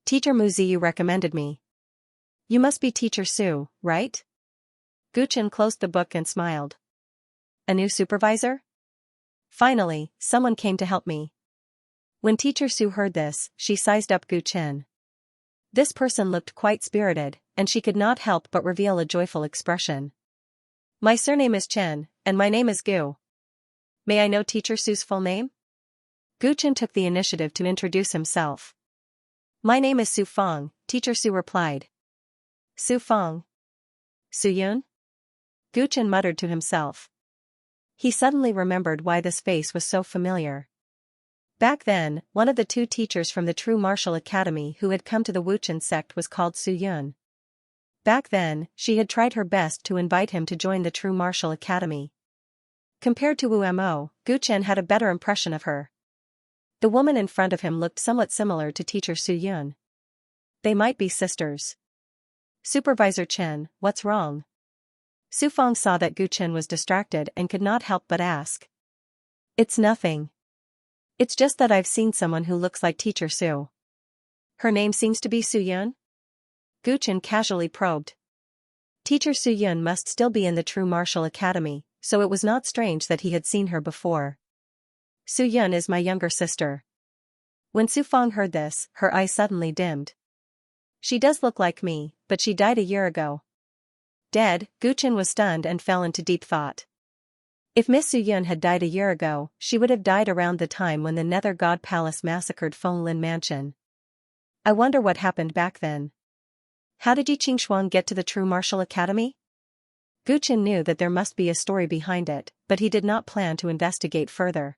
Teacher Mu Ziyu recommended me." "You must be Teacher Su, right?" Gu Chen closed the book and smiled. "A new supervisor? Finally, someone came to help me." When Teacher Su heard this, she sized up Gu Chen. This person looked quite spirited, and she could not help but reveal a joyful expression. "My surname is Chen, and my name is Gu. May I know Teacher Su's full name?" Gu Chen took the initiative to introduce himself. "My name is Su Feng," Teacher Su replied. "Su Feng? Su Yun?" Gu Chen muttered to himself. He suddenly remembered why this face was so familiar. Back then, one of the 2 teachers from the True Martial Academy who had come to the Wuchen sect was called Su Yun. Back then, she had tried her best to invite him to join the True Martial Academy. Compared to Wu Mo, Gu Chen had a better impression of her. The woman in front of him looked somewhat similar to Teacher Su Yun. They might be sisters. "Supervisor Chen, what's wrong?" Su Feng saw that Gu Chen was distracted and could not help but ask. "It's nothing. It's just that I've seen someone who looks like Teacher Su." "Her name seems to be Su Yun?" Gu Chen casually probed. Teacher Su Yun must still be in the True Martial Academy, so it was not strange that he had seen her before. "Su Yun is my younger sister." When Su Feng heard this, her eyes suddenly dimmed. "She does look like me, but she died a year ago." Dead, Gu Chen was stunned and fell into deep thought. If Miss Su Yun had died a year ago, she would have died around the time when the Nether God Palace massacred Feng Lin Mansion. I wonder what happened back then. How did Yi Qingshuang get to the True Martial Academy? Gu Chen knew that there must be a story behind it, but he did not plan to investigate further.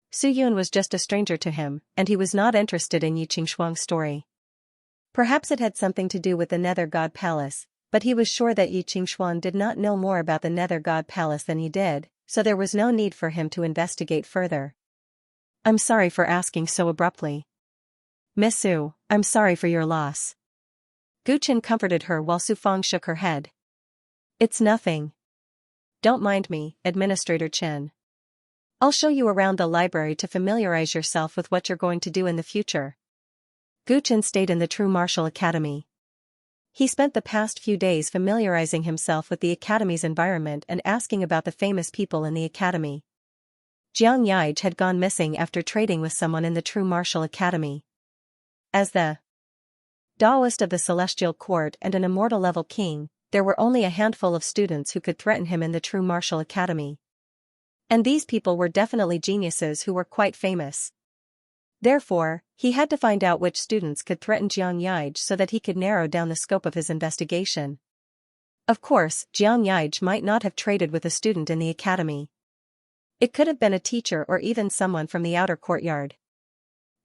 Su Yun was just a stranger to him, and he was not interested in Yi Qingshuang's story. Perhaps it had something to do with the Nether God Palace, but he was sure that Yi Qingshuang did not know more about the Nether God Palace than he did, so there was no need for him to investigate further. "I'm sorry for asking so abruptly." "Miss Su, I'm sorry for your loss." Gu Chen comforted her while Su Feng shook her head. "It's nothing. Don't mind me, Administrator Chen. I'll show you around the library to familiarize yourself with what you're going to do in the future." Gu Chen stayed in the True Martial Academy. He spent the past few days familiarizing himself with the Academy's environment and asking about the famous people in the Academy. Jiang Yaij had gone missing after trading with someone in the True Martial Academy. As the Taoist of the Celestial Court and an immortal-level king, there were only a handful of students who could threaten him in the True Martial Academy. And these people were definitely geniuses who were quite famous. Therefore, he had to find out which students could threaten Jiang Yaij so that he could narrow down the scope of his investigation. Of course, Jiang Yaij might not have traded with a student in the academy. It could have been a teacher or even someone from the outer courtyard.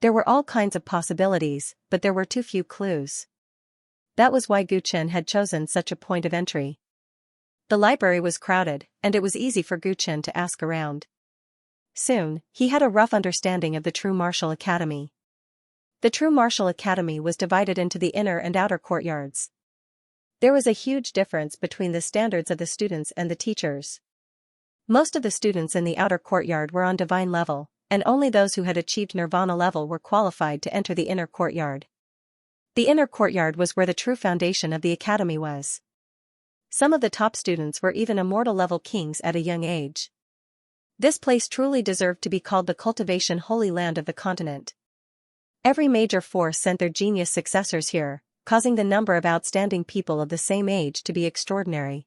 There were all kinds of possibilities, but there were too few clues. That was why Gu Chen had chosen such a point of entry. The library was crowded, and it was easy for Guchen to ask around. Soon, he had a rough understanding of the true martial academy. The true martial academy was divided into the inner and outer courtyards. There was a huge difference between the standards of the students and the teachers. Most of the students in the outer courtyard were on divine level, and only those who had achieved nirvana level were qualified to enter the inner courtyard. The inner courtyard was where the true foundation of the academy was. Some of the top students were even immortal level kings at a young age. This place truly deserved to be called the Cultivation Holy Land of the continent. Every major force sent their genius successors here, causing the number of outstanding people of the same age to be extraordinary.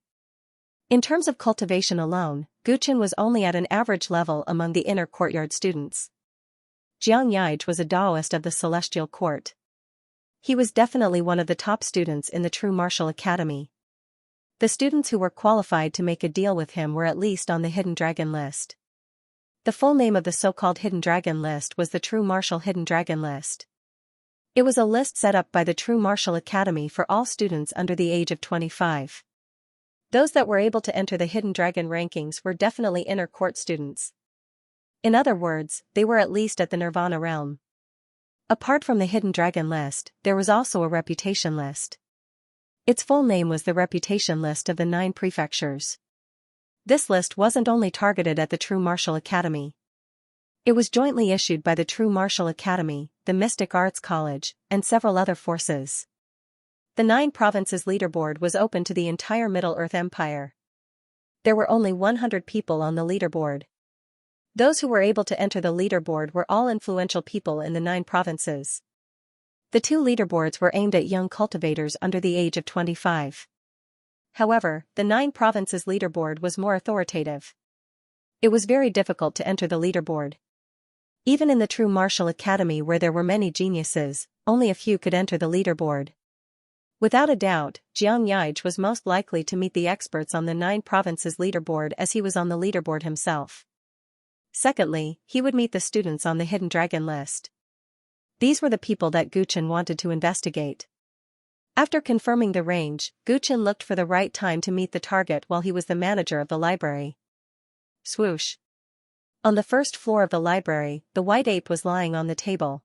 In terms of cultivation alone, Guchen was only at an average level among the inner courtyard students. Xianxia was a Taoist of the Celestial Court. He was definitely one of the top students in the True Martial Academy. The students who were qualified to make a deal with him were at least on the Hidden Dragon list. The full name of the so-called Hidden Dragon list was the True Martial Hidden Dragon list. It was a list set up by the True Martial Academy for all students under the age of 25. Those that were able to enter the Hidden Dragon rankings were definitely inner court students. In other words, they were at least at the Nirvana realm. Apart from the Hidden Dragon list, there was also a reputation list. Its full name was the Reputation List of the 9 Prefectures. This list wasn't only targeted at the True Martial Academy. It was jointly issued by the True Martial Academy, the Mystic Arts College, and several other forces. The 9 provinces leaderboard was open to the entire Middle-earth Empire. There were only 100 people on the leaderboard. Those who were able to enter the leaderboard were all influential people in the 9 provinces. The 2 leaderboards were aimed at young cultivators under the age of 25. However, the 9 provinces leaderboard was more authoritative. It was very difficult to enter the leaderboard. Even in the True Martial Academy where there were many geniuses, only a few could enter the leaderboard. Without a doubt, Xianxia was most likely to meet the experts on the 9 provinces leaderboard as he was on the leaderboard himself. Secondly, he would meet the students on the Hidden Dragon list. These were the people that Guchen wanted to investigate. After confirming the range, Guchen looked for the right time to meet the target while he was the manager of the library. Swoosh. On the first floor of the library, the white ape was lying on the table.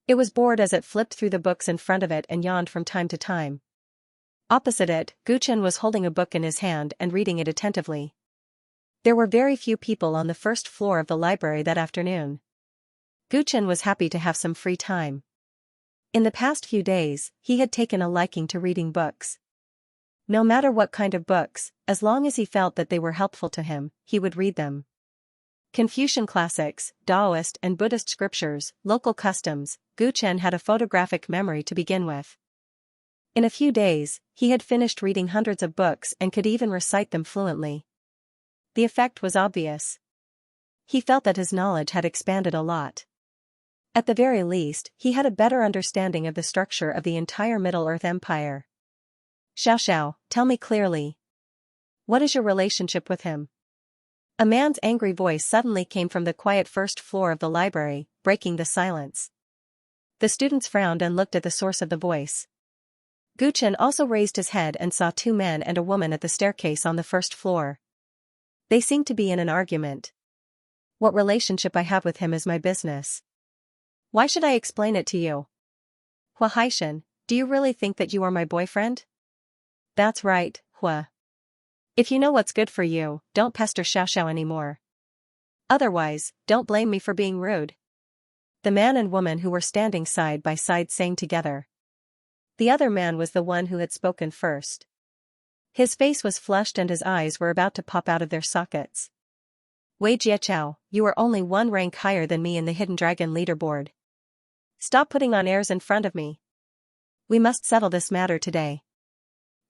It was bored as it flipped through the books in front of it and yawned from time to time. Opposite it, Guchen was holding a book in his hand and reading it attentively. There were very few people on the first floor of the library that afternoon. Guchen was happy to have some free time. In the past few days, he had taken a liking to reading books. No matter what kind of books, as long as he felt that they were helpful to him, he would read them. Confucian classics, Taoist and Buddhist scriptures, local customs, Guchen had a photographic memory to begin with. In a few days, he had finished reading hundreds of books and could even recite them fluently. The effect was obvious. He felt that his knowledge had expanded a lot. At the very least, he had a better understanding of the structure of the entire Middle-earth Empire. Xiao, tell me clearly. What is your relationship with him? A man's angry voice suddenly came from the quiet first floor of the library, breaking the silence. The students frowned and looked at the source of the voice. Guchen also raised his head and saw 2 men and a woman at the staircase on the first floor. They seemed to be in an argument. What relationship I have with him is my business. Why should I explain it to you? Hua Haishan, do you really think that you are my boyfriend? That's right, Hua. If you know what's good for you, don't pester Xiao anymore. Otherwise, don't blame me for being rude. The man and woman who were standing side by side sang together. The other man was the one who had spoken first. His face was flushed and his eyes were about to pop out of their sockets. Wei Jieqiao, you are only 1 rank higher than me in the Hidden Dragon leaderboard. Stop putting on airs in front of me. We must settle this matter today.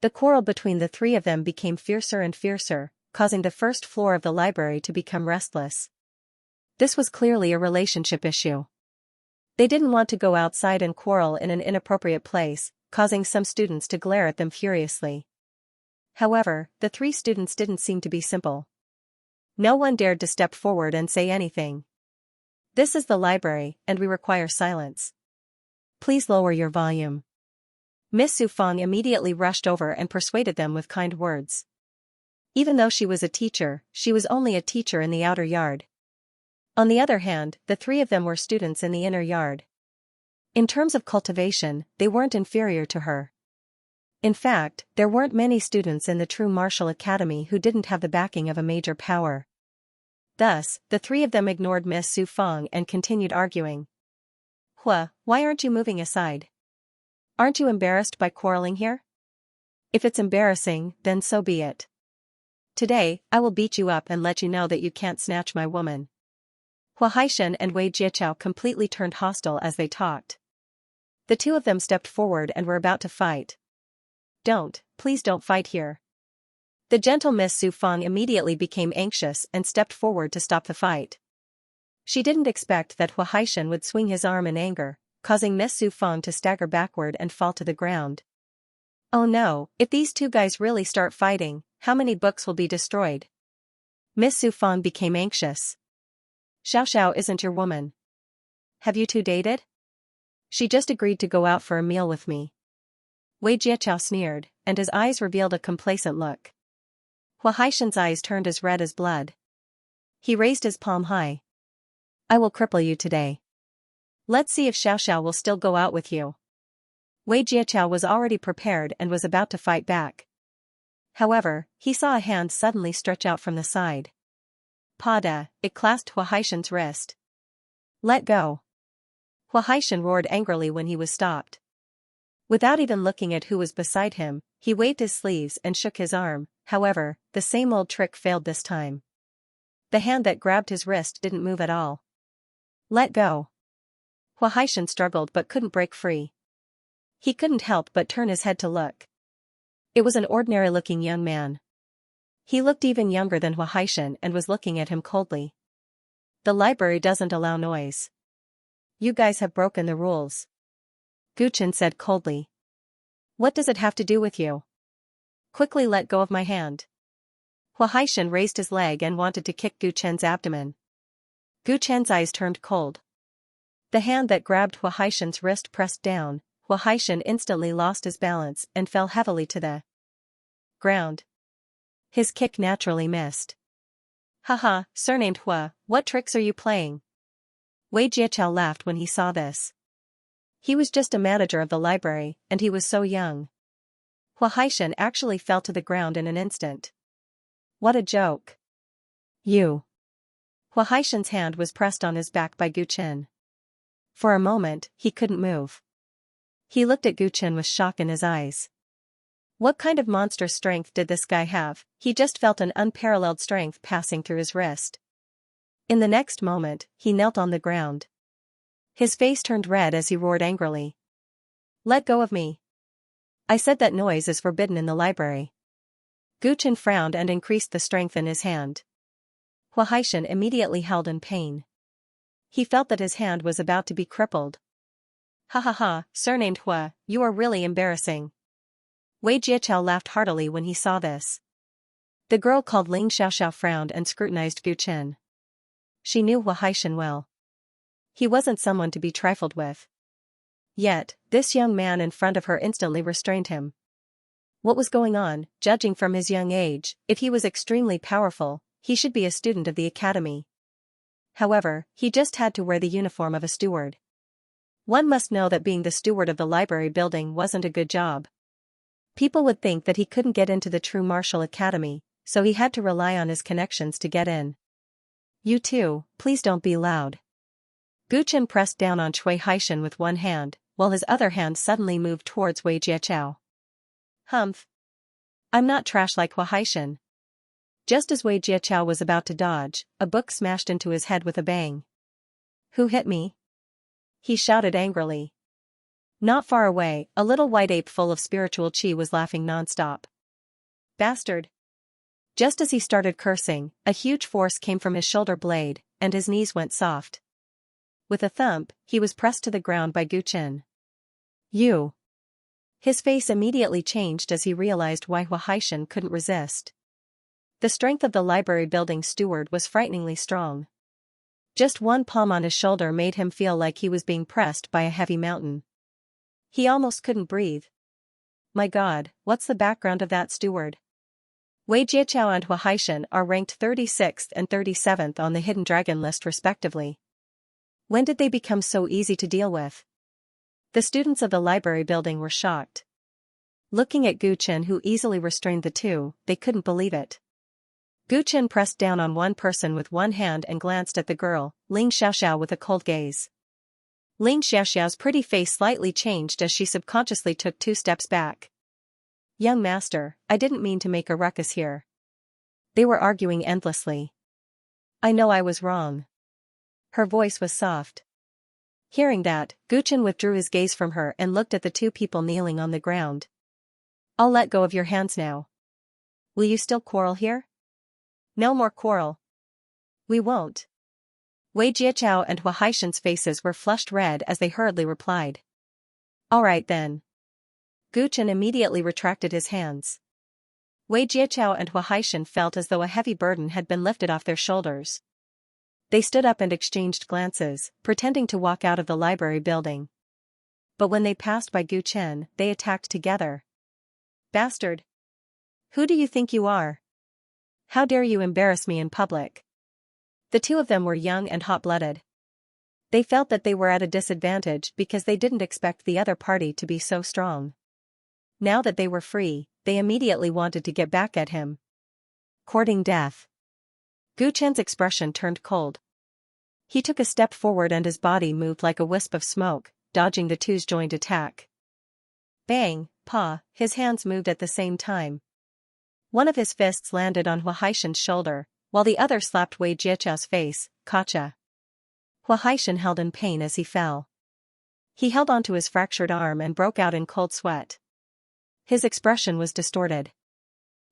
The quarrel between the 3 of them became fiercer and fiercer, causing the first floor of the library to become restless. This was clearly a relationship issue. They didn't want to go outside and quarrel in an inappropriate place, causing some students to glare at them furiously. However, the 3 students didn't seem to be simple. No one dared to step forward and say anything. This is the library, and we require silence. Please lower your volume. Miss Su Feng immediately rushed over and persuaded them with kind words. Even though she was a teacher, she was only a teacher in the outer yard. On the other hand, the three of them were students in the inner yard. In terms of cultivation, they weren't inferior to her. In fact, there weren't many students in the true martial academy who didn't have the backing of a major power. Thus, the three of them ignored Miss Su Feng and continued arguing. Hua, why aren't you moving aside? Aren't you embarrassed by quarreling here? If it's embarrassing, then so be it. Today, I will beat you up and let you know that you can't snatch my woman. Hua Haishan and Wei Jiachao completely turned hostile as they talked. The two of them stepped forward and were about to fight. Please don't fight here. The gentle Miss Su Feng immediately became anxious and stepped forward to stop the fight. She didn't expect that Hua Haishan would swing his arm in anger, causing Miss Su Feng to stagger backward and fall to the ground. Oh no, if these two guys really start fighting, how many books will be destroyed? Miss Su Feng became anxious. Xiao isn't your woman. Have you two dated? She just agreed to go out for a meal with me. Wei Jiachao sneered, and his eyes revealed a complacent look. Hua Haishan's eyes turned as red as blood. He raised his palm high. I will cripple you today. Let's see if Xiao will still go out with you. Wei Jiachao was already prepared and was about to fight back. However, he saw a hand suddenly stretch out from the side. Pada, it clasped Hua Haishan's wrist. Let go. Hua Haishan roared angrily when he was stopped. Without even looking at who was beside him, he waved his sleeves and shook his arm. However, the same old trick failed this time. The hand that grabbed his wrist didn't move at all. Let go. Hua Haishan struggled but couldn't break free. He couldn't help but turn his head to look. It was an ordinary-looking young man. He looked even younger than Hua Haishan and was looking at him coldly. The library doesn't allow noise. You guys have broken the rules. Gu Chen said coldly. What does it have to do with you? Quickly let go of my hand. Hua Haishan raised his leg and wanted to kick Gu Chen's abdomen. Gu Chen's eyes turned cold. The hand that grabbed Hua Haishan's wrist pressed down. Hua Haishan instantly lost his balance and fell heavily to the ground. His kick naturally missed. Haha, surnamed Hua, what tricks are you playing? Wei Jiachao laughed when he saw this. He was just a manager of the library, and he was so young. Hua Haishan actually fell to the ground in an instant. What a joke. You. Hua Haishan's hand was pressed on his back by Gu Chen. For a moment, he couldn't move. He looked at Gu Chen with shock in his eyes. What kind of monstrous strength did this guy have? He just felt an unparalleled strength passing through his wrist. In the next moment, he knelt on the ground. His face turned red as he roared angrily. Let go of me. I said that noise is forbidden in the library. Gu Chen frowned and increased the strength in his hand. Hua Haishan immediately held in pain. He felt that his hand was about to be crippled. Ha ha ha, surnamed Hua, you are really embarrassing. Wei Jiachao laughed heartily when he saw this. The girl called Ling Xiaoxiao frowned and scrutinized Gu Chen. She knew Hua Haishan well. He wasn't someone to be trifled with. Yet, this young man in front of her instantly restrained him. What was going on? Judging from his young age, if he was extremely powerful, he should be a student of the academy. However, he just had to wear the uniform of a steward. One must know that being the steward of the library building wasn't a good job. People would think that he couldn't get into the true martial academy, so he had to rely on his connections to get in. You too, please don't be loud. Gu Chen pressed down on Hua Haishan with one hand, while his other hand suddenly moved towards Wei Jiachao. Humph. I'm not trash like Hua Haishan. Just as Wei Jiachao was about to dodge, a book smashed into his head with a bang. Who hit me? He shouted angrily. Not far away, a little white ape full of spiritual chi was laughing non-stop. Bastard. Just as he started cursing, a huge force came from his shoulder blade, and his knees went soft. With a thump, he was pressed to the ground by Gu Chen. You. His face immediately changed as he realized why Hua Haishan couldn't resist. The strength of the library building steward was frighteningly strong. Just one palm on his shoulder made him feel like he was being pressed by a heavy mountain. He almost couldn't breathe. My God, what's the background of that steward? Wei Jiaqiao and Hua Haishan are ranked 36th and 37th on the Hidden Dragon list respectively. When did they become so easy to deal with? The students of the library building were shocked. Looking at Gu Chen, who easily restrained the two, they couldn't believe it. Gu Chen pressed down on one person with one hand and glanced at the girl, Ling Xiaoxiao, with a cold gaze. Ling Xiaoxiao's pretty face slightly changed as she subconsciously took 2 steps back. Young master, I didn't mean to make a ruckus here. They were arguing endlessly. I know I was wrong. Her voice was soft. Hearing that, Gu Chen withdrew his gaze from her and looked at the 2 people kneeling on the ground. I'll let go of your hands now. Will you still quarrel here? No more quarrel. We won't. Wei Jiaqiao and Hua Haishan's faces were flushed red as they hurriedly replied. All right then. Gu Chen immediately retracted his hands. Wei Jiaqiao and Hua Haishan felt as though a heavy burden had been lifted off their shoulders. They stood up and exchanged glances, pretending to walk out of the library building. But when they passed by Gu Chen, they attacked together. Bastard! Who do you think you are? How dare you embarrass me in public? The 2 of them were young and hot-blooded. They felt that they were at a disadvantage because they didn't expect the other party to be so strong. Now that they were free, they immediately wanted to get back at him. Courting death. Gu Chen's expression turned cold. He took a step forward and his body moved like a wisp of smoke, dodging the 2's joint attack. Bang, pa, his hands moved at the same time. One of his fists landed on Hua Haishan's shoulder, while the other slapped Wei Jiaqiao's face, Kacha. Hua Haishan held in pain as he fell. He held onto his fractured arm and broke out in cold sweat. His expression was distorted.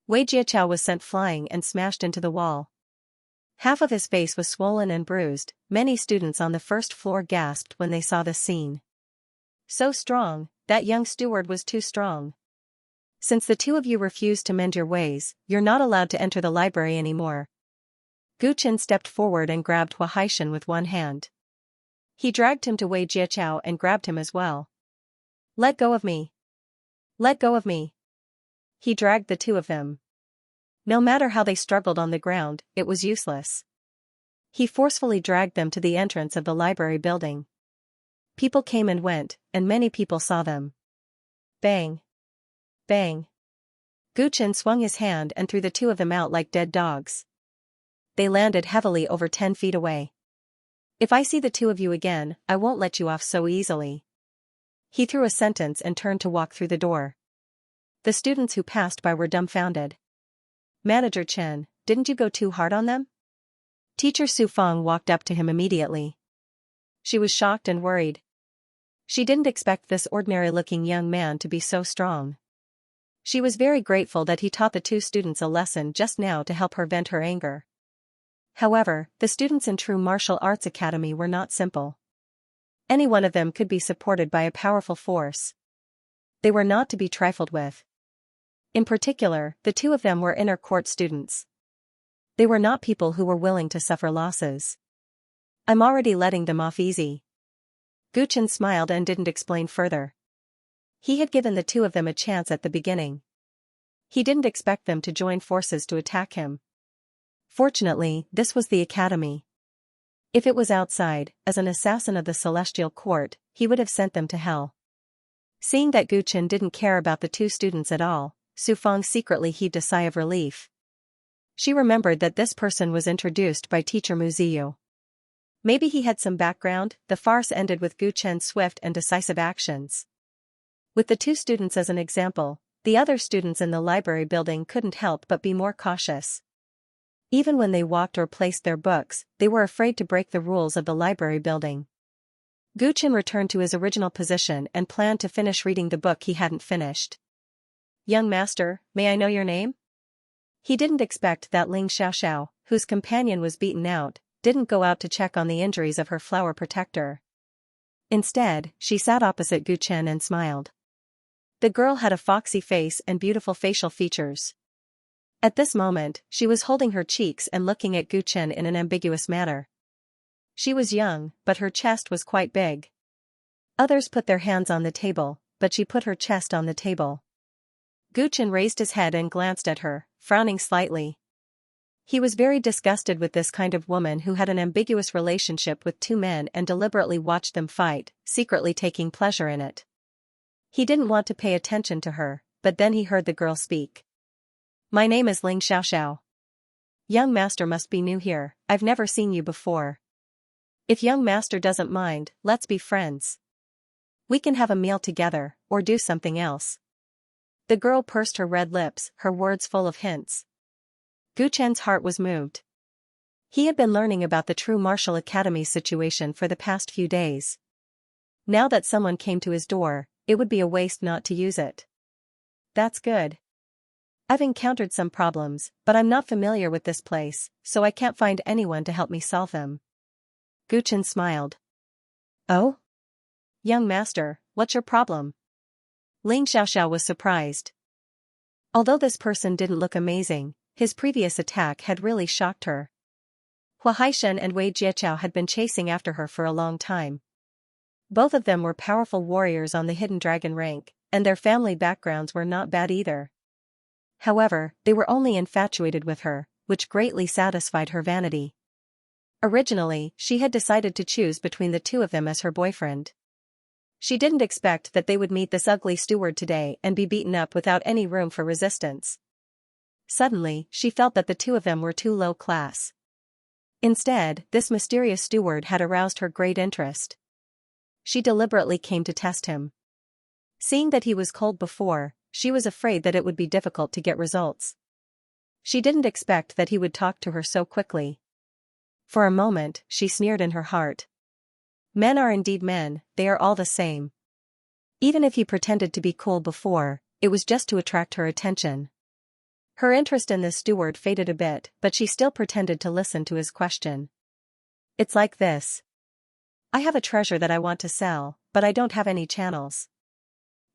Wei Jiaqiao was sent flying and smashed into the wall. Half of his face was swollen and bruised. Many students on the first floor gasped when they saw this scene. So strong, that young steward was too strong. Since the 2 of you refused to mend your ways, you're not allowed to enter the library anymore. Gu Chen stepped forward and grabbed Hua Haishan with one hand. He dragged him to Wei Jiaqiao and grabbed him as well. Let go of me. Let go of me. He dragged the 2 of them. No matter how they struggled on the ground, it was useless. He forcefully dragged them to the entrance of the library building. People came and went, and many people saw them. Bang. Bang. Gu Chen swung his hand and threw the 2 of them out like dead dogs. They landed heavily over 10 feet away. If I see the 2 of you again, I won't let you off so easily. He threw a sentence and turned to walk through the door. The students who passed by were dumbfounded. Manager Chen, didn't you go too hard on them? Teacher Su Feng walked up to him immediately. She was shocked and worried. She didn't expect this ordinary-looking young man to be so strong. She was very grateful that he taught the 2 students a lesson just now to help her vent her anger. However, the students in True Martial Arts Academy were not simple. Any one of them could be supported by a powerful force. They were not to be trifled with. In particular, the 2 of them were inner court students. They were not people who were willing to suffer losses. I'm already letting them off easy. Gu Chen smiled and didn't explain further. He had given the 2 of them a chance at the beginning. He didn't expect them to join forces to attack him. Fortunately, this was the academy. If it was outside, as an assassin of the Celestial Court, he would have sent them to hell. Seeing that Gu Chen didn't care about the 2 students at all, Su Feng secretly heaved a sigh of relief. She remembered that this person was introduced by teacher Mu Ziyu. Maybe he had some background. The farce ended with Gu Chen's swift and decisive actions. With the 2 students as an example, the other students in the library building couldn't help but be more cautious. Even when they walked or placed their books, they were afraid to break the rules of the library building. Gu Chen returned to his original position and planned to finish reading the book he hadn't finished. Young master, may I know your name? He didn't expect that Ling Xiaoxiao, whose companion was beaten out, didn't go out to check on the injuries of her flower protector. Instead, she sat opposite Gu Chen and smiled. The girl had a foxy face and beautiful facial features. At this moment, she was holding her cheeks and looking at Gu Chen in an ambiguous manner. She was young, but her chest was quite big. Others put their hands on the table, but she put her chest on the table. Gu Chen raised his head and glanced at her, frowning slightly. He was very disgusted with this kind of woman who had an ambiguous relationship with two men and deliberately watched them fight, secretly taking pleasure in it. He didn't want to pay attention to her, but then he heard the girl speak. My name is Ling Xiaoxiao. Young master must be new here, I've never seen you before. If young master doesn't mind, let's be friends. We can have a meal together, or do something else. The girl pursed her red lips, her words full of hints. Gu Chen's heart was moved. He had been learning about the true martial academy situation for the past few days. Now that someone came to his door, it would be a waste not to use it. That's good. I've encountered some problems, but I'm not familiar with this place, so I can't find anyone to help me solve them. Gu Chen smiled. Oh? Young master, what's your problem? Ling Xiaoxiao was surprised. Although this person didn't look amazing, his previous attack had really shocked her. Hua Haishen and Wei Jieqiao had been chasing after her for a long time. Both of them were powerful warriors on the hidden dragon rank, and their family backgrounds were not bad either. However, they were only infatuated with her, which greatly satisfied her vanity. Originally, she had decided to choose between the two of them as her boyfriend. She didn't expect that they would meet this ugly steward today and be beaten up without any room for resistance. Suddenly, she felt that the two of them were too low class. Instead, this mysterious steward had aroused her great interest. She deliberately came to test him. Seeing that he was cold before, she was afraid that it would be difficult to get results. She didn't expect that he would talk to her so quickly. For a moment, she sneered in her heart. Men are indeed men, they are all the same. Even if he pretended to be cool before, it was just to attract her attention. Her interest in this steward faded a bit, but she still pretended to listen to his question. It's like this. I have a treasure that I want to sell, but I don't have any channels.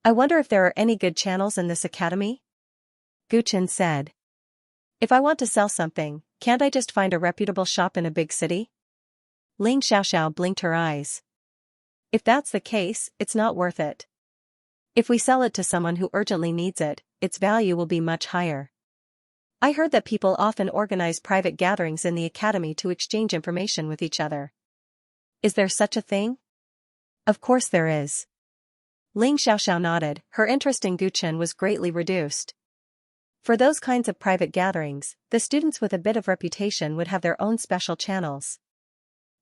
I wonder if there are any good channels in this academy? Gu Chen said. If I want to sell something, can't I just find a reputable shop in a big city? Ling Xiaoxiao blinked her eyes. If that's the case, it's not worth it. If we sell it to someone who urgently needs it, its value will be much higher. I heard that people often organize private gatherings in the academy to exchange information with each other. Is there such a thing? Of course there is. Ling Xiaoxiao nodded, her interest in Gu Chen was greatly reduced. For those kinds of private gatherings, the students with a bit of reputation would have their own special channels.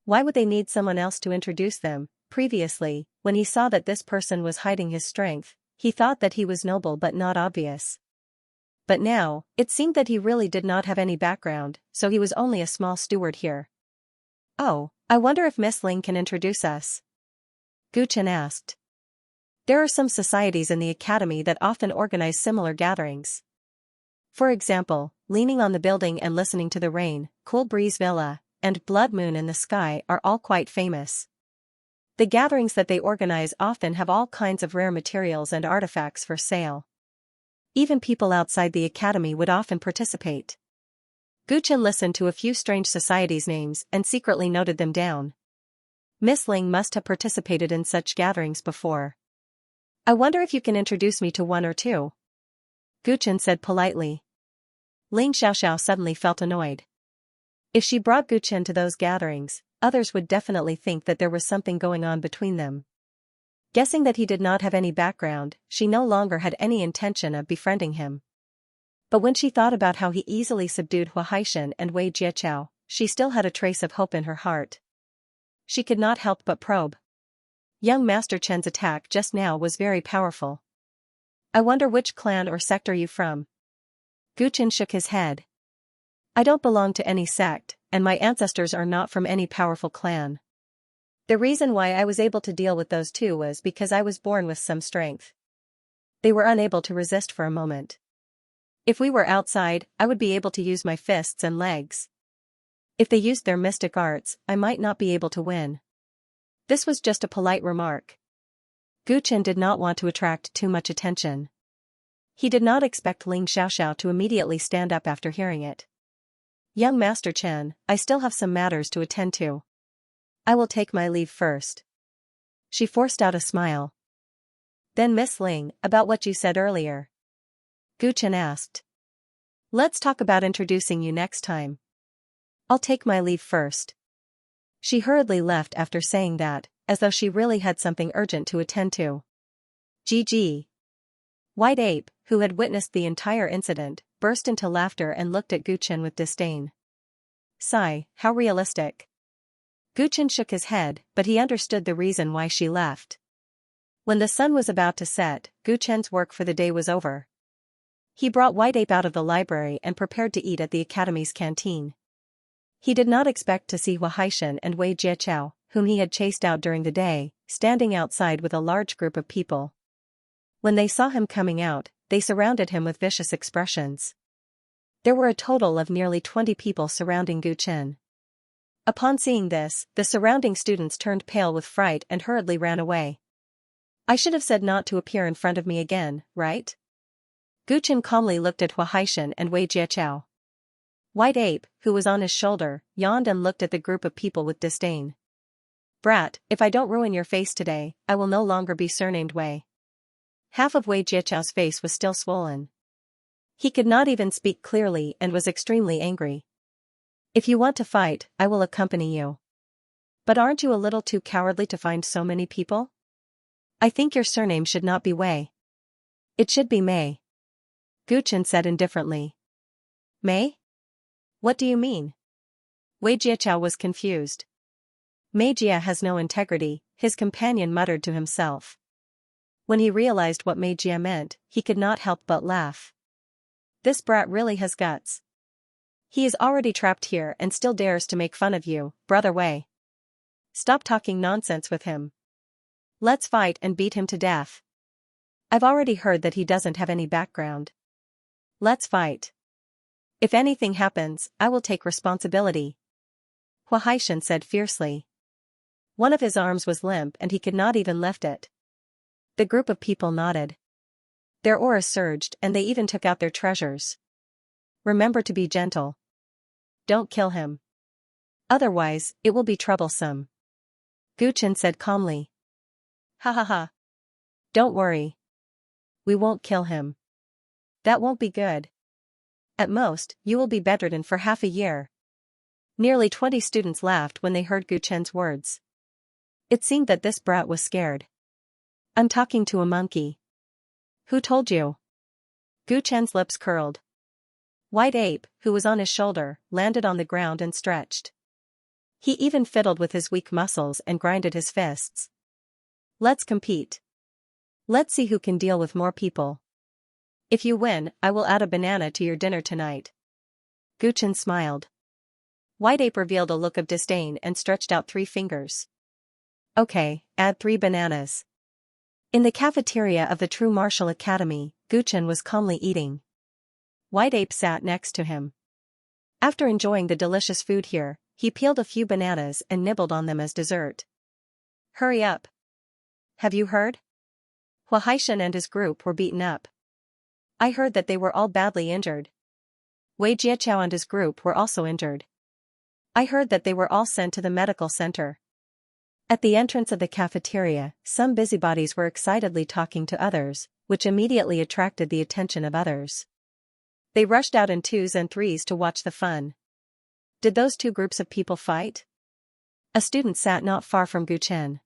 Why would they need someone else to introduce them? Previously, when he saw that this person was hiding his strength, he thought that he was noble but not obvious. But now, it seemed that he really did not have any background, so he was only a small steward here. Oh, I wonder if Miss Ling can introduce us? Gu Chen asked. There are some societies in the academy that often organize similar gatherings. For example, Leaning on the Building and Listening to the Rain, Cool Breeze Villa, and Blood Moon in the Sky are all quite famous. The gatherings that they organize often have all kinds of rare materials and artifacts for sale. Even people outside the academy would often participate. Gu Chen listened to a few strange societies' names and secretly noted them down. Miss Ling must have participated in such gatherings before. I wonder if you can introduce me to one or two? Gu Chen said politely. Ling Xiaoxiao suddenly felt annoyed. If she brought Gu Chen to those gatherings, others would definitely think that there was something going on between them. Guessing that he did not have any background, she no longer had any intention of befriending him. But when she thought about how he easily subdued Hua Haishen and Wei Jieqiao, she still had a trace of hope in her heart. She could not help but probe. Young Master Chen's attack just now was very powerful. I wonder which clan or sect are you from? Gu Chen shook his head. I don't belong to any sect, and my ancestors are not from any powerful clan. The reason why I was able to deal with those two was because I was born with some strength. They were unable to resist for a moment. If we were outside, I would be able to use my fists and legs. If they used their mystic arts, I might not be able to win. This was just a polite remark. Gu Chen did not want to attract too much attention. He did not expect Ling Xiaoxiao to immediately stand up after hearing it. Young Master Chen, I still have some matters to attend to. I will take my leave first. She forced out a smile. Then Miss Ling, about what you said earlier. Gu Chen asked. Let's talk about introducing you next time. I'll take my leave first. She hurriedly left after saying that, as though she really had something urgent to attend to. GG. White Ape, who had witnessed the entire incident, burst into laughter and looked at Gu Chen with disdain. Sigh, how realistic. Gu Chen shook his head, but he understood the reason why she left. When the sun was about to set, Gu Chen's work for the day was over. He brought White Ape out of the library and prepared to eat at the academy's canteen. He did not expect to see Huaishan and Wei Jieqiao, whom he had chased out during the day, standing outside with a large group of people. When they saw him coming out, they surrounded him with vicious expressions. There were a total of nearly 20 people surrounding Gu Chen. Upon seeing this, the surrounding students turned pale with fright and hurriedly ran away. I should have said not to appear in front of me again, right? Gu Chen calmly looked at Huaishan and Wei Jieqiao. White Ape, who was on his shoulder, yawned and looked at the group of people with disdain. Brat, if I don't ruin your face today, I will no longer be surnamed Wei. Half of Wei Jieqiao's face was still swollen. He could not even speak clearly and was extremely angry. If you want to fight, I will accompany you. But aren't you a little too cowardly to find so many people? I think your surname should not be Wei. It should be Mei. Gu Chen said indifferently. Mei? What do you mean? Wei Jieqiao was confused. Mei Jia has no integrity, his companion muttered to himself. When he realized what Mei Jia meant, he could not help but laugh. This brat really has guts. He is already trapped here and still dares to make fun of you, brother Wei. Stop talking nonsense with him. Let's fight and beat him to death. I've already heard that he doesn't have any background. Let's fight. If anything happens, I will take responsibility. Huaishan said fiercely. One of his arms was limp and he could not even lift it. The group of people nodded. Their auras surged and they even took out their treasures. Remember to be gentle. Don't kill him. Otherwise, it will be troublesome. Gu Chen said calmly. Ha ha ha. Don't worry. We won't kill him. That won't be good. At most, you will be bedridden for half a year. Nearly 20 students laughed when they heard Gu Chen's words. It seemed that this brat was scared. I'm talking to a monkey. Who told you? Gu Chen's lips curled. White Ape, who was on his shoulder, landed on the ground and stretched. He even fiddled with his weak muscles and grinded his fists. Let's compete. Let's see who can deal with more people. If you win, I will add a banana to your dinner tonight. Gu Chen smiled. White Ape revealed a look of disdain and stretched out 3 fingers. Okay, add 3 bananas. In the cafeteria of the True Martial Academy, Gu Chen was calmly eating. White Ape sat next to him. After enjoying the delicious food here, he peeled a few bananas and nibbled on them as dessert. Hurry up. Have you heard? Huaishan and his group were beaten up. I heard that they were all badly injured. Wei Jieqiao and his group were also injured. I heard that they were all sent to the medical center. At the entrance of the cafeteria, some busybodies were excitedly talking to others, which immediately attracted the attention of others. They rushed out in 2s and 3s to watch the fun. Did those 2 groups of people fight? A student sat not far from Gu Chen.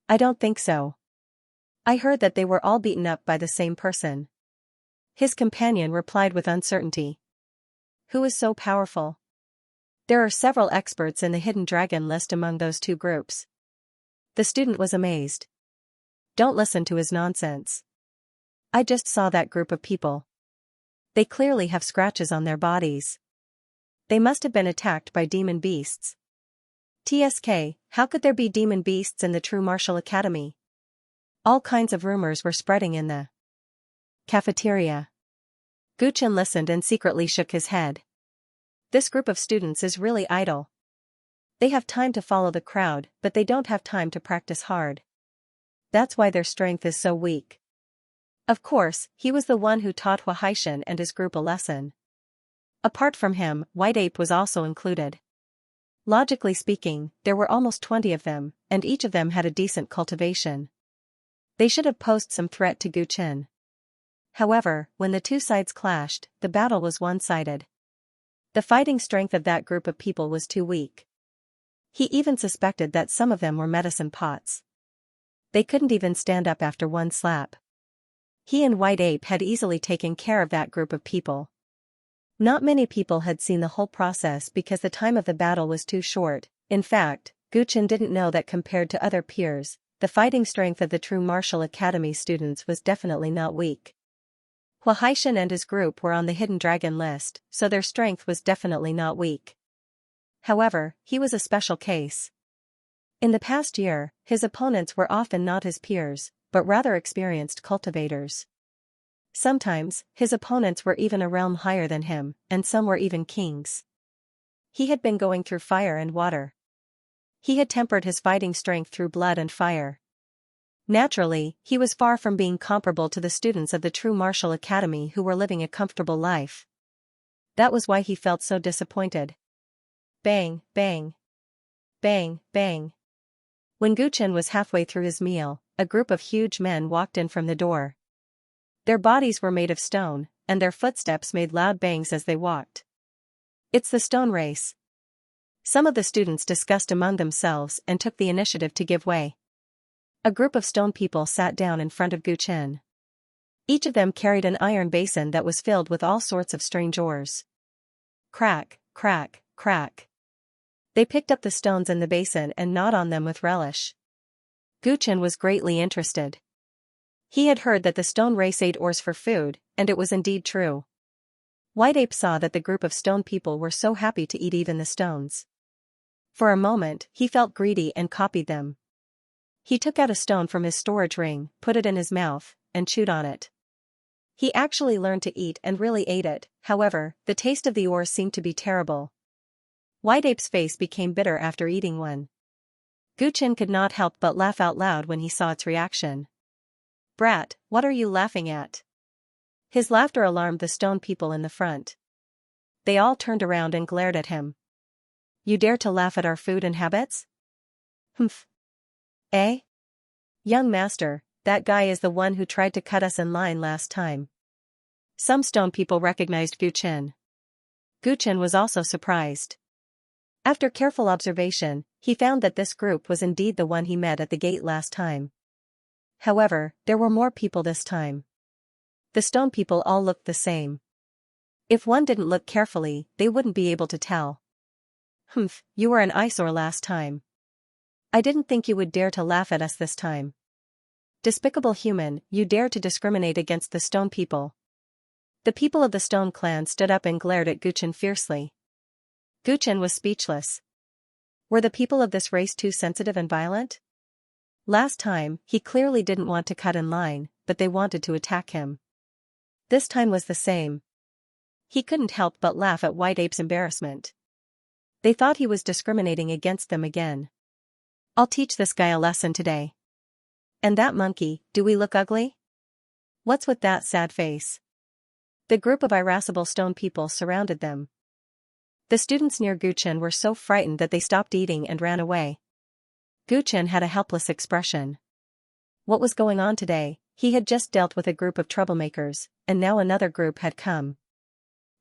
I don't think so. I heard that they were all beaten up by the same person. His companion replied with uncertainty. Who is so powerful? There are several experts in the hidden dragon list among those 2 groups. The student was amazed. Don't listen to his nonsense. I just saw that group of people. They clearly have scratches on their bodies. They must have been attacked by demon beasts. TSK, how could there be demon beasts in the True Martial Academy? All kinds of rumors were spreading in the cafeteria. Gu Chen listened and secretly shook his head. This group of students is really idle. They have time to follow the crowd, but they don't have time to practice hard. That's why their strength is so weak. Of course, he was the one who taught Huaishan and his group a lesson. Apart from him, White Ape was also included. Logically speaking, there were almost 20 of them, and each of them had a decent cultivation. They should have posed some threat to Gu Chen. However, when the two sides clashed, the battle was one-sided. The fighting strength of that group of people was too weak. He even suspected that some of them were medicine pots. They couldn't even stand up after one slap. He and White Ape had easily taken care of that group of people. Not many people had seen the whole process because the time of the battle was too short. In fact, Guchen didn't know that compared to other peers, the fighting strength of the true martial academy students was definitely not weak. Hua Haishan and his group were on the Hidden Dragon list, so their strength was definitely not weak. However, he was a special case. In the past year, his opponents were often not his peers, but rather experienced cultivators. Sometimes, his opponents were even a realm higher than him, and some were even kings. He had been going through fire and water. He had tempered his fighting strength through blood and fire. Naturally, he was far from being comparable to the students of the true martial academy who were living a comfortable life. That was why he felt so disappointed. Bang, bang. Bang, bang. When Guchen was halfway through his meal, a group of huge men walked in from the door. Their bodies were made of stone, and their footsteps made loud bangs as they walked. It's the stone race. Some of the students discussed among themselves and took the initiative to give way. A group of stone people sat down in front of Guchen. Each of them carried an iron basin that was filled with all sorts of strange ores. Crack, crack, crack. They picked up the stones in the basin and gnawed on them with relish. Guchen was greatly interested. He had heard that the stone race ate ores for food, and it was indeed true. White Ape saw that the group of stone people were so happy to eat even the stones. For a moment, he felt greedy and copied them. He took out a stone from his storage ring, put it in his mouth, and chewed on it. He actually learned to eat and really ate it. However, the taste of the ores seemed to be terrible. White Ape's face became bitter after eating one. Guchen could not help but laugh out loud when he saw its reaction. "Brat, what are you laughing at?" His laughter alarmed the stone people in the front. They all turned around and glared at him. "You dare to laugh at our food and habits?" "Humph. Eh? Young master, that guy is the one who tried to cut us in line last time." Some stone people recognized Guchen. Guchen was also surprised. After careful observation, he found that this group was indeed the one he met at the gate last time. However, there were more people this time. The stone people all looked the same. If one didn't look carefully, they wouldn't be able to tell. "Humph, you were an eyesore last time. I didn't think you would dare to laugh at us this time. Despicable human, you dare to discriminate against the stone people." The people of the stone clan stood up and glared at Guchen fiercely. Guchen was speechless. Were the people of this race too sensitive and violent? Last time, he clearly didn't want to cut in line, but they wanted to attack him. This time was the same. He couldn't help but laugh at White Ape's embarrassment. They thought he was discriminating against them again. "I'll teach this guy a lesson today." "And that monkey, do we look ugly? What's with that sad face?" The group of irascible stone people surrounded them. The students near Guchen were so frightened that they stopped eating and ran away. Guchen had a helpless expression. What was going on today? He had just dealt with a group of troublemakers, and now another group had come.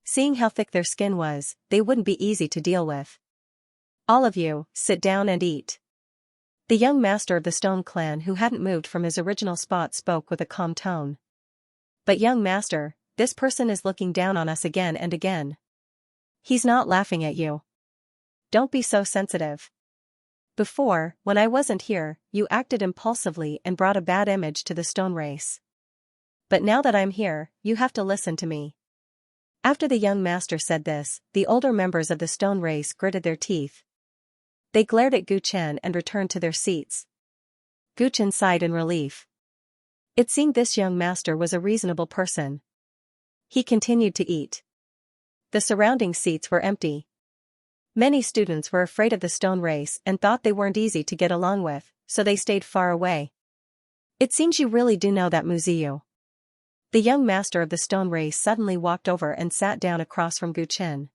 Seeing how thick their skin was, they wouldn't be easy to deal with. "All of you, sit down and eat." The young master of the stone clan who hadn't moved from his original spot spoke with a calm tone. "But young master, this person is looking down on us again and again. He's not laughing at you. Don't be so sensitive. Before, when I wasn't here, you acted impulsively and brought a bad image to the stone race. But now that I'm here, you have to listen to me." After the young master said this, the older members of the stone race gritted their teeth. They glared at Guchen and returned to their seats. Guchen sighed in relief. It seemed this young master was a reasonable person. He continued to eat. The surrounding seats were empty. Many students were afraid of the stone race and thought they weren't easy to get along with, so they stayed far away. "It seems you really do know that Muziu." The young master of the stone race suddenly walked over and sat down across from Guchen.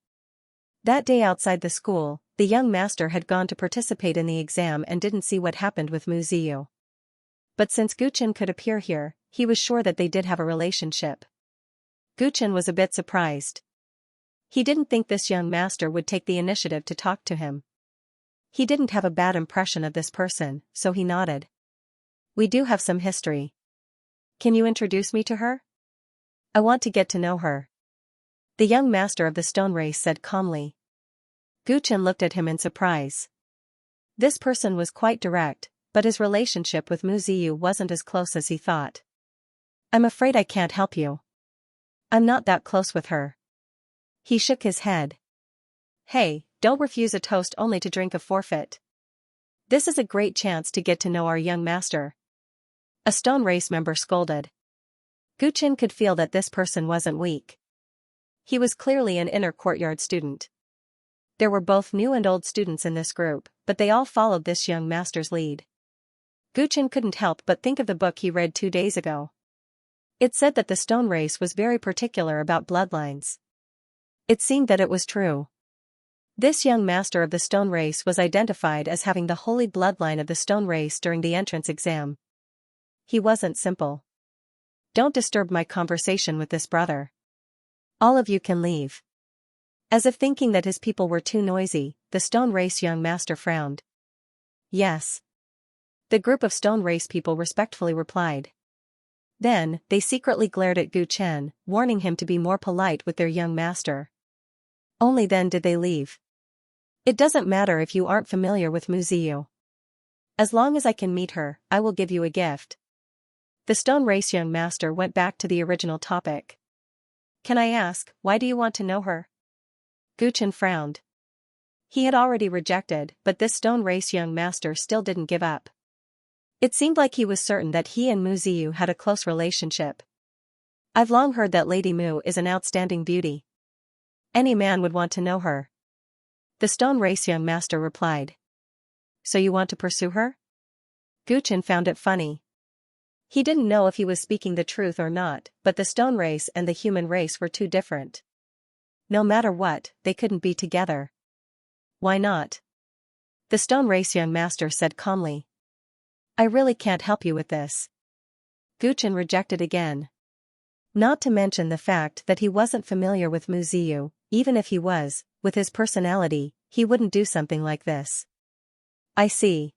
That day outside the school, the young master had gone to participate in the exam and didn't see what happened with Muziu. But since Guchen could appear here, he was sure that they did have a relationship. Guchen was a bit surprised. He didn't think this young master would take the initiative to talk to him. He didn't have a bad impression of this person, so he nodded. We do have some history. Can you introduce me to her? I want to get to know her. The young master of the stone race said calmly. Guchen looked at him in surprise. This person was quite direct, but his relationship with Mu Ziyu wasn't as close as he thought. I'm afraid I can't help you. I'm not that close with her. He shook his head. Hey, don't refuse a toast only to drink a forfeit. This is a great chance to get to know our young master. A stone race member scolded. Guchen could feel that this person wasn't weak. He was clearly an inner courtyard student. There were both new and old students in this group, but they all followed this young master's lead. Guchen couldn't help but think of the book he read 2 days ago. It said that the stone race was very particular about bloodlines. It seemed that it was true. This young master of the stone race was identified as having the holy bloodline of the stone race during the entrance exam. He wasn't simple. Don't disturb my conversation with this brother. All of you can leave. As if thinking that his people were too noisy, the stone race young master frowned. Yes. The group of stone race people respectfully replied. Then, they secretly glared at Guchen, warning him to be more polite with their young master. Only then did they leave. It doesn't matter if you aren't familiar with Mu Ziyu. As long as I can meet her, I will give you a gift. The stone race young master went back to the original topic. Can I ask, why do you want to know her? Guchen frowned. He had already rejected, but this stone race young master still didn't give up. It seemed like he was certain that he and Mu Ziyu had a close relationship. I've long heard that Lady Mu is an outstanding beauty. Any man would want to know her. The stone race young master replied. So you want to pursue her? Guchen found it funny. He didn't know if he was speaking the truth or not, but the stone race and the human race were too different. No matter what, they couldn't be together. Why not? The stone race young master said calmly. I really can't help you with this. Guchen rejected again. Not to mention the fact that he wasn't familiar with Mu Ziyu. Even if he was, with his personality, he wouldn't do something like this. I see.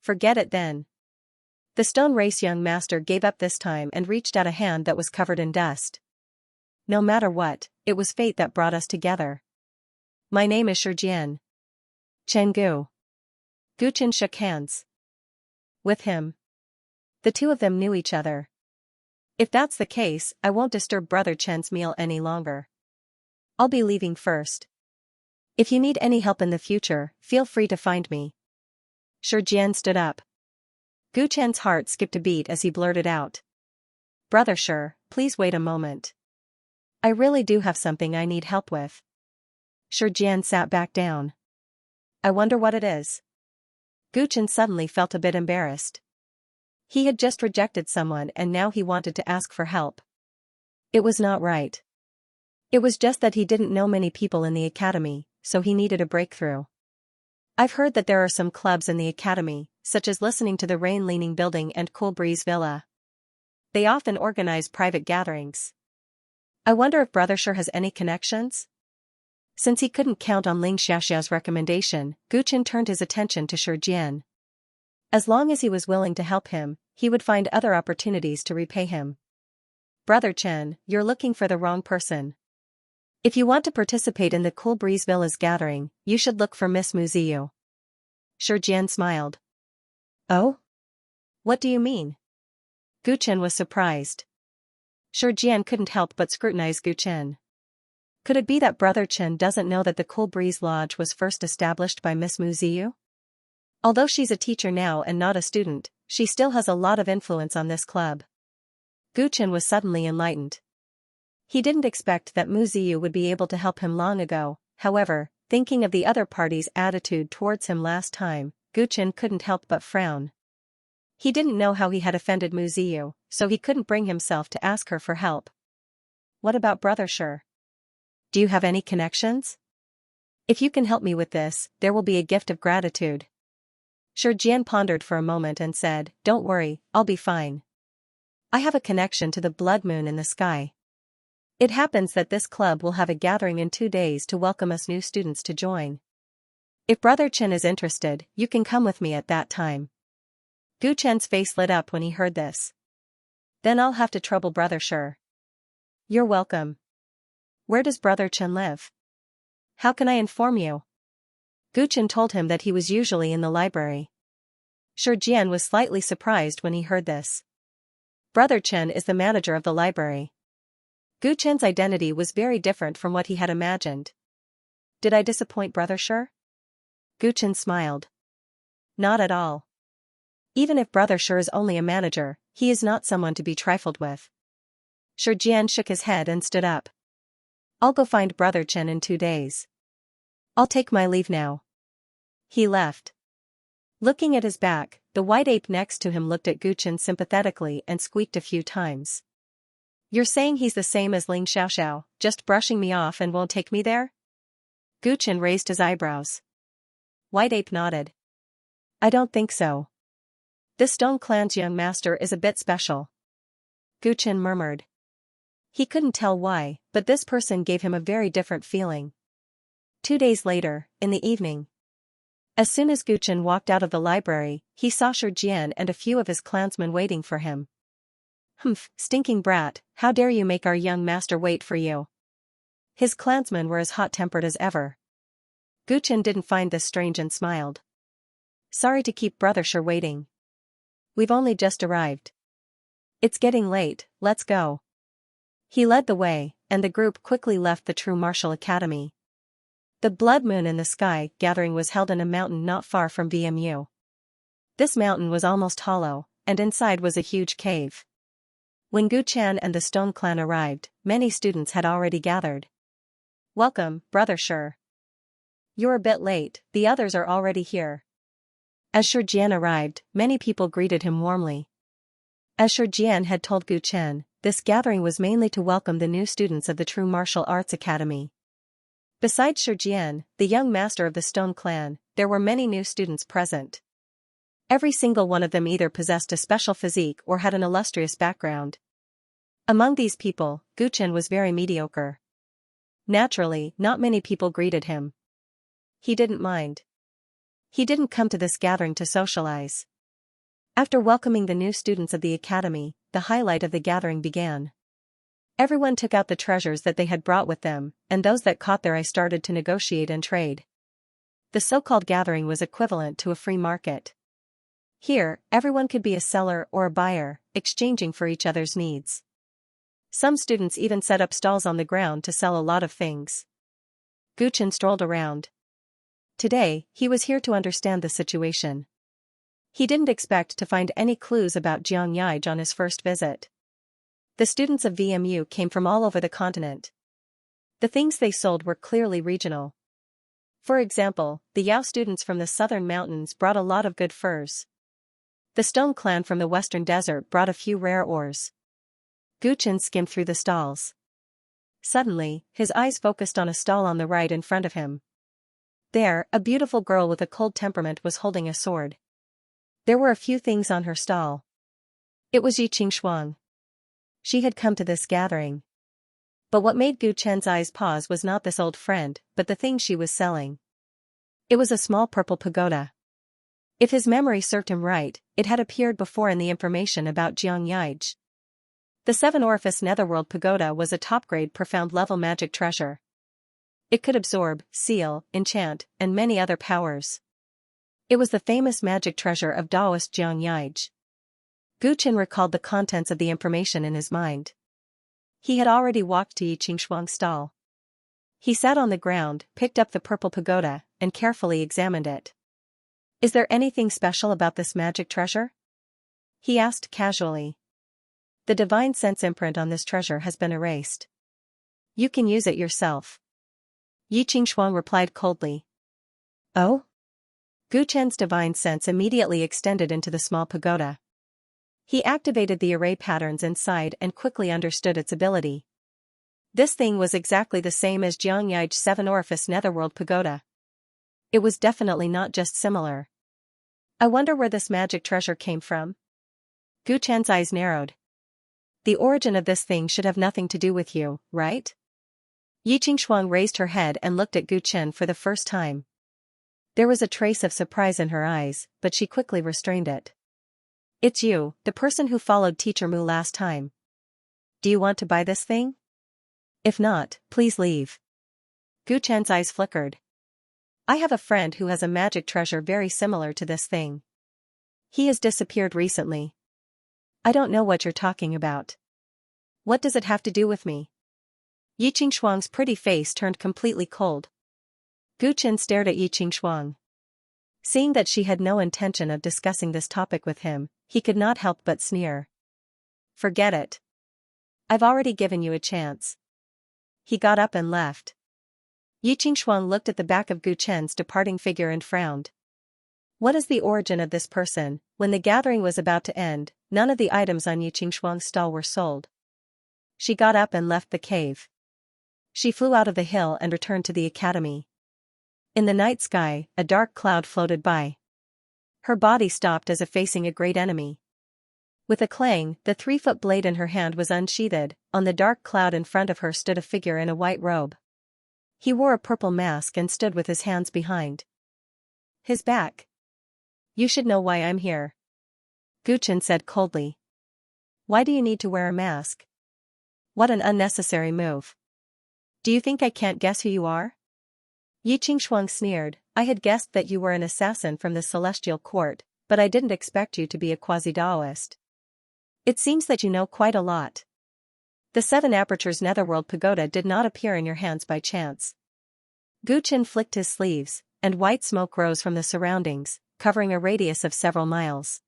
Forget it then. The stone race young master gave up this time and reached out a hand that was covered in dust. No matter what, it was fate that brought us together. My name is Shijian. Chenggu. Guchen shook hands with him. The two of them knew each other. If that's the case, I won't disturb Brother Chen's meal any longer. I'll be leaving first. If you need any help in the future, feel free to find me. Shijian stood up. Guchen's heart skipped a beat as he blurted out. Brother Shi, please wait a moment. I really do have something I need help with. Shijian sat back down. I wonder what it is. Guchen suddenly felt a bit embarrassed. He had just rejected someone and now he wanted to ask for help. It was not right. It was just that he didn't know many people in the academy, so he needed a breakthrough. I've heard that there are some clubs in the academy, such as Listening to the Rain Leaning Building and Cool Breeze Villa. They often organize private gatherings. I wonder if Brother Shi has any connections? Since he couldn't count on Xianxia's recommendation, Guchen turned his attention to Shijian. As long as he was willing to help him, he would find other opportunities to repay him. Brother Chen, you're looking for the wrong person. If you want to participate in the Cool Breeze Villa's gathering, you should look for Miss Mu Ziyu. Shijian smiled. Oh? What do you mean? Guchen was surprised. Shijian couldn't help but scrutinize Guchen. Could it be that Brother Chen doesn't know that the Cool Breeze Lodge was first established by Miss Mu Ziyu? Although she's a teacher now and not a student, she still has a lot of influence on this club. Guchen was suddenly enlightened. He didn't expect that Mu Ziyu would be able to help him long ago, however, thinking of the other party's attitude towards him last time, Guchen couldn't help but frown. He didn't know how he had offended Mu Ziyu, so he couldn't bring himself to ask her for help. What about Brother Shi? Do you have any connections? If you can help me with this, there will be a gift of gratitude. Shijian pondered for a moment and said, Don't worry, I'll be fine. I have a connection to the blood moon in the sky. It happens that this club will have a gathering in 2 days to welcome us new students to join. If Brother Chen is interested, you can come with me at that time. Gu Chen's face lit up when he heard this. Then I'll have to trouble Brother Shi. You're welcome. Where does Brother Chen live? How can I inform you? Gu Chen told him that he was usually in the library. Shi Jian was slightly surprised when he heard this. Brother Chen is the manager of the library. Gu Chen's identity was very different from what he had imagined. Did I disappoint Brother Shi? Gu Chen smiled. Not at all. Even if Brother Shi is only a manager, he is not someone to be trifled with. Shi Jian shook his head and stood up. I'll go find Brother Chen in 2 days. I'll take my leave now. He left. Looking at his back, the white ape next to him looked at Gu Chen sympathetically and squeaked a few times. You're saying he's the same as Ling Xiaoxiao, just brushing me off and won't take me there? Gu Chen raised his eyebrows. White ape nodded. I don't think so. This Stone Clan's young master is a bit special. Gu Chen murmured. He couldn't tell why, but this person gave him a very different feeling. 2 days later, in the evening. As soon as Gu Chen walked out of the library, he saw Shi Jian and a few of his clansmen waiting for him. Humph, stinking brat, how dare you make our young master wait for you? His clansmen were as hot-tempered as ever. Gu Chen didn't find this strange and smiled. Sorry to keep Brother Shi waiting. We've only just arrived. It's getting late, let's go. He led the way, and the group quickly left the True Martial Academy. The blood moon in the sky gathering was held in a mountain not far from VMU. This mountain was almost hollow, and inside was a huge cave. When Gu Chen and the Stone Clan arrived, many students had already gathered. Welcome, Brother Shi. You're a bit late, the others are already here. As Shi Jian arrived, many people greeted him warmly. As Shi Jian had told Gu Chen, this gathering was mainly to welcome the new students of the True Martial Arts Academy. Besides Shi Jian, the young master of the Stone Clan, there were many new students present. Every single one of them either possessed a special physique or had an illustrious background. Among these people, Gu Chen was very mediocre. Naturally, not many people greeted him. He didn't mind. He didn't come to this gathering to socialize. After welcoming the new students of the academy, the highlight of the gathering began. Everyone took out the treasures that they had brought with them, and those that caught their eye started to negotiate and trade. The so-called gathering was equivalent to a free market. Here, everyone could be a seller or a buyer, exchanging for each other's needs. Some students even set up stalls on the ground to sell a lot of things. Gu Chen strolled around. Today, he was here to understand the situation. He didn't expect to find any clues about Xianxia on his first visit. The students of VMU came from all over the continent. The things they sold were clearly regional. For example, the Yao students from the southern mountains brought a lot of good furs. The Stone Clan from the western desert brought a few rare ores. Gu Chen skimmed through the stalls. Suddenly, his eyes focused on a stall on the right in front of him. There, a beautiful girl with a cold temperament was holding a sword. There were a few things on her stall. It was Xianxia. She had come to this gathering. But what made Gu Chen's eyes pause was not this old friend, but the thing she was selling. It was a small purple pagoda. If his memory served him right, it had appeared before in the information about Xianxia. The 7-orifice netherworld pagoda was a top-grade profound-level magic treasure. It could absorb, seal, enchant, and many other powers. It was the famous magic treasure of Taoist Xianxia. Gu Chen recalled the contents of the information in his mind. He had already walked to Xianxia's stall. He sat on the ground, picked up the purple pagoda, and carefully examined it. Is there anything special about this magic treasure? He asked casually. The divine sense imprint on this treasure has been erased. You can use it yourself. Xianxia replied coldly. Oh? Gu Chen's divine sense immediately extended into the small pagoda. He activated the array patterns inside and quickly understood its ability. This thing was exactly the same as Xianxia's 7-orifice netherworld pagoda. It was definitely not just similar. I wonder where this magic treasure came from? Gu Chen's eyes narrowed. The origin of this thing should have nothing to do with you, right? Yi Qingshuang raised her head and looked at Gu Chen for the first time. There was a trace of surprise in her eyes, but she quickly restrained it. It's you, the person who followed Teacher Mu last time. Do you want to buy this thing? If not, please leave. Gu Chen's eyes flickered. I have a friend who has a magic treasure very similar to this thing. He has disappeared recently. I don't know what you're talking about. What does it have to do with me? Yi Qingshuang's pretty face turned completely cold. Gu Chen stared at Yi Qingshuang. Seeing that she had no intention of discussing this topic with him, he could not help but sneer. Forget it. I've already given you a chance. He got up and left. Yi Qingshuang looked at the back of Gu Chen's departing figure and frowned. What is the origin of this person? When the gathering was about to end, none of the items on Yi Qingshuang's stall were sold. She got up and left the cave. She flew out of the hill and returned to the academy. In the night sky, a dark cloud floated by. Her body stopped as if facing a great enemy. With a clang, the 3-foot blade in her hand was unsheathed. On the dark cloud in front of her stood a figure in a white robe. He wore a purple mask and stood with his hands behind his back. You should know why I'm here. Gu Chen said coldly. Why do you need to wear a mask? What an unnecessary move. Do you think I can't guess who you are? Yi Qingshuang sneered. I had guessed that you were an assassin from the Celestial Court, but I didn't expect you to be a quasi-Daoist. It seems that you know quite a lot. The 7 Apertures Netherworld Pagoda did not appear in your hands by chance. Gu Chen flicked his sleeves, and white smoke rose from the surroundings, covering a radius of several miles.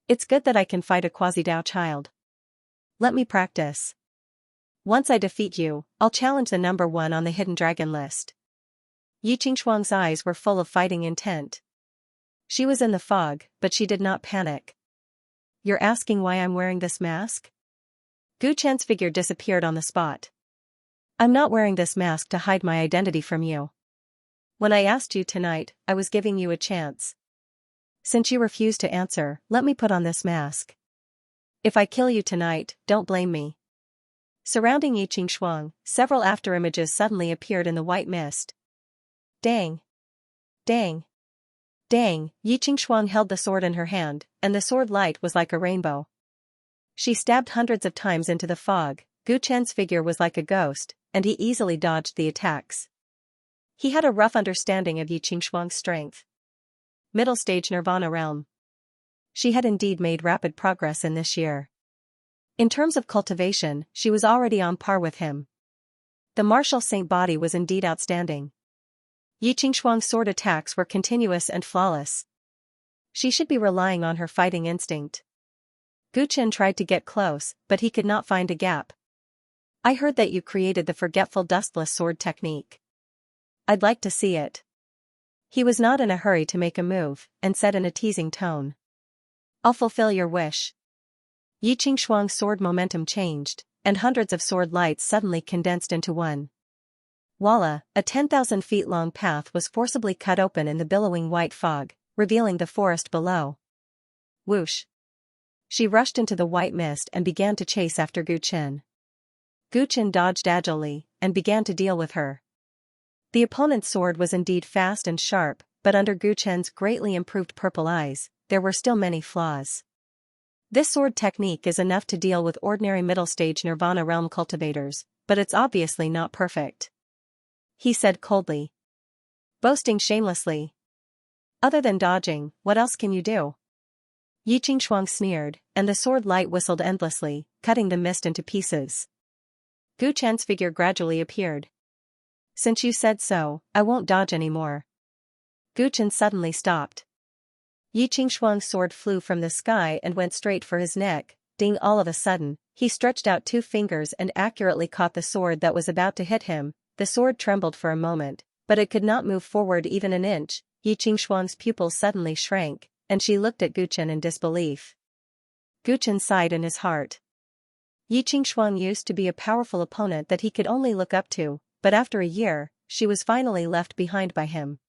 It's good that I can fight a quasi-Dao child. Let me practice. Once I defeat you, I'll challenge the number 1 on the Hidden Dragon list. Yi Qingshuang's eyes were full of fighting intent. She was in the fog, but she did not panic. You're asking why I'm wearing this mask? Gu Chen's figure disappeared on the spot. I'm not wearing this mask to hide my identity from you. When I asked you tonight, I was giving you a chance. Since you refused to answer, let me put on this mask. If I kill you tonight, don't blame me. Surrounding Yi Qingshuang, several afterimages suddenly appeared in the white mist. Dang! Dang! Dang! Yi Qingshuang held the sword in her hand, and the sword light was like a rainbow. She stabbed hundreds of times into the fog. Gu Chen's figure was like a ghost, and he easily dodged the attacks. He had a rough understanding of Yi Qingshuang's strength. Middle stage Nirvana realm. She had indeed made rapid progress in this year. In terms of cultivation, she was already on par with him. The martial saint body was indeed outstanding. Yi Qingshuang's sword attacks were continuous and flawless. She should be relying on her fighting instinct. Gu Chen tried to get close, but he could not find a gap. I heard that you created the forgetful dustless sword technique. I'd like to see it. He was not in a hurry to make a move, and said in a teasing tone. I'll fulfill your wish. Yi Qingshuang's sword momentum changed, and hundreds of sword lights suddenly condensed into one. Voila, a 10,000 feet long path was forcibly cut open in the billowing white fog, revealing the forest below. Whoosh! She rushed into the white mist and began to chase after Gu Chen. Gu Chen dodged agilely, and began to deal with her. The opponent's sword was indeed fast and sharp, but under Gu Chen's greatly improved purple eyes, there were still many flaws. This sword technique is enough to deal with ordinary middle-stage Nirvana realm cultivators, but it's obviously not perfect. He said coldly. Boasting shamelessly. Other than dodging, what else can you do? Yi Qingshuang sneered, and the sword light whistled endlessly, cutting the mist into pieces. Gu Chen's figure gradually appeared. Since you said so, I won't dodge anymore. Gu Chen suddenly stopped. Yi Qingshuang's sword flew from the sky and went straight for his neck. Ding! All of a sudden, he stretched out 2 fingers and accurately caught the sword that was about to hit him. The sword trembled for a moment, but it could not move forward even an inch. Yi Qingshuang's pupils suddenly shrank, and she looked at Gu Chen in disbelief. Gu Chen sighed in his heart. Yi Qingshuang used to be a powerful opponent that he could only look up to, but after a year, she was finally left behind by him.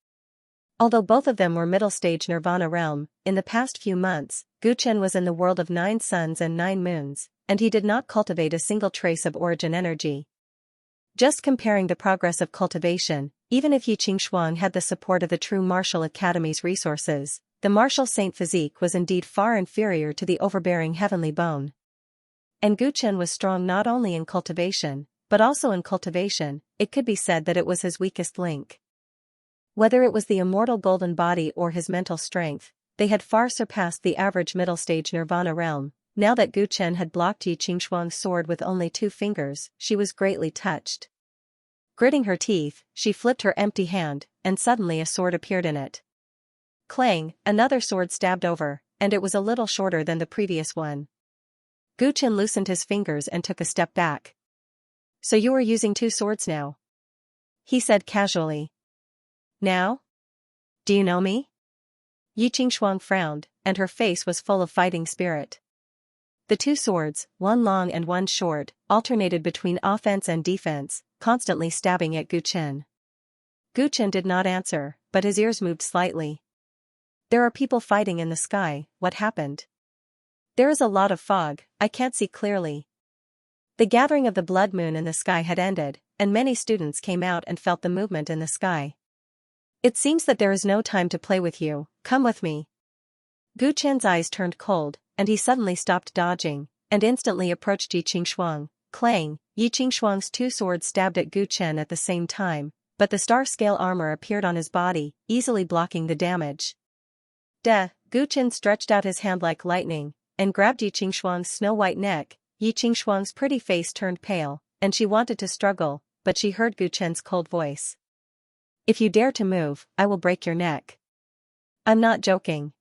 Although both of them were middle-stage Nirvana realm, in the past few months, Gu Chen was in the world of 9 suns and 9 moons, and he did not cultivate a single trace of origin energy. Just comparing the progress of cultivation, even if Yi Qingxuang had the support of the true martial academy's resources, the martial saint physique was indeed far inferior to the overbearing heavenly bone. And Gu Chen was strong not only in cultivation, but also in cultivation, it could be said that it was his weakest link. Whether it was the immortal golden body or his mental strength, they had far surpassed the average middle-stage Nirvana realm. Now that Gu Chen had blocked Yi Qingxuang's sword with only 2 fingers, she was greatly touched. Gritting her teeth, she flipped her empty hand, and suddenly a sword appeared in it. Clang, another sword stabbed over, and it was a little shorter than the previous one. Gu Chen loosened his fingers and took a step back. "So you are using 2 swords now?" he said casually. "Now? Do you know me?" Yi Qingxuang frowned, and her face was full of fighting spirit. The 2 swords, one long and one short, alternated between offense and defense, constantly stabbing at Gu Chen. Gu Chen did not answer, but his ears moved slightly. "There are people fighting in the sky, what happened?" "There is a lot of fog, I can't see clearly." The gathering of the blood moon in the sky had ended, and many students came out and felt the movement in the sky. "It seems that there is no time to play with you, come with me." Gu Chen's eyes turned cold, and he suddenly stopped dodging, and instantly approached Yi Qingxuang. Clang, Yi Qingxuang's 2 swords stabbed at Gu Chen at the same time, but the star-scale armor appeared on his body, easily blocking the damage. Gu Chen stretched out his hand like lightning, and grabbed Yi Qingxuang's snow-white neck. Yi Qingxuang's pretty face turned pale, and she wanted to struggle, but she heard Gu Chen's cold voice. "If you dare to move, I will break your neck." "I'm not joking."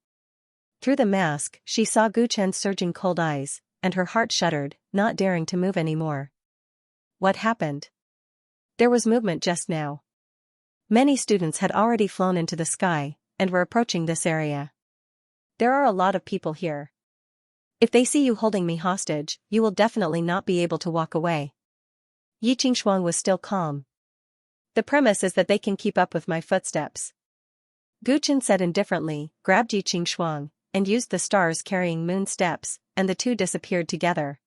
Through the mask, she saw Gu Chen's surging cold eyes, and her heart shuddered, not daring to move anymore. What happened? There was movement just now. Many students had already flown into the sky, and were approaching this area. "There are a lot of people here. If they see you holding me hostage, you will definitely not be able to walk away." Yi Qingxuang was still calm. "The premise is that they can keep up with my footsteps." Gu Chen said indifferently, grabbed Yi Qingxuang, and used the stars-carrying moon steps, and the 2 disappeared together.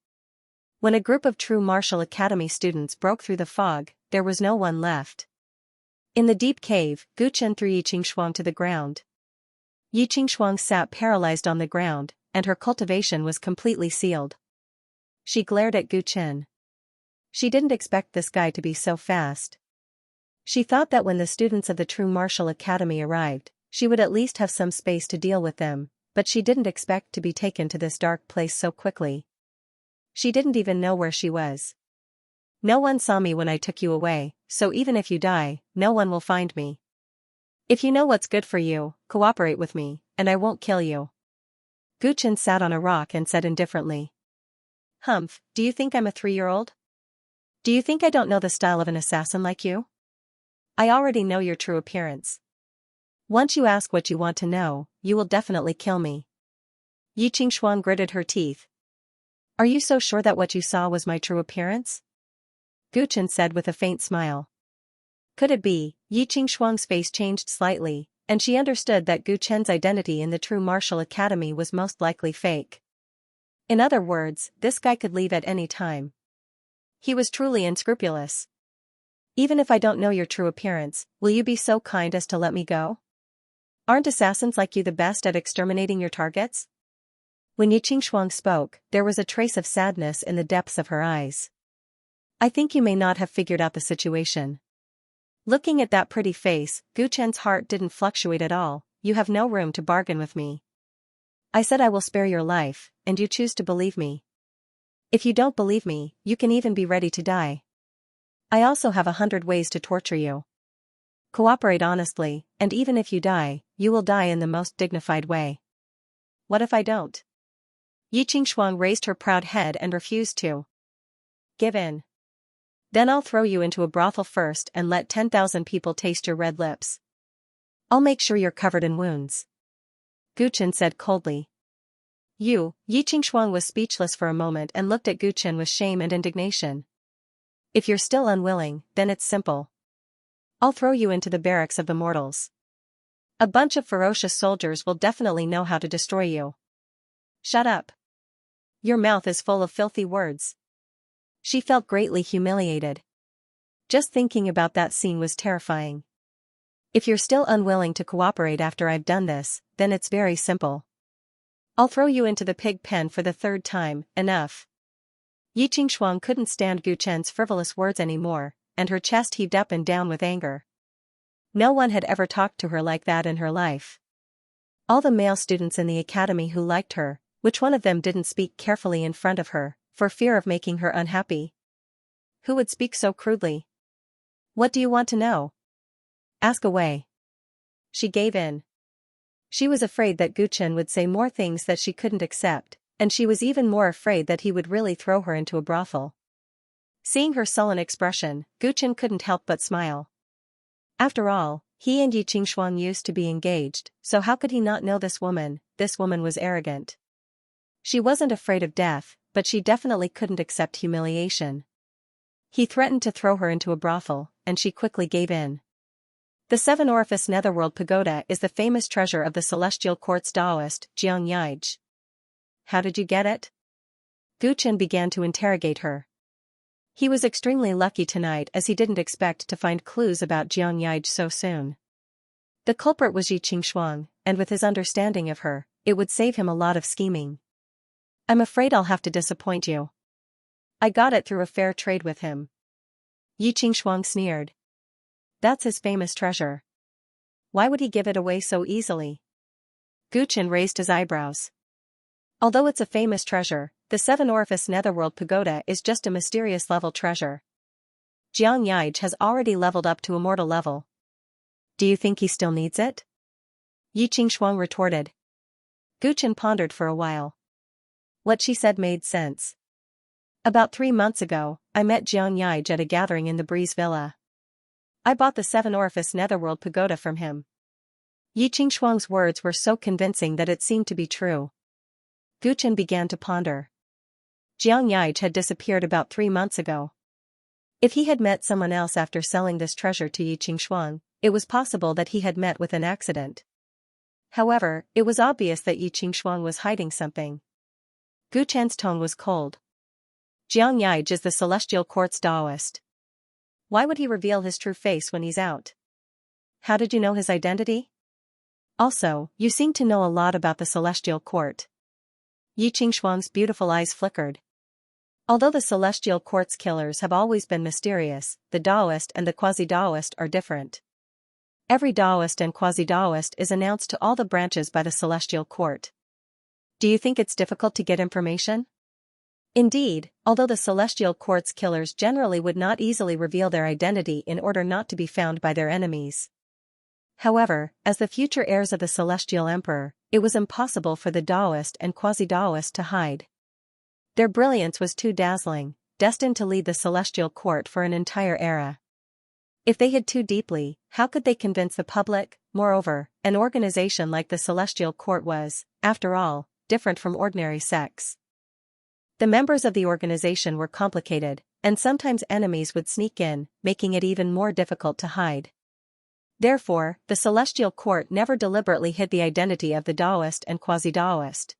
When a group of true martial academy students broke through the fog, there was no one left. In the deep cave, Gu Chen threw Yi Qingxuang to the ground. Yi Qingxuang sat paralyzed on the ground, and her cultivation was completely sealed. She glared at Gu Chen. She didn't expect this guy to be so fast. She thought that when the students of the true martial academy arrived, she would at least have some space to deal with them, but she didn't expect to be taken to this dark place so quickly. She didn't even know where she was. "No one saw me when I took you away, so even if you die, no one will find me. If you know what's good for you, cooperate with me, and I won't kill you." Gu Chen sat on a rock and said indifferently. "Humph, do you think I'm a 3-year-old? Do you think I don't know the style of an assassin like you? I already know your true appearance. Once you ask what you want to know, you will definitely kill me." Yi Qingxuang gritted her teeth. "Are you so sure that what you saw was my true appearance?" Gu Chen said with a faint smile. Could it be? Yi Qingxuang's face changed slightly, and she understood that Gu Chen's identity in the true martial academy was most likely fake. In other words, this guy could leave at any time. He was truly unscrupulous. "Even if I don't know your true appearance, will you be so kind as to let me go? Aren't assassins like you the best at exterminating your targets?" When Yi Qingxuang spoke, there was a trace of sadness in the depths of her eyes. "I think you may not have figured out the situation." Looking at that pretty face, Gu Chen's heart didn't fluctuate at all. "You have no room to bargain with me. I said I will spare your life, and you choose to believe me. If you don't believe me, you can even be ready to die. I also have 100 ways to torture you. Cooperate honestly, and even if you die, you will die in the most dignified way." "What if I don't?" Yi Qingxuang raised her proud head and refused to give in. "Then I'll throw you into a brothel first and let 10,000 people taste your red lips. I'll make sure you're covered in wounds." Gu Chen said coldly. Yi Qingxuang was speechless for a moment and looked at Gu Chen with shame and indignation. "If you're still unwilling, then it's simple. I'll throw you into the barracks of the mortals. A bunch of ferocious soldiers will definitely know how to destroy you. Shut up. Your mouth is full of filthy words. She felt greatly humiliated. Just thinking about that scene was terrifying. If you're still unwilling to cooperate after I've done this, then it's very simple. I'll throw you into the pig pen for the third time. Enough. Yi Qingshuang couldn't stand Gu Chen's frivolous words anymore, and her chest heaved up and down with anger. No one had ever talked to her like that in her life. All the male students in the academy who liked her, which one of them didn't speak carefully in front of her, for fear of making her unhappy? Who would speak so crudely? What do you want to know? Ask away. She gave in. She was afraid that Gu Chen would say more things that she couldn't accept, and she was even more afraid that he would really throw her into a brothel. Seeing her sullen expression, Gu Chen couldn't help but smile. After all, he and Yi Qingshuang used to be engaged, so how could he not know this woman? This woman was arrogant. She wasn't afraid of death, but she definitely couldn't accept humiliation. He threatened to throw her into a brothel, and she quickly gave in. The seven-orifice netherworld pagoda is the famous treasure of the celestial quartz Taoist, Xianxia. How did you get it? Gu Chen began to interrogate her. He was extremely lucky tonight as he didn't expect to find clues about Xianxia so soon. The culprit was Yi Qingshuang, and with his understanding of her, it would save him a lot of scheming. I'm afraid I'll have to disappoint you. I got it through a fair trade with him. Yi Qingshuang sneered. That's his famous treasure. Why would he give it away so easily? Gu Chen raised his eyebrows. Although it's a famous treasure, the seven-orifice netherworld pagoda is just a mysterious level treasure. Xianxia has already leveled up to immortal level. Do you think he still needs it? Yi Qingshuang retorted. Gu Chen pondered for a while. What she said made sense. About 3 months ago, I met Xianxia at a gathering in the Breeze Villa. I bought the seven-orifice netherworld pagoda from him. Yi Qingshuang's words were so convincing that it seemed to be true. Gu Chen began to ponder. Xianxia had disappeared about 3 months ago. If he had met someone else after selling this treasure to Yi Qingshuang, it was possible that he had met with an accident. However, it was obvious that Yi Qingshuang was hiding something. Gu Chen's tone was cold. Xianxia is the celestial quartz Taoist. Why would he reveal his true face when he's out? How did you know his identity? Also, you seem to know a lot about the celestial court. Yi Qingshuang's beautiful eyes flickered. Although the celestial quartz killers have always been mysterious, the Taoist and the quasi-Taoist are different. Every Taoist and quasi-Taoist is announced to all the branches by the celestial court. Do you think it's difficult to get information? Indeed, although the celestial quartz killers generally would not easily reveal their identity in order not to be found by their enemies. However, as the future heirs of the celestial emperor, it was impossible for the Taoist and quasi-Taoist to hide. Their brilliance was too dazzling, destined to lead the celestial court for an entire era. If they hid too deeply, how could they convince the public? Moreover, an organization like the celestial court was, after all, different from ordinary sects. The members of the organization were complicated, and sometimes enemies would sneak in, making it even more difficult to hide. Therefore, the celestial court never deliberately hid the identity of the Taoist and quasi-Taoist.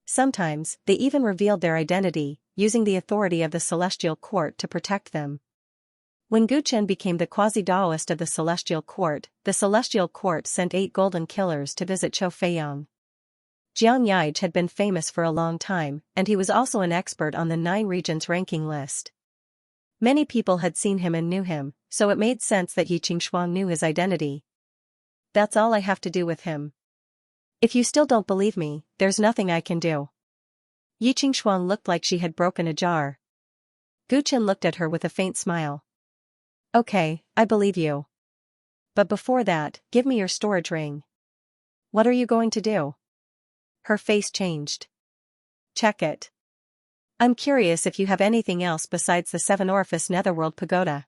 Sometimes, they even revealed their identity, using the authority of the celestial court to protect them. When Gu Chen became the quasi-Taoist of the celestial court sent 8 golden killers to visit Chou Feiyang. Xianxia had been famous for a long time, and he was also an expert on the 9 regions ranking list. Many people had seen him and knew him, so it made sense that Yi Qingshuang knew his identity. That's all I have to do with him. If you still don't believe me, there's nothing I can do. Yi Qingshuang looked like she had broken a jar. Gu Chen looked at her with a faint smile. Okay, I believe you. But before that, give me your storage ring. What are you going to do? Her face changed. Check it. I'm curious if you have anything else besides the seven-orifice netherworld pagoda.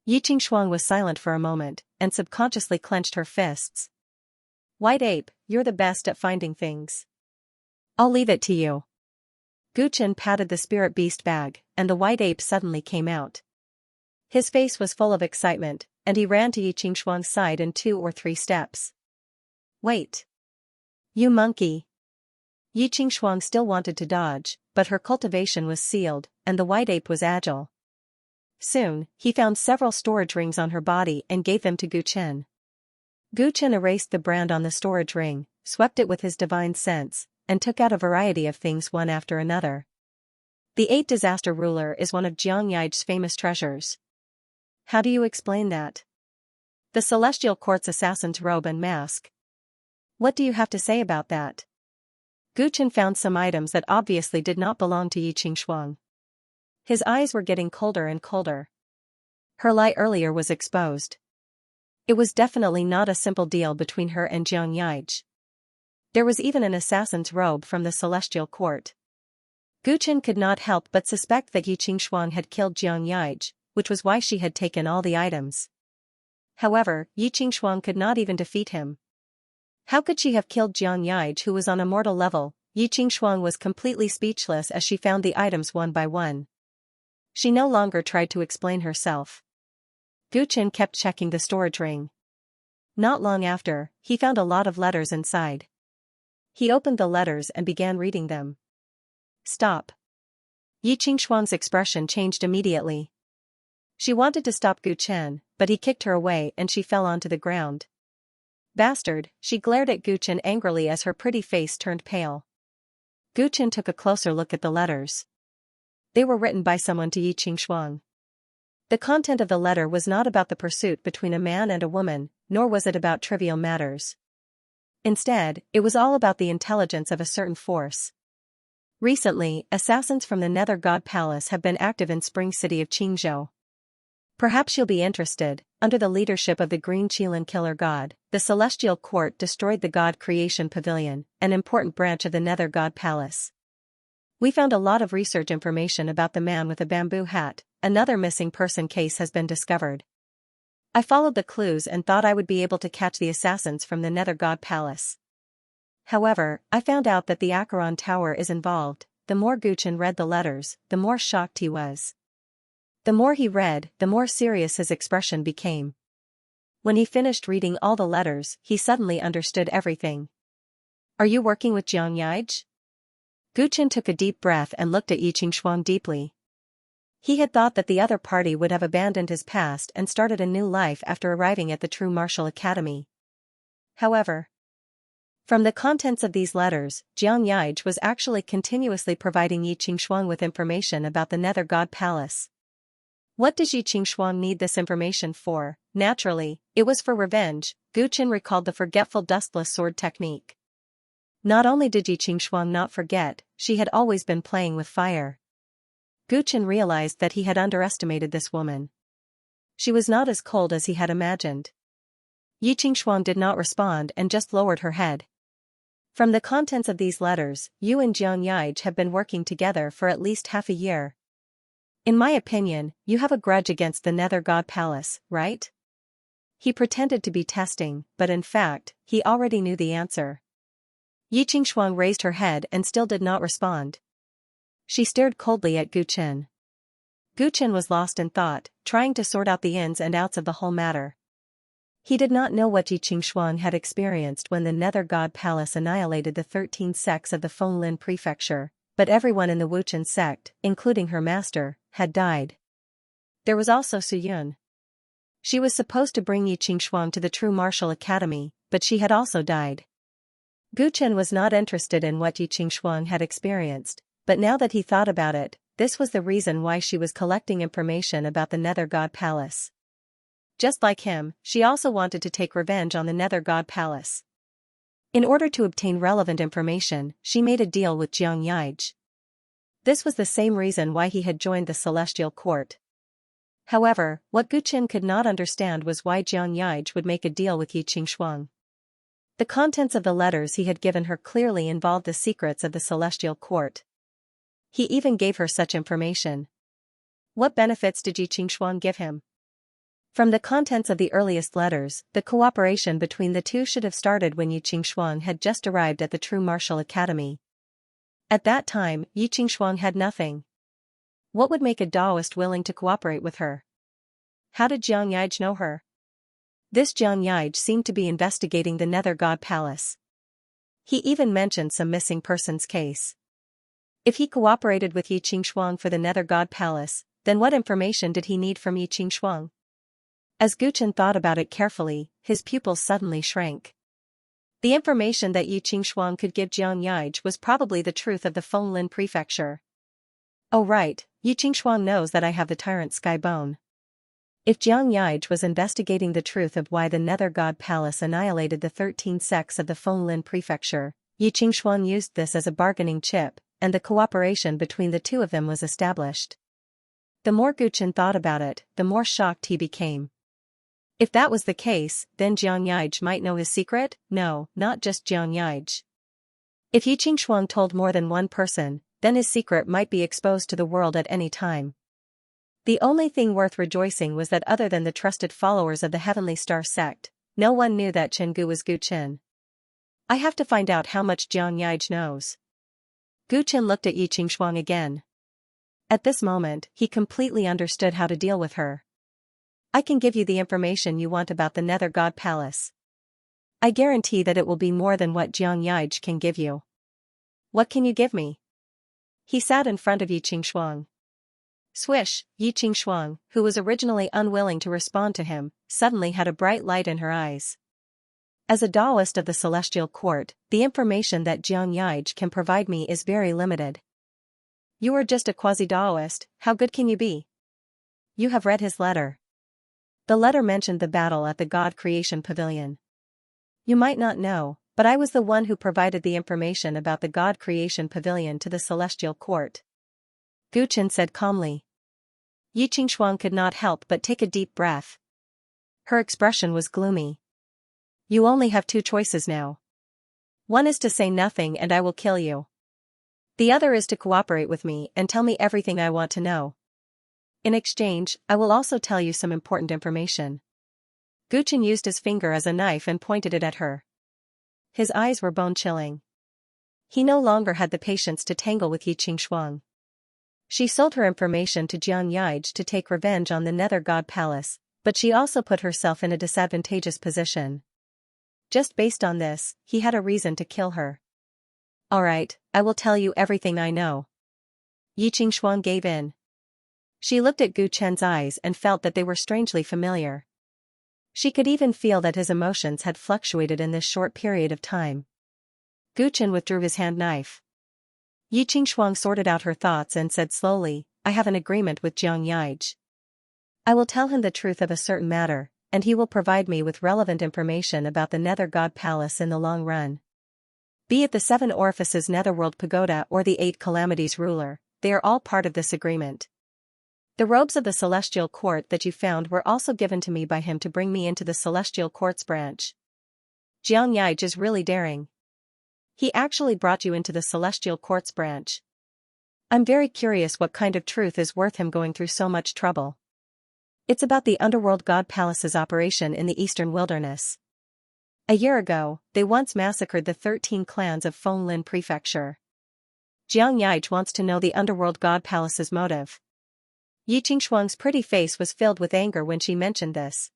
Yi Qingshuang was silent for a moment, and subconsciously clenched her fists. White ape, you're the best at finding things. I'll leave it to you. Gu Chen patted the spirit beast bag, and the white ape suddenly came out. His face was full of excitement, and he ran to Yi Qingshuang's side in 2 or 3 steps. Wait. You monkey. Yi Qingxuang still wanted to dodge, but her cultivation was sealed, and the white ape was agile. Soon, he found several storage rings on her body and gave them to Gu Chen. Gu Chen erased the brand on the storage ring, swept it with his divine sense, and took out a variety of things one after another. The 8 Disaster Ruler is one of Xianxia's famous treasures. How do you explain that? The Celestial Court's assassin's robe and mask. What do you have to say about that? Gu Chen found some items that obviously did not belong to Yi Qingxuang. His eyes were getting colder and colder. Her lie earlier was exposed. It was definitely not a simple deal between her and Xianxia. There was even an assassin's robe from the Celestial Court. Gu Chen could not help but suspect that Yi Qingxuang had killed Xianxia, which was why she had taken all the items. However, Yi Qingxuang could not even defeat him. How could she have killed Xianxia, who was on a mortal level? Yi Qingxuang was completely speechless as she found the items one by one. She no longer tried to explain herself. Gu Chen kept checking the storage ring. Not long after, he found a lot of letters inside. He opened the letters and began reading them. Stop. Yi Qingxuang's expression changed immediately. She wanted to stop Gu Chen, but he kicked her away and she fell onto the ground. Bastard, she glared at Gu Chen angrily as her pretty face turned pale. Gu Chen took a closer look at the letters. They were written by someone to Yi Qingxuang. The content of the letter was not about the pursuit between a man and a woman, nor was it about trivial matters. Instead, it was all about the intelligence of a certain force. Recently, assassins from the Nether God Palace have been active in Spring City of Qingzhou. Perhaps you'll be interested. Under the leadership of the Green Qilin Killer God, the Celestial Court destroyed the God Creation Pavilion, an important branch of the Nether God Palace. We found a lot of research information about the man with a bamboo hat. Another missing person case has been discovered. I followed the clues and thought I would be able to catch the assassins from the Nether God Palace. However, I found out that the Acheron Tower is involved. The more Gu Chen read the letters, the more shocked he was. The more he read, the more serious his expression became. When he finished reading all the letters, he suddenly understood everything. Are you working with Xianxia? Gu Chen took a deep breath and looked at Yi Qingxuang deeply. He had thought that the other party would have abandoned his past and started a new life after arriving at the True Martial Academy. However, from the contents of these letters, Xianxia was actually continuously providing Yi Qingxuang with information about the Nether God Palace. What does Yi Qingxuang need this information for? Naturally, it was for revenge. Gu Chen recalled the forgetful dustless sword technique. Not only did Yi Qingxuang not forget, she had always been playing with fire. Gu Chen realized that he had underestimated this woman. She was not as cold as he had imagined. Yi Qingxuang did not respond and just lowered her head. From the contents of these letters, you and Xianxia have been working together for at least half a year. In my opinion, you have a grudge against the Nether God Palace, right? He pretended to be testing, but in fact, he already knew the answer. Yi Qingxuang raised her head and still did not respond. She stared coldly at Gu Chen. Gu Chen was lost in thought, trying to sort out the ins and outs of the whole matter. He did not know what Yi Qingxuang had experienced when the Nether God Palace annihilated the 13 sects of the Fenglin Prefecture, but everyone in the Wuchen sect, including her master, had died. There was also Su Yun. She was supposed to bring Yi Qingxuang to the True Martial Academy, but she had also died. Gu Chen was not interested in what Yi Qingxuang had experienced, but now that he thought about it, this was the reason why she was collecting information about the Nether God Palace. Just like him, she also wanted to take revenge on the Nether God Palace. In order to obtain relevant information, she made a deal with Xianxia. This was the same reason why he had joined the Celestial Court. However, what Gu Chen could not understand was why Xianxia would make a deal with Yi Qingxuang. The contents of the letters he had given her clearly involved the secrets of the Celestial Court. He even gave her such information. What benefits did Yi Qingxuang give him? From the contents of the earliest letters, the cooperation between the two should have started when Yi Qingxuang had just arrived at the True Martial Academy. At that time, Yi Qingxuang had nothing. What would make a Taoist willing to cooperate with her? How did Xianxia know her? This Xianxia seemed to be investigating the Nether God Palace. He even mentioned some missing persons case. If he cooperated with Yi Qingxuang for the Nether God Palace, then what information did he need from Yi Qingxuang? As Guchen thought about it carefully, his pupils suddenly shrank. The information that Yi Qingxuang could give Xianxia was probably the truth of the Fenglin prefecture. Oh right, Yi Qingxuang knows that I have the Tyrant sky bone. If Xianxia was investigating the truth of why the Nether God Palace annihilated the 13 sects of the Fenglin prefecture, Yi Qingxuang used this as a bargaining chip, and the cooperation between the two of them was established. The more Guchen thought about it, the more shocked he became. If that was the case, then Xianxia might know his secret? No, not just Xianxia. If Yi Qingxuang told more than one person, then his secret might be exposed to the world at any time. The only thing worth rejoicing was that other than the trusted followers of the Heavenly Star sect, no one knew that Chenggu was Guchen. I have to find out how much Xianxia knows. Guchen looked at Yi Qingxuang again. At this moment, he completely understood how to deal with her. I can give you the information you want about the Nether God Palace. I guarantee that it will be more than what Xianxia can give you. What can you give me? He sat in front of Yi Qingxuang. Swish, Yi Qingxuang, who was originally unwilling to respond to him, suddenly had a bright light in her eyes. As a Taoist of the Celestial Court, the information that Xianxia can provide me is very limited. You are just a quasi-Taoist, how good can you be? You have read his letter. The letter mentioned the battle at the God Creation Pavilion. You might not know, but I was the one who provided the information about the God Creation Pavilion to the Celestial Court. Guchen said calmly. Yi Qingxuang could not help but take a deep breath. Her expression was gloomy. You only have two choices now. One is to say nothing and I will kill you. The other is to cooperate with me and tell me everything I want to know. In exchange, I will also tell you some important information. Guchen used his finger as a knife and pointed it at her. His eyes were bone-chilling. He no longer had the patience to tangle with Yi Qingxuang. She sold her information to Xianxia to take revenge on the Nether God Palace, but she also put herself in a disadvantageous position. Just based on this, he had a reason to kill her. Alright, I will tell you everything I know. Yi Qingxuang gave in. She looked at Gu Chen's eyes and felt that they were strangely familiar. She could even feel that his emotions had fluctuated in this short period of time. Gu Chen withdrew his hand knife. Yi Qingxuang sorted out her thoughts and said slowly, I have an agreement with Xianxia. I will tell him the truth of a certain matter, and he will provide me with relevant information about the Nether God Palace in the long run. Be it the 7 Orifices Netherworld Pagoda or the 8 Calamities Ruler, they are all part of this agreement. The robes of the Celestial Court that you found were also given to me by him to bring me into the Celestial Court's branch. Xianxia is really daring. He actually brought you into the Celestial Court's branch. I'm very curious what kind of truth is worth him going through so much trouble. It's about the Underworld God Palace's operation in the Eastern Wilderness. A year ago, they once massacred the 13 clans of Fenglin Prefecture. Xianxia wants to know the Underworld God Palace's motive. Yi Qingxuang's pretty face was filled with anger when she mentioned this.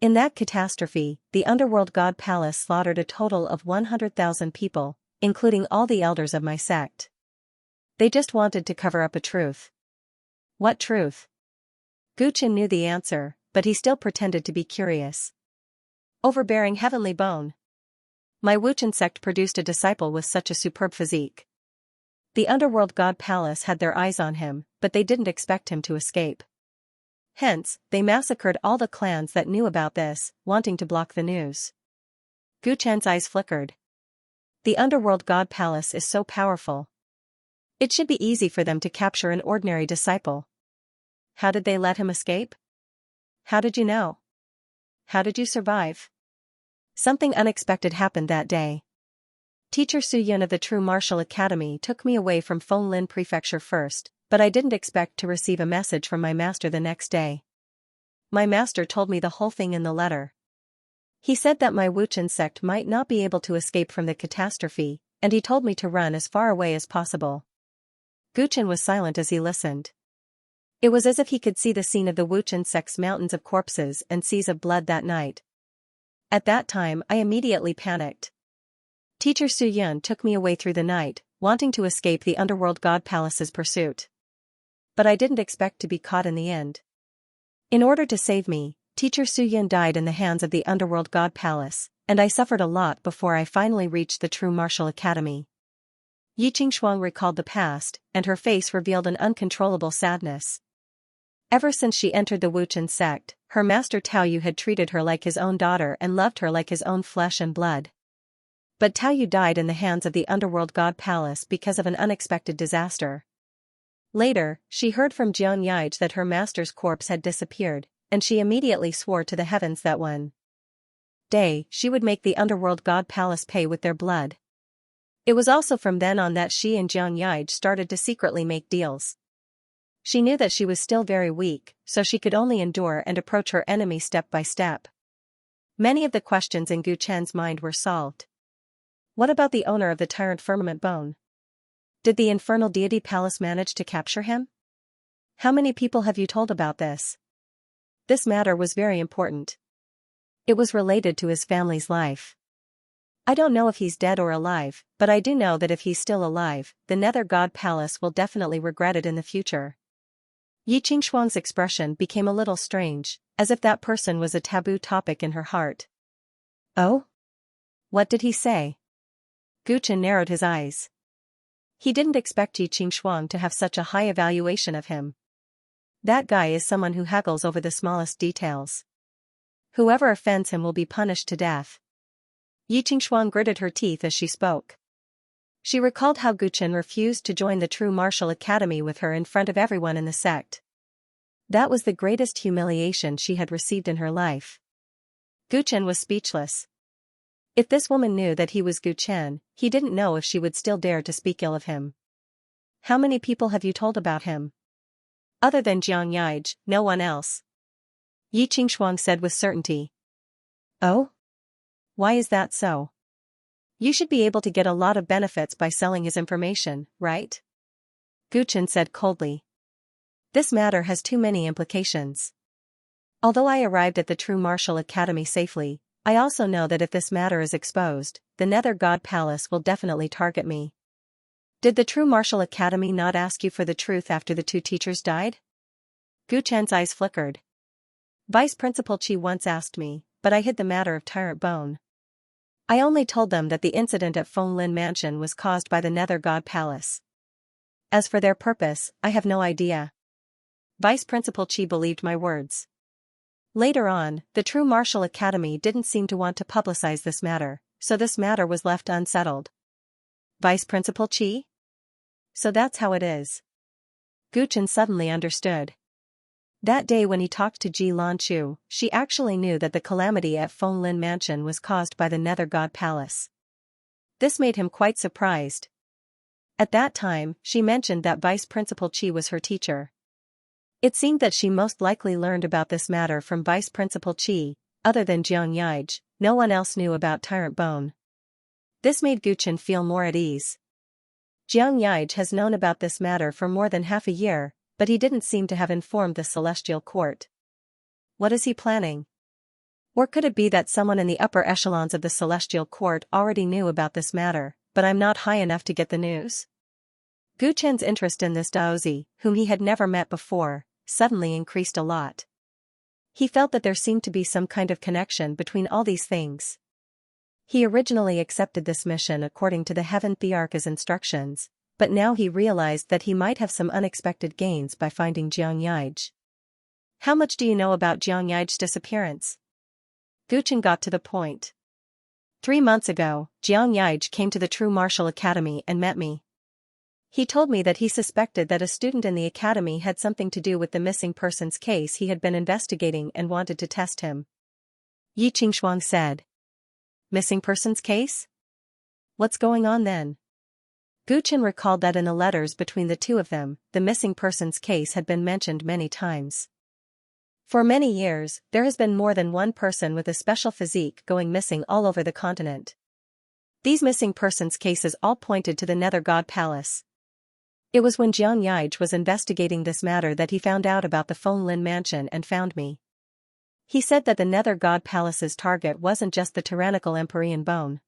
In that catastrophe, the Underworld God Palace slaughtered a total of 100,000 people, including all the elders of my sect. They just wanted to cover up a truth. What truth? Guchen knew the answer, but he still pretended to be curious. Overbearing heavenly bone. My Wuchen sect produced a disciple with such a superb physique. The Underworld God Palace had their eyes on him, but they didn't expect him to escape. Hence, they massacred all the clans that knew about this, wanting to block the news. Gu Chen's eyes flickered. The Underworld God Palace is so powerful. It should be easy for them to capture an ordinary disciple. How did they let him escape? How did you know? How did you survive? Something unexpected happened that day. Teacher Su Yun of the True Martial Academy took me away from Fenglin Prefecture first, but I didn't expect to receive a message from my master the next day. My master told me the whole thing in the letter. He said that my Wuchen sect might not be able to escape from the catastrophe, and he told me to run as far away as possible. Guchen was silent as he listened. It was as if he could see the scene of the Wuchen sect's mountains of corpses and seas of blood that night. At that time I immediately panicked. Teacher Su Yun took me away through the night, wanting to escape the underworld god palace's pursuit. But I didn't expect to be caught in the end. In order to save me, Teacher Su Yun died in the hands of the underworld god palace, and I suffered a lot before I finally reached the true martial academy. Yi Qingshuang recalled the past, and her face revealed an uncontrollable sadness. Ever since she entered the Wuchen sect, her master Tao Yu had treated her like his own daughter and loved her like his own flesh and blood. But Tao Yu died in the hands of the underworld god palace because of an unexpected disaster. Later, she heard from Xianxia that her master's corpse had disappeared, and she immediately swore to the heavens that one day she would make the underworld god palace pay with their blood. It was also from then on that she and Xianxia started to secretly make deals. She knew that she was still very weak, so she could only endure and approach her enemy step by step. Many of the questions in Gu Chen's mind were solved. What about the owner of the Tyrant firmament bone? Did the infernal deity palace manage to capture him? How many people have you told about this? This matter was very important. It was related to his family's life. I don't know if he's dead or alive, but I do know that if he's still alive, the Nether God Palace will definitely regret it in the future. Yi Qingshuang's expression became a little strange, as if that person was a taboo topic in her heart. Oh? What did he say? Gu Chen narrowed his eyes. He didn't expect Yi Qingshuang to have such a high evaluation of him. That guy is someone who haggles over the smallest details. Whoever offends him will be punished to death. Yi Qingshuang gritted her teeth as she spoke. She recalled how Gu Chen refused to join the true martial academy with her in front of everyone in the sect. That was the greatest humiliation she had received in her life. Gu Chen was speechless. If this woman knew that he was Gu Chen, he didn't know if she would still dare to speak ill of him. How many people have you told about him? Other than Xianxia, no one else. Yi Qingshuang said with certainty. Oh? Why is that so? You should be able to get a lot of benefits by selling his information, right? Gu Chen said coldly. This matter has too many implications. Although I arrived at the True Martial Academy safely, I also know that if this matter is exposed, the Nether God Palace will definitely target me. Did the True Martial Academy not ask you for the truth after the two teachers died? Gu Chen's eyes flickered. Vice Principal Qi once asked me, but I hid the matter of Tyrant Bone. I only told them that the incident at Fenglin Mansion was caused by the Nether God Palace. As for their purpose, I have no idea. Vice Principal Qi believed my words. Later on, the True Martial Academy didn't seem to want to publicize this matter, so this matter was left unsettled. Vice Principal Qi? So that's how it is. Gu Chen suddenly understood. That day when he talked to Ji Lanchu, she actually knew that the calamity at Fenglin Mansion was caused by the Nether God Palace. This made him quite surprised. At that time, she mentioned that Vice Principal Qi was her teacher. It seemed that she most likely learned about this matter from Vice Principal Qi. Other than Xianxia, no one else knew about Tyrant Bone. This made Gu Chen feel more at ease. Xianxia has known about this matter for more than half a year, but he didn't seem to have informed the Celestial Court. What is he planning? Or could it be that someone in the upper echelons of the Celestial Court already knew about this matter, but I'm not high enough to get the news? Gu Chen's interest in this Daozi, whom he had never met before, suddenly increased a lot. He felt that there seemed to be some kind of connection between all these things. He originally accepted this mission according to the Heaven Thearcha's instructions, but now he realized that he might have some unexpected gains by finding Xianxia. How much do you know about Xianxia's disappearance? Gu Chen got to the point. 3 months ago, Xianxia came to the True Martial Academy and met me. He told me that he suspected that a student in the academy had something to do with the missing persons case he had been investigating and wanted to test him. Yi Qingshuang said. Missing persons case? What's going on then? Gu Chen recalled that in the letters between the two of them, the missing persons case had been mentioned many times. For many years, there has been more than one person with a special physique going missing all over the continent. These missing persons cases all pointed to the Nether God Palace. It was when Xianxia was investigating this matter that he found out about the Fenglin mansion and found me. He said that the Nether God Palace's target wasn't just the tyrannical Empyrean bone.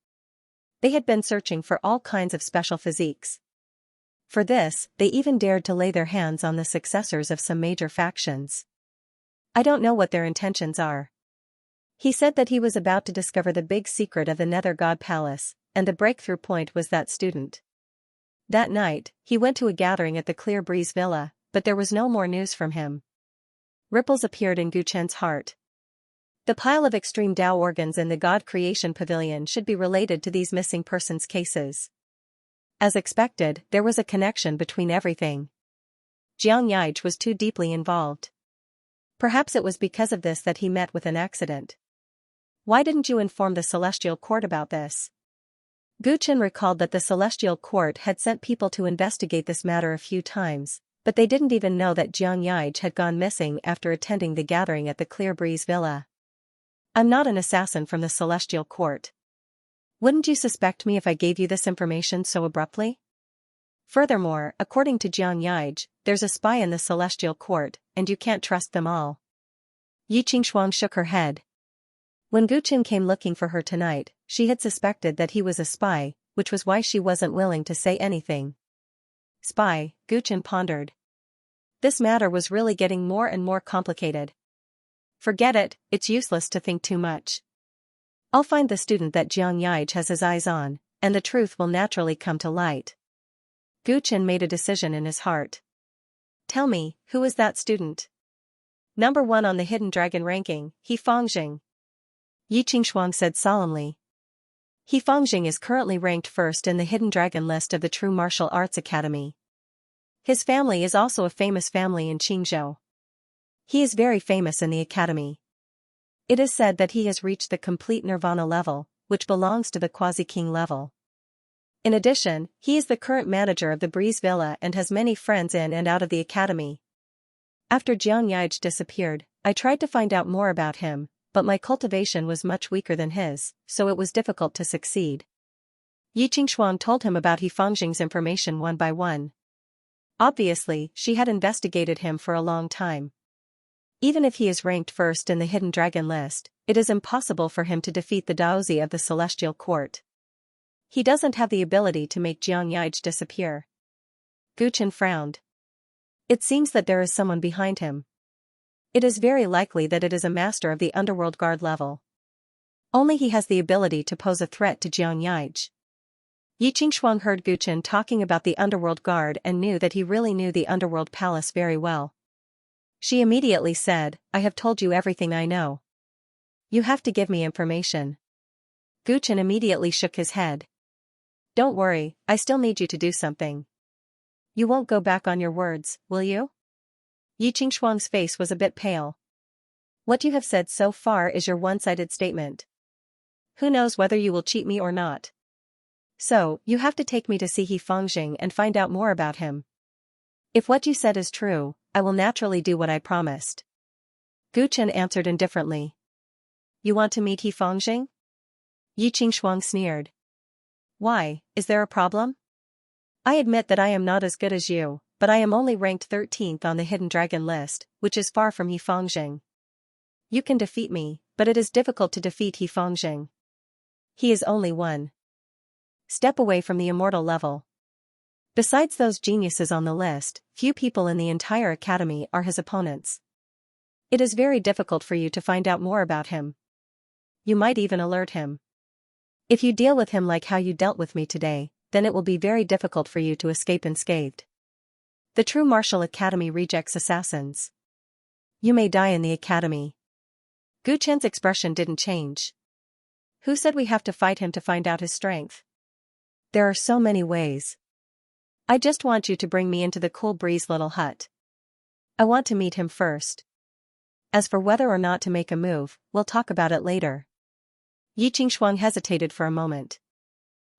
They had been searching for all kinds of special physiques. For this, they even dared to lay their hands on the successors of some major factions. I don't know what their intentions are. He said that he was about to discover the big secret of the Nether God Palace, and the breakthrough point was that student. That night, he went to a gathering at the Clear Breeze Villa, but there was no more news from him. Ripples appeared in Guchen's heart. The pile of extreme Dao organs in the God Creation Pavilion should be related to these missing persons cases. As expected, there was a connection between everything. Xianxia was too deeply involved. Perhaps it was because of this that he met with an accident. Why didn't you inform the Celestial Court about this? Guchen recalled that the Celestial Court had sent people to investigate this matter a few times, but they didn't even know that Xianxia had gone missing after attending the gathering at the Clear Breeze Villa. I'm not an assassin from the Celestial Court. Wouldn't you suspect me if I gave you this information so abruptly? Furthermore, according to Xianxia, there's a spy in the Celestial Court, and you can't trust them all. Yi Qingshuang shook her head. When Guchen came looking for her tonight, she had suspected that he was a spy, which was why she wasn't willing to say anything. Spy, Guchen pondered. This matter was really getting more and more complicated. Forget it, it's useless to think too much. I'll find the student that Xianxia has his eyes on, and the truth will naturally come to light. Guchen made a decision in his heart. Tell me, who is that student? Number 1 on the Hidden Dragon ranking, He Fengjing. Yi Qingshuang said solemnly. He Fengjing is currently ranked first in the Hidden Dragon list of the True Martial Arts Academy. His family is also a famous family in Qingzhou. He is very famous in the academy. It is said that he has reached the complete Nirvana level, which belongs to the Quasi-King level. In addition, he is the current manager of the Breeze Villa and has many friends in and out of the academy. After Xianxia disappeared, I tried to find out more about him, but my cultivation was much weaker than his, so it was difficult to succeed. Yi Qingshuang told him about He Fengjing's information one by one. Obviously, she had investigated him for a long time. Even if he is ranked first in the Hidden Dragon list, it is impossible for him to defeat the Daozi of the Celestial Court. He doesn't have the ability to make Xianxia disappear. Guchen frowned. It seems that there is someone behind him. It is very likely that it is a master of the Underworld Guard level. Only he has the ability to pose a threat to Xianxia. Yi Qingshuang heard Guchen talking about the Underworld Guard and knew that he really knew the Underworld Palace very well. She immediately said, I have told you everything I know. You have to give me information. Guchen immediately shook his head. Don't worry, I still need you to do something. You won't go back on your words, will you? Yi Qingshuang's face was a bit pale. What you have said so far is your one-sided statement. Who knows whether you will cheat me or not? So, you have to take me to see He Fengjing and find out more about him. If what you said is true, I will naturally do what I promised. Guchen answered indifferently. You want to meet He Fengjing? Yi Qingshuang sneered. Why, is there a problem? I admit that I am not as good as you, but I am only ranked 13th on the Hidden Dragon list, which is far from He Fengjing. You can defeat me, but it is difficult to defeat He Fengjing. He is only one step away from the immortal level. Besides those geniuses on the list, few people in the entire academy are his opponents. It is very difficult for you to find out more about him. You might even alert him. If you deal with him like how you dealt with me today, then it will be very difficult for you to escape unscathed. The True Martial Academy rejects assassins. You may die in the academy. Guchen's expression didn't change. Who said we have to fight him to find out his strength? There are so many ways. I just want you to bring me into the Cool Breeze little hut. I want to meet him first. As for whether or not to make a move, we'll talk about it later. Yi Qingshuang hesitated for a moment.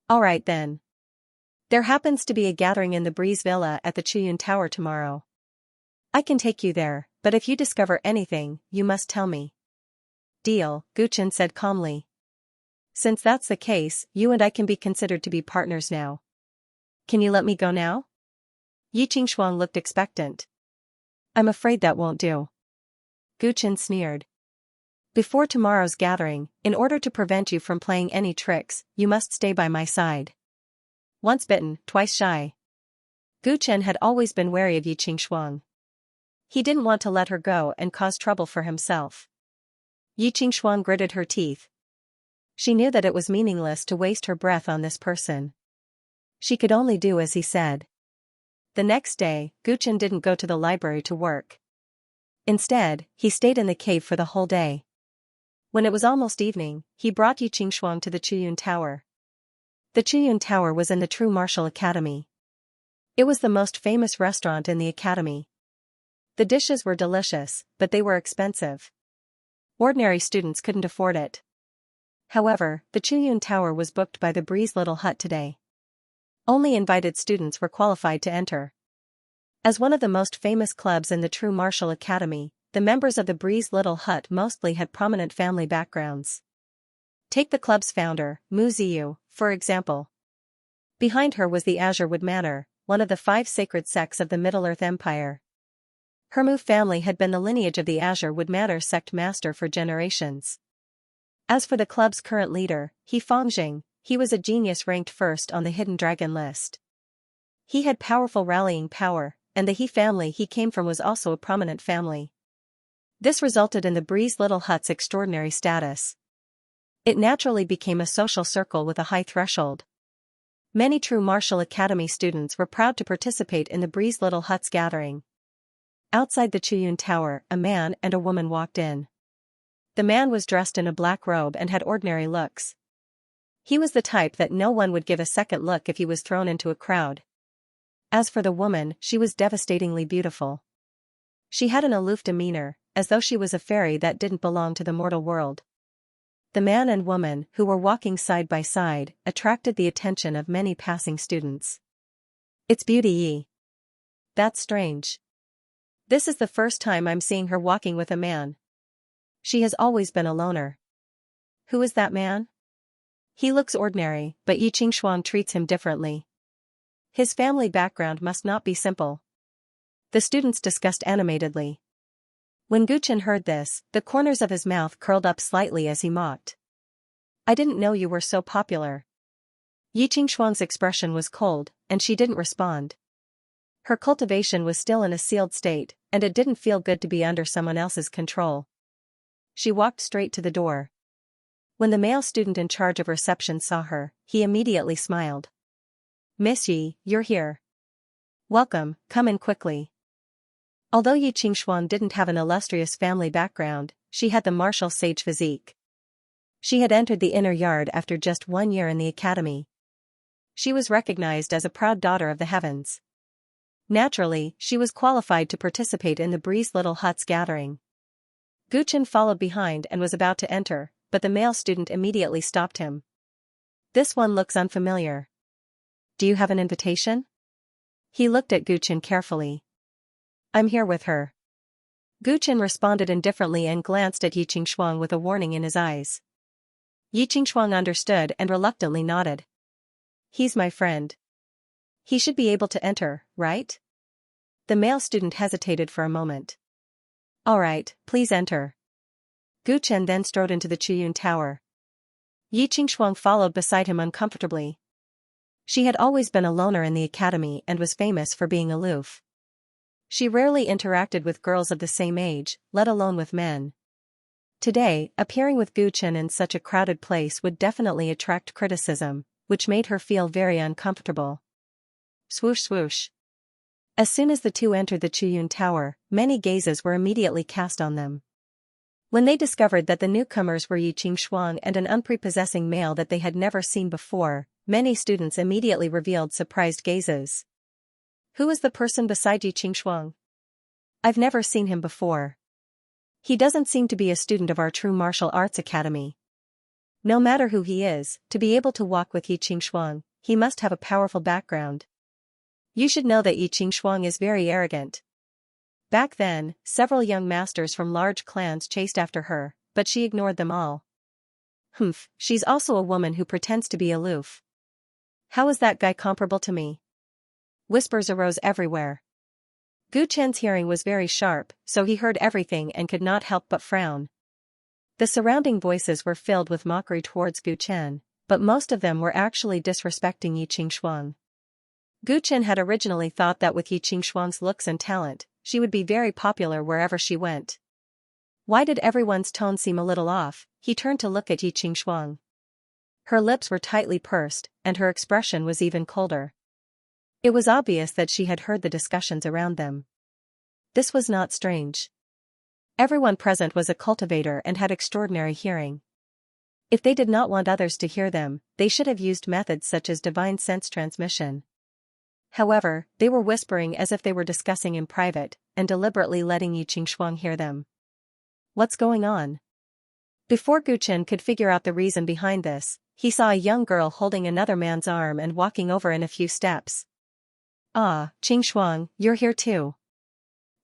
All right then. There happens to be a gathering in the Breeze Villa at the Chuyun Tower tomorrow. I can take you there, but if you discover anything, you must tell me. Deal, Guchen said calmly. Since that's the case, you and I can be considered to be partners now. Can you let me go now? Yi Qingxuang looked expectant. I'm afraid that won't do. Gu Chen sneered. Before tomorrow's gathering, in order to prevent you from playing any tricks, you must stay by my side. Once bitten, twice shy. Gu Chen had always been wary of Yi Qingxuang. He didn't want to let her go and cause trouble for himself. Yi Qingxuang gritted her teeth. She knew that it was meaningless to waste her breath on this person. She could only do as he said. The next day, Gu Chen didn't go to the library to work. Instead, he stayed in the cave for the whole day. When it was almost evening, he brought Yi Qingxuang to the Chuyun Tower. The Chuyun Tower was in the True Martial Academy. It was the most famous restaurant in the academy. The dishes were delicious, but they were expensive. Ordinary students couldn't afford it. However, the Chuyun Tower was booked by the Breeze Little Hut today. Only invited students were qualified to enter. As one of the most famous clubs in the True Martial Academy, the members of the Breeze Little Hut mostly had prominent family backgrounds. Take the club's founder, Mu Ziyu, for example. Behind her was the Azure Wood Manor, one of the 5 sacred sects of the Middle-earth Empire. Her Mu family had been the lineage of the Azure Wood Manor sect master for generations. As for the club's current leader, He Fangjing, he was a genius ranked first on the Hidden Dragon list. He had powerful rallying power, and the He family he came from was also a prominent family. This resulted in the Breeze Little Hut's extraordinary status. It naturally became a social circle with a high threshold. Many True Martial Academy students were proud to participate in the Breeze Little Hut's gathering. Outside the Chuyun Tower, a man and a woman walked in. The man was dressed in a black robe and had ordinary looks. He was the type that no one would give a second look if he was thrown into a crowd. As for the woman, she was devastatingly beautiful. She had an aloof demeanor, as though she was a fairy that didn't belong to the mortal world. The man and woman, who were walking side by side, attracted the attention of many passing students. It's Beauty Yi. That's strange. This is the first time I'm seeing her walking with a man. She has always been a loner. Who is that man? He looks ordinary, but Yi Qingxuang treats him differently. His family background must not be simple. The students discussed animatedly. When Gu Chen heard this, the corners of his mouth curled up slightly as he mocked. I didn't know you were so popular. Yi Qingxuang's expression was cold, and she didn't respond. Her cultivation was still in a sealed state, and it didn't feel good to be under someone else's control. She walked straight to the door. When the male student in charge of reception saw her, he immediately smiled. Miss Yi, you're here. Welcome, come in quickly. Although Yi Qingxuang didn't have an illustrious family background, she had the martial sage physique. She had entered the inner yard after just 1 year in the academy. She was recognized as a proud daughter of the heavens. Naturally, she was qualified to participate in the Breeze Little Hut's gathering. Gu Chen followed behind and was about to enter, but the male student immediately stopped him. This one looks unfamiliar. Do you have an invitation? He looked at Gu Chen carefully. I'm here with her. Gu Chen responded indifferently and glanced at Yi Qingxuang with a warning in his eyes. Yi Qingxuang understood and reluctantly nodded. He's my friend. He should be able to enter, right? The male student hesitated for a moment. All right, please enter. Gu Chen then strode into the Chuyun Tower. Yi Qingxuang followed beside him uncomfortably. She had always been a loner in the academy and was famous for being aloof. She rarely interacted with girls of the same age, let alone with men. Today, appearing with Gu Chen in such a crowded place would definitely attract criticism, which made her feel very uncomfortable. Swoosh swoosh. As soon as the two entered the Chuyun Tower, many gazes were immediately cast on them. When they discovered that the newcomers were Yi Qingxuang and an unprepossessing male that they had never seen before, many students immediately revealed surprised gazes. Who is the person beside Yi Qingxuang? I've never seen him before. He doesn't seem to be a student of our True Martial Arts Academy. No matter who he is, to be able to walk with Yi Qingxuang, he must have a powerful background. You should know that Yi Qingxuang is very arrogant. Back then, several young masters from large clans chased after her, but she ignored them all. Humph, she's also a woman who pretends to be aloof. How is that guy comparable to me? whispers arose everywhere. Gu Chen's hearing was very sharp, so he heard everything and could not help but frown. The surrounding voices were filled with mockery towards Gu Chen, but most of them were actually disrespecting Yi Qingxuang. Gu Chen had originally thought that with Yi Qingxuang's looks and talent, she would be very popular wherever she went. Why did everyone's tone seem a little off? He turned to look at Yi Qingxuang. Her lips were tightly pursed, and her expression was even colder. It was obvious that she had heard the discussions around them. This was not strange. Everyone present was a cultivator and had extraordinary hearing. If they did not want others to hear them, they should have used methods such as divine sense transmission. However, they were whispering as if they were discussing in private, and deliberately letting Yi Qingxuang hear them. What's going on? Before Gu Chen could figure out the reason behind this, he saw a young girl holding another man's arm and walking over in a few steps. Ah, Qingxuang, you're here too.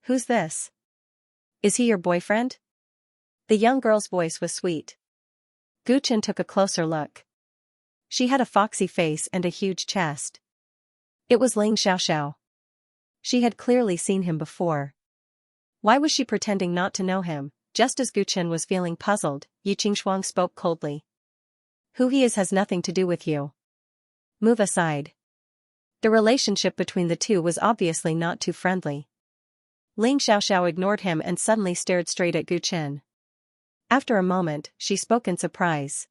Who's this? Is he your boyfriend? The young girl's voice was sweet. Gu Chen took a closer look. She had a foxy face and a huge chest. It was Ling Xiaoxiao. She had clearly seen him before. Why was she pretending not to know him? Just as Gu Chen was feeling puzzled, Yi Qingxuang spoke coldly. Who he is has nothing to do with you. Move aside. The relationship between the two was obviously not too friendly. Ling Xiaoxiao ignored him and suddenly stared straight at Gu Chen. After a moment, she spoke in surprise.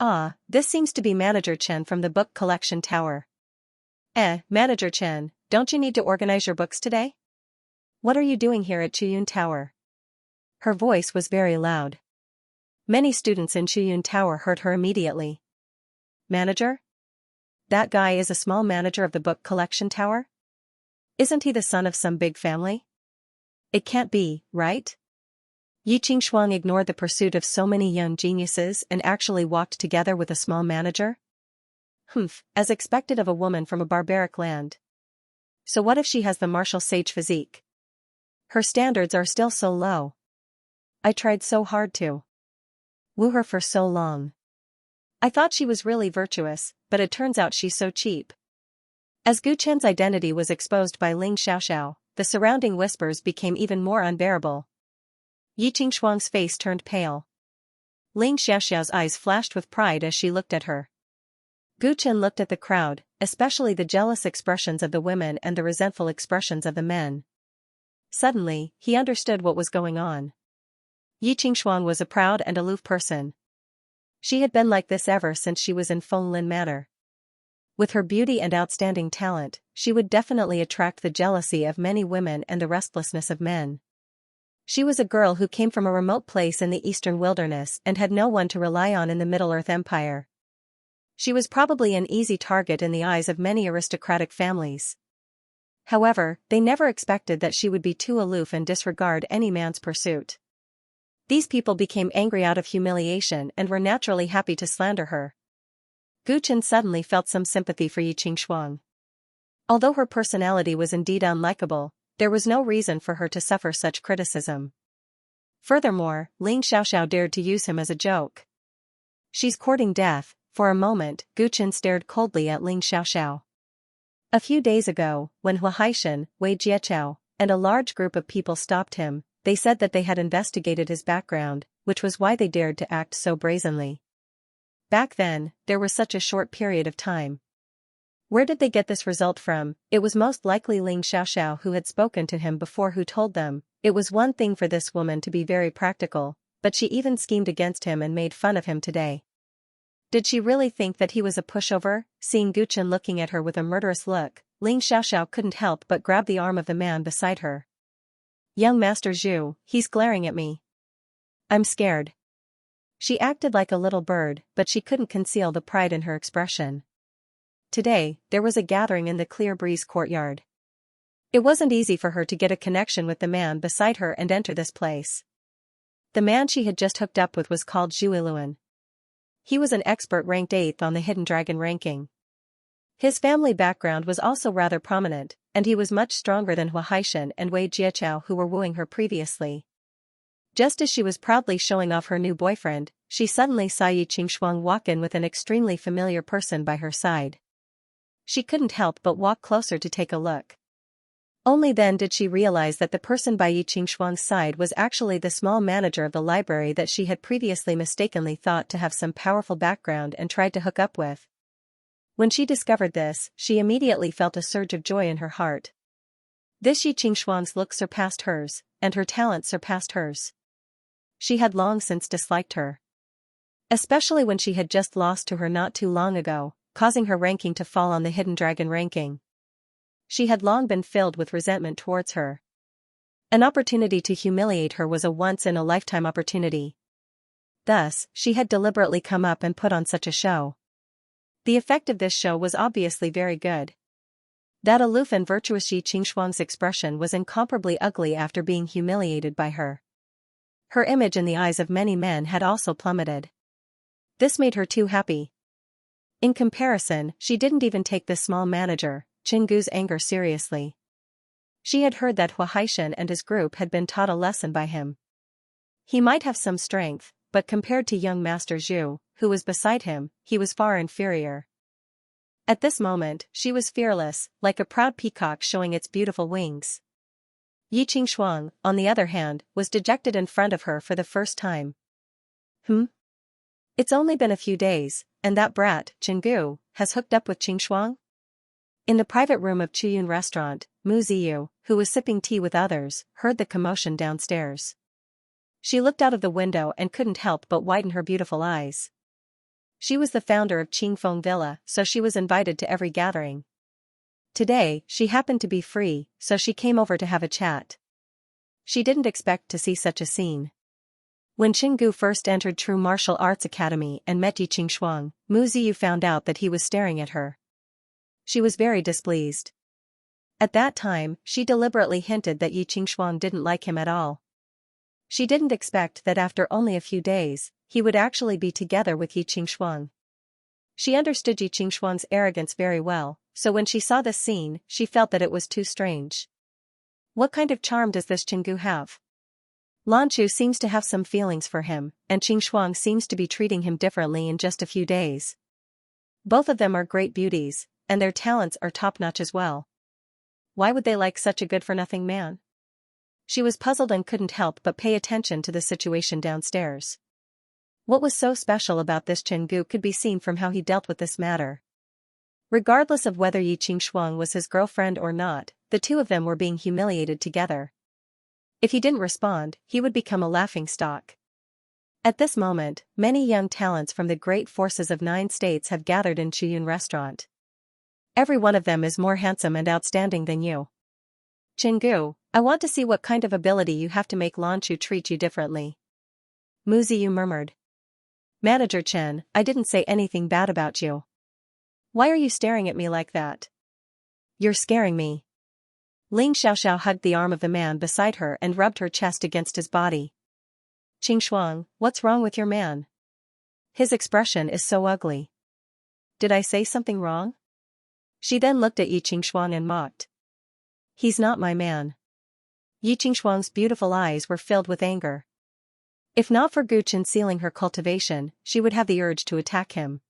Ah, this seems to be Manager Chen from the book collection tower. Manager Chen, don't you need to organize your books today? What are you doing here at Chuyun Tower? Her voice was very loud. Many students in Chuyun Tower heard her immediately. Manager? That guy is a small manager of the book collection tower? Isn't he the son of some big family? It can't be, right? Yi Qingxuang ignored the pursuit of so many young geniuses and actually walked together with a small manager? As expected of a woman from a barbaric land. So what if she has the martial sage physique? Her standards are still so low. I tried so hard to woo her for so long. I thought she was really virtuous, but it turns out she's so cheap. As Gu Chen's identity was exposed by Ling Xiaoxiao, the surrounding whispers became even more unbearable. Yi Qingxuang's face turned pale. Ling Xiaoxiao's eyes flashed with pride as she looked at her. Gu Chen looked at the crowd, especially the jealous expressions of the women and the resentful expressions of the men. Suddenly, he understood what was going on. Yi Qingxuang was a proud and aloof person. She had been like this ever since she was in Fenglin Manor. With her beauty and outstanding talent, she would definitely attract the jealousy of many women and the restlessness of men. She was a girl who came from a remote place in the eastern wilderness and had no one to rely on in the Middle-earth Empire. She was probably an easy target in the eyes of many aristocratic families. However, they never expected that she would be too aloof and disregard any man's pursuit. These people became angry out of humiliation and were naturally happy to slander her. Gu Chen suddenly felt some sympathy for Yi Qingxuang. Although her personality was indeed unlikable, there was no reason for her to suffer such criticism. Furthermore, Ling Xiaoxiao dared to use him as a joke. She's courting death. For a moment, Gu Chen stared coldly at Ling Xiaoxiao. A few days ago, when Hua Haishan, Wei Jieqiao, and a large group of people stopped him, they said that they had investigated his background, which was why they dared to act so brazenly. Back then, there was such a short period of time. Where did they get this result from? It was most likely Ling Xiaoxiao who had spoken to him before who told them. It was one thing for this woman to be very practical, but she even schemed against him and made fun of him today. Did she really think that he was a pushover? Seeing Gu Chen looking at her with a murderous look, Ling Xiaoxiao couldn't help but grab the arm of the man beside her. Young Master Zhu, he's glaring at me. I'm scared. She acted like a little bird, but she couldn't conceal the pride in her expression. Today, there was a gathering in the Clear Breeze courtyard. It wasn't easy for her to get a connection with the man beside her and enter this place. The man she had just hooked up with was called Zhu Iluan. He was an expert ranked 8th on the Hidden Dragon ranking. His family background was also rather prominent, and he was much stronger than Hua Haishan and Wei Jieqiao who were wooing her previously. Just as she was proudly showing off her new boyfriend, she suddenly saw Yi Qingxuang walk in with an extremely familiar person by her side. She couldn't help but walk closer to take a look. Only then did she realize that the person by Yi Qingshuang's side was actually the small manager of the library that she had previously mistakenly thought to have some powerful background and tried to hook up with. When she discovered this, she immediately felt a surge of joy in her heart. This Yi Qingshuang's look surpassed hers, and her talent surpassed hers. She had long since disliked her. Especially when she had just lost to her not too long ago, causing her ranking to fall on the Hidden Dragon ranking. She had long been filled with resentment towards her. An opportunity to humiliate her was a once-in-a-lifetime opportunity. Thus, she had deliberately come up and put on such a show. The effect of this show was obviously very good. That aloof and virtuous Yi Qingshuang's expression was incomparably ugly after being humiliated by her. Her image in the eyes of many men had also plummeted. This made her too happy. In comparison, she didn't even take the small manager, Qin Gu's anger seriously. She had heard that Hua Haishan and his group had been taught a lesson by him. He might have some strength, but compared to young Master Zhu, who was beside him, he was far inferior. At this moment, she was fearless, like a proud peacock showing its beautiful wings. Yi Qingshuang, on the other hand, was dejected in front of her for the first time. It's only been a few days, and that brat, Qin Gu, has hooked up with Qingshuang? In the private room of Chuyun restaurant, Mu Ziyu, who was sipping tea with others, heard the commotion downstairs. She looked out of the window and couldn't help but widen her beautiful eyes. She was the founder of Qingfeng Villa, so she was invited to every gathering. Today, she happened to be free, so she came over to have a chat. She didn't expect to see such a scene. When Qin Gu first entered True Martial Arts Academy and met Yi Qingshuang, Mu Ziyu found out that he was staring at her. She was very displeased. At that time, she deliberately hinted that Yi Qingshuang didn't like him at all. She didn't expect that after only a few days, he would actually be together with Yi Qingshuang. She understood Yi Qingshuang's arrogance very well, so when she saw this scene, she felt that it was too strange. What kind of charm does this Qin Gu have? Lan Chu seems to have some feelings for him, and Qingshuang seems to be treating him differently in just a few days. Both of them are great beauties, and their talents are top-notch as well. Why would they like such a good-for-nothing man? She was puzzled and couldn't help but pay attention to the situation downstairs. What was so special about this Qin Gu could be seen from how he dealt with this matter. Regardless of whether Yi Qingshuang was his girlfriend or not, the two of them were being humiliated together. If he didn't respond, he would become a laughingstock. At this moment, many young talents from the great forces of 9 states have gathered in Chuyun restaurant. Every one of them is more handsome and outstanding than you. Qin Gu, I want to see what kind of ability you have to make Lan Chu treat you differently. Mu Ziyu murmured. Manager Chen, I didn't say anything bad about you. Why are you staring at me like that? You're scaring me. Ling Xiaoxiao hugged the arm of the man beside her and rubbed her chest against his body. Qingshuang, what's wrong with your man? His expression is so ugly. Did I say something wrong? She then looked at Yi Qingshuang and mocked. He's not my man. Yi Qingshuang's beautiful eyes were filled with anger. If not for Gu Chen sealing her cultivation, she would have the urge to attack him.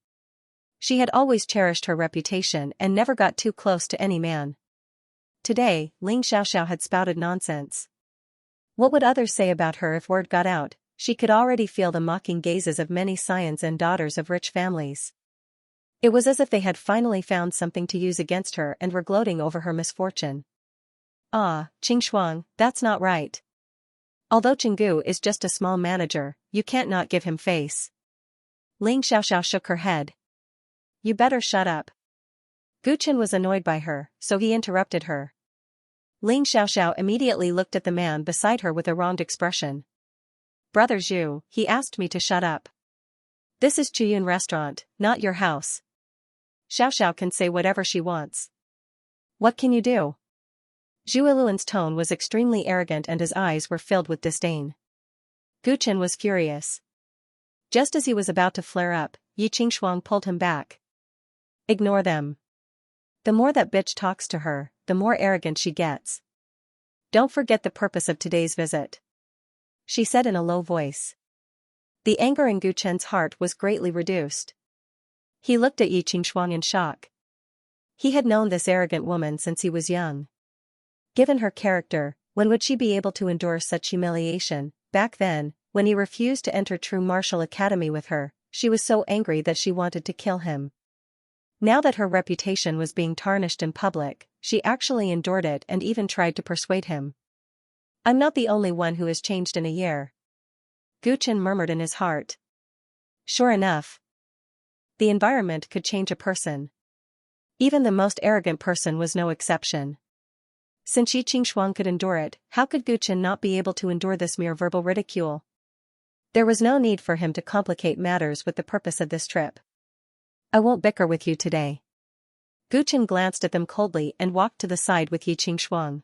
She had always cherished her reputation and never got too close to any man. Today, Ling Xiaoxiao had spouted nonsense. What would others say about her if word got out? She could already feel the mocking gazes of many scions and daughters of rich families. It was as if they had finally found something to use against her and were gloating over her misfortune. Ah, Qingshuang, that's not right. Although Qin Gu is just a small manager, you can't not give him face. Ling Xiaoxiao shook her head. You better shut up. Gu Chen was annoyed by her, so he interrupted her. Ling Xiaoxiao immediately looked at the man beside her with a wronged expression. Brother Zhu, he asked me to shut up. This is Chuyun restaurant, not your house. Xiaoxiao can say whatever she wants. What can you do? Zhu Iluan's tone was extremely arrogant and his eyes were filled with disdain. Gu Chen was furious. Just as he was about to flare up, Yi Qingshuang pulled him back. Ignore them. The more that bitch talks to her, the more arrogant she gets. Don't forget the purpose of today's visit, she said in a low voice. The anger in Gu Chen's heart was greatly reduced. He looked at Yi Qingshuang in shock. He had known this arrogant woman since he was young. Given her character, when would she be able to endure such humiliation? Back then, when he refused to enter true martial academy with her, she was so angry that she wanted to kill him. Now that her reputation was being tarnished in public, she actually endured it and even tried to persuade him. I'm not the only one who has changed in a year. Gu Chen murmured in his heart. Sure enough. The environment could change a person. Even the most arrogant person was no exception. Since Yi Qingshuang could endure it, how could Gu Chen not be able to endure this mere verbal ridicule? There was no need for him to complicate matters with the purpose of this trip. I won't bicker with you today. Gu Chen glanced at them coldly and walked to the side with Yi Qingshuang.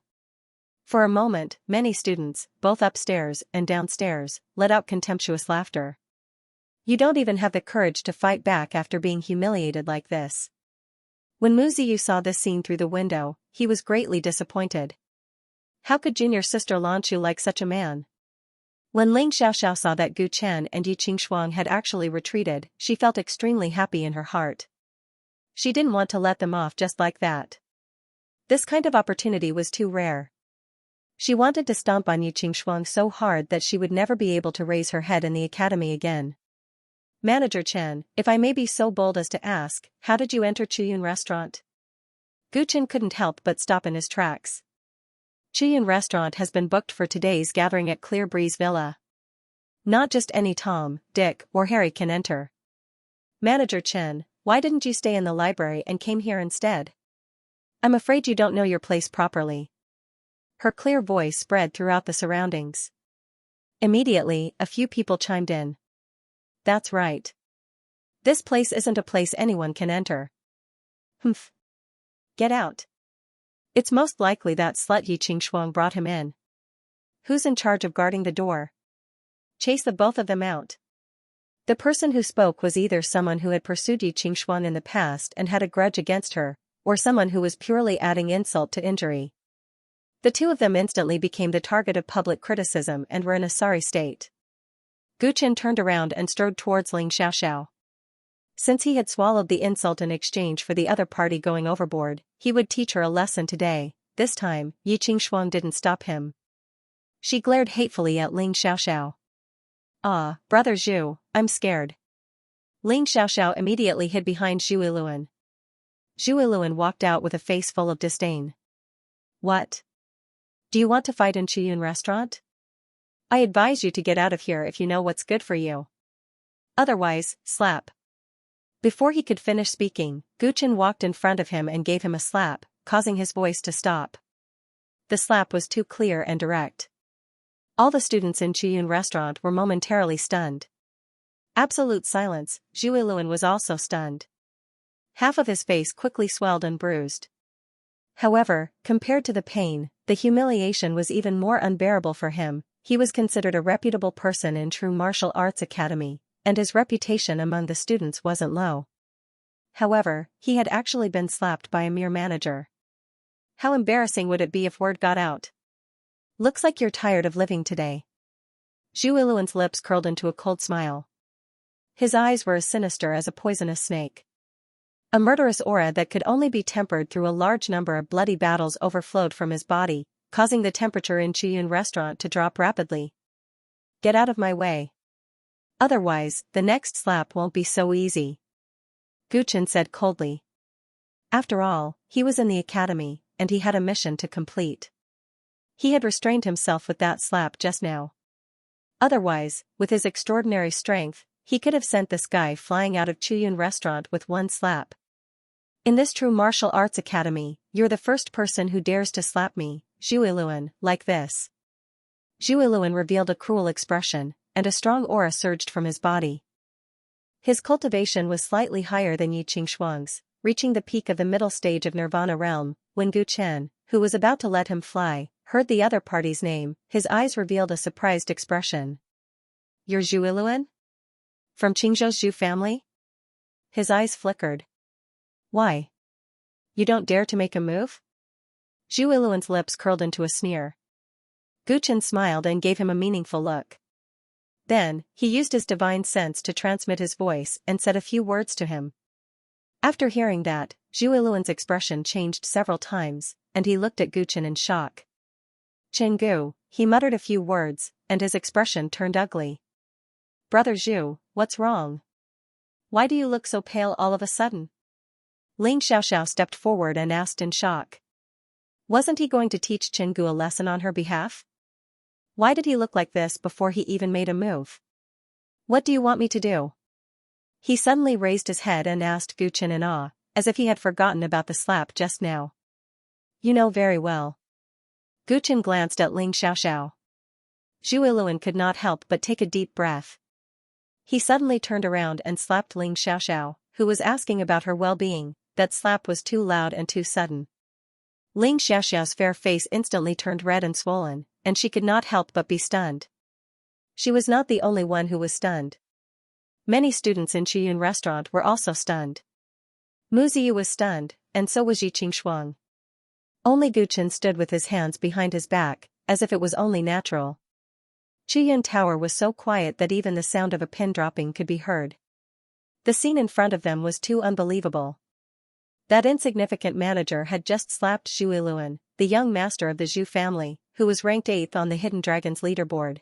For a moment, many students, both upstairs and downstairs, let out contemptuous laughter. You don't even have the courage to fight back after being humiliated like this. When Mu Ziyu saw this scene through the window, he was greatly disappointed. How could junior sister Lanchu like such a man? When Ling Xiaoxiao saw that Gu Chen and Yi Qingshuang had actually retreated, she felt extremely happy in her heart. She didn't want to let them off just like that. This kind of opportunity was too rare. She wanted to stomp on Yi Qingshuang so hard that she would never be able to raise her head in the academy again. Manager Chen, if I may be so bold as to ask, how did you enter Chuyun Restaurant? Gu Chen couldn't help but stop in his tracks. Chuyun Restaurant has been booked for today's gathering at Clear Breeze Villa. Not just any Tom, Dick, or Harry can enter. Manager Chen, why didn't you stay in the library and came here instead? I'm afraid you don't know your place properly. Her clear voice spread throughout the surroundings. Immediately, a few people chimed in. That's right. This place isn't a place anyone can enter. Humph. Get out. It's most likely that slut Yi Qingshuang brought him in. Who's in charge of guarding the door? Chase the both of them out. The person who spoke was either someone who had pursued Yi Qingshuang in the past and had a grudge against her, or someone who was purely adding insult to injury. The two of them instantly became the target of public criticism and were in a sorry state. Gu Chen turned around and strode towards Ling Xiaoxiao. Since he had swallowed the insult in exchange for the other party going overboard, he would teach her a lesson today. This time, Yi Qingshuang didn't stop him. She glared hatefully at Ling Xiaoxiao. Ah, brother Zhu, I'm scared. Ling Xiaoxiao immediately hid behind Zhu Yiluan. Zhu Yiluan walked out with a face full of disdain. What? Do you want to fight in Chuyun Restaurant? I advise you to get out of here if you know what's good for you. Otherwise, slap. Before he could finish speaking, Gu Chen walked in front of him and gave him a slap, causing his voice to stop. The slap was too clear and direct. All the students in Chuyun Restaurant were momentarily stunned. Absolute silence. Zhu Yiluan was also stunned. Half of his face quickly swelled and bruised. However, compared to the pain, the humiliation was even more unbearable for him. He was considered a reputable person in true martial arts academy, and his reputation among the students wasn't low. However, he had actually been slapped by a mere manager. How embarrassing would it be if word got out? Looks like you're tired of living today. Zhu Yiluan's lips curled into a cold smile. His eyes were as sinister as a poisonous snake. A murderous aura that could only be tempered through a large number of bloody battles overflowed from his body, causing the temperature in Chuyun Restaurant to drop rapidly. Get out of my way. Otherwise, the next slap won't be so easy. Gu Chen said coldly. After all, he was in the academy, and he had a mission to complete. He had restrained himself with that slap just now. Otherwise, with his extraordinary strength, he could have sent this guy flying out of Chuyun Restaurant with one slap. In this true martial arts academy, you're the first person who dares to slap me, Zhu Yiluan, like this. Zhu Yiluan revealed a cruel expression, and a strong aura surged from his body. His cultivation was slightly higher than Yi Qingshuang's, reaching the peak of the middle stage of Nirvana realm. When Gu Chen, who was about to let him fly, heard the other party's name, his eyes revealed a surprised expression. You're Zhu Yiluan? From Qingzhou's Zhu family? His eyes flickered. Why? You don't dare to make a move? Zhu Yiluan's lips curled into a sneer. Gu Chen smiled and gave him a meaningful look. Then, he used his divine sense to transmit his voice and said a few words to him. After hearing that, Zhu Yiluan's expression changed several times, and he looked at Gu Chen in shock. "Chenggu," he muttered a few words, and his expression turned ugly. "Brother Zhu, what's wrong? Why do you look so pale all of a sudden?" Ling Xiaoxiao stepped forward and asked in shock. Wasn't he going to teach Chenggu a lesson on her behalf? Why did he look like this before he even made a move? "What do you want me to do?" He suddenly raised his head and asked Gu Chen in awe, as if he had forgotten about the slap just now. "You know very well." Gu Chen glanced at Ling Xiaoxiao. Zhu Yiluan could not help but take a deep breath. He suddenly turned around and slapped Ling Xiaoxiao, who was asking about her well-being. That slap was too loud and too sudden. Ling Xiaoxiao's fair face instantly turned red and swollen, and she could not help but be stunned. She was not the only one who was stunned. Many students in Chiyun restaurant were also stunned. Mu Ziyu was stunned, and so was Yi Qingxuang. Only Gu Chen stood with his hands behind his back, as if it was only natural. Chiyun Tower was so quiet that even the sound of a pin dropping could be heard. The scene in front of them was too unbelievable. That insignificant manager had just slapped Zhu Yiluan, the young master of the Zhu family, who was ranked 8th on the Hidden Dragons leaderboard.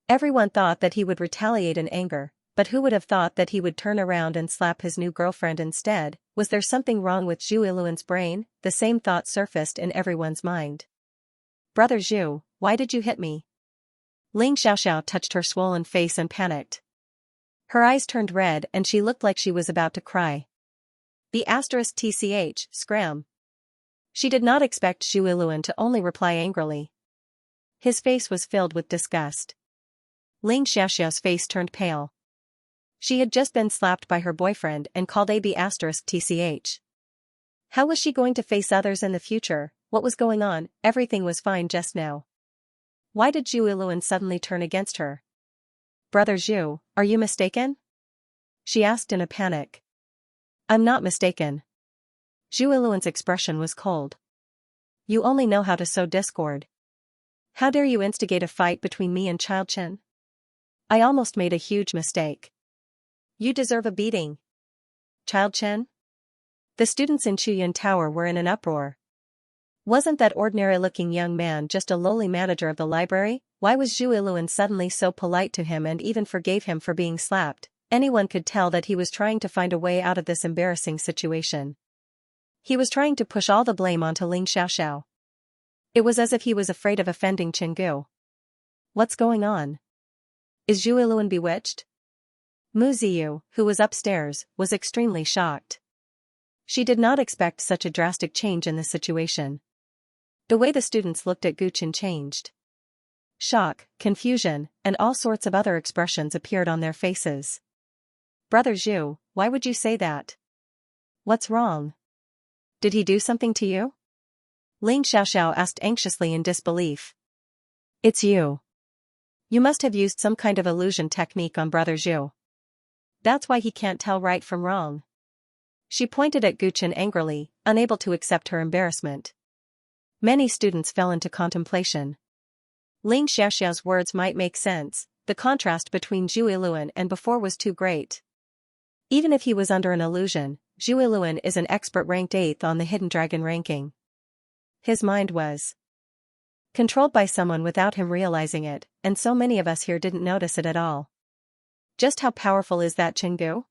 Everyone thought that he would retaliate in anger, but who would have thought that he would turn around and slap his new girlfriend instead? Was there something wrong with Zhu Yiluan's brain? The same thought surfaced in everyone's mind. "Brother Zhu, why did you hit me?" Ling Xiaoxiao touched her swollen face and panicked. Her eyes turned red and she looked like she was about to cry. *TCH, scram. She did not expect Zhu Yiluan to only reply angrily. His face was filled with disgust. Ling Xiaoxiao's face turned pale. She had just been slapped by her boyfriend and called *TCH. How was she going to face others in the future? What was going on? Everything was fine just now. Why did Zhu Yiluan suddenly turn against her? "Brother Zhu, are you mistaken?" she asked in a panic. "I'm not mistaken." Zhu Yiluan's expression was cold. "You only know how to sow discord. How dare you instigate a fight between me and Child Chen? I almost made a huge mistake. You deserve a beating." "Child Chen?" The students in Chiyun Tower were in an uproar. Wasn't that ordinary-looking young man just a lowly manager of the library? Why was Zhu Yiluan suddenly so polite to him and even forgave him for being slapped? Anyone could tell that he was trying to find a way out of this embarrassing situation. He was trying to push all the blame onto Ling Xiaoxiao. It was as if he was afraid of offending Chenggu. What's going on? Is Zhu Yiluan bewitched? Mu Ziyu, who was upstairs, was extremely shocked. She did not expect such a drastic change in the situation. The way the students looked at Gu Chen changed. Shock, confusion, and all sorts of other expressions appeared on their faces. "Brother Zhu, why would you say that? What's wrong? Did he do something to you?" Ling Xiaoxiao asked anxiously in disbelief. "It's you. You must have used some kind of illusion technique on Brother Zhu. That's why he can't tell right from wrong." She pointed at Gu Chen angrily, unable to accept her embarrassment. Many students fell into contemplation. Ling Xiaoxiao's words might make sense, the contrast between Zhu Yiluan and before was too great. Even if he was under an illusion, Zhu Yiluan is an expert ranked 8th on the Hidden Dragon ranking. His mind was controlled by someone without him realizing it, and so many of us here didn't notice it at all. Just how powerful is that Chenggu?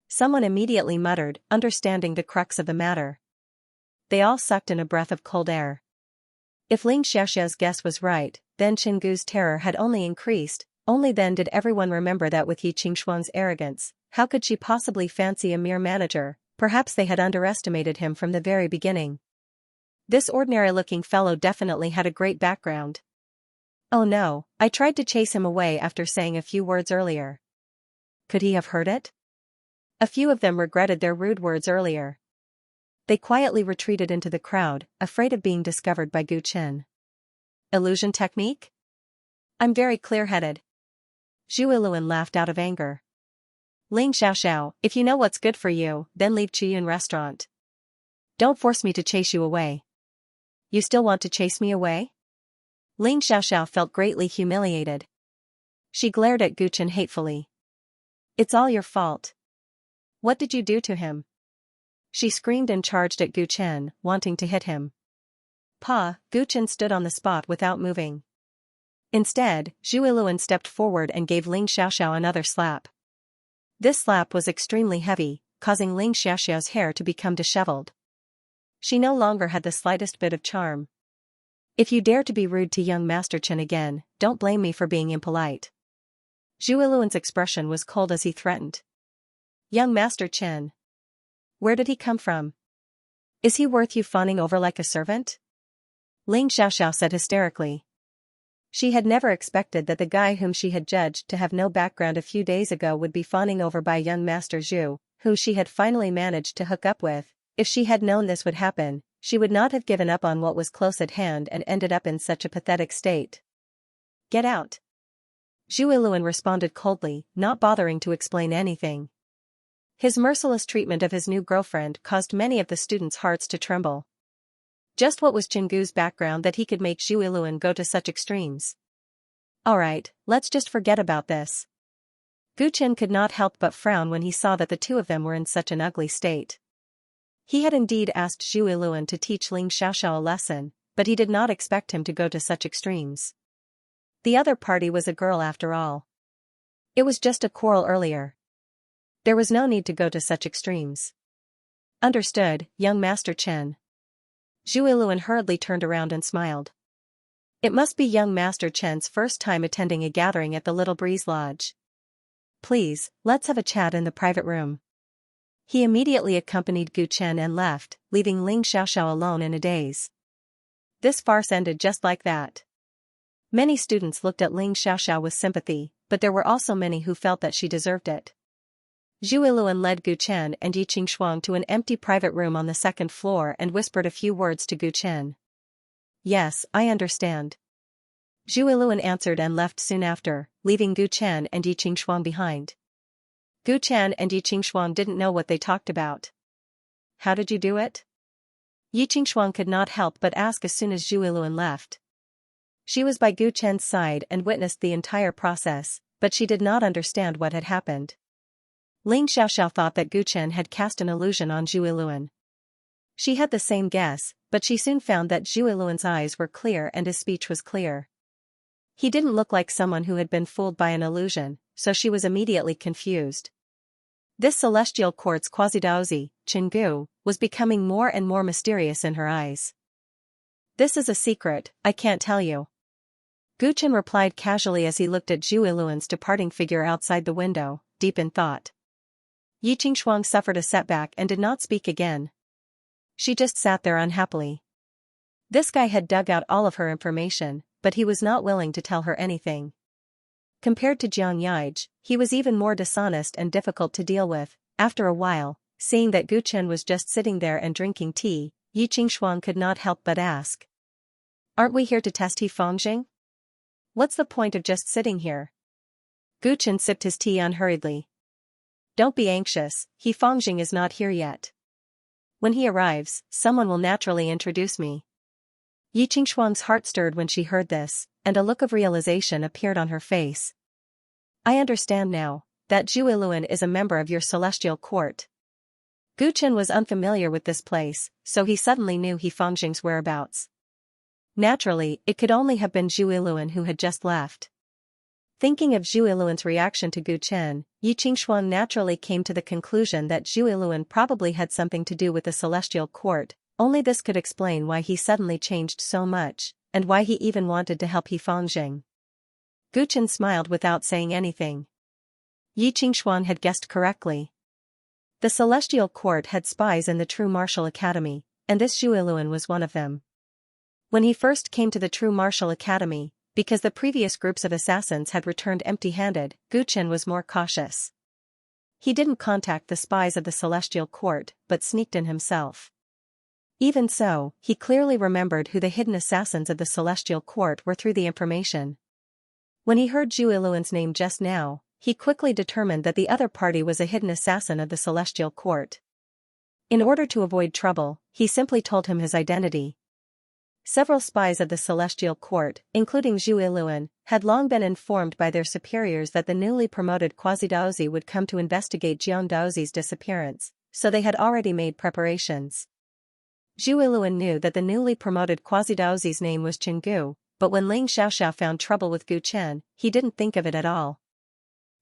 Someone immediately muttered, understanding the crux of the matter. They all sucked in a breath of cold air. If Ling Xiaoxiao's guess was right, then Chenggu's terror had only increased. Only then did everyone remember that with Yi Qingxuang's arrogance, how could she possibly fancy a mere manager? Perhaps they had underestimated him from the very beginning. This ordinary-looking fellow definitely had a great background. Oh no, I tried to chase him away after saying a few words earlier. Could he have heard it? A few of them regretted their rude words earlier. They quietly retreated into the crowd, afraid of being discovered by Gu Chen. Illusion technique? I'm very clear-headed. Zhu Yiluan laughed out of anger. Ling Xiaoxiao, if you know what's good for you, then leave Chiyun restaurant. Don't force me to chase you away. You still want to chase me away? Ling Xiaoxiao felt greatly humiliated. She glared at Gu Chen hatefully. It's all your fault. What did you do to him? she screamed and charged at Gu Chen, wanting to hit him. Pa, Gu Chen stood on the spot without moving. Instead, Zhu Yiluan stepped forward and gave Ling Xiaoxiao another slap. This slap was extremely heavy, causing Ling Xiaoxiao's hair to become disheveled. She no longer had the slightest bit of charm. If you dare to be rude to young Master Chen again, don't blame me for being impolite. Zhu Yiluan's expression was cold as he threatened. Young Master Chen. Where did he come from? Is he worth you fawning over like a servant? Ling Xiaoxiao said hysterically. She had never expected that the guy whom she had judged to have no background a few days ago would be fawning over by young Master Zhu, who she had finally managed to hook up with. If she had known this would happen, she would not have given up on what was close at hand and ended up in such a pathetic state. Get out. Zhu Yiluan responded coldly, not bothering to explain anything. His merciless treatment of his new girlfriend caused many of the students' hearts to tremble. Just what was Chingu's background that he could make Zhu Yiluan go to such extremes? Alright, let's just forget about this. Gu Chen could not help but frown when he saw that the two of them were in such an ugly state. He had indeed asked Zhu Yiluan to teach Ling Xiaoxiao a lesson, but he did not expect him to go to such extremes. The other party was a girl after all. It was just a quarrel earlier. There was no need to go to such extremes. Understood, young Master Chen. Zhu Yiluan hurriedly turned around and smiled. It must be young Master Chen's first time attending a gathering at the Little Breeze Lodge. Please, let's have a chat in the private room. He immediately accompanied Gu Chen and left, leaving Ling Xiaoxiao alone in a daze. This farce ended just like that. Many students looked at Ling Xiaoxiao with sympathy, but there were also many who felt that she deserved it. Zhu Yiluan led Gu Chen and Yi Qingxuang to an empty private room on the second floor and whispered a few words to Gu Chen. Yes, I understand. Zhu Yiluan answered and left soon after, leaving Gu Chen and Yi Qingxuang behind. Gu Chen and Yi Qingxuang didn't know what they talked about. How did you do it? Yi Qingxuang could not help but ask as soon as Zhu Yiluan left. She was by Gu Chen's side and witnessed the entire process, but she did not understand what had happened. Ling Xiaoxiao thought that Gu Chen had cast an illusion on Zhu Yiluan. She had the same guess, but she soon found that Zhu Yiluan's eyes were clear and his speech was clear. He didn't look like someone who had been fooled by an illusion, so she was immediately confused. This celestial quartz quasi-daozi, Chingu, was becoming more and more mysterious in her eyes. This is a secret, I can't tell you. Gu Chen replied casually as he looked at Zhu Yiluan's departing figure outside the window, deep in thought. Yi Qingxuang suffered a setback and did not speak again. She just sat there unhappily. This guy had dug out all of her information, but he was not willing to tell her anything. Compared to Jiang Yaij, he was even more dishonest and difficult to deal with. After a while, seeing that Gu Chen was just sitting there and drinking tea, Yi Qingxuang could not help but ask. Aren't we here to test He Fengjing? What's the point of just sitting here? Gu Chen sipped his tea unhurriedly. Don't be anxious, He Fengjing is not here yet. When he arrives, someone will naturally introduce me. Yi Qingxuang's heart stirred when she heard this, and a look of realization appeared on her face. I understand now, that Zhu Yiluan is a member of your celestial court. Gu Chen was unfamiliar with this place, so he suddenly knew He Fengjing's whereabouts. Naturally, it could only have been Zhu Yiluan who had just left. Thinking of Zhu Yiluan's reaction to Gu Chen, Yi Qingxuang naturally came to the conclusion that Zhu Yiluan probably had something to do with the celestial court. Only this could explain why he suddenly changed so much, and why he even wanted to help He Fengjing. Gu Chen smiled without saying anything. Yi Qingxuang had guessed correctly. The celestial court had spies in the True Martial Academy, and this Zhu Yiluan was one of them. When he first came to the True Martial Academy, because the previous groups of assassins had returned empty-handed, Gu Chen was more cautious. He didn't contact the spies of the celestial court, but sneaked in himself. Even so, he clearly remembered who the hidden assassins of the celestial court were through the information. When he heard Zhu Yiluan's name just now, he quickly determined that the other party was a hidden assassin of the celestial court. In order to avoid trouble, he simply told him his identity. Several spies of the celestial court, including Zhu Yiluan, had long been informed by their superiors that the newly promoted Quasi-Daozi would come to investigate Jiang Daozi's disappearance, so they had already made preparations. Zhu Yiluan knew that the newly promoted Quasi-Daozi's name was Qinggu, but when Ling Xiaoxia found trouble with Gu Chen, he didn't think of it at all.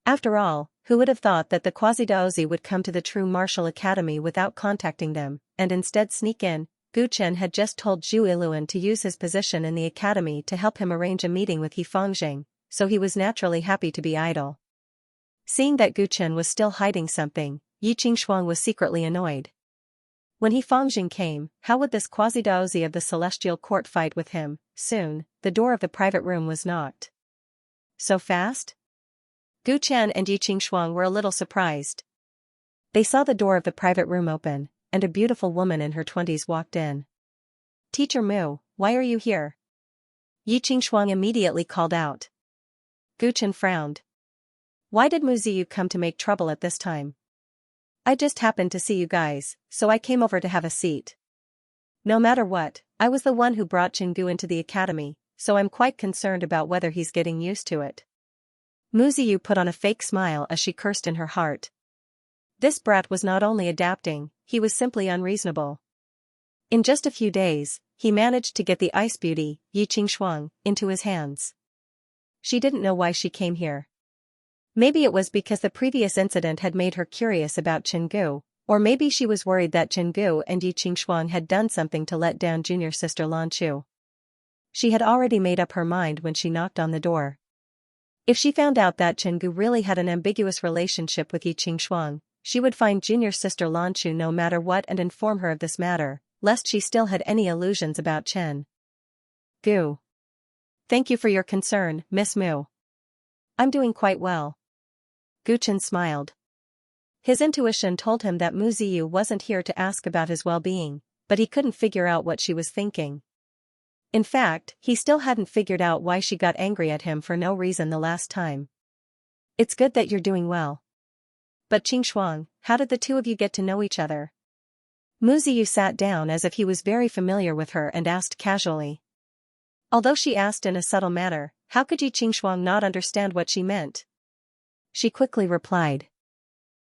After all, who would have thought that the Quasi-Daozi would come to the true martial academy without contacting them, and instead sneak in? Gu Chen had just told Zhu Yiluan to use his position in the academy to help him arrange a meeting with He Fangxing, so he was naturally happy to be idle. Seeing that Gu Chen was still hiding something, Yi Qingxuang was secretly annoyed. When He Fangxing came, how would this Quasi-Daozi of the celestial court fight with him? Soon, the door of the private room was knocked. So fast? Gu Chen and Yi Qingxuang were a little surprised. They saw the door of the private room open, and a beautiful woman in her 20s walked in. "Teacher Mu, why are you here?" Yi Qingxuang immediately called out. Gu Chen frowned. "Why did Mu Ziyu come to make trouble at this time?" "I just happened to see you guys, so I came over to have a seat." "No matter what, I was the one who brought Qinggu into the academy, so I'm quite concerned about whether he's getting used to it." Mu Ziyu put on a fake smile as she cursed in her heart. This brat was not only adapting, he was simply unreasonable. In just a few days, he managed to get the ice beauty, Yi Qingxuang, into his hands. She didn't know why she came here. Maybe it was because the previous incident had made her curious about Qinggu, or maybe she was worried that Qinggu and Yi Qingxuang had done something to let down junior sister Lan Chu. She had already made up her mind when she knocked on the door. If she found out that Qinggu really had an ambiguous relationship with Yi Qingxuang, she would find junior sister Lan Chu no matter what and inform her of this matter, lest she still had any illusions about Chen. "Gu. Thank you for your concern, Miss Mu. I'm doing quite well." Gu Chen smiled. His intuition told him that Mu Ziyu wasn't here to ask about his well-being, but he couldn't figure out what she was thinking. In fact, he still hadn't figured out why she got angry at him for no reason the last time. "It's good that you're doing well. But Qingxuang, how did the two of you get to know each other?" Mu Ziyu sat down as if he was very familiar with her and asked casually. Although she asked in a subtle manner, how could Yi Qingxuang not understand what she meant? She quickly replied.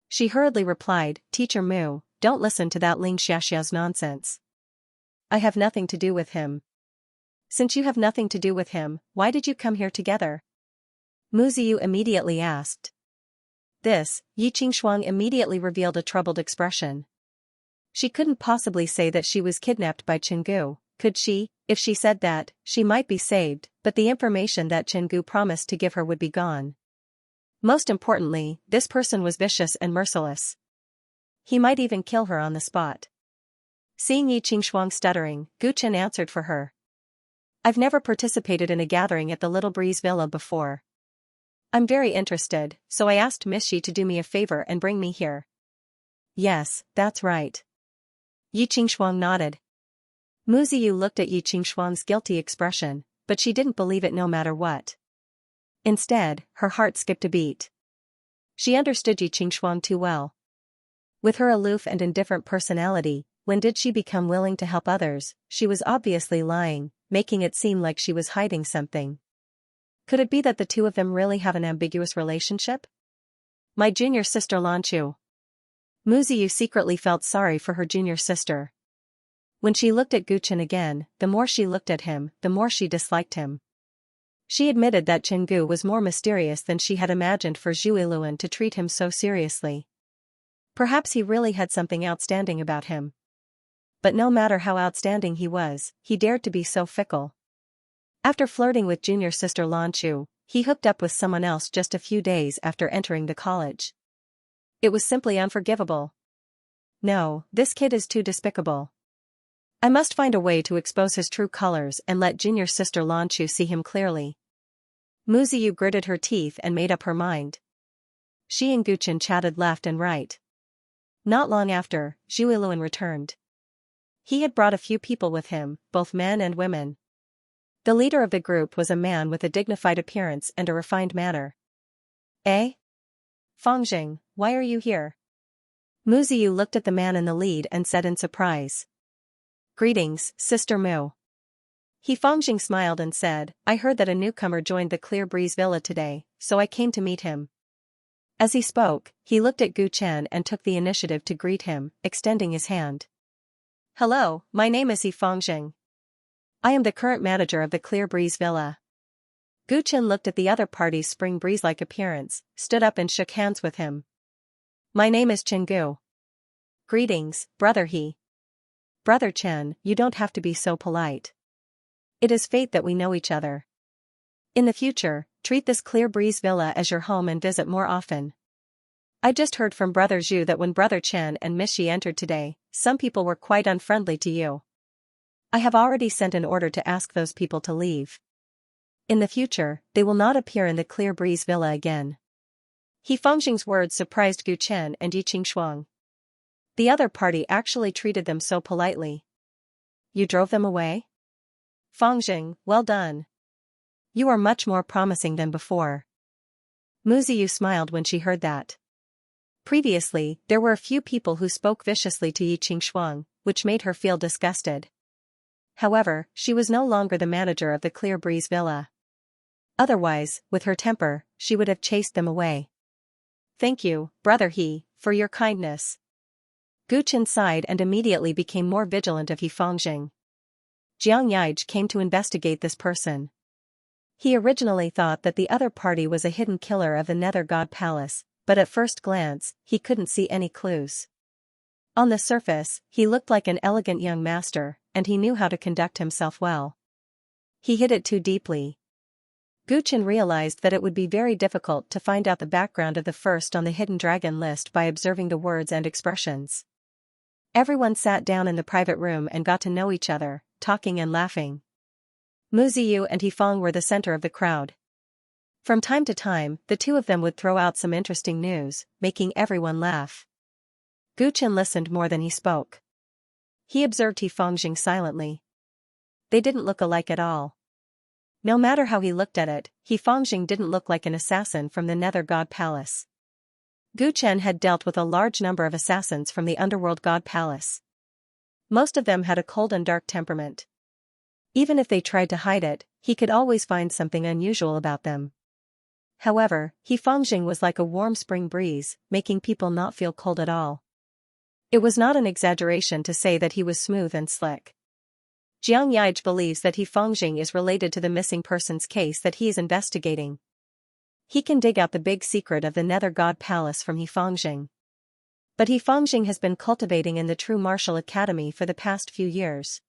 She hurriedly replied, "Teacher Mu, don't listen to that Ling Xiaxia's nonsense. I have nothing to do with him." "Since you have nothing to do with him, why did you come here together?" Mu Ziyu immediately asked. This, Yi Qingxuang immediately revealed a troubled expression. She couldn't possibly say that she was kidnapped by Qinggu, could she? If she said that, she might be saved, but the information that Qinggu promised to give her would be gone. Most importantly, this person was vicious and merciless. He might even kill her on the spot. Seeing Yi Qingxuang stuttering, Gu Chen answered for her. "I've never participated in a gathering at the Little Breeze Villa before. I'm very interested, so I asked Miss Shi to do me a favor and bring me here." "Yes, that's right." Yi Qingxuang nodded. Mu Ziyu looked at Yi Qingxuang's guilty expression, but she didn't believe it no matter what. Instead, her heart skipped a beat. She understood Yi Qingxuang too well. With her aloof and indifferent personality, when did she become willing to help others? She was obviously lying, making it seem like she was hiding something. Could it be that the two of them really have an ambiguous relationship? "My junior sister Lan Chu." Mu Ziyu secretly felt sorry for her junior sister. When she looked at Gu Chen again, the more she looked at him, the more she disliked him. She admitted that Qinggu was more mysterious than she had imagined for Zhu Yiluan to treat him so seriously. Perhaps he really had something outstanding about him. But no matter how outstanding he was, he dared to be so fickle. After flirting with junior sister Lan Chu, he hooked up with someone else just a few days after entering the college. It was simply unforgivable. No, this kid is too despicable. I must find a way to expose his true colors and let junior sister Lan Chu see him clearly. Mu Ziyu gritted her teeth and made up her mind. She and Gu Chen chatted left and right. Not long after, Zhu Yiluan returned. He had brought a few people with him, both men and women. The leader of the group was a man with a dignified appearance and a refined manner. "Eh? Fangxing, why are you here?" Mu Ziyu looked at the man in the lead and said in surprise. "Greetings, Sister Mu." He Fangxing smiled and said, "I heard that a newcomer joined the Clear Breeze Villa today, so I came to meet him." As he spoke, he looked at Gu Chen and took the initiative to greet him, extending his hand. Hello, my name is Yifengjing. I am the current manager of the Clear Breeze Villa. Gu Chen looked at the other party's spring breeze-like appearance, stood up and shook hands with him. My name is Chen Gu. Greetings, brother He. Brother Chen, you don't have to be so polite. It is fate that we know each other. In the future, treat this Clear Breeze Villa as your home and visit more often. I just heard from Brother Zhu that when Brother Chen and Miss Xi entered today, some people were quite unfriendly to you. I have already sent an order to ask those people to leave. In the future, they will not appear in the Clear Breeze Villa again. Yifengjing's words surprised Gu Chen and Yi Qingxuang. The other party actually treated them so politely. You drove them away? Fengjing, well done. You are much more promising than before. Mu Ziyu smiled when she heard that. Previously, there were a few people who spoke viciously to Yi Qingxuang, which made her feel disgusted. However, she was no longer the manager of the Clear Breeze Villa. Otherwise, with her temper, she would have chased them away. Thank you, brother He, for your kindness. Gu Chen sighed and immediately became more vigilant of Yifengjing. Jiang Yaij came to investigate this person. He originally thought that the other party was a hidden killer of the Nether God Palace, but at first glance, he couldn't see any clues. On the surface, he looked like an elegant young master, and he knew how to conduct himself well. He hid it too deeply. Gu Chen realized that it would be very difficult to find out the background of the first on the hidden dragon list by observing the words and expressions. Everyone sat down in the private room and got to know each other, talking and laughing. Mu Ziyu and Yifeng were the center of the crowd. From time to time, the two of them would throw out some interesting news, making everyone laugh. Gu Chen listened more than he spoke. He observed Yifengjing silently. They didn't look alike at all. No matter how he looked at it, Yifengjing didn't look like an assassin from the Nether God Palace. Gu Chen had dealt with a large number of assassins from the Underworld God Palace. Most of them had a cold and dark temperament. Even if they tried to hide it, he could always find something unusual about them. However, Yifengjing was like a warm spring breeze, making people not feel cold at all. It was not an exaggeration to say that he was smooth and slick. Jiang Yaij believes that Yifengjing is related to the missing persons case that he is investigating. He can dig out the big secret of the Nether God Palace from Yifengjing. But Yifengjing has been cultivating in the True Martial Academy for the past few years.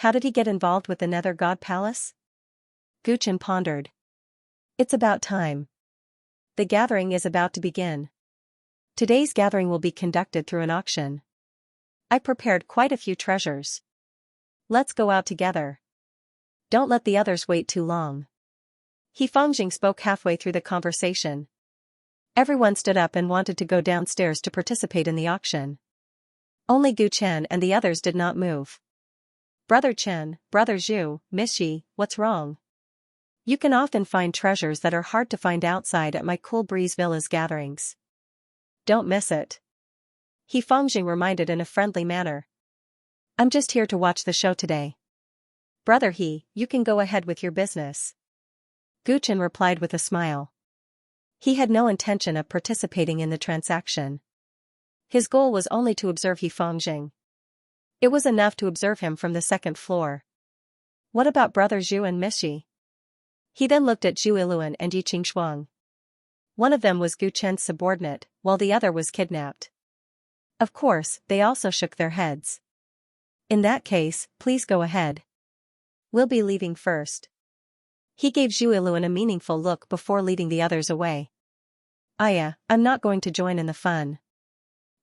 How did he get involved with the Nether God Palace? Gu Chen pondered. It's about time. The gathering is about to begin. Today's gathering will be conducted through an auction. I prepared quite a few treasures. Let's go out together. Don't let the others wait too long. Yifengjing spoke halfway through the conversation. Everyone stood up and wanted to go downstairs to participate in the auction. Only Gu Chen and the others did not move. Brother Chen, Brother Zhu, Miss Xi, what's wrong? You can often find treasures that are hard to find outside at my Cool Breeze Villa's gatherings. Don't miss it. Yifengjing reminded in a friendly manner. I'm just here to watch the show today. Brother He, you can go ahead with your business. Gu Chen replied with a smile. He had no intention of participating in the transaction. His goal was only to observe Yifengjing. It was enough to observe him from the second floor. What about Brother Zhu and Miss Xi? He then looked at Zhu Iluan and Yi Qingxuang. One of them was Gu Chen's subordinate, while the other was kidnapped. Of course, they also shook their heads. In that case, please go ahead. We'll be leaving first. He gave Zhu Iluan a meaningful look before leading the others away. Aya, I'm not going to join in the fun.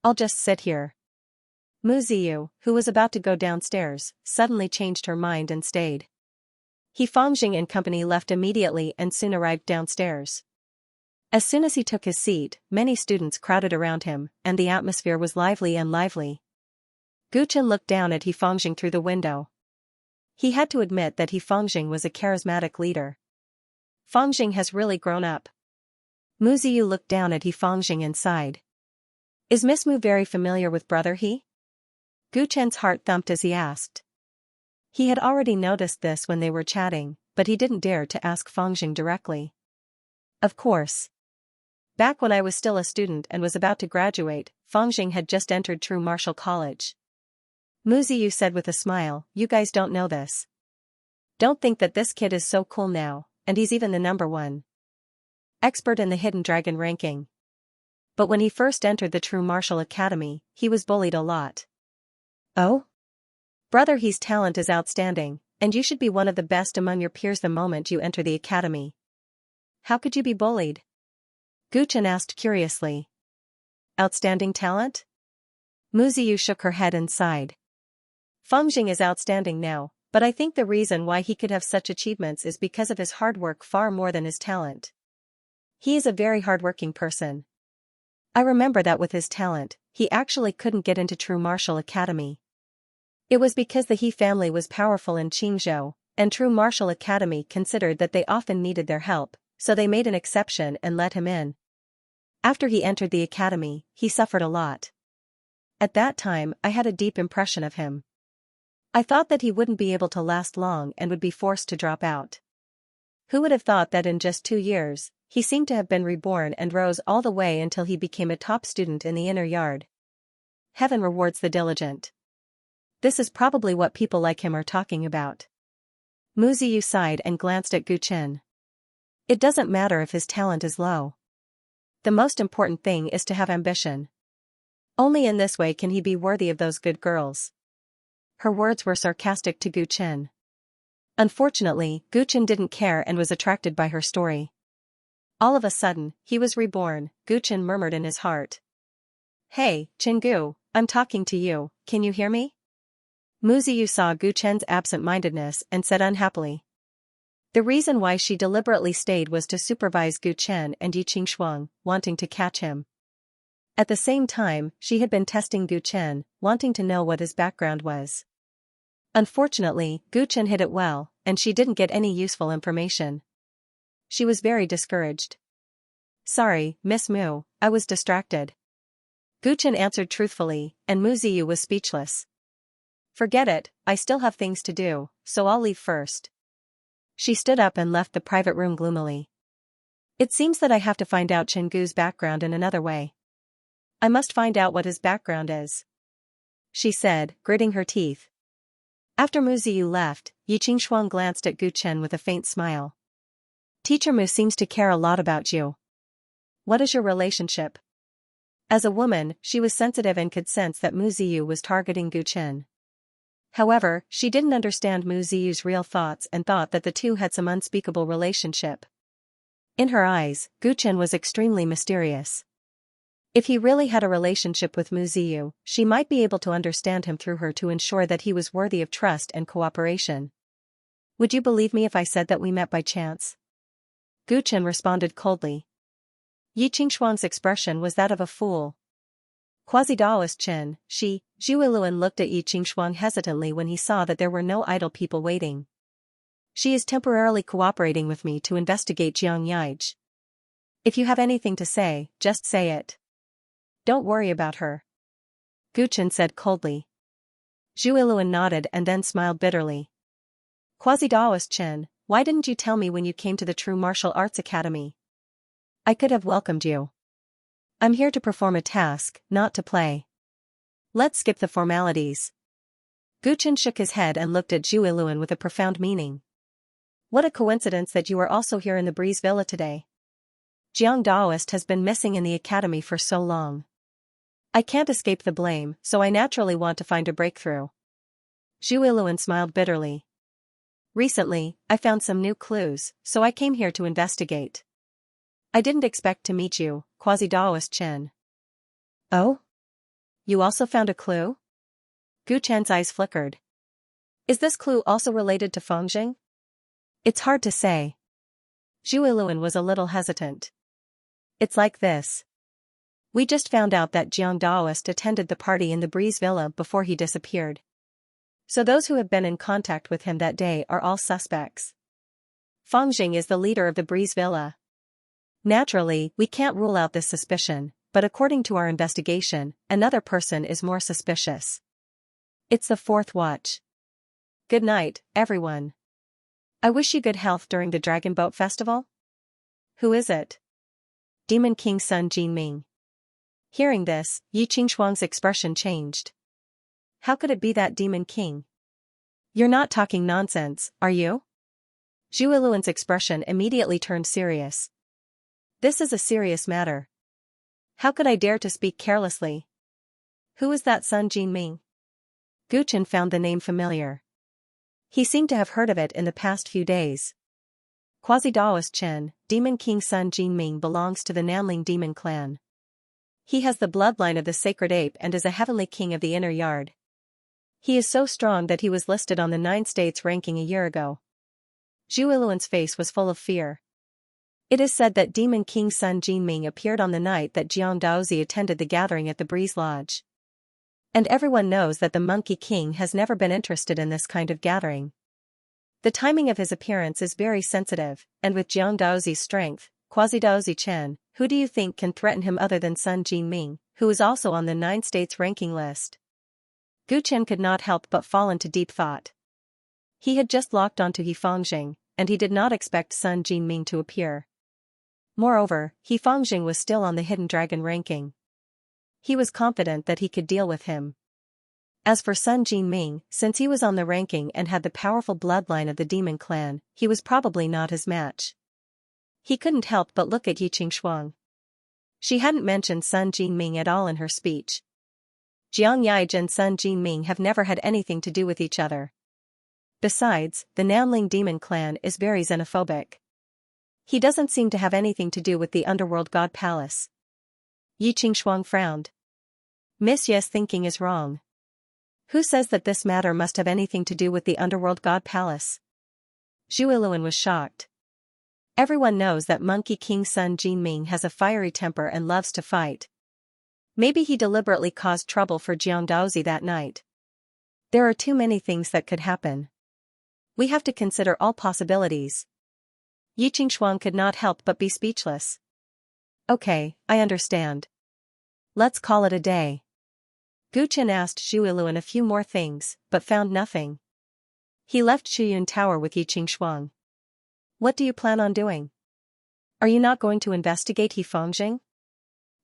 I'll just sit here. Mu Ziyu, who was about to go downstairs, suddenly changed her mind and stayed. Yifengjing and company left immediately and soon arrived downstairs. As soon as he took his seat, many students crowded around him, and the atmosphere was lively and lively. Gu Chen looked down at Yifengjing through the window. He had to admit that Yifengjing was a charismatic leader. Fengjing has really grown up. Mu Ziyu looked down at Yifengjing and sighed. Is Miss Mu very familiar with Brother He? Gu Chen's heart thumped as he asked. He had already noticed this when they were chatting, but he didn't dare to ask Fengjing directly. Of course. Back when I was still a student and was about to graduate, Fangjing had just entered True Martial College. Mu Ziyu said with a smile, "You guys don't know this. Don't think that this kid is so cool now, and he's even the #1 expert in the Hidden Dragon ranking. But when he first entered the True Martial Academy, he was bullied a lot." "Oh? Brother, his talent is outstanding, and you should be one of the best among your peers the moment you enter the academy. How could you be bullied?" Gu Chen asked curiously. "Outstanding talent?" Mu Ziyu shook her head and sighed. "Fangjing is outstanding now, but I think the reason why he could have such achievements is because of his hard work far more than his talent. He is a very hardworking person. I remember that with his talent, he actually couldn't get into True Martial Academy. It was because the He family was powerful in Qingzhou, and True Martial Academy considered that they often needed their help, so they made an exception and let him in. After he entered the academy, he suffered a lot. At that time, I had a deep impression of him. I thought that he wouldn't be able to last long and would be forced to drop out. Who would have thought that in just 2 years, he seemed to have been reborn and rose all the way until he became a top student in the inner yard. Heaven rewards the diligent. This is probably what people like him are talking about." Mu Ziyu sighed and glanced at Gu Chen. "It doesn't matter if his talent is low. The most important thing is to have ambition. Only in this way can he be worthy of those good girls." Her words were sarcastic to Gu Chen. Unfortunately, Gu Chen didn't care and was attracted by her story. All of a sudden, he was reborn, Gu Chen murmured in his heart. "Hey, Chengu, I'm talking to you, can you hear me?" Mu Ziyu saw Gu Chen's absent-mindedness and said unhappily. The reason why she deliberately stayed was to supervise Gu Chen and Yi Qingshuang, wanting to catch him. At the same time, she had been testing Gu Chen, wanting to know what his background was. Unfortunately, Gu Chen hid it well, and she didn't get any useful information. She was very discouraged. "Sorry, Miss Mu, I was distracted." Gu Chen answered truthfully, and Mu Ziyu was speechless. "Forget it, I still have things to do, so I'll leave first." She stood up and left the private room gloomily. "It seems that I have to find out Chengu's background in another way. I must find out what his background is," she said, gritting her teeth. After Mu Ziyu left, Yi Qingshuang glanced at Gu Chen with a faint smile. "Teacher Mu seems to care a lot about you. What is your relationship?" As a woman, she was sensitive and could sense that Mu Ziyu was targeting Gu Chen. However, she didn't understand Mu Ziyu's real thoughts and thought that the two had some unspeakable relationship. In her eyes, Gu Chen was extremely mysterious. If he really had a relationship with Mu Ziyu, she might be able to understand him through her to ensure that he was worthy of trust and cooperation. "Would you believe me if I said that we met by chance?" Gu Chen responded coldly. Yi Qingshuang's expression was that of a fool. Quasi-Daoist Chen, Zhu Iluan looked at Yi Qingshuang hesitantly when he saw that there were no idle people waiting. "She is temporarily cooperating with me to investigate Xianxia. If you have anything to say, just say it. Don't worry about her," Gu Chen said coldly. Zhu Iluan nodded and then smiled bitterly. "Quasi-Daoist Chen, why didn't you tell me when you came to the True Martial Arts Academy? I could have welcomed you. I'm here to perform a task, not to play. Let's skip the formalities." Gu Chen shook his head and looked at Zhu Iluan with a profound meaning. "What a coincidence that you are also here in the Breeze Villa today. Jiang Daoist has been missing in the academy for so long. I can't escape the blame, so I naturally want to find a breakthrough." Zhu Iluan smiled bitterly. "Recently, I found some new clues, so I came here to investigate. I didn't expect to meet you, Quasi-Daoist Chen." "Oh? You also found a clue?" Gu Chen's eyes flickered. "Is this clue also related to Fangjing?" "It's hard to say." Zhu Iluan was a little hesitant. "It's like this. We just found out that Jiang Daoist attended the party in the Breeze Villa before he disappeared. So those who have been in contact with him that day are all suspects. Fangjing is the leader of the Breeze Villa. Naturally, we can't rule out this suspicion, but according to our investigation, another person is more suspicious. It's the fourth watch. Good night, everyone. I wish you good health during the Dragon Boat Festival." "Who is it?" Demon King Sun Jinming. Hearing this, Yi Qingxuang's expression changed. How could it be that Demon King? You're not talking nonsense, are you? Zhu Iluan's expression immediately turned serious. This is a serious matter. How could I dare to speak carelessly? Who is that Sun Jinming? Gu Chen found the name familiar. He seemed to have heard of it in the past few days. Quasi-Daoist Chen, Demon King Sun Jinming belongs to the Nanling demon clan. He has the bloodline of the sacred ape and is a heavenly king of the inner yard. He is so strong that he was listed on the 9 states ranking a year ago. Zhu Iluan's face was full of fear. It is said that Demon King Sun Jinming appeared on the night that Jiang Daozi attended the gathering at the Breeze Lodge. And everyone knows that the Monkey King has never been interested in this kind of gathering. The timing of his appearance is very sensitive, and with Jiang Daozi's strength, Quasi-Daozi Chen, who do you think can threaten him other than Sun Jinming, who is also on the 9 states ranking list? Gu Chen could not help but fall into deep thought. He had just locked onto He Fangjing, and he did not expect Sun Jinming to appear. Moreover, He Fangjing was still on the Hidden Dragon ranking. He was confident that he could deal with him. As for Sun Jinming, since he was on the ranking and had the powerful bloodline of the demon clan, he was probably not his match. He couldn't help but look at Yi Qingxuang. She hadn't mentioned Sun Jinming at all in her speech. Jiang Yaij and Sun Jinming have never had anything to do with each other. Besides, the Nanling demon clan is very xenophobic. He doesn't seem to have anything to do with the underworld god palace. Yi Qingxuang frowned. Miss Ye's thinking is wrong. Who says that this matter must have anything to do with the underworld god palace? Zhu Iluan was shocked. Everyone knows that Monkey King Sun Jinming has a fiery temper and loves to fight. Maybe he deliberately caused trouble for Jiang Daozi that night. There are too many things that could happen. We have to consider all possibilities. Yi Qingxuang could not help but be speechless. Okay, I understand. Let's call it a day. Gu Chen asked Zhu Iluan a few more things, but found nothing. He left Shuyun Tower with Yi Qingxuang. What do you plan on doing? Are you not going to investigate He Fangjing?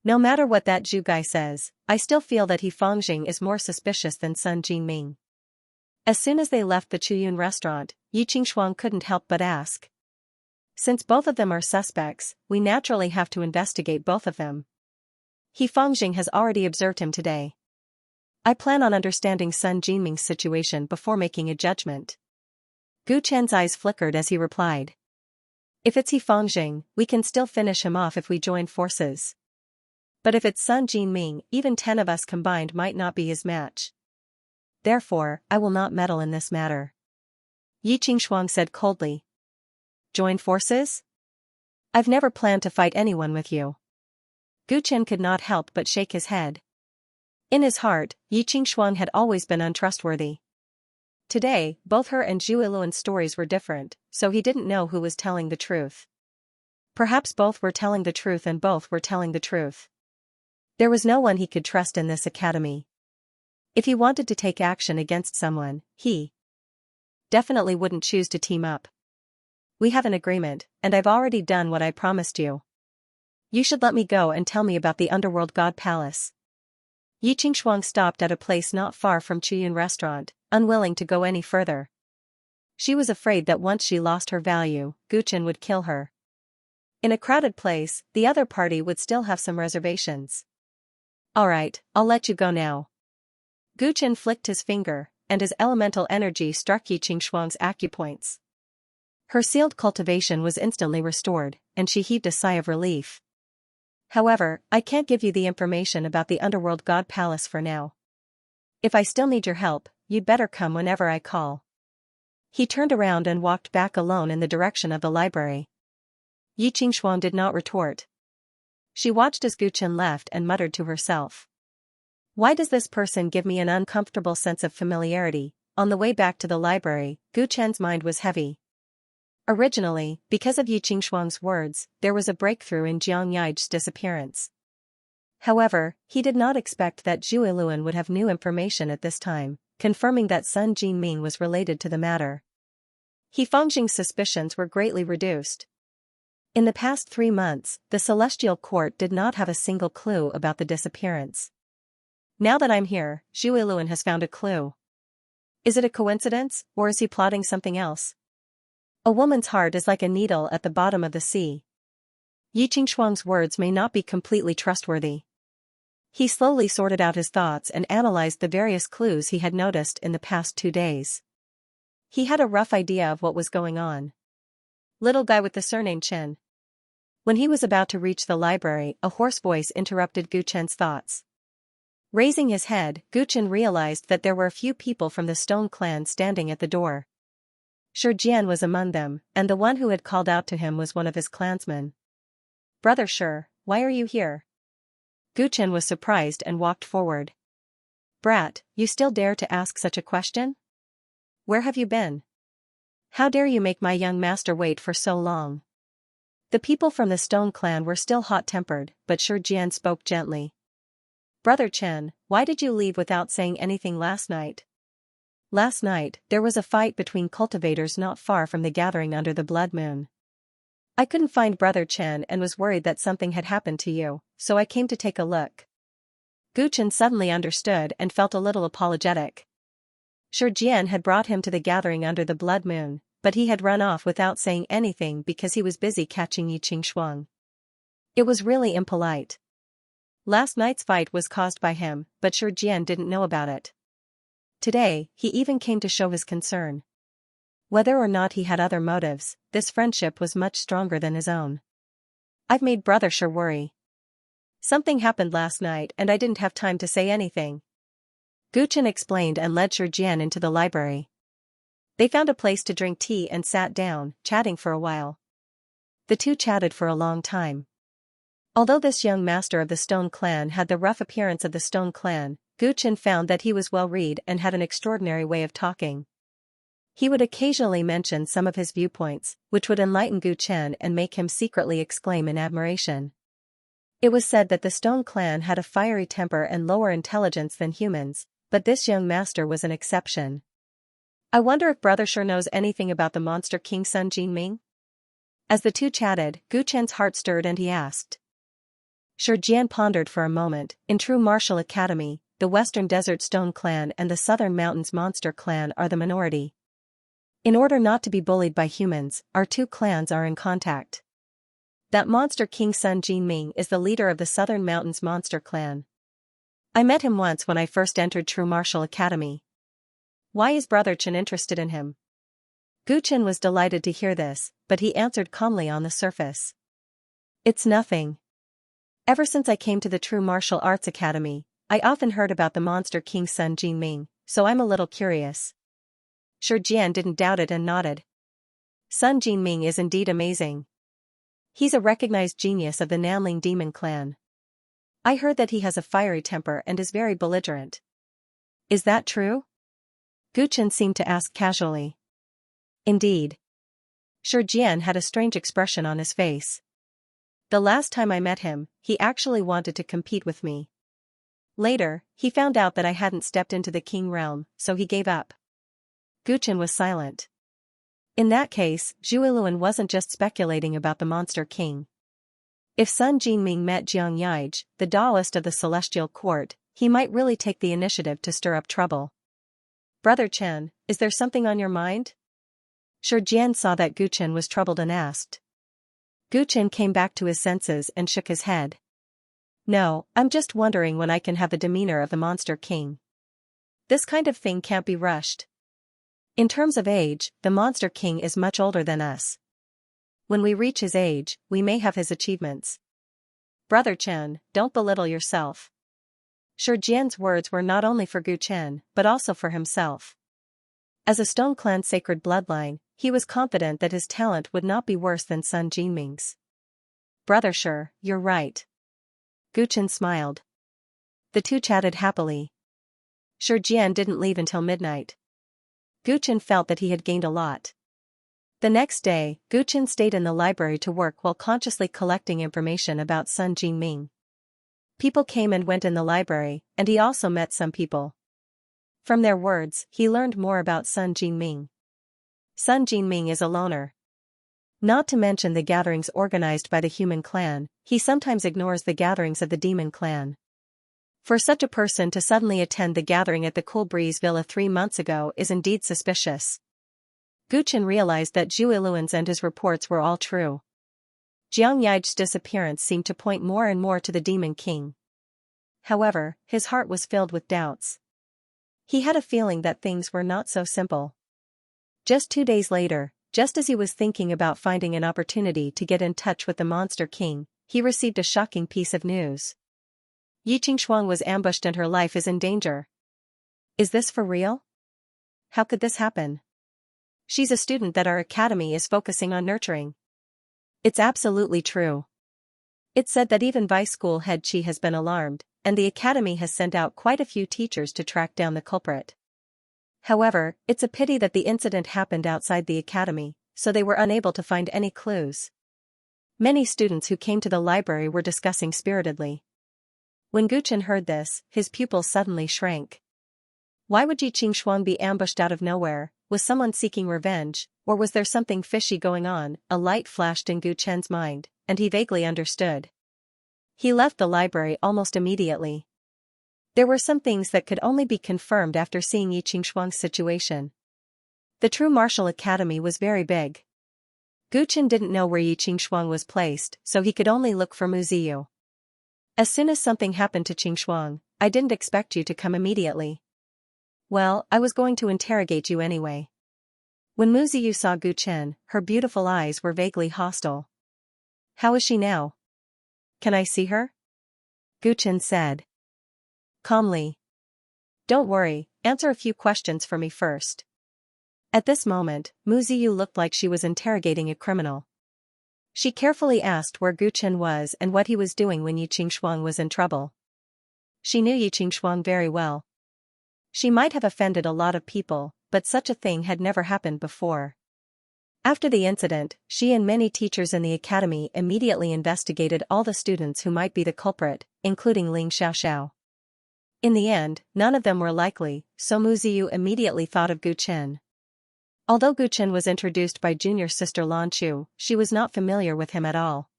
No matter what that Zhu guy says, I still feel that He Fangjing is more suspicious than Sun Jinming. As soon as they left the Chuyun restaurant, Yi Qingxuang couldn't help but ask. Since both of them are suspects, we naturally have to investigate both of them. He Fangjing has already observed him today. I plan on understanding Sun Jinming's situation before making a judgment. Gu Chen's eyes flickered as he replied. If it's He Fangjing, we can still finish him off if we join forces. But if it's Sun Jinming, even 10 of us combined might not be his match. Therefore, I will not meddle in this matter. Yi Qingxuang said coldly. Join forces? I've never planned to fight anyone with you. Gu Chen could not help but shake his head. In his heart, Yi Qingxuang had always been untrustworthy. Today, both her and Zhu Iluan's stories were different, so he didn't know who was telling the truth. Perhaps both were telling the truth and both were telling the truth. There was no one he could trust in this academy. If he wanted to take action against someone, he definitely wouldn't choose to team up. We have an agreement, and I've already done what I promised you. You should let me go and tell me about the underworld god palace. Yi Qingxuang stopped at a place not far from Chuyun restaurant, unwilling to go any further. She was afraid that once she lost her value, Gu Chen would kill her. In a crowded place, the other party would still have some reservations. Alright, I'll let you go now. Gu Chen flicked his finger, and his elemental energy struck Yi Qingxuang's acupoints. Her sealed cultivation was instantly restored, and she heaved a sigh of relief. However, I can't give you the information about the underworld god palace for now. If I still need your help, you'd better come whenever I call. He turned around and walked back alone in the direction of the library. Yi Qingxuang did not retort. She watched as Gu Chen left and muttered to herself. Why does this person give me an uncomfortable sense of familiarity? On the way back to the library, Gu Chen's mind was heavy. Originally, because of Yi Qingxuang's words, there was a breakthrough in Jiang Yaij's disappearance. However, he did not expect that Zhu Iluan would have new information at this time, confirming that Sun Jinming was related to the matter. He Fangjing's suspicions were greatly reduced. In the past 3 months, the Celestial Court did not have a single clue about the disappearance. Now that I'm here, Zhuiluan has found a clue. Is it a coincidence, or is he plotting something else? A woman's heart is like a needle at the bottom of the sea. Yi Qingshuang's words may not be completely trustworthy. He slowly sorted out his thoughts and analyzed the various clues he had noticed in the past 2 days. He had a rough idea of what was going on. Little guy with the surname Chen. When he was about to reach the library, a hoarse voice interrupted Gu Chen's thoughts. Raising his head, Gu Chen realized that there were a few people from the Stone Clan standing at the door. Shi Jian was among them, and the one who had called out to him was one of his clansmen. Brother Shi, why are you here? Gu Chen was surprised and walked forward. Brat, you still dare to ask such a question? Where have you been? How dare you make my young master wait for so long? The people from the Stone Clan were still hot-tempered, but Shi Jian spoke gently. Brother Chen, why did you leave without saying anything last night? Last night, there was a fight between cultivators not far from the gathering under the blood moon. I couldn't find Brother Chen and was worried that something had happened to you, so I came to take a look. Gu Chen suddenly understood and felt a little apologetic. Shi Jian had brought him to the gathering under the blood moon, but he had run off without saying anything because he was busy catching Yi Qingshuang. It was really impolite. Last night's fight was caused by him, but Shi Jian didn't know about it. Today, he even came to show his concern. Whether or not he had other motives, this friendship was much stronger than his own. I've made Brother Shi worry. Something happened last night and I didn't have time to say anything. Gu Chen explained and led Shi Jian into the library. They found a place to drink tea and sat down, chatting for a while. The two chatted for a long time. Although this young master of the Stone Clan had the rough appearance of the Stone Clan, Gu Chen found that he was well-read and had an extraordinary way of talking. He would occasionally mention some of his viewpoints, which would enlighten Gu Chen and make him secretly exclaim in admiration. It was said that the Stone Clan had a fiery temper and lower intelligence than humans, but this young master was an exception. I wonder if Brother Shi knows anything about the monster king Sun Jinming? As the two chatted, Gu Chen's heart stirred and he asked. Shi Jian pondered for a moment. In true martial academy, the Western Desert Stone Clan and the Southern Mountains Monster Clan are the minority. In order not to be bullied by humans, our two clans are in contact. That monster king Sun Jinming is the leader of the Southern Mountains Monster Clan. I met him once when I first entered True Martial Academy. Why is Brother Chen interested in him? Gu Chen was delighted to hear this, but he answered calmly on the surface. It's nothing. Ever since I came to the True Martial Arts Academy, I often heard about the monster king Sun Jinming, so I'm a little curious. Shi Jian didn't doubt it and nodded. Sun Jinming is indeed amazing. He's a recognized genius of the Nanling Demon Clan. I heard that he has a fiery temper and is very belligerent. Is that true? Gu Chen seemed to ask casually. Indeed. Shi Jian had a strange expression on his face. The last time I met him, he actually wanted to compete with me. Later, he found out that I hadn't stepped into the king realm, so he gave up. Gu Chen was silent. In that case, Zhuiluan wasn't just speculating about the monster king. If Sun Jinming met Jiang Yaij, the Taoist of the Celestial Court, he might really take the initiative to stir up trouble. Brother Chen, is there something on your mind? Shi Jian saw that Gu Chen was troubled and asked. Gu Chen came back to his senses and shook his head. No, I'm just wondering when I can have the demeanor of the monster king. This kind of thing can't be rushed. In terms of age, the monster king is much older than us. When we reach his age, we may have his achievements. Brother Chen, don't belittle yourself. Shi Jian's words were not only for Gu Chen, but also for himself. As a Stone Clan sacred bloodline, he was confident that his talent would not be worse than Sun Jinming's. Brother Shi, you're right. Gu Chen smiled. The two chatted happily. Shi Jian didn't leave until midnight. Gu Chen felt that he had gained a lot. The next day, Gu Chen stayed in the library to work while consciously collecting information about Sun Jinming. People came and went in the library, and he also met some people. From their words, he learned more about Sun Jinming. Sun Jinming is a loner. Not to mention the gatherings organized by the human clan, he sometimes ignores the gatherings of the demon clan. For such a person to suddenly attend the gathering at the Cool Breeze Villa 3 months ago is indeed suspicious. Gu Chen realized that Zhu Iluan's and his reports were all true. Jiang Yi's disappearance seemed to point more and more to the Demon King. However, his heart was filled with doubts. He had a feeling that things were not so simple. Just 2 days later, just as he was thinking about finding an opportunity to get in touch with the Monster King, he received a shocking piece of news. Yi Qingshuang was ambushed and her life is in danger. Is this for real? How could this happen? She's a student that our academy is focusing on nurturing. It's absolutely true. It's said that even Vice School head Qi has been alarmed, and the academy has sent out quite a few teachers to track down the culprit. However, it's a pity that the incident happened outside the academy, so they were unable to find any clues. Many students who came to the library were discussing spiritedly. When Gu Chen heard this, his pupils suddenly shrank. Why would Yi Qingshuang be ambushed out of nowhere? Was someone seeking revenge, or was there something fishy going on? A light flashed in Gu Chen's mind, and he vaguely understood. He left the library almost immediately. There were some things that could only be confirmed after seeing Yi Qingshuang's situation. The true martial academy was very big. Gu Chen didn't know where Yi Qingshuang was placed, so he could only look for Mu Ziyu. As soon as something happened to Qingshuang, I didn't expect you to come immediately. Well, I was going to interrogate you anyway. When Mu Ziyu saw Gu Chen, her beautiful eyes were vaguely hostile. How is she now? Can I see her? Gu Chen said calmly. Don't worry, answer a few questions for me first. At this moment, Mu Ziyu looked like she was interrogating a criminal. She carefully asked where Gu Chen was and what he was doing when Yi Qingshuang was in trouble. She knew Yi Qingshuang very well. She might have offended a lot of people, but such a thing had never happened before. After the incident, she and many teachers in the academy immediately investigated all the students who might be the culprit, including Ling Xiaoxiao. In the end, none of them were likely, so Mu Ziyu immediately thought of Gu Chen. Although Gu Chen was introduced by junior sister Lan Chu, she was not familiar with him at all.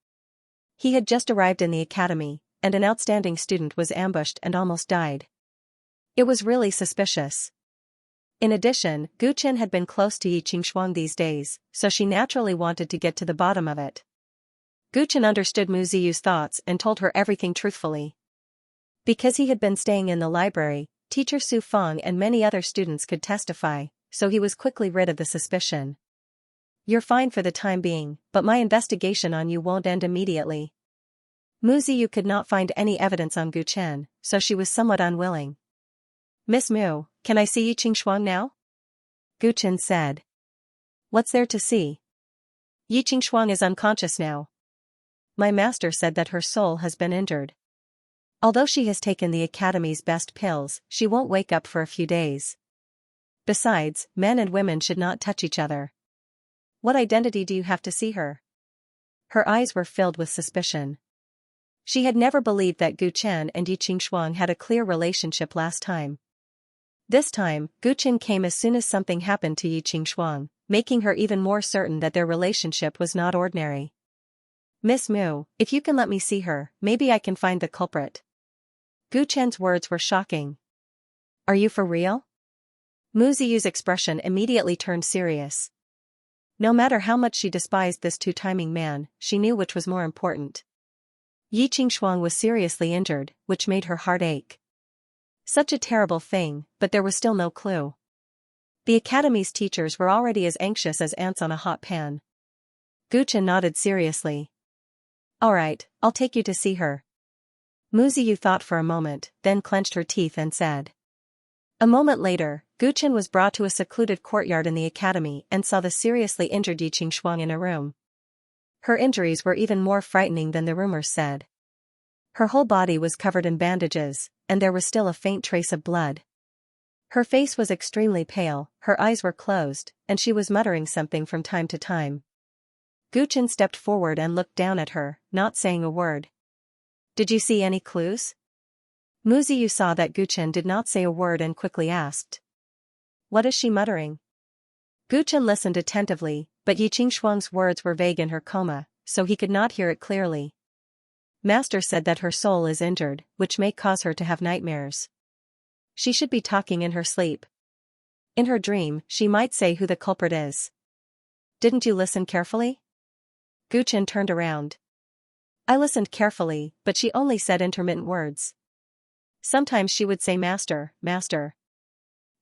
He had just arrived in the academy, and an outstanding student was ambushed and almost died. It was really suspicious. In addition, Gu Chen had been close to Yi Qingshuang these days, so she naturally wanted to get to the bottom of it. Gu Chen understood Mu Ziyu's thoughts and told her everything truthfully. Because he had been staying in the library, teacher Su Feng and many other students could testify, so he was quickly rid of the suspicion. You're fine for the time being, but my investigation on you won't end immediately. Mu Ziyu could not find any evidence on Gu Chen, so she was somewhat unwilling. Miss Mu, can I see Yi Qingshuang now? Gu Chen said. What's there to see? Yi Qingshuang is unconscious now. My master said that her soul has been injured. Although she has taken the academy's best pills, she won't wake up for a few days. Besides, men and women should not touch each other. What identity do you have to see her? Her eyes were filled with suspicion. She had never believed that Gu Chen and Yi Qingshuang had a clear relationship last time. This time, Gu Chen came as soon as something happened to Yi Qingshuang, making her even more certain that their relationship was not ordinary. Miss Mu, if you can let me see her, maybe I can find the culprit. Gu Chen's words were shocking. Are you for real? Mu Ziyu's expression immediately turned serious. No matter how much she despised this two-timing man, she knew which was more important. Yi Qingshuang was seriously injured, which made her heart ache. Such a terrible thing, but there was still no clue. The academy's teachers were already as anxious as ants on a hot pan. Gu Chen nodded seriously. All right, I'll take you to see her. Mu Ziyu thought for a moment, then clenched her teeth and said. A moment later, Gu Chen was brought to a secluded courtyard in the academy and saw the seriously injured Yi Qingshuang in a room. Her injuries were even more frightening than the rumors said. Her whole body was covered in bandages, and there was still a faint trace of blood. Her face was extremely pale, her eyes were closed, and she was muttering something from time to time. Gu Chen stepped forward and looked down at her, not saying a word. Did you see any clues? Mu Ziyu saw that Gu Chen did not say a word and quickly asked. What is she muttering? Gu Chen listened attentively, but Yi Qingxuang's words were vague in her coma, so he could not hear it clearly. Master said that her soul is injured, which may cause her to have nightmares. She should be talking in her sleep. In her dream, she might say who the culprit is. Didn't you listen carefully? Gu Chen turned around. I listened carefully, but she only said intermittent words. Sometimes she would say master, master.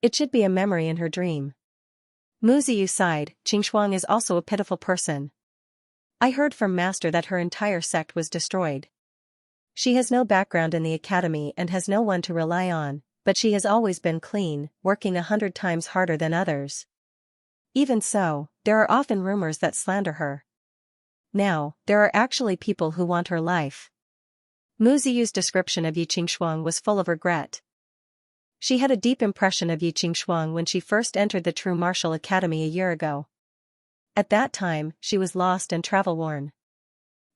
It should be a memory in her dream. Mu Ziyu sighed. Qingxuang is also a pitiful person. I heard from master that her entire sect was destroyed. She has no background in the academy and has no one to rely on, but she has always been clean, working 100 times harder than others. Even so, there are often rumors that slander her. Now, there are actually people who want her life. Mu Ziyu's description of Yi Qingxuang was full of regret. She had a deep impression of Yi Qingxuang when she first entered the True Martial Academy a year ago. At that time, she was lost and travel-worn.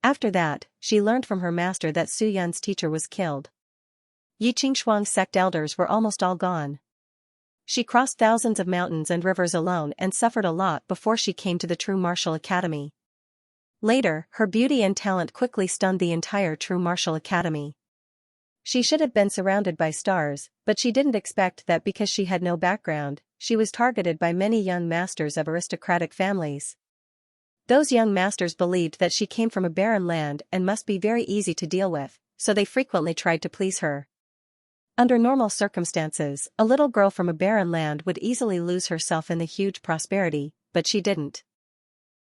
After that, she learned from her master that Su Yun's teacher was killed. Yi Qingxuang's sect elders were almost all gone. She crossed thousands of mountains and rivers alone and suffered a lot before she came to the True Martial Academy. Later, her beauty and talent quickly stunned the entire True Martial Academy. She should have been surrounded by stars, but she didn't expect that because she had no background, she was targeted by many young masters of aristocratic families. Those young masters believed that she came from a barren land and must be very easy to deal with, so they frequently tried to please her. Under normal circumstances, a little girl from a barren land would easily lose herself in the huge prosperity, but she didn't.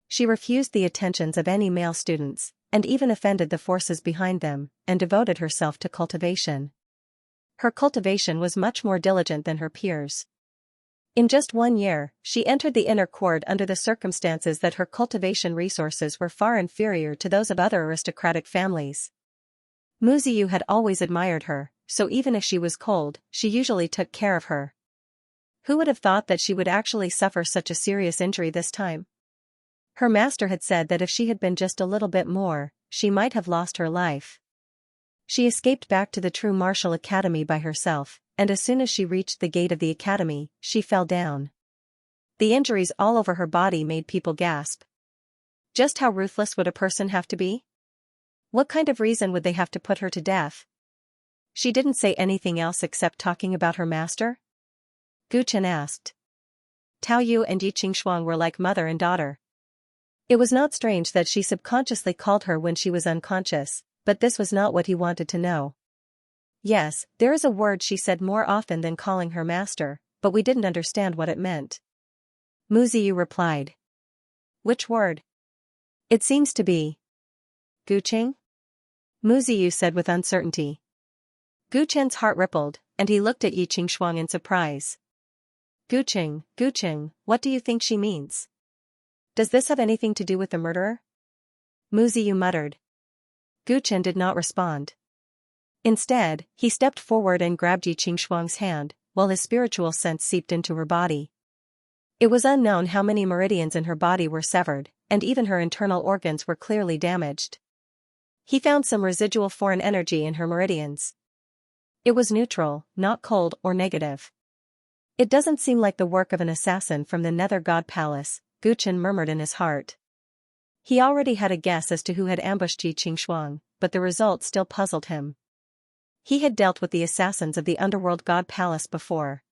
She refused the attentions of any male students, and even offended the forces behind them, and devoted herself to cultivation. Her cultivation was much more diligent than her peers. In just 1 year, she entered the inner court under the circumstances that her cultivation resources were far inferior to those of other aristocratic families. Mu Ziyu had always admired her, so even if she was cold, she usually took care of her. Who would have thought that she would actually suffer such a serious injury this time? Her master had said that if she had been just a little bit more, she might have lost her life. She escaped back to the True Martial Academy by herself, and as soon as she reached the gate of the academy, she fell down. The injuries all over her body made people gasp. Just how ruthless would a person have to be? What kind of reason would they have to put her to death? She didn't say anything else except talking about her master? Gu Chen asked. Tao Yu and Yi Qingxuang were like mother and daughter. It was not strange that she subconsciously called her when she was unconscious, but this was not what he wanted to know. Yes, there is a word she said more often than calling her master, but we didn't understand what it meant. Mu Ziyu replied. Which word? It seems to be Guqing? Mu Ziyu said with uncertainty. Gu Chen's heart rippled, and he looked at Yi Qingxuang in surprise. Guqing, Guqing, what do you think she means? Does this have anything to do with the murderer? Mu Ziyu muttered. Gu Chen did not respond. Instead, he stepped forward and grabbed Yi Qingxuang's hand, while his spiritual sense seeped into her body. It was unknown how many meridians in her body were severed, and even her internal organs were clearly damaged. He found some residual foreign energy in her meridians. It was neutral, not cold or negative. It doesn't seem like the work of an assassin from the Nether God Palace, Gu Chen murmured in his heart. He already had a guess as to who had ambushed Yi Qingxuang, but the result still puzzled him. He had dealt with the assassins of the Underworld God Palace before.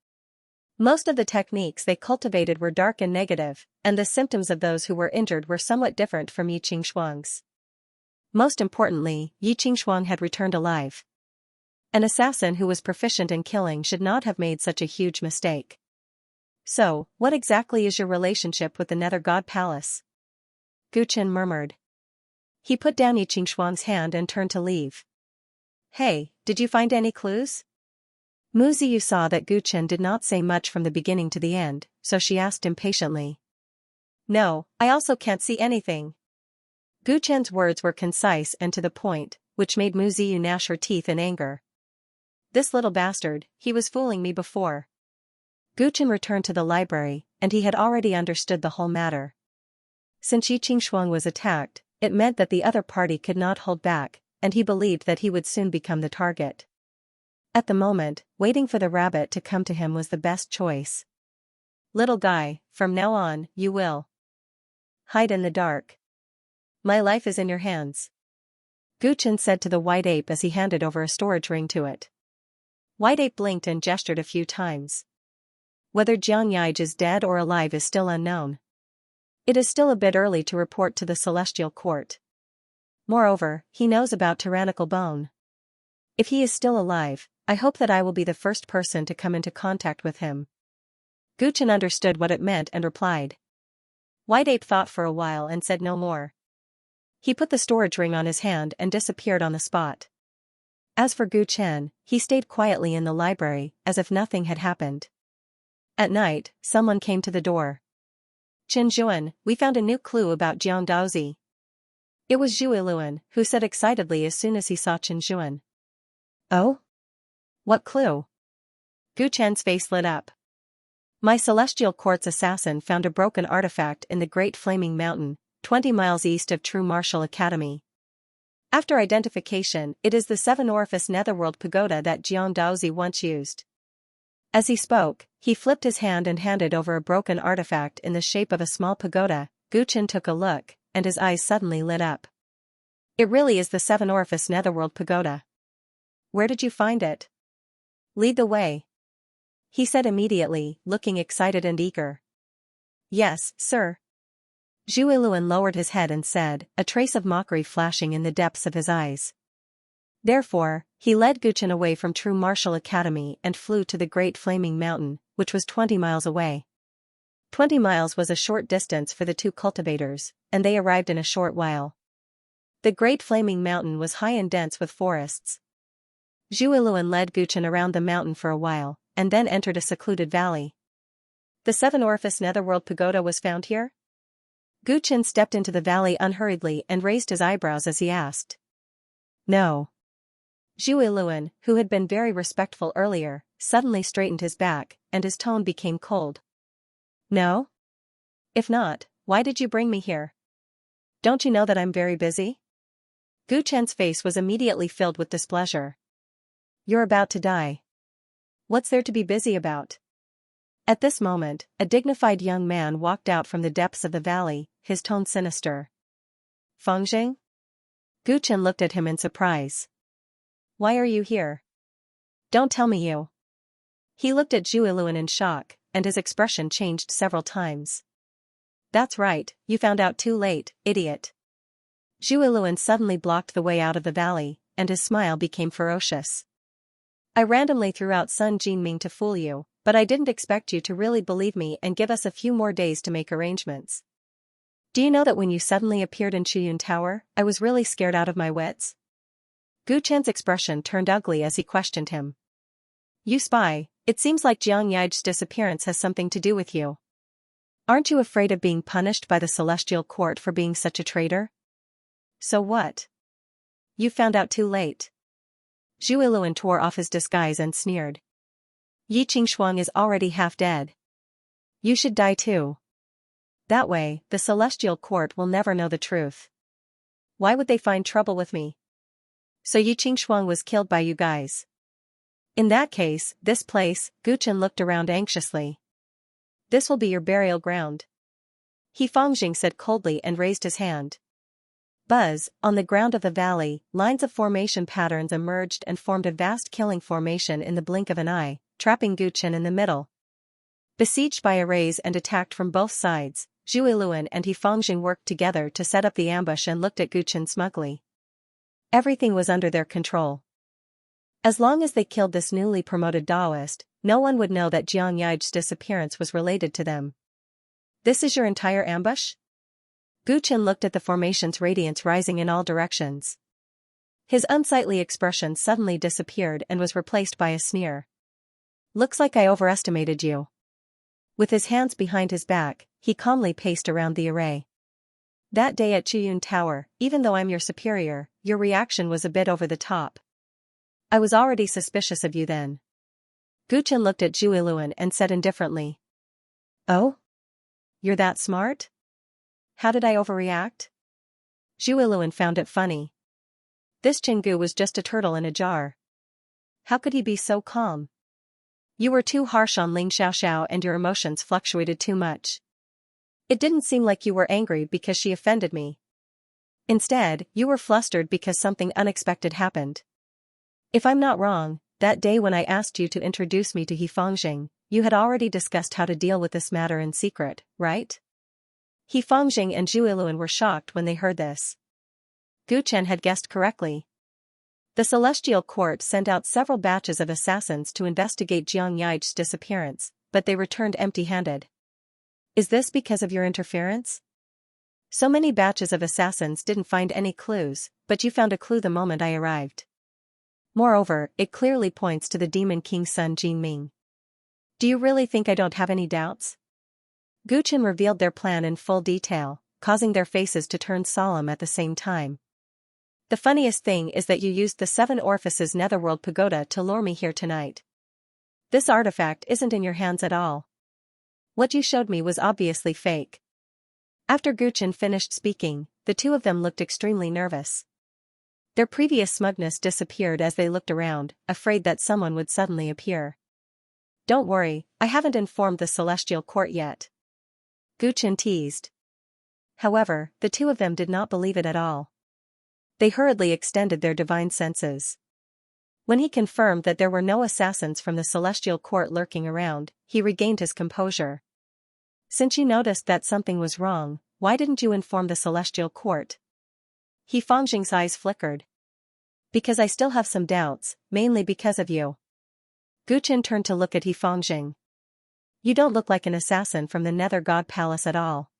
Most of the techniques they cultivated were dark and negative, and the symptoms of those who were injured were somewhat different from Yi Qingxuang's. Most importantly, Yi Qingxuang had returned alive. An assassin who was proficient in killing should not have made such a huge mistake. So, what exactly is your relationship with the Nether God Palace? Gu Chen murmured. He put down Yi Qingxuang's hand and turned to leave. Hey, did you find any clues? Mu Ziyu saw that Gu Chen did not say much from the beginning to the end, so she asked impatiently. No, I also can't see anything. Gu Chen's words were concise and to the point, which made Mu Ziyu gnash her teeth in anger. This little bastard, he was fooling me before. Gu Chen returned to the library, and he had already understood the whole matter. Since Yi Qingxuang was attacked, it meant that the other party could not hold back, and he believed that he would soon become the target. At the moment, waiting for the rabbit to come to him was the best choice. Little guy, from now on, you will hide in the dark. My life is in your hands. Gu Chen said to the white ape as he handed over a storage ring to it. White ape blinked and gestured a few times. Whether Xianxia is dead or alive is still unknown. It is still a bit early to report to the Celestial Court. Moreover, he knows about tyrannical bone. If he is still alive, I hope that I will be the first person to come into contact with him. Gu Chen understood what it meant and replied. White ape thought for a while and said no more. He put the storage ring on his hand and disappeared on the spot. As for Gu Chen, he stayed quietly in the library, as if nothing had happened. At night, someone came to the door. Chen Juan, we found a new clue about Jiang Daozi. It was Zhu Luan, who said excitedly as soon as he saw Chen Juan. Oh? What clue? Gu Chen's face lit up. My Celestial Court's assassin found a broken artifact in the Great Flaming Mountain, 20 miles east of True Martial Academy. After identification, it is the seven-orifice Netherworld pagoda that Jiang Daozi once used. As he spoke, he flipped his hand and handed over a broken artifact in the shape of a small pagoda. Gu Chen took a look, and his eyes suddenly lit up. It really is the seven-orifice Netherworld pagoda. Where did you find it? Lead the way. He said immediately, looking excited and eager. Yes, sir. Zhu Luan lowered his head and said, a trace of mockery flashing in the depths of his eyes. Therefore, he led Gu Chen away from True Martial Academy and flew to the Great Flaming Mountain, which was 20 miles away. 20 miles was a short distance for the two cultivators, and they arrived in a short while. The Great Flaming Mountain was high and dense with forests. Zhu Luan led Gu Chen around the mountain for a while, and then entered a secluded valley. The seven-orifice Netherworld pagoda was found here? Gu Chen stepped into the valley unhurriedly and raised his eyebrows as he asked. No. Zhu Luan, who had been very respectful earlier, suddenly straightened his back, and his tone became cold. No? If not, why did you bring me here? Don't you know that I'm very busy? Gu Chen's face was immediately filled with displeasure. You're about to die. What's there to be busy about? At this moment, a dignified young man walked out from the depths of the valley, his tone sinister. Fengzheng? Gu Chen looked at him in surprise. Why are you here? Don't tell me you. He looked at Zhu Luan in shock, and his expression changed several times. That's right, you found out too late, idiot. Zhu Luan suddenly blocked the way out of the valley, and his smile became ferocious. I randomly threw out Sun Jinming to fool you, but I didn't expect you to really believe me and give us a few more days to make arrangements. Do you know that when you suddenly appeared in Chiyun Tower, I was really scared out of my wits? Gu Chen's expression turned ugly as he questioned him. You spy, it seems like Jiang Yi's disappearance has something to do with you. Aren't you afraid of being punished by the Celestial Court for being such a traitor? So what? You found out too late. Zhu Luan tore off his disguise and sneered. Yi Qingxuang is already half dead. You should die too. That way, the Celestial Court will never know the truth. Why would they find trouble with me? So Yi Qingxuang was killed by you guys. In that case, this place, Gu Chen looked around anxiously. This will be your burial ground. He Fengzheng said coldly and raised his hand. Buzz, on the ground of the valley, lines of formation patterns emerged and formed a vast killing formation in the blink of an eye, trapping Gu Chen in the middle. Besieged by arrays and attacked from both sides, Zhu Luan and He Fengzheng worked together to set up the ambush and looked at Gu Chen smugly. Everything was under their control. As long as they killed this newly promoted Daoist, no one would know that Jiang Yi's disappearance was related to them. This is your entire ambush? Gu Chen looked at the formation's radiance rising in all directions. His unsightly expression suddenly disappeared and was replaced by a sneer. Looks like I overestimated you. With his hands behind his back, he calmly paced around the array. That day at Chiyun Tower, even though I'm your superior, your reaction was a bit over the top. I was already suspicious of you then. Gu Chen looked at Zhu Luan and said indifferently. Oh? You're that smart? How did I overreact? Zhu Luan found it funny. This Chingu was just a turtle in a jar. How could he be so calm? You were too harsh on Ling Xiaoxiao and your emotions fluctuated too much. It didn't seem like you were angry because she offended me. Instead, you were flustered because something unexpected happened. If I'm not wrong, that day when I asked you to introduce me to Hifangjing, you had already discussed how to deal with this matter in secret, right? Hifangjing and Zhuiluan were shocked when they heard this. Gu Chen had guessed correctly. The Celestial Court sent out several batches of assassins to investigate Jiang Yi's disappearance, but they returned empty-handed. Is this because of your interference? So many batches of assassins didn't find any clues, but you found a clue the moment I arrived. Moreover, it clearly points to the Demon King's son Jinming. Do you really think I don't have any doubts? Gu Chen revealed their plan in full detail, causing their faces to turn solemn at the same time. The funniest thing is that you used the Seven Orifices Netherworld Pagoda to lure me here tonight. This artifact isn't in your hands at all. What you showed me was obviously fake. After Gu Chen finished speaking, the two of them looked extremely nervous. Their previous smugness disappeared as they looked around, afraid that someone would suddenly appear. Don't worry, I haven't informed the Celestial Court yet. Gu Chen teased. However, the two of them did not believe it at all. They hurriedly extended their divine senses. When he confirmed that there were no assassins from the Celestial Court lurking around, he regained his composure. Since you noticed that something was wrong, why didn't you inform the Celestial Court? Hifangjing's eyes flickered. Because I still have some doubts, mainly because of you. Gu Chen turned to look at Hifangjing. You don't look like an assassin from the Nether God Palace at all.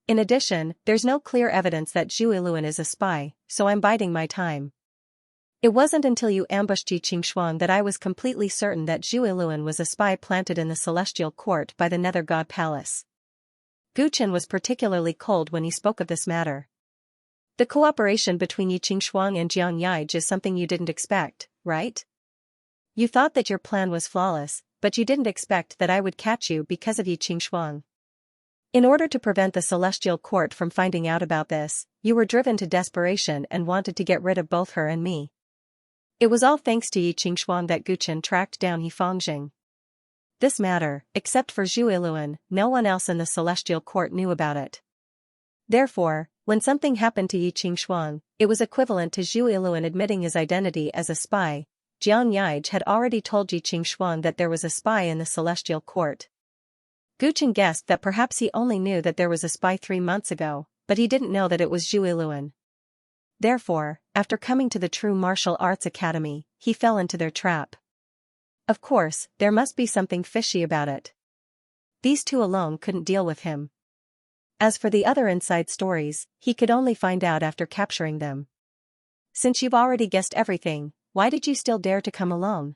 In addition, there's no clear evidence that Zhuiluan is a spy, so I'm biding my time. It wasn't until you ambushed Yi Qingshuang that I was completely certain that Zhuiluan was a spy planted in the Celestial Court by the Nether God Palace. Gu Chen was particularly cold when he spoke of this matter. The cooperation between Yi Qingshuang and Jiang Yi is something you didn't expect, right? You thought that your plan was flawless, but you didn't expect that I would catch you because of Yi Qingshuang. In order to prevent the Celestial Court from finding out about this, you were driven to desperation and wanted to get rid of both her and me. It was all thanks to Yi Qingshuang that Gu Chen tracked down Hifangjing. This matter, except for Zhuiluan, no one else in the Celestial Court knew about it. Therefore, when something happened to Yi Qingshuang, it was equivalent to Zhuiluan admitting his identity as a spy. Jiang Yi had already told Yi Qingshuang that there was a spy in the Celestial Court. Gu Chen guessed that perhaps he only knew that there was a spy 3 months ago, but he didn't know that it was Zhuiluan. Therefore, after coming to the True Martial Arts Academy, he fell into their trap. Of course, there must be something fishy about it. These two alone couldn't deal with him. As for the other inside stories, he could only find out after capturing them. Since you've already guessed everything, why did you still dare to come alone?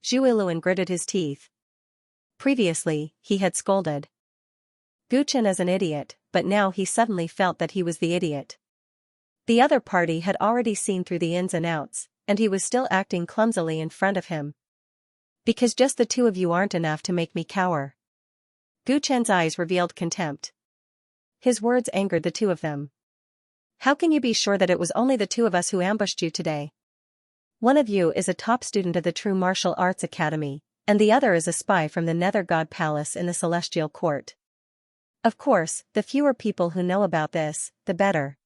Zhuiluan gritted his teeth. Previously, he had scolded Gu Chen as an idiot, but now he suddenly felt that he was the idiot. The other party had already seen through the ins and outs, and he was still acting clumsily in front of him. Because just the two of you aren't enough to make me cower. Gu Chen's eyes revealed contempt. His words angered the two of them. How can you be sure that it was only the two of us who ambushed you today? One of you is a top student of the True Martial Arts Academy, and the other is a spy from the Nether God Palace in the Celestial Court. Of course, the fewer people who know about this, the better.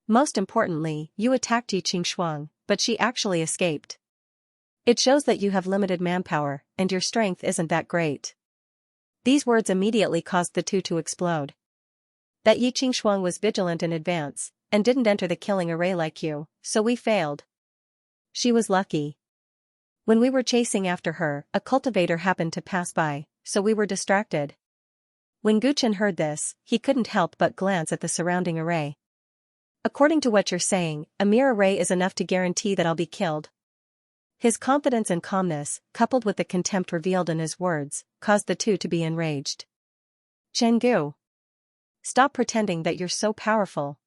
Most importantly, you attacked Yi Qingshuang, but she actually escaped. It shows that you have limited manpower, and your strength isn't that great. These words immediately caused the two to explode. That Yi Qingshuang was vigilant in advance, and didn't enter the killing array like you, so we failed. She was lucky. When we were chasing after her, a cultivator happened to pass by, so we were distracted. When Gu Chen heard this, he couldn't help but glance at the surrounding array. According to what you're saying, a mere array is enough to guarantee that I'll be killed. His confidence and calmness, coupled with the contempt revealed in his words, caused the two to be enraged. Chen Gu. Stop pretending that you're so powerful.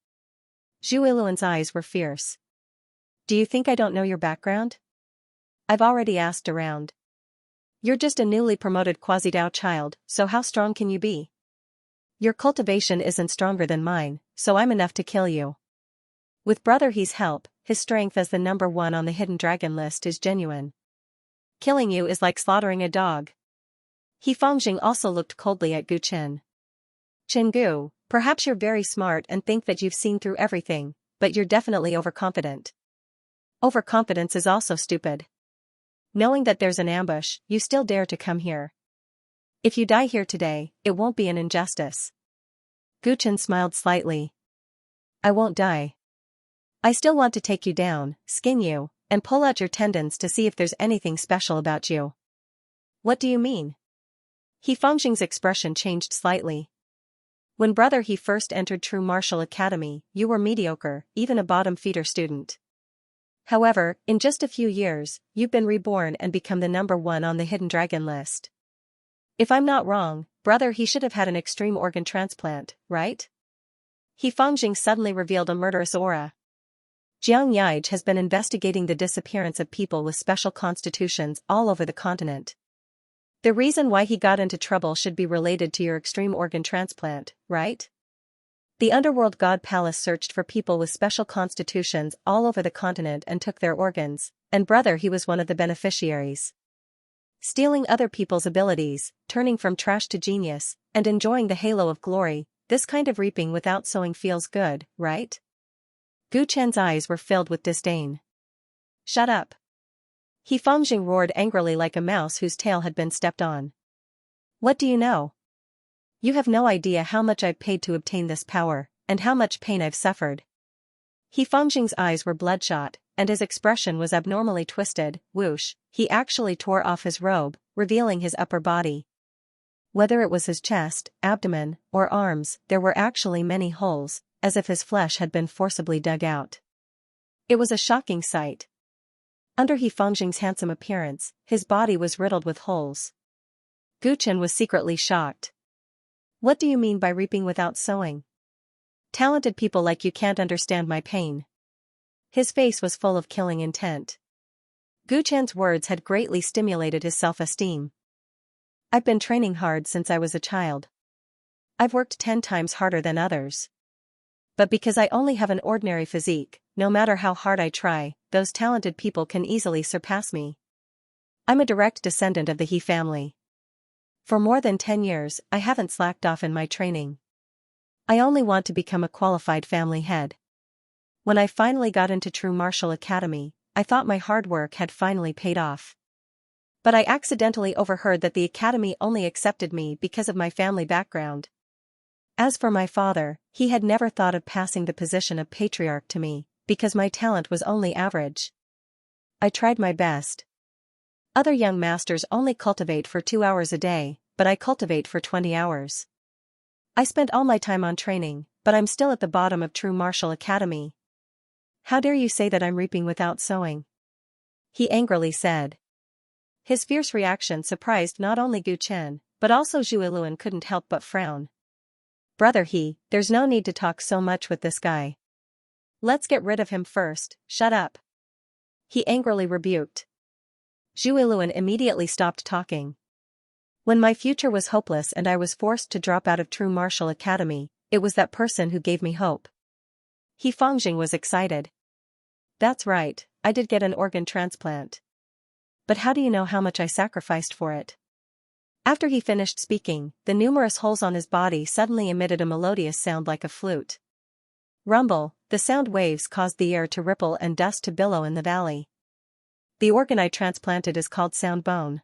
Zhuiluan's eyes were fierce. Do you think I don't know your background? I've already asked around. You're just a newly promoted Quasi-Dao child, so how strong can you be? Your cultivation isn't stronger than mine, so I'm enough to kill you. With Brother He's help, his strength as the number 1 on the hidden dragon list is genuine. Killing you is like slaughtering a dog. Hifangjing also looked coldly at Gu Chen. Chingu, perhaps you're very smart and think that you've seen through everything, but you're definitely overconfident. Overconfidence is also stupid. Knowing that there's an ambush, you still dare to come here. If you die here today, it won't be an injustice. Guchen smiled slightly. I won't die. I still want to take you down, skin you, and pull out your tendons to see if there's anything special about you. What do you mean? He Fengxing's expression changed slightly. When brother he first entered True Martial Academy, you were mediocre, even a bottom-feeder student. However, in just a few years, you've been reborn and become the #1 on the Hidden Dragon list. If I'm not wrong, brother he should have had an extreme organ transplant, right? He Fengxing suddenly revealed a murderous aura. Jiang Yaij has been investigating the disappearance of people with special constitutions all over the continent. The reason why he got into trouble should be related to your extreme organ transplant, right? The Underworld God Palace searched for people with special constitutions all over the continent and took their organs, and brother he was one of the beneficiaries. Stealing other people's abilities, turning from trash to genius, and enjoying the halo of glory, this kind of reaping without sowing feels good, right? Gu Chen's eyes were filled with disdain. Shut up. He Fengxing roared angrily like a mouse whose tail had been stepped on. What do you know? You have no idea how much I've paid to obtain this power, and how much pain I've suffered. He Fengxing's eyes were bloodshot, and his expression was abnormally twisted. Whoosh, he actually tore off his robe, revealing his upper body. Whether it was his chest, abdomen, or arms, there were actually many holes, as if his flesh had been forcibly dug out. It was a shocking sight. Under He Fengxing's handsome appearance, his body was riddled with holes. Gu Chen was secretly shocked. What do you mean by reaping without sowing? Talented people like you can't understand my pain. His face was full of killing intent. Gu Chen's words had greatly stimulated his self-esteem. I've been training hard since I was a child. I've worked 10 times harder than others. But because I only have an ordinary physique, no matter how hard I try, those talented people can easily surpass me. I'm a direct descendant of the He family. For more than 10 years, I haven't slacked off in my training. I only want to become a qualified family head. When I finally got into True Martial Academy, I thought my hard work had finally paid off. But I accidentally overheard that the academy only accepted me because of my family background. As for my father, he had never thought of passing the position of patriarch to me, because my talent was only average. I tried my best. Other young masters only cultivate for 2 hours a day, but I cultivate for 20 hours. I spent all my time on training, but I'm still at the bottom of True Martial Academy. How dare you say that I'm reaping without sowing? He angrily said. His fierce reaction surprised not only Gu Chen, but also Zhu Luan couldn't help but frown. Brother there's no need to talk so much with this guy. Let's get rid of him first, shut up. He angrily rebuked. Zhu Luan immediately stopped talking. When my future was hopeless and I was forced to drop out of True Martial Academy, it was that person who gave me hope. He Fengxing was excited. That's right, I did get an organ transplant. But how do you know how much I sacrificed for it? After he finished speaking, the numerous holes on his body suddenly emitted a melodious sound like a flute. Rumble, the sound waves caused the air to ripple and dust to billow in the valley. The organ I transplanted is called Sound Bone.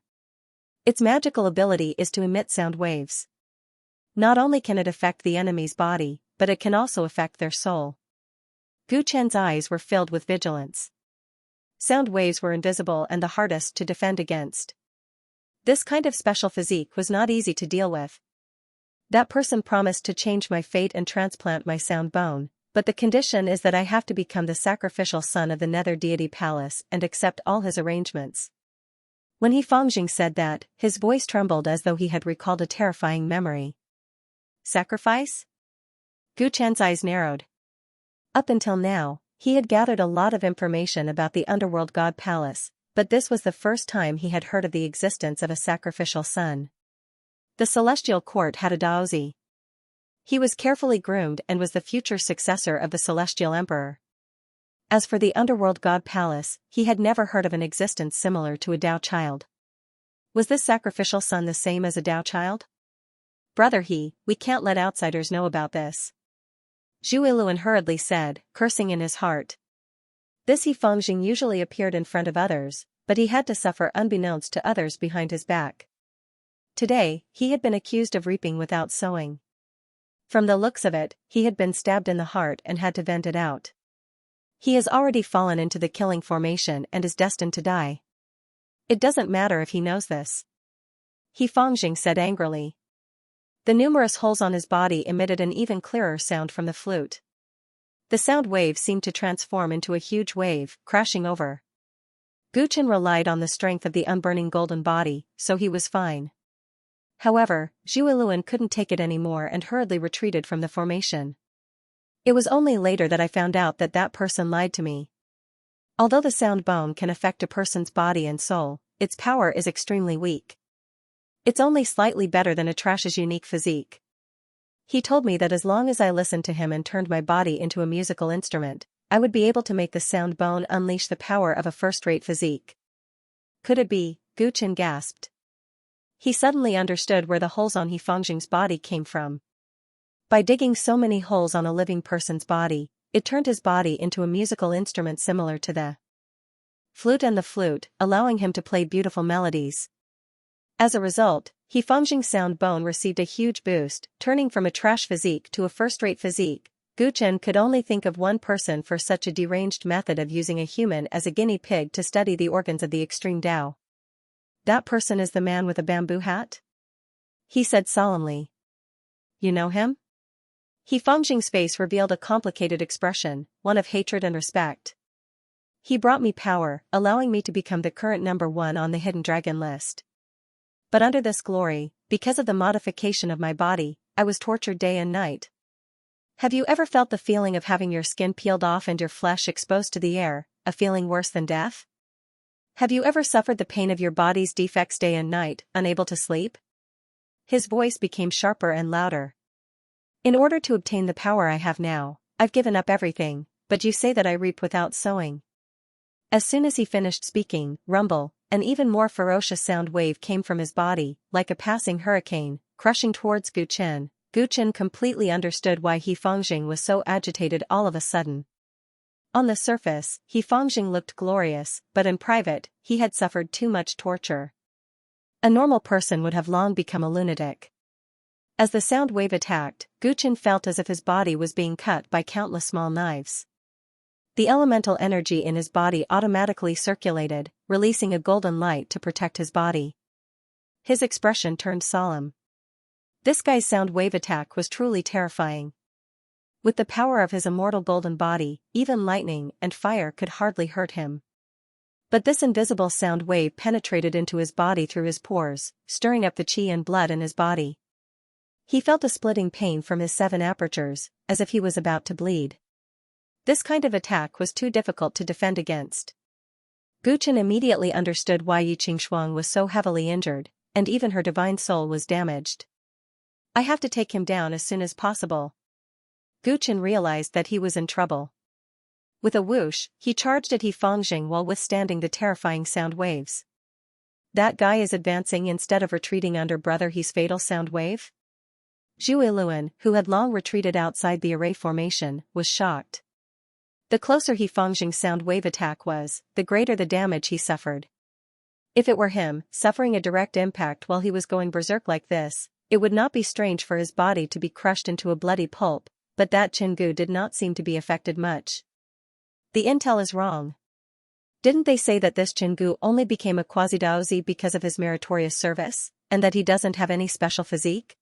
Its magical ability is to emit sound waves. Not only can it affect the enemy's body, but it can also affect their soul. Gu Chen's eyes were filled with vigilance. Sound waves were invisible and the hardest to defend against. This kind of special physique was not easy to deal with. That person promised to change my fate and transplant my sound bone, but the condition is that I have to become the sacrificial son of the Nether Deity Palace and accept all his arrangements. When He Fengxing said that, his voice trembled as though he had recalled a terrifying memory. Sacrifice? Gu Chen's eyes narrowed. Up until now, he had gathered a lot of information about the Underworld God Palace, but this was the first time he had heard of the existence of a sacrificial son. The Celestial Court had a Daozi. He was carefully groomed and was the future successor of the Celestial Emperor. As for the Underworld God Palace, he had never heard of an existence similar to a Dao child. Was this sacrificial son the same as a Dao child? Brother we can't let outsiders know about this. Zhu Yiluan hurriedly said, cursing in his heart. This Fengjing usually appeared in front of others, but he had to suffer unbeknownst to others behind his back. Today, he had been accused of reaping without sowing. From the looks of it, he had been stabbed in the heart and had to vent it out. He has already fallen into the killing formation and is destined to die. It doesn't matter if he knows this. Fengjing said angrily. The numerous holes on his body emitted an even clearer sound from the flute. The sound wave seemed to transform into a huge wave, crashing over. Gu Chen relied on the strength of the unburning golden body, so he was fine. However, Zhu Yiluan couldn't take it anymore and hurriedly retreated from the formation. It was only later that I found out that that person lied to me. Although the sound bone can affect a person's body and soul, its power is extremely weak. It's only slightly better than a trash's unique physique. He told me that as long as I listened to him and turned my body into a musical instrument, I would be able to make the sound bone unleash the power of a first-rate physique. Could it be? Gu Chen gasped. He suddenly understood where the holes on Fengjing's body came from. By digging so many holes on a living person's body, it turned his body into a musical instrument similar to the flute and the flute, allowing him to play beautiful melodies. As a result, Fengjing's sound bone received a huge boost, turning from a trash physique to a first-rate physique. Gu Chen could only think of one person for such a deranged method of using a human as a guinea pig to study the organs of the extreme Tao. That person is the man with a bamboo hat? He said solemnly. You know him? Fengjing's face revealed a complicated expression, one of hatred and respect. He brought me power, allowing me to become the current #1 on the hidden dragon list. But under this glory, because of the modification of my body, I was tortured day and night. Have you ever felt the feeling of having your skin peeled off and your flesh exposed to the air, a feeling worse than death? Have you ever suffered the pain of your body's defects day and night, unable to sleep? His voice became sharper and louder. In order to obtain the power I have now, I've given up everything, but you say that I reap without sowing. As soon as he finished speaking, rumble, an even more ferocious sound wave came from his body, like a passing hurricane, crushing towards Gu Chen. Gu Chen completely understood why Fengjing was so agitated all of a sudden. On the surface, Fengjing looked glorious, but in private, he had suffered too much torture. A normal person would have long become a lunatic. As the sound wave attacked, Gu Chen felt as if his body was being cut by countless small knives. The elemental energy in his body automatically circulated, releasing a golden light to protect his body. His expression turned solemn. This guy's sound wave attack was truly terrifying. With the power of his immortal golden body, even lightning and fire could hardly hurt him. But this invisible sound wave penetrated into his body through his pores, stirring up the qi and blood in his body. He felt a splitting pain from his 7 apertures, as if he was about to bleed. This kind of attack was too difficult to defend against. Gu Chen immediately understood why Yi Qingxuang was so heavily injured, and even her divine soul was damaged. I have to take him down as soon as possible. Gu Chen realized that he was in trouble. With a whoosh, he charged at Fengjing while withstanding the terrifying sound waves. That guy is advancing instead of retreating under Brother He's fatal sound wave? Zhu Yiluan, who had long retreated outside the array formation, was shocked. The closer Fengjing's sound wave attack was, the greater the damage he suffered. If it were him, suffering a direct impact while he was going berserk like this, it would not be strange for his body to be crushed into a bloody pulp, but that Chingu did not seem to be affected much. The intel is wrong. Didn't they say that this Chingu only became a quasi-daozi because of his meritorious service, and that he doesn't have any special physique?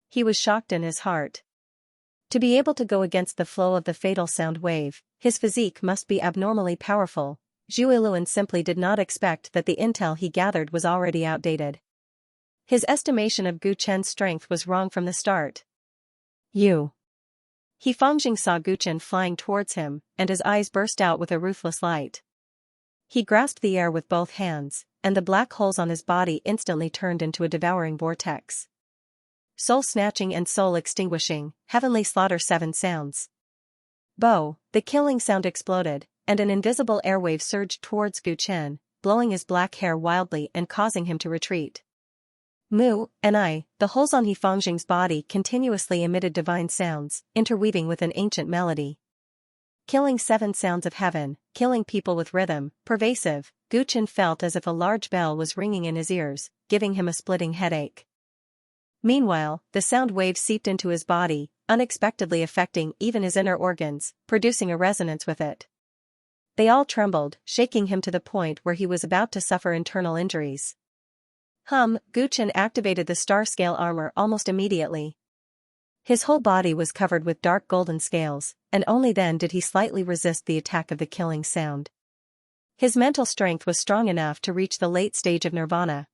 He was shocked in his heart. To be able to go against the flow of the fatal sound wave, his physique must be abnormally powerful. Zhu Yiluan simply did not expect that the intel he gathered was already outdated. His estimation of Gu Chen's strength was wrong from the start. You. Fengjing saw Gu Chen flying towards him, and his eyes burst out with a ruthless light. He grasped the air with both hands, and the black holes on his body instantly turned into a devouring vortex. Soul-snatching and soul-extinguishing, heavenly slaughter 7 sounds. Bo, the killing sound exploded, and an invisible airwave surged towards Gu Chen, blowing his black hair wildly and causing him to retreat. Mu, and I, the holes on He Fangxing's body continuously emitted divine sounds, interweaving with an ancient melody. Killing 7 sounds of heaven, killing people with rhythm, pervasive. Gu Chen felt as if a large bell was ringing in his ears, giving him a splitting headache. Meanwhile, the sound waves seeped into his body, unexpectedly affecting even his inner organs, producing a resonance with it. They all trembled, shaking him to the point where he was about to suffer internal injuries. Gu Chen activated the star scale armor almost immediately. His whole body was covered with dark golden scales, and only then did he slightly resist the attack of the killing sound. His mental strength was strong enough to reach the late stage of nirvana.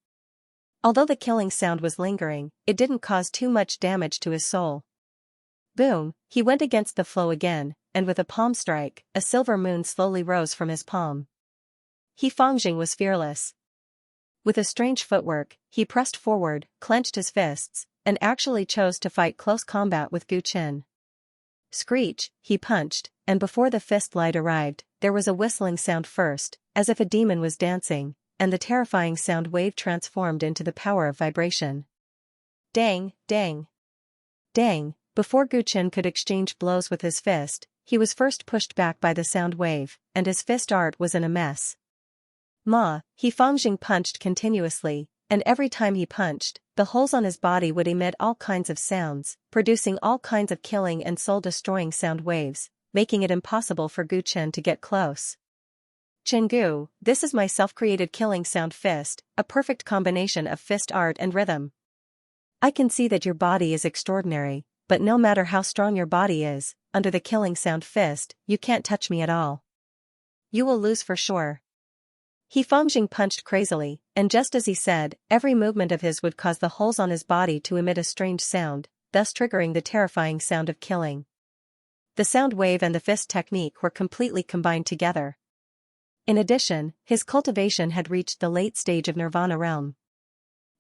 Although the killing sound was lingering, it didn't cause too much damage to his soul. Boom, he went against the flow again, and with a palm strike, a silver moon slowly rose from his palm. He Fangxing was fearless. With a strange footwork, he pressed forward, clenched his fists, and actually chose to fight close combat with Gu Chen. Screech, he punched, and before the fist light arrived, there was a whistling sound first, as if a demon was dancing, and the terrifying sound wave transformed into the power of vibration. Dang, dang. Dang, before Gu Chen could exchange blows with his fist, he was first pushed back by the sound wave, and his fist art was in a mess. He Fangxing punched continuously, and every time he punched, the holes on his body would emit all kinds of sounds, producing all kinds of killing and soul-destroying sound waves, making it impossible for Gu Chen to get close. Chengu, this is my self-created killing sound fist, a perfect combination of fist art and rhythm. I can see that your body is extraordinary, but no matter how strong your body is, under the killing sound fist, you can't touch me at all. You will lose for sure. He Fangxing punched crazily, and just as he said, every movement of his would cause the holes on his body to emit a strange sound, thus triggering the terrifying sound of killing. The sound wave and the fist technique were completely combined together. In addition, his cultivation had reached the late stage of nirvana realm.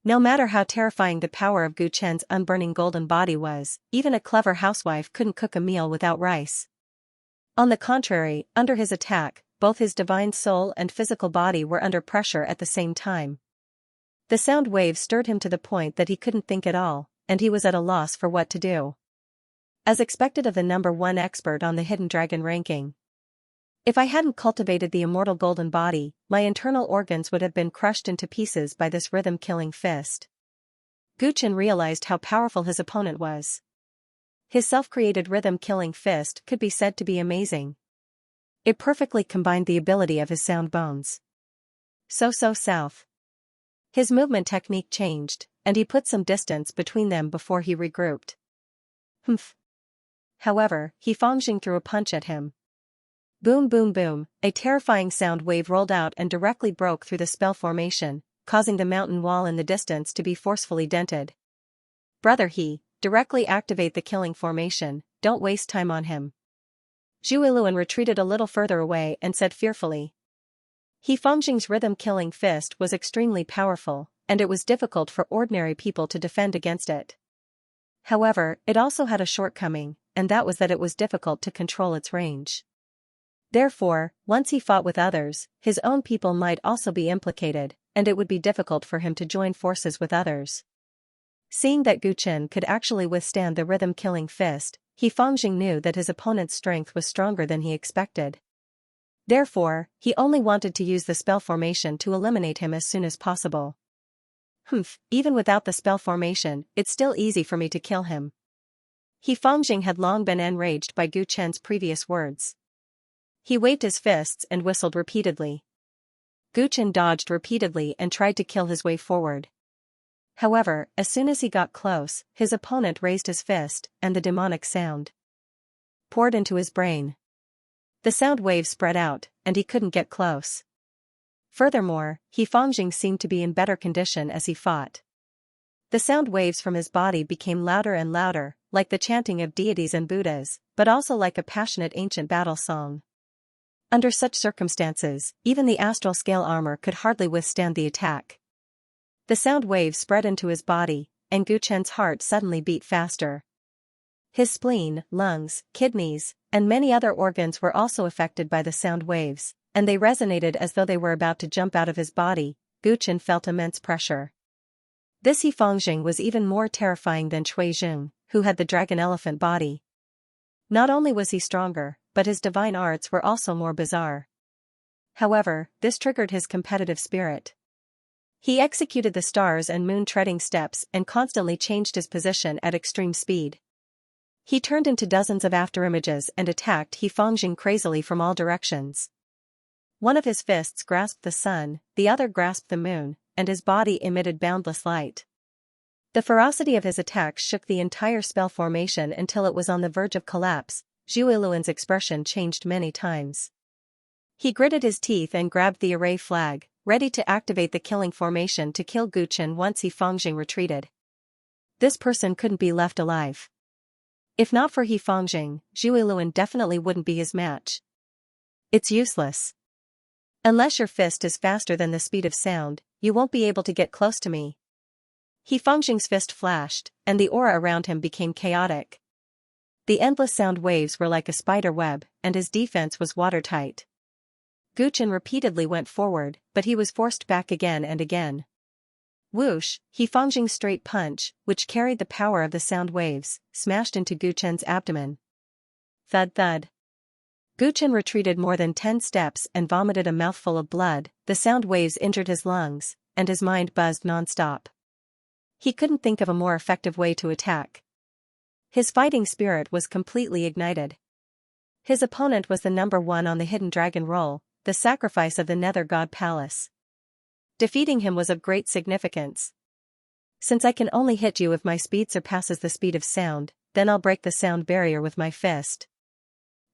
No matter how terrifying the power of Gu Chen's unburning golden body was, even a clever housewife couldn't cook a meal without rice. On the contrary, under his attack, both his divine soul and physical body were under pressure at the same time. The sound wave stirred him to the point that he couldn't think at all, and he was at a loss for what to do. As expected of the #1 expert on the Hidden Dragon ranking. If I hadn't cultivated the immortal golden body, my internal organs would have been crushed into pieces by this rhythm-killing fist. Gu Chen realized how powerful his opponent was. His self-created rhythm-killing fist could be said to be amazing. It perfectly combined the ability of his sound bones. South. His movement technique changed, and he put some distance between them before he regrouped. However, He Fangxing threw a punch at him. Boom boom boom, a terrifying sound wave rolled out and directly broke through the spell formation, causing the mountain wall in the distance to be forcefully dented. Brother He, directly activate the killing formation, don't waste time on him. Zhuiluan retreated a little further away and said fearfully. He Fangxing's rhythm-killing fist was extremely powerful, and it was difficult for ordinary people to defend against it. However, it also had a shortcoming, and that was that it was difficult to control its range. Therefore, once he fought with others, his own people might also be implicated, and it would be difficult for him to join forces with others. Seeing that Gu Chen could actually withstand the rhythm-killing fist, He Fangxing knew that his opponent's strength was stronger than he expected. Therefore, he only wanted to use the spell formation to eliminate him as soon as possible. Even without the spell formation, it's still easy for me to kill him. He Fangxing had long been enraged by Gu Chen's previous words. He waved his fists and whistled repeatedly. Gu Chen dodged repeatedly and tried to kill his way forward. However, as soon as he got close, his opponent raised his fist, and the demonic sound poured into his brain. The sound wave spread out, and he couldn't get close. Furthermore, He Fangxing seemed to be in better condition as he fought. The sound waves from his body became louder and louder, like the chanting of deities and Buddhas, but also like a passionate ancient battle song. Under such circumstances, even the astral scale armor could hardly withstand the attack. The sound waves spread into his body, and Gu Chen's heart suddenly beat faster. His spleen, lungs, kidneys, and many other organs were also affected by the sound waves, and they resonated as though they were about to jump out of his body. Gu Chen felt immense pressure. This Yifangjing was even more terrifying than Cui Jing, who had the dragon elephant body. Not only was he stronger, but his divine arts were also more bizarre. However, this triggered his competitive spirit. He executed the stars and moon treading steps and constantly changed his position at extreme speed. He turned into dozens of afterimages and attacked Yifangjing crazily from all directions. One of his fists grasped the sun, the other grasped the moon, and his body emitted boundless light. The ferocity of his attacks shook the entire spell formation until it was on the verge of collapse. Zhu Luan's expression changed many times. He gritted his teeth and grabbed the array flag, ready to activate the killing formation to kill Guchen once Yifangjing retreated. This person couldn't be left alive. If not for Yifangjing, Zhu Luan definitely wouldn't be his match. It's useless. Unless your fist is faster than the speed of sound, you won't be able to get close to me. Yifangjing's fist flashed, and the aura around him became chaotic. The endless sound waves were like a spider web, and his defense was watertight. Guchen repeatedly went forward, but he was forced back again and again. Whoosh, Yifangjing's straight punch, which carried the power of the sound waves, smashed into Guchen's abdomen. Thud thud. Guchen retreated more than 10 steps and vomited a mouthful of blood. The sound waves injured his lungs, and his mind buzzed non-stop. He couldn't think of a more effective way to attack. His fighting spirit was completely ignited. His opponent was the number 1 on the hidden dragon roll, the sacrifice of the Nether God Palace. Defeating him was of great significance. Since I can only hit you if my speed surpasses the speed of sound, then I'll break the sound barrier with my fist.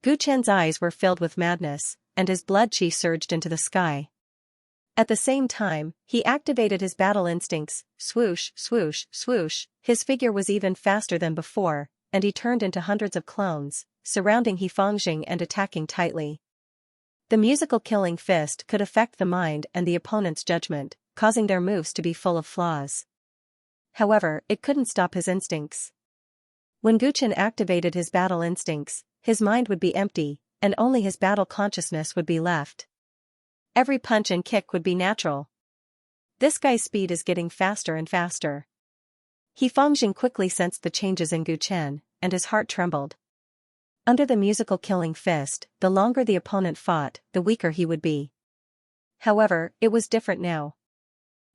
Guchen's eyes were filled with madness, and his blood chi surged into the sky. At the same time, he activated his battle instincts. Swoosh, swoosh, swoosh. His figure was even faster than before, and he turned into hundreds of clones, surrounding Yifangjing and attacking tightly. The musical killing fist could affect the mind and the opponent's judgment, causing their moves to be full of flaws. However, it couldn't stop his instincts. When Guchen activated his battle instincts, his mind would be empty, and only his battle consciousness would be left. Every punch and kick would be natural. This guy's speed is getting faster and faster. Yifangjing quickly sensed the changes in Guchen, and his heart trembled. Under the musical killing fist, the longer the opponent fought, the weaker he would be. However, it was different now.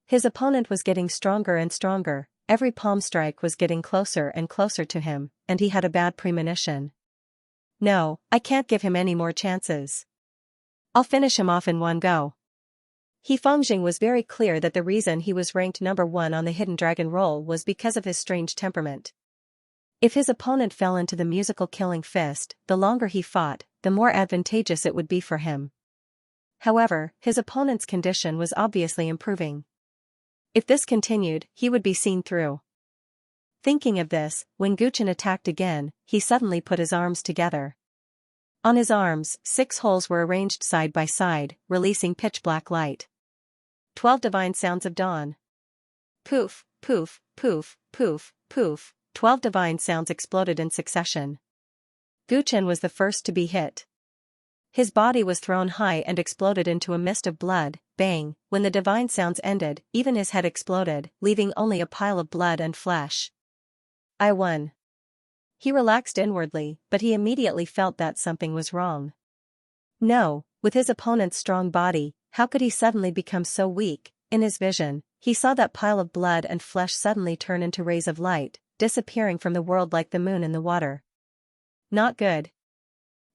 His opponent was getting stronger and stronger, every palm strike was getting closer and closer to him, and he had a bad premonition. No, I can't give him any more chances. I'll finish him off in one go. Yifangjing was very clear that the reason he was ranked number 1 on the hidden dragon roll was because of his strange temperament. If his opponent fell into the musical killing fist, the longer he fought, the more advantageous it would be for him. However, his opponent's condition was obviously improving. If this continued, he would be seen through. Thinking of this, when Guchen attacked again, he suddenly put his arms together. On his arms, 6 holes were arranged side by side, releasing pitch-black light. 12 divine sounds of dawn. Poof, poof, poof, poof, poof. 12 divine sounds exploded in succession. Guchen was the first to be hit. His body was thrown high and exploded into a mist of blood. Bang! When the divine sounds ended, even his head exploded, leaving only a pile of blood and flesh. I won. He relaxed inwardly, but he immediately felt that something was wrong. No, with his opponent's strong body, how could he suddenly become so weak? In his vision, he saw that pile of blood and flesh suddenly turn into rays of light, disappearing from the world like the moon in the water. Not good.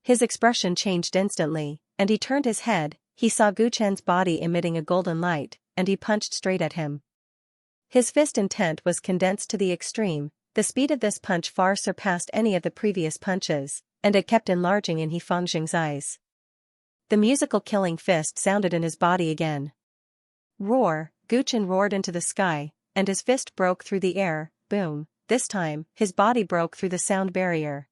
His expression changed instantly, and he turned his head. He saw Guchen's body emitting a golden light, and he punched straight at him. His fist intent was condensed to the extreme. The speed of this punch far surpassed any of the previous punches, and it kept enlarging in Yifangjing's eyes. The musical killing fist sounded in his body again. Roar! Guchen roared into the sky, and his fist broke through the air. Boom! This time, his body broke through the sound barrier.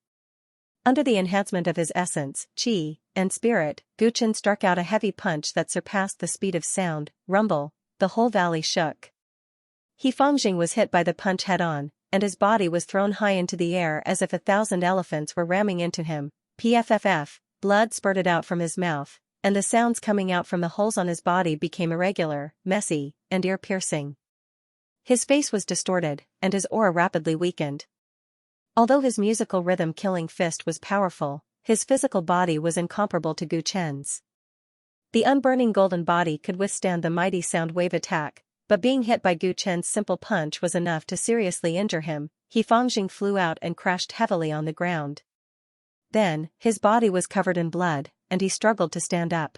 Under the enhancement of his essence, chi, and spirit, Guchen struck out a heavy punch that surpassed the speed of sound. Rumble! The whole valley shook. Yifangjing was hit by the punch head-on, and his body was thrown high into the air as if 1,000 elephants were ramming into him. Pfff, blood spurted out from his mouth, and the sounds coming out from the holes on his body became irregular, messy, and ear-piercing. His face was distorted, and his aura rapidly weakened. Although his musical rhythm killing fist was powerful, his physical body was incomparable to Gu Chen's. The unburning golden body could withstand the mighty sound wave attack, but being hit by Gu Chen's simple punch was enough to seriously injure him. He Fangjing flew out and crashed heavily on the ground. Then, his body was covered in blood, and he struggled to stand up.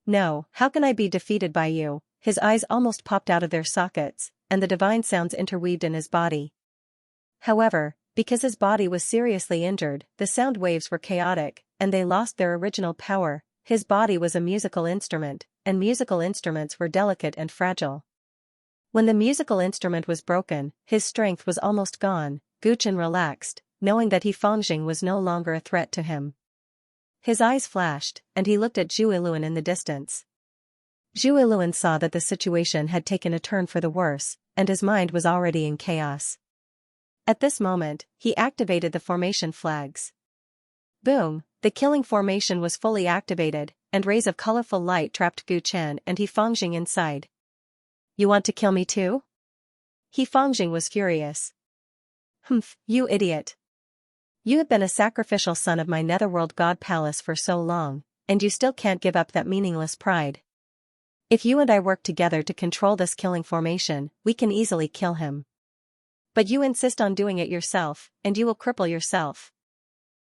No, how can I be defeated by you? His eyes almost popped out of their sockets, and the divine sounds interweaved in his body. However, because his body was seriously injured, the sound waves were chaotic, and they lost their original power. His body was a musical instrument, and musical instruments were delicate and fragile. When the musical instrument was broken, his strength was almost gone. Gu Chen relaxed, knowing that He Fangjing was no longer a threat to him. His eyes flashed, and he looked at Zhu Yiluan in the distance. Zhu Yiluan saw that the situation had taken a turn for the worse, and his mind was already in chaos. At this moment, he activated the formation flags. Boom! The killing formation was fully activated, and rays of colorful light trapped Gu Chen and He Fangjing inside. You want to kill me too? He Fangjing was furious. Humph, you idiot. You have been a sacrificial son of my netherworld god palace for so long, and you still can't give up that meaningless pride. If you and I work together to control this killing formation, we can easily kill him. But you insist on doing it yourself, and you will cripple yourself.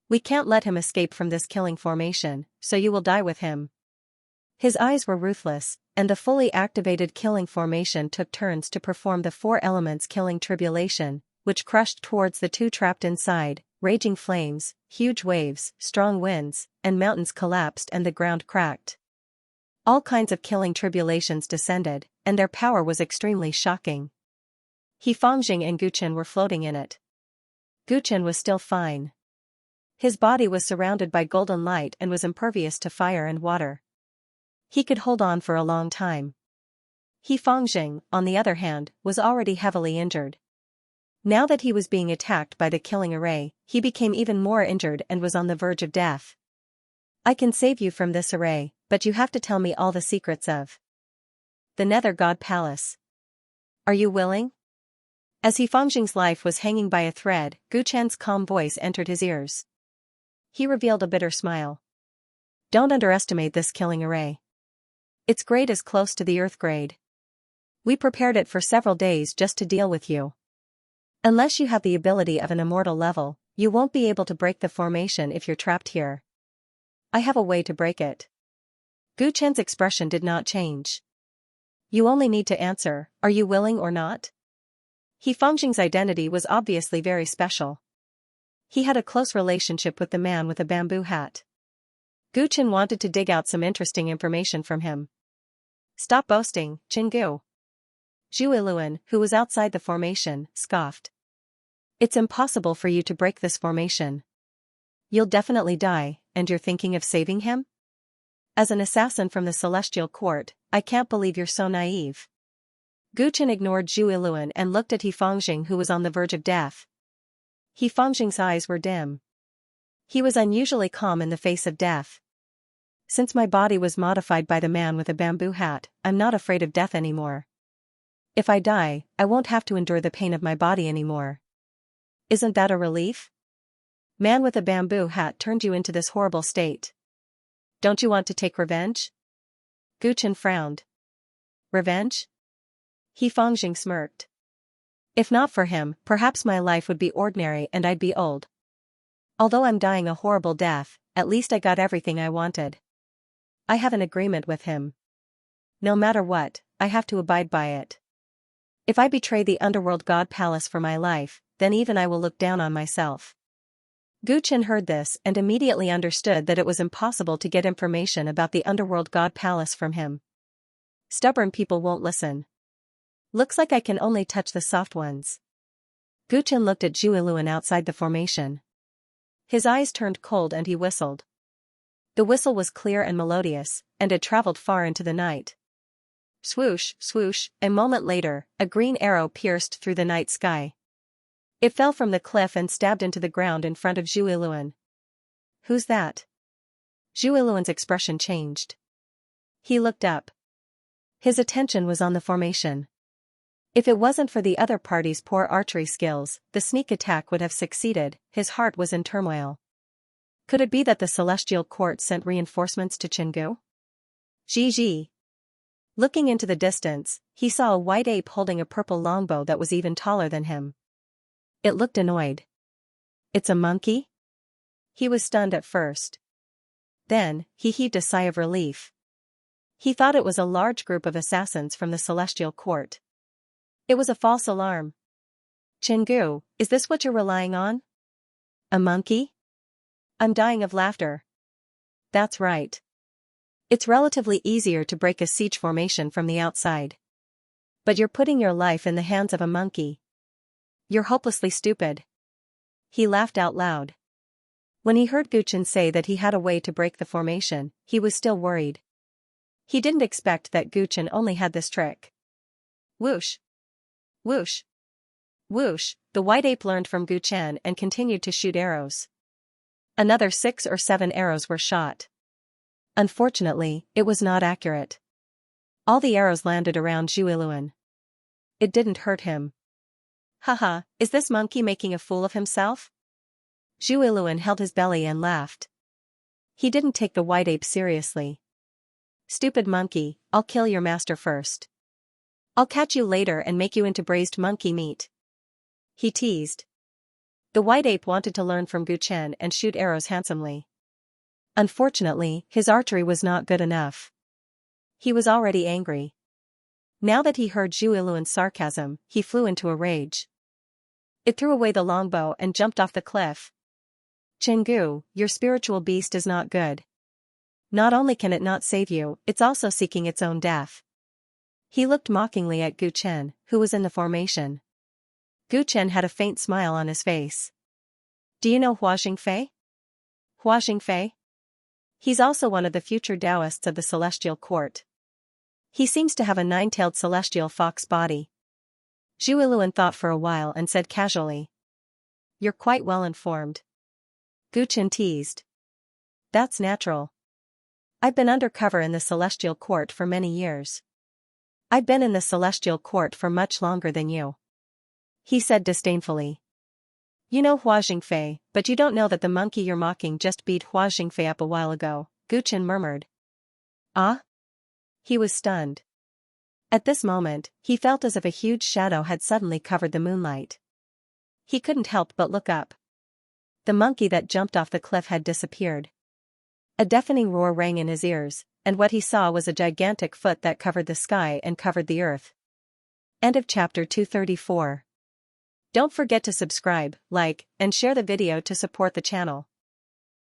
We can't let him escape from this killing formation, so you will die with him. His eyes were ruthless, and the fully activated killing formation took turns to perform the four elements killing tribulation, which crushed towards the two trapped inside. Raging flames, huge waves, strong winds, and mountains collapsed and the ground cracked. All kinds of killing tribulations descended, and their power was extremely shocking. He Fangjing and Gu Chen were floating in it. Gu Chen was still fine. His body was surrounded by golden light and was impervious to fire and water. He could hold on for a long time. He Fangjing, on the other hand, was already heavily injured. Now that he was being attacked by the killing array, he became even more injured and was on the verge of death. I can save you from this array, but you have to tell me all the secrets of the Nether God Palace. Are you willing? As He Fangjing's life was hanging by a thread, Gu Chen's calm voice entered his ears. He revealed a bitter smile. Don't underestimate this killing array. Its grade is close to the Earth grade. We prepared it for several days just to deal with you. Unless you have the ability of an immortal level, you won't be able to break the formation if you're trapped here. I have a way to break it. Gu Chen's expression did not change. You only need to answer, are you willing or not? He Fangjing's identity was obviously very special. He had a close relationship with the man with a bamboo hat. Gu Chen wanted to dig out some interesting information from him. Stop boasting, Chingu. Zhu Yiluan, who was outside the formation, scoffed. It's impossible for you to break this formation. You'll definitely die, and you're thinking of saving him? As an assassin from the Celestial Court, I can't believe you're so naive. Gu Chen ignored Zhu Yiluan and looked at He Fangjing, who was on the verge of death. He Fangjing's eyes were dim. He was unusually calm in the face of death. Since my body was modified by the man with a bamboo hat, I'm not afraid of death anymore. If I die, I won't have to endure the pain of my body anymore. Isn't that a relief? Man with a bamboo hat turned you into this horrible state. Don't you want to take revenge? Gu Chen frowned. Revenge? He Fangjing smirked. If not for him, perhaps my life would be ordinary and I'd be old. Although I'm dying a horrible death, at least I got everything I wanted. I have an agreement with him. No matter what, I have to abide by it. If I betray the underworld god palace for my life, then even I will look down on myself. Gu Chen heard this and immediately understood that it was impossible to get information about the underworld god palace from him. Stubborn people won't listen. Looks like I can only touch the soft ones. Gu Chen looked at Zhu Yiluan outside the formation. His eyes turned cold and he whistled. The whistle was clear and melodious, and it traveled far into the night. Swoosh, swoosh, a moment later, a green arrow pierced through the night sky. It fell from the cliff and stabbed into the ground in front of Zhu Yiluan. Who's that? Zhu Yiluan's expression changed. He looked up. His attention was on the formation. If it wasn't for the other party's poor archery skills, the sneak attack would have succeeded. His heart was in turmoil. Could it be that the celestial court sent reinforcements to Chingu? Gigi. Looking into the distance, he saw a white ape holding a purple longbow that was even taller than him. It looked annoyed. It's a monkey? He was stunned at first. Then, he heaved a sigh of relief. He thought it was a large group of assassins from the celestial court. It was a false alarm. Chingu, is this what you're relying on? A monkey? I'm dying of laughter. That's right. It's relatively easier to break a siege formation from the outside. But you're putting your life in the hands of a monkey. You're hopelessly stupid. He laughed out loud. When he heard Guchen say that he had a way to break the formation, he was still worried. He didn't expect that Guchen only had this trick. Whoosh. Whoosh. Whoosh, the white ape learned from Guchen and continued to shoot arrows. Another 6 or 7 arrows were shot. Unfortunately, it was not accurate. All the arrows landed around Zhuiluan. It didn't hurt him. Haha, is this monkey making a fool of himself? Zhuiluan held his belly and laughed. He didn't take the white ape seriously. Stupid monkey, I'll kill your master first. I'll catch you later and make you into braised monkey meat. He teased. The white ape wanted to learn from Guchen and shoot arrows handsomely. Unfortunately, his archery was not good enough. He was already angry. Now that he heard Zhuiluan's sarcasm, he flew into a rage. It threw away the longbow and jumped off the cliff. Chingu, your spiritual beast is not good. Not only can it not save you, it's also seeking its own death. He looked mockingly at Guchen, who was in the formation. Guchen had a faint smile on his face. Do you know Hua Jingfei? Hua Jingfei? He's also one of the future Taoists of the celestial court. He seems to have a 9-tailed celestial fox body. Zhuiluan thought for a while and said casually. You're quite well informed. Guchen teased. That's natural. I've been undercover in the celestial court for many years. I've been in the celestial court for much longer than you. He said disdainfully. You know Hua Jingfei, but you don't know that the monkey you're mocking just beat Hua Jingfei up a while ago, Guchen murmured. Ah? He was stunned. At this moment, he felt as if a huge shadow had suddenly covered the moonlight. He couldn't help but look up. The monkey that jumped off the cliff had disappeared. A deafening roar rang in his ears, and what he saw was a gigantic foot that covered the sky and covered the earth. End of chapter 234. Don't forget to subscribe, like, and share the video to support the channel.